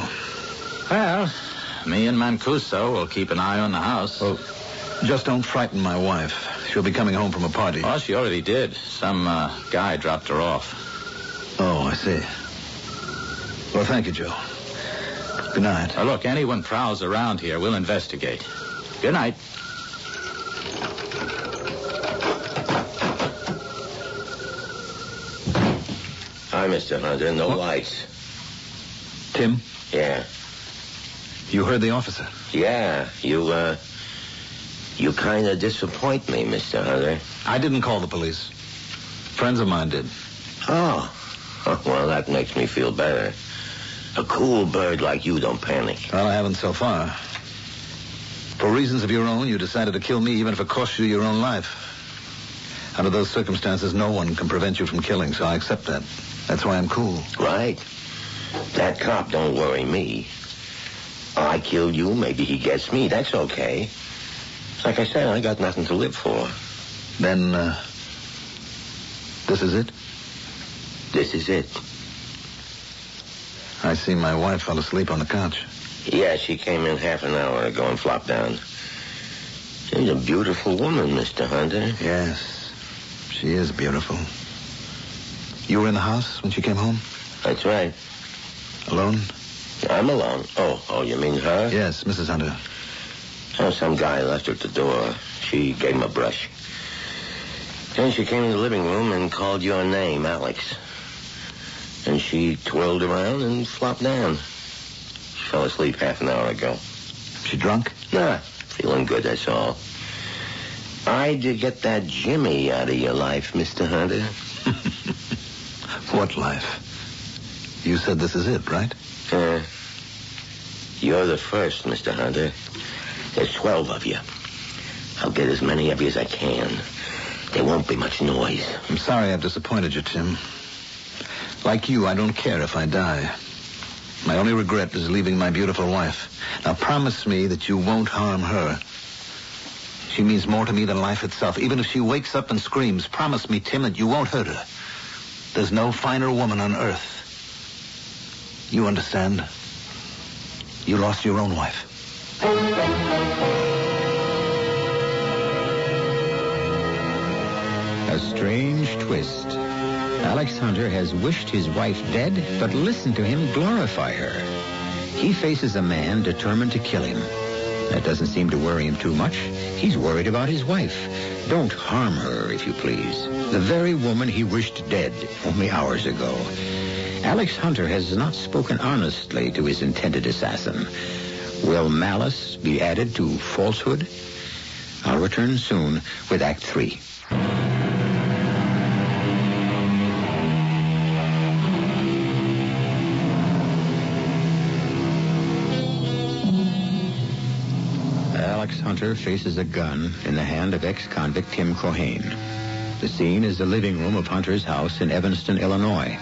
Well, me and Mancuso will keep an eye on the house. Well, just don't frighten my wife. She'll be coming home from a party. Oh, she already did. Some guy dropped her off. Oh, I see. Well, thank you, Joe. Good night. Look, anyone prowls around here, we'll investigate. Good night. Hi, Mr. Hunter. No lights. Tim? Yeah. You heard the officer? Yeah. You kind of disappoint me, Mr. Hunter. I didn't call the police. Friends of mine did. Oh. Well, that makes me feel better. A cool bird like you don't panic. Well, I haven't so far. For reasons of your own, you decided to kill me even if it cost you your own life. Under those circumstances, no one can prevent you from killing, so I accept that. That's why I'm cool. Right. That cop don't worry me. I killed you, maybe he gets me. That's okay. Like I said, I got nothing to live for. Then, this is it? This is it. I see my wife fell asleep on the couch. Yeah, she came in half an hour ago and flopped down. She's a beautiful woman, Mr. Hunter. Yes, she is beautiful. You were in the house when she came home? That's right. Alone? I'm alone. Oh, you mean her? Yes, Mrs. Hunter. Oh, some guy left her at the door. She gave him a brush. Then she came in the living room and called your name, Alex. And she twirled around and flopped down. She fell asleep half an hour ago. She drunk? Nah, feeling good, that's all. I did get that Jimmy out of your life, Mr. Hunter. What life? You said this is it, right? You're the first, Mr. Hunter. There's 12 of you. I'll get as many of you as I can. There won't be much noise. I'm sorry I've disappointed you, Tim. Like you, I don't care if I die. My only regret is leaving my beautiful wife. Now promise me that you won't harm her. She means more to me than life itself. Even if she wakes up and screams, promise me, Tim, that you won't hurt her. There's no finer woman on earth. You understand? You lost your own wife. A strange twist. Alex Hunter has wished his wife dead, but listen to him glorify her. He faces a man determined to kill him. That doesn't seem to worry him too much. He's worried about his wife. Don't harm her, if you please. The very woman he wished dead only hours ago. Alex Hunter has not spoken honestly to his intended assassin. Will malice be added to falsehood? I'll return soon with Act 3. Alex Hunter faces a gun in the hand of ex-convict Tim Cohane. The scene is the living room of Hunter's house in Evanston, Illinois.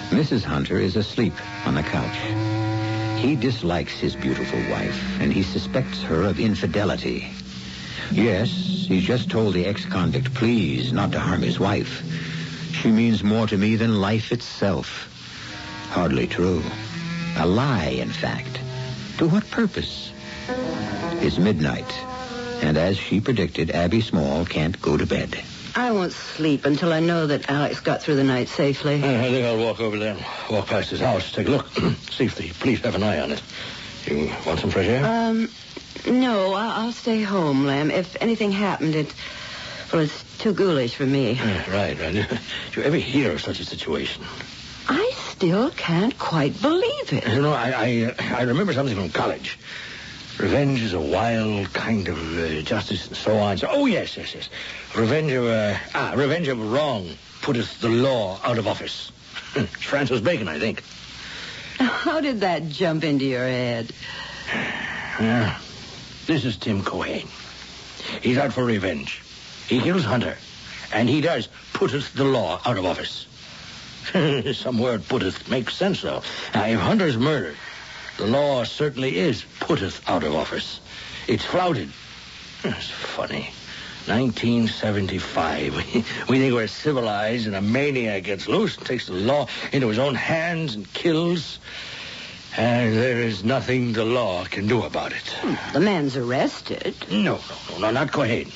Mrs. Hunter is asleep on the couch. He dislikes his beautiful wife, and he suspects her of infidelity. Yes, he's just told the ex-convict, please, not to harm his wife. She means more to me than life itself. Hardly true. A lie, in fact. To what purpose? It's midnight, and as she predicted, Abby Small can't go to bed. I won't sleep until I know that Alex got through the night safely. I think I'll walk over there and walk past his house, take a look, see if the police have an eye on it. You want some fresh air? No, I'll stay home, Lem. If anything happened, it's too ghoulish for me. Right. Did you ever hear of such a situation? I still can't quite believe it. You know, I remember something from college. Revenge is a wild kind of justice and so on. Oh, yes. Revenge of wrong putteth the law out of office. Francis Bacon, I think. How did that jump into your head? This is Tim Cohane. He's out for revenge. He kills Hunter, and he does putteth the law out of office. Some word putteth makes sense, though. Now, if Hunter's murdered, the law certainly is putteth out of office. It's flouted. It's funny. 1975. We think we're civilized, and a maniac gets loose and takes the law into his own hands and kills. And there is nothing the law can do about it. The man's arrested. No, not Cohane.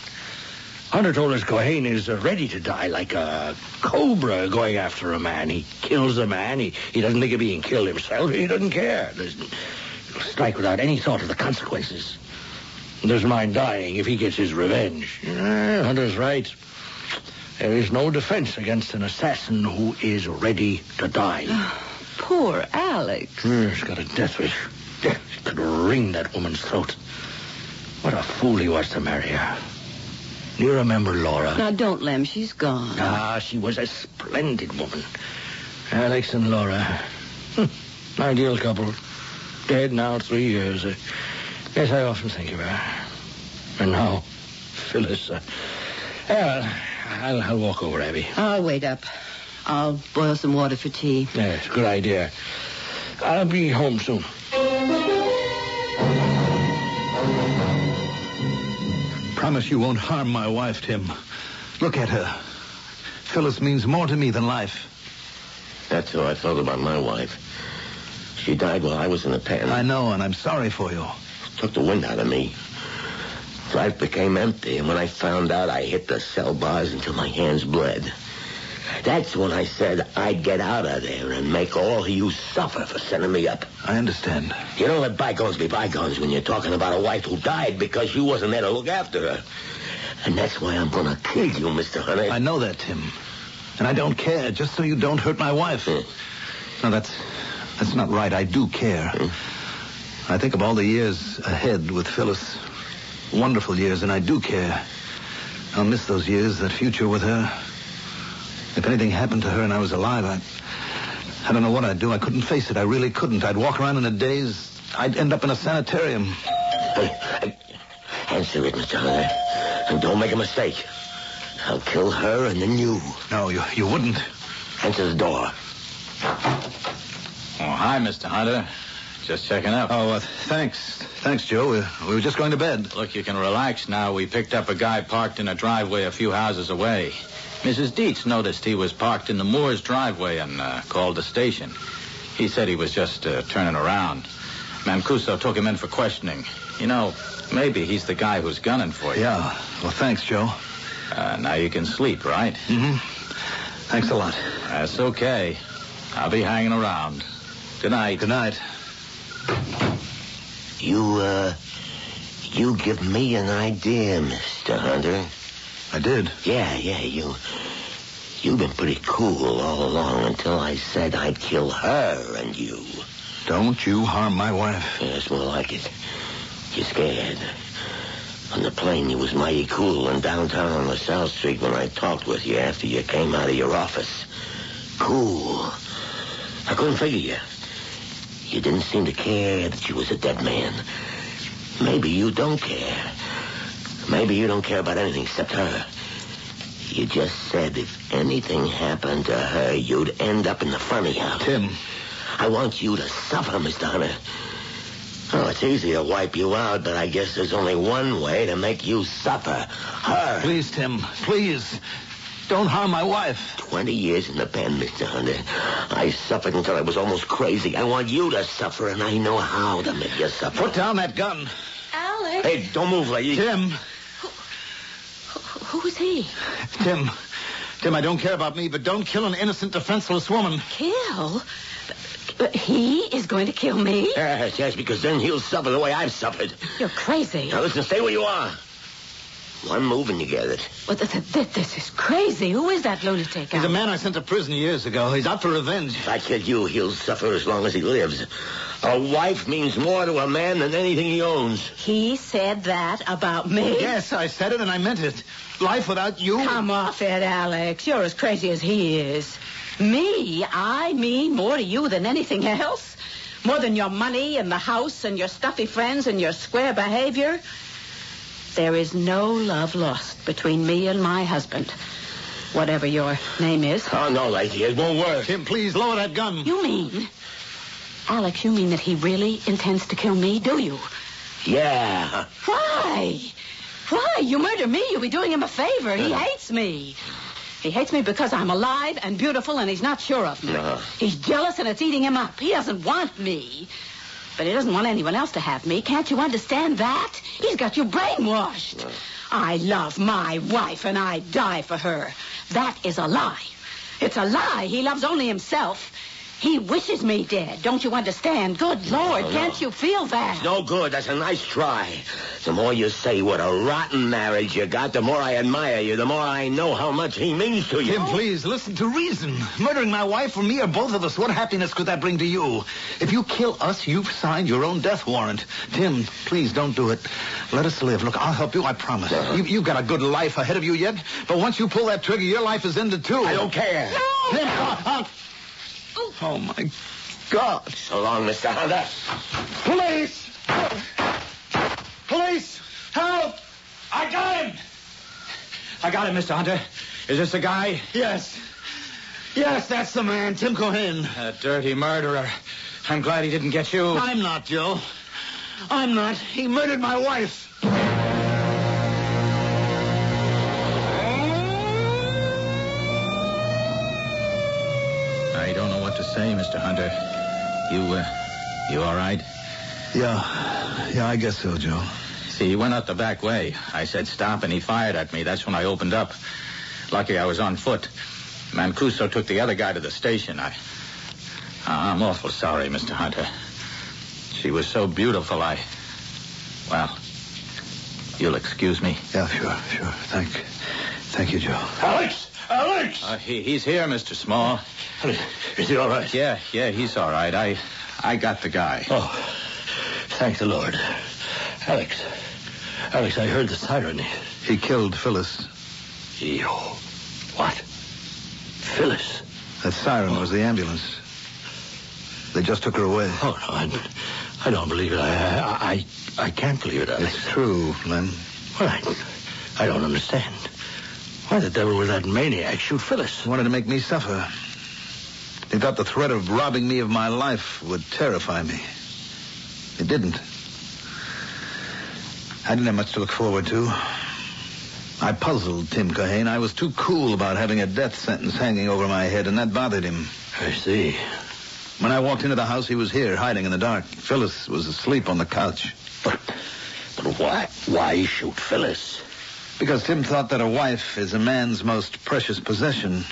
Hunter told us Cohane is ready to die like a cobra going after a man. He kills a man. He doesn't think of being killed himself. He doesn't care. He'll strike without any thought of the consequences. He doesn't mind dying if he gets his revenge. Hunter's right. There is no defense against an assassin who is ready to die. Poor Alex. He's got a death wish. He could wring that woman's throat. What a fool he was to marry her. Do you remember Laura? Now, don't, Lem. She's gone. She was a splendid woman. Alex and Laura. Ideal couple. Dead now 3 years. Yes, I often think of her. And now, Phyllis. I'll walk over, Abby. I'll wait up. I'll boil some water for tea. Yes, good idea. I'll be home soon. Promise you won't harm my wife, Tim. Look at her. Phyllis means more to me than life. That's how I felt about my wife. She died while I was in the pen. I know, and I'm sorry for you. Took the wind out of me. Life became empty, and when I found out, I hit the cell bars until my hands bled. That's when I said I'd get out of there and make all of you suffer for sending me up. I understand. You don't let bygones be bygones when you're talking about a wife who died because you wasn't there to look after her. And that's why I'm going to kill you, Mr. Hunter. I know that, Tim. And I don't care, just so you don't hurt my wife. No, that's not right. I do care. I think of all the years ahead with Phyllis. Wonderful years, and I do care. I'll miss those years, that future with her. If anything happened to her and I was alive, I don't know what I'd do. I couldn't face it. I really couldn't. I'd walk around in a daze. I'd end up in a sanitarium. Answer it, Mr. Hunter. And don't make a mistake. I'll kill her and then you. No, you wouldn't. Answer the door. Oh, hi, Mr. Hunter. Just checking up. Oh, thanks. Thanks, Joe. We were just going to bed. Look, you can relax now. We picked up a guy parked in a driveway a few houses away. Mrs. Dietz noticed he was parked in the Moore's driveway and called the station. He said he was just turning around. Mancuso took him in for questioning. You know, maybe he's the guy who's gunning for you. Yeah. Well, thanks, Joe. Now you can sleep, right? Mm-hmm. Thanks a lot. That's okay. I'll be hanging around. Good night. Good night. You give me an idea, Mr. Hunter. I did? Yeah, you've been pretty cool all along until I said I'd kill her and you. Don't you harm my wife. Yeah, it's more like it. You're scared. On the plane, you was mighty cool, and downtown on LaSalle Street when I talked with you after you came out of your office. Cool. I couldn't figure you. You didn't seem to care that you was a dead man. Maybe you don't care. Maybe you don't care about anything except her. You just said if anything happened to her, you'd end up in the funny house. Tim. I want you to suffer, Mr. Hunter. Oh, it's easy to wipe you out, but I guess there's only one way to make you suffer. Her. Please, Tim. Please. Don't harm my wife. 20 years in the pen, Mr. Hunter. I suffered until I was almost crazy. I want you to suffer, and I know how to make you suffer. Put down that gun. Alex. Hey, don't move, lady. Tim. Who is he? Tim, I don't care about me, but don't kill an innocent, defenseless woman. Kill? He is going to kill me? Yes, because then he'll suffer the way I've suffered. You're crazy. Now listen, stay where you are. One move and you get it. Well, this is crazy. Who is that lunatic? He's a man I sent to prison years ago. He's out for revenge. If I kill you, he'll suffer as long as he lives. A wife means more to a man than anything he owns. He said that about me? Yes, I said it and I meant it. Life without you... Come off it, Alex. You're as crazy as he is. Me? I mean more to you than anything else? More than your money and the house and your stuffy friends and your square behavior? There is no love lost between me and my husband. Whatever your name is. Oh, no, lady. It won't work. Tim, please, lower that gun. You mean... Alex, you mean that he really intends to kill me, do you? Yeah. Why? Why? You murder me, you'll be doing him a favor. He hates me. He hates me because I'm alive and beautiful and he's not sure of me. No. He's jealous and it's eating him up. He doesn't want me. But he doesn't want anyone else to have me. Can't you understand that? He's got you brainwashed. No. I love my wife and I die for her. That is a lie. It's a lie. He loves only himself. He wishes me dead. Don't you understand? Good Lord, can't you feel that? It's no good. That's a nice try. The more you say what a rotten marriage you got, the more I admire you, the more I know how much he means to you. Tim, please, listen to reason. Murdering my wife or me or both of us, what happiness could that bring to you? If you kill us, you've signed your own death warrant. Tim, please don't do it. Let us live. Look, I'll help you, I promise. You've got a good life ahead of you yet, but once you pull that trigger, your life is ended too. I don't care. No! Tim, oh, my God. So long, Mr. Hunter. Police! Police! Help! I got him! I got him, Mr. Hunter. Is this the guy? Yes. Yes, that's the man, Tim Cohen. A dirty murderer. I'm glad he didn't get you. I'm not, Joe. I'm not. He murdered my wife. I don't know what to say, Mr. Hunter. You all right? Yeah, I guess so, Joe. See, he went out the back way. I said stop, and he fired at me. That's when I opened up. Lucky I was on foot. Mancuso took the other guy to the station. I'm awful sorry, Mr. Hunter. She was so beautiful, well, you'll excuse me. Yeah, sure. Thank you, Joe. Alex! He's here, Mr. Small. Is he all right? Yeah, he's all right. I got the guy. Oh, thank the Lord. Alex, I heard the siren. He killed Phyllis. What? Phyllis? That siren was the ambulance. They just took her away. Oh, no, I don't believe it. I can't believe it, Alex. It's true, Lem. Well, I don't understand. Why the devil would that maniac shoot Phyllis? He wanted to make me suffer. He thought the threat of robbing me of my life would terrify me. It didn't. I didn't have much to look forward to. I puzzled Tim Cohen. I was too cool about having a death sentence hanging over my head, and that bothered him. I see. When I walked into the house, he was here, hiding in the dark. Phyllis was asleep on the couch. But why shoot Phyllis? Because Tim thought that a wife is a man's most precious possession.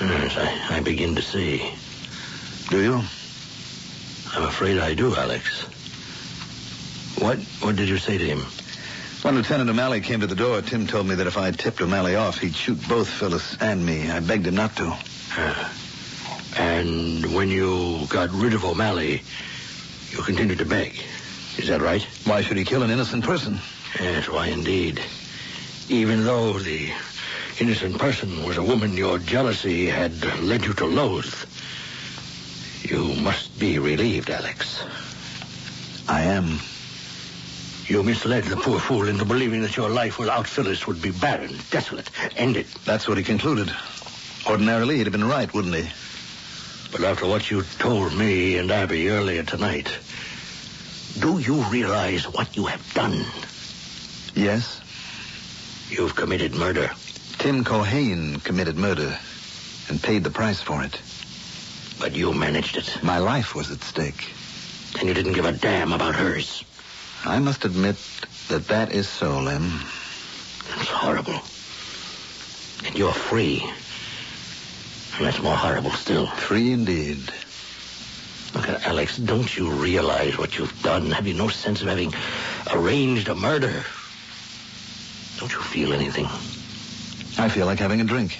Yes, I begin to see. Do you? I'm afraid I do, Alex. What did you say to him? When Lieutenant O'Malley came to the door, Tim told me that if I tipped O'Malley off, he'd shoot both Phyllis and me. I begged him not to. And when you got rid of O'Malley, you continued to beg. Is that right? Why should he kill an innocent person? Yes, why indeed. Even though the innocent person was a woman your jealousy had led you to loathe. You must be relieved, Alex. I am. You misled the poor fool into believing that your life without Phyllis would be barren, desolate, ended. That's what he concluded. Ordinarily, he'd have been right, wouldn't he? But after what you told me and Abby earlier tonight, do you realize what you have done? Yes. You've committed murder. Tim Cohane committed murder and paid the price for it. But you managed it. My life was at stake. And you didn't give a damn about hers. I must admit that is so, Lem. It's horrible. And you're free. And that's more horrible still. Free indeed. Look, Alex, don't you realize what you've done? Have you no sense of having arranged a murder? Don't you feel anything? I feel like having a drink.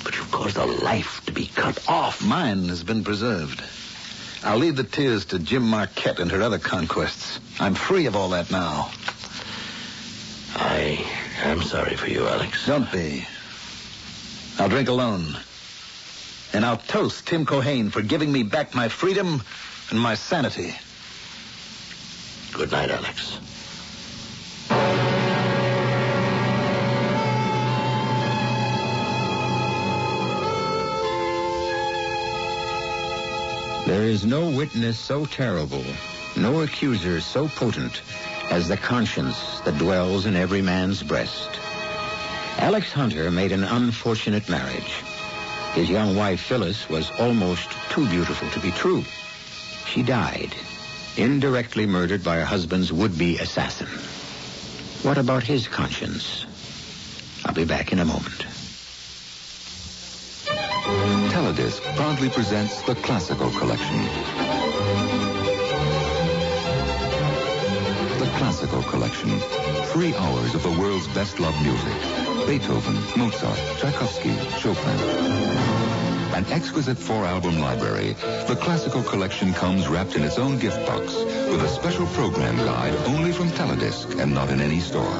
But you've caused a life to be cut off. Mine has been preserved. I'll leave the tears to Jim Marquette and her other conquests. I'm free of all that now. I am sorry for you, Alex. Don't be. I'll drink alone. And I'll toast Tim Cohane for giving me back my freedom and my sanity. Good night, Alex. There is no witness so terrible, no accuser so potent as the conscience that dwells in every man's breast. Alex Hunter made an unfortunate marriage. His young wife, Phyllis, was almost too beautiful to be true. She died, indirectly murdered by her husband's would-be assassin. What about his conscience? I'll be back in a moment. Teledisc proudly presents the Classical Collection. The Classical Collection. 3 hours of the world's best-loved music. Beethoven, Mozart, Tchaikovsky, Chopin. An exquisite 4-album library, the Classical Collection comes wrapped in its own gift box with a special program guide only from Teledisc and not in any store.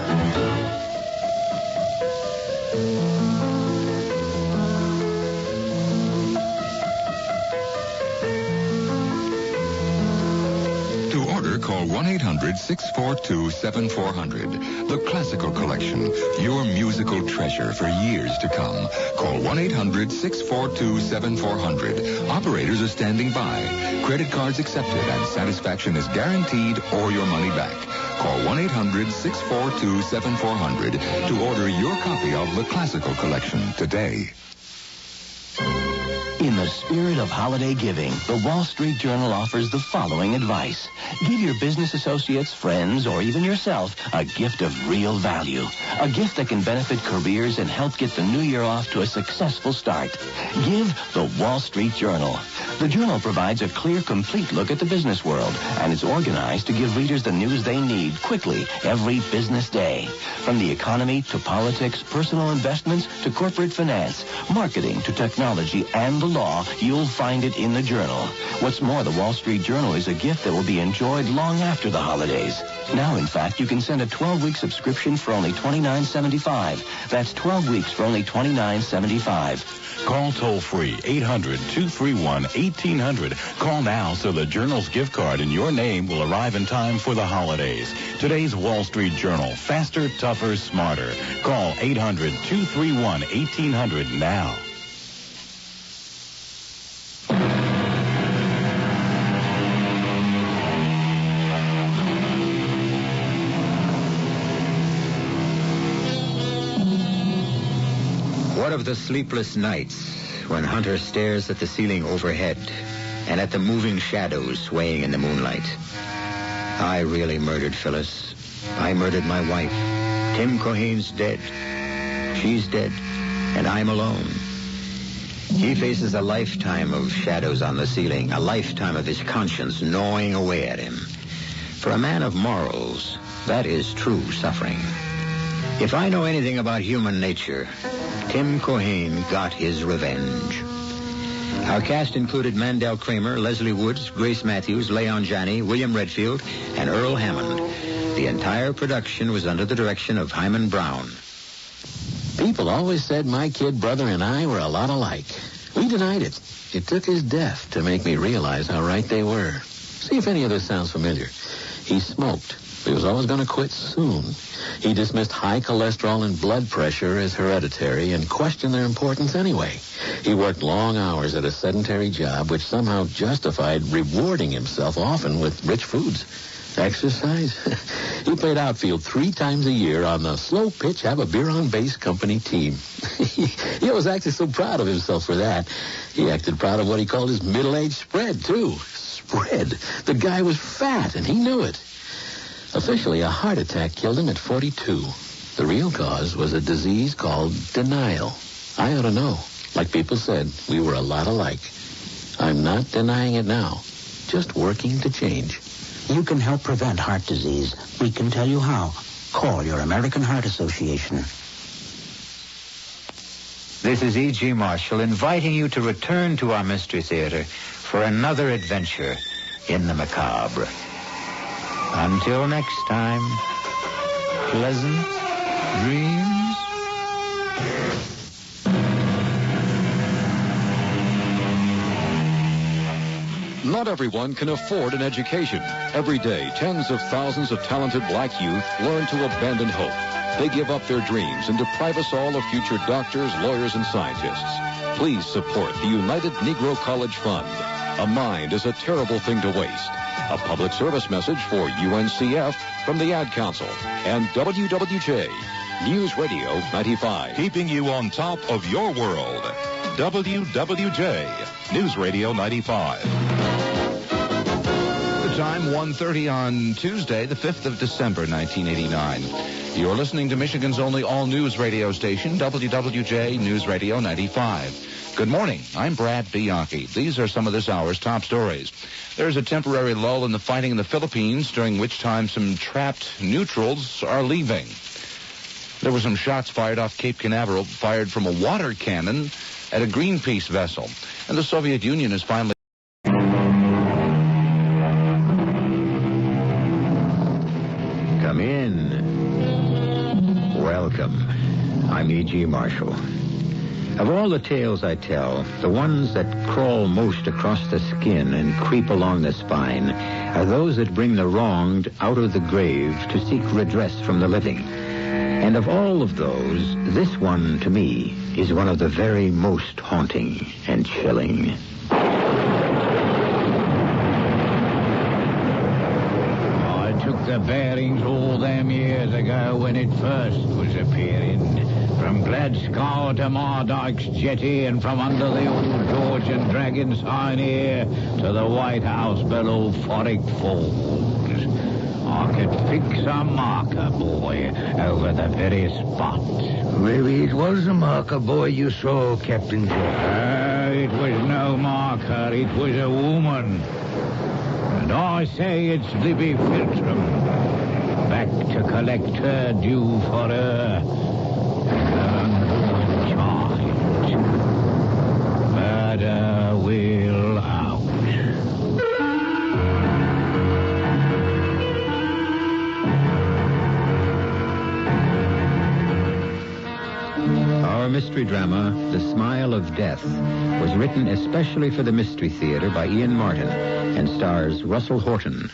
Call 1-800-642-7400. The Classical Collection, your musical treasure for years to come. Call 1-800-642-7400. Operators are standing by. Credit cards accepted and satisfaction is guaranteed or your money back. Call 1-800-642-7400 to order your copy of The Classical Collection today. In the spirit of holiday giving, the Wall Street Journal offers the following advice. Give your business associates, friends, or even yourself a gift of real value. A gift that can benefit careers and help get the new year off to a successful start. Give the Wall Street Journal. The Journal provides a clear, complete look at the business world, and it's organized to give readers the news they need quickly every business day. From the economy to politics, personal investments to corporate finance, marketing to technology and the law, you'll find it in the Journal. What's more, the Wall Street Journal is a gift that will be enjoyed long after the holidays. Now, in fact, you can send a 12-week subscription for only $29.75. That's 12 weeks for only $29.75. Call toll-free 800-231-1800. Call now so the Journal's gift card in your name will arrive in time for the holidays. Today's Wall Street Journal. Faster, tougher, smarter. Call 800-231-1800 now. What of the sleepless nights when Hunter stares at the ceiling overhead and at the moving shadows swaying in the moonlight? I really murdered Phyllis. I murdered my wife. Tim Cohane's dead. She's dead, and I'm alone. He faces a lifetime of shadows on the ceiling, a lifetime of his conscience gnawing away at him. For a man of morals, that is true suffering. If I know anything about human nature, Tim Cohane got his revenge. Our cast included Mandel Kramer, Leslie Woods, Grace Matthews, Leon Janney, William Redfield, and Earl Hammond. The entire production was under the direction of Hyman Brown. People always said my kid brother and I were a lot alike. We denied it. It took his death to make me realize how right they were. See if any of this sounds familiar. He smoked. He was always going to quit soon. He dismissed high cholesterol and blood pressure as hereditary and questioned their importance anyway. He worked long hours at a sedentary job which somehow justified rewarding himself often with rich foods. Exercise? He played outfield 3 times a year on the slow pitch, have a beer on base company team. He was actually so proud of himself for that. He acted proud of what he called his middle-aged spread, too. Spread. The guy was fat, and he knew it. Officially, a heart attack killed him at 42. The real cause was a disease called denial. I ought to know. Like people said, we were a lot alike. I'm not denying it now. Just working to change. You can help prevent heart disease. We can tell you how. Call your American Heart Association. This is E.G. Marshall inviting you to return to our Mystery Theater for another adventure in the macabre. Until next time, pleasant dreams. Not everyone can afford an education. Every day, tens of thousands of talented black youth learn to abandon hope. They give up their dreams and deprive us all of future doctors, lawyers, and scientists. Please support the United Negro College Fund. A mind is a terrible thing to waste. A public service message for UNCF from the Ad Council and WWJ, News Radio 95. Keeping you on top of your world. WWJ, News Radio 95. The time, 1:30 on Tuesday, the 5th of December, 1989. You're listening to Michigan's only all-news radio station, WWJ News Radio 95. Good morning. I'm Brad Bianchi. These are some of this hour's top stories. There's a temporary lull in the fighting in the Philippines, during which time some trapped neutrals are leaving. There were some shots fired off Cape Canaveral, fired from a water cannon at a Greenpeace vessel. And the Soviet Union is finally... Come in. Welcome. I'm E.G. Marshall. Of all the tales I tell, the ones that crawl most across the skin and creep along the spine are those that bring the wronged out of the grave to seek redress from the living. And of all of those, this one, to me, is one of the very most haunting and chilling. I took the bearings all them years ago when it first was appearing. From Gladskow to Mardyke's jetty and from under the old George and Dragon sign here to the White House below Forrick Falls. I could fix a marker, boy, over the very spot. Maybe it was a marker, boy, you saw, Captain Jack. It was no marker. It was a woman. And I say it's Libby Filtrum. Back to collect her due for her. Unborn child. Murder will out. Our mystery drama, The Smile of Death, was written especially for the Mystery Theater by Ian Martin and stars Russell Horton.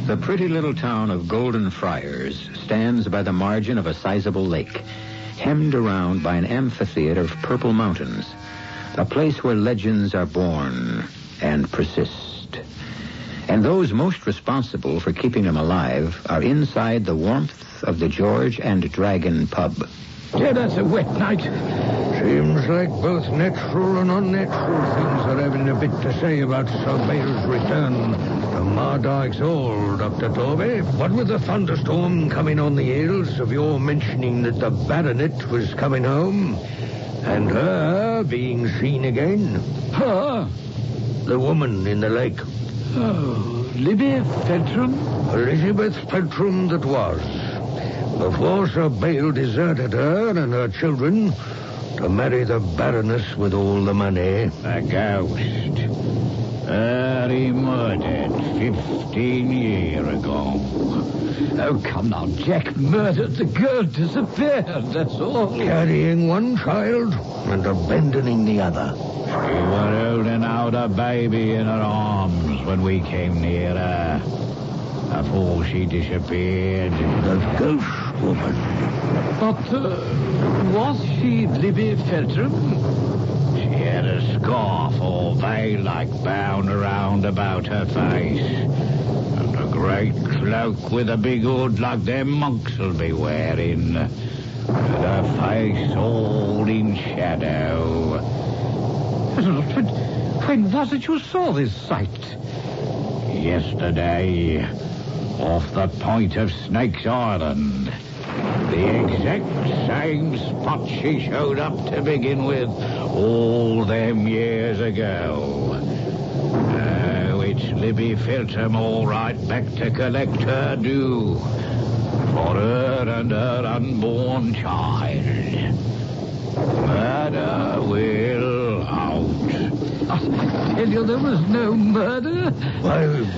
The pretty little town of Golden Friars stands by the margin of a sizable lake, hemmed around by an amphitheater of purple mountains, a place where legends are born and persist. And those most responsible for keeping them alive are inside the warmth of the George and Dragon pub. Yeah, that's a wet night. Seems like both natural and unnatural things are having a bit to say about Sir Bale's return to Mardyke's Hall, Dr. Torby. What with the thunderstorm coming on the heels of your mentioning that the baronet was coming home, and her being seen again. Her? The woman in the lake. Oh, Libby Feltram? Elizabeth Feltram that was. Before Sir Bale deserted her and her children to marry the Baroness with all the money. A ghost. He murdered 15 years ago. Oh, come now, Jack murdered the girl, disappeared, that's all. Carrying one child and abandoning the other. She was holding out a baby in her arms when we came near her. Before she disappeared. The ghost woman. But was she Libby Feltram? She had a scarf or veil-like bound around about her face. And a great cloak with a big hood like them monks will be wearing. And her face all in shadow. When was it you saw this sight? Yesterday, off the point of Snake's Island. The exact same spot she showed up to begin with all them years ago. Oh, it's Libby Feltram all right back to collect her due for her and her unborn child. Murder will out. I tell you, there was no murder.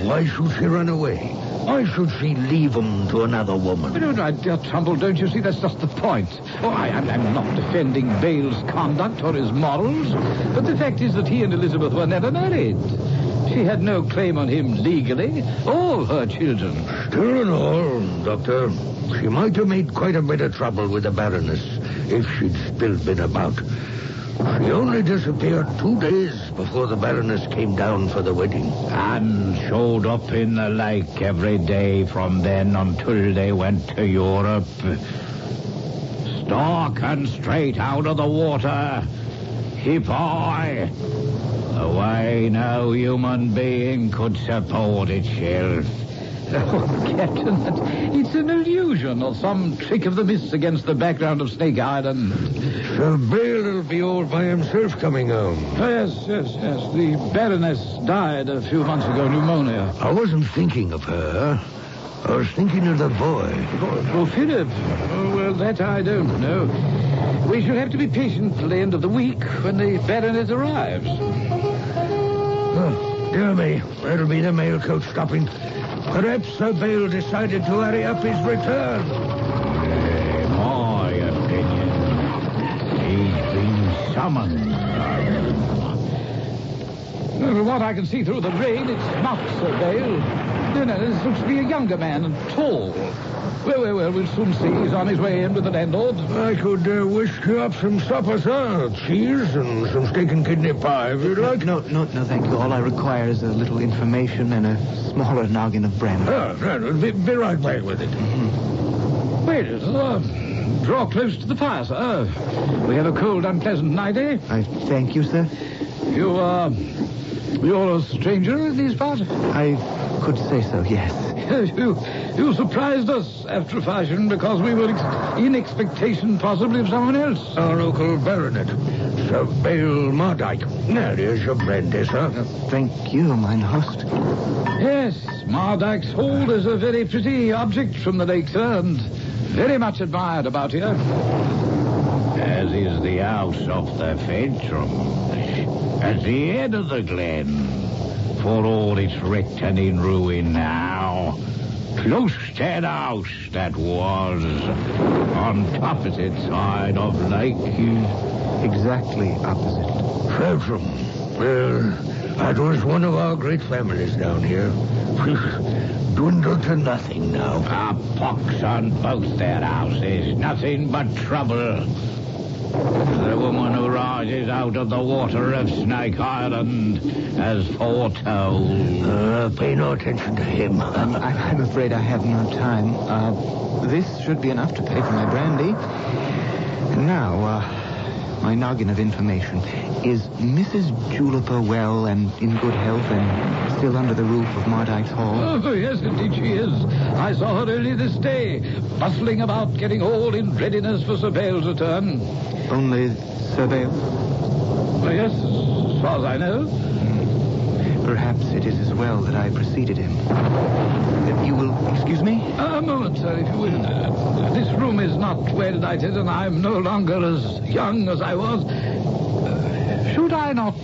Why should she run away? Why should she leave him to another woman? No, dear Trumbull, don't you see? That's just the point. Oh, I'm not defending Bale's conduct or his morals, but the fact is that he and Elizabeth were never married. She had no claim on him legally. All her children. Still and all, Doctor, she might have made quite a bit of trouble with the Baroness if she'd still been about. She only disappeared 2 days before the Baroness came down for the wedding. And showed up in the lake every day from then until they went to Europe. Stark and straight out of the water. Hip high. The way no human being could support itself. Oh, Captain, it's an illusion or some trick of the mists against the background of Snake Island. So Bale will be all by himself coming home. Oh, yes. The Baroness died a few months ago, pneumonia. I wasn't thinking of her. I was thinking of the boy. Oh, Philip. Oh, well, that I don't know. We shall have to be patient till the end of the week when the Baroness arrives. Oh, dear me. That'll be the mail coach stopping. Perhaps Sir Bale decided to hurry up his return. In my opinion, he's been summoned. From what I can see through the rain, it's not Sir Bale. No, this looks to be a younger man and tall. Well, we'll soon see. He's on his way in with the landlord. I could whisk you up some supper, sir. Cheese and some steak and kidney pie, if you'd like. No, thank you. All I require is a little information and a smaller noggin of brandy. Be right back with it. Mm-hmm. Wait, draw close to the fire, sir. We have a cold, unpleasant night, eh? I thank you, sir. You're a stranger in these parts? I could say so, yes. You surprised us after a fashion because we were in expectation possibly of someone else. Our local baronet, Sir Bale Mardyke. Now, here's your brandy, sir. Thank you, mine host. Yes, Mardyke's Hold is a very pretty object from the lake, sir, and very much admired about here. As is the house of the Feltram. At the head of the glen, for all it's wrecked and in ruin now. Close to the house that was on opposite side of lake. Exactly opposite. Feltram. Well, that was one of our great families down here. Dwindled to nothing now. A pox on both their houses. Nothing but trouble. The woman who rises out of the water of Snake Island as foretold. Pay no attention to him. I'm afraid I have no time. This should be enough to pay for my brandy. Now, my noggin of information. Is Mrs. Juliper well and in good health and still under the roof of Mardyke's Hall? Oh, yes, indeed she is. I saw her early this day, bustling about, getting all in readiness for Sir Bale's return. Only Sir Bale? Oh, yes, as far as I know. Perhaps it is as well that I preceded him. You will excuse me? A moment, sir, if you will. This room is not well lighted, and I'm no longer as young as I was. Should I not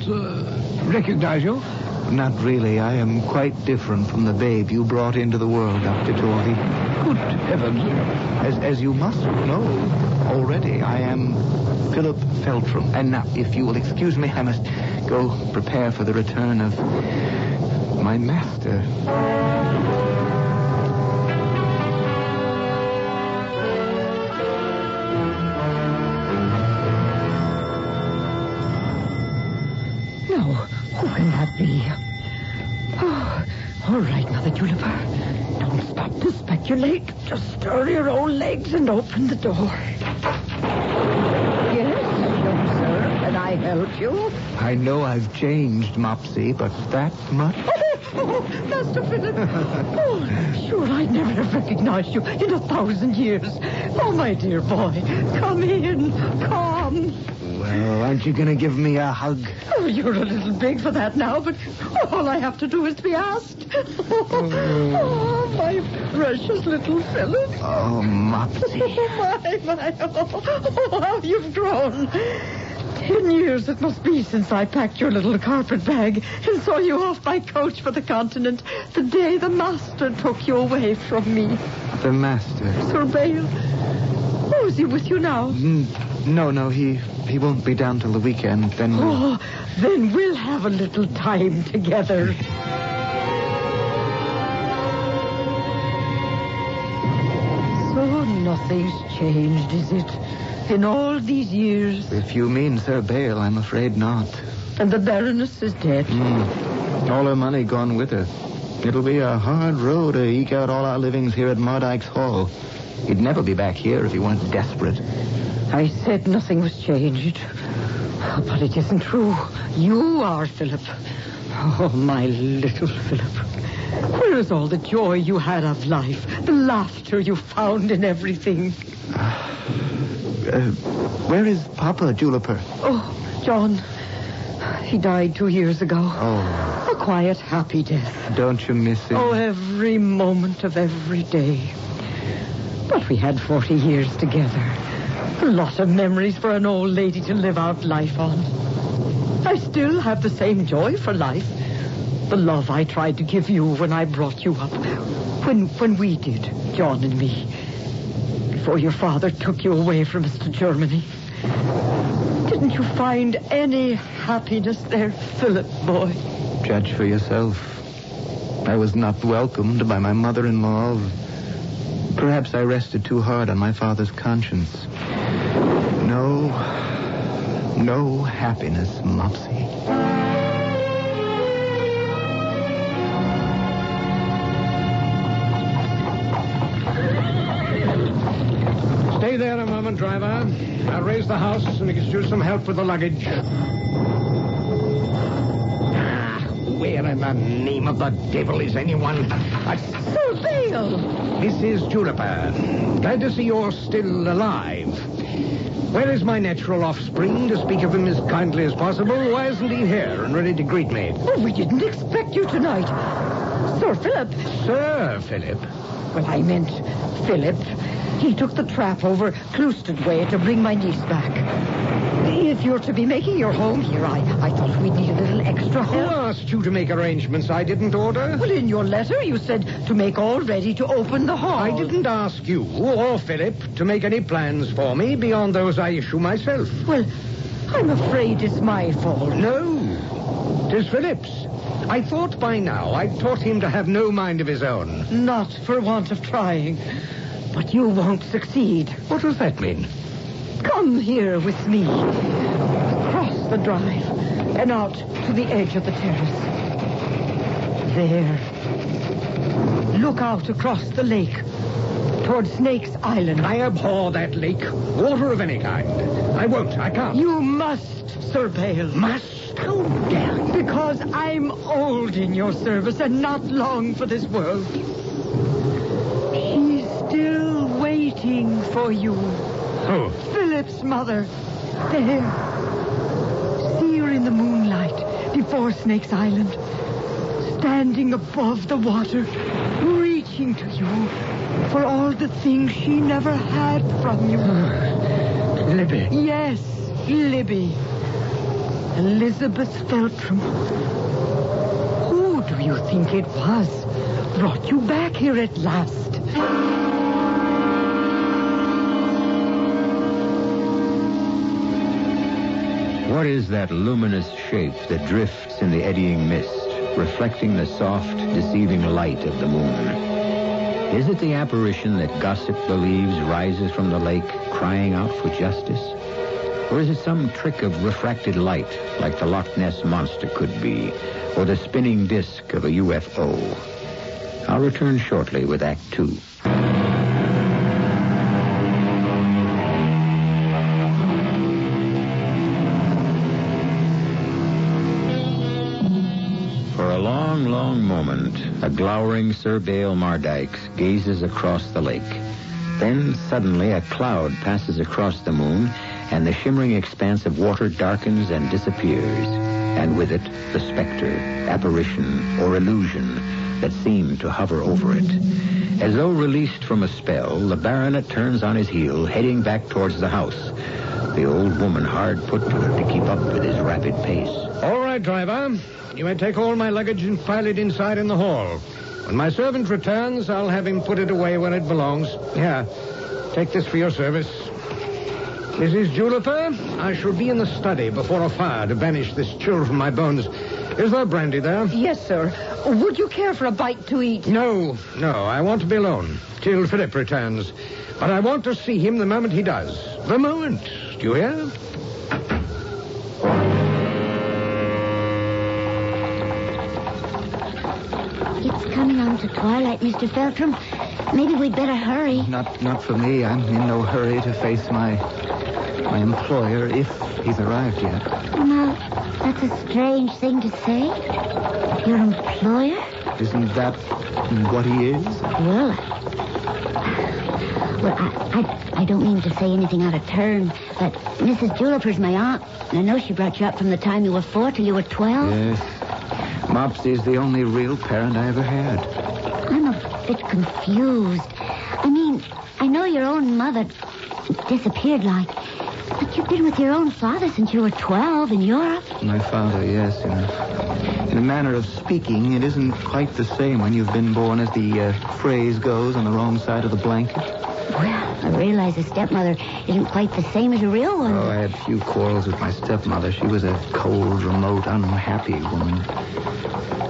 recognize you? Not really. I am quite different from the babe you brought into the world, Dr. Torvey. Good heavens. As you must know already, I am Philip Feltram. And now, if you will excuse me, I must go prepare for the return of my master. No, who can that be? Oh, all right, Mother Juniper. Don't stop to speculate. Just stir your own legs and open the door. Yes, young sir. Can I help you? I know I've changed, Mopsy, but that much? Oh, Master Philip. Oh, I'm sure I'd never have recognized you in 1,000 years. Oh, my dear boy. Come in. Come. Well, aren't you going to give me a hug? Oh, you're a little big for that now, but all I have to do is be asked. Oh, my precious little Philip. Oh, Mopsy. Oh, my. Oh, how you've grown. 10 years it must be since I packed your little carpet bag and saw you off my coach for the continent the day the master took you away from me. The master? Sir Bale. Oh, is he with you now? No, he won't be down till the weekend. Then then we'll have a little time together. So nothing's changed, is it? In all these years? If you mean Sir Bale, I'm afraid not. And the Baroness is dead? All her money gone with her. It'll be a hard row to eke out all our livings here at Mardyke's Hall. He'd never be back here if he weren't desperate. I said nothing was changed. But it isn't true. You are, Philip. Oh, my little Philip. Where is all the joy you had of life? The laughter you found in everything? Where is Papa, Juniper? Oh, John. He died 2 years ago. Oh. A quiet, happy death. Don't you miss him? Oh, every moment of every day. But we had 40 years together. A lot of memories for an old lady to live out life on. I still have the same joy for life. The love I tried to give you when I brought you up. When we did, John and me. Before your father took you away from us to Germany. Didn't you find any happiness there, Philip, boy? Judge for yourself. I was not welcomed by my mother-in-law. Perhaps I rested too hard on my father's conscience. No happiness, Mopsy. Stay there a moment, driver. I'll raise the house and we can use some help with the luggage. Where in the name of the devil is anyone? Sir Bale! Mrs. Juniper, glad to see you're still alive. Where is my natural offspring? To speak of him as kindly as possible. Why isn't he here and ready to greet me? Oh, we didn't expect you tonight. Sir Philip. Sir Philip? Well, I meant Philip. He took the trap over Clouston Way to bring my niece back. If you're to be making your home here, I thought we'd need a little extra help. Who asked you to make arrangements I didn't order? Well, in your letter, you said to make all ready to open the hall. I didn't ask you or Philip to make any plans for me beyond those I issue myself. Well, I'm afraid it's my fault. No, 'tis Philip's. I thought by now I'd taught him to have no mind of his own. Not for want of trying. But you won't succeed. What does that mean? Come here with me. Across the drive and out to the edge of the terrace. There. Look out across the lake toward Snake's Island. I abhor that lake. Water of any kind. I won't. I can't. You must, Sir Bale. Must? How dare you? Because I'm old in your service and not long for this world. She's still waiting for you. Who? Philip's mother. There. See her in the moonlight before Snake's Island. Standing above the water, reaching to you for all the things she never had from you. Libby. Yes, Libby. Elizabeth Feltram. Who do you think it was brought you back here at last? What is that luminous shape that drifts in the eddying mist, reflecting the soft, deceiving light of the moon? Is it the apparition that gossip believes rises from the lake, crying out for justice? Or is it some trick of refracted light, like the Loch Ness Monster could be, or the spinning disk of a UFO? I'll return shortly with Act 2. For a long, long moment, a glowering Sir Bael Mardykes gazes across the lake. Then, suddenly, a cloud passes across the moon, and the shimmering expanse of water darkens and disappears. And with it, the specter, apparition, or illusion that seemed to hover over it. As though released from a spell, the baronet turns on his heel, heading back towards the house. The old woman hard put to it to keep up with his rapid pace. All right, driver. You may take all my luggage and file it inside in the hall. When my servant returns, I'll have him put it away where it belongs. Here, take this for your service. Mrs. Juliper, I shall be in the study before a fire to banish this chill from my bones. Is there brandy there? Yes, sir. Would you care for a bite to eat? No, I want to be alone till Philip returns. But I want to see him the moment he does. The moment. Do you hear? It's coming on to twilight, Mr. Feltram. Maybe we'd better hurry. Not for me. I'm in no hurry to face my employer, if he's arrived yet. Now, that's a strange thing to say. Your employer? Isn't that what he is? Well, I don't mean to say anything out of turn, but Mrs. Juliper's my aunt, and I know she brought you up from the time you were 4 till you were 12. Yes. Mopsy's the only real parent I ever had. I'm a bit confused. I mean, I know your own mother disappeared but you've been with your own father since you were 12 in Europe. My father, yes. In a manner of speaking, it isn't quite the same when you've been born, as the phrase goes, on the wrong side of the blanket. Well, I realize a stepmother isn't quite the same as a real one. Oh, I had few quarrels with my stepmother. She was a cold, remote, unhappy woman.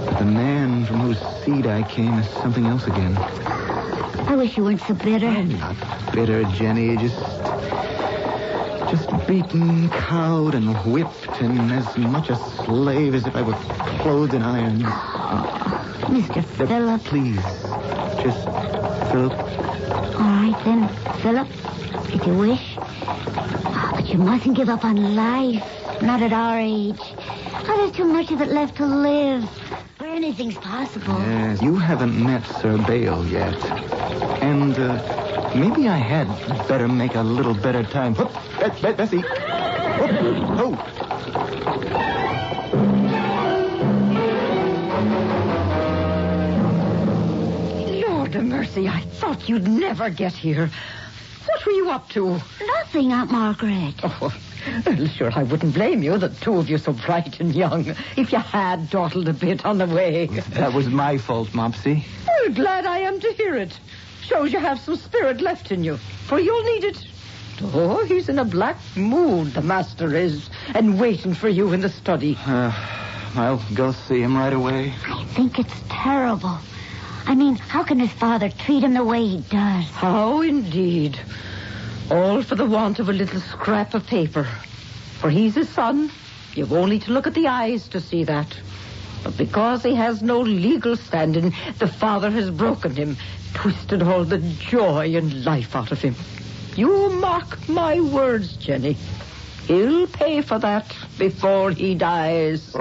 But the man from whose seed I came is something else again. I wish you weren't so bitter. I'm not bitter, Jenny. Just beaten, cowed, and whipped, and as much a slave as if I were clothed in irons. Mr. Philip. Please. Just Philip. All right, then, Philip, if you wish. But you mustn't give up on life. Not at our age. There's too much of it left to live. Where anything's possible. Yes, you haven't met Sir Bael yet. And, maybe I had better make a little better time. Whoop, Bessie. Whoop, oh. Lord of mercy, I thought you'd never get here. What were you up to? Nothing, Aunt Margaret. Oh, well, sure, I wouldn't blame you, the two of you so bright and young, if you had dawdled a bit on the way. That was my fault, Mopsy. Well, glad I am to hear it. Shows you have some spirit left in you, for you'll need it. Oh, he's in a black mood, the master is, and waiting for you in the study. I'll go see him right away. I think it's terrible. I mean, how can his father treat him the way he does? How indeed. All for the want of a little scrap of paper. For he's his son. You've only to look at the eyes to see that. But because he has no legal standing, the father has broken him, twisted all the joy and life out of him. You mark my words, Jenny. He'll pay for that before he dies.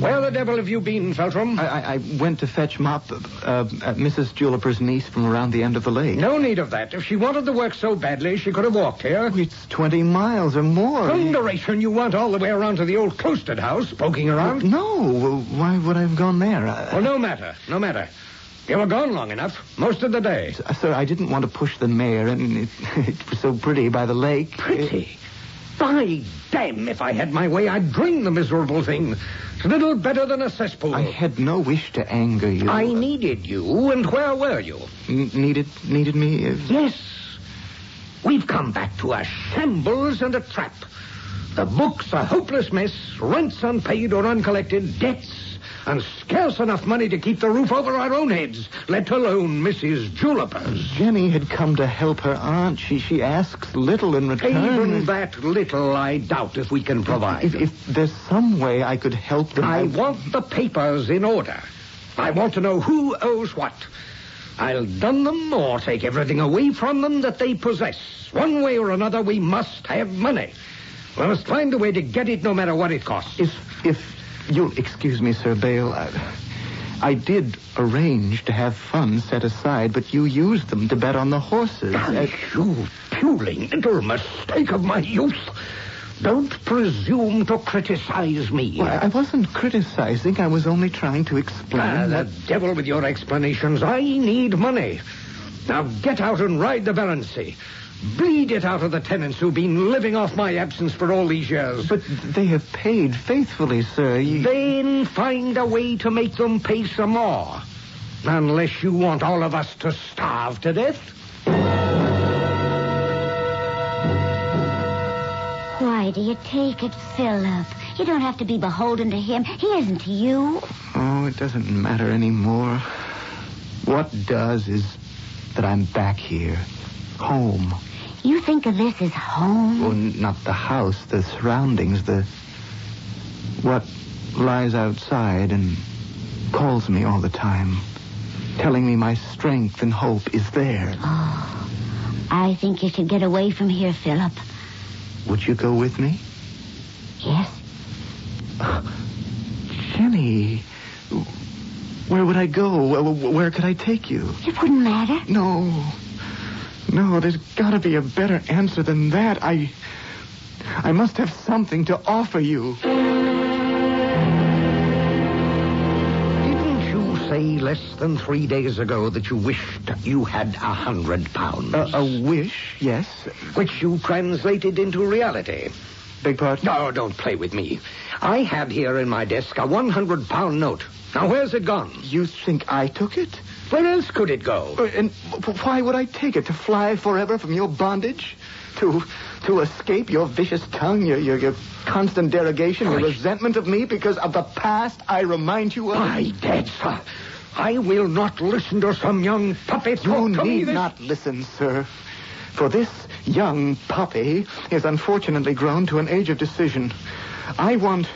Where the devil have you been, Feltram? I went to fetch Mrs. Juliper's niece from around the end of the lake. No need of that. If she wanted the work so badly, she could have walked here. It's 20 miles or more. Thunderation, you weren't all the way around to the old Cloistered house, poking around? No. Why would I have gone there? Well, no matter. You were gone long enough, most of the day. Sir, I didn't want to push the mare, and it was so pretty by the lake. Pretty? By damn, if I had my way, I'd drain the miserable thing. It's little better than a cesspool. I had no wish to anger you. I needed you, and where were you? Needed me? Yes. We've come back to a shambles and a trap. The book's a hopeless mess, rents unpaid or uncollected, debts and scarce enough money to keep the roof over our own heads, let alone Mrs. Juniper's. Jenny had come to help her aunt. She asks little in return. Even that little I doubt if we can provide. If there's some way I could help them... I want the papers in order. I want to know who owes what. I'll dun them or take everything away from them that they possess. One way or another, we must have money. We must find a way to get it no matter what it costs. If you'll excuse me, Sir Bale, I did arrange to have funds set aside, but you used them to bet on the horses. You puling little mistake of my youth. Don't presume to criticize me. Well, I wasn't criticizing. I was only trying to explain The devil with your explanations. I need money. Now get out and ride the Baroncy. Bleed it out of the tenants who've been living off my absence for all these years. But they have paid faithfully, sir. Then find a way to make them pay some more. Unless you want all of us to starve to death. Why do you take it, Philip? You don't have to be beholden to him. He isn't to you. Oh, it doesn't matter anymore. What does is that I'm back here. Home. You think of this as home? Oh, not the house, the surroundings, what lies outside and calls me all the time, telling me my strength and hope is there. Oh, I think you should get away from here, Philip. Would you go with me? Yes. Jenny, where would I go? Where could I take you? It wouldn't matter. No, there's got to be a better answer than that. I must have something to offer you. Didn't you say less than 3 days ago that you wished you had £100? A wish, yes. Which you translated into reality. Beg pardon? No, don't play with me. I had here in my desk a £100 note. Now, where's it gone? You think I took it? Where else could it go? And why would I take it? To fly forever from your bondage? To escape your vicious tongue, your constant derogation, your resentment of me because of the past I remind you of? My dead sir, I will not listen to some young puppy talk to me. You need this... not listen, sir. For this young puppy is unfortunately grown to an age of decision. I want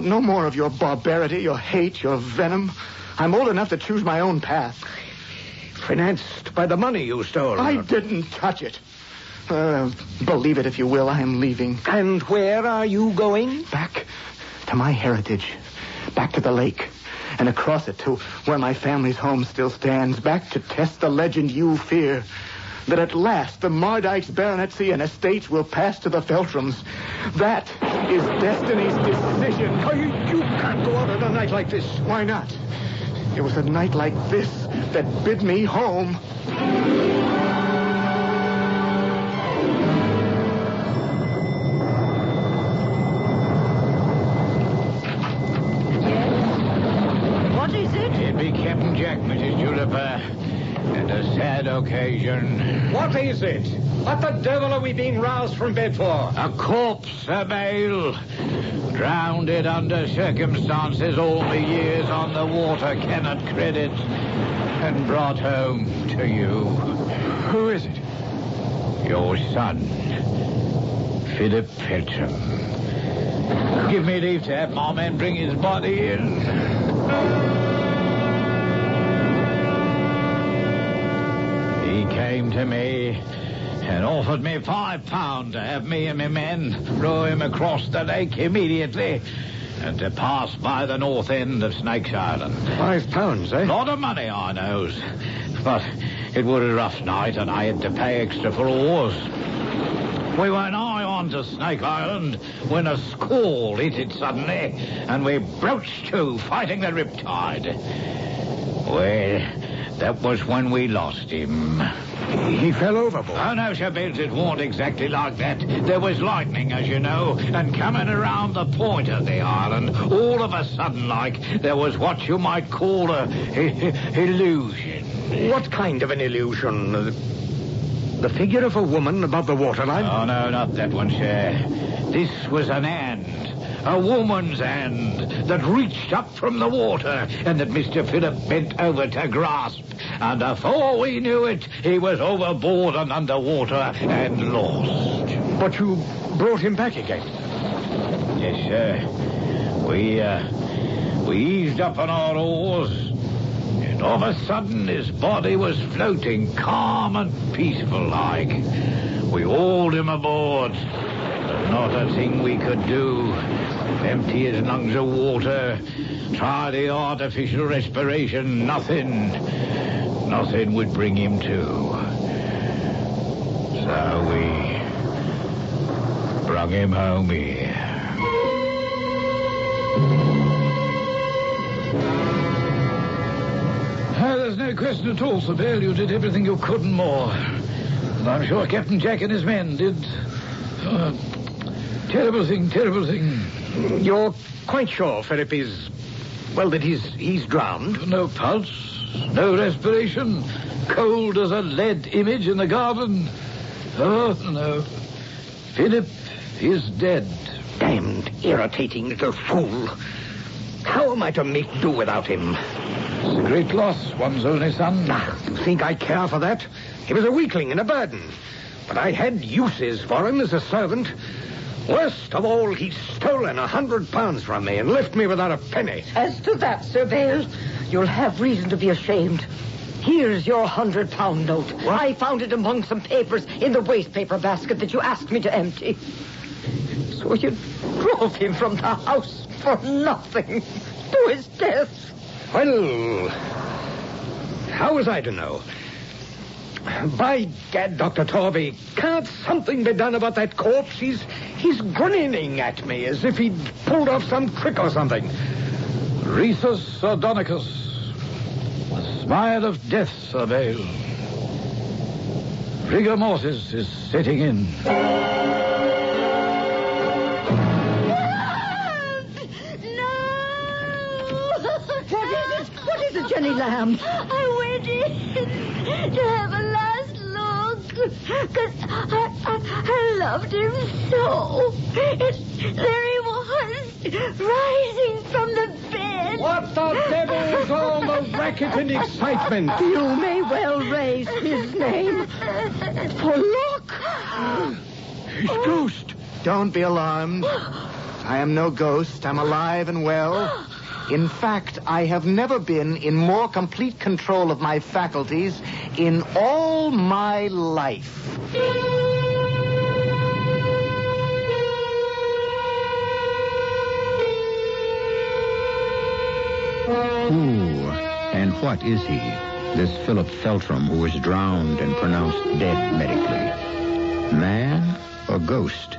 no more of your barbarity, your hate, your venom. I'm old enough to choose my own path. Financed by the money you stole. I didn't touch it. Believe it if you will, I am leaving. And where are you going? Back to my heritage. Back to the lake. And across it to where my family's home still stands. Back to test the legend you fear. That at last the Mardyke's baronetcy and estates will pass to the Feltrams. That is destiny's decision. You can't go out on a night like this. Why not? It was a night like this that bid me home. What is it? It be Captain Jack, Mrs. Juniper. And a sad occasion. What is it? What the devil are we being roused from bed for? A corpse, Sir Bale. Drowned it under circumstances all the years on the water cannot credit. And brought home to you. Who is it? Your son, Philip Feltram. Give me leave to have my men bring his body in. He came to me and offered me £5 to have me and my men row him across the lake immediately and to pass by the north end of Snake's Island. £5, eh? Lot of money, I knows. But it was a rough night and I had to pay extra for oars. We were nigh on to Snake Island when a squall hit it suddenly and we broached to, fighting the riptide. Well, that was when we lost him. He fell overboard. Oh, no, Sir Bills, it wasn't exactly like that. There was lightning, as you know, and coming around the point of the island, all of a sudden, like, there was what you might call a illusion. What kind of an illusion? The figure of a woman above the waterline? Oh, no, not that one, sir. This was an hand. a woman's hand that reached up from the water and that Mr. Philip bent over to grasp. And before we knew it, he was overboard and underwater and lost. But you brought him back again? Yes, sir. We eased up on our oars, and all of a sudden his body was floating calm and peaceful like. We hauled him aboard. Not a thing we could do. Empty his lungs of water. Try the artificial respiration. Nothing would bring him to. So we brought him home here. There's no question at all, Sir Bale. You did everything you could and more. And I'm sure Captain Jack and his men did. Terrible thing. You're quite sure Philip is... well, that he's drowned? No pulse, no respiration, cold as a lead image in the garden. Oh, no. Philip is dead. Damned irritating little fool. How am I to make do without him? It's a great loss, one's only son. You think I care for that? He was a weakling and a burden. But I had uses for him as a servant. Worst of all, he's stolen £100 from me and left me without a penny. As to that, Sir Bale, you'll have reason to be ashamed. Here's your £100 note. What? I found it among some papers in the waste paper basket that you asked me to empty. So you drove him from the house for nothing, to his death. Well, how was I to know? By gad, Dr. Torby, can't something be done about that corpse? He's grinning at me as if he'd pulled off some trick or something. Rhesus sardonicus. The smile of death, Sir Bale. Rigor mortis is setting in. What is it, Jenny Lamb? I went in to have a last look because I loved him so. There he was, rising from the bed. What the devil's all the racket and excitement? You may well raise his name. For look. His ghost. Don't be alarmed. I am no ghost. I'm alive and well. In fact, I have never been in more complete control of my faculties in all my life. Who and what is he, this Philip Feltram who was drowned and pronounced dead medically? Man or ghost?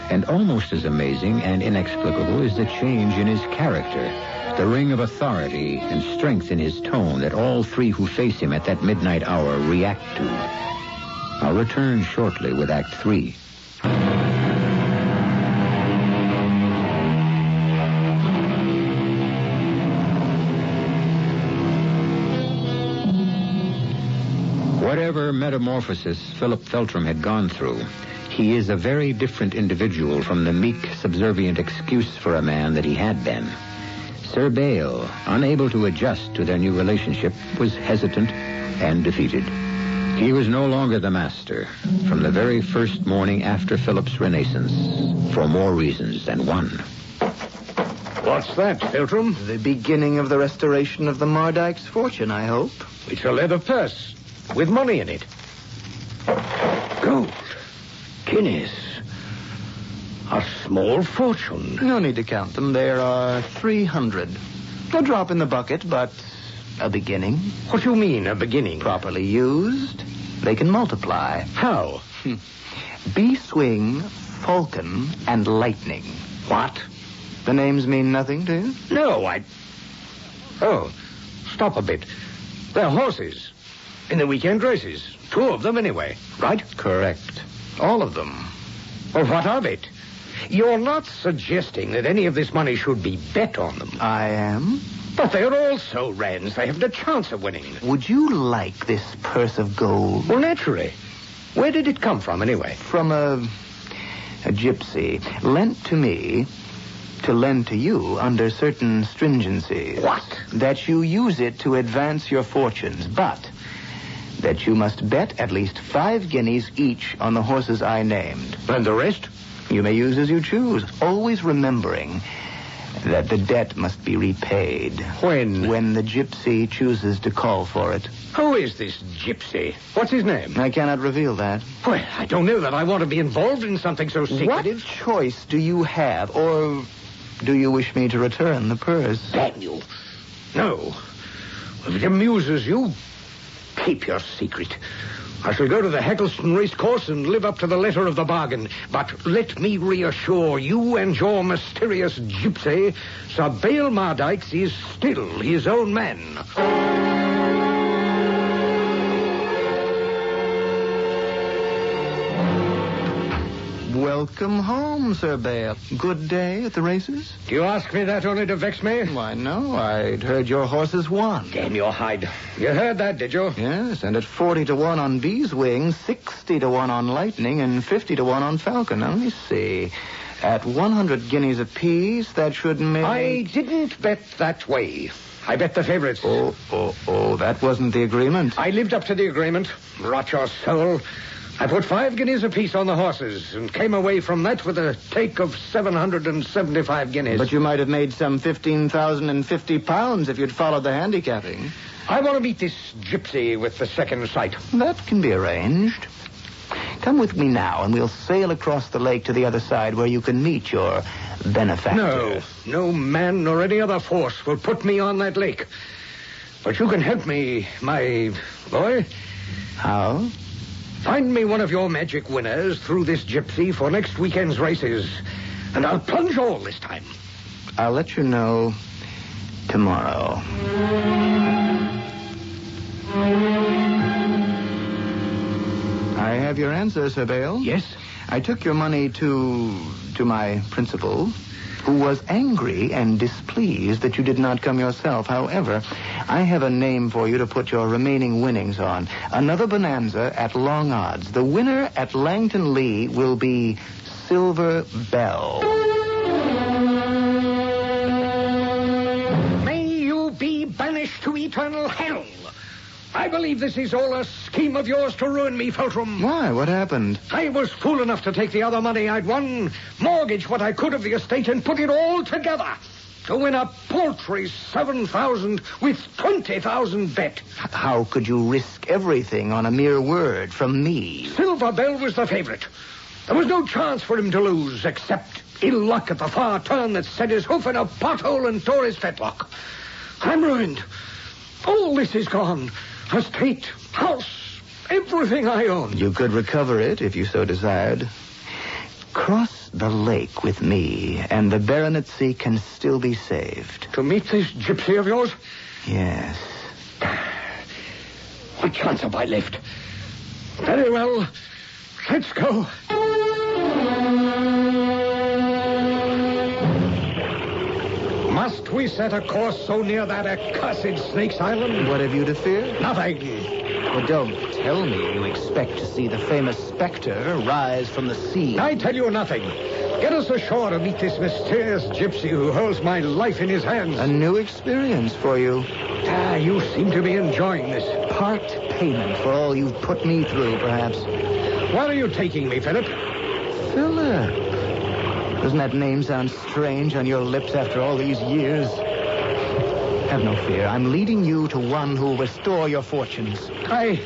And almost as amazing and inexplicable is the change in his character, the ring of authority and strength in his tone that all three who face him at that midnight hour react to. I'll return shortly with Act 3. Whatever metamorphosis Philip Feltram had gone through, he is a very different individual from the meek, subservient excuse for a man that he had been. Sir Bale, unable to adjust to their new relationship, was hesitant and defeated. He was no longer the master from the very first morning after Philip's renaissance, for more reasons than one. What's that, Feltram? The beginning of the restoration of the Mardyke's fortune, I hope. It's a leather purse with money in it. Gold. Guineas. A small fortune. No need to count them. There are 300. A drop in the bucket, but a beginning. What do you mean, a beginning? Properly used, they can multiply. How? B-Swing, Falcon, and Lightning. What? The names mean nothing to you? No, Oh, stop a bit. They're horses. In the weekend races. 2 of them, anyway. Right? Correct. All of them. Well, what of it? You're not suggesting that any of this money should be bet on them. I am. But they're also Rands. They have the chance of winning. Would you like this purse of gold? Well, naturally. Where did it come from, anyway? From a gypsy. Lent to me to lend to you under certain stringencies. What? That you use it to advance your fortunes, but that you must bet at least 5 guineas each on the horses I named. And the rest? You may use as you choose, always remembering that the debt must be repaid. When? When the gypsy chooses to call for it. Who is this gypsy? What's his name? I cannot reveal that. Well, I don't know that I want to be involved in something so secretive. What choice do you have, or do you wish me to return the purse? Damn you. No. If it amuses you, keep your secret. I shall go to the Heckleston racecourse and live up to the letter of the bargain. But let me reassure you and your mysterious gypsy, Sir Bale Mardikes is still his own man. Welcome home, Sir Bale. Good day at the races? Do you ask me that only to vex me? Why, no. I'd heard your horses won. Damn your hide. You heard that, did you? Yes, and at 40 to 1 on Beeswing, 60 to 1 on Lightning, and 50 to 1 on Falcon. Now, let me see. At 100 guineas apiece, that should make... I didn't bet that way. I bet the favorites. Oh, that wasn't the agreement. I lived up to the agreement. Rot your soul. I put 5 guineas apiece on the horses and came away from that with a take of 775 guineas. But you might have made some 15,050 pounds if you'd followed the handicapping. I want to meet this gypsy with the second sight. That can be arranged. Come with me now, and we'll sail across the lake to the other side where you can meet your benefactor. No man nor any other force will put me on that lake. But you can help me, my boy. How? Find me one of your magic winners through this gypsy for next weekend's races, and I'll plunge all this time. I'll let you know tomorrow. I have your answer, Sir Bale. Yes? I took your money to my principal, who was angry and displeased that you did not come yourself. However, I have a name for you to put your remaining winnings on. Another bonanza at long odds. The winner at Langton Lee will be Silver Bell. May you be banished to eternal hell. I believe this is all a scheme of yours to ruin me, Feltram. Why? What happened? I was fool enough to take the other money I'd won, mortgage what I could of the estate, and put it all together to win a paltry 7,000 with 20,000 bet. How could you risk everything on a mere word from me? Silver Bell was the favorite. There was no chance for him to lose, except ill luck at the far turn that set his hoof in a pothole and tore his fetlock. I'm ruined. All this is gone. Estate, house, everything I own. You could recover it if you so desired. Cross the lake with me, and the baronetcy can still be saved. To meet this gypsy of yours? Yes. What chance have I left? Very well. Let's go. Must we set a course so near that accursed Snake's Island? What have you to fear? Nothing. Well, don't tell me you expect to see the famous specter rise from the sea. I tell you nothing. Get us ashore to meet this mysterious gypsy who holds my life in his hands. A new experience for you. You seem to be enjoying this. Part payment for all you've put me through, perhaps. Where are you taking me, Philip? Philip. Doesn't that name sound strange on your lips after all these years? Have no fear. I'm leading you to one who will restore your fortunes. I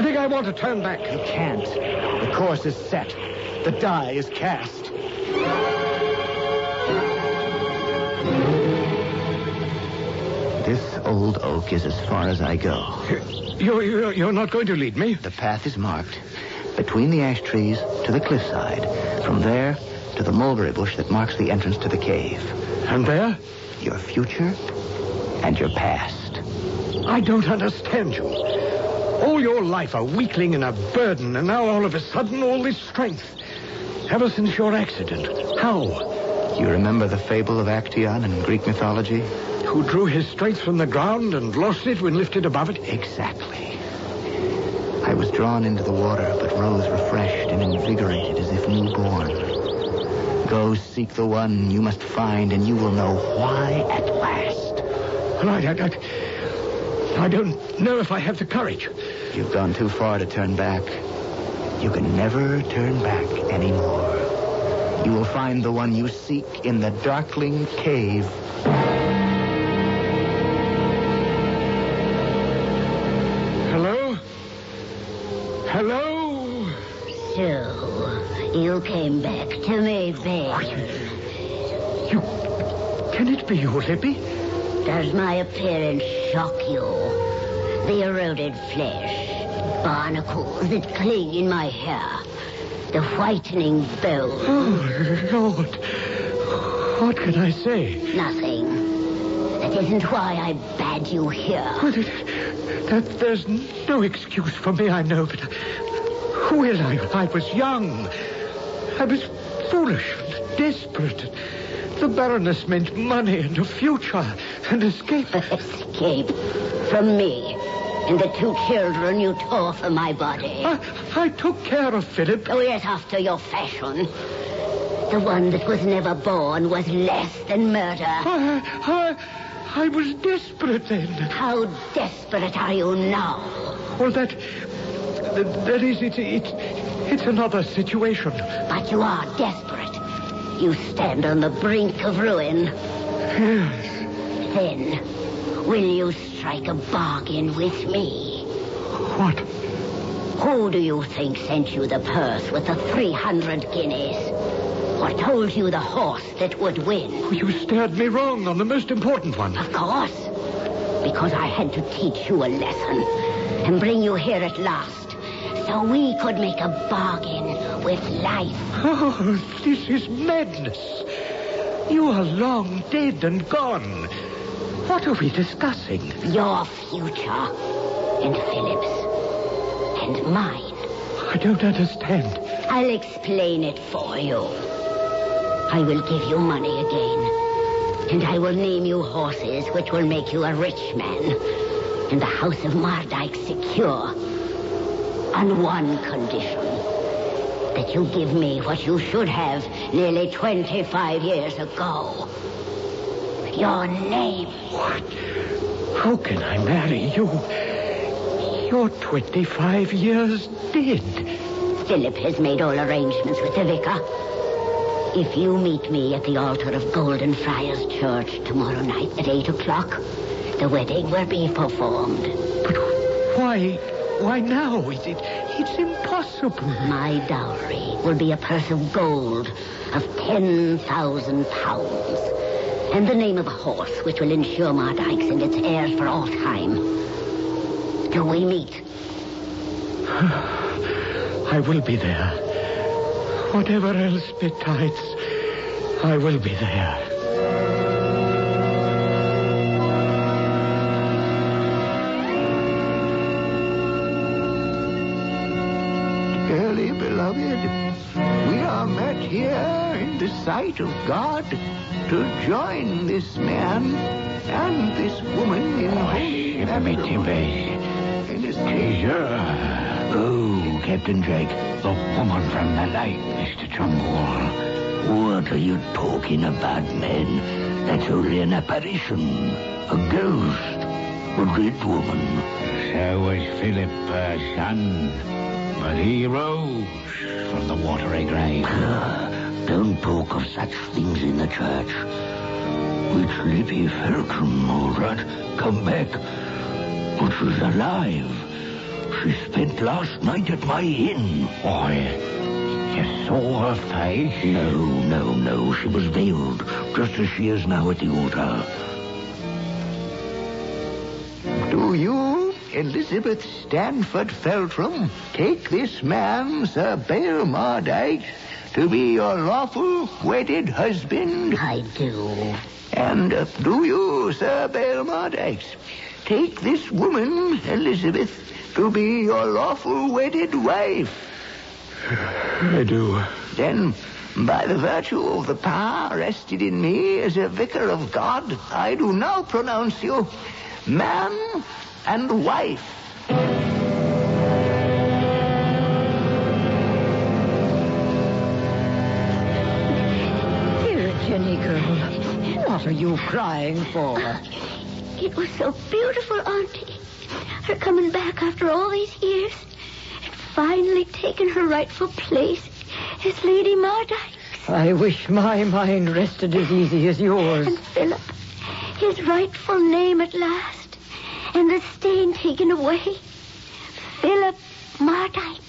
think I want to turn back. You can't. The course is set. The die is cast. This old oak is as far as I go. You're not going to lead me? The path is marked. Between the ash trees to the cliffside. From there to the mulberry bush that marks the entrance to the cave. And there? Your future and your past. I don't understand you. All your life a weakling and a burden, and now all of a sudden all this strength. Ever since your accident. How? You remember the fable of Actaeon in Greek mythology? Who drew his strength from the ground and lost it when lifted above it? Exactly. I was drawn into the water, but rose refreshed and invigorated as if newborn. Go seek the one you must find, and you will know why at last. I don't know if I have the courage. You've gone too far to turn back. You can never turn back anymore. You will find the one you seek in the Darkling Cave. Hello? Hello? So, you came back to me, Ben. Can it be you, Lippy? Does my appearance shock you? The eroded flesh, barnacles that cling in my hair, the whitening bones. Oh, Lord. What can I say? Nothing. That isn't why I bade you here. There's no excuse for me, I know, but... Well, I was young. I was foolish and desperate. The Baroness meant money and a future and escape. Escape from me and the 2 children you tore from my body. I took care of Philip. Oh, yes, after your fashion. The one that was never born was less than murder. I was desperate then. How desperate are you now? Well, that is, it's another situation. But you are desperate. You stand on the brink of ruin. Yes. Then, will you strike a bargain with me? What? Who do you think sent you the purse with the 300 guineas? Or told you the horse that would win? You stared me wrong on the most important one. Of course. Because I had to teach you a lesson and bring you here at last. So we could make a bargain with life. Oh, this is madness. You are long dead and gone. What are we discussing? Your future. And Philip's. And mine. I don't understand. I'll explain it for you. I will give you money again. And I will name you horses which will make you a rich man. And the house of Mardyke secure. On one condition. That you give me what you should have nearly 25 years ago. Your name. What? How can I marry you? You're 25 years dead. Philip has made all arrangements with the vicar. If you meet me at the altar of Golden Friars Church tomorrow night at 8 o'clock, the wedding will be performed. But why now? It's impossible. My dowry will be a purse of gold of 10,000 pounds. And the name of a horse which will ensure Mardyke's and its heirs for all time. Do we meet? I will be there. Whatever else betides, I will be there. Dearly beloved, we are met here in the sight of God to join this man and this woman in holy matrimony. Oh, Captain Drake, the woman from the lake, Mr. Trumbull. What are you talking about, man? That's only an apparition, a ghost, a red woman. So was Philip, son. But he rose from the watery grave. Don't talk of such things in the church. It's Libby Feltram, all right. Come back. But she's alive. She spent last night at my inn. Why, you saw her face? No. She was veiled, just as she is now at the altar. Do you, Elizabeth Stanford Feltram, take this man, Sir Bale Mardyke, to be your lawful wedded husband? I do. And do you, Sir Bale Mardyke, take this woman, Elizabeth, to be your lawful wedded wife? I do. Then, by the virtue of the power rested in me as a vicar of God, I do now pronounce you man and wife. Jenny, girl. What are you crying for? It was so beautiful, Auntie. Her coming back after all these years and finally taking her rightful place as Lady Mardyke. I wish my mind rested as easy as yours. And Philip, his rightful name at last, and the stain taken away. Philip Mardykes.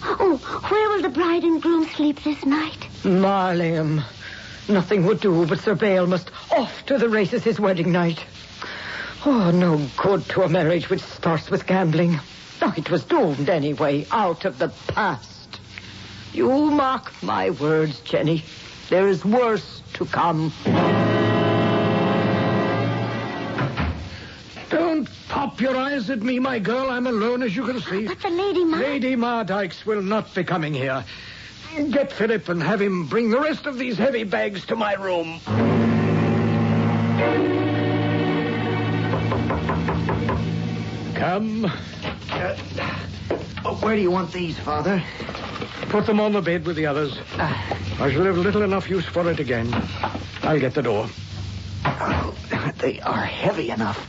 Oh, where will the bride and groom sleep this night? Marliam. Nothing would do, but Sir Bale must off to the races his wedding night. Oh, no good to a marriage which starts with gambling. Oh, it was doomed anyway, out of the past. You mark my words, Jenny. There is worse to come. Don't pop your eyes at me, my girl. I'm alone, as you can see. But the Lady Lady Mardykes will not be coming here. Get Philip and have him bring the rest of these heavy bags to my room. Come. Where do you want these, Father? Put them on the bed with the others. I shall have little enough use for it again. I'll get the door. Oh, they are heavy enough.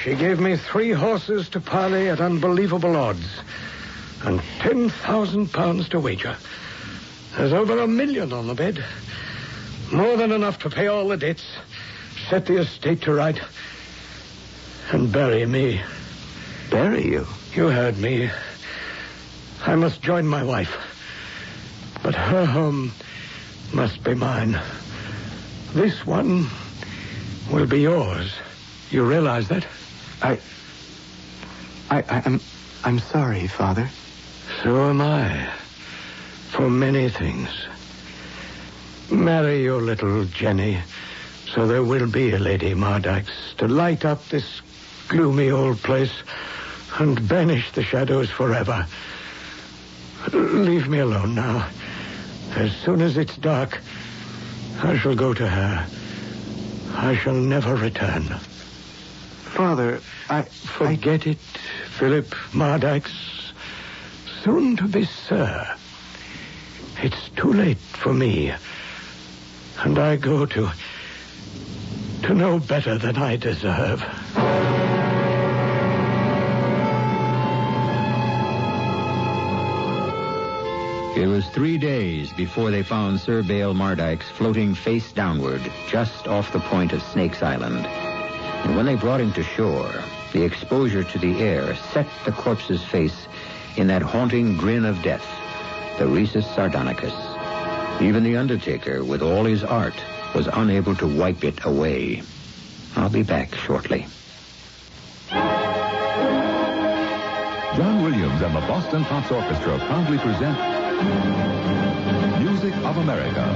She gave me 3 horses to parley at unbelievable odds. And £10,000 to wager. There's over $1 million on the bed. More than enough to pay all the debts, set the estate to right, and bury me. Bury you? You heard me. I must join my wife. But her home must be mine. This one will be yours. You realize that? I'm sorry, Father. So am I. For many things. Marry your little Jenny, so there will be a Lady Mardykes to light up this gloomy old place and banish the shadows forever. Leave me alone now. As soon as it's dark, I shall go to her. I shall never return. Father, Forget it, Philip Mardykes. Soon to be Sir. It's too late for me. And I go to know better than I deserve. It was 3 days before they found Sir Bale Mardykes floating face downward just off the point of Snake's Island. And when they brought him to shore, the exposure to the air set the corpse's face in that haunting grin of death, the Rhesus Sardonicus. Even the undertaker, with all his art, was unable to wipe it away. I'll be back shortly. John Williams and the Boston Pops Orchestra proudly present Music of America.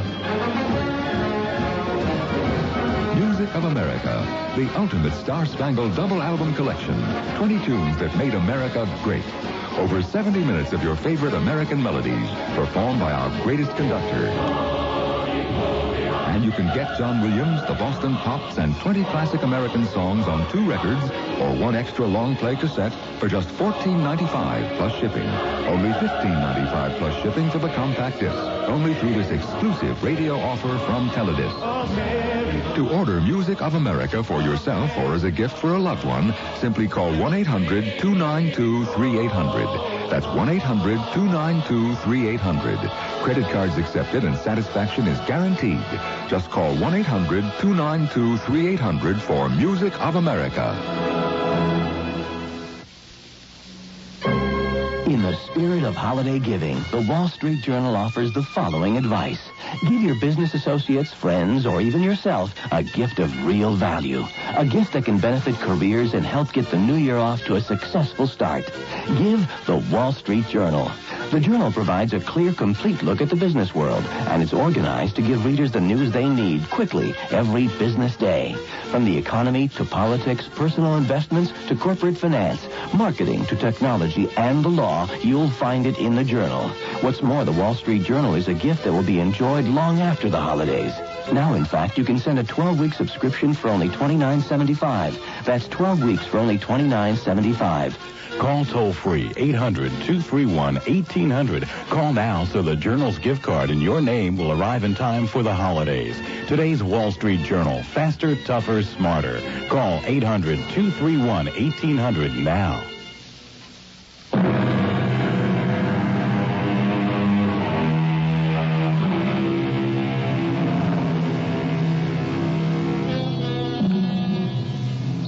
Music of America, the ultimate star-spangled double album collection. 20 tunes that made America great. Over 70 minutes of your favorite American melodies, performed by our greatest conductor. And you can get John Williams, the Boston Pops, and 20 classic American songs on 2 records or 1 extra long play cassette for just $14.95 plus shipping. Only $15.95 plus shipping for the compact disc. Only through this exclusive radio offer from Teledisc. To order Music of America for yourself or as a gift for a loved one, simply call 1-800-292-3800. That's 1-800-292-3800. Credit cards accepted and satisfaction is guaranteed. Just call 1-800-292-3800 for Music of America. In the spirit of holiday giving, the Wall Street Journal offers the following advice. Give your business associates, friends, or even yourself a gift of real value. A gift that can benefit careers and help get the new year off to a successful start. Give the Wall Street Journal. The Journal provides a clear, complete look at the business world, and it's organized to give readers the news they need quickly every business day. From the economy to politics, personal investments to corporate finance, marketing to technology and the law, you'll find it in the Journal. What's more, the Wall Street Journal is a gift that will be enjoyed long after the holidays. Now, in fact, you can send a 12-week subscription for only $29.75. That's 12 weeks for only $29.75. Call toll-free 800-231-1800. Call now so the Journal's gift card in your name will arrive in time for the holidays. Today's Wall Street Journal. Faster, tougher, smarter. Call 800-231-1800 now.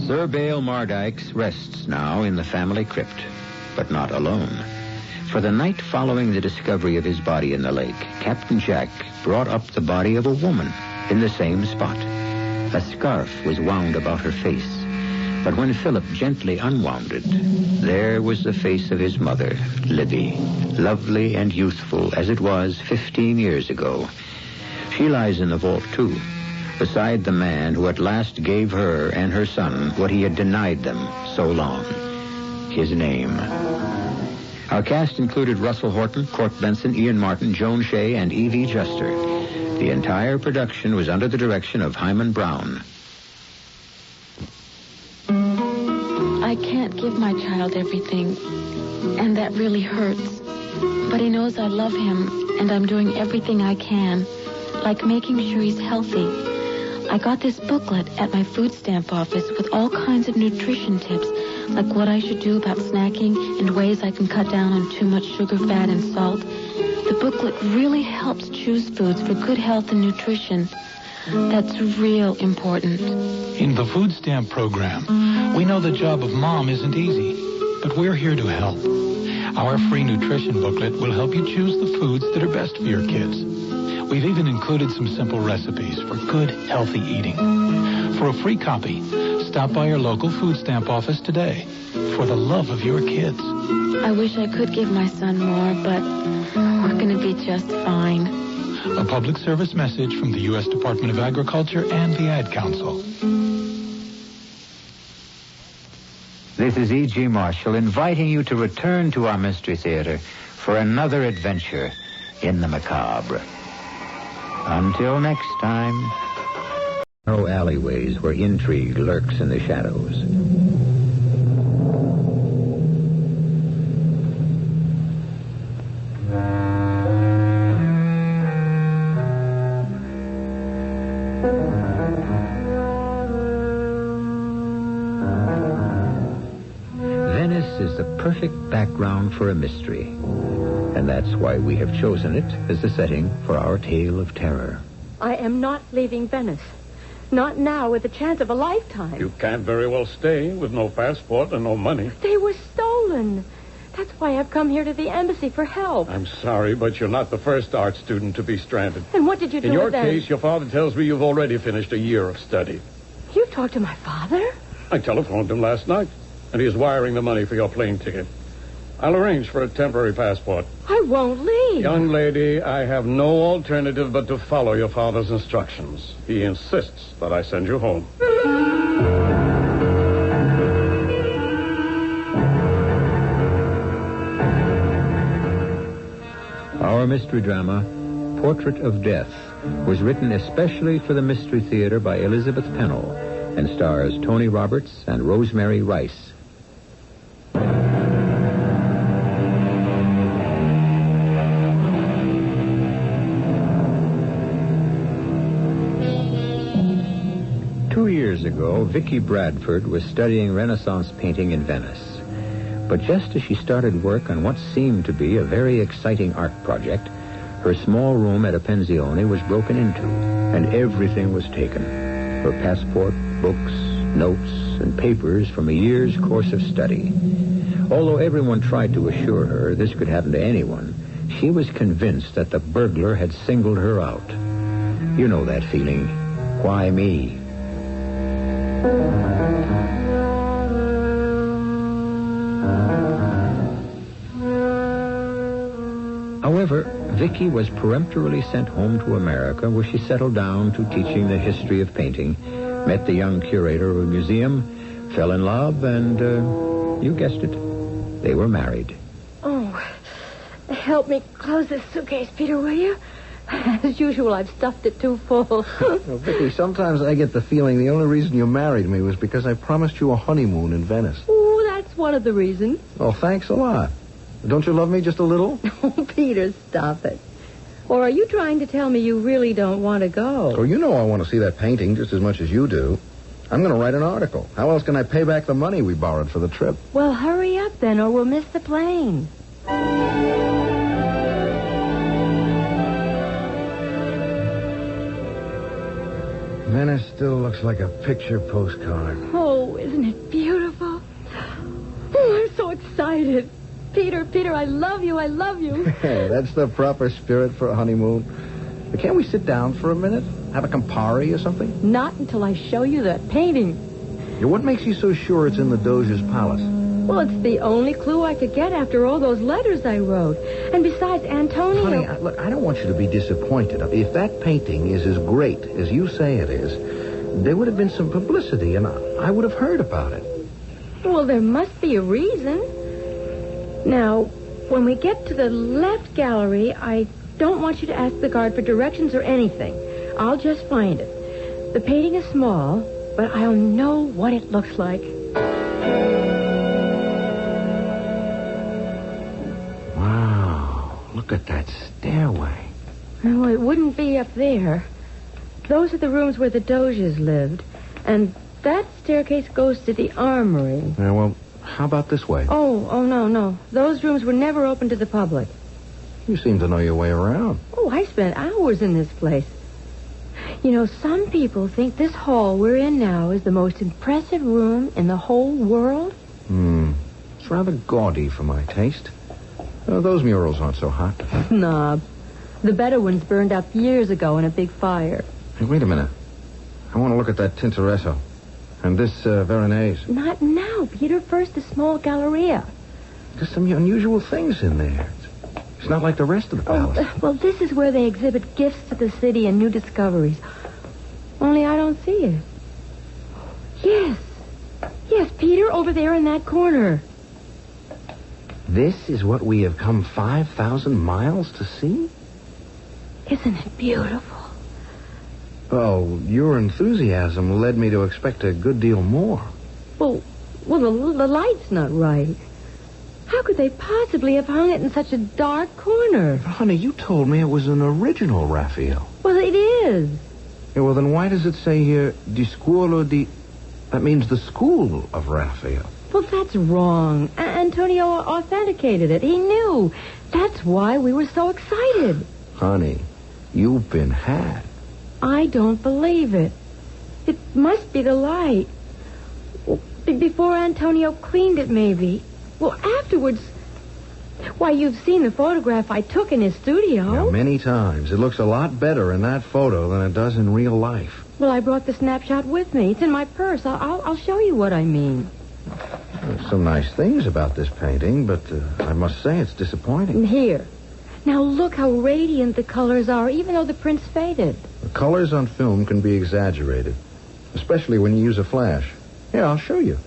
Sir Bale Mardykes rests now in the family crypt, but not alone. For the night following the discovery of his body in the lake, Captain Jack brought up the body of a woman in the same spot. A scarf was wound about her face, but when Philip gently unwound it, there was the face of his mother, Libby, lovely and youthful as it was 15 years ago. She lies in the vault, too, beside the man who at last gave her and her son what he had denied them so long, his name. Our cast included Russell Horton, Court Benson, Ian Martin, Joan Shea, and Evie Juster. The entire production was under the direction of Hyman Brown. I can't give my child everything, and that really hurts. But he knows I love him, and I'm doing everything I can, like making sure he's healthy. I got this booklet at my food stamp office with all kinds of nutrition tips, like what I should do about snacking and ways I can cut down on too much sugar, fat, and salt. The booklet really helps choose foods for good health and nutrition. That's real important. In the food stamp program, we know the job of mom isn't easy, but we're here to help. Our free nutrition booklet will help you choose the foods that are best for your kids. We've even included some simple recipes for good, healthy eating. For a free copy, stop by your local food stamp office today for the love of your kids. I wish I could give my son more, but we're going to be just fine. A public service message from the U.S. Department of Agriculture and the Ad Council. This is E.G. Marshall inviting you to return to our Mystery Theater for another adventure in the macabre. Until next time, narrow alleyways where intrigue lurks in the shadows. Venice is the perfect background for a mystery. And that's why we have chosen it as the setting for our tale of terror. I am not leaving Venice. Not now with the chance of a lifetime. You can't very well stay with no passport and no money. They were stolen. That's why I've come here to the embassy for help. I'm sorry, but you're not the first art student to be stranded. And what did you do with them? In your case, your father tells me you've already finished a year of study. You talked to my father? I telephoned him last night, and he's wiring the money for your plane ticket. I'll arrange for a temporary passport. I won't leave. Young lady, I have no alternative but to follow your father's instructions. He insists that I send you home. Our mystery drama, Portrait of Death, was written especially for the Mystery Theater by Elizabeth Pennell and stars Tony Roberts and Rosemary Rice. Years ago, Vicki Bradford was studying Renaissance painting in Venice. But just as she started work on what seemed to be a very exciting art project, her small room at a pensione was broken into, and everything was taken. Her passport, books, notes, and papers from a year's course of study. Although everyone tried to assure her this could happen to anyone, she was convinced that the burglar had singled her out. You know that feeling. Why me? However, Vicki was peremptorily sent home to America, where she settled down to teaching the history of painting, met the young curator of a museum, fell in love, and, you guessed it, they were married. Oh, help me close this suitcase, Peter, will you? As usual, I've stuffed it too full. Well, Vicky, sometimes I get the feeling the only reason you married me was because I promised you a honeymoon in Venice. Oh, that's one of the reasons. Well, thanks a lot. Don't you love me just a little? Oh, Peter, stop it. Or are you trying to tell me you really don't want to go? Oh, you know I want to see that painting just as much as you do. I'm going to write an article. How else can I pay back the money we borrowed for the trip? Well, hurry up then, or we'll miss the plane. Venice still looks like a picture postcard. Oh, isn't it beautiful? Oh, I'm so excited. Peter, I love you. That's the proper spirit for a honeymoon. But can't we sit down for a minute? Have a Campari or something? Not until I show you that painting. Yeah, what makes you so sure it's in the Doge's palace? Well, it's the only clue I could get after all those letters I wrote. And besides, Antonio... Honey, look, I don't want you to be disappointed. If that painting is as great as you say it is, there would have been some publicity, and I would have heard about it. Well, there must be a reason. Now, when we get to the left gallery, I don't want you to ask the guard for directions or anything. I'll just find it. The painting is small, but I'll know what it looks like. Wow, look at that stairway. Well, it wouldn't be up there. Those are the rooms where the Doges lived. And that staircase goes to the armory. Yeah, well, how about this way? Oh, no. Those rooms were never open to the public. You seem to know your way around. Oh, I spent hours in this place. You know, some people think this hall we're in now is the most impressive room in the whole world. It's rather gaudy for my taste. Those murals aren't so hot. Snob. The better ones burned up years ago in a big fire. Hey, wait a minute. I want to look at that Tintoretto. And this Veronese. Not now, Peter. First, the small Galleria. There's some unusual things in there. It's not like the rest of the palace. Well, this is where they exhibit gifts to the city and new discoveries. Only I don't see it. Yes, Peter, over there in that corner. This is what we have come 5,000 miles to see? Isn't it beautiful? Oh, your enthusiasm led me to expect a good deal more. Well, the light's not right. How could they possibly have hung it in such a dark corner? Honey, you told me it was an original Raphael. Well, it is. Yeah, well, then why does it say here, Di Scuola di... That means the school of Raphael. Well, that's wrong. Antonio authenticated it. He knew. That's why we were so excited. Honey, you've been had. I don't believe it. It must be the light. Well, before Antonio cleaned it, maybe. Well, afterwards... Why, you've seen the photograph I took in his studio. Yeah, many times. It looks a lot better in that photo than it does in real life. Well, I brought the snapshot with me. It's in my purse. I'll show you what I mean. There's some nice things about this painting, but I must say it's disappointing. Here. Now look how radiant the colors are, even though the print's faded. The colors on film can be exaggerated, especially when you use a flash. Here, I'll show you.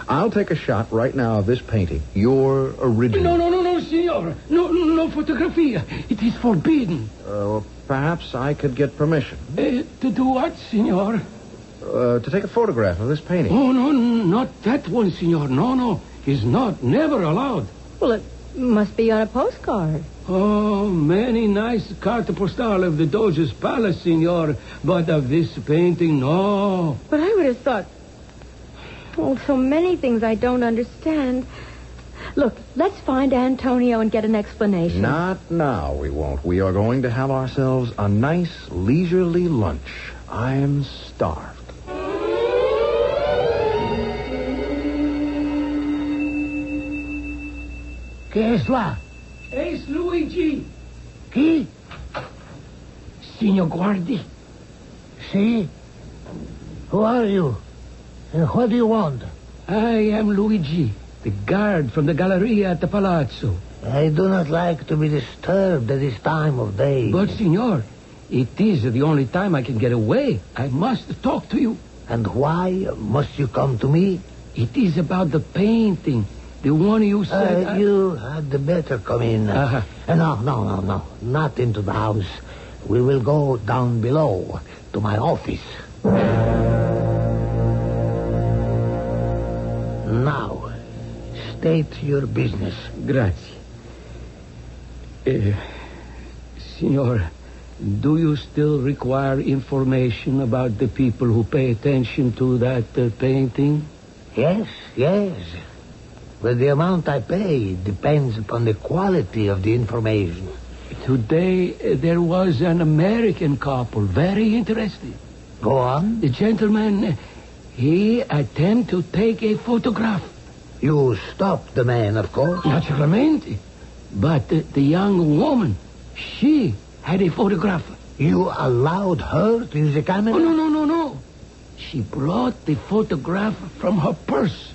I'll take a shot right now of this painting. Your original. No, senor. No photography. It is forbidden. Well, perhaps I could get permission. To do what, senor? To take a photograph of this painting. Oh, no, not that one, senor. No. It's not. Never allowed. Well, it must be on a postcard. Oh, many nice carte postale of the Doge's palace, senor. But of this painting, no. But I would have thought... Oh, so many things I don't understand. Look, let's find Antonio and get an explanation. Not now, we won't. We are going to have ourselves a nice, leisurely lunch. I am starved. ¿Qué es la? Es Luigi. ¿Qué? Signor Guardi. See? Who are you? And what do you want? I am Luigi, the guard from the Galleria at the Palazzo. I do not like to be disturbed at this time of day. But, senor, it is the only time I can get away. I must talk to you. And why must you come to me? It is about the painting. The one you said... You had better come in. Uh-huh. No. Not into the house. We will go down below to my office. Now, state your business. Grazie. Signor, do you still require information about the people who pay attention to that painting? Yes. But the amount I pay depends upon the quality of the information. Today, there was an American couple, very interesting. Go on. The gentleman, he attempted to take a photograph. You stopped the man, of course. Naturalmente. But the young woman, she had a photograph. You allowed her to use a camera? Oh, no. She brought the photograph from her purse.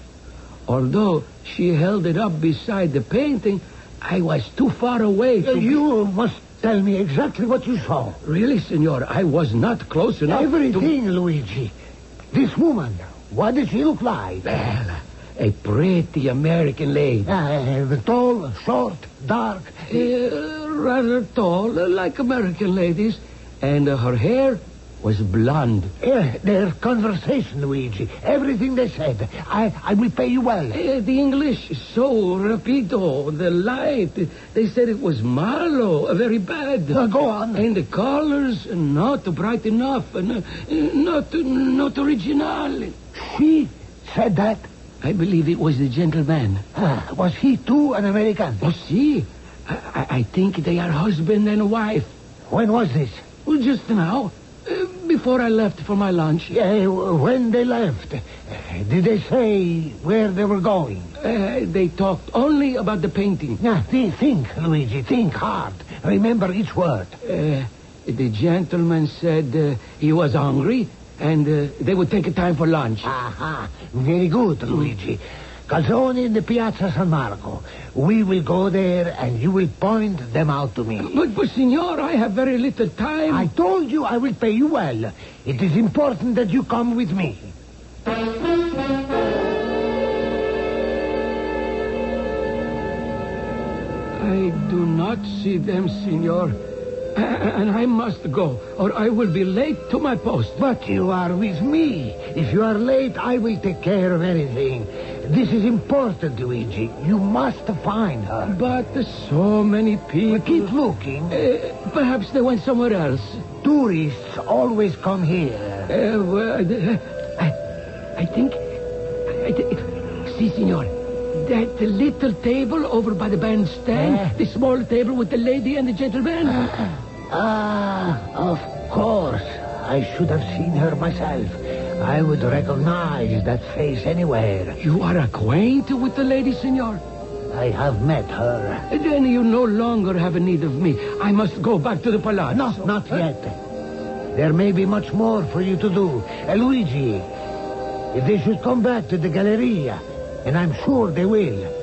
Although she held it up beside the painting, I was too far away to... You must tell me exactly what you saw. Really, senor, I was not close enough. Everything, Luigi. This woman, what does she look like? Well, a pretty American lady. Tall, short, dark? Rather tall, like American ladies. And her hair was blonde. Their conversation, Luigi. Everything they said. I will pay you well. The English is so rapido. The light. They said it was malo, very bad. Go on. And the colors, not bright enough. Not original. She said that? I believe it was the gentleman. Was he too an American? Oh, see. I think they are husband and wife. When was this? Well, just now. Before I left for my lunch. When they left, did they say where they were going? They talked only about the painting. Think, Luigi. Think hard. Remember each word. The gentleman said he was hungry and they would take a time for lunch. Very good, Luigi. Calzone in the Piazza San Marco. We will go there and you will point them out to me. But, signor, I have very little time. I told you I will pay you well. It is important that you come with me. I do not see them, signor. And I must go, or I will be late to my post. But you are with me. If you are late, I will take care of anything. This is important, Luigi. You must find her. But so many people... Keep looking. Perhaps they went somewhere else. Tourists always come here. I think... See, signor. That little table over by the bandstand. The small table with the lady and the gentleman. Of course. I should have seen her myself. I would recognize that face anywhere. You are acquainted with the lady, senor? I have met her. Then you no longer have a need of me. I must go back to the palazzo. No, not yet. There may be much more for you to do. Luigi, if they should come back to the Galleria, and I'm sure they will,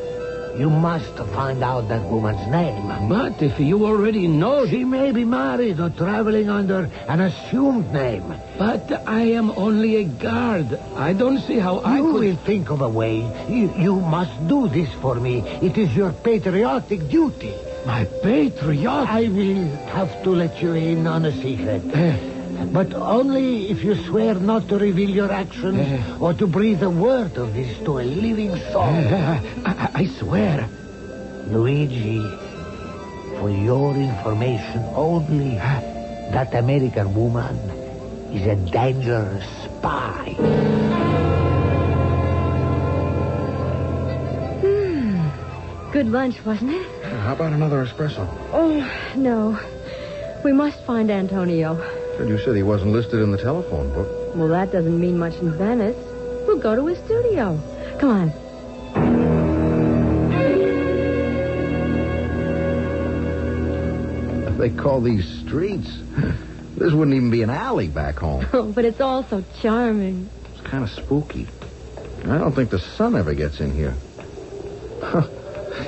you must find out that woman's name. But if you already know... She may be married or traveling under an assumed name. But I am only a guard. I don't see how I could... You will think of a way. You must do this for me. It is your patriotic duty. My patriotic? I will have to let you in on a secret. But only if you swear not to reveal your actions or to breathe a word of this to a living soul. I swear. Luigi, for your information only, that American woman is a dangerous spy. Good lunch, wasn't it? How about another espresso? Oh, no. We must find Antonio. You said he wasn't listed in the telephone book. Well, that doesn't mean much in Venice. We'll go to his studio. Come on. They call these streets. This wouldn't even be an alley back home. Oh, but it's all so charming. It's kind of spooky. I don't think the sun ever gets in here.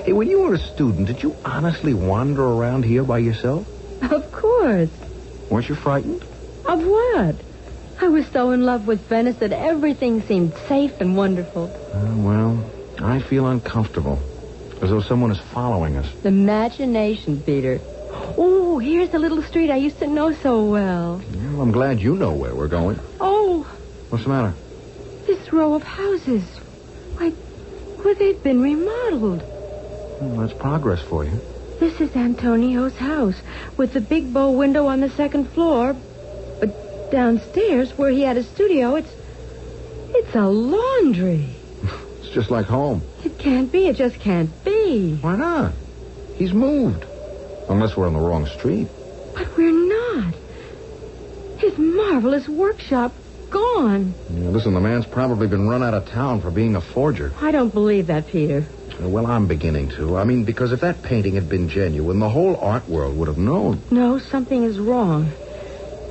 Hey, when you were a student, did you honestly wander around here by yourself? Of course. Weren't you frightened? Of what? I was so in love with Venice that everything seemed safe and wonderful. Well, I feel uncomfortable. As though someone is following us. Imagination, Peter. Oh, here's the little street I used to know so well. Well, I'm glad you know where we're going. Oh, What's the matter? this row of houses. Why, well, they've been remodeled. Well, that's progress for you. This is Antonio's house, with the big bow window on the second floor. But downstairs, where he had a studio, it's a laundry. It's just like home. It can't be. It just can't be. Why not? He's moved. Unless we're on the wrong street. But we're not. His marvelous workshop gone. Yeah, listen, the man's probably been run out of town for being a forger. I don't believe that, Peter. Well, I'm beginning to. I mean, because if that painting had been genuine, the whole art world would have known. No, something is wrong.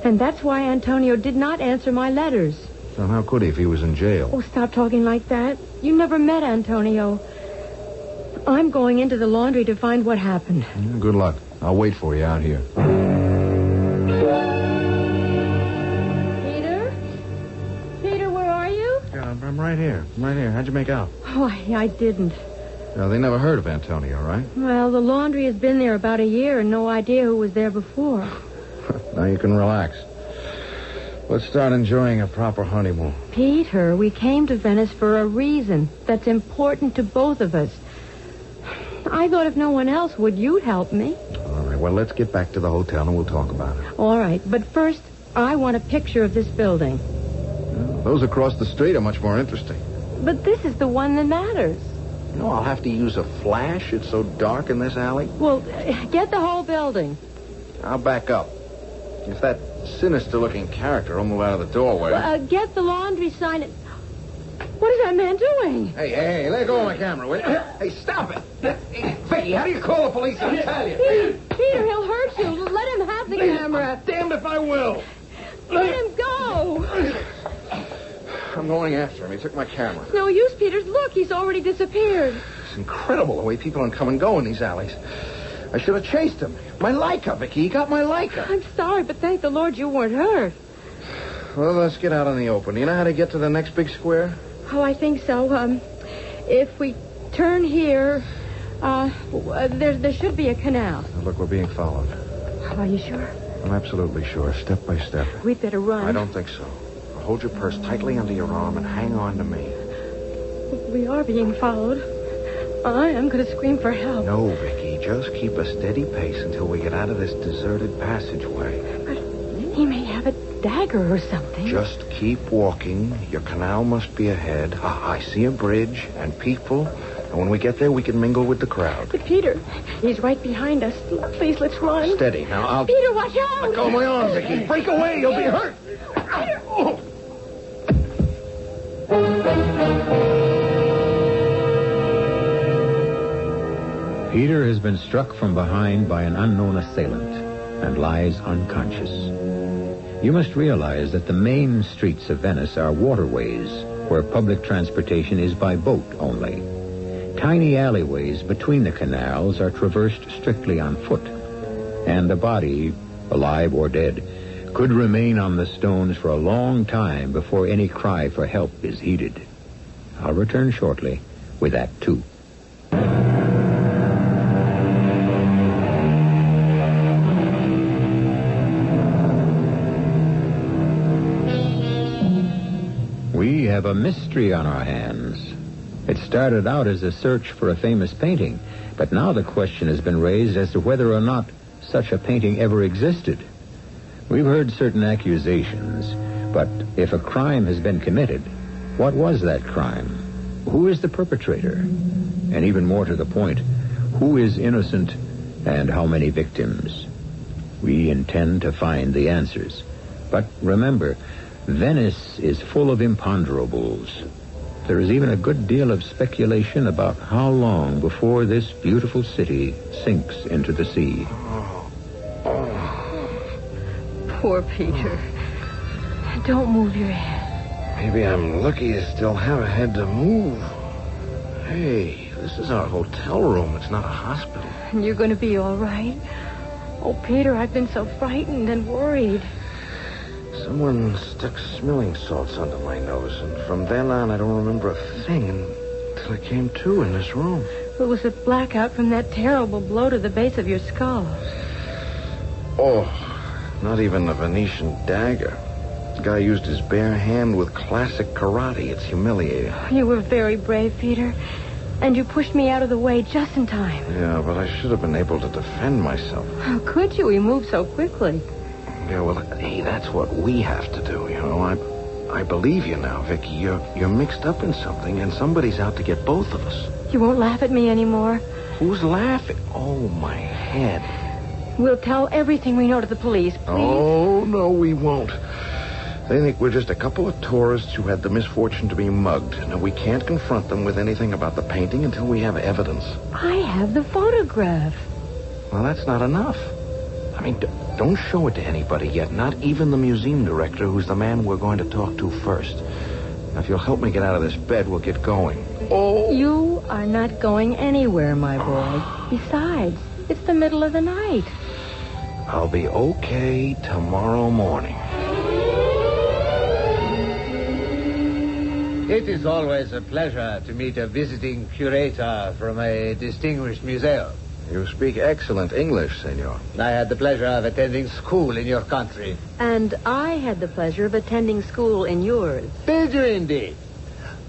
And that's why Antonio did not answer my letters. So how could he if he was in jail? Oh, stop talking like that. You never met Antonio. I'm going into the laundry to find what happened. Yeah, good luck. I'll wait for you out here. Peter, where are you? Yeah, I'm right here. I'm right here. How'd you make out? Oh, I didn't. They never heard of Antonio, right? Well, the laundry has been there about a year and no idea who was there before. Now you can relax. Let's start enjoying a proper honeymoon. Peter, we came to Venice for a reason that's important to both of us. I thought if no one else would, you'd help me. All right, well, let's get back to the hotel and we'll talk about it. All right, but first, I want a picture of this building. Well, those across the street are much more interesting. But this is the one that matters. No, I'll have to use a flash. It's so dark in this alley. Well, get the whole building. I'll back up. If that sinister-looking character will move out of the doorway. Get the laundry sign. What is that man doing? Hey, let go of my camera, will you? Hey, stop it. Hey, Vicky, how do you call the police in Italian? Peter, he'll hurt you. Let him have the camera. Damned if I will. Let him go. I'm going after him. He took my camera. It's no use, Peter. Look, he's already disappeared. It's incredible the way people come and go in these alleys. I should have chased him. My Leica, Vicky. He got my Leica. I'm sorry, but thank the Lord you weren't hurt. Well, let's get out in the open. Do you know how to get to the next big square? Oh, I think so. If we turn here, there should be a canal. Now, look, we're being followed. Are you sure? I'm absolutely sure, step by step. We'd better run. I don't think so. Hold your purse tightly under your arm and hang on to me. We are being followed. I am going to scream for help. No, Vicky. Just keep a steady pace until we get out of this deserted passageway. But he may have a dagger or something. Just keep walking. Your canal must be ahead. I see a bridge and people. And when we get there, we can mingle with the crowd. But Peter, he's right behind us. Please, let's run. Steady. Now, I'll... Peter, watch out! Let go of my arm, Vicky. Break away. You'll be hurt. Peter! Oh. Peter has been struck from behind by an unknown assailant and lies unconscious. You must realize that the main streets of Venice are waterways where public transportation is by boat only. Tiny alleyways between the canals are traversed strictly on foot, and a body, alive or dead, could remain on the stones for a long time before any cry for help is heeded. I'll return shortly with Act 2. We have a mystery on our hands. It started out as a search for a famous painting, but now the question has been raised as to whether or not such a painting ever existed. We've heard certain accusations, but if a crime has been committed, what was that crime? Who is the perpetrator? And even more to the point, who is innocent and how many victims? We intend to find the answers. But remember, Venice is full of imponderables. There is even a good deal of speculation about how long before this beautiful city sinks into the sea. Poor Peter. Don't move your head. Maybe I'm lucky to still have a head to move. Hey, this is our hotel room. It's not a hospital. And you're going to be all right? Oh, Peter, I've been so frightened and worried. Someone stuck smelling salts under my nose, and from then on I don't remember a thing until I came to in this room. It was a blackout from that terrible blow to the base of your skull. Oh, not even a Venetian dagger. The guy used his bare hand with classic karate. It's humiliating. You were very brave, Peter. And you pushed me out of the way just in time. Yeah, but I should have been able to defend myself. How could you? We moved so quickly. Yeah, well, hey, that's what we have to do, you know. I believe you now, Vicky. You're mixed up in something, and somebody's out to get both of us. You won't laugh at me anymore. Who's laughing? Oh, my head. We'll tell everything we know to the police, please. Oh, no, we won't. They think we're just a couple of tourists who had the misfortune to be mugged. And we can't confront them with anything about the painting until we have evidence. I have the photograph. Well, that's not enough. I mean, don't show it to anybody yet, not even the museum director, who's the man we're going to talk to first. Now, if you'll help me get out of this bed, we'll get going. Oh. You are not going anywhere, my boy. Besides, it's the middle of the night. I'll be okay tomorrow morning. It is always a pleasure to meet a visiting curator from a distinguished museum. You speak excellent English, senor. I had the pleasure of attending school in your country. And I had the pleasure of attending school in yours. Did you indeed?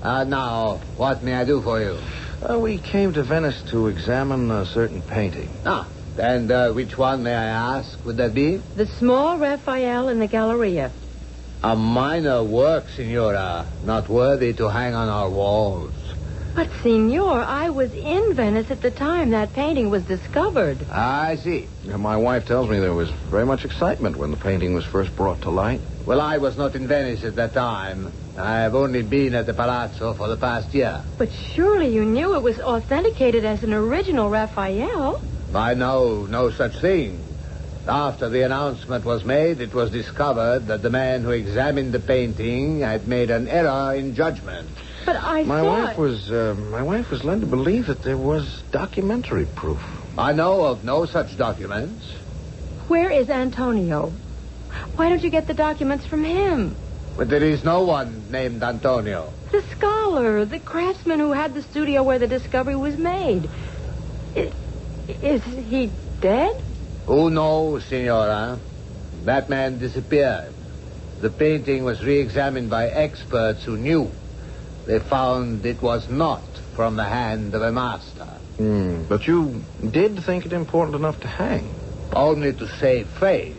Now, what may I do for you? We came to Venice to examine a certain painting. And which one, may I ask, would that be? The small Raphael in the Galleria. A minor work, Signora, not worthy to hang on our walls. But, Signor, I was in Venice at the time that painting was discovered. I see. My wife tells me there was very much excitement when the painting was first brought to light. Well, I was not in Venice at that time. I have only been at the Palazzo for the past year. But surely you knew it was authenticated as an original Raphael. I know no such thing. After the announcement was made, it was discovered that the man who examined the painting had made an error in judgment. But My wife was led to believe that there was documentary proof. I know of no such documents. Where is Antonio? Why don't you get the documents from him? But there is no one named Antonio. The scholar, the craftsman who had the studio where the discovery was made. Is he dead? Who knows, Signora? That man disappeared. The painting was re-examined by experts who knew. They found it was not from the hand of a master. But you did think it important enough to hang? Only to save face.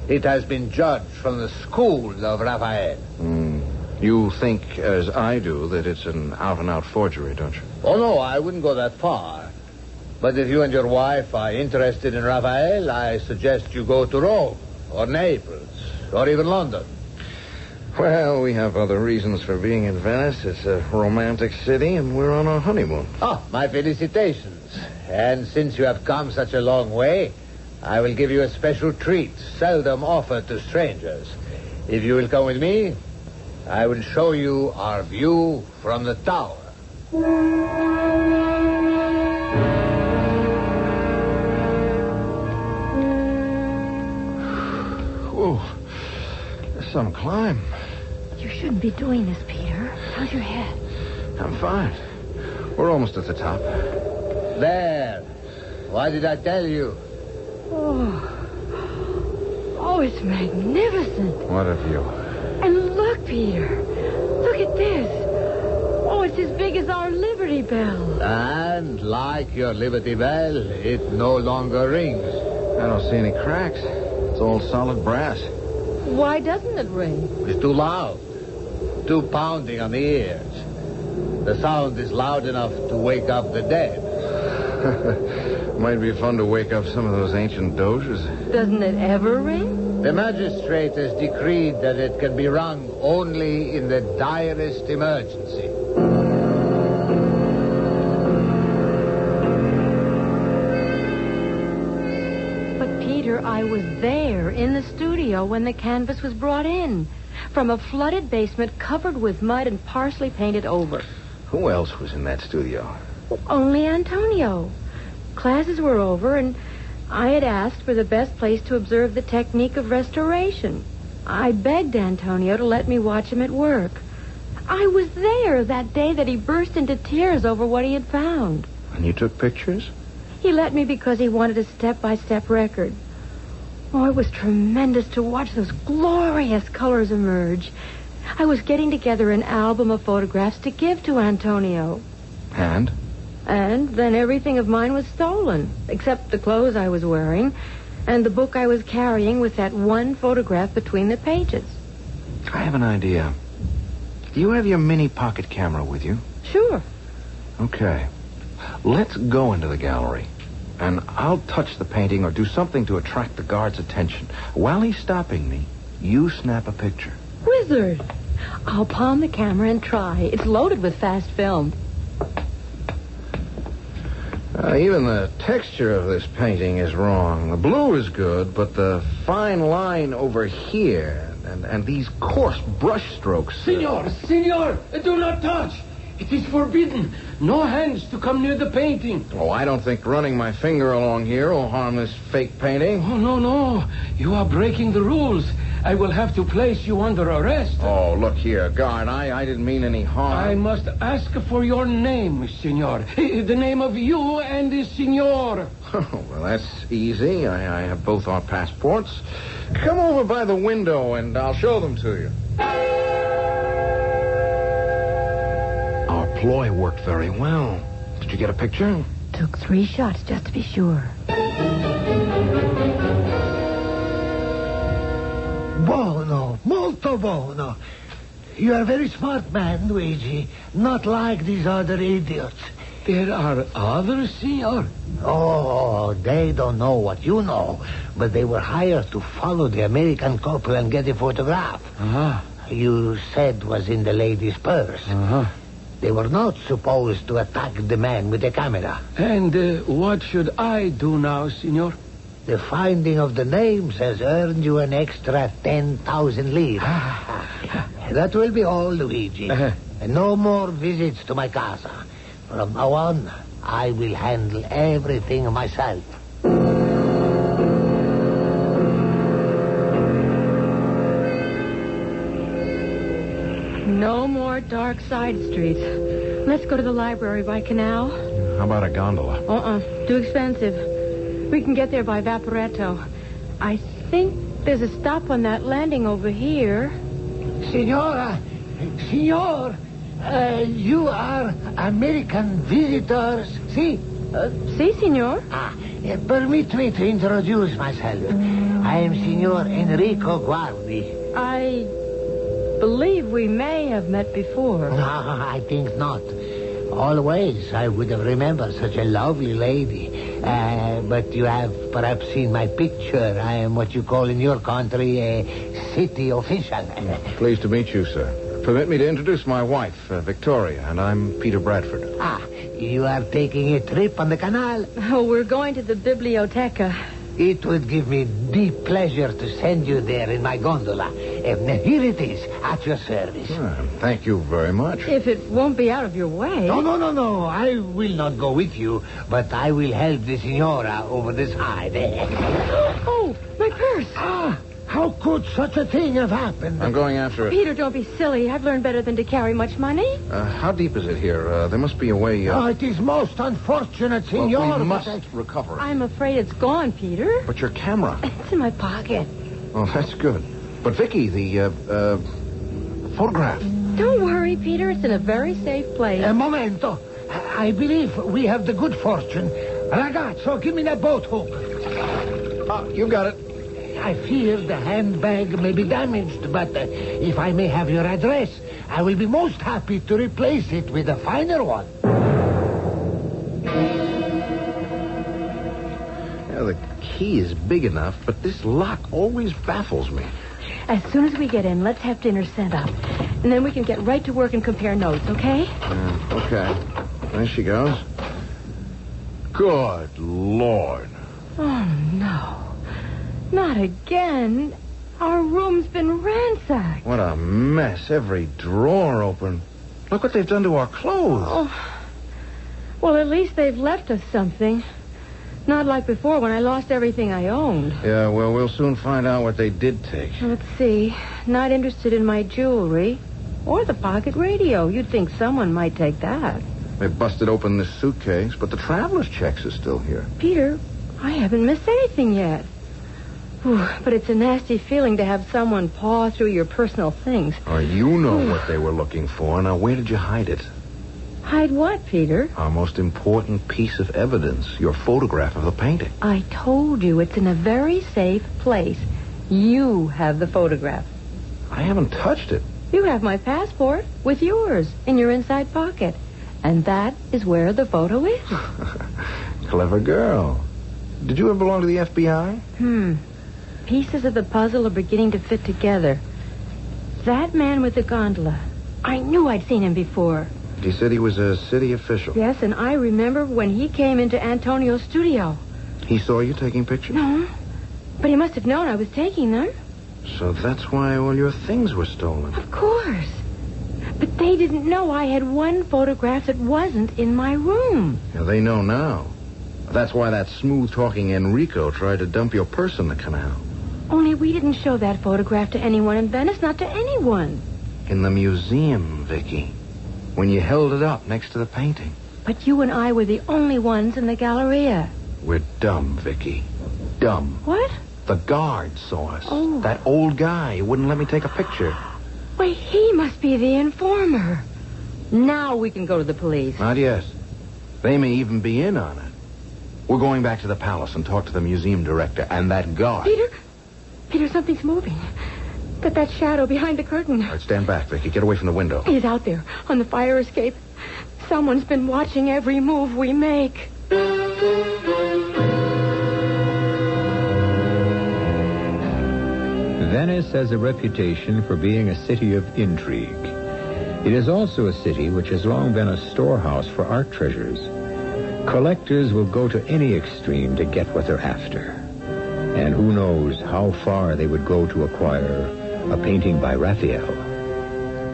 It has been judged from the school of Raphael. You think, as I do, that it's an out-and-out forgery, don't you? Oh, no, I wouldn't go that far. But if you and your wife are interested in Raphael, I suggest you go to Rome, or Naples, or even London. Well, we have other reasons for being in Venice. It's a romantic city, and we're on our honeymoon. My felicitations. And since you have come such a long way, I will give you a special treat, seldom offered to strangers. If you will come with me, I will show you our view from the tower. Oh, that's some climb. You shouldn't be doing this, Peter. How's your head? I'm fine. We're almost at the top. There. Why did I tell you? Oh, it's magnificent. What a view. And look, Peter. Look at this. Oh, it's as big as our Liberty Bell. And like your Liberty Bell, it no longer rings. I don't see any cracks. It's all solid brass. Why doesn't it ring? It's too loud. Too pounding on the ears. The sound is loud enough to wake up the dead. Might be fun to wake up some of those ancient doges. Doesn't it ever ring? The magistrate has decreed that it can be rung only in the direst emergency. But, Peter, I was there in the studio when the canvas was brought in. From a flooded basement covered with mud and partially painted over. Who else was in that studio? Only Antonio. Classes were over, and I had asked for the best place to observe the technique of restoration. I begged Antonio to let me watch him at work. I was there that day that he burst into tears over what he had found. And you took pictures? He let me because he wanted a step-by-step record. Oh, it was tremendous to watch those glorious colors emerge. I was getting together an album of photographs to give to Antonio. And? And then everything of mine was stolen, except the clothes I was wearing and the book I was carrying with that one photograph between the pages. I have an idea. Do you have your mini pocket camera with you? Sure. Okay. Let's go into the gallery. And I'll touch the painting or do something to attract the guard's attention. While he's stopping me, you snap a picture. Wizard! I'll palm the camera and try. It's loaded with fast film. Even the texture of this painting is wrong. The blue is good, but the fine line over here and these coarse brush strokes... Senor, do not touch. It is forbidden. No hands to come near the painting. Oh, I don't think running my finger along here will harm this fake painting. Oh, no. You are breaking the rules. I will have to place you under arrest. Oh, look here, guard. I didn't mean any harm. I must ask for your name, senor. The name of you and the senor. Oh, well, that's easy. I have both our passports. Come over by the window and I'll show them to you. Our ploy worked very well. Did you get a picture? Took 3 shots just to be sure. Buono, molto buono. You are a very smart man, Luigi. Not like these other idiots. There are others, senor? Oh, they don't know what you know, but they were hired to follow the American couple and get a photograph. You said was in the lady's purse. They were not supposed to attack the man with the camera. And what should I do now, senor? The finding of the names has earned you an extra 10,000 lire. That will be all, Luigi. And no more visits to my casa. From now on, I will handle everything myself. No more dark side streets. Let's go to the library by canal. How about a gondola? Too expensive. We can get there by Vaporetto. I think there's a stop on that landing over here. Senor, you are American visitors, si? Si, senor. Permit me to introduce myself. I am Signor Enrico Guardi. I believe we may have met before. No, I think not. Always, I would have remembered such a lovely lady. But you have perhaps seen my picture. I am what you call in your country a city official. Pleased to meet you, sir. Permit me to introduce my wife, Victoria, and I'm Peter Bradford. You are taking a trip on the canal? Oh, we're going to the Biblioteca. It would give me deep pleasure to send you there in my gondola. Here it is, at your service. Thank you very much. If it won't be out of your way. No. I will not go with you, but I will help the signora over the side. Oh, my purse. How could such a thing have happened? I'm going after it. Peter, don't be silly. I've learned better than to carry much money. How deep is it here? There must be a way... it is most unfortunate, senor. Well, we must recover it. I'm afraid it's gone, Peter. But your camera? It's in my pocket. Oh, that's good. But, Vicky, the photograph. Don't worry, Peter. It's in a very safe place. A momento. I believe we have the good fortune. Ragazzo, give me that boat hook. You got it. I fear the handbag may be damaged, but if I may have your address, I will be most happy to replace it with a finer one. The key is big enough, but this lock always baffles me. As soon as we get in, let's have dinner sent up. And then we can get right to work and compare notes, okay? Okay. There she goes. Good Lord. Oh, no. Not again. Our room's been ransacked. What a mess. Every drawer open. Look what they've done to our clothes. Oh. Well, at least they've left us something. Not like before when I lost everything I owned. Yeah, well, we'll soon find out what they did take. Let's see. Not interested in my jewelry. Or the pocket radio. You'd think someone might take that. They busted open this suitcase, but the traveler's checks are still here. Peter, I haven't missed anything yet. Ooh, but it's a nasty feeling to have someone paw through your personal things. Oh, you know what they were looking for. Now, where did you hide it? Hide what, Peter? Our most important piece of evidence, your photograph of the painting. I told you it's in a very safe place. You have the photograph. I haven't touched it. You have my passport with yours in your inside pocket. And that is where the photo is. Clever girl. Did you ever belong to the FBI? Pieces of the puzzle are beginning to fit together. That man with the gondola. I knew I'd seen him before. He said he was a city official. Yes, and I remember when he came into Antonio's studio. He saw you taking pictures? No, but he must have known I was taking them. So that's why all your things were stolen. Of course. But they didn't know I had one photograph that wasn't in my room. Yeah, they know now. That's why that smooth-talking Enrico tried to dump your purse in the canal. Only we didn't show that photograph to anyone in Venice, not to anyone. In the museum, Vicky. When you held it up next to the painting. But you and I were the only ones in the Galleria. We're dumb, Vicky. Dumb. What? The guard saw us. Oh. That old guy who wouldn't let me take a picture. Wait, he must be the informer. Now we can go to the police. Not yet. They may even be in on it. We're going back to the palace and talk to the museum director and that guard. Peter, something's moving. That shadow behind the curtain. All right, stand back, Vicky. Get away from the window. He's out there on the fire escape. Someone's been watching every move we make. Venice has a reputation for being a city of intrigue. It is also a city which has long been a storehouse for art treasures. Collectors will go to any extreme to get what they're after. And who knows how far they would go to acquire a painting by Raphael.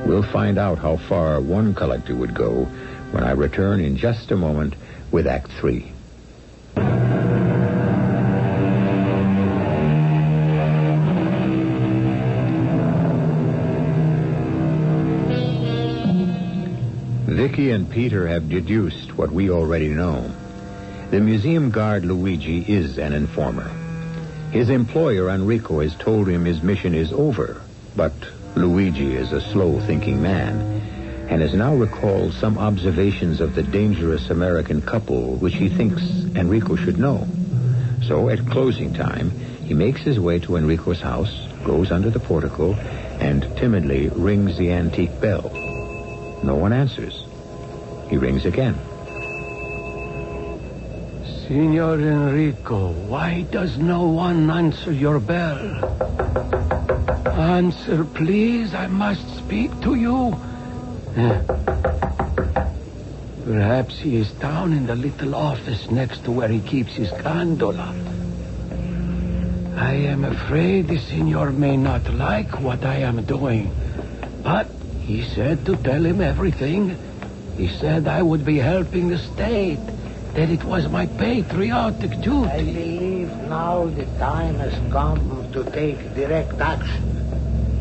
We'll find out how far one collector would go when I return in just a moment with Act 3. Vicky and Peter have deduced what we already know. The museum guard Luigi is an informer. His employer, Enrico, has told him his mission is over, but Luigi is a slow-thinking man and has now recalled some observations of the dangerous American couple which he thinks Enrico should know. So at closing time, he makes his way to Enrico's house, goes under the portico, and timidly rings the antique bell. No one answers. He rings again. Signor Enrico, why does no one answer your bell? Answer, please. I must speak to you. Perhaps he is down in the little office next to where he keeps his gondola. I am afraid the signor may not like what I am doing. But he said to tell him everything. He said I would be helping the state. That it was my patriotic duty. I believe now the time has come to take direct action.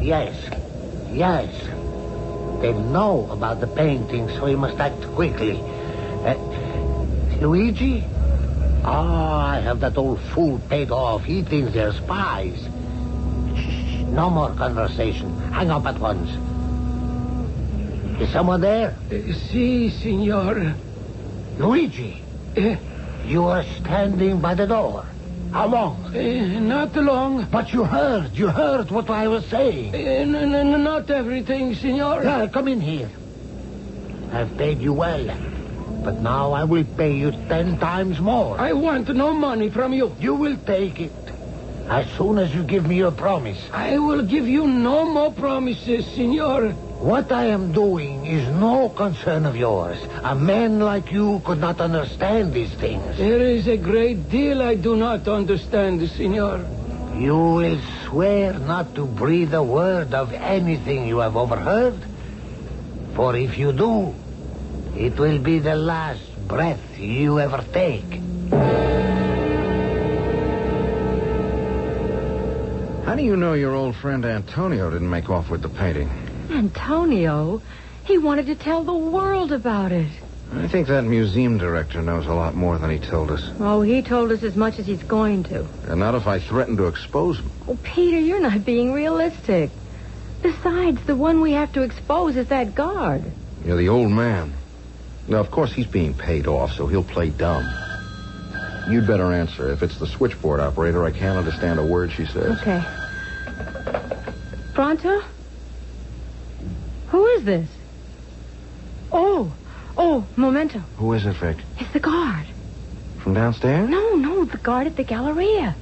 Yes. They know about the painting, so we must act quickly. Luigi? I have that old fool paid off. He thinks they're spies. Shh, no more conversation. Hang up at once. Is someone there? Si, signor. Luigi? You were standing by the door. How long? Not long. But you heard what I was saying. Not everything, signor. Yeah, come in here. I've paid you well. But now I will pay you 10 times more. I want no money from you. You will take it. As soon as you give me your promise. I will give you no more promises, signor. What I am doing is no concern of yours. A man like you could not understand these things. There is a great deal I do not understand, signor. You will swear not to breathe a word of anything you have overheard? For if you do, it will be the last breath you ever take. How do you know your old friend Antonio didn't make off with the painting? Antonio? He wanted to tell the world about it. I think that museum director knows a lot more than he told us. Oh, he told us as much as he's going to. And not if I threaten to expose him. Oh, Peter, you're not being realistic. Besides, the one we have to expose is that guard. You're the old man. Now, of course, he's being paid off, so he'll play dumb. You'd better answer. If it's the switchboard operator, I can't understand a word she says. Okay. Pronto? Who is this? Oh, Momento. Who is it, Vic? It's the guard. From downstairs? No, the guard at the Galleria.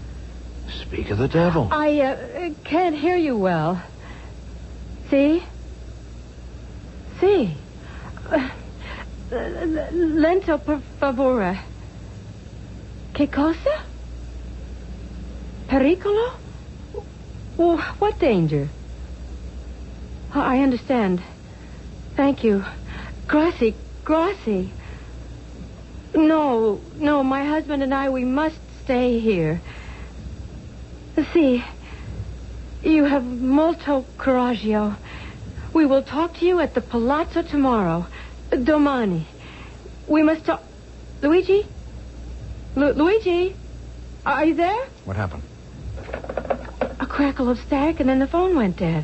Speak of the devil. I can't hear you well. See? Lento, per favore. Che cosa? Pericolo? Oh, what danger? I understand. Thank you. Grazie. No, my husband and I, we must stay here. See, you have molto coraggio. We will talk to you at the Palazzo tomorrow. Domani. We must talk... Luigi? Luigi? Are you there? What happened? A crackle of static, and then the phone went dead.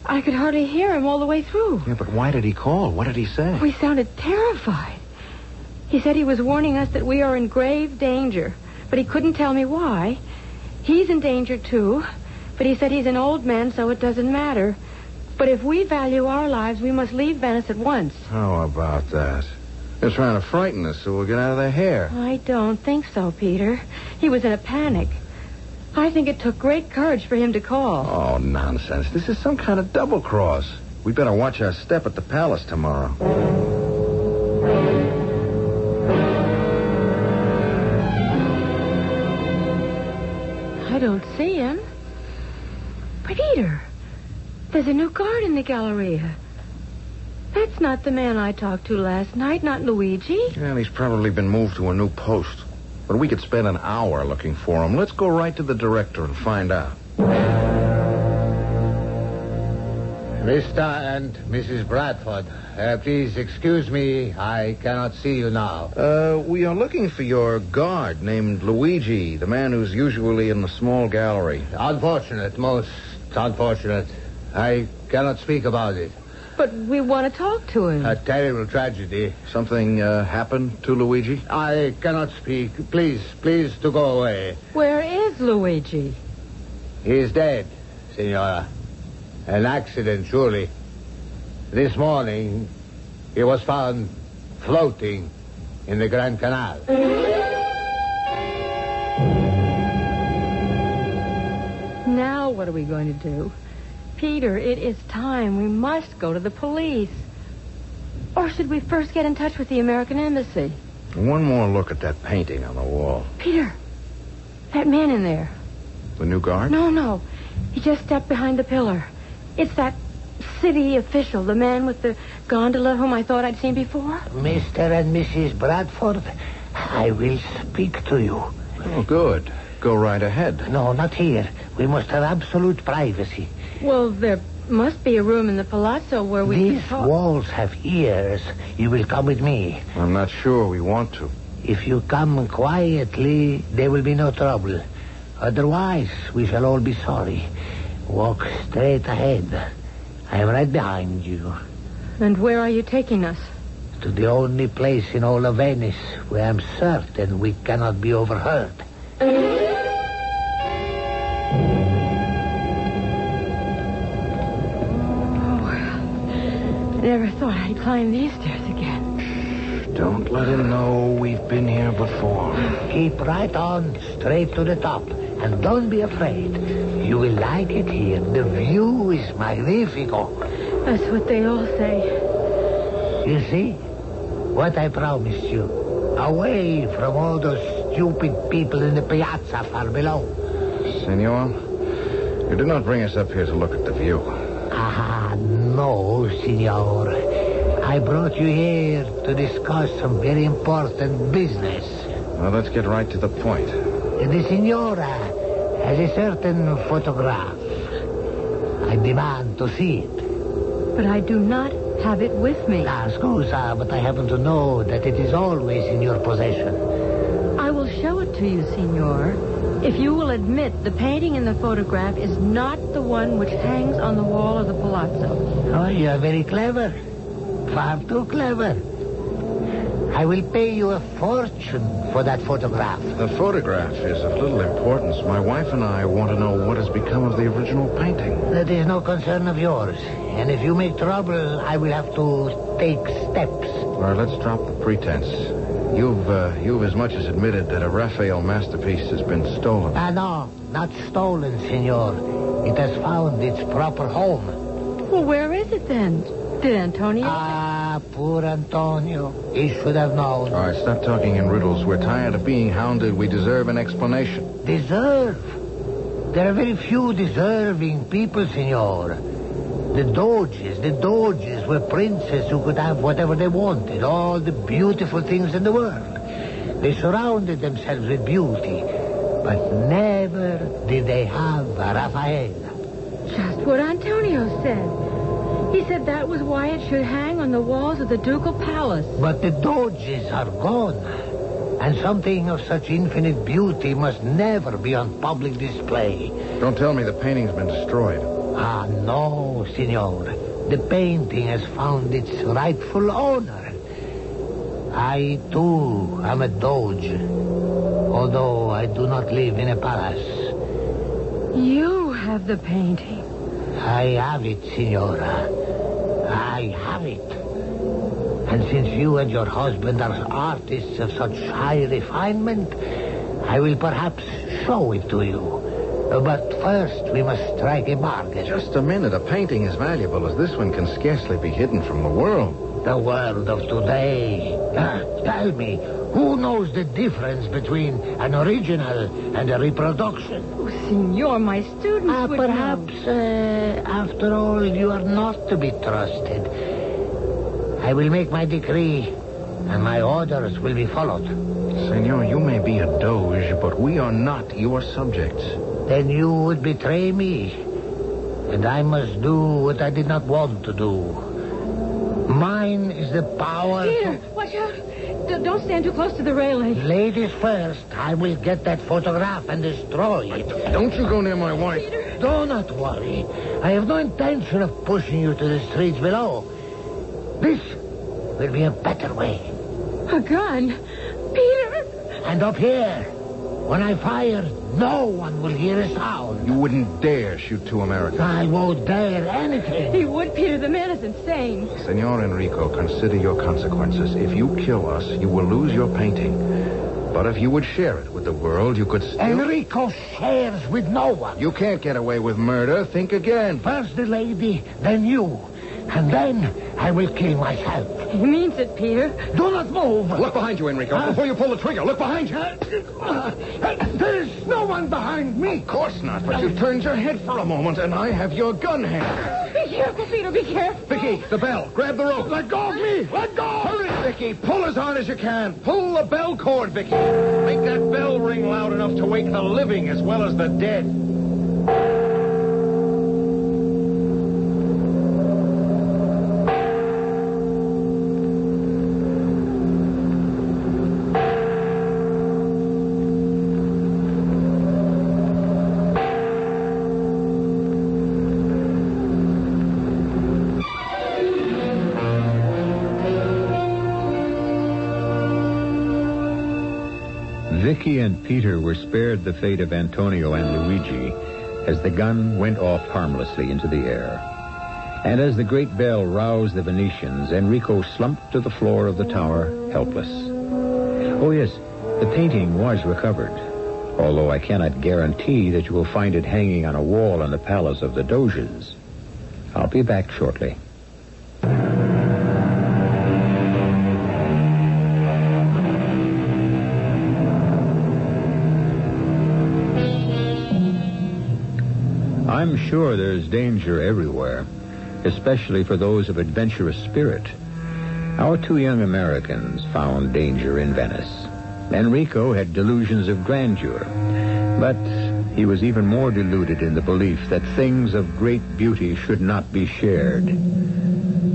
I could hardly hear him all the way through. Yeah, but why did he call? What did he say? We sounded terrified. He said he was warning us that we are in grave danger, but he couldn't tell me why. He's in danger, too, but he said he's an old man, so it doesn't matter. But if we value our lives, we must leave Venice at once. How about that? They're trying to frighten us so we'll get out of their hair. I don't think so, Peter. He was in a panic. I think it took great courage for him to call. Oh, nonsense. This is some kind of double cross. We better watch our step at the palace tomorrow. I don't see him. Peter, there's a new guard in the Galleria. That's not the man I talked to last night, not Luigi. Well, he's probably been moved to a new post. But we could spend an hour looking for him. Let's go right to the director and find out. Mr. and Mrs. Bradford, please excuse me. I cannot see you now. We are looking for your guard named Luigi, the man who's usually in the small gallery. Unfortunate, most unfortunate. I cannot speak about it. But we want to talk to him. A terrible tragedy. Something happened to Luigi? I cannot speak. Please to go away. Where is Luigi? He is dead, Signora. An accident, surely. This morning, he was found floating in the Grand Canal. Now what are we going to do? Peter, it is time. We must go to the police. Or should we first get in touch with the American Embassy? One more look at that painting on the wall. Peter, that man in there. The new guard? No. He just stepped behind the pillar. It's that city official, the man with the gondola whom I thought I'd seen before. Mr. and Mrs. Bradford, I will speak to you. Oh, good. Go right ahead. No, not here. We must have absolute privacy. Well, there must be a room in the palazzo where we These can talk. walls have ears. You will come with me. I'm not sure we want to. If you come quietly, there will be no trouble. Otherwise, we shall all be sorry. Walk straight ahead. I am right behind you. And where are you taking us? To the only place in all of Venice where I'm certain we cannot be overheard. Never thought I'd climb these stairs again. Don't let him know we've been here before. Keep right on, straight to the top. And don't be afraid. You will like it here. The view is magnifico. That's what they all say. You see? What I promised you. Away from all those stupid people in the piazza far below. Senor, you did not bring us up here to look at the view. No, senor. I brought you here to discuss some very important business. Well, let's get right to the point. The signora has a certain photograph. I demand to see it. But I do not have it with me. Scusa, but I happen to know that it is always in your possession. I will show it to you, Signor, if you will admit the painting in the photograph is not the one which hangs on the wall of the palazzo. Oh, you are very clever. Far too clever. I will pay you a fortune for that photograph. The photograph is of little importance. My wife and I want to know what has become of the original painting. That is no concern of yours. And if you make trouble, I will have to take steps. All right, let's drop the pretense. You've as much as admitted that a Raphael masterpiece has been stolen. No, not stolen, senor. It has found its proper home. Well, where is it then? Did Antonio? Poor Antonio. He should have known. All right, stop talking in riddles. We're tired of being hounded. We deserve an explanation. Deserve? There are very few deserving people, senor. The Doges were princes who could have whatever they wanted, all the beautiful things in the world. They surrounded themselves with beauty, but never did they have a Raphael. Just what Antonio said. He said that was why it should hang on the walls of the ducal palace. But the Doges are gone, and something of such infinite beauty must never be on public display. Don't tell me the painting's been destroyed. No, senor. The painting has found its rightful owner. I, too, am a Doge, although I do not live in a palace. You have the painting. I have it, senora. I have it. And since you and your husband are artists of such high refinement, I will perhaps show it to you. But first, we must strike a bargain. Just a minute. A painting as valuable as this one can scarcely be hidden from the world. The world of today. Tell me, who knows the difference between an original and a reproduction? Oh, Signor, my students would perhaps, after all, you are not to be trusted. I will make my decree, and my orders will be followed. Senor, you may be a Doge, but we are not your subjects. Then you would betray me, and I must do what I did not want to do. Mine is the power... Peter, watch out. Don't stand too close to the railing. Ladies first. I will get that photograph and destroy it. Don't you go near my wife. Peter. Do not worry. I have no intention of pushing you to the streets below. This will be a better way. A gun? Peter! And up here, when I fire, no one will hear a sound. You wouldn't dare shoot two Americans. I won't dare anything. He would, Peter. The man is insane. Senor Enrico, consider your consequences. If you kill us, you will lose your painting. But if you would share it with the world, you could still... Enrico shares with no one. You can't get away with murder. Think again. First the lady, then you. And then I will kill myself. He means it, Peter. Do not move. Look behind you, Enrico. Before you pull the trigger, look behind you. There's no one behind me. Of course not, but you turned your head for a moment, and I have your gun hand. Be careful, Peter. Be careful. Vicky, the bell. Grab the rope. Let go of me. Let go. Hurry, Vicky. Pull as hard as you can. Pull the bell cord, Vicky. Make that bell ring loud enough to wake the living as well as the dead. Vicky and Peter were spared the fate of Antonio and Luigi as the gun went off harmlessly into the air. And as the great bell roused the Venetians, Enrico slumped to the floor of the tower, helpless. Oh, yes, the painting was recovered, although I cannot guarantee that you will find it hanging on a wall in the palace of the Doges. I'll be back shortly. I'm sure there's danger everywhere, especially for those of adventurous spirit. Our two young Americans found danger in Venice. Enrico had delusions of grandeur, but he was even more deluded in the belief that things of great beauty should not be shared.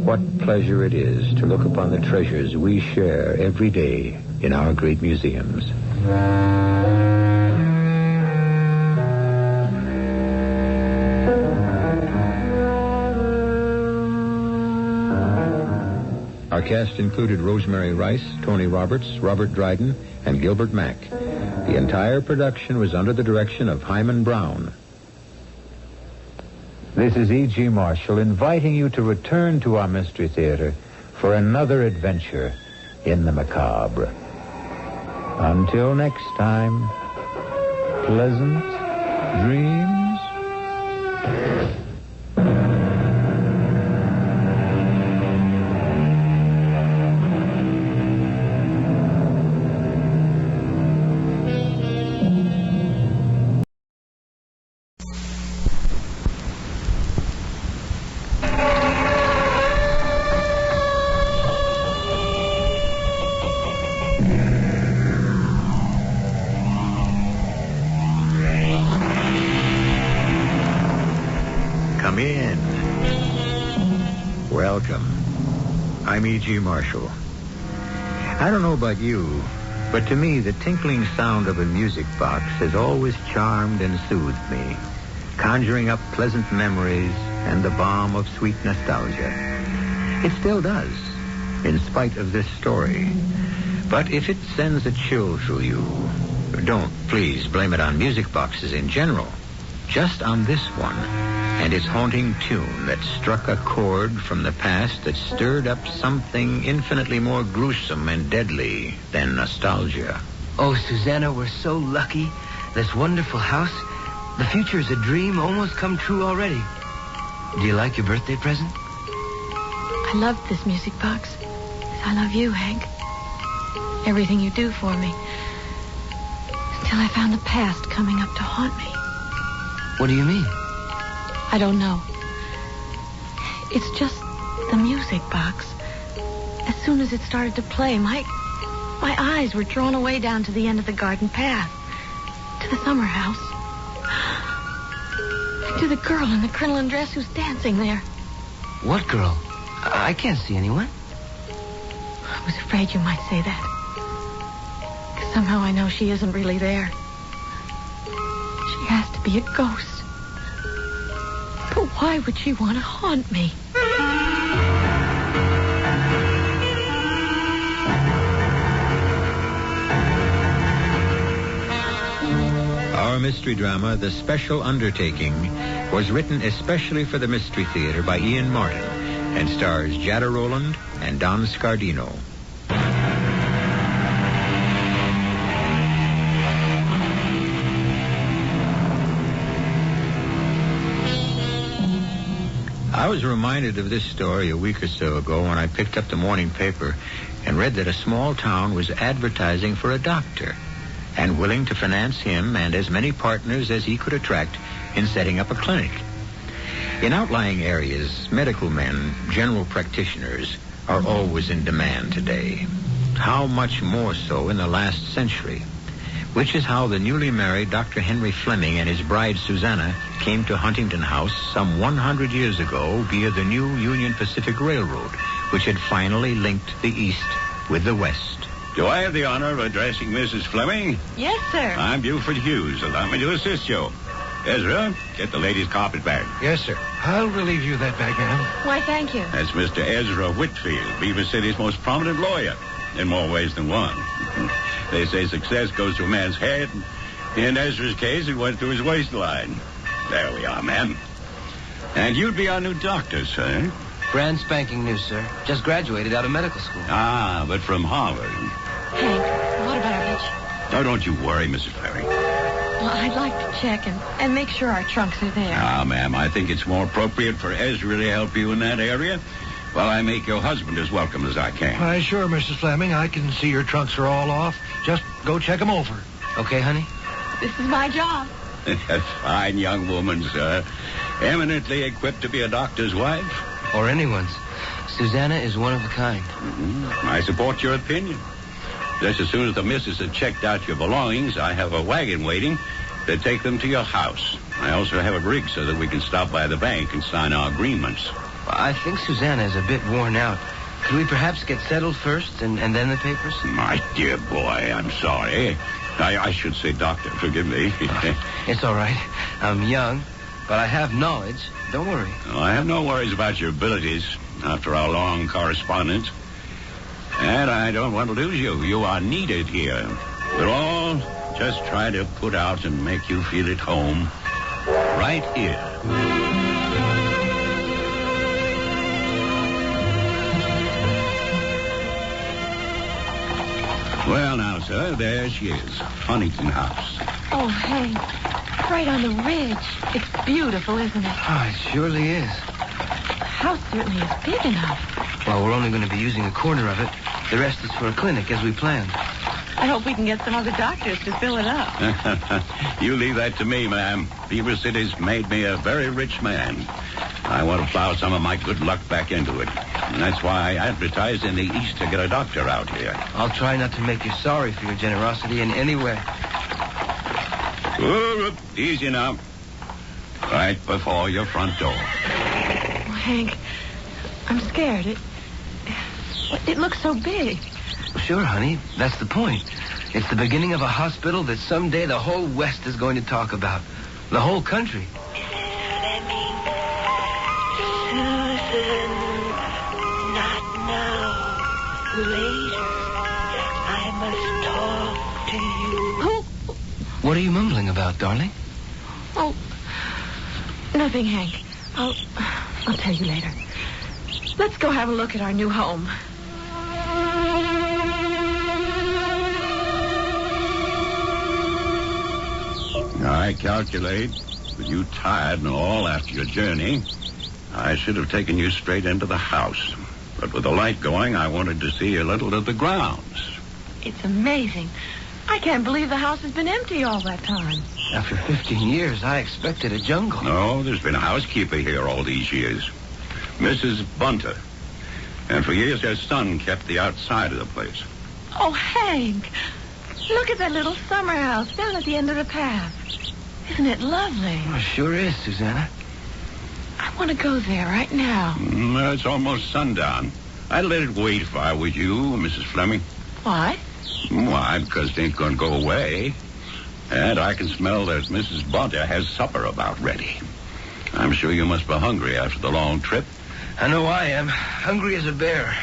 What pleasure it is to look upon the treasures we share every day in our great museums. Our cast included Rosemary Rice, Tony Roberts, Robert Dryden, and Gilbert Mack. The entire production was under the direction of Hyman Brown. This is E.G. Marshall inviting you to return to our Mystery Theater for another adventure in the macabre. Until next time, pleasant dreams. Come in. Welcome. I'm E.G. Marshall. I don't know about you, but to me, the tinkling sound of a music box has always charmed and soothed me, conjuring up pleasant memories and the balm of sweet nostalgia. It still does, in spite of this story. But if it sends a chill through you, don't please blame it on music boxes in general. Just on this one, and its haunting tune that struck a chord from the past that stirred up something infinitely more gruesome and deadly than nostalgia. Oh, Susanna, we're so lucky. This wonderful house. The future is a dream almost come true already. Do you like your birthday present? I love this music box. I love you, Hank. Everything you do for me. Until I found the past coming up to haunt me. What do you mean? I don't know. It's just the music box. As soon as it started to play, my eyes were drawn away down to the end of the garden path. To the summer house. To the girl in the crinoline dress who's dancing there. What girl? I can't see anyone. I was afraid you might say that. 'Cause somehow I know she isn't really there. She has to be a ghost. But why would she want to haunt me? Our mystery drama, The Special Undertaking, was written especially for the Mystery Theater by Ian Martin and stars Jada Rowland and Don Scardino. I was reminded of this story a week or so ago when I picked up the morning paper and read that a small town was advertising for a doctor and willing to finance him and as many partners as he could attract in setting up a clinic. In outlying areas, medical men, general practitioners, are always in demand today. How much more so in the last century? Which is how the newly married Dr. Henry Fleming and his bride Susanna came to Huntington House some 100 years ago via the new Union Pacific Railroad, which had finally linked the East with the West. Do I have the honor of addressing Mrs. Fleming? Yes, sir. I'm Buford Hughes. Allow me to assist you. Ezra, get the lady's carpet bag. Yes, sir. I'll relieve you of that bag, ma'am. Why, thank you. That's Mr. Ezra Whitfield, Beaver City's most prominent lawyer, in more ways than one. They say success goes to a man's head. In Ezra's case, it went to his waistline. There we are, ma'am. And you'd be our new doctor, sir. Brand spanking new, sir. Just graduated out of medical school. Ah, but from Harvard. Hank, what about our itch? Oh, don't you worry, Mrs. Fleming. Well, I'd like to check and make sure our trunks are there. Ah, ma'am, I think it's more appropriate for Ezra to help you in that area while I make your husband as welcome as I can. Why, sure, Mrs. Fleming. I can see your trunks are all off. Just go check them over. Okay, honey? This is my job. A fine young woman, sir. Eminently equipped to be a doctor's wife. Or anyone's. Susanna is one of a kind. Mm-hmm. I support your opinion. Just as soon as the missus has checked out your belongings, I have a wagon waiting to take them to your house. I also have a rig so that we can stop by the bank and sign our agreements. I think Susanna is a bit worn out. Could we perhaps get settled first and then the papers? My dear boy, I'm sorry. I should say doctor. Forgive me. It's all right. I'm young, but I have knowledge. Don't worry. Well, I have no worries about your abilities after our long correspondence. And I don't want to lose you. You are needed here. We'll all just try to put out and make you feel at home right here. Well, now, sir, there she is. Huntington House. Oh, Hank. Right on the ridge. It's beautiful, isn't it? Oh, it surely is. The house certainly is big enough. Well, we're only going to be using a corner of it. The rest is for a clinic, as we planned. I hope we can get some other doctors to fill it up. You leave that to me, ma'am. Beaver City's made me a very rich man. I want to plow some of my good luck back into it. And that's why I advertised in the East to get a doctor out here. I'll try not to make you sorry for your generosity in any way. Oh, easy now. Right before your front door. Oh, Hank, I'm scared. It looks so big. Sure, honey. That's the point. It's the beginning of a hospital that someday the whole West is going to talk about. The whole country. Susan, not now. Later. I must talk to you. What are you mumbling about, darling? Oh, nothing, Hank. I'll tell you later. Let's go have a look at our new home. I calculate, with you tired and all after your journey, I should have taken you straight into the house. But with the light going, I wanted to see a little of the grounds. It's amazing. I can't believe the house has been empty all that time. After 15 years, I expected a jungle. No, there's been a housekeeper here all these years. Mrs. Bunter. And for years, her son kept the outside of the place. Oh, Hank, look at that little summer house down at the end of the path. Isn't it lovely? Oh, sure is, Susanna. I want to go there right now. It's almost sundown. I'd let it wait if I were you, Mrs. Fleming. Why? Why, because they ain't going to go away. And I can smell that Mrs. Bunter has supper about ready. I'm sure you must be hungry after the long trip. I know I am. Hungry as a bear.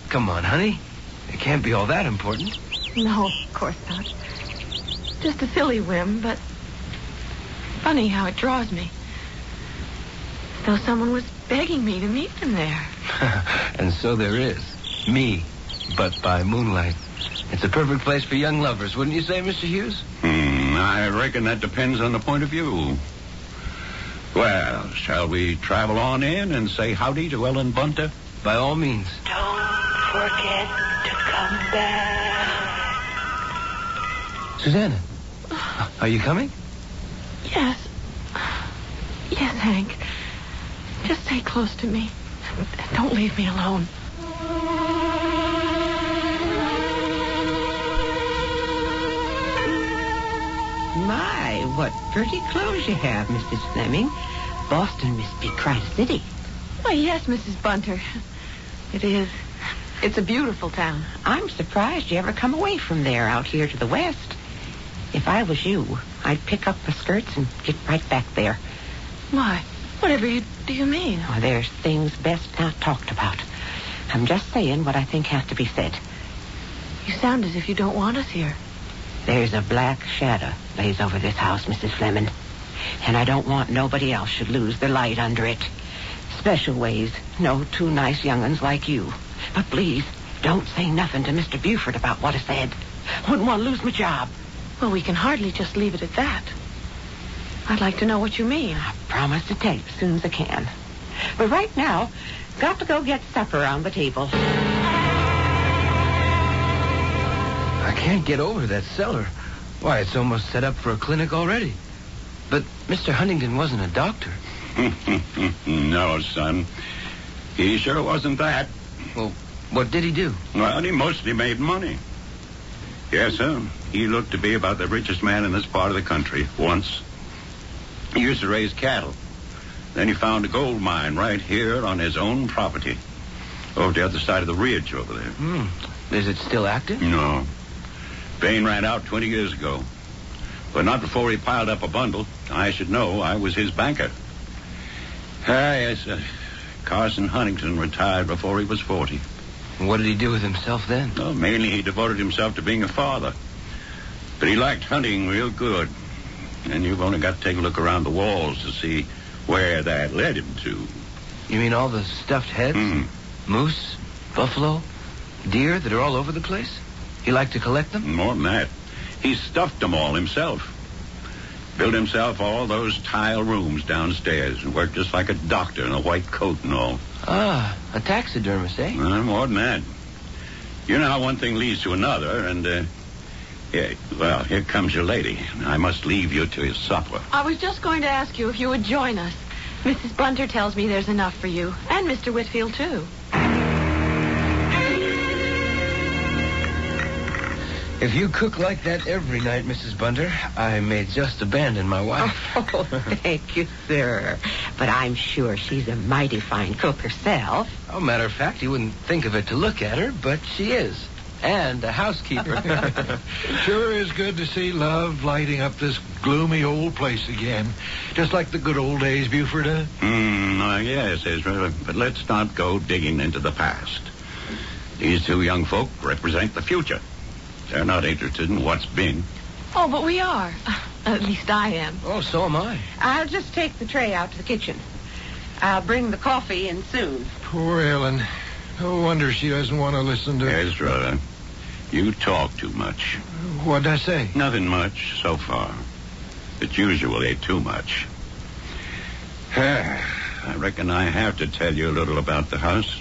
Come on, honey. It can't be all that important. No, of course not. Just a silly whim, but funny how it draws me. As though someone was begging me to meet them there. And so there is. Me, but by moonlight. It's a perfect place for young lovers, wouldn't you say, Mr. Hughes? I reckon that depends on the point of view. Well, shall we travel on in and say howdy to Ellen Bunter? By all means. Don't forget to come back. Susanna, are you coming? Yes. Yes, Hank. Just stay close to me. And don't leave me alone. My, what pretty clothes you have, Mrs. Fleming. Boston must be quite a city. Why, yes, Mrs. Bunter. It is. It's a beautiful town. I'm surprised you ever come away from there out here to the west. If I was you, I'd pick up the skirts and get right back there. Why? Whatever do you mean? Oh, there's things best not talked about. I'm just saying what I think has to be said. You sound as if you don't want us here. There's a black shadow lays over this house, Mrs. Fleming. And I don't want nobody else should lose their light under it. Special ways, no two nice young'uns like you. But please, don't say nothing to Mr. Buford about what I said. Wouldn't want to lose my job. Well, we can hardly just leave it at that. I'd like to know what you mean. I promise to tell you as soon as I can. But right now, got to go get supper on the table. I can't get over that cellar. Why, it's almost set up for a clinic already. But Mr. Huntington wasn't a doctor. No, son. He sure wasn't that. Well, what did he do? Well, he mostly made money. Yes, sir. He looked to be about the richest man in this part of the country once. He used to raise cattle. Then he found a gold mine right here on his own property. Over the other side of the ridge over there. Is it still active? No. Vein ran out 20 years ago. But not before he piled up a bundle. I should know. I was his banker. Yes, Carson Huntington retired before he was 40. What did he do with himself then? Well, mainly he devoted himself to being a father. But he liked hunting real good. And you've only got to take a look around the walls to see where that led him to. You mean all the stuffed heads? Moose, buffalo, deer that are all over the place? He liked to collect them? More than that. He stuffed them all himself. Built himself all those tile rooms downstairs and worked just like a doctor in a white coat and all. Ah, a taxidermist, eh? More than that. You know how one thing leads to another, and, well, here comes your lady. I must leave you to his supper. I was just going to ask you if you would join us. Mrs. Bunter tells me there's enough for you, and Mr. Whitfield, too. If you cook like that every night, Mrs. Bunter, I may just abandon my wife. Oh, thank you, sir. But I'm sure she's a mighty fine cook herself. Oh, matter of fact, you wouldn't think of it to look at her, but she is. And a housekeeper. Sure is good to see love lighting up this gloomy old place again. Just like the good old days, Buford, huh? Yes, Ezra, but let's not go digging into the past. These two young folk represent the future. They're not interested in what's been. Oh, but we are. At least I am. Oh, so am I. I'll just take the tray out to the kitchen. I'll bring the coffee in soon. Poor Ellen. No wonder she doesn't want to listen to... Ezra, you talk too much. What'd I say? Nothing much so far. It's usually too much. I reckon I have to tell you a little about the house.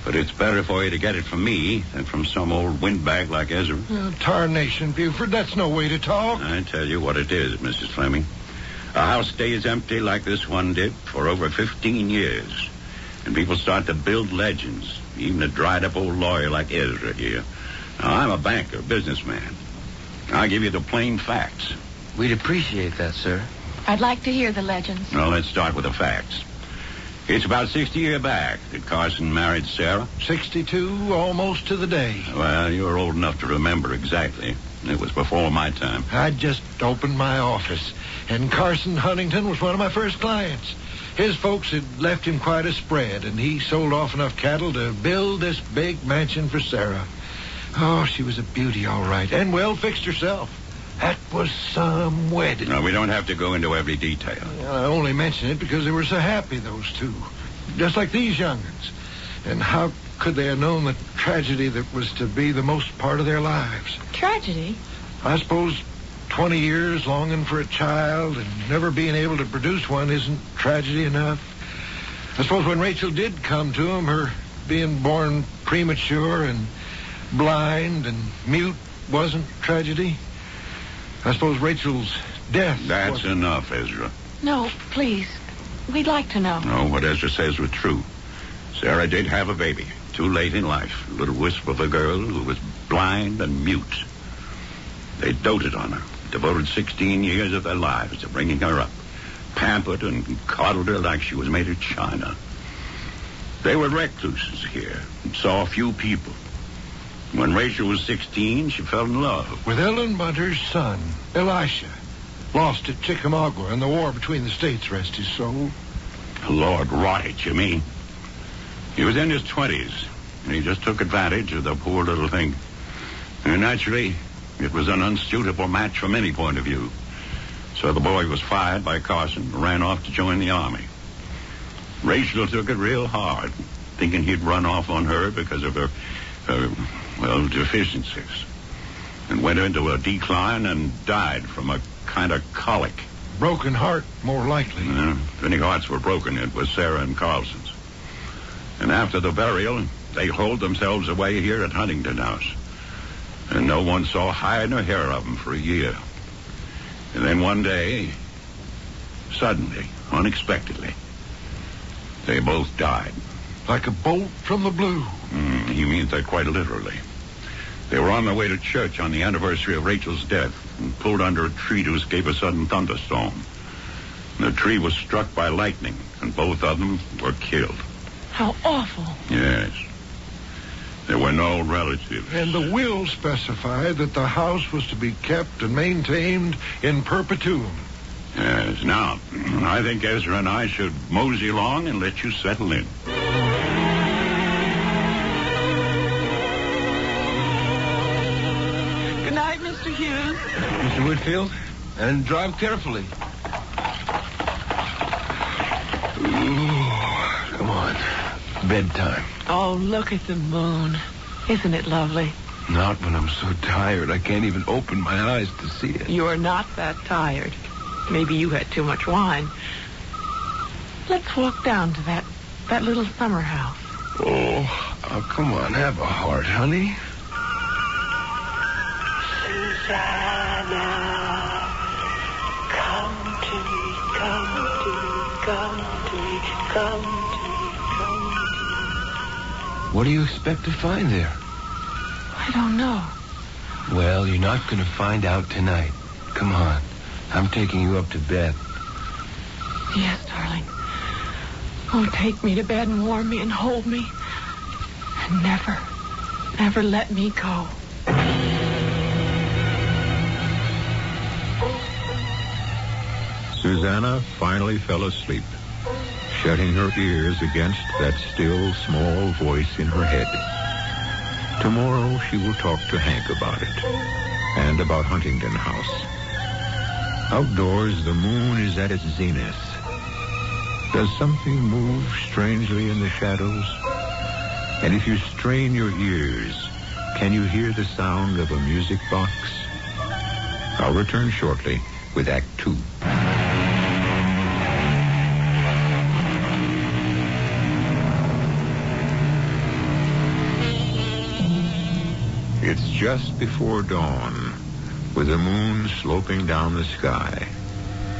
But it's better for you to get it from me than from some old windbag like Ezra. Tarnation, Buford, that's no way to talk. I tell you what it is, Mrs. Fleming. A house stays empty like this one did for over 15 years. And people start to build legends, even a dried-up old lawyer like Ezra here. Now, I'm a banker, businessman. I'll give you the plain facts. We'd appreciate that, sir. I'd like to hear the legends. Well, let's start with the facts. It's about 60 years back that Carson married Sarah. 62, almost to the day. Well, you're old enough to remember exactly. It was before my time. I'd just opened my office, and Carson Huntington was one of my first clients. His folks had left him quite a spread, and he sold off enough cattle to build this big mansion for Sarah. Oh, she was a beauty, all right, and well fixed herself. That was some wedding. No, we don't have to go into every detail. I only mention it because they were so happy, those two. Just like these young'uns. And how could they have known the tragedy that was to be the most part of their lives? Tragedy? I suppose 20 years longing for a child and never being able to produce one isn't tragedy enough. I suppose when Rachel did come to him, her being born premature and blind and mute wasn't tragedy. I suppose Rachel's death... That's enough, Ezra. No, please. We'd like to know. No, what Ezra says was true. Sarah did have a baby, too late in life. A little wisp of a girl who was blind and mute. They doted on her, devoted 16 years of their lives to bringing her up. Pampered and coddled her like she was made of china. They were recluses here and saw few people. When Rachel was 16, she fell in love. With Ellen Bunter's son, Elisha. Lost at Chickamauga in the war between the states, rest his soul. Lord rot it, you mean? He was in his 20s, and he just took advantage of the poor little thing. And naturally, it was an unsuitable match from any point of view. So the boy was fired by Carson and ran off to join the army. Rachel took it real hard, thinking he'd run off on her because of her deficiencies, and went into a decline and died from a kind of colic. Broken heart, more likely. If any hearts were broken, it was Sarah and Carlson's. And after the burial, they holed themselves away here at Huntington House. And no one saw hide nor hair of them for a year. And then one day, suddenly, unexpectedly, they both died. Like a bolt from the blue. He means that quite literally. They were on their way to church on the anniversary of Rachel's death and pulled under a tree to escape a sudden thunderstorm. The tree was struck by lightning, and both of them were killed. How awful. Yes. There were no relatives. And the will specified that the house was to be kept and maintained in perpetuum. Yes. Now, I think Ezra and I should mosey along and let you settle in. Good night, Mr. Hughes. Mr. Whitfield, and drive carefully. Ooh, come on. Bedtime. Oh, look at the moon. Isn't it lovely? Not when I'm so tired I can't even open my eyes to see it. You're not that tired. Maybe you had too much wine. Let's walk down to that little summer house. Oh, come on. Have a heart, honey. Susanna, come to me, come to me, come to me, come to me, come to me. What do you expect to find there? I don't know. Well, you're not going to find out tonight. Come on. I'm taking you up to bed. Yes, darling. Oh, take me to bed and warm me and hold me. And never let me go. Susanna finally fell asleep, shutting her ears against that still, small voice in her head. Tomorrow she will talk to Hank about it, and about Huntington House. Outdoors, the moon is at its zenith. Does something move strangely in the shadows? And if you strain your ears, can you hear the sound of a music box? I'll return shortly with Act 2. It's just before dawn, with the moon sloping down the sky,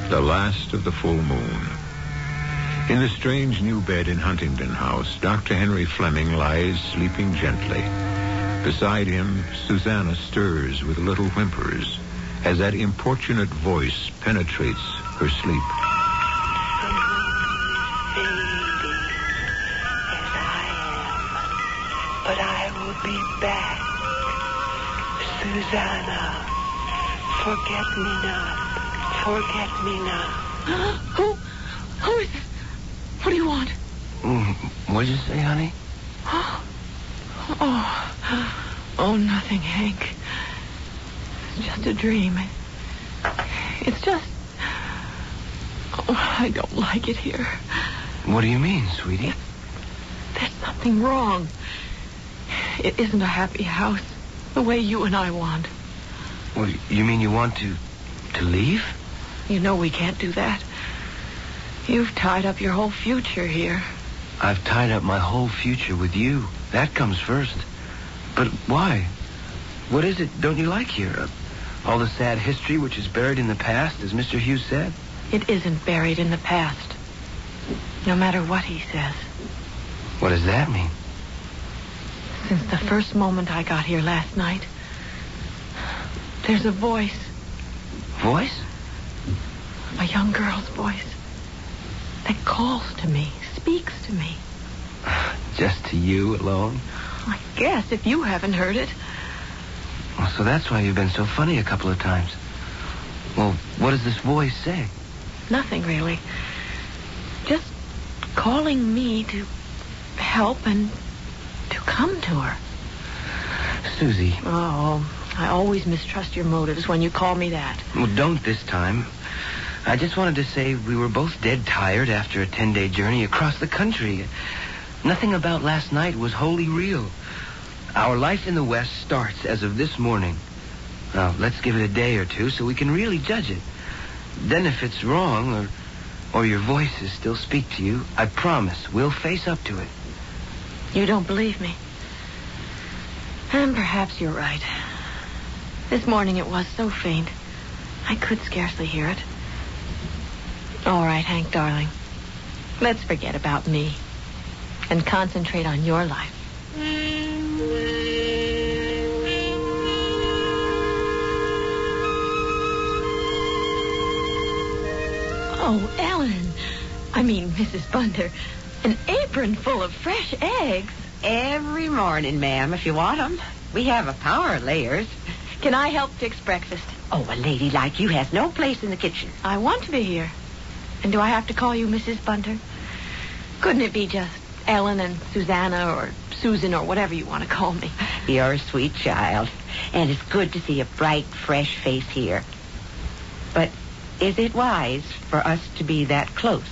the last of the full moon. In the strange new bed in Huntington House, Dr. Henry Fleming lies sleeping gently. Beside him, Susanna stirs with little whimpers as that importunate voice penetrates her sleep. But I will be back. Susanna, forget me not. Forget me not. Who is it? What do you want? What did you say, honey? Oh, nothing, Hank. It's just a dream. It's just... Oh, I don't like it here. What do you mean, sweetie? There's something wrong. It isn't a happy house the way you and I want. Well, you mean you want to leave? You know we can't do that. You've tied up your whole future here. I've tied up my whole future with you. That comes first. But why? What is it don't you like here? All the sad history which is buried in the past, as Mr. Hughes said? It isn't buried in the past. No matter what he says. What does that mean? Since the first moment I got here last night, there's a voice. Voice? A young girl's voice. That calls to me, speaks to me. Just to you alone? I guess, if you haven't heard it. Well, so that's why you've been so funny a couple of times. Well, what does this voice say? Nothing, really. Just calling me to help and to come to her. Susie. Oh, I always mistrust your motives when you call me that. Well, don't this time. I just wanted to say we were both dead tired after a 10-day journey across the country. Nothing about last night was wholly real. Our life in the West starts as of this morning. Now, let's give it a day or two so we can really judge it. Then if it's wrong or your voices still speak to you, I promise we'll face up to it. You don't believe me. And perhaps you're right. This morning it was so faint, I could scarcely hear it. All right, Hank, darling. Let's forget about me and concentrate on your life. Oh, Ellen. I mean, Mrs. Bunter. An apron full of fresh eggs. Every morning, ma'am, if you want them. We have a power of layers. Can I help fix breakfast? Oh, a lady like you has no place in the kitchen. I want to be here. And do I have to call you Mrs. Bunter? Couldn't it be just Ellen and Susanna or Susan or whatever you want to call me? You're a sweet child. And it's good to see a bright, fresh face here. But is it wise for us to be that close?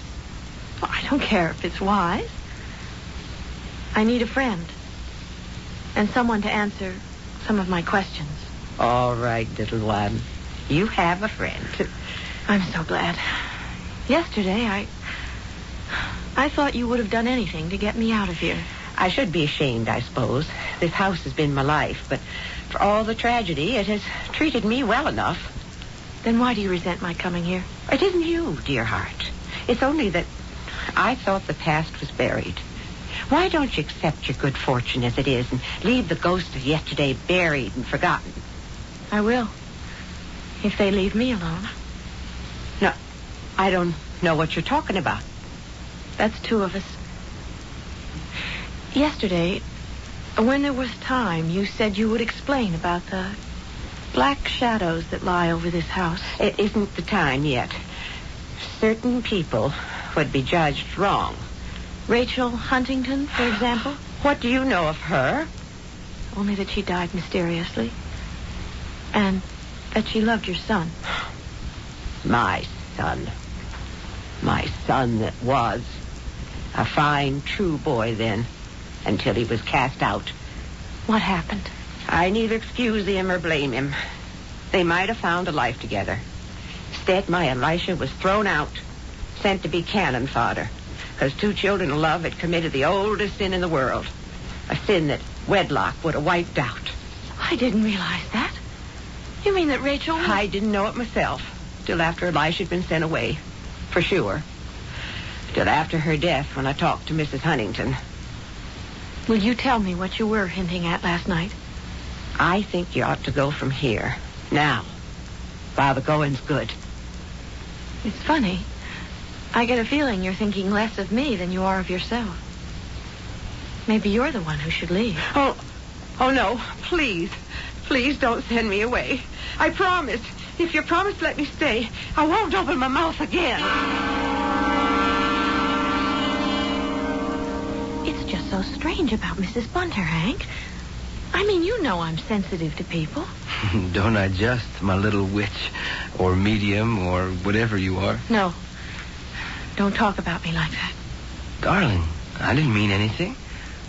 Well, I don't care if it's wise. I need a friend. And someone to answer some of my questions. All right, little one. You have a friend. I'm so glad. Yesterday, I thought you would have done anything to get me out of here. I should be ashamed, I suppose. This house has been my life, but for all the tragedy, it has treated me well enough. Then why do you resent my coming here? It isn't you, dear heart. It's only that I thought the past was buried. Why don't you accept your good fortune as it is and leave the ghost of yesterday buried and forgotten? I will. If they leave me alone. No, I don't know what you're talking about. That's two of us. Yesterday, when there was time, you said you would explain about the black shadows that lie over this house. It isn't the time yet. Certain people would be judged wrong. Rachel Huntington, for example? What do you know of her? Only that she died mysteriously. And that she loved your son. My son. My son that was. A fine, true boy then. Until he was cast out. What happened? I neither excuse him or blame him. They might have found a life together. Instead, my Elisha was thrown out. Sent to be cannon fodder. Because two children of love had committed the oldest sin in the world. A sin that wedlock would have wiped out. I didn't realize that. You mean that Rachel... I didn't know it myself. Till after Elisha had been sent away. For sure. Till after her death when I talked to Mrs. Huntington. Will you tell me what you were hinting at last night? I think you ought to go from here. Now. While the going's good. It's funny. I get a feeling you're thinking less of me than you are of yourself. Maybe you're the one who should leave. Oh no. Please. Please don't send me away. I promise. If you promise to let me stay, I won't open my mouth again. It's just so strange about Mrs. Bunter, Hank. I mean, you know I'm sensitive to people. Don't I just, my little witch, or medium, or whatever you are? No. Don't talk about me like that. Darling, I didn't mean anything.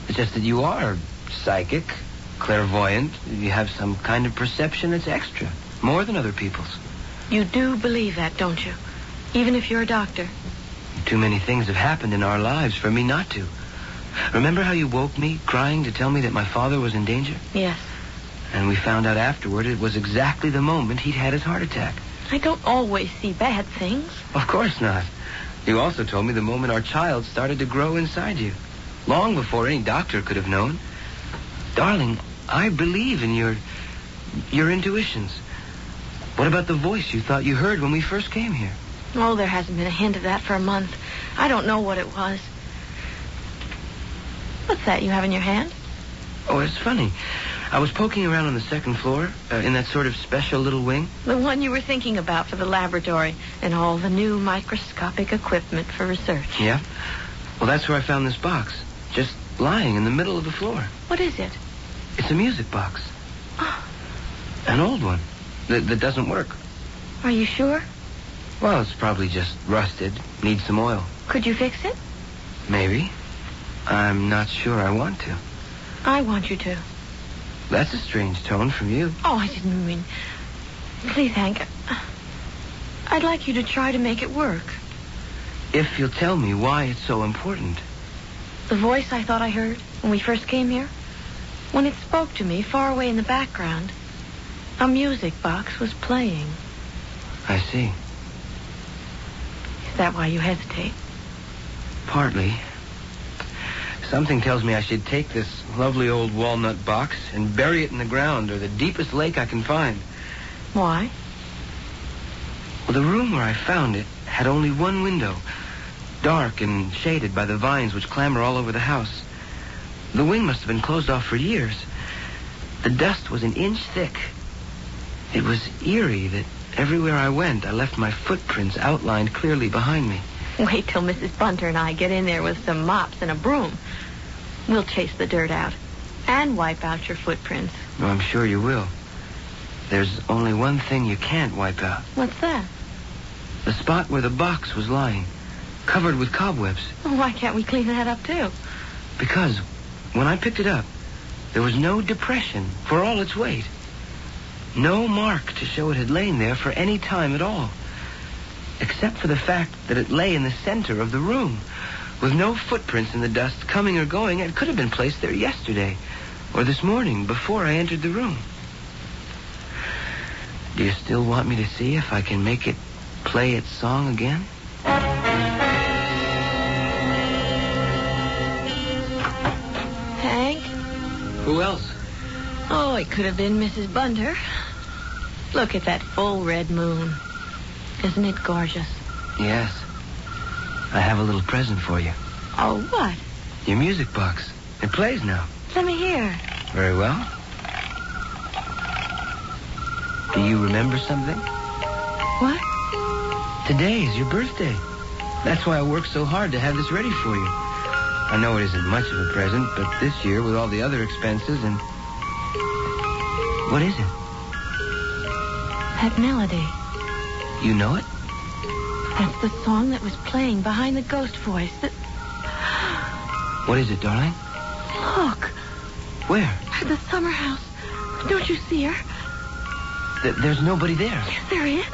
It's just that you are psychic, clairvoyant. You have some kind of perception that's extra, more than other people's. You do believe that, don't you? Even if you're a doctor. Too many things have happened in our lives for me not to. Remember how you woke me, crying to tell me that my father was in danger? Yes. And we found out afterward it was exactly the moment he'd had his heart attack. I don't always see bad things. Of course not. You also told me the moment our child started to grow inside you. Long before any doctor could have known. Darling, I believe in your intuitions. What about the voice you thought you heard when we first came here? Oh, there hasn't been a hint of that for a month. I don't know what it was. What's that you have in your hand? Oh, it's funny. I was poking around on the second floor, in that sort of special little wing. The one you were thinking about for the laboratory and all the new microscopic equipment for research. Yeah? Well, that's where I found this box. Just lying in the middle of the floor. What is it? It's a music box. Oh. An old one that doesn't work. Are you sure? Well, it's probably just rusted. Needs some oil. Could you fix it? Maybe. I'm not sure I want to. I want you to. That's a strange tone from you. Oh, I didn't mean... Please, Hank. I'd like you to try to make it work. If you'll tell me why it's so important. The voice I thought I heard when we first came here, when it spoke to me far away in the background, a music box was playing. I see. Is that why you hesitate? Partly. Something tells me I should take this lovely old walnut box and bury it in the ground or the deepest lake I can find. Why? Well, the room where I found it had only one window, dark and shaded by the vines which clamber all over the house. The wing must have been closed off for years. The dust was an inch thick. It was eerie that everywhere I went, I left my footprints outlined clearly behind me. Wait till Mrs. Bunter and I get in there with some mops and a broom. We'll chase the dirt out and wipe out your footprints. Well, I'm sure you will. There's only one thing you can't wipe out. What's that? The spot where the box was lying, covered with cobwebs. Well, why can't we clean that up, too? Because when I picked it up, there was no depression for all its weight. No mark to show it had lain there for any time at all. Except for the fact that it lay in the center of the room, with no footprints in the dust coming or going. It could have been placed there yesterday, or this morning, before I entered the room. Do you still want me to see if I can make it play its song again? Hank? Who else? Oh, it could have been Mrs. Bunter. Look at that full red moon. Isn't it gorgeous? Yes. I have a little present for you. Oh, what? Your music box. It plays now. Let me hear. Very well. Do you remember something? What? Today is your birthday. That's why I worked so hard to have this ready for you. I know it isn't much of a present, but this year, with all the other expenses and... What is it? That melody. You know it? That's the song that was playing behind the ghost voice. What is it, darling? Look. Where? At the summer house. Don't you see her? There's nobody there. Yes, there is.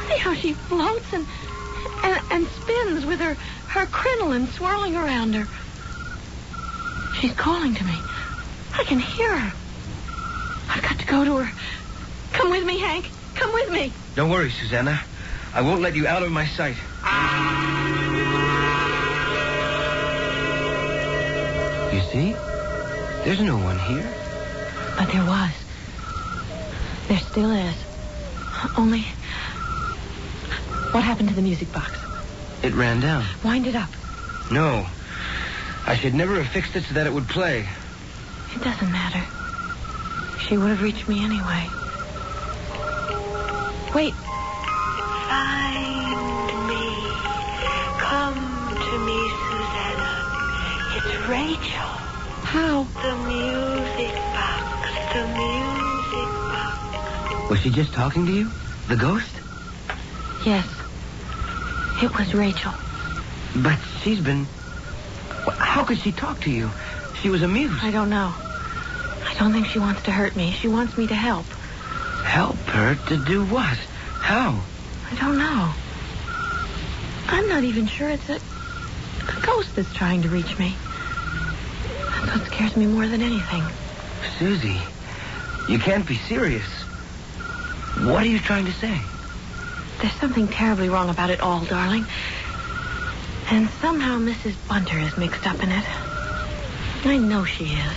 See how she floats and spins with her crinoline swirling around her. She's calling to me. I can hear her. I've got to go to her. Come with me, Hank. Come with me. Don't worry, Susanna. I won't let you out of my sight. You see? There's no one here. But there was. There still is. Only... What happened to the music box? It ran down. Wind it up. No. I should never have fixed it so that it would play. It doesn't matter. She would have reached me anyway. Wait. Find me. Come to me, Susanna. It's Rachel. How? The music box. The music box. Was she just talking to you? The ghost? Yes. It was Rachel. But she's been... How could she talk to you? She was amused. I don't know. I don't think she wants to hurt me. She wants me to help. Help her to do what? How? I don't know. I'm not even sure it's a ghost that's trying to reach me. That's what scares me more than anything. Susie, you can't be serious. What are you trying to say? There's something terribly wrong about it all, darling. And somehow Mrs. Bunter is mixed up in it. I know she is.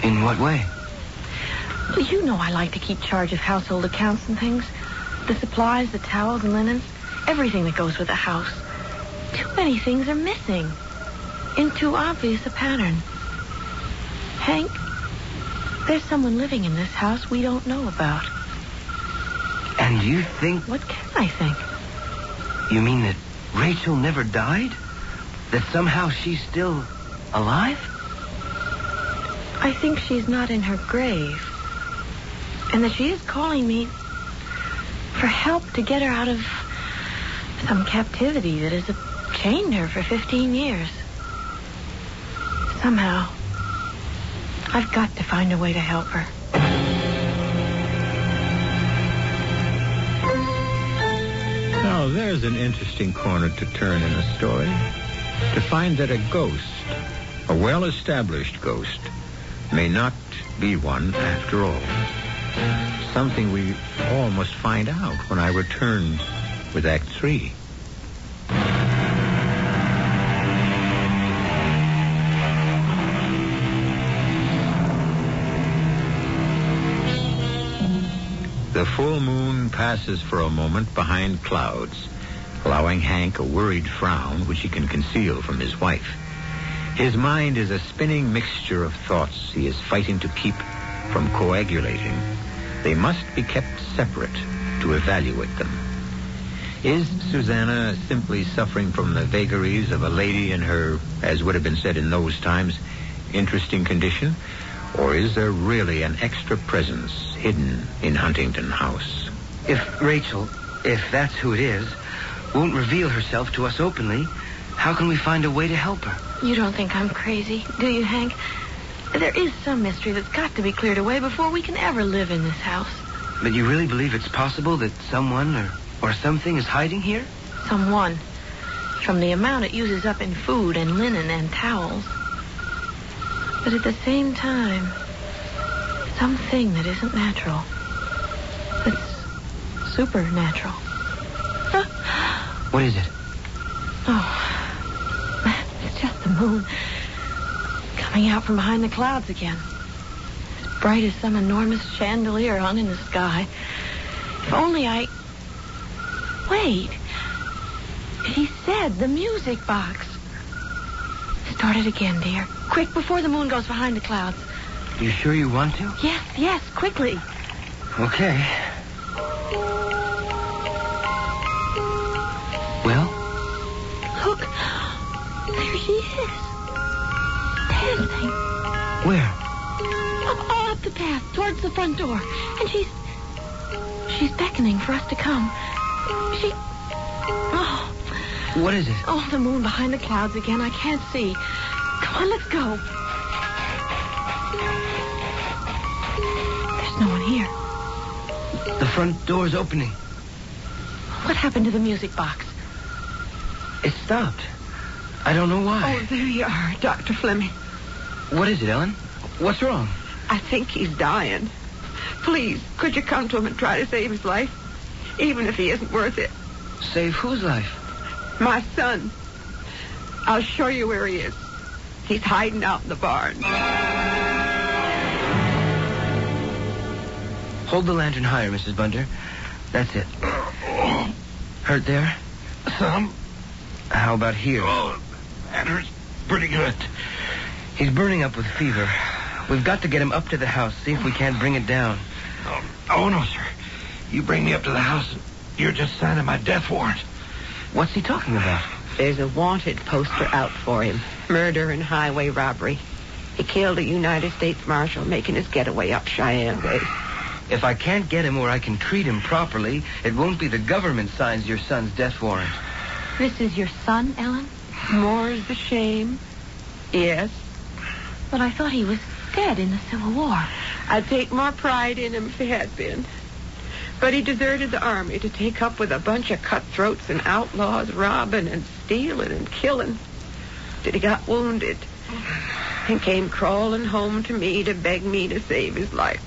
In what way? Well, you know I like to keep charge of household accounts and things. The supplies, the towels and linens, everything that goes with the house. Too many things are missing. In too obvious a pattern. Hank, there's someone living in this house we don't know about. And you think... What can I think? You mean that Rachel never died? That somehow she's still alive? I think she's not in her grave. And that she is calling me for help to get her out of some captivity that has chained her for 15 years. Somehow, I've got to find a way to help her. Now, there's an interesting corner to turn in a story. To find that a ghost, a well-established ghost, may not be one after all. Something we all must find out when I return with Act 3. The full moon passes for a moment behind clouds, allowing Hank a worried frown which he can conceal from his wife. His mind is a spinning mixture of thoughts he is fighting to keep from coagulating. They must be kept separate to evaluate them. Is Susanna simply suffering from the vagaries of a lady in her, as would have been said in those times, interesting condition? Or is there really an extra presence hidden in Huntington House? If Rachel, if that's who it is, won't reveal herself to us openly, how can we find a way to help her? You don't think I'm crazy, do you, Hank? There is some mystery that's got to be cleared away before we can ever live in this house. But you really believe it's possible that someone or something is hiding here? Someone. From the amount it uses up in food and linen and towels. But at the same time, something that isn't natural. That's supernatural. What is it? Oh, it's just the moon coming out from behind the clouds again. As bright as some enormous chandelier hung in the sky. If only I... Wait. He said the music box. Start it again, dear. Quick, before the moon goes behind the clouds. You sure you want to? Yes, quickly. Okay. Well? Look. There she is. Dancing. Where? Up the path, towards the front door. And she's beckoning for us to come. Oh. What is it? Oh, the moon behind the clouds again. I can't see. Come on, let's go. There's no one here. The front door's opening. What happened to the music box? It stopped. I don't know why. Oh, there you are, Dr. Fleming. What is it, Ellen? What's wrong? I think he's dying. Please, could you come to him and try to save his life? Even if he isn't worth it. Save whose life? My son. I'll show you where he is. He's hiding out in the barn. Hold the lantern higher, Mrs. Bunter. That's it. Hurt there? Some. How about here? Oh, that hurts pretty good. He's burning up with fever. We've got to get him up to the house, see if we can't bring it down. Oh, no, sir. You bring me up to the house and you're just signing my death warrant. What's he talking about? There's a wanted poster out for him. Murder and highway robbery. He killed a United States Marshal making his getaway up Cheyenne Way. If I can't get him where I can treat him properly, it won't be the government signs your son's death warrant. This is your son, Ellen? More's the shame. Yes. But I thought he was dead in the Civil War. I'd take more pride in him if he had been. But he deserted the army to take up with a bunch of cutthroats and outlaws, robbing and stealing and killing. Till he got wounded and came crawling home to me to beg me to save his life.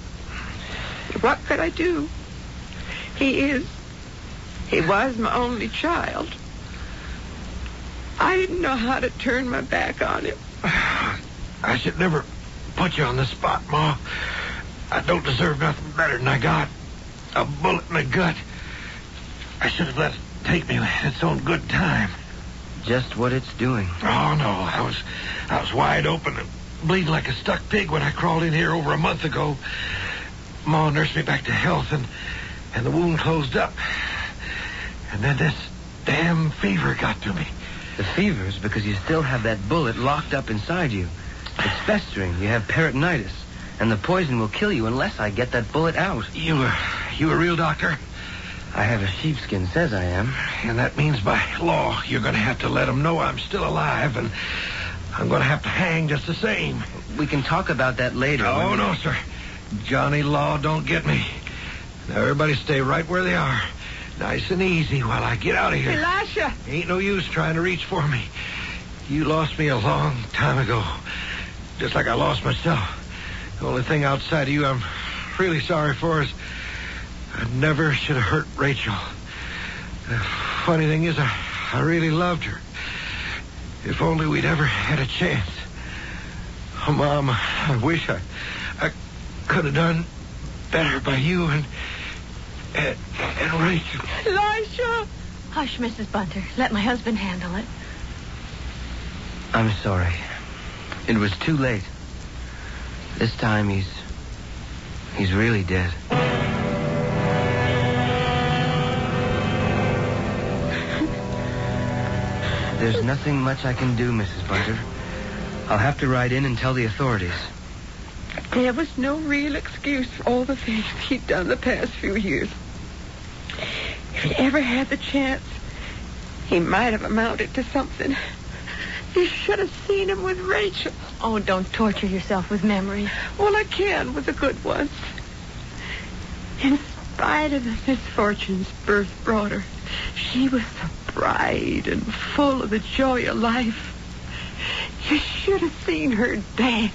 What could I do? He was my only child. I didn't know how to turn my back on him. I should never put you on the spot, Ma. I don't deserve nothing better than I got. A bullet in the gut. I should have let it take me at its own good time. Just what it's doing. Oh, no. I was wide open and bleeding like a stuck pig when I crawled in here over a month ago. Ma nursed me back to health, and the wound closed up. And then this damn fever got to me. The fever's because you still have that bullet locked up inside you. It's festering. You have peritonitis. And the poison will kill you unless I get that bullet out. You a real doctor? I have a sheepskin, says I am. And that means by law you're going to have to let them know I'm still alive, and I'm going to have to hang just the same. We can talk about that later. Oh, no, sir. Johnny Law don't get me. Now, everybody stay right where they are. Nice and easy while I get out of here. Elisha! Ain't no use trying to reach for me. You lost me a long time ago. Just like I lost myself. The only thing outside of you I'm really sorry for is I never should have hurt Rachel. The funny thing is, I really loved her. If only we'd ever had a chance. Oh, Mom, I wish I could have done better by you and Rachel. Elisha! Hush, Mrs. Bunter. Let my husband handle it. I'm sorry. It was too late. This time he's really dead. There's nothing much I can do, Mrs. Bunter. I'll have to ride in and tell the authorities. There was no real excuse for all the things he'd done the past few years. If he'd ever had the chance, he might have amounted to something. You should have seen him with Rachel. Oh, don't torture yourself with memories. Well, I can with the good ones. In spite of the misfortunes birth brought her, she was so bright and full of the joy of life. You should have seen her dance.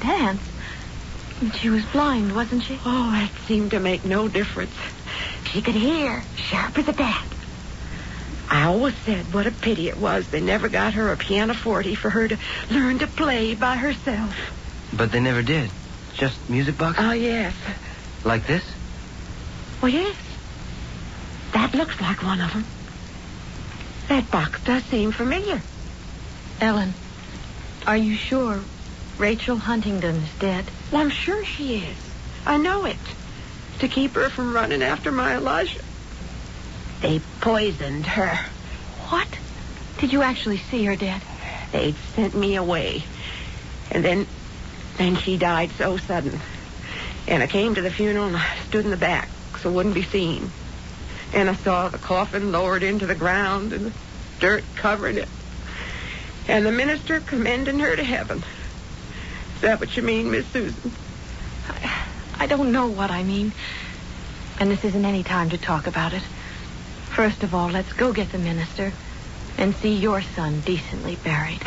Dance? She was blind, wasn't she? Oh, that seemed to make no difference. She could hear, sharp as a bat. I always said what a pity it was they never got her a pianoforte for her to learn to play by herself. But they never did. Just music box? Oh, yes. Like this? Well, yes. That looks like one of them. That box does seem familiar. Ellen, are you sure Rachel Huntington is dead? Well, I'm sure she is. I know it. To keep her from running after my Elijah. They poisoned her. What? Did you actually see her dead? They'd sent me away. And then she died so sudden. And I came to the funeral and I stood in the back so it wouldn't be seen. And I saw the coffin lowered into the ground and the dirt covering it. And the minister commending her to heaven. Is that what you mean, Miss Susan? I don't know what I mean. And this isn't any time to talk about it. First of all, let's go get the minister and see your son decently buried.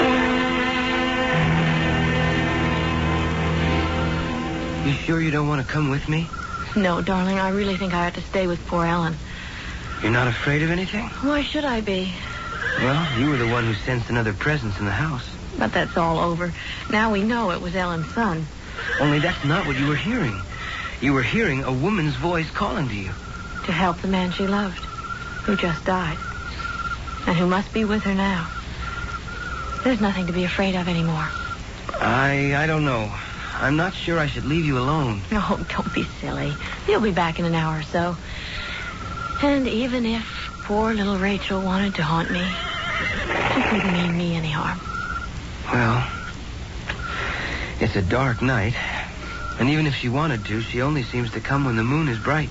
You sure you don't want to come with me? No, darling, I really think I ought to stay with poor Ellen. You're not afraid of anything? Why should I be? Well, you were the one who sensed another presence in the house. But that's all over. Now we know it was Ellen's son. Only that's not what you were hearing. You were hearing a woman's voice calling to you. To help the man she loved, who just died. And who must be with her now. There's nothing to be afraid of anymore. I don't know. I'm not sure I should leave you alone. Oh, don't be silly. He'll be back in an hour or so. And even if poor little Rachel wanted to haunt me, she couldn't mean me any harm. Well, it's a dark night. And even if she wanted to, she only seems to come when the moon is bright.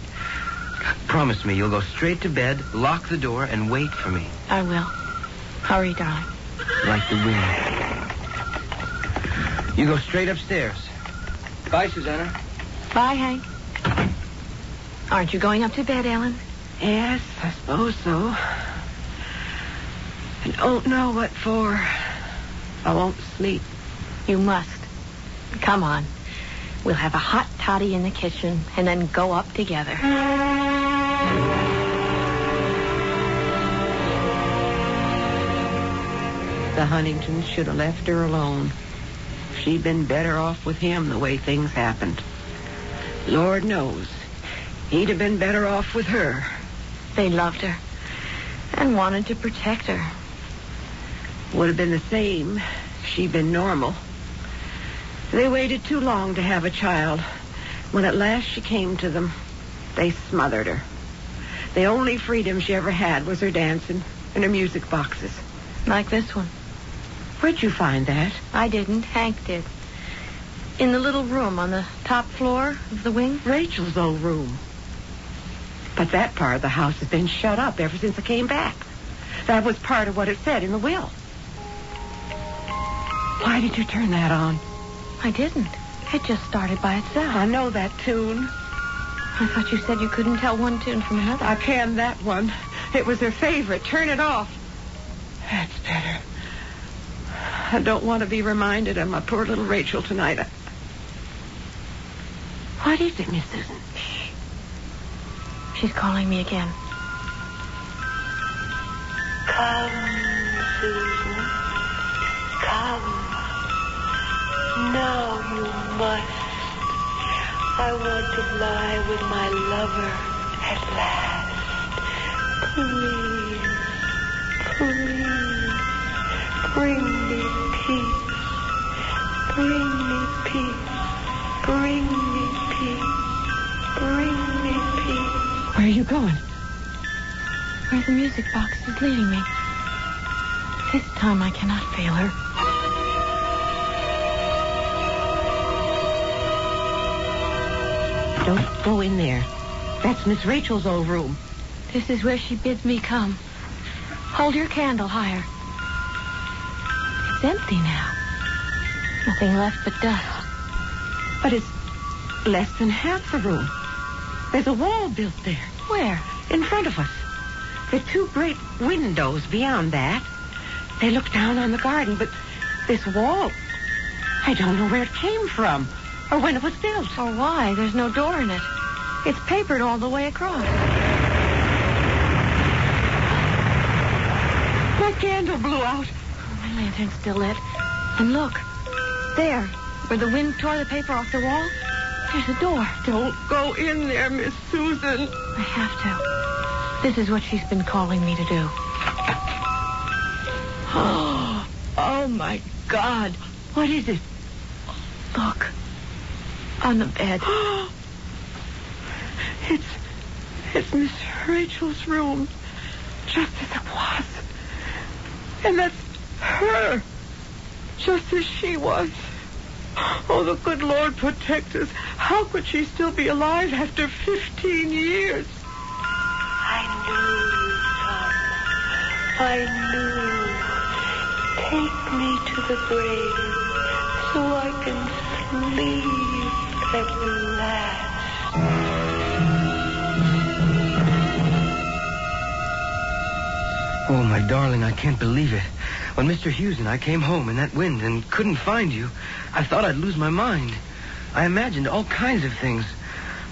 Promise me you'll go straight to bed, lock the door, and wait for me. I will. Hurry, darling. Like the wind. You go straight upstairs. Bye, Susanna. Bye, Hank. Aren't you going up to bed, Ellen? Yes, I suppose so. I don't know what for. I won't sleep. You must. Come on. We'll have a hot toddy in the kitchen and then go up together. The Huntingtons should have left her alone. She'd been better off with him the way things happened. Lord knows, he'd have been better off with her. They loved her and wanted to protect her. Would have been the same if she'd been normal. They waited too long to have a child. When at last she came to them, they smothered her. The only freedom she ever had was her dancing and her music boxes. Like this one. Where'd you find that? I didn't. Hank did. In the little room on the top floor of the wing. Rachel's old room. But that part of the house has been shut up ever since I came back. That was part of what it said in the will. Why did you turn that on? I didn't. It just started by itself. I know that tune. I thought you said you couldn't tell one tune from another. I can that one. It was her favorite. Turn it off. That's better. I don't want to be reminded of my poor little Rachel tonight. What is it, Miss Susan? Shh. She's calling me again. Come, Susan. Come. Now you must. I want to lie with my lover at last. Please, please, bring me peace. Bring me peace. Bring me peace. Bring me peace. Where are you going? Where the music box is leading me. This time I cannot fail her. Don't go in there. That's Miss Rachel's old room. This is where she bids me come. Hold your candle higher. It's empty now. Nothing left but dust. But it's less than half the room. There's a wall built there. Where? In front of us. There are two great windows beyond that. They look down on the garden, but this wall, I don't know where it came from or when it was built. Or why. There's no door in it. It's papered all the way across. My candle blew out. My lantern's still lit. And look, there, where the wind tore the paper off the wall, there's a door. Don't go in there, Miss Susan. I have to. This is what she's been calling me to do. Oh, my God. What is it? Look. On the bed. It's Miss Rachel's room. Just as it was. And that's her. Just as she was. Oh, the good Lord protect us. How could she still be alive after 15 years? I knew. Take me to the grave so I can sleep at last. Oh, my darling, I can't believe it. When Mr. Hughes and I came home in that wind and couldn't find you, I thought I'd lose my mind. I imagined all kinds of things,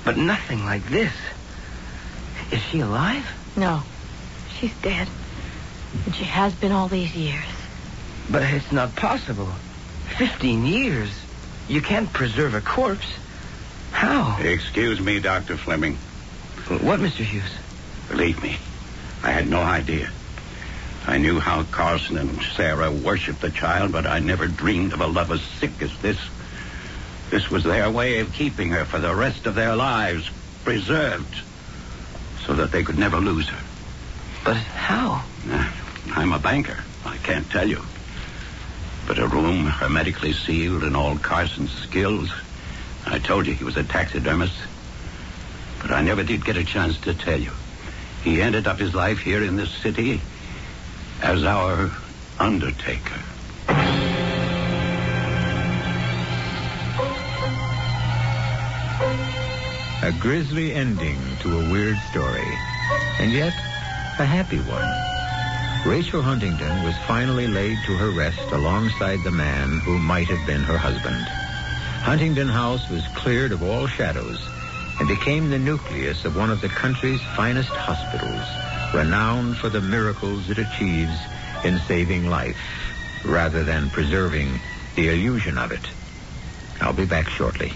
but nothing like this. Is she alive? No. She's dead. And she has been all these years. But it's not possible. 15 years. You can't preserve a corpse. How? Excuse me, Dr. Fleming. What, Mr. Hughes? Believe me, I had no idea. I knew how Carson and Sarah worshipped the child, but I never dreamed of a love as sick as this. This was their way of keeping her for the rest of their lives, preserved, so that they could never lose her. But how? I'm a banker. I can't tell you. But a room hermetically sealed and all Carson's skills. I told you he was a taxidermist. But I never did get a chance to tell you. He ended up his life here in this city as our undertaker. A grisly ending to a weird story, and yet a happy one. Rachel Huntington was finally laid to her rest alongside the man who might have been her husband. Huntington House was cleared of all shadows and became the nucleus of one of the country's finest hospitals, renowned for the miracles it achieves in saving life rather than preserving the illusion of it. I'll be back shortly.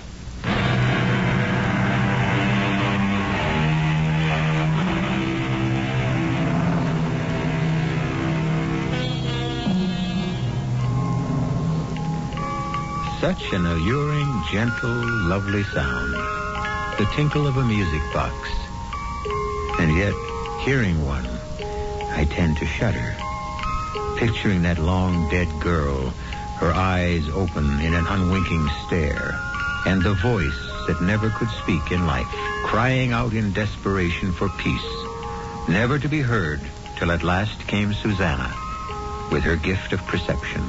Such an alluring, gentle, lovely sound. The tinkle of a music box. And yet, hearing one, I tend to shudder. Picturing that long dead girl, her eyes open in an unwinking stare, and the voice that never could speak in life, crying out in desperation for peace, never to be heard till at last came Susanna, with her gift of perception.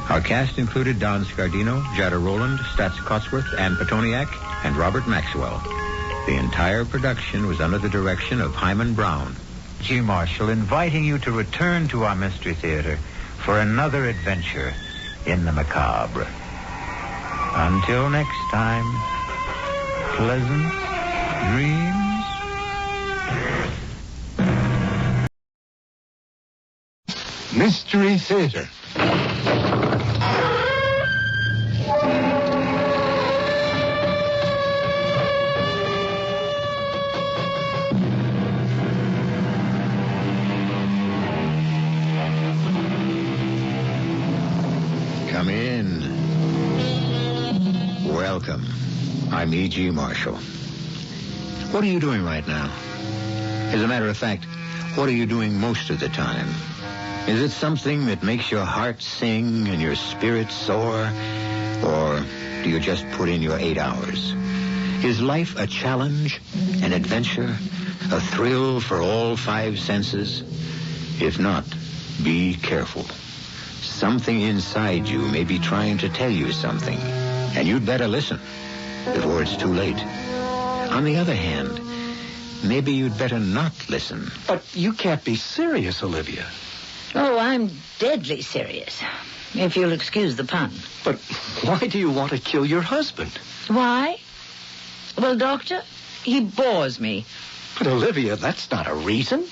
Our cast included Don Scardino, Jada Rowland, Stats Cotsworth, Ann Petoniak, and Robert Maxwell. The entire production was under the direction of Hyman Brown. G. Marshall inviting you to return to our Mystery Theater for another adventure in the macabre. Until next time, pleasant dreams. Mystery Theater. welcome. I'm E.G. Marshall. What are you doing right now? As a matter of fact, what are you doing most of the time? Is it something that makes your heart sing and your spirit soar? Or do you just put in your 8 hours? Is life a challenge, an adventure, a thrill for all 5 senses? If not, be careful. Something inside you may be trying to tell you something, and you'd better listen before it's too late. On the other hand, maybe you'd better not listen. But you can't be serious, Olivia. Oh, I'm deadly serious, if you'll excuse the pun. But why do you want to kill your husband? Why? Well, Doctor, he bores me. But, Olivia, that's not a reason.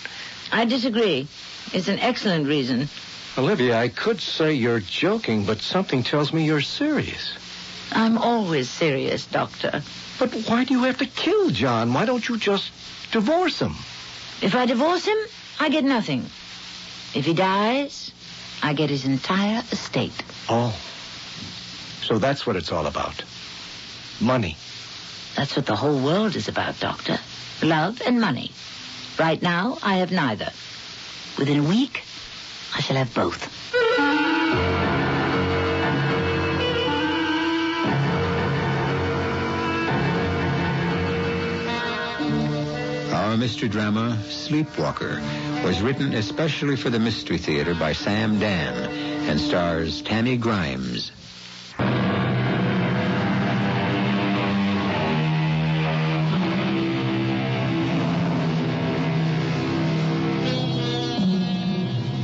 I disagree. It's an excellent reason. Olivia, I could say you're joking, but something tells me you're serious. I'm always serious, Doctor. But why do you have to kill John? Why don't you just divorce him? If I divorce him, I get nothing. If he dies, I get his entire estate. Oh. So that's what it's all about. Money. That's what the whole world is about, Doctor. Love and money. Right now, I have neither. Within a week, I shall have both. Our mystery drama, Sleepwalker, was written especially for the Mystery Theater by Sam Dan and stars Tammy Grimes.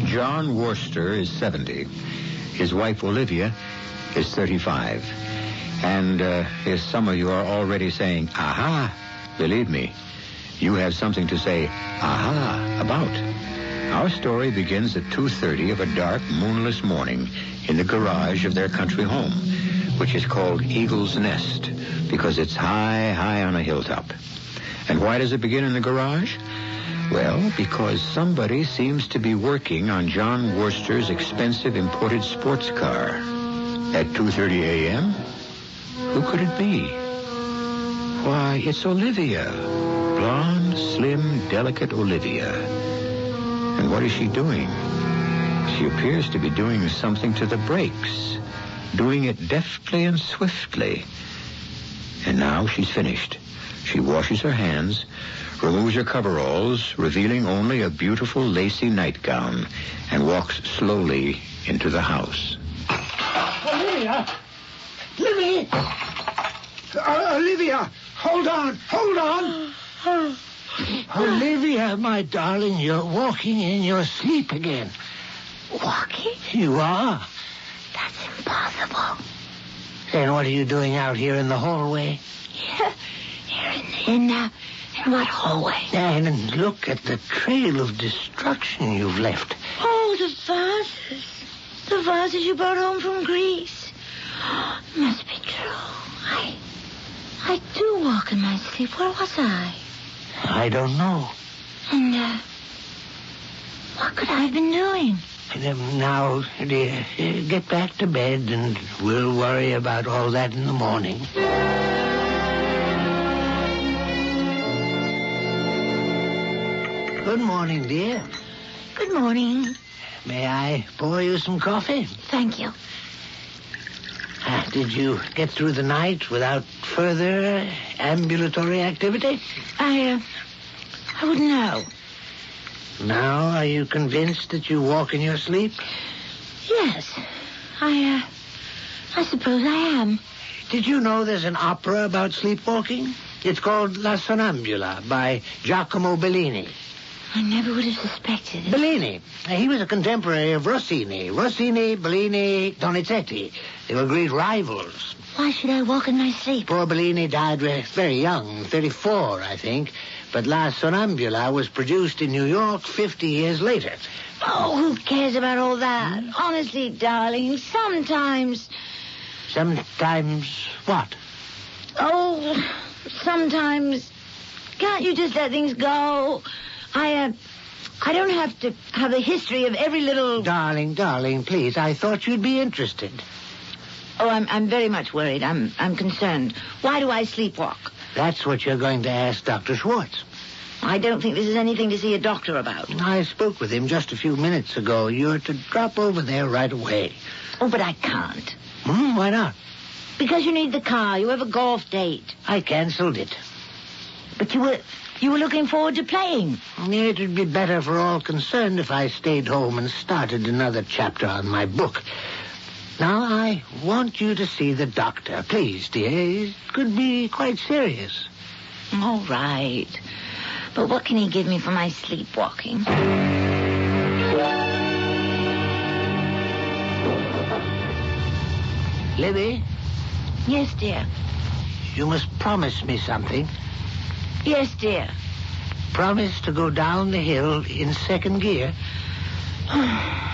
John Worcester is 70. His wife, Olivia, is 35. And as some of you are already saying, aha, believe me, you have something to say, aha, about. Our story begins at 2:30 of a dark, moonless morning in the garage of their country home, which is called Eagle's Nest because it's high, high on a hilltop. And why does it begin in the garage? Well, because somebody seems to be working on John Worcester's expensive imported sports car. At 2:30 a.m.? Who could it be? Why, it's Olivia. Blonde, slim, delicate Olivia. And what is she doing? She appears to be doing something to the brakes. Doing it deftly and swiftly. And now she's finished. She washes her hands, removes her coveralls, revealing only a beautiful lacy nightgown, and walks slowly into the house. Olivia! Livy! Olivia! Hold on! Olivia, my darling, you're walking in your sleep again. Walking? You are. That's impossible. Then what are you doing out here in the hallway? Here in what hallway? And look at the trail of destruction you've left. Oh, the vases. The vases you brought home from Greece. Must be true. I do walk in my sleep. Where was I? I don't know. And, what could I have been doing? Now, dear, get back to bed and we'll worry about all that in the morning. Good morning, dear. Good morning. May I pour you some coffee? Thank you. Did you get through the night without further ambulatory activity? I wouldn't know. Now, are you convinced that you walk in your sleep? Yes. I suppose I am. Did you know there's an opera about sleepwalking? It's called La Sonnambula by Giacomo Bellini. I never would have suspected it. Bellini. He was a contemporary of Rossini. Rossini, Bellini, Donizetti. They were great rivals. Why should I walk in my sleep? Poor Bellini died very young, 34, I think. But La Sonnambula was produced in New York 50 years later. Oh, who cares about all that? Honestly, darling, sometimes... Sometimes what? Oh, sometimes... Can't you just let things go? I don't have to have a history of every little... Darling, please, I thought you'd be interested. Oh, I'm very much worried. I'm concerned. Why do I sleepwalk? That's what you're going to ask Dr. Schwartz. I don't think this is anything to see a doctor about. I spoke with him just a few minutes ago. You're to drop over there right away. Oh, but I can't. Why not? Because you need the car. You have a golf date. I canceled it. But you were looking forward to playing. It would be better for all concerned if I stayed home and started another chapter on my book. Now, I want you to see the doctor. Please, dear. It could be quite serious. All right. But what can he give me for my sleepwalking? Libby? Yes, dear. You must promise me something. Yes, dear. Promise to go down the hill in second gear.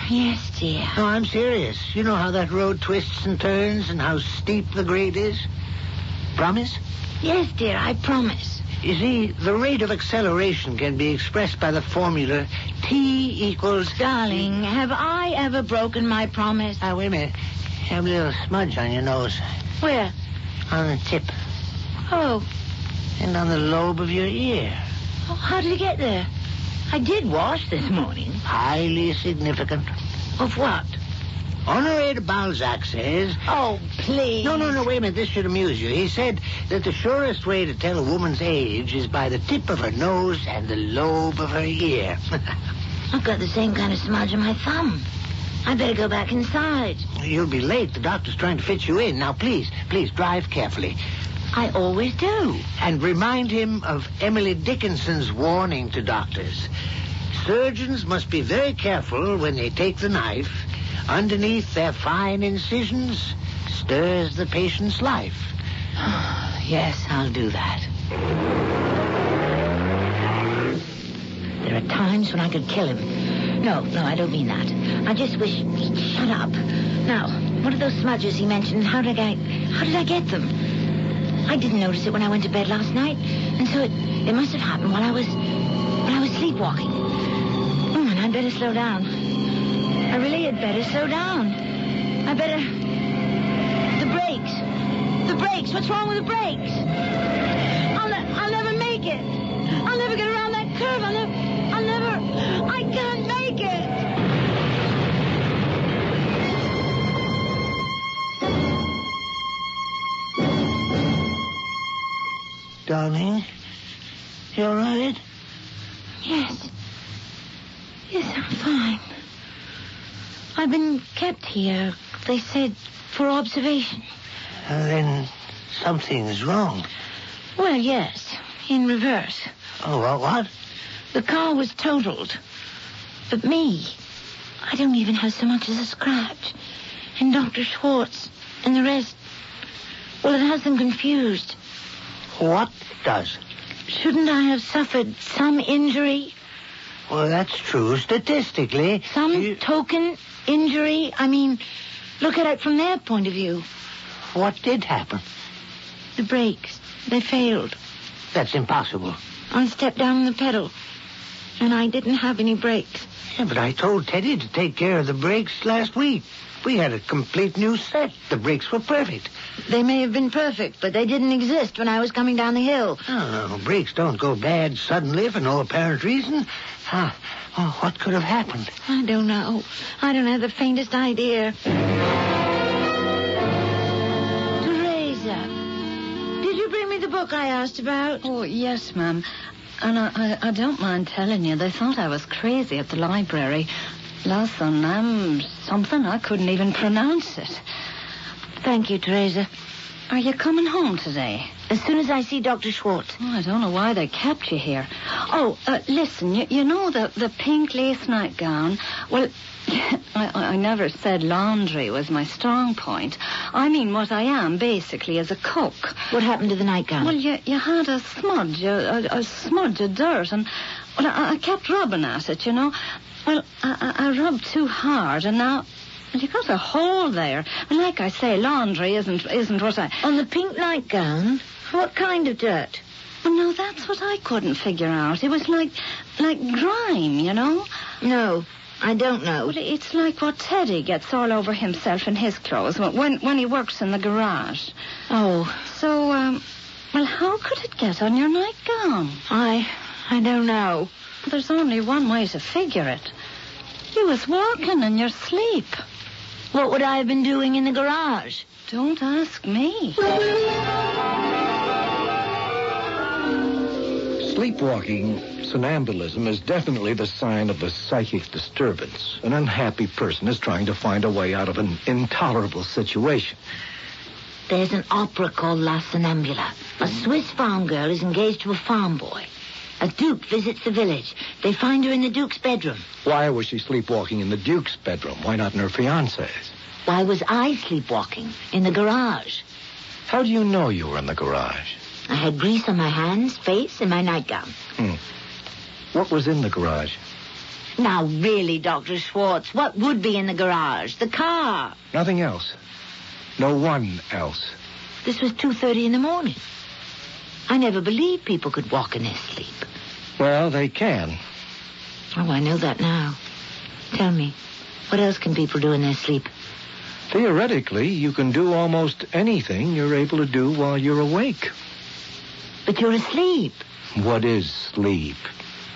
Yes, dear. No, I'm serious. You know how that road twists and turns and how steep the grade is? Promise? Yes, dear, I promise. You see, the rate of acceleration can be expressed by the formula T equals... Darling, have I ever broken my promise? Wait a minute. You have a little smudge on your nose. Where? On the tip. Oh. And on the lobe of your ear. Oh, how did it get there? I did wash this morning. Highly significant. Of what? Honoré de Balzac says... Oh, please. No, wait a minute. This should amuse you. He said that the surest way to tell a woman's age is by the tip of her nose and the lobe of her ear. I've got the same kind of smudge on my thumb. I better go back inside. You'll be late. The doctor's trying to fit you in. Now, please, drive carefully. I always do. And remind him of Emily Dickinson's warning to doctors. Surgeons must be very careful when they take the knife. Underneath their fine incisions stirs the patient's life. Yes, I'll do that. There are times when I could kill him. No, I don't mean that. I just wish he'd shut up. Now, what are those smudges he mentioned? How did I get them? I didn't notice it when I went to bed last night, and so it must have happened while I was sleepwalking. And I'd better slow down. I really had better slow down. The brakes. What's wrong with the brakes? I'll never make it. I'll never get around that curve. I can't make it. Darling, you all right? Yes, I'm fine. I've been kept here, they said, for observation. Then something's wrong. Well, yes, in reverse. Oh, what? The car was totaled. But me, I don't even have so much as a scratch. And Dr. Schwartz and the rest, well, it has them confused. What does? Shouldn't I have suffered some injury? Well, that's true. Statistically... Some token injury? I mean, look at it from their point of view. What did happen? The brakes. They failed. That's impossible. I stepped down on the pedal, and I didn't have any brakes. Yeah, but I told Teddy to take care of the brakes last week. We had a complete new set. The brakes were perfect. They may have been perfect, but they didn't exist when I was coming down the hill. No, brakes don't go bad suddenly for no apparent reason. What could have happened? I don't know. I don't have the faintest idea. Teresa, did you bring me the book I asked about? Oh, yes, ma'am. And I don't mind telling you, they thought I was crazy at the library. Lasonam something, I couldn't even pronounce it. Thank you, Teresa. Are you coming home today? As soon as I see Dr. Schwartz. Oh, I don't know why they kept you here. Oh, listen, you know the pink lace nightgown? Well, I never said laundry was my strong point. I mean what I am, basically, as a cook. What happened to the nightgown? Well, you had a smudge, a smudge of dirt, and well, I kept rubbing at it, you know. Well, I rubbed too hard, and now... Well, you got a hole there. And like I say, laundry isn't what I... On the pink nightgown? What kind of dirt? Well, no, that's what I couldn't figure out. It was like grime, you know? No, I don't know. Well, it's like what Teddy gets all over himself in his clothes when he works in the garage. Oh. So, well, how could it get on your nightgown? I don't know. There's only one way to figure it. You was walking in your sleep. What would I have been doing in the garage? Don't ask me. Sleepwalking, somnambulism, is definitely the sign of a psychic disturbance. An unhappy person is trying to find a way out of an intolerable situation. There's an opera called La Sonnambula. A Swiss farm girl is engaged to a farm boy. A duke visits the village. They find her in the duke's bedroom. Why was she sleepwalking in the duke's bedroom? Why not in her fiancé's? Why was I sleepwalking in the garage? How do you know you were in the garage? I had grease on my hands, face, and my nightgown. What was in the garage? Now, really, Dr. Schwartz, what would be in the garage? The car. Nothing else. No one else. This was 2:30 in the morning. I never believed people could walk in their sleep. Well, they can. Oh, I know that now. Tell me, what else can people do in their sleep? Theoretically, you can do almost anything you're able to do while you're awake. But you're asleep. What is sleep?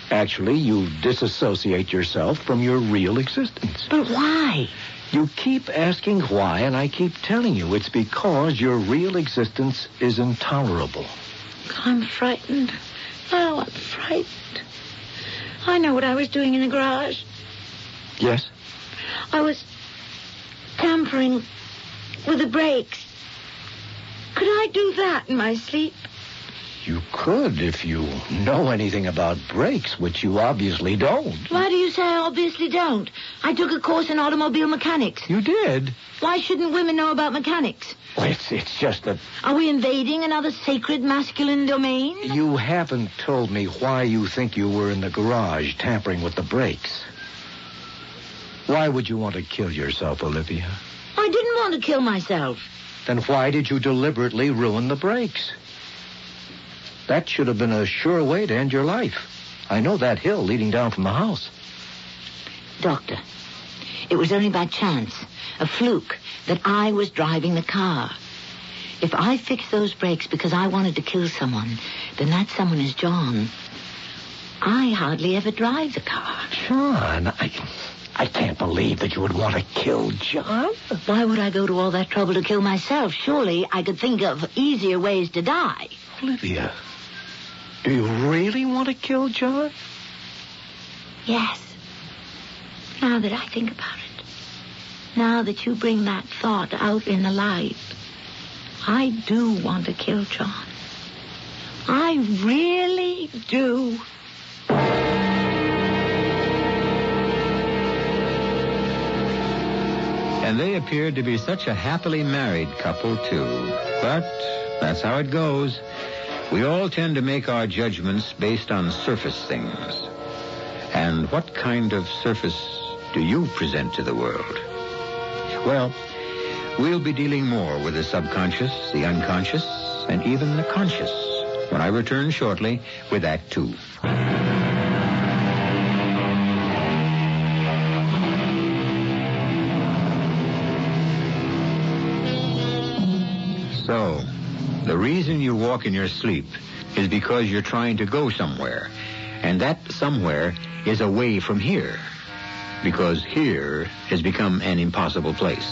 Actually, you disassociate yourself from your real existence. But why? You keep asking why, and I keep telling you it's because your real existence is intolerable. I'm frightened. Oh, I'm frightened. I know what I was doing in the garage. Yes? I was tampering with the brakes. Could I do that in my sleep? You could if you know anything about brakes, which you obviously don't. Why do you say I obviously don't? I took a course in automobile mechanics. You did? Why shouldn't women know about mechanics? Well, it's just that... Are we invading another sacred masculine domain? You haven't told me why you think you were in the garage tampering with the brakes. Why would you want to kill yourself, Olivia? I didn't want to kill myself. Then why did you deliberately ruin the brakes? That should have been a sure way to end your life. I know that hill leading down from the house. Doctor, it was only by chance, a fluke, that I was driving the car. If I fixed those brakes because I wanted to kill someone, then that someone is John. I hardly ever drive the car. John, I can't believe that you would want to kill John. Why would I go to all that trouble to kill myself? Surely I could think of easier ways to die. Olivia, do you really want to kill John? Yes. Now that I think about it. Now that you bring that thought out in the light. I do want to kill John. I really do. And they appeared to be such a happily married couple, too. But that's how it goes. We all tend to make our judgments based on surface things. And what kind of surface do you present to the world? Well, we'll be dealing more with the subconscious, the unconscious, and even the conscious when I return shortly with Act 2. So, the reason you walk in your sleep is because you're trying to go somewhere. And that somewhere is away from here. Because here has become an impossible place.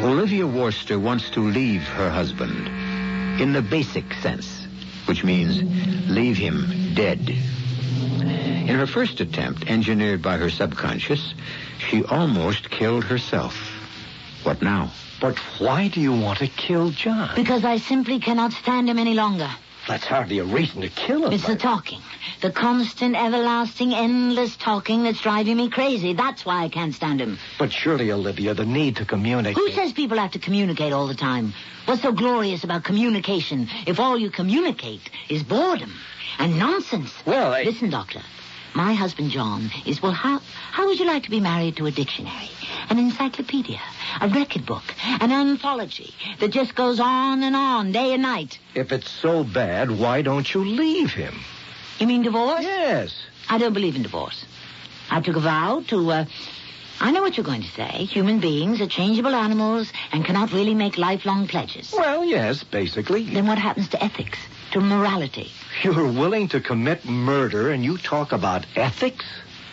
Olivia Worcester wants to leave her husband in the basic sense, which means leave him dead. In her first attempt, engineered by her subconscious, she almost killed herself. What now? But why do you want to kill John? Because I simply cannot stand him any longer. That's hardly a reason to kill him. It's the talking. The constant, everlasting, endless talking that's driving me crazy. That's why I can't stand him. But surely, Olivia, the need to communicate... Who says people have to communicate all the time? What's so glorious about communication if all you communicate is boredom and nonsense? Well, Listen, Doctor. My husband, John, is, well, how would you like to be married to a dictionary, an encyclopedia, a record book, an anthology that just goes on, day and night? If it's so bad, why don't you leave him? You mean divorce? Yes. I don't believe in divorce. I took a vow to, I know what you're going to say. Human beings are changeable animals and cannot really make lifelong pledges. Well, yes, basically. Then what happens to ethics, to morality? You're willing to commit murder and you talk about ethics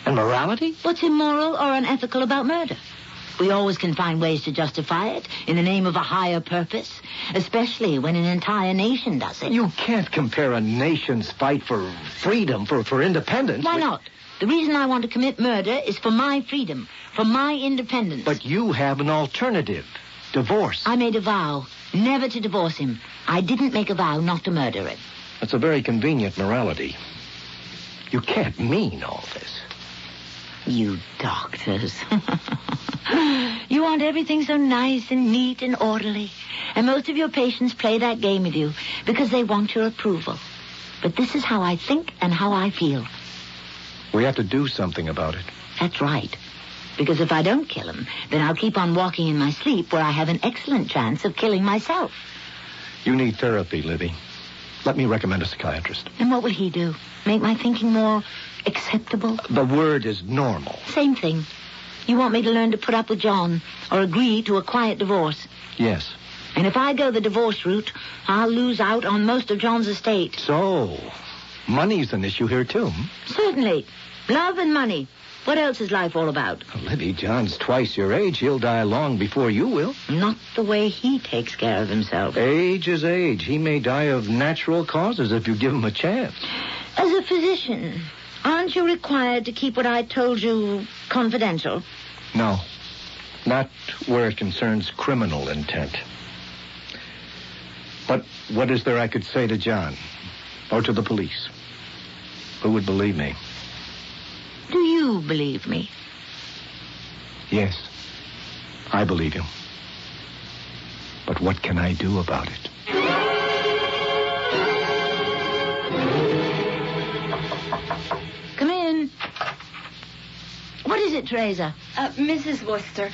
and morality? What's immoral or unethical about murder? We always can find ways to justify it in the name of a higher purpose, especially when an entire nation does it. You can't compare a nation's fight for freedom, for independence. Why not? The reason I want to commit murder is for my freedom, for my independence. But you have an alternative. Divorce. I made a vow never to divorce him. I didn't make a vow not to murder him. That's a very convenient morality. You can't mean all this. You doctors. You want everything so nice and neat and orderly. And most of your patients play that game with you because they want your approval. But this is how I think and how I feel. We have to do something about it. That's right. Because if I don't kill him, then I'll keep on walking in my sleep where I have an excellent chance of killing myself. You need therapy, Libby. Let me recommend a psychiatrist. And what will he do? Make my thinking more acceptable? The word is normal. Same thing. You want me to learn to put up with John or agree to a quiet divorce? Yes. And if I go the divorce route, I'll lose out on most of John's estate. So, money's an issue here, too. Certainly. Love and money. What else is life all about? Libby, John's twice your age. He'll die long before you will. Not the way he takes care of himself. Age is age. He may die of natural causes if you give him a chance. As a physician, aren't you required to keep what I told you confidential? No. Not where it concerns criminal intent. But what is there I could say to John? Or to the police? Who would believe me? Do you believe me? Yes. I believe you. But what can I do about it? Come in. What is it, Teresa? Mrs. Worcester,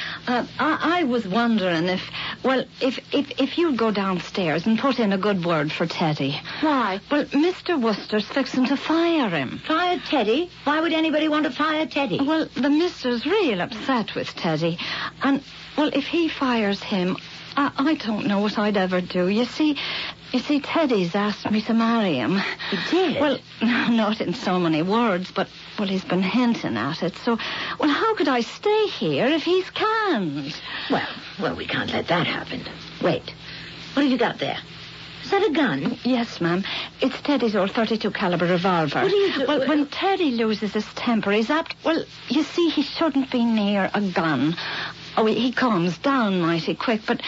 I was wondering if you'd go downstairs and put in a good word for Teddy. Why? Well, Mr. Worcester's fixing to fire him. Fire Teddy? Why would anybody want to fire Teddy? Well, the mister's real upset with Teddy. And, well, if he fires him, I don't know what I'd ever do. You see, Teddy's asked me to marry him. He did? Well, not in so many words, but, well, he's been hinting at it. So, well, how could I stay here if he's canned? Well, we can't let that happen. Wait. What have you got there? Is that a gun? Yes, ma'am. It's Teddy's old .32 caliber revolver. What do you do? Well, when Teddy loses his temper, he's apt... Well, you see, he shouldn't be near a gun. Oh, he calms down mighty quick, but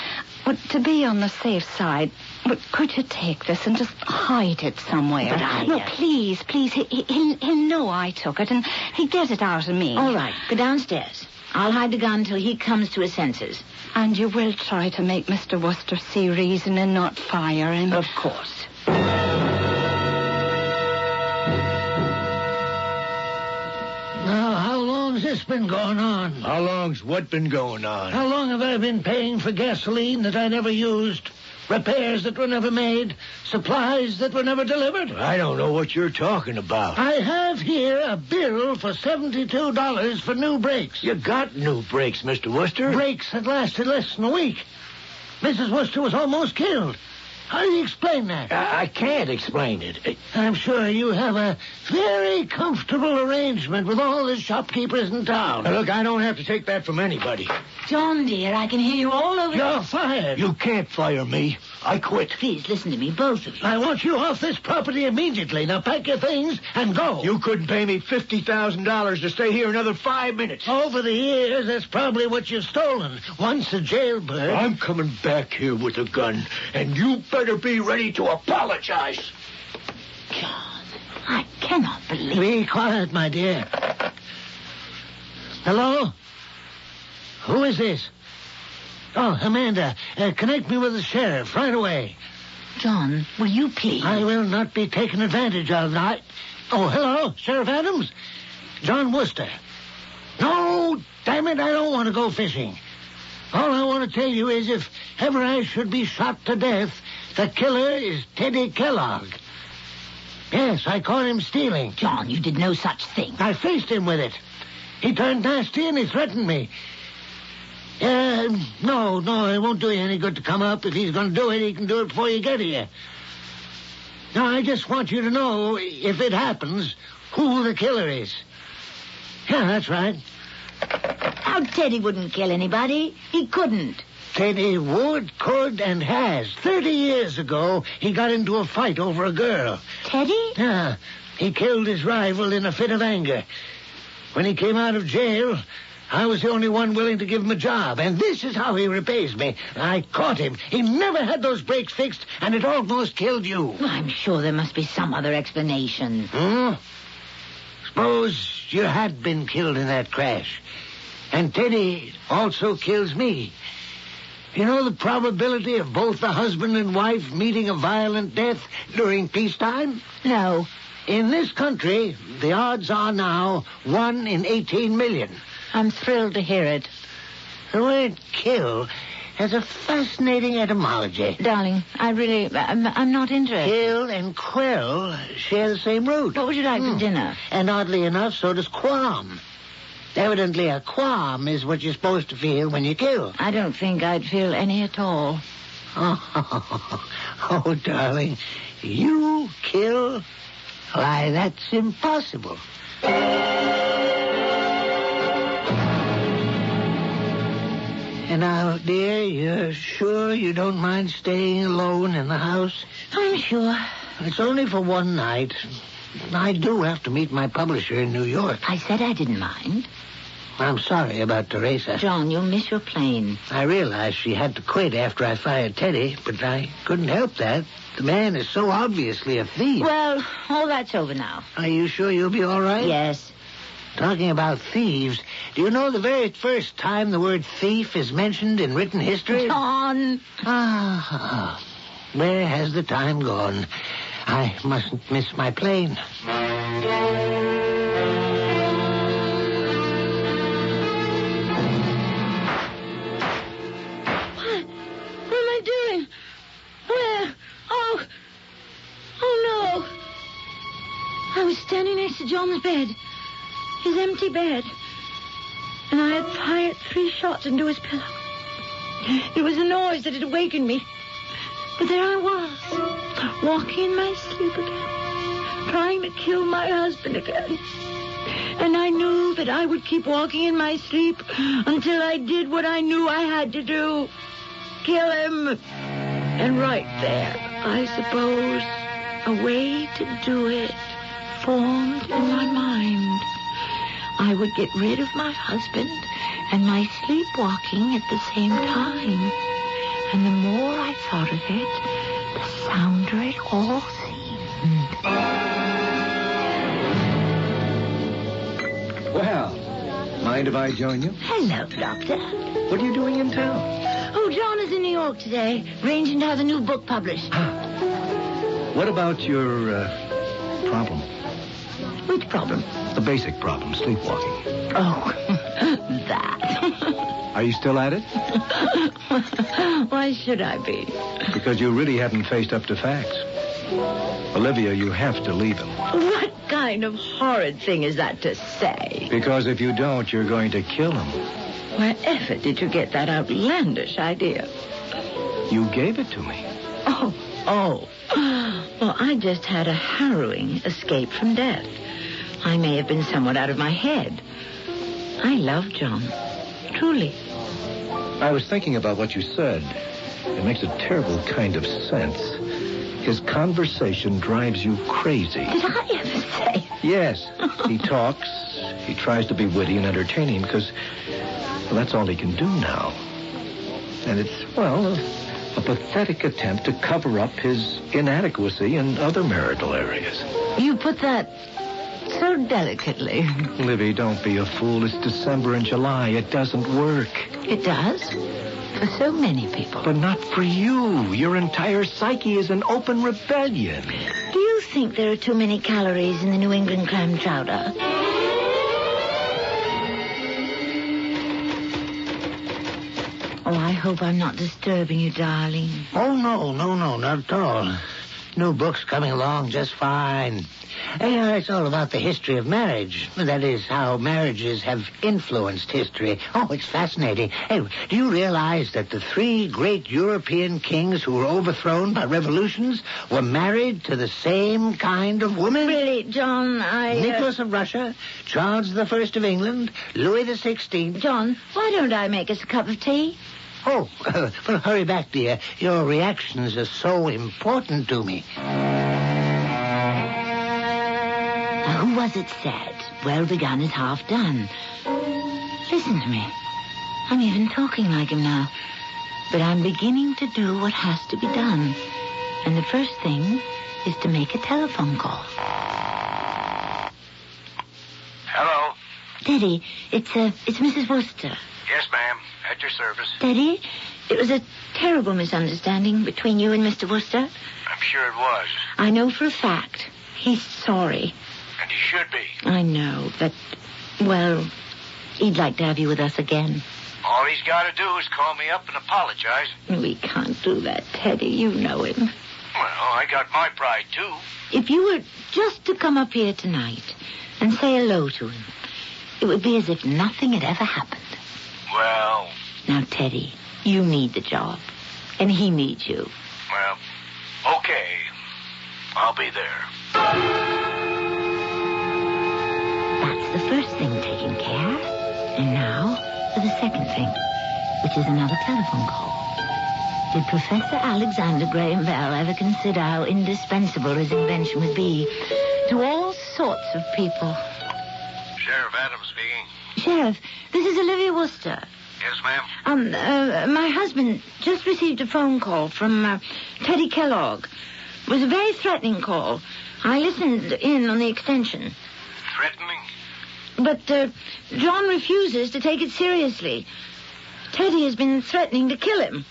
to be on the safe side, well, could you take this and just hide it somewhere? But No, please. He'll know I took it, and he'll get it out of me. All right, go downstairs. I'll hide the gun till he comes to his senses. And you will try to make Mr. Worcester see reason and not fire him? Of course. Now, how long's this been going on? How long's what been going on? How long have I been paying for gasoline that I never used? Repairs that were never made? Supplies that were never delivered? I don't know what you're talking about. I have here a bill for $72 for new brakes. You got new brakes, Mr. Worcester. Brakes that lasted less than a week. Mrs. Worcester was almost killed. How do you explain that? I can't explain it. I'm sure you have a very comfortable arrangement with all the shopkeepers in town. Now, look, I don't have to take that from anybody. John, dear, I can hear you all over... You're fired. You can't fire me. I quit. Please, listen to me, both of you. I want you off this property immediately. Now pack your things and go. You couldn't pay me $50,000 to stay here another 5 minutes. Over the years, that's probably what you've stolen. Once a jailbird. I'm coming back here with a gun, and you better be ready to apologize. John, I cannot believe... Be quiet, my dear. Hello? Who is this? Oh, Amanda, connect me with the sheriff right away. John, will you please? I will not be taken advantage of. Oh, hello, Sheriff Adams? John Worcester. No, damn it, I don't want to go fishing. All I want to tell you is if ever I should be shot to death, the killer is Teddy Kellogg. Yes, I caught him stealing. John, you did no such thing. I faced him with it. He turned nasty and he threatened me. No, it won't do you any good to come up. If he's going to do it, he can do it before you get here. Now, I just want you to know, if it happens, who the killer is. Yeah, that's right. How Teddy wouldn't kill anybody? He couldn't. Teddy would, could, and has. 30 years ago, he got into a fight over a girl. Teddy? Yeah. He killed his rival in a fit of anger. When he came out of jail, I was the only one willing to give him a job, and this is how he repays me. I caught him. He never had those brakes fixed, and it almost killed you. Well, I'm sure there must be some other explanation. Suppose you had been killed in that crash, and Teddy also kills me. You know the probability of both the husband and wife meeting a violent death during peacetime? No. In this country, the odds are now 1 in 18 million. I'm thrilled to hear it. The word kill has a fascinating etymology. Darling, I'm not interested. Kill and quell share the same root. What would you like for dinner? And oddly enough, so does qualm. Evidently, a qualm is what you're supposed to feel when you kill. I don't think I'd feel any at all. Oh, darling, you kill? Why, that's impossible. And now, dear, you're sure you don't mind staying alone in the house? I'm sure. It's only for one night. I do have to meet my publisher in New York. I said I didn't mind. I'm sorry about Teresa. John, you'll miss your plane. I realized she had to quit after I fired Teddy, but I couldn't help that. The man is so obviously a thief. Well, all that's over now. Are you sure you'll be all right? Yes. Talking about thieves, do you know the very first time the word thief is mentioned in written history? John! Where has the time gone? I mustn't miss my plane. What am I doing? Where? Oh, no. I was standing next to John's bed. His empty bed. And I had fired 3 shots into his pillow. It was a noise that had awakened me. But there I was, walking in my sleep again, trying to kill my husband again. And I knew that I would keep walking in my sleep until I did what I knew I had to do. Kill him. And right there, I suppose, a way to do it formed in my mind. I would get rid of my husband and my sleepwalking at the same time. And the more I thought of it, the sounder it all seemed. Well, mind if I join you? Hello, Doctor. What are you doing in town? Oh, John is in New York today, arranging to have a new book published. What about your problem? Which problem? The basic problem, sleepwalking. Oh, that. Are you still at it? Why should I be? Because you really haven't faced up to facts. Olivia, you have to leave him. What kind of horrid thing is that to say? Because if you don't, you're going to kill him. Wherever did you get that outlandish idea? You gave it to me. Oh. Well, I just had a harrowing escape from death. I may have been somewhat out of my head. I love John. Truly. I was thinking about what you said. It makes a terrible kind of sense. His conversation drives you crazy. Did I ever say? Yes. He talks. He tries to be witty and entertaining because, well, that's all he can do now. And it's, well, a pathetic attempt to cover up his inadequacy in other marital areas. You put that so delicately. Livy, don't be a fool. It's December and July. It doesn't work. It does? For so many people. But not for you. Your entire psyche is an open rebellion. Do you think there are too many calories in the New England clam chowder? Oh, I hope I'm not disturbing you, darling. Oh, no, not at all. New book's coming along just fine. It's all about the history of marriage. That is, how marriages have influenced history. Oh, it's fascinating. Hey, do you realize that the 3 great European kings who were overthrown by revolutions were married to the same kind of woman? Really, John, Nicholas of Russia, Charles I of England, Louis XVI. John, why don't I make us a cup of tea? Oh, well, hurry back, dear. Your reactions are so important to me. Who was it said, well begun is half done? Listen to me. I'm even talking like him now. But I'm beginning to do what has to be done. And the first thing is to make a telephone call. Hello? Teddy, it's Mrs. Worcester. Yes, ma'am. At your service. Teddy, it was a terrible misunderstanding between you and Mr. Worcester. I'm sure it was. I know for a fact. He's sorry. And he should be. I know, but, well, he'd like to have you with us again. All he's got to do is call me up and apologize. We can't do that, Teddy. You know him. Well, I got my pride, too. If you were just to come up here tonight and say hello to him, it would be as if nothing had ever happened. Well... Now, Teddy, you need the job, and he needs you. Well, okay. I'll be there. That's the first thing taken care. And now for the second thing, which is another telephone call. Did Professor Alexander Graham Bell ever consider how indispensable his invention would be to all sorts of people? Sheriff Adams speaking. Sheriff, this is Olivia Worcester. Yes, ma'am? My husband just received a phone call from Teddy Kellogg. It was a very threatening call. I listened in on the extension. Threatening? But John refuses to take it seriously. Teddy has been threatening to kill him.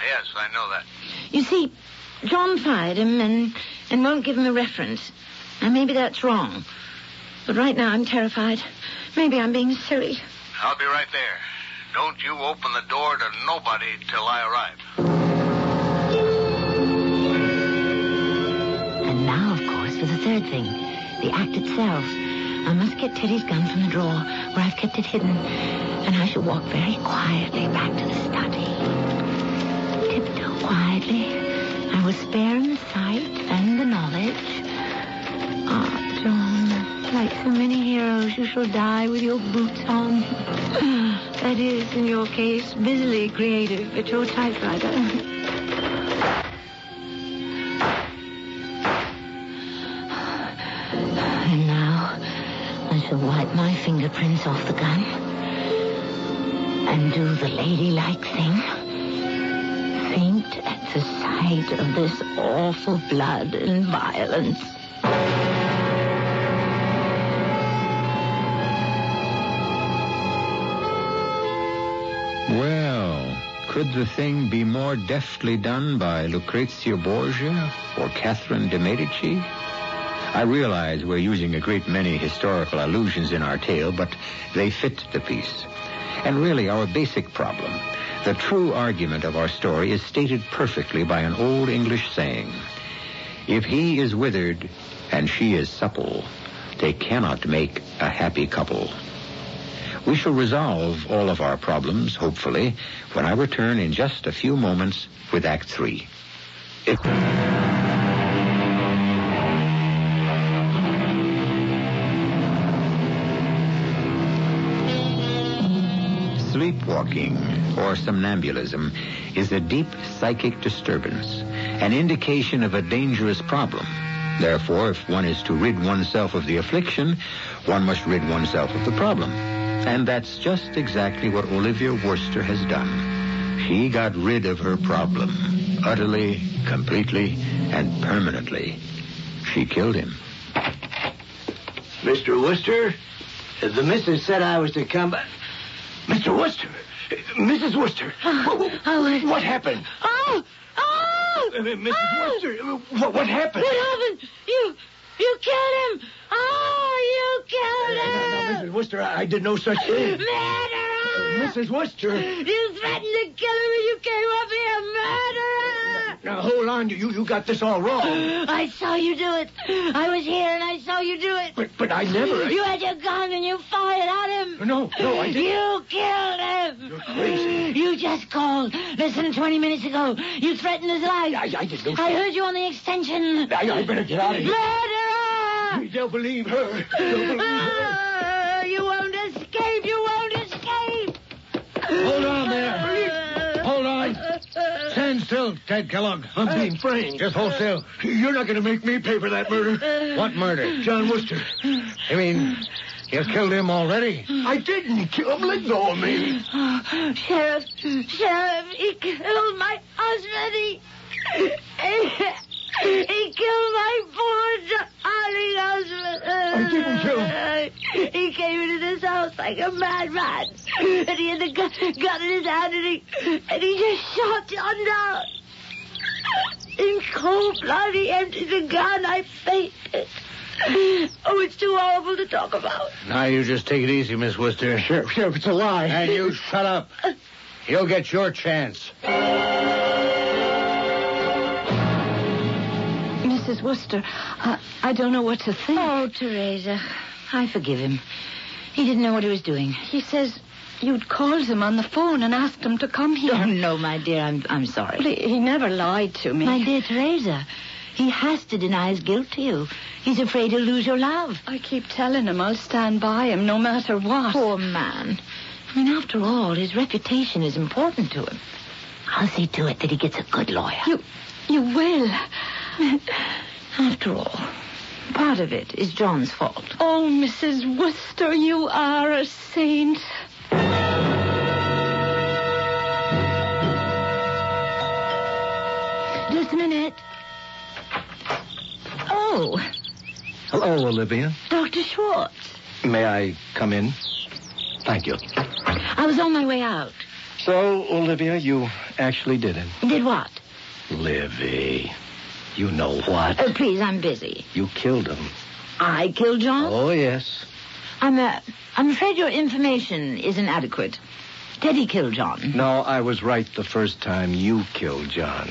Yes, I know that. You see, John fired him and won't give him a reference. Now, maybe that's wrong. But right now I'm terrified. Maybe I'm being silly. I'll be right there. Don't you open the door to nobody till I arrive. And now, of course, for the third thing, the act itself. I must get Teddy's gun from the drawer where I've kept it hidden, and I shall walk very quietly back to the study. Tiptoe quietly. I will spare him the sight and the knowledge. Ah, John, like so many heroes, you shall die with your boots on. That is, in your case, busily creative at your typewriter. And now, I shall wipe my fingerprints off the gun and do the ladylike thing. Faint at the sight of this awful blood and violence. Well, could the thing be more deftly done by Lucrezia Borgia or Catherine de Medici? I realize we're using a great many historical allusions in our tale, but they fit the piece. And really, our basic problem, the true argument of our story, is stated perfectly by an old English saying. If he is withered and she is supple, they cannot make a happy couple. We shall resolve all of our problems, hopefully, when I return in just a few moments with Act 3. Sleepwalking, or somnambulism, is a deep psychic disturbance, an indication of a dangerous problem. Therefore, if one is to rid oneself of the affliction, one must rid oneself of the problem. And that's just exactly what Olivia Worcester has done. She got rid of her problem, utterly, completely, and permanently. She killed him. Mr. Worcester, the missus said I was to come... Mr. Worcester! Mrs. Worcester! What happened? Mrs. Worcester, what happened? What happened? You killed him! You killed him! No, Mrs. Worcester, I did no such thing. Murderer! Mrs. Worcester! You threatened to kill him when you came up here! Murderer! Now, hold on. You got this all wrong. I saw you do it. I was here and I saw you do it. But I never... You had your gun and you fired at him. No, I didn't. You killed him. You're crazy. You just called less than 20 minutes ago. You threatened his life. I did no... I heard you on the extension. I better get out of here. Murderer! They'll believe her. They'll believe her. You won't escape. You won't escape. Hold on there. Hold on. Stand still, Ted Kellogg. I'm being framed. Just hold still. You're not going to make me pay for that murder. What murder? John Worcester. You mean you killed him already? I didn't kill him. Let go of me. Sheriff, he killed my husband. He killed my poor darling husband. I didn't kill him. He came into this house like a madman. And he had the gun in his hand and he just shot John down. In cold blood, he emptied the gun. I fainted. Oh, it's too horrible to talk about. Now, you just take it easy, Miss Worcester. Sheriff, it's a lie. And you shut up. You'll get your chance. Mrs. Worcester, I don't know what to think. Oh, Teresa, I forgive him. He didn't know what he was doing. He says you'd called him on the phone and asked him to come here. Oh, no, my dear, I'm sorry. Well, he never lied to me. My dear Teresa, he has to deny his guilt to you. He's afraid he'll lose your love. I keep telling him I'll stand by him no matter what. Poor man. I mean, after all, his reputation is important to him. I'll see to it that he gets a good lawyer. You will. After all, part of it is John's fault. Oh, Mrs. Worcester, you are a saint. Just a minute. Oh. Hello, Olivia. Dr. Schwartz. May I come in? Thank you. I was on my way out. So, Olivia, you actually did it. Did what? Livy, you know what? Please, I'm busy. You killed him. I killed John? Oh, yes. I'm afraid your information isn't adequate. Teddy killed John. No, I was right the first time. You killed John.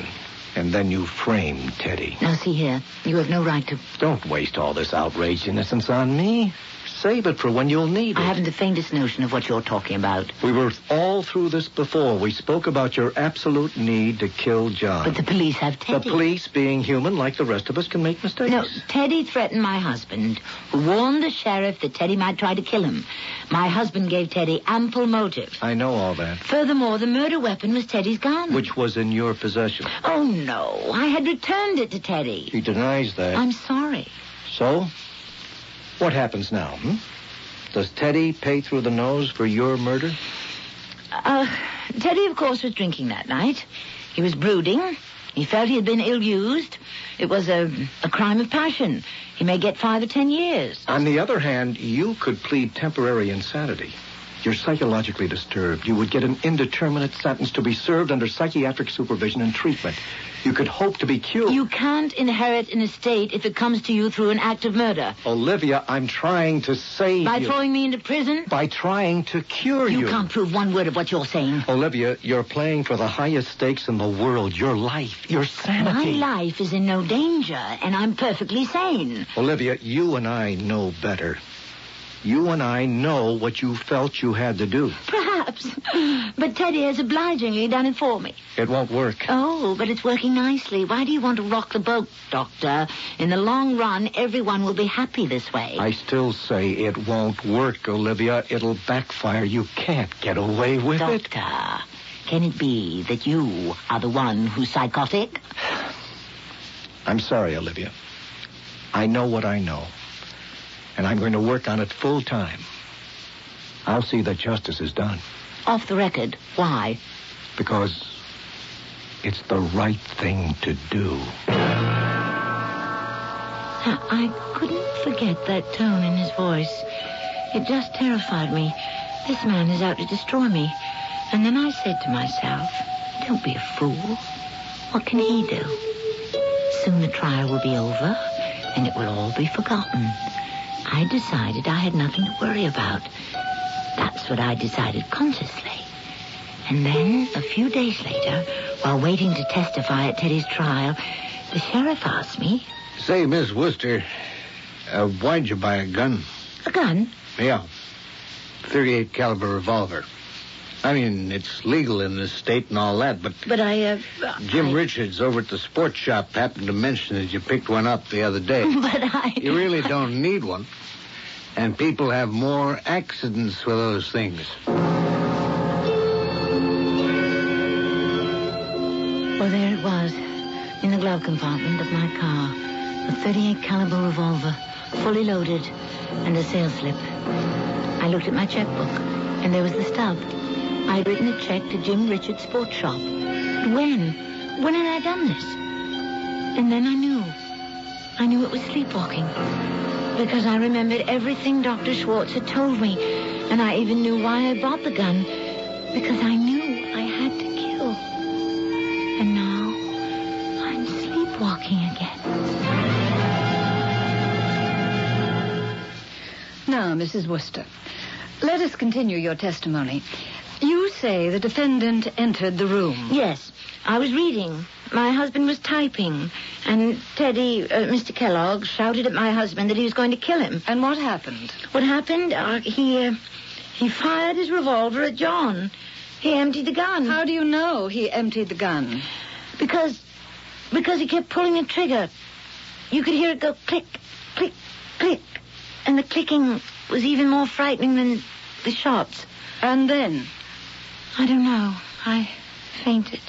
And then you framed Teddy. Now, see here. You have no right to... Don't waste all this outraged innocence on me. Save it for when you'll need it. I haven't the faintest notion of what you're talking about. We were all through this before. We spoke about your absolute need to kill John. But the police have Teddy. The police, being human like the rest of us, can make mistakes. No, Teddy threatened my husband, who warned the sheriff that Teddy might try to kill him. My husband gave Teddy ample motive. I know all that. Furthermore, the murder weapon was Teddy's gun. Which was in your possession. Oh, no. I had returned it to Teddy. He denies that. I'm sorry. So? What happens now, Does Teddy pay through the nose for your murder? Teddy, of course, was drinking that night. He was brooding. He felt he had been ill-used. It was a crime of passion. He may get 5 or 10 years. On the other hand, you could plead temporary insanity. You're psychologically disturbed. You would get an indeterminate sentence to be served under psychiatric supervision and treatment. You could hope to be cured. You can't inherit an estate if it comes to you through an act of murder. Olivia, I'm trying to save you. By throwing me into prison? By trying to cure you. You can't prove one word of what you're saying. Olivia, you're playing for the highest stakes in the world. Your life, your sanity. My life is in no danger, and I'm perfectly sane. Olivia, you and I know better. You and I know what you felt you had to do. Perhaps. But Teddy has obligingly done it for me. It won't work. Oh, but it's working nicely. Why do you want to rock the boat, Doctor? In the long run, everyone will be happy this way. I still say it won't work, Olivia. It'll backfire. You can't get away with it. Doctor, can it be that you are the one who's psychotic? I'm sorry, Olivia. I know what I know. And I'm going to work on it full time. I'll see that justice is done. Off the record, why? Because it's the right thing to do. I couldn't forget that tone in his voice. It just terrified me. This man is out to destroy me. And then I said to myself, don't be a fool. What can he do? Soon the trial will be over, and it will all be forgotten. I decided I had nothing to worry about. That's what I decided consciously. And then, a few days later, while waiting to testify at Teddy's trial, the sheriff asked me... Say, Miss Wooster, why'd you buy a gun? A gun? Yeah. .38 caliber revolver. I mean, it's legal in this state and all that, but... But Jim Richards over at the sports shop happened to mention that you picked one up the other day. But You really don't need one. And people have more accidents with those things. Well, there it was, in the glove compartment of my car. A .38 caliber revolver, fully loaded, and a sales slip. I looked at my checkbook, and there was the stub. I'd written a check to Jim Richards' sports shop. But when? When had I done this? And then I knew. I knew it was sleepwalking. Because I remembered everything Dr. Schwartz had told me. And I even knew why I bought the gun. Because I knew I had to kill. And now I'm sleepwalking again. Now, Mrs. Wooster, let us continue your testimony. You say the defendant entered the room. Yes, I was reading. My husband was typing. And Teddy, Mr. Kellogg, shouted at my husband that he was going to kill him. And what happened? What happened? He fired his revolver at John. He emptied the gun. How do you know he emptied the gun? Because he kept pulling the trigger. You could hear it go click, click, click. And the clicking was even more frightening than the shots. And then? I don't know. I fainted.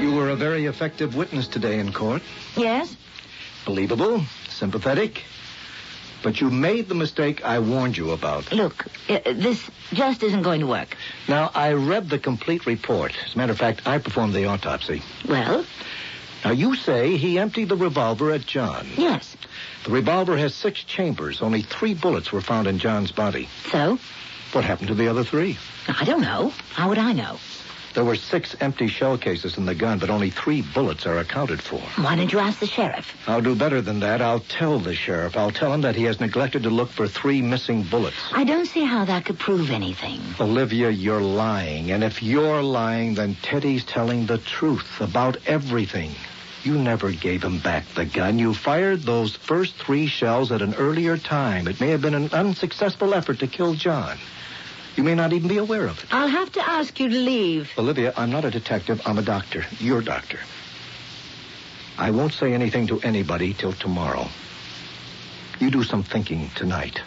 You were a very effective witness today in court. Yes? Believable, sympathetic. But you made the mistake I warned you about. Look, this just isn't going to work. Now, I read the complete report. As a matter of fact, I performed the autopsy. Well? Now, you say he emptied the revolver at John. Yes. The revolver has 6 chambers. Only 3 bullets were found in John's body. So? What happened to the other 3? I don't know. How would I know? There were 6 empty shell cases in the gun, but only 3 bullets are accounted for. Why don't you ask the sheriff? I'll do better than that. I'll tell the sheriff. I'll tell him that he has neglected to look for 3 missing bullets. I don't see how that could prove anything. Olivia, you're lying. And if you're lying, then Teddy's telling the truth about everything. You never gave him back the gun. You fired those first 3 shells at an earlier time. It may have been an unsuccessful effort to kill John. You may not even be aware of it. I'll have to ask you to leave. Olivia, I'm not a detective. I'm a doctor. You're a doctor. I won't say anything to anybody till tomorrow. You do some thinking tonight.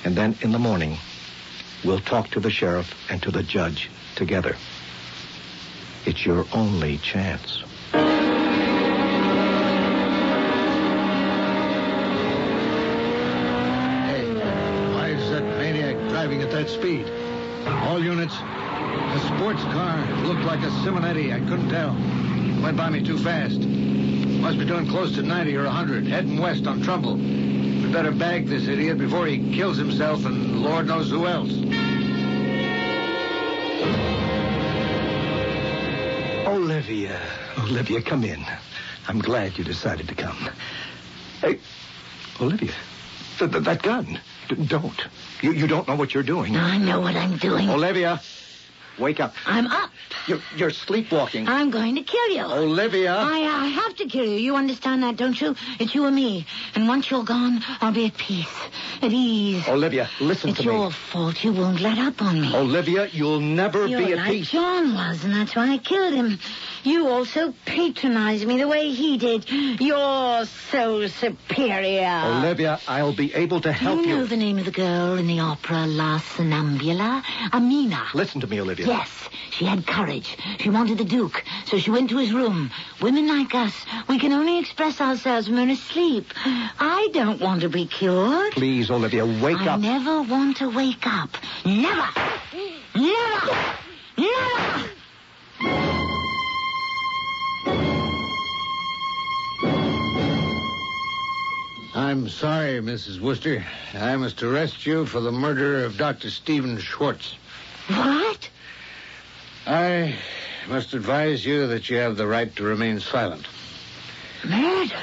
And then in the morning, we'll talk to the sheriff and to the judge together. It's your only chance. Driving at that speed. All units. The sports car looked like a Simonetti. I couldn't tell. Went by me too fast. Must be doing close to 90 or 100, heading west on Trumbull. We better bag this idiot before he kills himself and Lord knows who else. Olivia, come in. I'm glad you decided to come. Hey, Olivia, that gun. Don't. You don't know what you're doing. I know what I'm doing. Olivia, wake up. I'm up. You're sleepwalking. I'm going to kill you. Olivia. I have to kill you. You understand that, don't you? It's you and me. And once you're gone, I'll be at peace, at ease. Olivia, listen to me. It's your fault. You won't let up on me. Olivia, you'll never be at like peace. John was, and that's why I killed him. You also patronized me the way he did. You're so superior. Olivia, I'll be able to help you. Do you know the name of the girl in the opera La Sonnambula? Amina. Listen to me, Olivia. Yes, she had courage. She wanted the Duke, so she went to his room. Women like us, we can only express ourselves when we're asleep. I don't want to be cured. Please, Olivia, wake up. I never want to wake up. Never. Never. Never. I'm sorry, Mrs. Wooster. I must arrest you for the murder of Dr. Stephen Schwartz. What? I must advise you that you have the right to remain silent. Murder?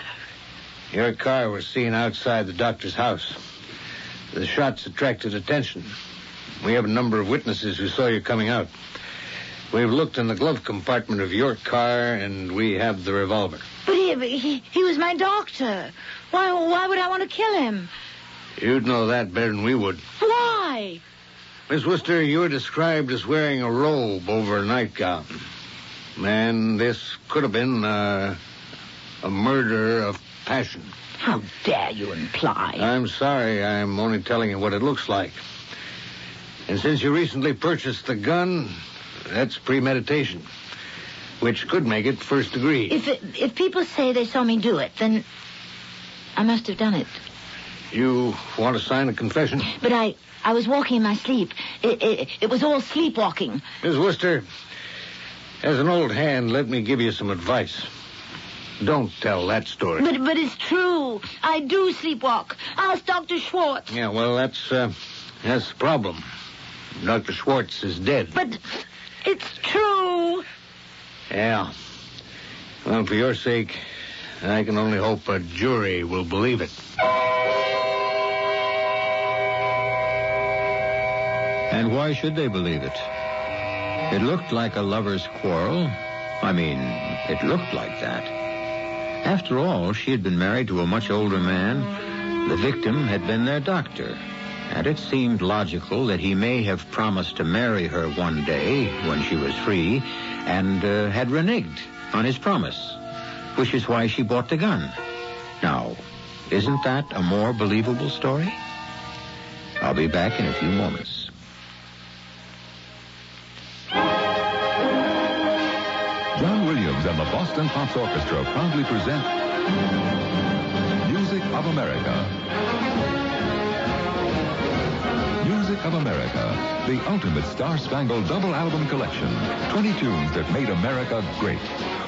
Your car was seen outside the doctor's house. The shots attracted attention. We have a number of witnesses who saw you coming out. We've looked in the glove compartment of your car, and we have the revolver. But he was my doctor. Why would I want to kill him? You'd know that better than we would. Why? Miss Worcester, you were described as wearing a robe over a nightgown. And this could have been a murder of passion. How dare you imply? I'm sorry. I'm only telling you what it looks like. And since you recently purchased the gun, that's premeditation, which could make it first degree. If people say they saw me do it, then I must have done it. You want to sign a confession? But I was walking in my sleep. It was all sleepwalking. Miss Worcester, as an old hand, let me give you some advice. Don't tell that story. But it's true. I do sleepwalk. Ask Dr. Schwartz. Yeah, well, that's the problem. Dr. Schwartz is dead. But it's true. Yeah. Well, for your sake, I can only hope a jury will believe it. And why should they believe it? It looked like a lover's quarrel. I mean, it looked like that. After all, she had been married to a much older man. The victim had been their doctor. And it seemed logical that he may have promised to marry her one day when she was free and had reneged on his promise, which is why she bought the gun. Now, isn't that a more believable story? I'll be back in a few moments. John Williams and the Boston Pops Orchestra proudly present Music of America. Music of America, the ultimate star-spangled double album collection. 20 tunes that made America great.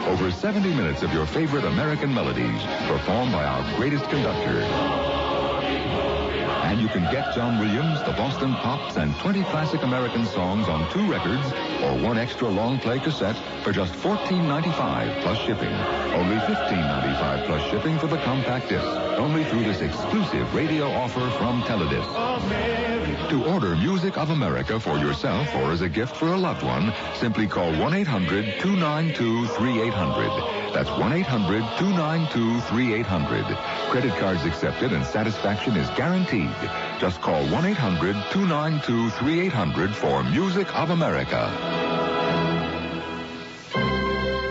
Over 70 minutes of your favorite American melodies, performed by our greatest conductor. And you can get John Williams, the Boston Pops, and 20 classic American songs on 2 records or 1 extra long play cassette for just $14.95 plus shipping. Only $15.95 plus shipping for the compact disc. Only through this exclusive radio offer from Teledisc. To order Music of America for yourself or as a gift for a loved one, simply call 1-800-292-3800. That's 1-800-292-3800. Credit cards accepted and satisfaction is guaranteed. Just call 1-800-292-3800 for Music of America.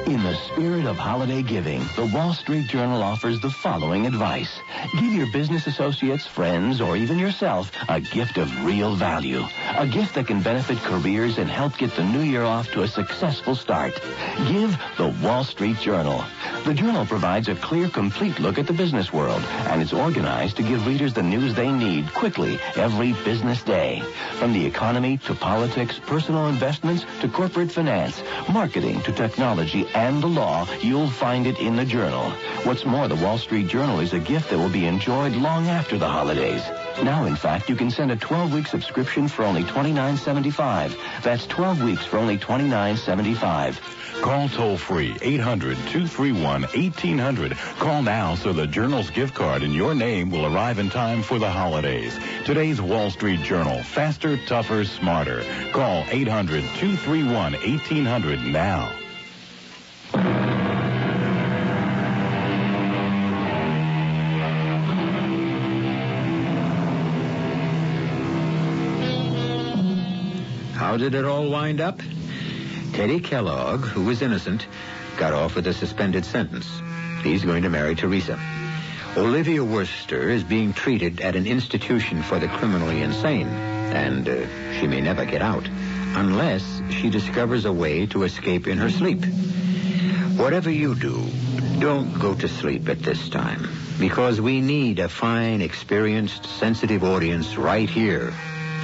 In the spirit of holiday giving, the Wall Street Journal offers the following advice. Give your business associates, friends, or even yourself a gift of real value. A gift that can benefit careers and help get the new year off to a successful start. Give the Wall Street Journal. The Journal provides a clear, complete look at the business world, and it's organized to give readers the news they need quickly every business day. From the economy to politics, personal investments to corporate finance, marketing to technology and the law, you'll find it in the Journal. What's more, the Wall Street Journal is a gift that will be enjoyed long after the holidays. Now, in fact, you can send a 12-week subscription for only $29.75. That's 12 weeks for only $29.75. Call toll-free 800-231-1800. Call now so the Journal's gift card in your name will arrive in time for the holidays. Today's Wall Street Journal. Faster, tougher, smarter. Call 800-231-1800 now. How did it all wind up? Teddy Kellogg, who was innocent, got off with a suspended sentence. He's going to marry Teresa. Olivia Worcester is being treated at an institution for the criminally insane, and she may never get out unless she discovers a way to escape in her sleep. Whatever you do, don't go to sleep at this time, because we need a fine, experienced, sensitive audience right here,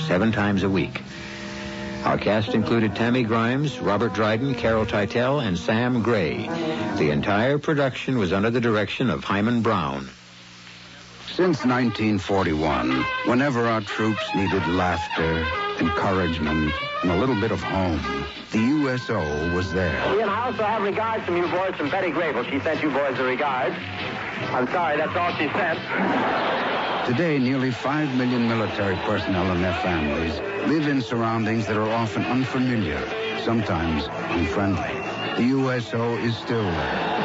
7 times a week. Our cast included Tammy Grimes, Robert Dryden, Carol Teitel, and Sam Gray. The entire production was under the direction of Hyman Brown. Since 1941, whenever our troops needed laughter, encouragement, and a little bit of home, the USO was there. Ian, I also have regards from you boys from Betty Grable. She sent you boys the regards. I'm sorry, that's all she sent. Today, nearly 5 million military personnel and their families live in surroundings that are often unfamiliar, sometimes unfriendly. The USO is still there.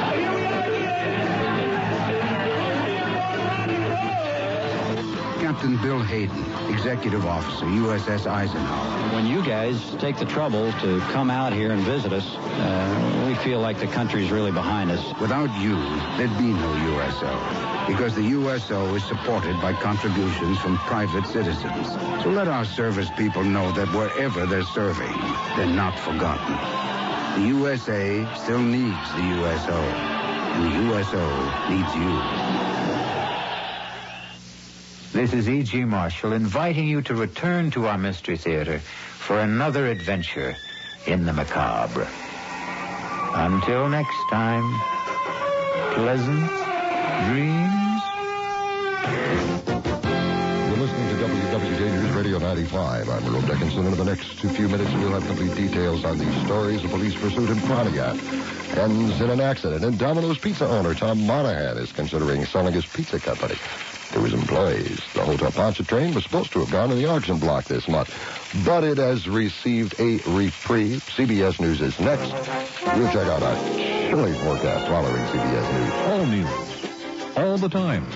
Captain Bill Hayden, Executive Officer, USS Eisenhower. When you guys take the trouble to come out here and visit us, we feel like the country's really behind us. Without you, there'd be no USO, because the USO is supported by contributions from private citizens. So let our service people know that wherever they're serving, they're not forgotten. The USA still needs the USO, and the USO needs you. This is E.G. Marshall inviting you to return to our Mystery Theater for another adventure in the macabre. Until next time, pleasant dreams. You're listening to WWJ News Radio 95. I'm Earl Dickinson. In the next few minutes, we'll have complete details on the stories of police pursuit in Pontiac. Ends in an accident, and Domino's pizza owner Tom Monahan is considering selling his pizza company to his employees. The Hotel Pontchartrain was supposed to have gone in the auction block this month, but it has received a reprieve. CBS News is next. We'll check out our chilly forecast following CBS News. All news, all the time.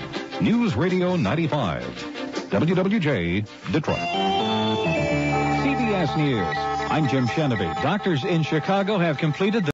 News Radio 95. WWJ, Detroit. CBS News. I'm Jim Sheneby. Doctors in Chicago have completed the